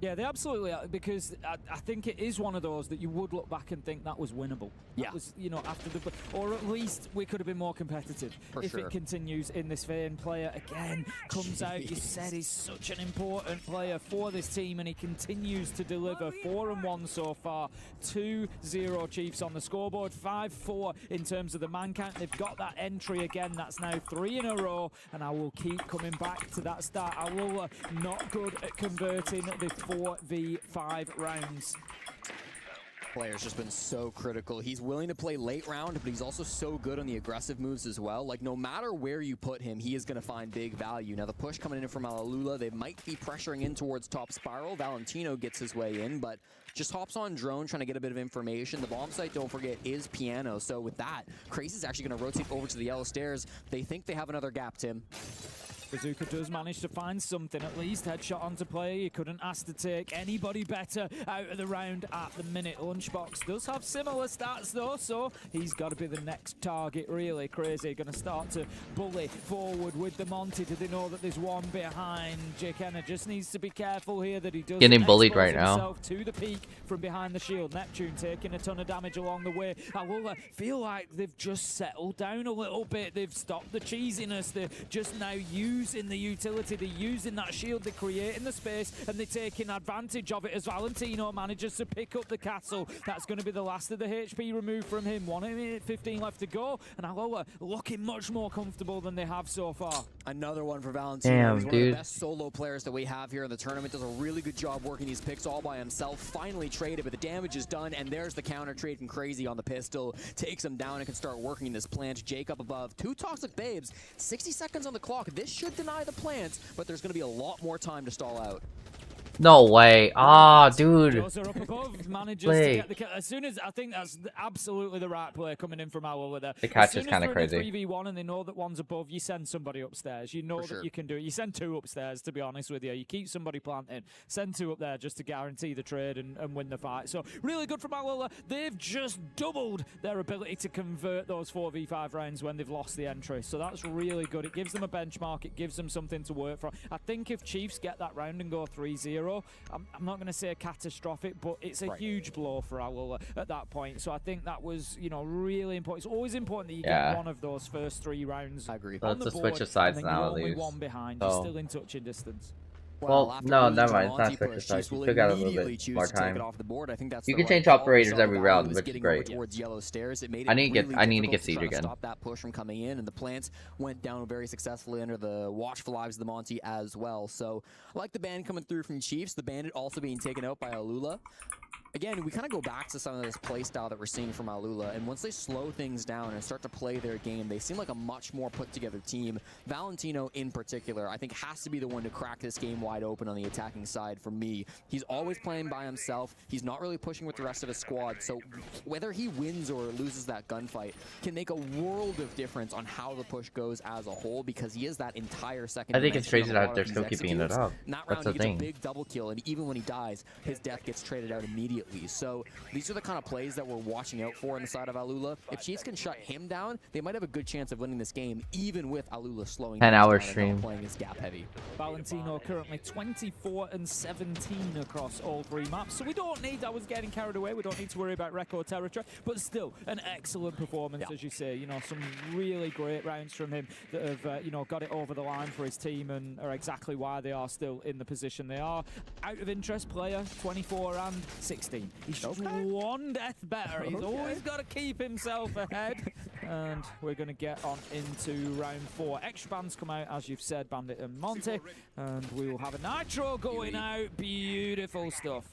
Yeah, they absolutely are, because I think it is one of those that you would look back and think that was winnable. Yeah. That was, you know, after the... Or at least we could have been more competitive if it continues in this vein. Player, again, comes out. You said he's such an important player for this team, and he continues to deliver. 4-1 so far. 2-0 Chiefs on the scoreboard. 5-4 in terms of the man count. They've got that entry again. That's now 3 in a row, and I will keep coming back to that start. Alula not good at converting the 4v5 rounds. Player's just been so critical. He's willing to play late round, but he's also so good on the aggressive moves as well. Like, no matter where you put him, he is going to find big value. Now, the push coming in from Alula, they might be pressuring in towards top spiral. Valentino gets his way in, but just hops on drone trying to get a bit of information. The bomb site, don't forget, is piano. So with that, Crazy's actually going to rotate over to the yellow stairs. They think they have another gap, Tim. Bazooka does manage to find something at least. Headshot onto player. You couldn't ask to take anybody better out of the round at the minute. Lunchbox does have similar stats though, so he's got to be the next target really. Crazy going to start to bully forward with the Monty. Do they know that there's one behind? Jkenna just needs to be careful here that he does getting bullied right now. To the peak from behind the shield. Neptune taking a ton of damage along the way. I will feel like they've just settled down a little bit. They've stopped the cheesiness. They're just now using the utility, they're using that shield, they're creating the space, and they're taking advantage of it as Valentino manages to pick up the castle. That's going to be the last of the HP removed from him. 1 minute 15 left to go, and Aloha looking much more comfortable than they have so far. Another one for Valentino. Damn, He's dude. one of the best solo players that we have here in the tournament. Does a really good job working these picks all by himself. Finally traded, but the damage is done, and there's the counter trade from Crazy on the pistol. Takes him down and can start working this plant. Jacob above. 2 toxic babes. 60 seconds on the clock. This should deny the plant, but there's going to be a lot more time to stall out. No way. Ah, dude. Those are up above. Manages to get the kill. As soon as I think that's absolutely the right play coming in from Owl with it. The catch is kind of crazy. 3v1 and they know that one's above, you send somebody upstairs. You know that you can do it. You send 2 upstairs, to be honest with you. You keep somebody planting. Send 2 up there just to guarantee the trade and win the fight. So really good from Owl. They've just doubled their ability to convert those 4v5 rounds when they've lost the entry. So that's really good. It gives them a benchmark. It gives them something to work from. I think if Chiefs get that round and go 3-0, I'm not going to say catastrophic, but it's a huge blow for Owl at that point. So I think that was, you know, really important. It's always important that you get one of those first 3 rounds. I agree. So let's just switch of sides now, at least. One behind, so. you're still in touching distance. Well, no, never mind. It's not switch of sides. You still got a little bit more time. You can change operators every round, which is great. I need to get Siege again. Stop that push from coming in, and the plants went down very successfully under the watchful lives of the Monty as well. So, I like the ban coming through from Chiefs. The Bandit also being taken out by Alula. Again, we kind of go back to some of this play style that we're seeing from Alula, and once they slow things down and start to play their game, they seem like a much more put-together team. Valentino, in particular, I think has to be the one to crack this game wide open on the attacking side for me. He's always playing by himself. He's not really pushing with the rest of his squad, so whether he wins or loses that gunfight can make a world of difference on how the push goes as a whole, because he is that entire second. I think it's crazy that they're still keeping it up. That's the thing. He gets a big double kill, and even when he dies, his death gets traded out immediately. So these are the kind of plays that we're watching out for on the side of Alula. If Chiefs can shut him down, they might have a good chance of winning this game, even with Alula slowing 10-hour stream. Playing his gap heavy. Valentino currently 24-17 across all 3 maps. So we don't need, I was getting carried away, we don't need to worry about record territory, but still an excellent performance, as you say. You know, some really great rounds from him that have, you know, got it over the line for his team and are exactly why they are still in the position they are. Out of interest player, 24-16. He's just 1 death better. He's always got to keep himself ahead. And we're going to get on into round 4. Extra bans come out, as you've said, Bandit and Monty. And we will have a nitro going out. Beautiful stuff.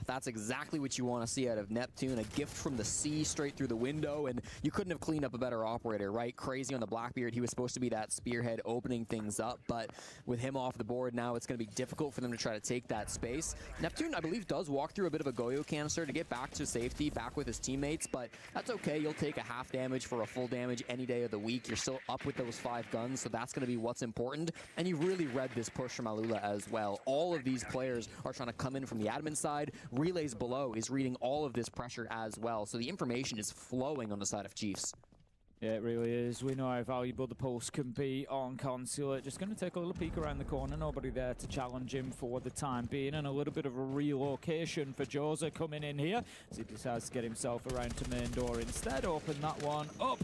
That's exactly what you want to see out of Neptune. A gift from the sea straight through the window, and you couldn't have cleaned up a better operator, right? Crazy on the Blackbeard. He was supposed to be that spearhead opening things up, but with him off the board now, it's going to be difficult for them to try to take that space. Neptune, I believe, does walk through a bit of a Goyo canister to get back to safety, back with his teammates, but that's okay. You'll take a half damage for a full damage any day of the week. You're still up with those 5 guns, so that's going to be what's important. And you really read this push from Alula as well. All of these players are trying to come in from the admin side. Relays below is reading all of this pressure as well. So the information is flowing on the side of Chiefs. Yeah, it really is. We know how valuable the pulse can be on Consulate. Just going to take a little peek around the corner. Nobody there to challenge him for the time being. And a little bit of a relocation for Joza coming in here as he decides to get himself around to main door instead. Open that one up.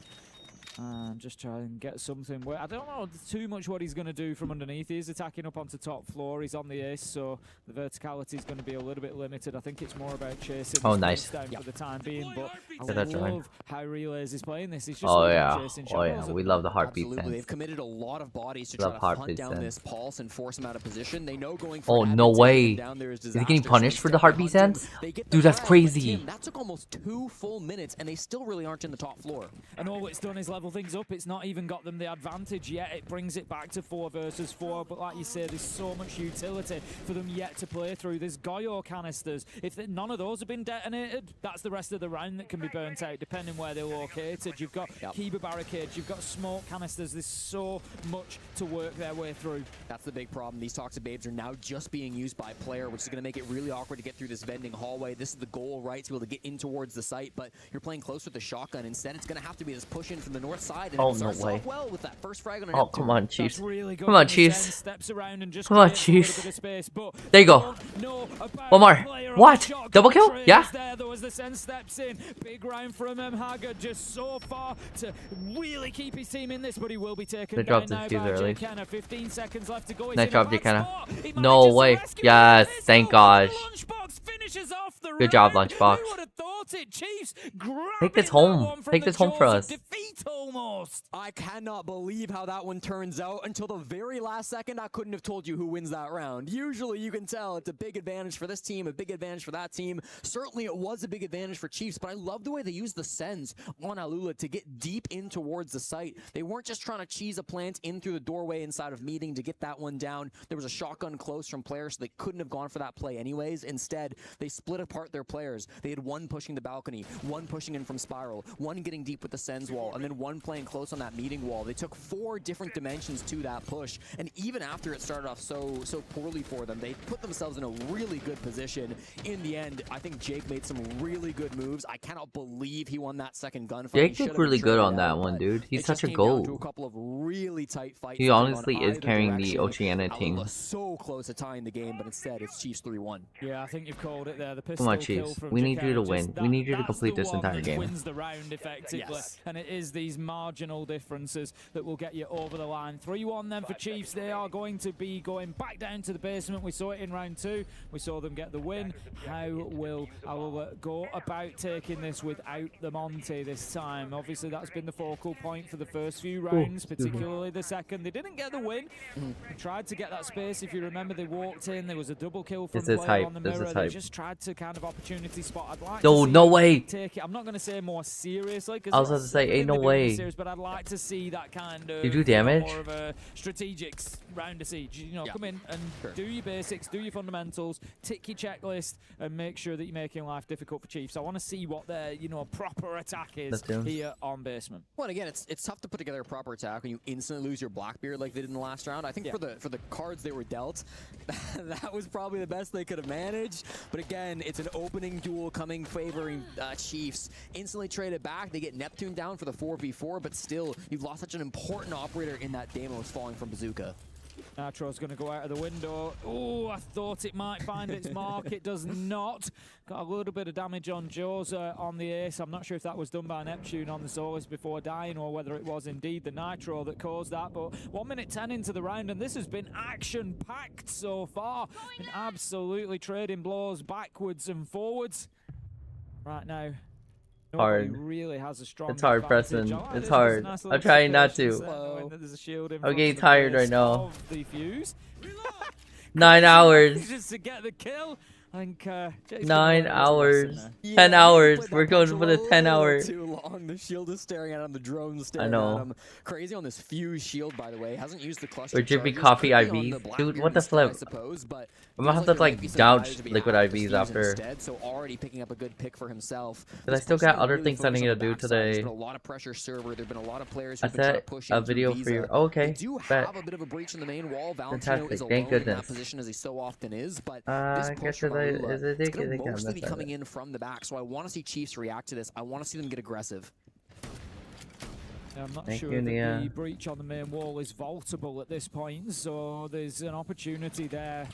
And just try and get something. I don't know too much what he's going to do from underneath. He's attacking up onto top floor. He's on the ace, so the verticality is going to be a little bit limited. I think it's more about chasing nice. down for the time being. But I that's love how Relays is playing this. He's just chasing shadows. Oh yeah, we love the heartbeat. Absolutely, they've committed a lot of bodies to try to hunt down this pulse and force him out of position. They know going for no way. Is he getting punished for the heartbeat sense? Dude, that's crazy. That took almost 2 full minutes, and they still really aren't in the top floor. And all it's done is level things up. It's not even got them the advantage yet. It brings it back to 4 versus 4, but like you say, there's so much utility for them yet to play through. There's Goyo canisters. If none of those have been detonated, that's the rest of the round that can be burnt out, depending where they're located. You've got Kiba barricades, you've got smoke canisters. There's so much to work their way through. That's the big problem. These Toxic Babes are now just being used by player, which is going to make it really awkward to get through this vending hallway. This is the goal, right, to be able to get in towards the site, but you're playing close with the shotgun. Instead, it's going to have to be this push in from the north side. And no way. Well with that first frag on come on, Chiefs. Really come on, Chiefs. Steps around and just come on, Chiefs. Space, there you go. One more. What? Double kill? Yeah. There was the Sen steps in. Big round from Haga, just so far to really keep his team in this, but he will be taken down now by J-Kenna. 15 seconds left to go. Nice job, J-Kenna. No way. Yes, thank gosh. Good job, Lunchbox. Take this home. Take this home for us. Almost. I cannot believe how that one turns out. Until the very last second, I couldn't have told you who wins that round. Usually you can tell it's a big advantage for this team, a big advantage for that team. Certainly it was a big advantage for Chiefs, but I love the way they used the sends on Alula to get deep in towards the site. They weren't just trying to cheese a plant in through the doorway inside of meeting to get that one down. There was a shotgun close from players, so they couldn't have gone for that play anyways. Instead, they split apart their players. They had one pushing the balcony, one pushing in from spiral, one getting deep with the sends wall, and then one playing close on that meeting wall. They took 4 different dimensions to that push, and even after it started off so poorly for them, they put themselves in a really good position. In the end, I think Jake made some really good moves. I cannot believe he won that second gunfight. Jake looked really good on that one, dude. He's such a goat. A couple of really tight fights. He honestly is carrying the Oceania team. So close to tying the game, but instead it's Chiefs 3-1. Yeah, I think you've called it there. The pistol Come on, Chiefs. We need you to win. We need you to complete this entire game. Wins the round effectively, and it is these marginal differences that will get you over the line. 3-1 then for Chiefs. They are going to be going back down to the basement. We saw it in round 2. We saw them get the win. How will Alula go about taking this without the Monty this time? Obviously, that's been the focal point for the first few rounds, particularly the second. They didn't get the win. They tried to get that space. If you remember, they walked in. There was a double kill from player on the mirror. They just tried to kind of opportunity spot. I'd like to see no way. Take it. I'm not going to say more seriously, because I was about to say, ain't no way. Serious, but I'd like to see that kind of you do damage? More of a strategic round of siege. You know, come in and do your basics, do your fundamentals, tick your checklist, and make sure that you're making life difficult for Chiefs. I want to see what their proper attack is here on basement. Well, again, it's tough to put together a proper attack when you instantly lose your Blackbeard like they did in the last round. I think for the cards they were dealt, that was probably the best they could have managed. But again, it's an opening duel coming favoring Chiefs. Instantly traded back. They get Neptune down for the 4v4, but still, you've lost such an important operator in that Deimos falling from Bazooka. Nitro's going to go out of the window. Oh, I thought it might find its mark. It does not. Got a little bit of damage on Joza on the ace. I'm not sure if that was done by Neptune on the Solus before dying, or whether it was indeed the Nitro that caused that. But 1 minute 10 into the round, and this has been action-packed so far. And absolutely trading blows backwards and forwards. Right now, hard. Really has a strong it's hard, Preston. It's hard. I'm trying not to. I'm getting tired right now. 9 hours. Just to get the kill. I think 9 hours. 10 hours. We're going for the 10 hour. Too long. The shield is staring at him. The drone's staring I know. at him. Crazy on this fuse shield, by the way. Hasn't used the cluster. Or Jiffy Coffee IVs. Dude, what the flip? I'm gonna have to like gouge liquid IVs after. So already picking up a good pick for himself. Cause I still got other things I need to do today. There's been a lot of pressure server. There've been a lot of players I who've been trying to set push a video for you. Oh, okay. They do Bet. have a bit of a breach in the main wall. Valentino is alone Thank in that goodness. position as he so often is, but I this push guess from Alula is it is going to I mostly be messed coming up. in from the back. So I want to see Chiefs react to this. I want to see them get aggressive. Yeah, I'm not Thank sure you, that Nia. the breach on the main wall is vaultable at this point, so there's an opportunity there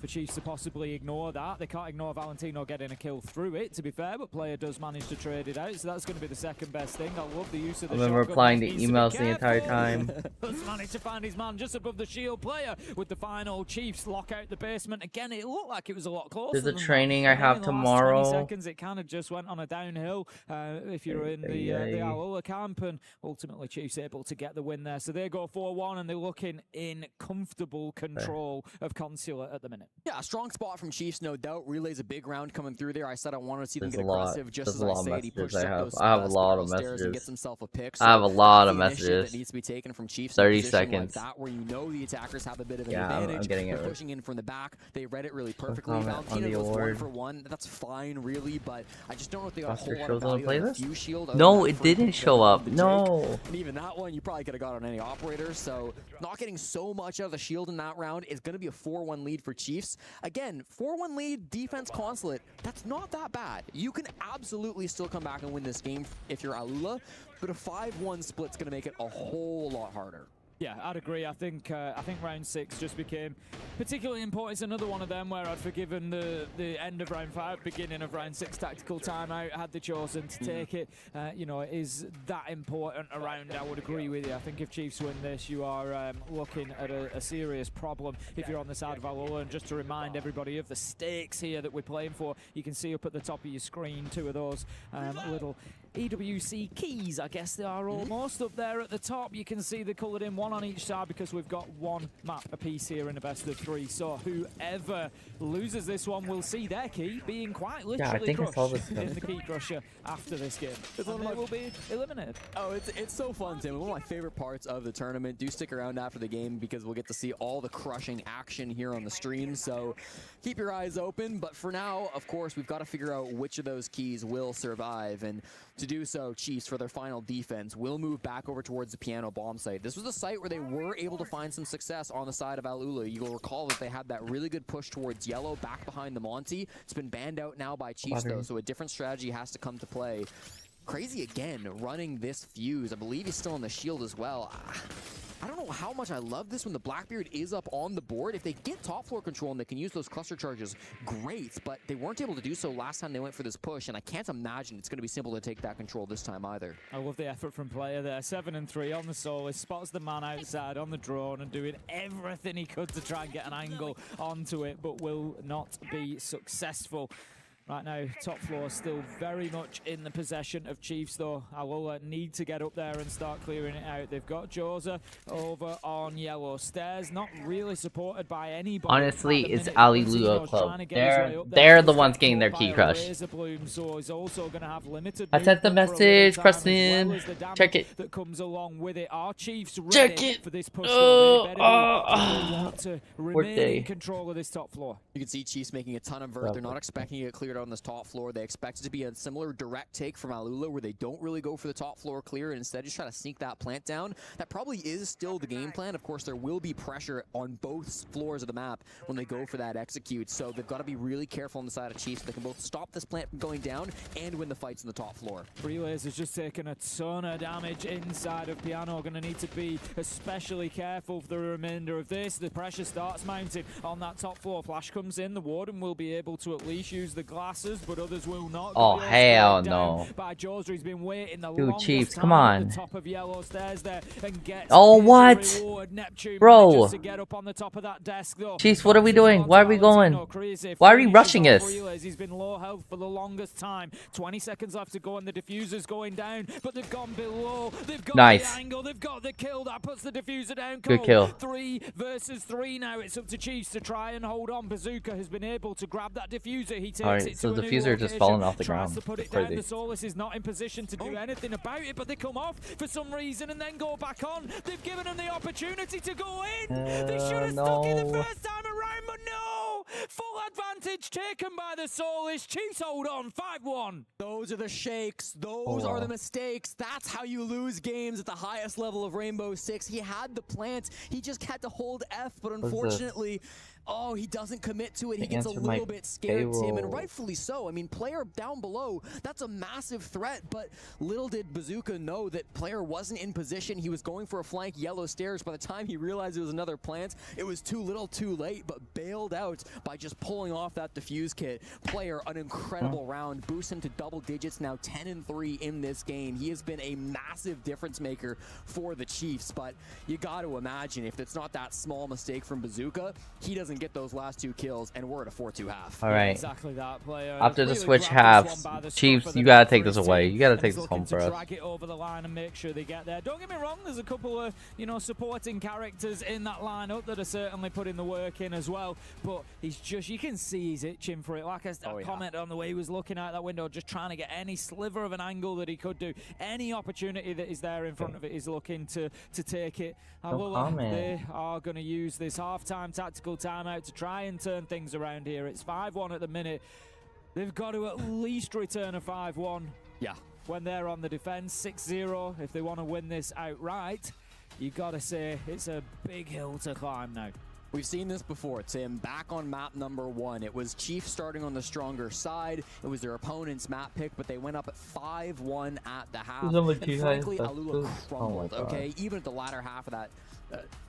for Chiefs to possibly ignore that. They can't ignore Valentino getting a kill through it, to be fair, but player does manage to trade it out, so that's going to be the second best thing. I love the use of the I've been shotgun. replying to Needs be emails the entire careful. time. Does manage to find his man just above the shield. Player with the final. Chiefs lock out the basement. Again, it looked like it was a lot closer. There's a than training that. I have In the last tomorrow. 20 seconds, it kind of just went on a downhill if you're in the Alola camp, and ultimately Chiefs able to get the win there. So they go 4-1, and they're looking in comfortable control of Consulate at the minute. Yeah, a strong spot from Chiefs, no doubt. Relay's a big round coming through there. I said I wanted to see them There's get a lot. aggressive. Just There's as a lot I of said, he messages pushes I up have. those I have a lot of spiral stairs and messages. gets himself a pick. I have a lot of that's the initiative messages. that needs to be taken from Chiefs. 30 in a position seconds. Like that, where you know the attackers have a bit of an Yeah, I'm advantage. getting it They're right. pushing in from the back. They read it really perfectly. comment on Valentino the goes award. 1-for-1. That's fine, really, but I just don't know if they got a Buster whole lot shows of on the value. playlist? Shield, No, it didn't show up. No. and even that one, you probably could have got on any operator. So not getting so much out of the shield in that round is going to be a 4-1 lead for Chiefs. Again, 4-1 lead, defense Consulate. That's not that bad. You can absolutely still come back and win this game if you're Alula, but a 5-1 split's going to make it a whole lot harder. Yeah, I'd agree. I think round 6 just became particularly important. It's another one of them where I'd forgiven the end of round 5, beginning of round 6 tactical timeout had they chosen to take it. You know, it is that important around. I would agree with you. I think if Chiefs win this, you are looking at a serious problem if you're on the side of Alola. And just to remind everybody of the stakes here that we're playing for, you can see up at the top of your screen 2 of those little EWC keys, I guess they are almost up there at the top. You can see they're coloured in, 1 on each side, because we've got 1 map apiece here in a best of 3. So whoever loses this one will see their key being quite literally crushed in the key crusher after this game. And they will be eliminated. Oh, it's so fun, Tim. One of my favorite parts of the tournament. Do stick around after the game because we'll get to see all the crushing action here on the stream. So keep your eyes open. But for now, of course, we've got to figure out which of those keys will survive. And to do so, Chiefs, for their final defense, will move back over towards the piano bomb site. This was a site where they were able to find some success on the side of Alula. You'll recall that they had that really good push towards yellow back behind the Monty. It's been banned out now by Chiefs, though, so a different strategy has to come to play. Crazy again, running this fuse. I believe he's still on the shield as well. I don't know how much I love this when the Blackbeard is up on the board. If they get top floor control and they can use those cluster charges, great, but they weren't able to do so last time they went for this push, and I can't imagine it's going to be simple to take that control this time either. I love the effort from player there. 7 and 3 on the Solis, spots the man outside on the drone and doing everything he could to try and get an angle onto it, but will not be successful. Right now, top floor still very much in the possession of Chiefs, though. Alola need to get up there and start clearing it out. They've got Joza over on yellow. Stairs not really supported by anybody. Honestly, it's Alula Club. They're the ones getting their key crushed. So he's also going to have limited I sent the message, Preston. Check it. That comes along with it. Our Chiefs check it for this push. They want to remain in control of this top floor. You can see Chiefs making a ton of vert. They're not expecting it cleared on this top floor. They expect it to be a similar direct take from Alula, where they don't really go for the top floor clear and instead just try to sneak that plant down. That probably is still the game plan. Of course, there will be pressure on both floors of the map when they go for that execute, so they've got to be really careful on the side of Chiefs. They can both stop this plant from going down and win the fights on the top floor. Relays has just taken a ton of damage inside of Piano. Going to need to be especially careful for the remainder of this. The pressure starts mounting on that top floor. Flash comes in. The Warden will be able to at least use the glasses, but others will not. Oh, hell no. By Joza, he's been waiting the Dude, longest Chiefs, time come on. at the top of yellow stairs there and gets Oh, what? Neptune Bro. to get up on the top of that desk, though. Chiefs, what are we doing? Why are we going? Why are we rushing us? players. He's been low health for the longest time. 20 seconds left to go and the diffuser's going down, but they've gone below. They've got the angle, they've got the kill. That puts the diffuser down. Good kill. 3 versus 3 now. It's up to Chiefs to try and hold on. Bazooka has been able to grab that diffuser. He takes it to so a the new diffuser just falling off the ground. To put it down. The Solus is not in position to do anything about it, but they come off for some reason and then go back on. They've given them the opportunity to go in. They should have stuck it the first time around, but no! Full advantage taken by the Solus. Chiefs hold on, 5-1. Those are the shakes. Those are the mistakes. That's how you lose games at the highest level of Rainbow Six. He had the plant. He just had to hold F, but unfortunately, he doesn't commit to it. He gets a little bit scared, Tim, and rightfully so. I mean, player down below, that's a massive threat, but little did Bazooka know that player wasn't in position. He was going for a flank yellow stairs. By the time he realized it was another plant, it was too little too late, but bailed out by just pulling off that defuse kit. Player, an incredible round, boosts him to double digits, now 10-3 in this game. He has been a massive difference maker for the Chiefs, but you got to imagine if it's not that small mistake from Bazooka, he doesn't get those last 2 kills, and we're at a 4-2 half. All right. Exactly that, player. After the switch halves, Chiefs, you gotta take this away. You gotta take this home for us. Drag it over the line and make sure they get there. Don't get me wrong, there's a couple of supporting characters in that lineup that are certainly putting the work in as well. But he's just, you can see he's itching for it. Like I commented on the way he was looking out that window, just trying to get any sliver of an angle that he could do. Any opportunity that is there in front of it, he's looking to take it. They are going to use this half-time tactical timeout to try and turn things around here. It's 5-1 at the minute. They've got to at least return a 5-1. Yeah. When they're on the defense, 6-0. If they want to win this outright, you got to say it's a big hill to climb now. We've seen this before, Tim. Back on map number 1, it was Chiefs starting on the stronger side. It was their opponent's map pick, but they went up at 5-1 at the half. And frankly, Alula crumbled, okay? Even at the latter half of that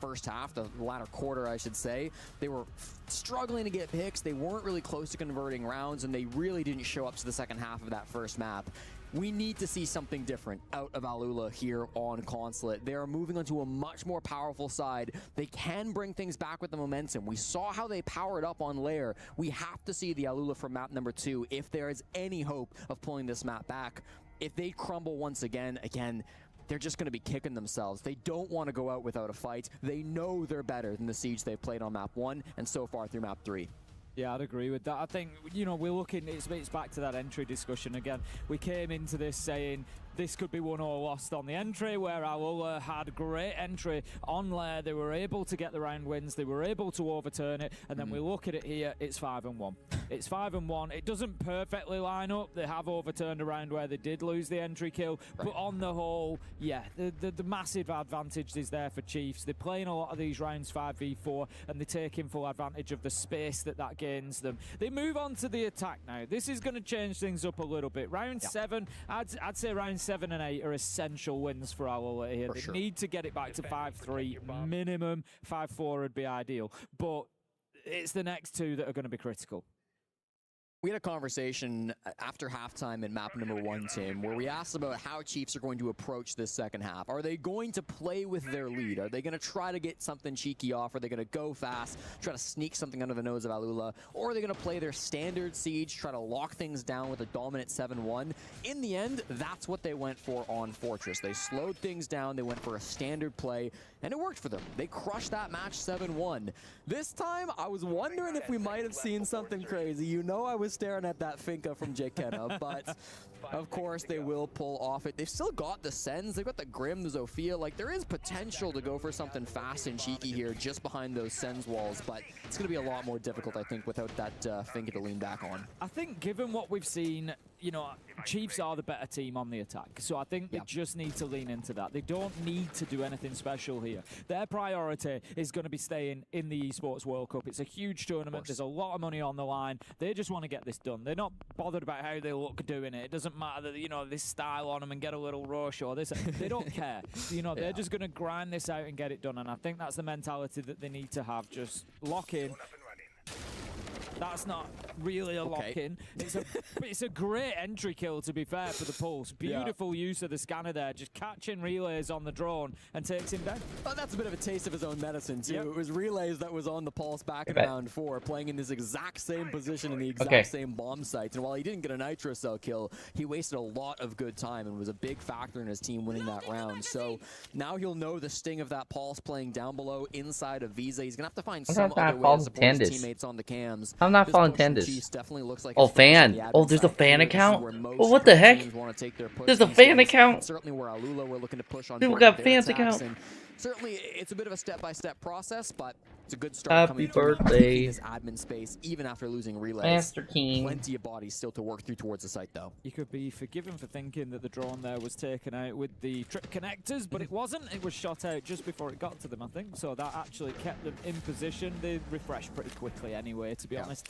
first half, the latter quarter, I should say, they were struggling to get picks. They weren't really close to converting rounds, and they really didn't show up to the second half of that first map. We need to see something different out of Alula here on Consulate. They are moving onto a much more powerful side. They can bring things back with the momentum. We saw how they powered up on Lair. We have to see the Alula from map number 2 if there is any hope of pulling this map back. If they crumble once again, they're just going to be kicking themselves. They don't want to go out without a fight. They know they're better than the Siege they've played on map 1 and so far through map 3. Yeah, I'd agree with that. I think, we're looking, it's back to that entry discussion again. We came into this saying this could be won or lost on the entry, where Alula had great entry on Lair. They were able to get the round wins. They were able to overturn it. And then we look at it here, it's 5-1. It's 5-1. It doesn't perfectly line up. They have overturned a round where they did lose the entry kill. Right. But on the whole, yeah, the massive advantage is there for Chiefs. They're playing a lot of these rounds 5v4, and they're taking full advantage of the space that gains them. They move on to the attack now. This is going to change things up a little bit. Round 7, I'd say round 7 and 8 are essential wins for Alula here. They need to get it back to 5-3 minimum. 5-4 would be ideal, but it's the next 2 that are going to be critical. We had a conversation after halftime in map number 1, Tim, where we asked about how Chiefs are going to approach this second half. Are they going to play with their lead? Are they going to try to get something cheeky off? Are they going to go fast, try to sneak something under the nose of Alula? Or are they going to play their standard Siege, try to lock things down with a dominant 7-1? In the end, that's what they went for on Fortress. They slowed things down, they went for a standard play, and it worked for them. They crushed that match 7-1. This time, I was wondering if we might have seen something crazy. I was staring at that Finka from Jekena, but of course they will pull off it. They've still got the Sens, they've got the Grim, the Zofia. Like, there is potential to go for something fast and cheeky here just behind those Sens walls, but it's going to be a lot more difficult, I think, without that Finka to lean back on. I think given what we've seen, Chiefs are the better team on the attack, so I think they just need to lean into that. They don't need to do anything special here. Their priority is going to be staying in the Esports World Cup. It's a huge tournament. There's a lot of money on the line. They just want to get this done. They're not bothered about how they look doing it. It doesn't matter that, this style on them and get a little rush or this. They don't care. They're just going to grind this out and get it done, and I think that's the mentality that they need to have. Just lock in. That's not really a lock-in. It's a great entry kill, to be fair, for the Pulse. Beautiful use of the scanner there, just catching Relays on the drone and takes him down. Oh, that's a bit of a taste of his own medicine, too. It was Relays that was on the Pulse back in round 4, playing in this exact same position in the exact same bomb sites. And while he didn't get a Nitro Cell kill, he wasted a lot of good time and was a big factor in his team winning that round. So now he'll know the sting of that Pulse playing down below inside of Visa. He's going to have to find some other way to support his teammates on the cams. I'm not following Tendis. Definitely looks like fan. Oh, there's a fan account? Well, what the heck? There's a fan account? Certainly where Alula were looking to push on people got fans accounts. Certainly, it's a bit of a step-by-step process, but it's a good start. Happy birthday. This admin space, even after losing Relays. Master King. Plenty of bodies still to work through towards the site, though. You could be forgiven for thinking that the drone there was taken out with the trip connectors, but it wasn't. It was shot out just before it got to them, I think. So that actually kept them in position. They refreshed pretty quickly anyway, to be honest.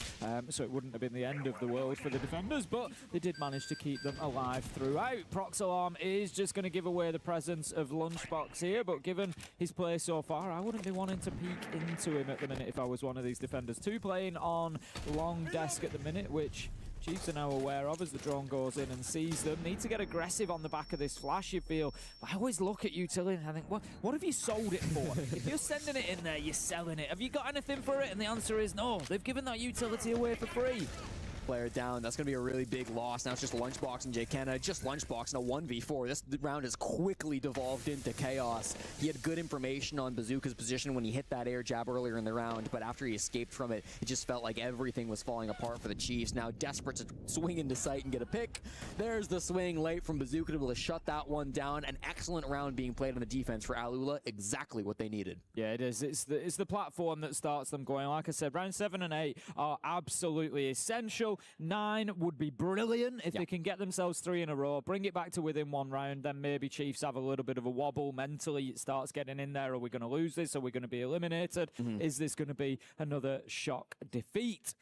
So it wouldn't have been the end of the world for the defenders, but they did manage to keep them alive throughout. Prox Alarm is just going to give away the presence of Lunchbox here, but given his play so far, I wouldn't be wanting to peek into him at the minute if I was one of these defenders. 2 playing on long desk at the minute, which Chiefs are now aware of as the drone goes in and sees them. Need to get aggressive on the back of this flash, you feel. I always look at utility and I think, what have you sold it for? If you're sending it in there, you're selling it. Have you got anything for it? And the answer is no. They've given that utility away for free. Player down. That's going to be a really big loss. Now it's just Lunchbox and JKenna. Just Lunchbox in a 1v4. This round has quickly devolved into chaos. He had good information on Bazooka's position when he hit that air jab earlier in the round, but after he escaped from it, it just felt like everything was falling apart for the Chiefs. Now desperate to swing into sight and get a pick. There's the swing late from Bazooka to be able to shut that one down. An excellent round being played on the defense for Alula. Exactly what they needed. Yeah, it is. It's the platform that starts them going. Like I said, round 7 and 8 are absolutely essential. 9 would be brilliant if they can get themselves 3 in a row, bring it back to within 1 round, then maybe Chiefs have a little bit of a wobble mentally. It starts getting in there. Are we going to lose this? Are we going to be eliminated? Is this going to be another shock defeat?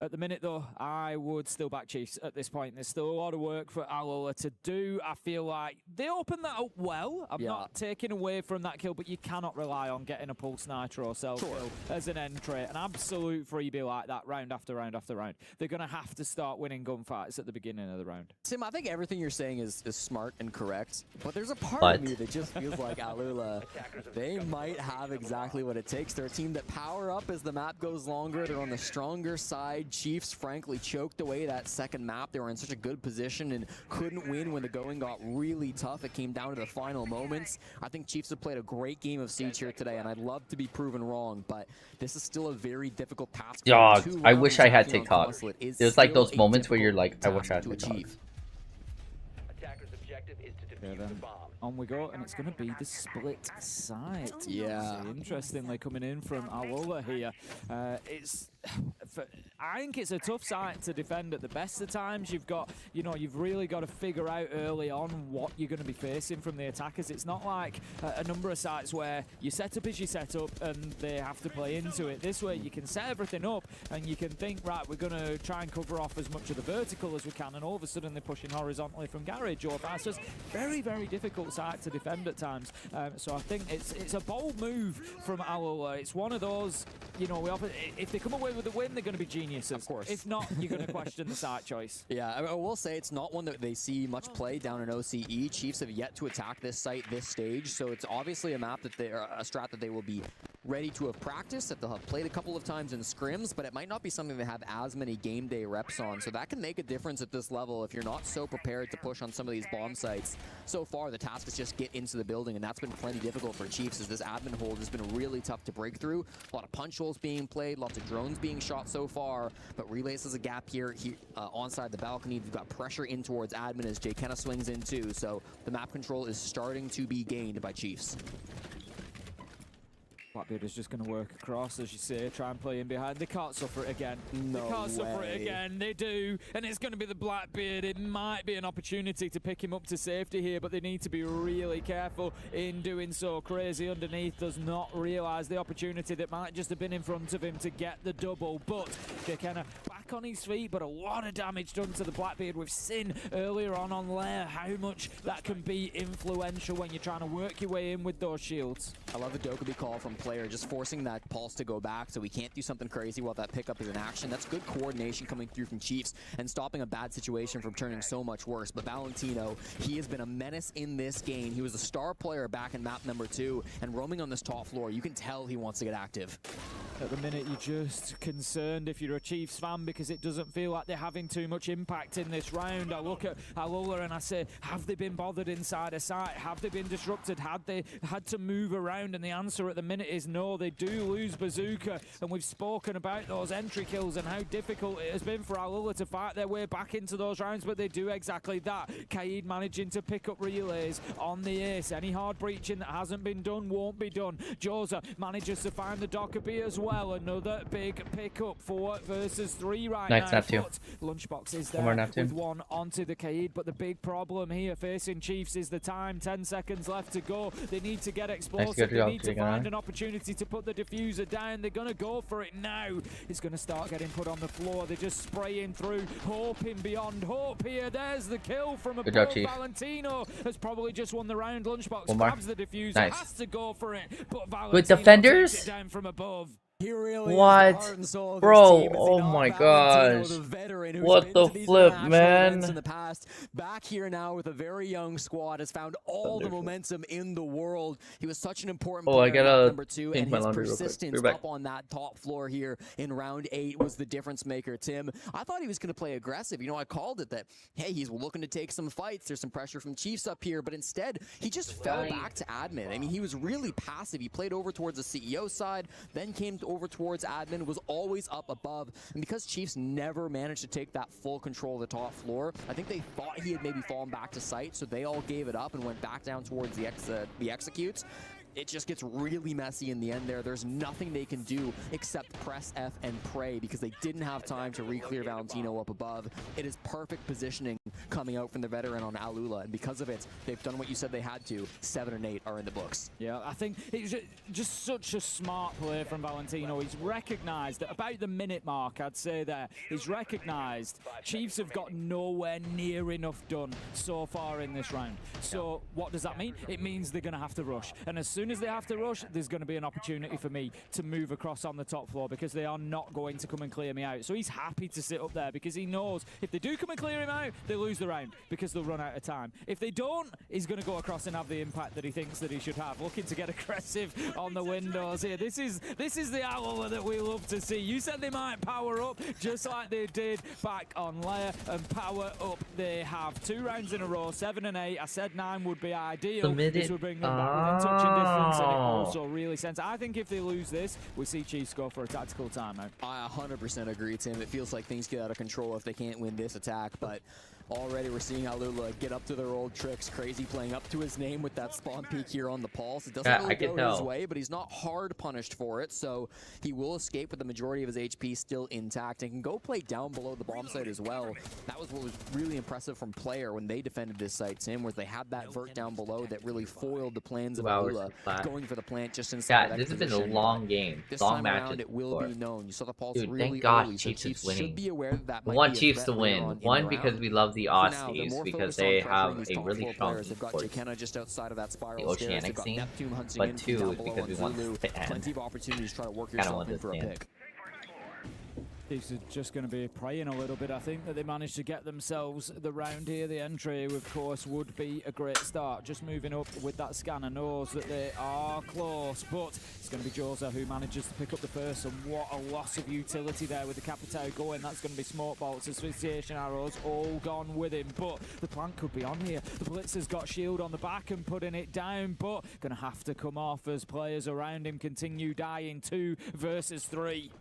At the minute, though, I would still back Chiefs at this point. There's still a lot of work for Alula to do. I feel like they opened that up well. I'm not taking away from that kill, but you cannot rely on getting a Pulse Nitro Cell kill as an entry. An absolute freebie like that round after round after round. They're going to have to start winning gunfights at the beginning of the round. Sim, I think everything you're saying is smart and correct, but there's a part of me that just feels like Alula, they might have exactly what it takes. They're a team that power up as the map goes longer. They're on the stronger side. Chiefs, frankly, choked away that second map. They were in such a good position and couldn't win when the going got really tough. It came down to the final moments. I think Chiefs have played a great game of Siege here today, and I'd love to be proven wrong, but this is still a very difficult task. Dog, I wish I had TikTok. There's like those moments where you're like, I wish I had TikTok. Attacker's objective is to defuse the bomb. On we go, and it's going to be the split side. Yeah. Interestingly, coming in from Alula here. I think it's a tough site to defend at the best of times. You've got, you've really got to figure out early on what you're going to be facing from the attackers. It's not like a number of sites where your setup is your setup and they have to play into it. This way, you can set everything up and you can think, right, we're going to try and cover off as much of the vertical as we can, and all of a sudden they're pushing horizontally from garage or vice versa. Very, very difficult site to defend at times. So I think it's a bold move from Alula. It's one of those, if they come away with a win, they're going to be geniuses. Of course. If not, you're going to question the site choice. Yeah, I will say it's not one that they see much play down in OCE. Chiefs have yet to attack this site this stage, so it's obviously a map that a strat that they will be ready to have practiced, that they'll have played a couple of times in scrims, but it might not be something they have as many game day reps on. So that can make a difference at this level if you're not so prepared to push on some of these bomb sites. So far, the task is just get into the building, and that's been plenty difficult for Chiefs, as this admin hold has been really tough to break through. A lot of punch holes being played, lots of drones being shot so far, but Relays has a gap here onside the balcony. We've got pressure in towards admin as JKenna swings in too, so the map control is starting to be gained by Chiefs. Blackbeard is just going to work across, as you say, try and play in behind. They can't suffer it again. They can't suffer it again. They do, and it's going to be the Blackbeard. It might be an opportunity to pick him up to safety here, but they need to be really careful in doing so. Crazy underneath does not realise the opportunity that might just have been in front of him to get the double, but JKenna back on his feet, but a lot of damage done to the Blackbeard. We've seen earlier on Lair how much that can be influential when you're trying to work your way in with those shields. I love the Dokkaebi call from player, just forcing that pulse to go back so we can't do something crazy while that pickup is in action. That's good coordination coming through from Chiefs and stopping a bad situation from turning so much worse. But Valentino, he has been a menace in this game. He was a star player back in map number 2, and roaming on this top floor, you can tell he wants to get active. At the minute, you're just concerned if you're a Chiefs fan because it doesn't feel like they're having too much impact in this round. I look at Alula and I say, have they been bothered inside a site? Have they been disrupted? Had they had to move around? And the answer at the minute is no. They do lose Bazooka, and we've spoken about those entry kills and how difficult it has been for Alula to fight their way back into those rounds, but they do exactly that. Kaid managing to pick up relays on the ace. Any hard breaching that hasn't been done won't be done. Joza manages to find the Dockerby as well. Another big pickup, 4 versus 3 right now. Neptune. Lunchbox is there with one onto the Kaid, but the big problem here facing Chiefs is the time. 10 seconds left to go. They need to get explosive. They need to find an opportunity to put the diffuser down. They're going to go for it now. It's going to start getting put on the floor. They're just spraying through, hoping beyond hope here. There's the kill from above. Valentino has probably just won the round. Lunchbox grabs the diffuser, has to go for it, but Valentino takes it down from above. Really what? Bro, oh my gosh. What the flip, man? In the past, back here now with a very young squad, has found all the momentum in the world. He was such an important player I gotta number 2, and his persistence up on that top floor here in round 8 was the difference maker. Tim, I thought he was going to play aggressive. You know, I called it that, hey, he's looking to take some fights. There's some pressure from Chiefs up here, but instead, he just fell back to admin. I mean, he was really passive. He played over towards the CEO side, then came over towards admin, was always up above, and because Chiefs never managed to take that full control of the top floor, I think they thought he had maybe fallen back to site, so they all gave it up and went back down towards the executes. It just gets really messy in the end there. There's nothing they can do except press F and pray because they didn't have time to re-clear Valentino up above. It is perfect positioning coming out from the veteran on Alula, and because of it, they've done what you said they had to. 7 and 8 are in the books. Yeah, I think it's just such a smart play from Valentino. He's recognized that about the minute mark, I'd say there, he's recognized Chiefs have got nowhere near enough done so far in this round. So what does that mean? It means they're going to have to rush. And as soon as they have to rush, there's going to be an opportunity for me to move across on the top floor because they are not going to come and clear me out. So he's happy to sit up there because he knows if they do come and clear him out, they lose the round because they'll run out of time. If they don't, he's going to go across and have the impact that he thinks that he should have. Looking to get aggressive on the windows here. This is the Alula that we love to see. You said they might power up just like they did back on Lair, and power up they have. 2 rounds in a row, 7 and 8. I said 9 would be ideal. This would bring them back within touching distance, and it also really sense. I think if they lose this, we see Chiefs go for a tactical timeout. I 100% agree, Tim. It feels like things get out of control if they can't win this attack, but already we're seeing Alula get up to their old tricks. Crazy playing up to his name with that spawn peek here on the pulse. It doesn't really go his way, but he's not hard punished for it, so he will escape with the majority of his HP still intact and can go play down below the bomb site as well. That was what was really impressive from Player when they defended this site, Tim, where they had that vert down below that really foiled the plans of Alula going for the plant just inside. Yeah, this has been a long game. This long time match. around, it will be known. You saw the pulse really thank God early, Chiefs so Chiefs is winning. should be aware that We want Chiefs to win. One, because we love the Aussies, because they have a really strong They've got Jekena just outside of that spiral the stairs. They've Oceanic got scene, Neptune hunting but in 2, down below because we on want Zulu. to stand. Plenty of opportunities to try to work yourself in for a pick. Chiefs are just going to be praying a little bit. I think that they managed to get themselves the round here. The entry, of course, would be a great start. Just moving up with that scanner knows that they are close, but it's going to be Joza who manages to pick up the first, and what a loss of utility there with the Capitao going. That's going to be smoke bolts, asphyxiation arrows, all gone with him, but the plant could be on here. The Blitzer's got shield on the back and putting it down, but going to have to come off as players around him continue dying. 2 versus 3.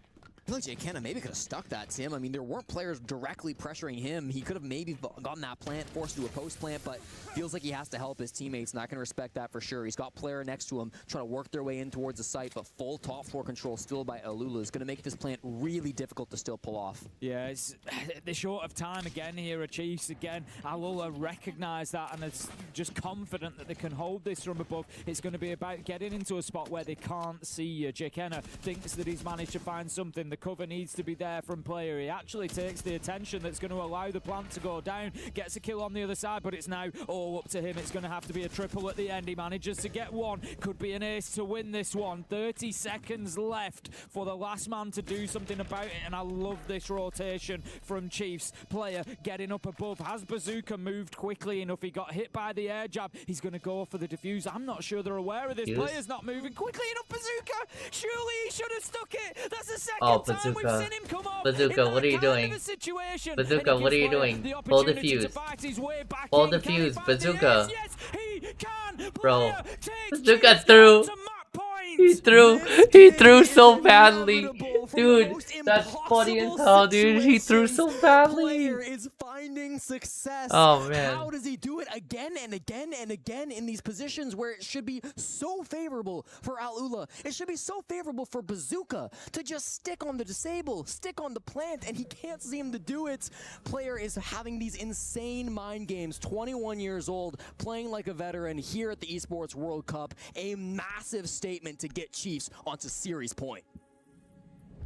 I feel like Jekena maybe could have stuck that, Tim. I mean, there weren't players directly pressuring him. He could have maybe gotten that plant, forced to a post plant, but feels like he has to help his teammates, and I can respect that for sure. He's got player next to him trying to work their way in towards the site, but full top floor control still by Alula is going to make this plant really difficult to still pull off. Yeah, it's they're short of time again here at Chiefs. Again, Alula recognize that and is just confident that they can hold this from above. It's going to be about getting into a spot where they can't see you. Jekena thinks that he's managed to find something. The cover needs to be there from player. He actually takes the attention that's going to allow the plant to go down, gets a kill on the other side, but it's now all up to him. It's going to have to be a triple at the end. He manages to get one. Could be an ace to win this one. 30 seconds left for the last man to do something about it, and I love this rotation from Chiefs. Player getting up above. Has Bazooka moved quickly enough? He got hit by the air jab. He's going to go for the defuse. I'm not sure they're aware of this. Player's not moving quickly enough. Bazooka! Surely he should have stuck it. That's the second time we've seen him come off. Bazooka, what are you doing? Bazooka, what are you doing? Hold the fuse. Hold the fuse, Bazooka. Bro, Bazooka threw. He threw so badly. Dude, that's funny as hell, dude. He threw so badly. Player is finding success. Oh, man. How does he do it again and again and again in these positions where it should be so favorable for Alula? It should be so favorable for Bazooka to just stick on the disable, stick on the plant, and he can't seem to do it. Player is having these insane mind games. 21 years old, playing like a veteran here at the Esports World Cup. A massive statement to get Chiefs onto series point.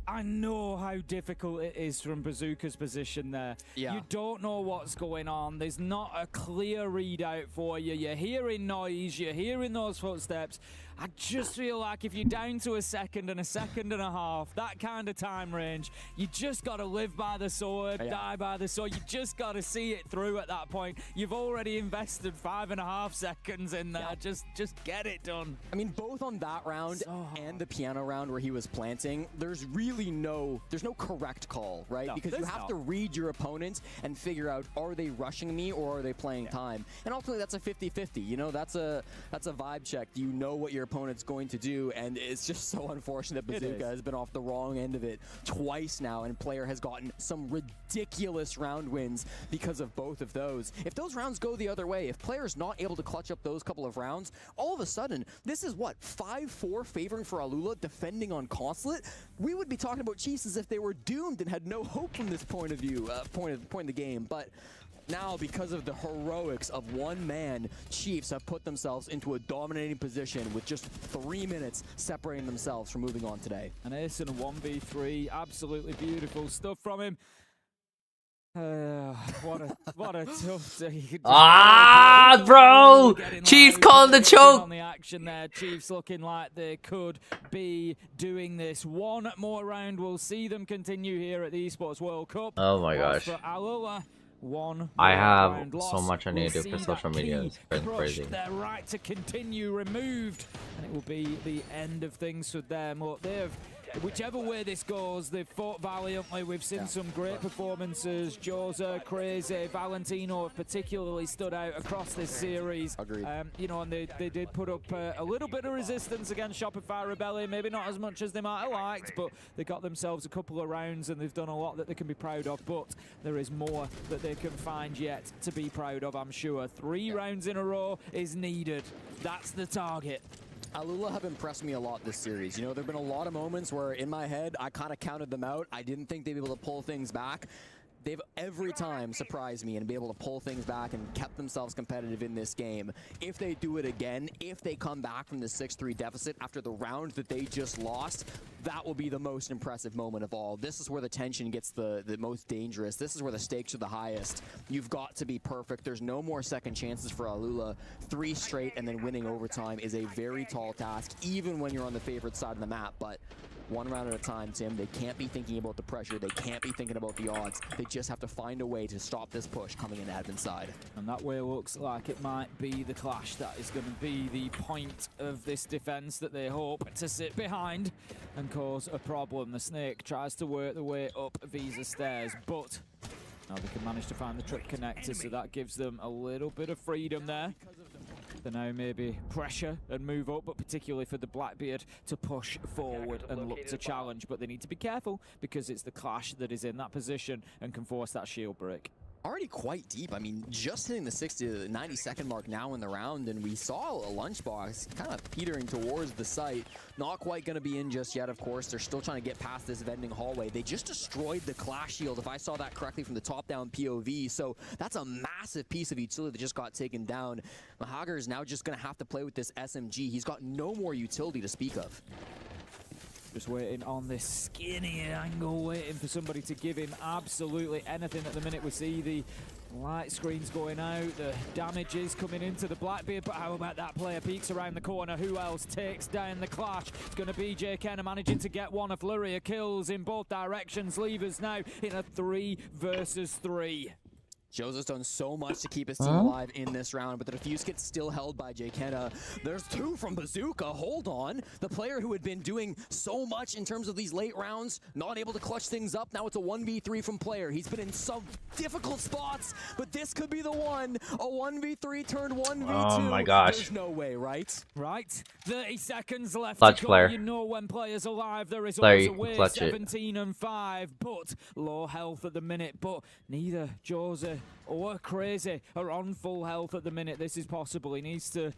I know how difficult it is from Bazooka's position there. Yeah. You don't know what's going on. There's not a clear readout for you. You're hearing noise. You're hearing those footsteps. I just feel like if you're down to a second and a half, that kind of time range, you just got to live by the sword, die by the sword. You just got to see it through at that point. You've already invested 5.5 seconds in there. Just get it done. I mean, both on that round and the piano round where he was planting, there's really no correct call, right? Because you have to read your opponent and figure out, are they rushing me or are they playing time? And ultimately, that's a 50-50. You know, that's a vibe check. Do you know what your opponent's going to do? And it's just so unfortunate Bazooka has been off the wrong end of it twice now, and player has gotten some ridiculous round wins because of both of those. If those rounds go the other way, if player's not able to clutch up those couple of rounds, all of a sudden, this is what, 5-4 favoring for Alula, defending on Consulate? We would be talking about Chiefs as if they were doomed and had no hope from this point of view, point of the game. But now, because of the heroics of one man, Chiefs have put themselves into a dominating position with just 3 minutes separating themselves from moving on today. An ace and a 1v3, absolutely beautiful stuff from him. What a tough day. Bro! Chiefs calling the choke! On the action there, Chiefs looking like they could be doing this. One more round, we'll see them continue here at the Esports World Cup. Oh my gosh. For Alula. I have so much I need to do for social media. It's crazy. Their right to continue removed, and it will be the end of things for them. Look, they've, whichever way this goes, they've fought valiantly. We've seen some great performances. Joza, Crazy, Valentino have particularly stood out across this series. Agreed. You know, and they did put up a little bit of resistance against Shopify Rebellion. Maybe not as much as they might have liked, but they got themselves a couple of rounds and they've done a lot that they can be proud of. But there is more that they can find yet to be proud of, I'm sure. 3 rounds in a row is needed. That's the target. Alula have impressed me a lot this series. You know, there have been a lot of moments where in my head, I kind of counted them out. I didn't think they'd be able to pull things back. They've every time surprised me and be able to pull things back and kept themselves competitive in this game. If they do it again, if they come back from the 6-3 deficit after the round that they just lost, that will be the most impressive moment of all. This is where the tension gets the most dangerous. This is where the stakes are the highest. You've got to be perfect. There's no more second chances for Alula. 3 straight and then winning overtime is a very tall task, even when you're on the favorite side of the map. But one round at a time, Tim. They can't be thinking about the pressure. They can't be thinking about the odds. They just have to find a way to stop this push coming in admin side. And that way looks like it might be the clash that is going to be the point of this defense that they hope to sit behind and cause a problem. The Snake tries to work the way up Visa stairs, but now they can manage to find the trip connector, so that gives them a little bit of freedom there. They now maybe pressure and move up, but particularly for the Blackbeard to push forward and look to challenge. But they need to be careful because it's the Clash that is in that position and can force that shield break. Already quite deep. I mean, just hitting the 60 to 90-second mark now in the round, and we saw a lunchbox kind of petering towards the site. Not quite going to be in just yet, of course. They're still trying to get past this vending hallway. They just destroyed the Clash shield, if I saw that correctly from the top-down POV. So that's a massive piece of utility that just got taken down. Mahagar is now just going to have to play with this SMG. He's got no more utility to speak of. Just waiting on this skinny angle, waiting for somebody to give him absolutely anything. At the minute we see the light screens going out, the damage is coming into the Blackbeard, but how about that player peeks around the corner? Who else takes down the clash? It's going to be Jay Kenner managing to get one. A flurry of kills in both directions leave us now in a 3 versus 3. Jose's done so much to keep his team alive in this round, but the defuse gets still held by Jay Kenna. There's 2 from Bazooka. Hold on. The player who had been doing so much in terms of these late rounds, not able to clutch things up. Now it's a 1v3 from player. He's been in some difficult spots, but this could be the one. A 1v3 turned 1v2. Oh my gosh. There's no way, right? Right. 30 seconds left Clutch to go. player. You know when players alive, there is Player, always you a can way. clutch it. 17 and 5, but low health at the minute. But neither Jose or Crazy are on full health at the minute. This is possible. He needs to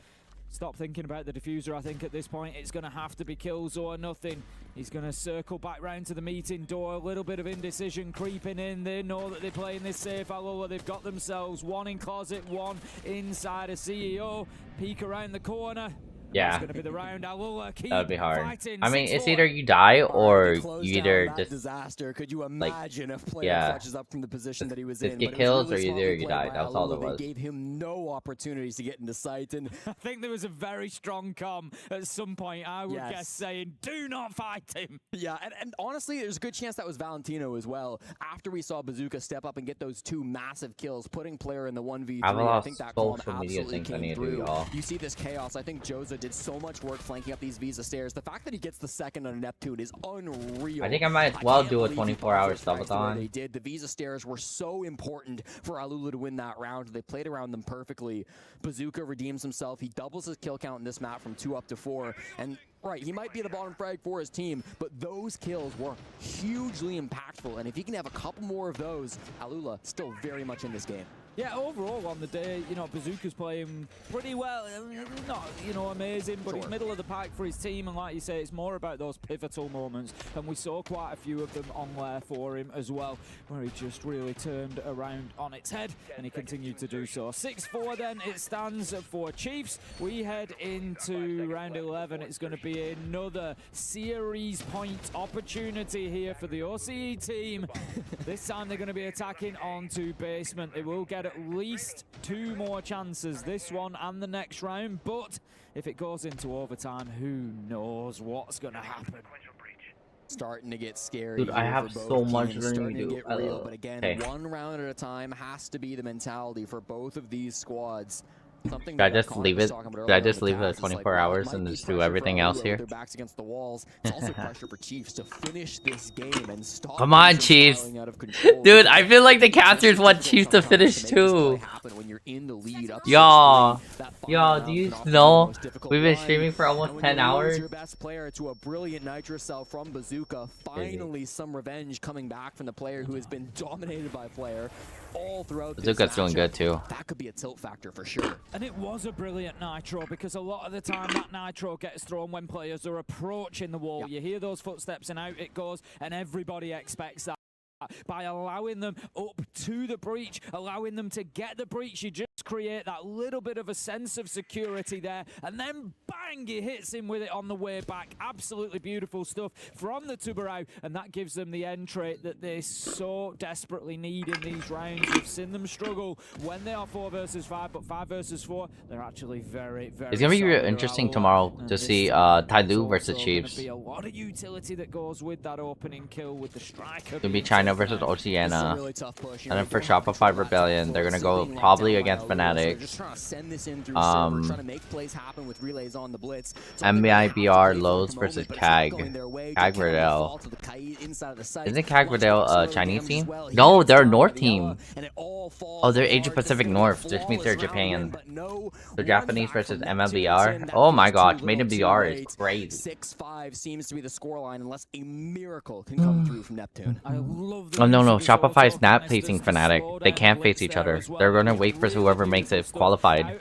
stop thinking about the diffuser. I think at this point it's going to have to be kills or nothing. He's going to circle back round to the meeting door. A little bit of indecision creeping in. They know that they're playing this safe. Alula, they've got themselves one in closet, one inside a CEO. Peek around the corner. Yeah, It's going to be the round. Alula, keep that would be hard. fighting. I mean, it's 6-4. either you die or Close you down either that just disaster. Could you imagine if player yeah. clutches up from the position that he was Just in? get But it was kills really or either smartly you played die. by That's all Alula. it was. They gave him no opportunities to get into sight, and I think there was a very strong comm at some point, I would guess, saying, do not fight him. Yeah, and honestly, there's a good chance that was Valentino as well. After we saw Bazooka step up and get those 2 massive kills, putting player in the 1v3, I've I lost think that social comm media absolutely things I came need to do, through. y'all. You see this chaos. I think Josa did so much work flanking up these Visa stairs. The fact that he gets the second on a Neptune is unreal. I think I might as well do a can't believe he 24-hour boxed those tracks the way subathon. They did. The Visa stairs were so important for Alula to win that round. They played around them perfectly. Bazooka redeems himself. He doubles his kill count in this map from 2 up to 4. And right, he might be the bottom frag for his team, but those kills were hugely impactful. And if he can have a couple more of those, Alula still very much in this game. Yeah, overall on the day, you know, Bazooka's playing pretty well. Not, you know, amazing, but he's middle of the pack for his team. And like you say, it's more about those pivotal moments. And we saw quite a few of them on there for him as well, where he just really turned around on its head. And he continued to do so. 6-4 then, it stands for Chiefs. We head into round 11. It's going to be another series point opportunity here for the OCE team. This time they're going to be attacking onto basement. They will get at least 2 more chances, this one and the next round, but if it goes into overtime, who knows what's going to happen. Starting to get scary. Dude, I have so much learning to do. Get real, but again, one round at a time has to be the mentality for both of these squads. Should I just leave it? Should I just leave it 24 hours and just do everything else here? Their backs against the walls. It's also pressure for Chiefs to finish this game and stop. Come on, Chiefs! Dude, I feel like the casters want Chiefs to finish too. Y'all, do you know we've been streaming for almost 10 hours? Your best player to a brilliant Nitro cell from Bazooka. Finally, some revenge coming back from the player who has been dominated by player all throughout. Bazooka's doing good too. That could be a tilt factor for sure. And it was a brilliant Nitro, because a lot of the time that Nitro gets thrown when players are approaching the wall. You hear those footsteps and out it goes, and everybody expects that. By allowing them up to the breach, allowing them to get the breach, you just create that little bit of a sense of security there, and then bang, he hits him with it on the way back. Absolutely beautiful stuff from the Tubarão, and that gives them the end trait that they so desperately need in these rounds. We've seen them struggle when they are 4 versus 5, but 5 versus 4, they're actually very, very It's gonna be real interesting tomorrow to see Tyloo versus Chiefs. Be a lot of utility that goes with that opening kill with the striker. It's gonna be China versus Oceania, and then for Shopify Rebellion, they're gonna go probably against Fnatic. MBIBR Lowe's versus Cag Riddell. Isn't Cag Riddell a Chinese team? No, they're a North team. Oh, they're Asia Pacific North, which means they're Japan. So Japanese versus MLBR. Oh my gosh, Made in BR is crazy. 6-5 seems to be the scoreline unless a miracle can come through from Neptune. I love Oh no, Shopify's not facing Fnatic. They can't face each other. They're gonna wait for whoever makes it qualified. And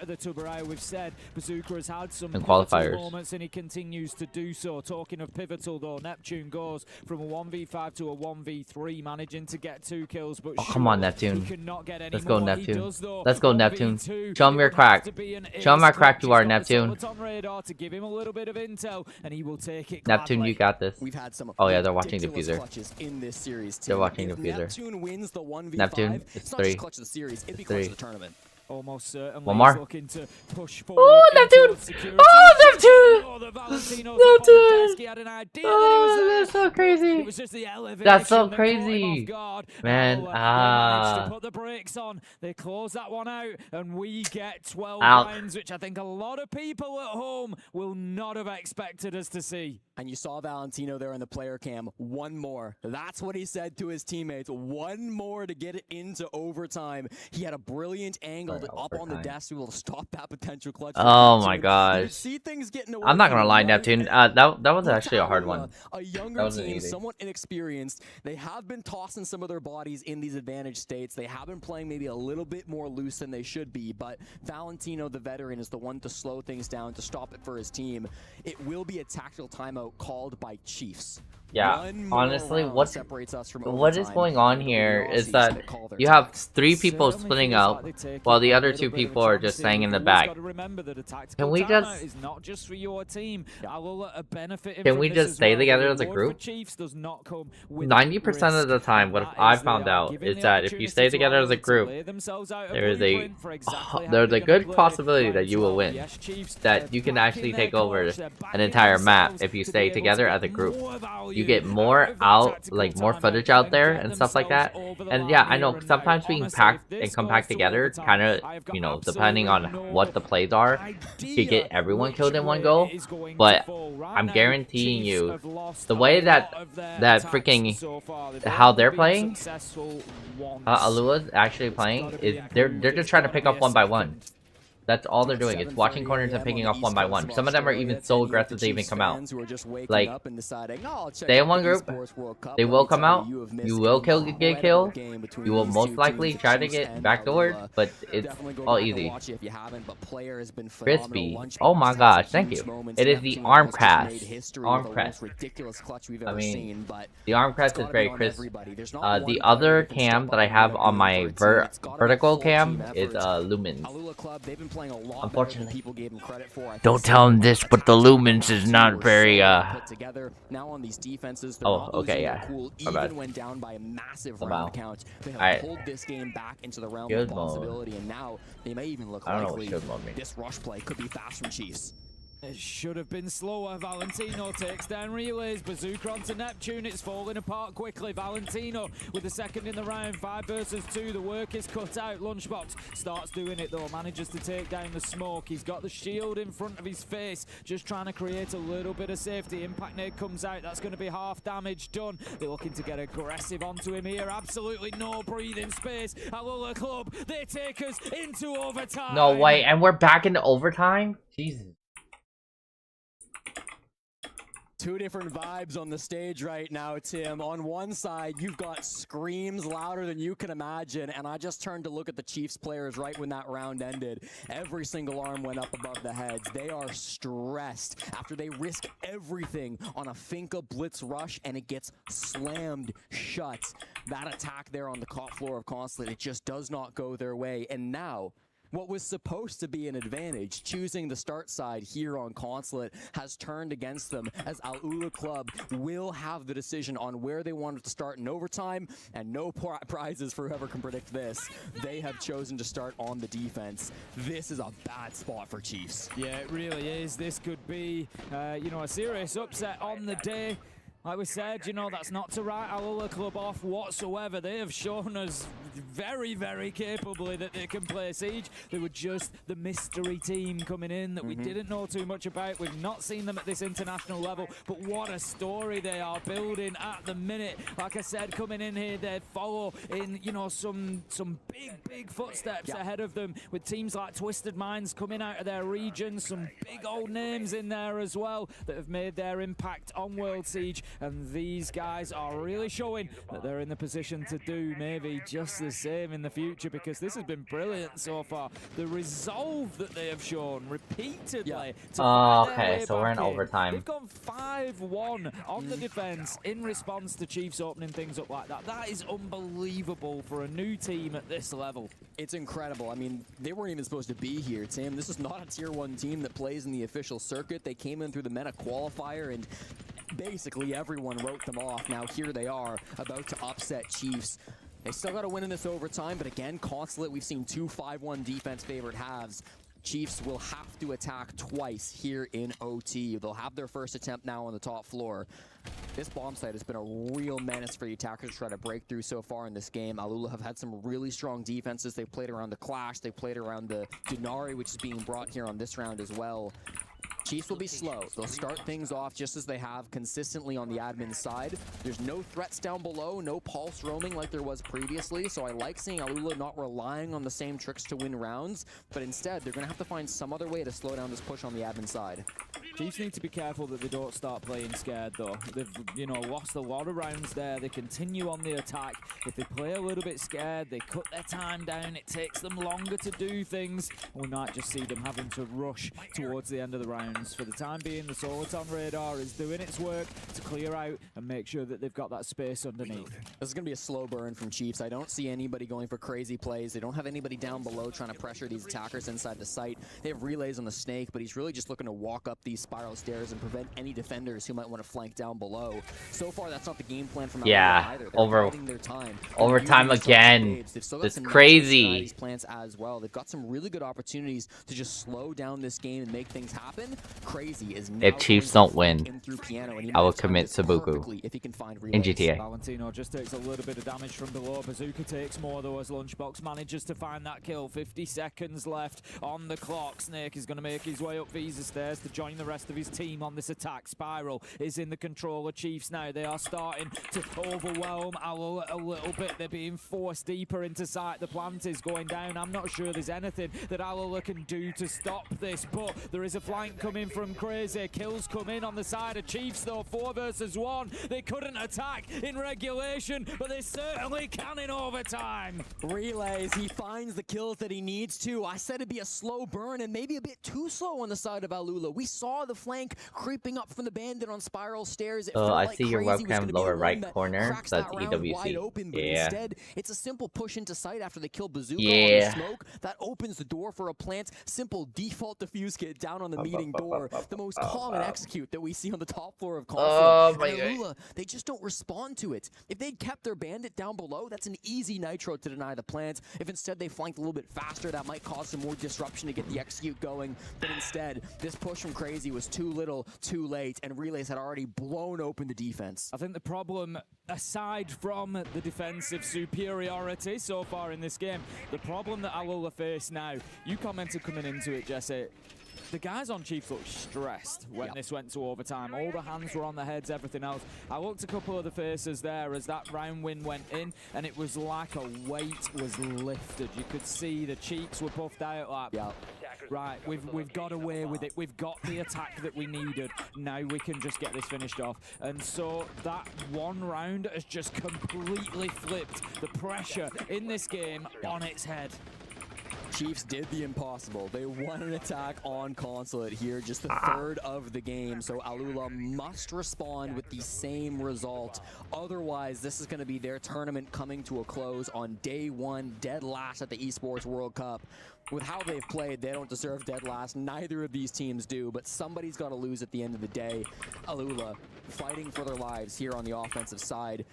qualified qualifiers. Moments, and he continues to do so. Talking of pivotal, though, Neptune goes from a 1v5 to a 1v3, managing to get 2 kills. But Come on, Neptune. Let's go, Neptune. Let's go, Neptune. Show him your crack. Show him how cracked you are, Neptune. To give him a little bit of intel, and he will take it. Neptune, you got this. We've had some oh yeah, they're watching Diffuser. In this series, they're watching if Diffuser. Neptune wins the 1v5, Neptune, it's not 3. just clutch of the series, it'd be clutch of the tournament. Almost certainly. One more. Looking to push forward. Oh, Neptune! Oh, Neptune! Neptune! Oh, that's so crazy. It was just the elevation that's so that crazy. caught him off guard. Man, They managed to put the brakes on. They close that one out, and we get 12 rounds, which I think a lot of people at home will not have expected us to see. And you saw Valentino there in the player cam. One more. That's what he said to his teammates. One more to get it into overtime. He had a brilliant angle up on the desk to stop that potential clutch. Oh my gosh. See things getting away. I'm not gonna lie, Neptune. That was actually a hard one. A younger team, somewhat inexperienced. They have been tossing some of their bodies in these advantage states. They have been playing maybe a little bit more loose than they should be. But Valentino, the veteran, is the one to slow things down, to stop it for his team. It will be a tactical timeout called by Chiefs. Yeah, honestly, what is going on here is that you have 3 people splitting up while the other 2 people are just staying in the back. Can we just stay together as a group? 90% of the time, what I found out is that if you stay together as a group, there's a good possibility that you will win. That you can actually take over an entire map if you stay together as a group. You get more more footage out there and stuff like that. And yeah, I know sometimes being packed and compact together, kind of, you know, depending on what the plays are, you get everyone killed in one go. But I'm guaranteeing you, the way that freaking how they're playing, Alula's actually playing, is they're just trying to pick up one by one. That's all they're doing. It's watching corners and picking off one by one. Some of them are even so aggressive they even come out. Like, stay in one group. They will come out. You will get killed. You will most likely try to get backdoored, but it's all easy. Crispy. Oh my gosh, thank you. It is the arm crest. Arm crest. I mean, the arm crest is very crisp. The other cam that I have on my vertical cam is Lumens. Unfortunately, don't tell him this, but the Lumens is not very oh, okay, yeah. My bad. Went down by a massive wow. round count. They have pulled this game back into the realm of possibility, and now they may even look likely this rush play could be fast from Chiefs. It should have been slower. Valentino takes down relays. Bazooka onto Neptune. It's falling apart quickly. Valentino with the second in the round. 5 versus 2. The work is cut out. Lunchbox starts doing it though. Manages to take down the smoke. He's got the shield in front of his face. Just trying to create a little bit of safety. Impact nade comes out. That's going to be half damage done. They're looking to get aggressive onto him here. Absolutely no breathing space. Alula Club, they take us into overtime. No way. And we're back into overtime? Jesus. 2 different vibes on the stage right now, Tim. On one side, you've got screams louder than you can imagine, and I just turned to look at the Chiefs players right when that round ended. Every single arm went up above the heads. They are stressed after they risk everything on a Finka blitz rush, and it gets slammed shut. That attack there on the floor of Consulate, it just does not go their way, and now what was supposed to be an advantage, choosing the start side here on Consulate, has turned against them, as Alula Club will have the decision on where they wanted to start in overtime, and no prizes for whoever can predict this. They have chosen to start on the defense. This is a bad spot for Chiefs. Yeah, it really is. This could be, you know, a serious upset on the day. Like we said, you know, that's not to write Alula Club off whatsoever. They have shown us very, very capably that they can play Siege. They were just the mystery team coming in that we didn't know too much about. We've not seen them at this international level, but what a story they are building at the minute. Like I said, coming in here, they follow in, you know, some big footsteps ahead of them, with teams like Twisted Minds coming out of their region, some big old names in there as well that have made their impact on World Siege. and these guys are really showing that they're in the position to do maybe just the same in the future, because this has been brilliant so far. The resolve that they have shown repeatedly. Okay, so we're in overtime. They've gone 5-1 on the defense in response to Chiefs opening things up like that. That is unbelievable for a new team at this level. It's incredible. I mean, they weren't even supposed to be here, Tim. This is not a Tier 1 team that plays in the official circuit. They came in through the meta qualifier, and basically everyone wrote them off. Now here they are, about to upset Chiefs. They still got to win in this overtime, but again, Consulate, we've seen 2 5-1 defense favored halves. Chiefs will have to attack twice here in OT. They'll have their first attempt now on the top floor. This bomb site has been a real menace for the attackers to try to break through so far in this game. Alula have had some really strong defenses. They played around the Clash. They played around the Denari, which is being brought here on this round as well. Chiefs will be slow. They'll start things off just as they have consistently on the admin side. There's no threats down below, no pulse roaming like there was previously, so I like seeing Alula not relying on the same tricks to win rounds, but instead they're going to have to find some other way to slow down this push on the admin side. Chiefs need to be careful that they don't start playing scared, though. They've, lost a lot of rounds there. They continue on the attack. If they play a little bit scared, they cut their time down. It takes them longer to do things. We might just see them having to rush towards the end of the rounds. For the time being, the Soliton radar is doing its work to clear out and make sure that they've got that space underneath. This is going to be a slow burn from Chiefs. I don't see anybody going for crazy plays. They don't have anybody down below trying to pressure these attackers inside the site. They have relays on the Snake, but he's really just looking to walk up these spiral stairs and prevent any defenders who might want to flank down below. So far, that's not the game plan from either. Overtime again. It's crazy. These plants as well. They've got some really good opportunities to just slow down this game and make things happen. Crazy is now if Chiefs don't win, I will commit Sabuku in GTA. Valentino just takes a little bit of damage from below. Bazooka takes more though as Lunchbox manages to find that kill. 50 seconds left on the clock. Snake is going to make his way up Visa stairs to join the rest of his team on this attack. Spiral is in the control of Chiefs now. They are starting to overwhelm Alula a little bit. They're being forced deeper into sight. The plant is going down. I'm not sure there's anything that Alula can do to stop this, but there is a flank coming from Crazy. Kills come in on the side of Chiefs though. 4 versus 1. They couldn't attack in regulation, but they certainly can in overtime. Relays, he finds the kills that he needs to. I said it'd be a slow burn and maybe a bit too slow on the side of Alula. We saw the flank creeping up from the bandit on spiral stairs. So I see your webcam lower right corner. That's EWC. Open, but instead, it's a simple push into sight after they kill Bazooka on the smoke. That opens the door for a plant. Simple default defuse kit down on the meeting door. The most common execute that we see on the top floor of Consulate. And Alula, they just don't respond to it. If they'd kept their bandit down below, that's an easy nitro to deny the plant. If instead they flanked a little bit faster, that might cause some more disruption to get the execute going. But instead, this push from Crazy was too little, too late, and Relays had already blown open the defense. I think the problem, aside from the defensive superiority so far in this game, the problem that Alula face now, you commented coming into it, Jesse, the guys on Chiefs looked stressed when this went to overtime. All the hands were on their heads, everything else. I looked a couple of the faces there as that round win went in, and it was like a weight was lifted. You could see the cheeks were puffed out like, right, we've got away with it. We've got the attack that we needed. Now we can just get this finished off. And so that one round has just completely flipped the pressure in this game on its head. Chiefs did the impossible. They won an attack on Consulate here, just the third of the game, so Alula must respond with the same result. Otherwise, this is going to be their tournament coming to a close on day 1, dead last at the Esports World Cup. With how they've played, they don't deserve dead last. Neither of these teams do, but somebody's got to lose at the end of the day. Alula fighting for their lives here on the offensive side.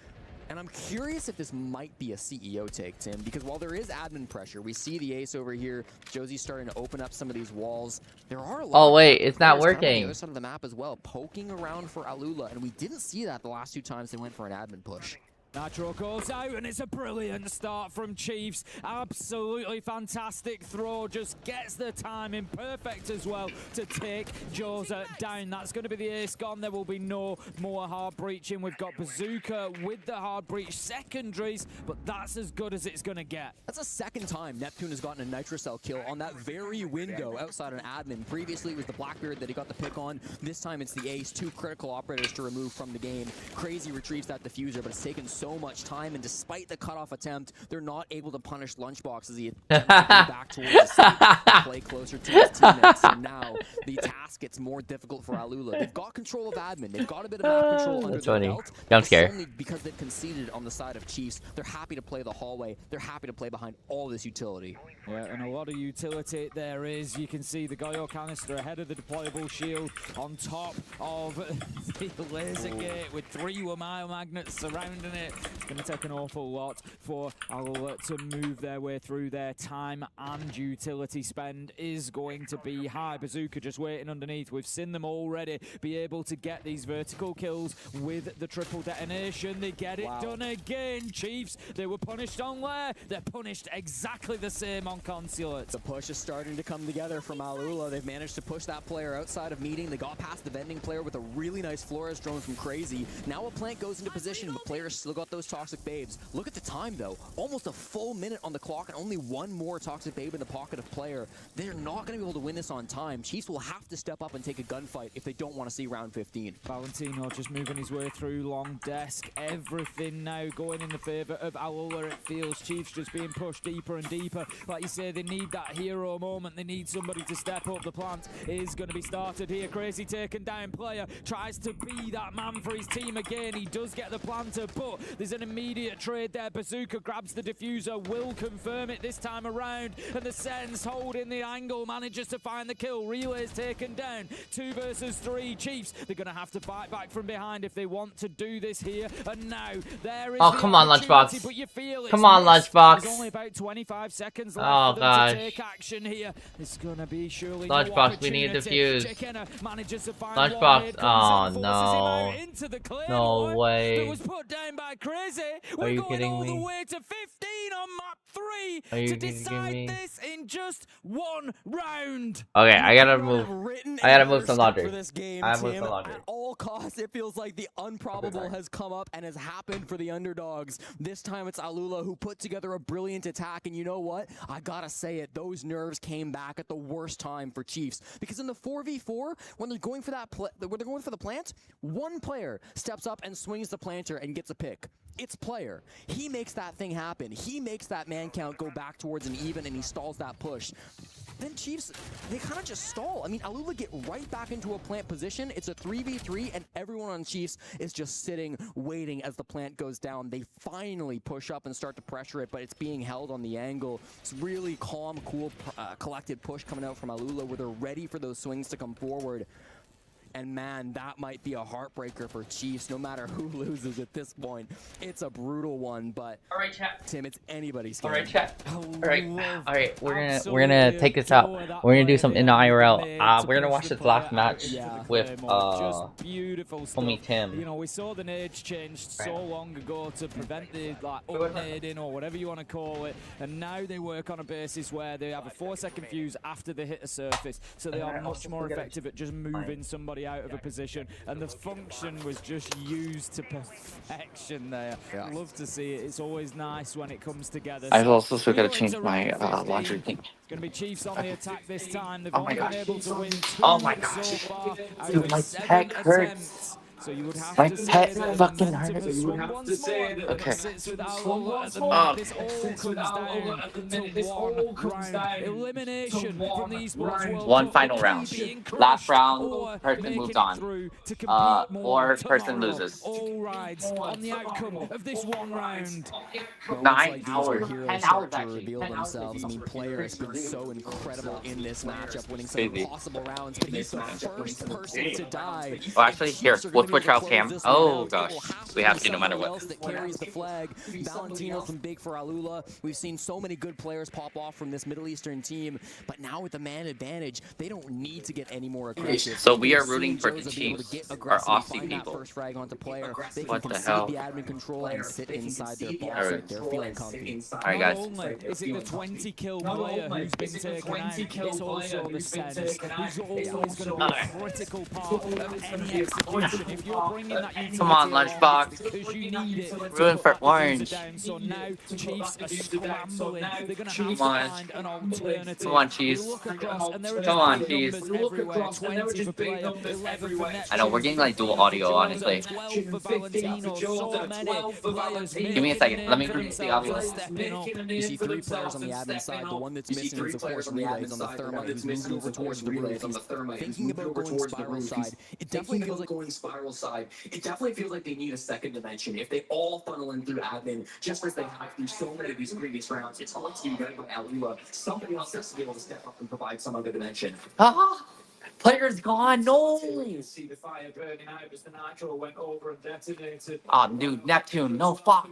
And I'm curious if this might be a CEO take, Tim, because while there is admin pressure, we see the ace over here. Josie's starting to open up some of these walls. There are a lot of wait, it's not working. On the other side of the map as well, poking around for Alula, and we didn't see that the last 2 times they went for an admin push. Nitro goes out, and it's a brilliant start from Chiefs. Absolutely fantastic throw. Just gets the timing perfect as well to take Joza down. That's going to be the ace gone. There will be no more hard breaching. We've got Bazooka with the hard breach secondaries, but that's as good as it's going to get. That's the second time Neptune has gotten a Nitrocell kill on that very window outside an admin. Previously, it was the Blackbeard that he got the pick on. This time, it's the ace. 2 critical operators to remove from the game. Crazy retrieves that diffuser, but it's taken so much time, and despite the cutoff attempt, they're not able to punish Lunchbox as he back towards the site, play closer to his teammates. And now the task gets more difficult for Alula. They've got control of admin. They've got a bit of map control under their belt. Jump scare. Only because they've conceded on the side of Chiefs. They're happy to play the hallway. They're happy to play behind all this utility. Yeah, and a lot of utility there is. You can see the Goyo canister ahead of the deployable shield on top of the laser gate with 3 Wamile magnets surrounding it. It's going to take an awful lot for Alula to move their way through. Their time and utility spend is going to be high. Bazooka just waiting underneath. We've seen them already be able to get these vertical kills with the triple detonation. They get it done again. Chiefs, they were punished on Lair. They're punished exactly the same on Consulate. The push is starting to come together from Alula. They've managed to push that player outside of meeting. They got past the vending player with a really nice Flores drone from Crazy. Now a plant goes into position, but players still got those toxic babes. Look at the time though. Almost a full minute on the clock and only 1 more toxic babe in the pocket of player. They're not going to be able to win this on time. Chiefs will have to step up and take a gunfight if they don't want to see round 15. Valentino just moving his way through long desk. Everything now going in the favor of Alula, it feels. Chiefs just being pushed deeper and deeper. Like you say, they need that hero moment. They need somebody to step up. The plant is going to be started here. Crazy taken down player. Tries to be that man for his team again. He does get the planter, but there's an immediate trade there. Bazooka grabs the diffuser, will confirm it this time around. And the Sens holding the angle, manages to find the kill. Relay's taken down. 2 versus 3. Chiefs, they're going to have to bite back from behind if they want to do this here. And now, there is oh, come on, Lunchbox. But you feel come on, Lunchbox. There's only about 25 seconds left for them to take action here. It's going to be surely Lunchbox, we need a defuse. Lunchbox, oh no. No way. It was put down by Crazy. Are you kidding me? We're going all the way to 15 on map 3 to decide this in just 1 round. Okay, I gotta move. I gotta move some laundry. I gotta move some laundry. At all costs, it feels like the improbable has come up and has happened for the underdogs. This time it's Alula who put together a brilliant attack, and you know what? I gotta say it, those nerves came back at the worst time for Chiefs, because in the 4v4, when they're going for the plant, 1 player steps up and swings the planter and gets a pick. It's player. He makes that thing happen. He makes that man count go back towards an even, and he stalls that push. Then Chiefs, they kind of just stall. I mean, Alula get right back into a plant position. It's a 3v3, and everyone on Chiefs is just sitting, waiting as the plant goes down. They finally push up and start to pressure it, but it's being held on the angle. It's really calm, cool, collected push coming out from Alula, where they're ready for those swings to come forward. And man, that might be a heartbreaker for Chiefs, no matter who loses at this point. It's a brutal one, but all right, chat. Tim, it's anybody's game. All right, chat. All right. We're gonna take this out. We're gonna do some in the IRL. We're gonna watch this last match with homie Tim. You know, we saw the nades changed so long ago to prevent the up-nading or whatever you want to call it, and now they work on a basis where they have a 4-second fuse after they hit a surface, so they are much more effective at just moving somebody out of a position, and the function was just used to perfection there. Love to see it. It's always nice when it comes together. I've also still got to change my laundry thing. It's going to be Chiefs on the attack this time. They've only been able to win 2 oh my gosh. so far out Dude, of my 7 pec hurts. attempts. So you would have my to pet say fucking hurts. You would have to say that okay. This all comes down to 1 round. Elimination from the Esports World 1 final round. Last round, person moves on. Or person loses. All rides on the outcome of this 1 round. 9 hours. 10 hours to reveal themselves. I mean, player has been so incredible in this matchup, winning some impossible rounds, but he's the first person to die. Well, actually, here, we'll Twitch out cam. Oh gosh, we have to no matter what. That carries the flag. Valentino's been big for Alula. We've seen so many good players pop off from this Middle Eastern team, but now with the man advantage, they don't need to get any more aggressive. So we are rooting for the Chiefs, our Aussie people. First frag onto player. They What can the concede hell? the admin control and sit inside their box. Alright. They're feeling comfy. Alright, guys. Not only is it the 20 kill player who's been taken out, it's also the sense who's always going to be a critical part of any execution. If you're bringing that utility Come on, Lunchbox. because you need it to Ruin for put Orange. down. So now Chiefs are scrambling. They're going to have to Come on. find an alternative. Come on, Chiefs. You look across and there are Come on, just big Chiefs. numbers everywhere. 20 for player, 11 for net. I know, we're getting like dual audio, honestly. 12 for Valentino. So many players. Give me a second. Let me reduce the audio. You see 3 players on the admin side. The one that's missing is, of course, Relays on the Thermite, who's moved over towards the Relays. Thinking about going spiral side, it definitely feels like going spiral side. It definitely feels like they need a second dimension. If they all funnel in through admin, just as they have through so many of these previous rounds, it's hard to get by Alula. Somebody else has to be able to step up and provide some other dimension. Ah! Player's gone, no! See the fire burning out as the nitro went over and detonated. Ah, dude, Neptune, no fuck.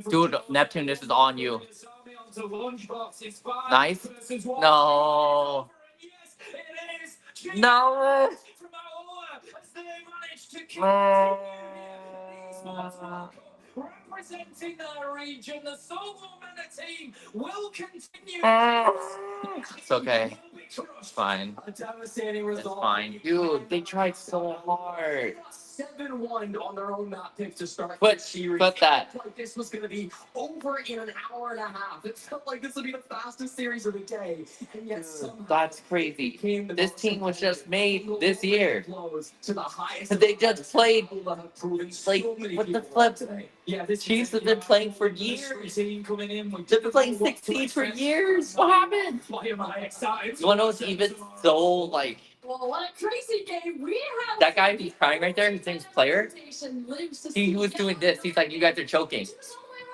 Dude, Neptune, this is on you. Nice. No. No. Representing the region, the Solo Mana team will continue. It's okay. It's fine. It's fine. Dude, they tried so hard. 7-1 on their own map pick to start But the series. that. It felt like this was going to be over in an hour and a half. It felt like this would be the fastest series of the day. And yet somehow That's crazy. This team was just made this year. to the highest. They just played, like, what the flip? Yeah, this Chiefs have been playing for years. They've been playing 16 for years. What happened? Why am I excited? You wanna know what's even so, like, Well, what a crazy game we have. that guy who's crying right there, his name's Player, he was doing this. He's like, you guys are choking.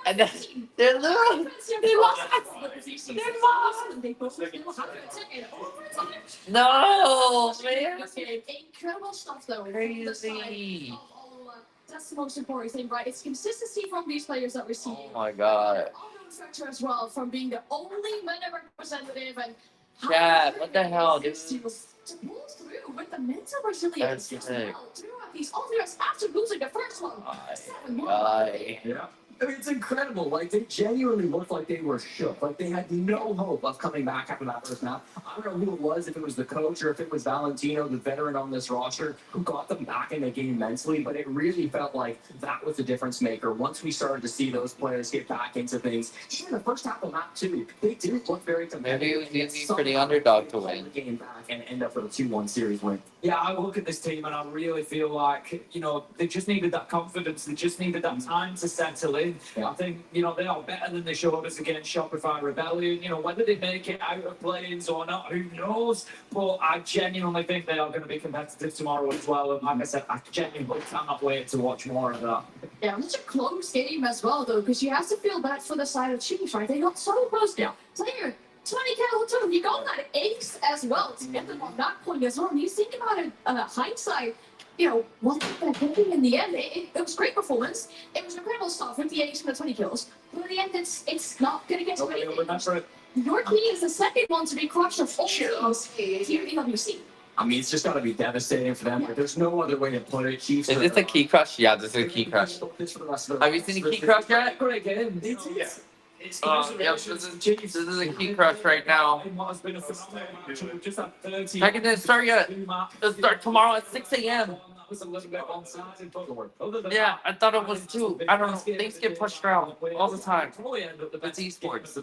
And then they're literally, they lost. They lost. No, man. Incredible stuff, though. Crazy. That's the most important thing, right? It's consistency from these players that we're seeing. Oh my god. Structure as well, from being the only men representative and Chad, what the hell, dude? to pull through with the mental resilience That's as well. Throughout these all years after losing the first one. Yeah. I mean, it's incredible. Like, they genuinely looked like they were shook. Like, they had no hope of coming back after that first map. I don't know who it was, if it was the coach or if it was Valentino, the veteran on this roster, who got them back in the game mentally. But it really felt like that was the difference maker. Once we started to see those players get back into things, even the first half of the map, too, they didn't look very competitive. Maybe it was easy for the underdog to win. Game back and end up with a 2-1 series win. Yeah, I look at this team and I really feel like, you know, they just needed that confidence. They just needed that time to settle in. Yeah. I think, you know, they are better than they showed us against Shopify Rebellion. You know, whether they make it out of planes or not, who knows? But I genuinely think they are going to be competitive tomorrow as well. And like I said, I genuinely cannot wait to watch more of that. Yeah, it's a close game as well, though, because you have to feel bad for the side of Chiefs, right? They got so close now. Player, 20 kill too. You got that ace as well to get them on that point as well. And you think about it, hindsight, you know, what happened in the end? It was great performance. It was incredible stuff with the ace and the 20 kills. But in the end, it's not going to get to anything. Your key is the second one to be crushed of all teams here in EWC. I mean, it's just got to be devastating for them. Like, there's no other way to put it. Chiefs. Is this a key crush? Yeah, this is a key crush. Have you seen a key crush yet? Yeah. Yep, this is a key crush right now. I can start yet. It'll start tomorrow at 6 a.m. Yeah, I thought it was too. I don't know. Things get pushed around all the time. It's esports.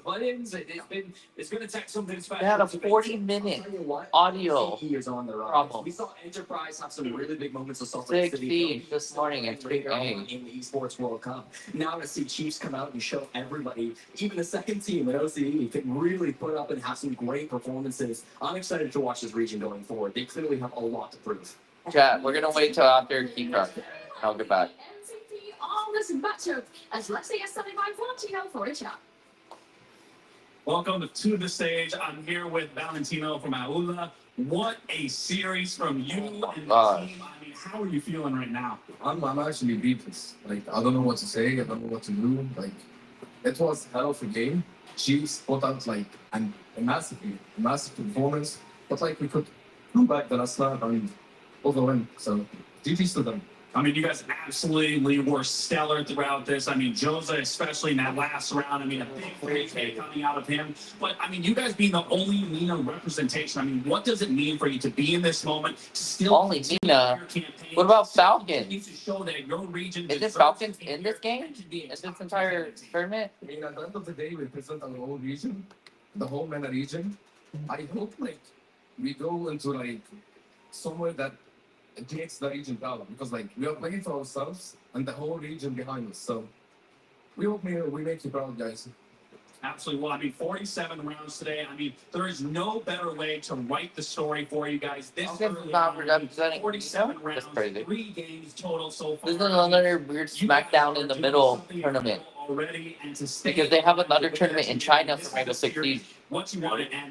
It's going to take something special. They had a 40-minute audio problem. We saw Enterprise have some really big moments of Salt 16 this morning at 3 a.m. in the Esports World Cup. Now to see Chiefs come out and show everybody, even the second team at OCE, can really put up and have some great performances. I'm excited to watch this region going forward. They clearly have a lot to prove. Chat, we're gonna wait till after key crush. I'll get back. On this matchup, as let's say starting by Valentino for a chat. Welcome to the stage. I'm here with Valentino from Aula. What a series from you and the team. I mean, how are you feeling right now? I'm actually beatless. Like, I don't know what to say. I don't know what to do. Like, it was a hell of a game. Chiefs put out like a massive performance, but like we could come back the last night and overwin. So GG's to them. I mean, you guys absolutely were stellar throughout this. I mean, Jose, especially in that last round. I mean, a big 3K coming out of him. But, I mean, you guys being the only MENA representation, I mean, what does it mean for you to be in this moment, to still only MENA? What about Falcons? To show that your region is it Falcons in this game? In this entire tournament? I mean, at the end of the day, we represent our whole region, the whole MENA region. I hope, like, we go into, like, somewhere that it makes the region proud, because like we are playing for ourselves and the whole region behind us. So we hope we make you proud, guys. Absolutely. Well, I mean, 47 rounds today. I mean, there is no better way to write the story for you guys. This is not representing 47 rounds, 3 games total so far. This is another weird SmackDown in the middle tournament. Because they have another tournament in China for Rainbow Six Siege.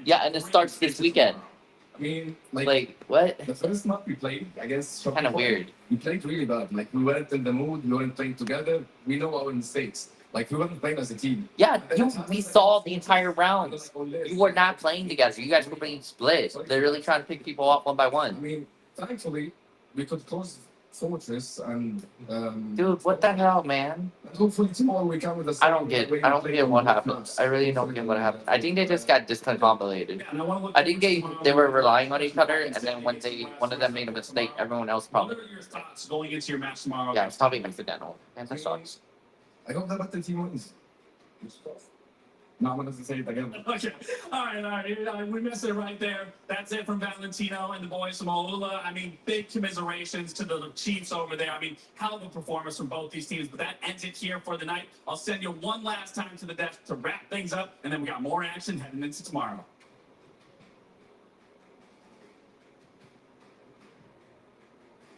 Yeah, and it starts this weekend. I mean, like what? The first month we played, I guess, kind of weird. We played really bad. Like we weren't in the mood. We weren't playing together. We know our mistakes. Like we weren't playing as a team. Yeah, we saw the entire round. You were not playing together. You guys were playing split. They're really trying to pick people off one by one. I mean, thankfully, we could close Fortress and. Dude, what the hell, man? Hopefully tomorrow we come with a. I don't get what happened. I really don't get what happened. I think they just got discombobulated. I think they were relying on each other, and then when one of them made a mistake, everyone else probably. What are your thoughts going into your match tomorrow? Yeah, it's probably accidental. And that sucks. I hope that the team wins. No, I'm going to say it again. Okay. All right. We missed it right there. That's it from Valentino and the boys from Alula. I mean, big commiserations to the Chiefs over there. I mean, hell of a performance from both these teams. But that ends it here for the night. I'll send you one last time to the desk to wrap things up, and then we got more action heading into tomorrow.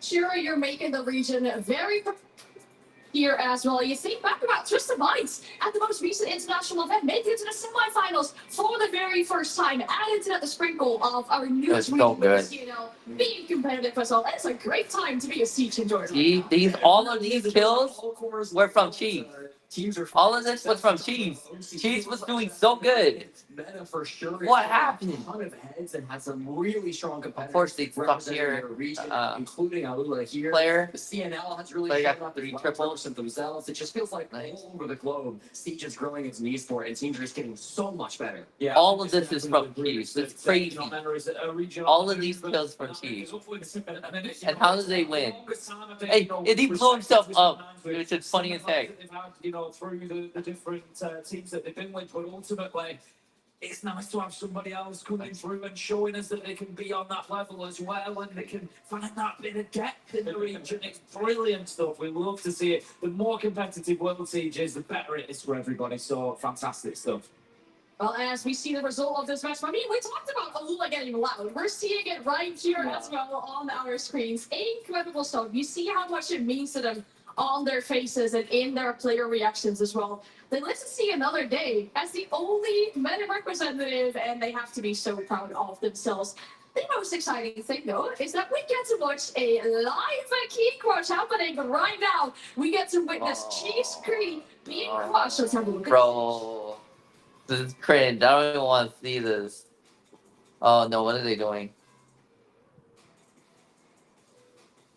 Sure, you're making the region very here as well. You think back about Twisted Minds at the most recent international event, made it to the semifinals for the very first time, added to that the sprinkle of our new being competitive as well. It's a great time to be a Siege enjoyer. All of these kills were from Chiefs. All of this was from Chiefs. Chiefs was doing so good. For sure. What happened? A ton of heads and had some really strong competitors. Of course, they fucked here. Including Alula here. Player. The CNL has really shown up. There's triples and themselves. It just feels like all over the globe, Siege is growing as an esport, and teams are just getting so much better. Yeah. All of this is from Chiefs. It's crazy. All of these kills from Chiefs. And how did they win? Hey, and he blew himself up, which is funny as heck. Through the different teams that they've been with, but ultimately, it's nice to have somebody else coming through and showing us that they can be on that level as well, and they can find that bit of depth in the region. It's brilliant stuff. We love to see it. The more competitive World Siege is, the better it is for everybody. So fantastic stuff. Well, as we see the result of this match, I mean, we talked about Alula getting loud. We're seeing it right here as well on our screens. Incredible stuff. You see how much it means to them on their faces and in their player reactions as well. They live to see another day as the only MENA representative, and they have to be so proud of themselves. The most exciting thing, though, is that we get to watch a live key crush happening right now. We get to witness Chiefs Creed being crushed. Let's have a look. Bro, this is cringe. I don't even want to see this. Oh no, what are they doing?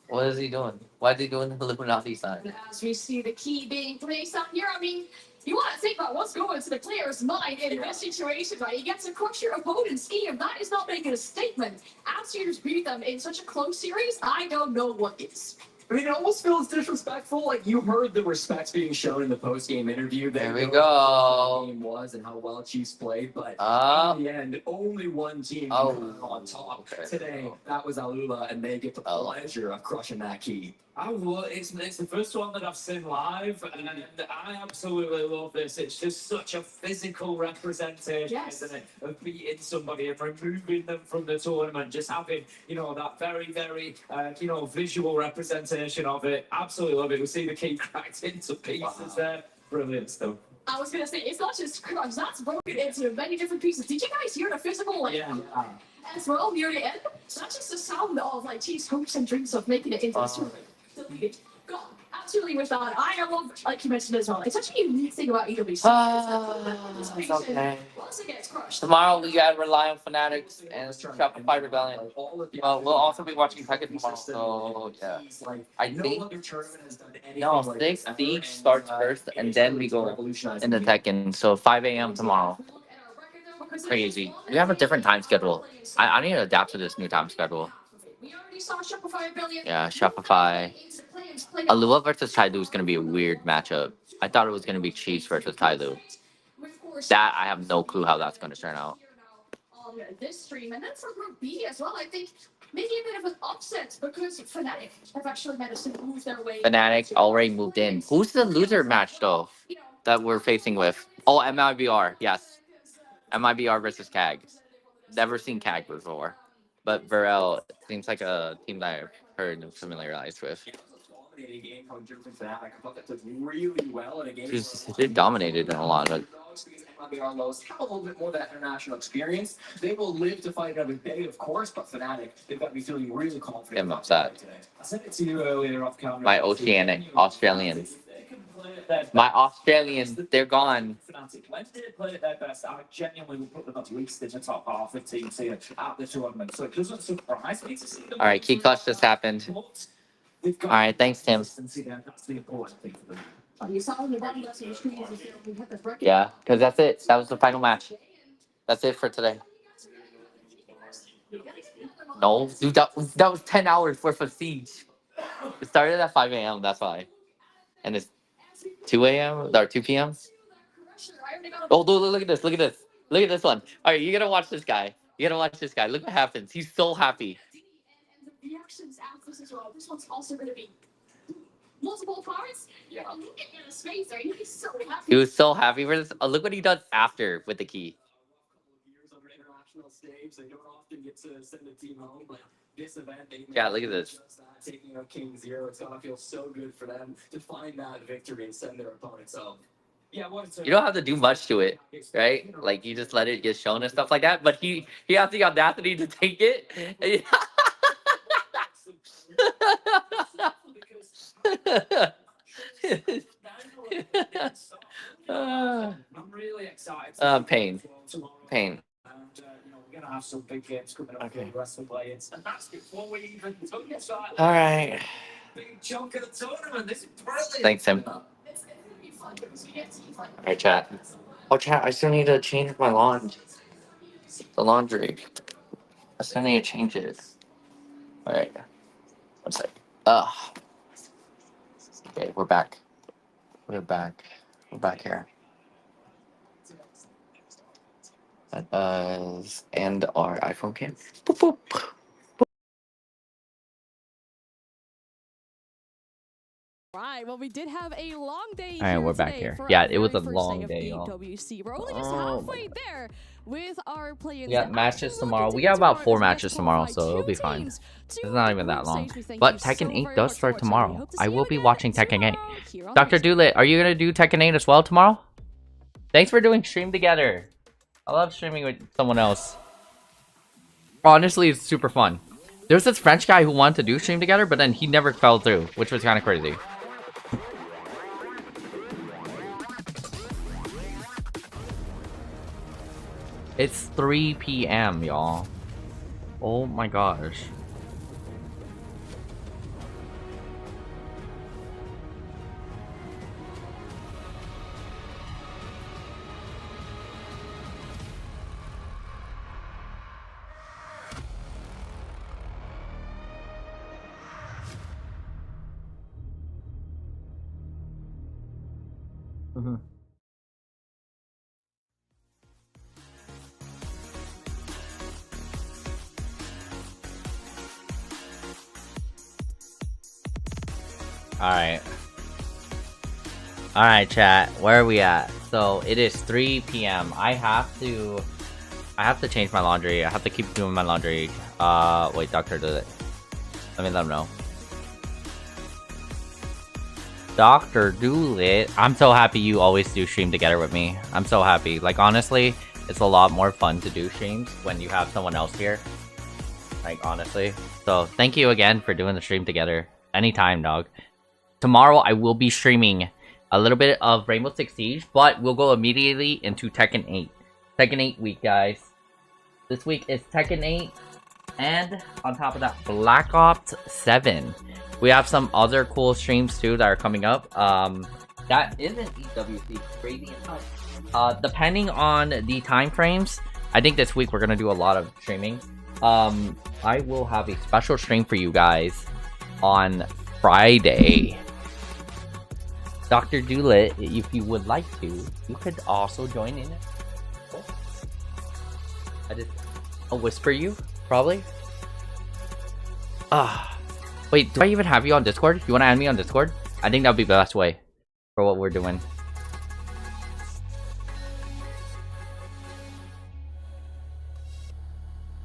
What is he doing? Why is he doing the Illuminati sign? As we see the key being placed out here, I mean, you want to think about what's going to the player's mind in this situation, right? You get to crush your opponent's scheme. That is not making a statement. After you just beat them in such a close series, I don't know what is. I mean, it almost feels disrespectful. Like, you heard the respect being shown in the post-game interview. There we go. The game was and how well Chiefs played, but in the end, only one team on top today. That was Alula, and they get the pleasure of crushing that key. It's the first one that I've seen live, and I absolutely love this. It's just such a physical representation, isn't it, of beating somebody and removing them from the tournament. Just having, that very, very, visual representation of it. Absolutely love it. We see the key cracked into pieces there. Brilliant stuff. I was going to say, it's not just crushed, that's broken into many different pieces. Did you guys hear the physical? Yeah. as well near the end. So that's just the sound of like Chiefs' hopes and dreams of making it into the tournament. Gone. Absolutely with that. I love, like you mentioned as well, it's such a unique thing about EWC. Okay. Once it gets crushed. Tomorrow we gotta rely on Fanatics and Shopify Rebellion. We'll also be watching Tekken tomorrow, so yeah. I think Six Siege starts first, and then we go into Tekken. So 5 a.m. tomorrow. Crazy. We have a different time schedule. I need to adapt to this new time schedule. Yeah, Shopify. Alua versus Tailu is gonna be a weird matchup. I thought it was gonna be Chiefs versus Tailu. That I have no clue how that's gonna turn out. On this stream, and then for Group B as well, I think maybe a bit of an upset because Fnatic have actually managed to move their way. Fnatic already moved in. Who's the loser match though that we're facing with? Oh, MIBR. Yes, MIBR versus CAG. Never seen CAG before, but Varel seems like a team that I've heard and familiarized with. They dominated in a lot of it. Have a little bit more of that international experience. They will live to fight another day, of course, but Fnatic, they've got me feeling really confident. I'm upset. Today. I sent it to you earlier off camera. My Oceanic Australians. My Australians, they're gone. When they play at their best, I genuinely would put them at least in the top half of teams here at the tournament. So it doesn't surprise me to see them. All right, key clutch just happened. All right, thanks, Tim. That's the important thing for them. Yeah, because that's it. That was the final match. That's it for today. No, dude, that was 10 hours worth of Siege. It started at 5 a.m., that's why. And it's 2 a.m. or 2 p.m. Oh, dude, look at this. Look at this. Look at this one. All right, you got to watch this guy. You got to watch this guy. Look what happens. He's so happy. The reactions after this as well. This one's also going to be multiple parts. Yeah, look at his face there. He's so happy. He was so happy for this. Oh, look what he does after with the key. Yeah, look at this. Taking out King Zero, it's gonna feel so good for them to find that victory and send their opponents home. Yeah, you don't have to do much to it, right? Like you just let it get shown and stuff like that. But he has the audacity to take it. I'm really excited. Pain. We're gonna have some big games coming up for the rest of the players, and that's before we even took it. All right. Big chunk of the tournament. This is brilliant. Thanks, Tim. All right, chat. Oh, chat. I still need to change my laundry. The laundry. I still need to change it. All right. One sec. Okay, we're back. We're back here. That does end our iPhone cam. Boop, boop. Right, well, we did have a long day. All right, we're back here. Yeah, it was a long day, y'all. EWC. We're only just halfway there with our players. We got matches tomorrow. We got about 4 matches tomorrow, so it'll be fine. It's not even that long. But Tekken 8 does start tomorrow. I will be watching Tekken 8. Dr. Doolittle, are you going to do Tekken 8 as well tomorrow? Thanks for doing Stream Together. I love streaming with someone else. Honestly, it's super fun. There's this French guy who wanted to do Stream Together, but then he never fell through, which was kind of crazy. It's 3 p.m., y'all. Oh my gosh. Alright, chat. Where are we at? So it is 3 p.m. I have to change my laundry. I have to keep doing my laundry. Wait, Doctor did it. Let me let him know. Dr. Doolittle, I'm so happy you always do Stream Together with me. I'm so happy. Like, honestly, It's a lot more fun to do streams when you have someone else here. Like, honestly. So, thank you again for doing the stream together. Anytime, dog. Tomorrow, I will be streaming a little bit of Rainbow Six Siege, but we'll go immediately into Tekken 8. Tekken 8 week, guys. This week is Tekken 8, and on top of that, Black Ops 7. We have some other cool streams, too, that are coming up. That isn't EWC, crazy enough. Depending on the time frames, I think this week we're going to do a lot of streaming. I will have a special stream for you guys on Friday. Dr. Doolett, if you would like to, you could also join in. I'll whisper you, probably. Wait, do I even have you on Discord? You want to add me on Discord? I think that would be the best way for what we're doing.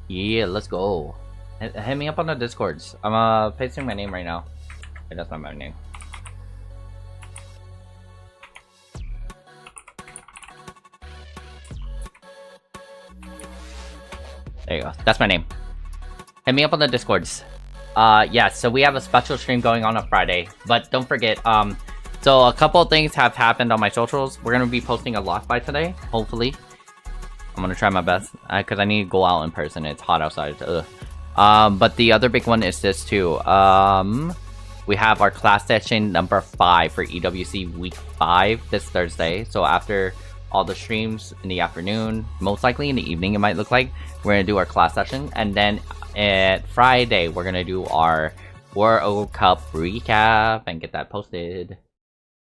Yeah, let's go. Hit me up on the Discords. I'm pasting my name right now. Okay, that's not my name. There you go. That's my name. Hit me up on the Discords. Yeah, so we have a special stream going on Friday. But don't forget, so a couple of things have happened on my socials. We're going to be posting a lock by today, hopefully. I'm going to try my best, because I need to go out in person. It's hot outside. But the other big one is this too. We have our class session number 5 for EWC week 5 this Thursday. So after all the streams in the afternoon, most likely in the evening it might look like, we're going to do our class session. And then at Friday, we're going to do our World Cup recap and get that posted.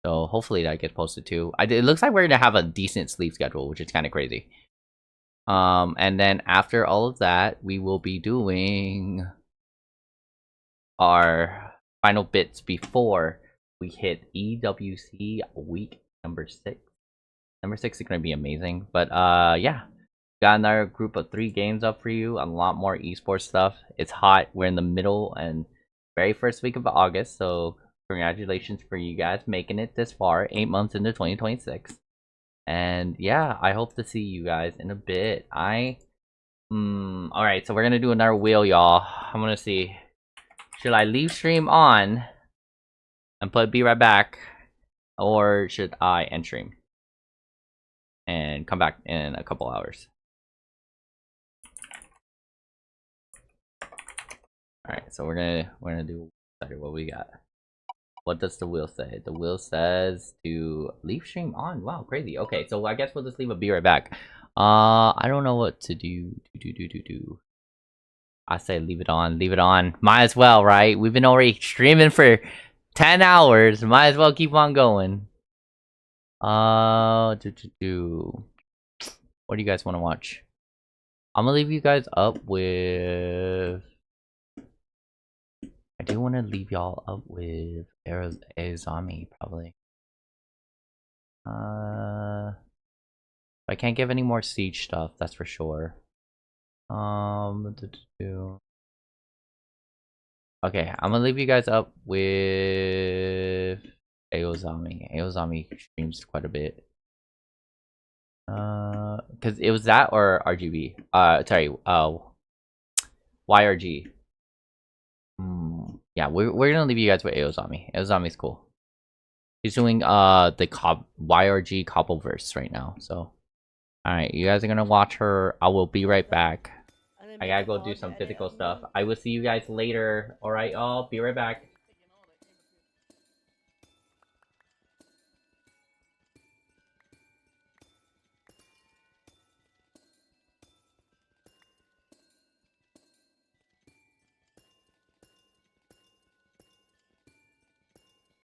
So hopefully that gets posted too. It looks like we're going to have a decent sleep schedule, which is kind of crazy. And then after all of that, we will be doing our final bits before we hit EWC week number 6. Number 6 is going to be amazing. But yeah, got another group of 3 games up for you. A lot more esports stuff. It's hot. We're in the middle and very first week of August. So congratulations for you guys making it this far. 8 months into 2026. And yeah, I hope to see you guys in a bit. Alright, so we're gonna do another wheel, y'all. I'm gonna see. Should I leave stream on and put be right back? Or should I end stream and come back in a couple hours? Alright, so we're gonna do what we got. What does the wheel say? The wheel says to leave stream on. Wow, crazy. Okay, so I guess we'll just leave a be right back. I don't know what to do. I say leave it on. Leave it on. Might as well, right? We've been already streaming for 10 hours. Might as well keep on going. What do you guys want to watch? I'm gonna leave you guys up with... I do want to leave y'all up with Azami, probably. I can't give any more Siege stuff, that's for sure. Okay, I'm gonna leave you guys up with Aozami. Aozami streams quite a bit. Cause it was that or RGB. Sorry, YRG. Yeah, we're gonna leave you guys with Aozami. Aozami's cool. He's doing the YRG Cobbleverse right now. So, alright, you guys are gonna watch her. I will be right back. I gotta go do some physical stuff. I will see you guys later. Alright, y'all. Be right back.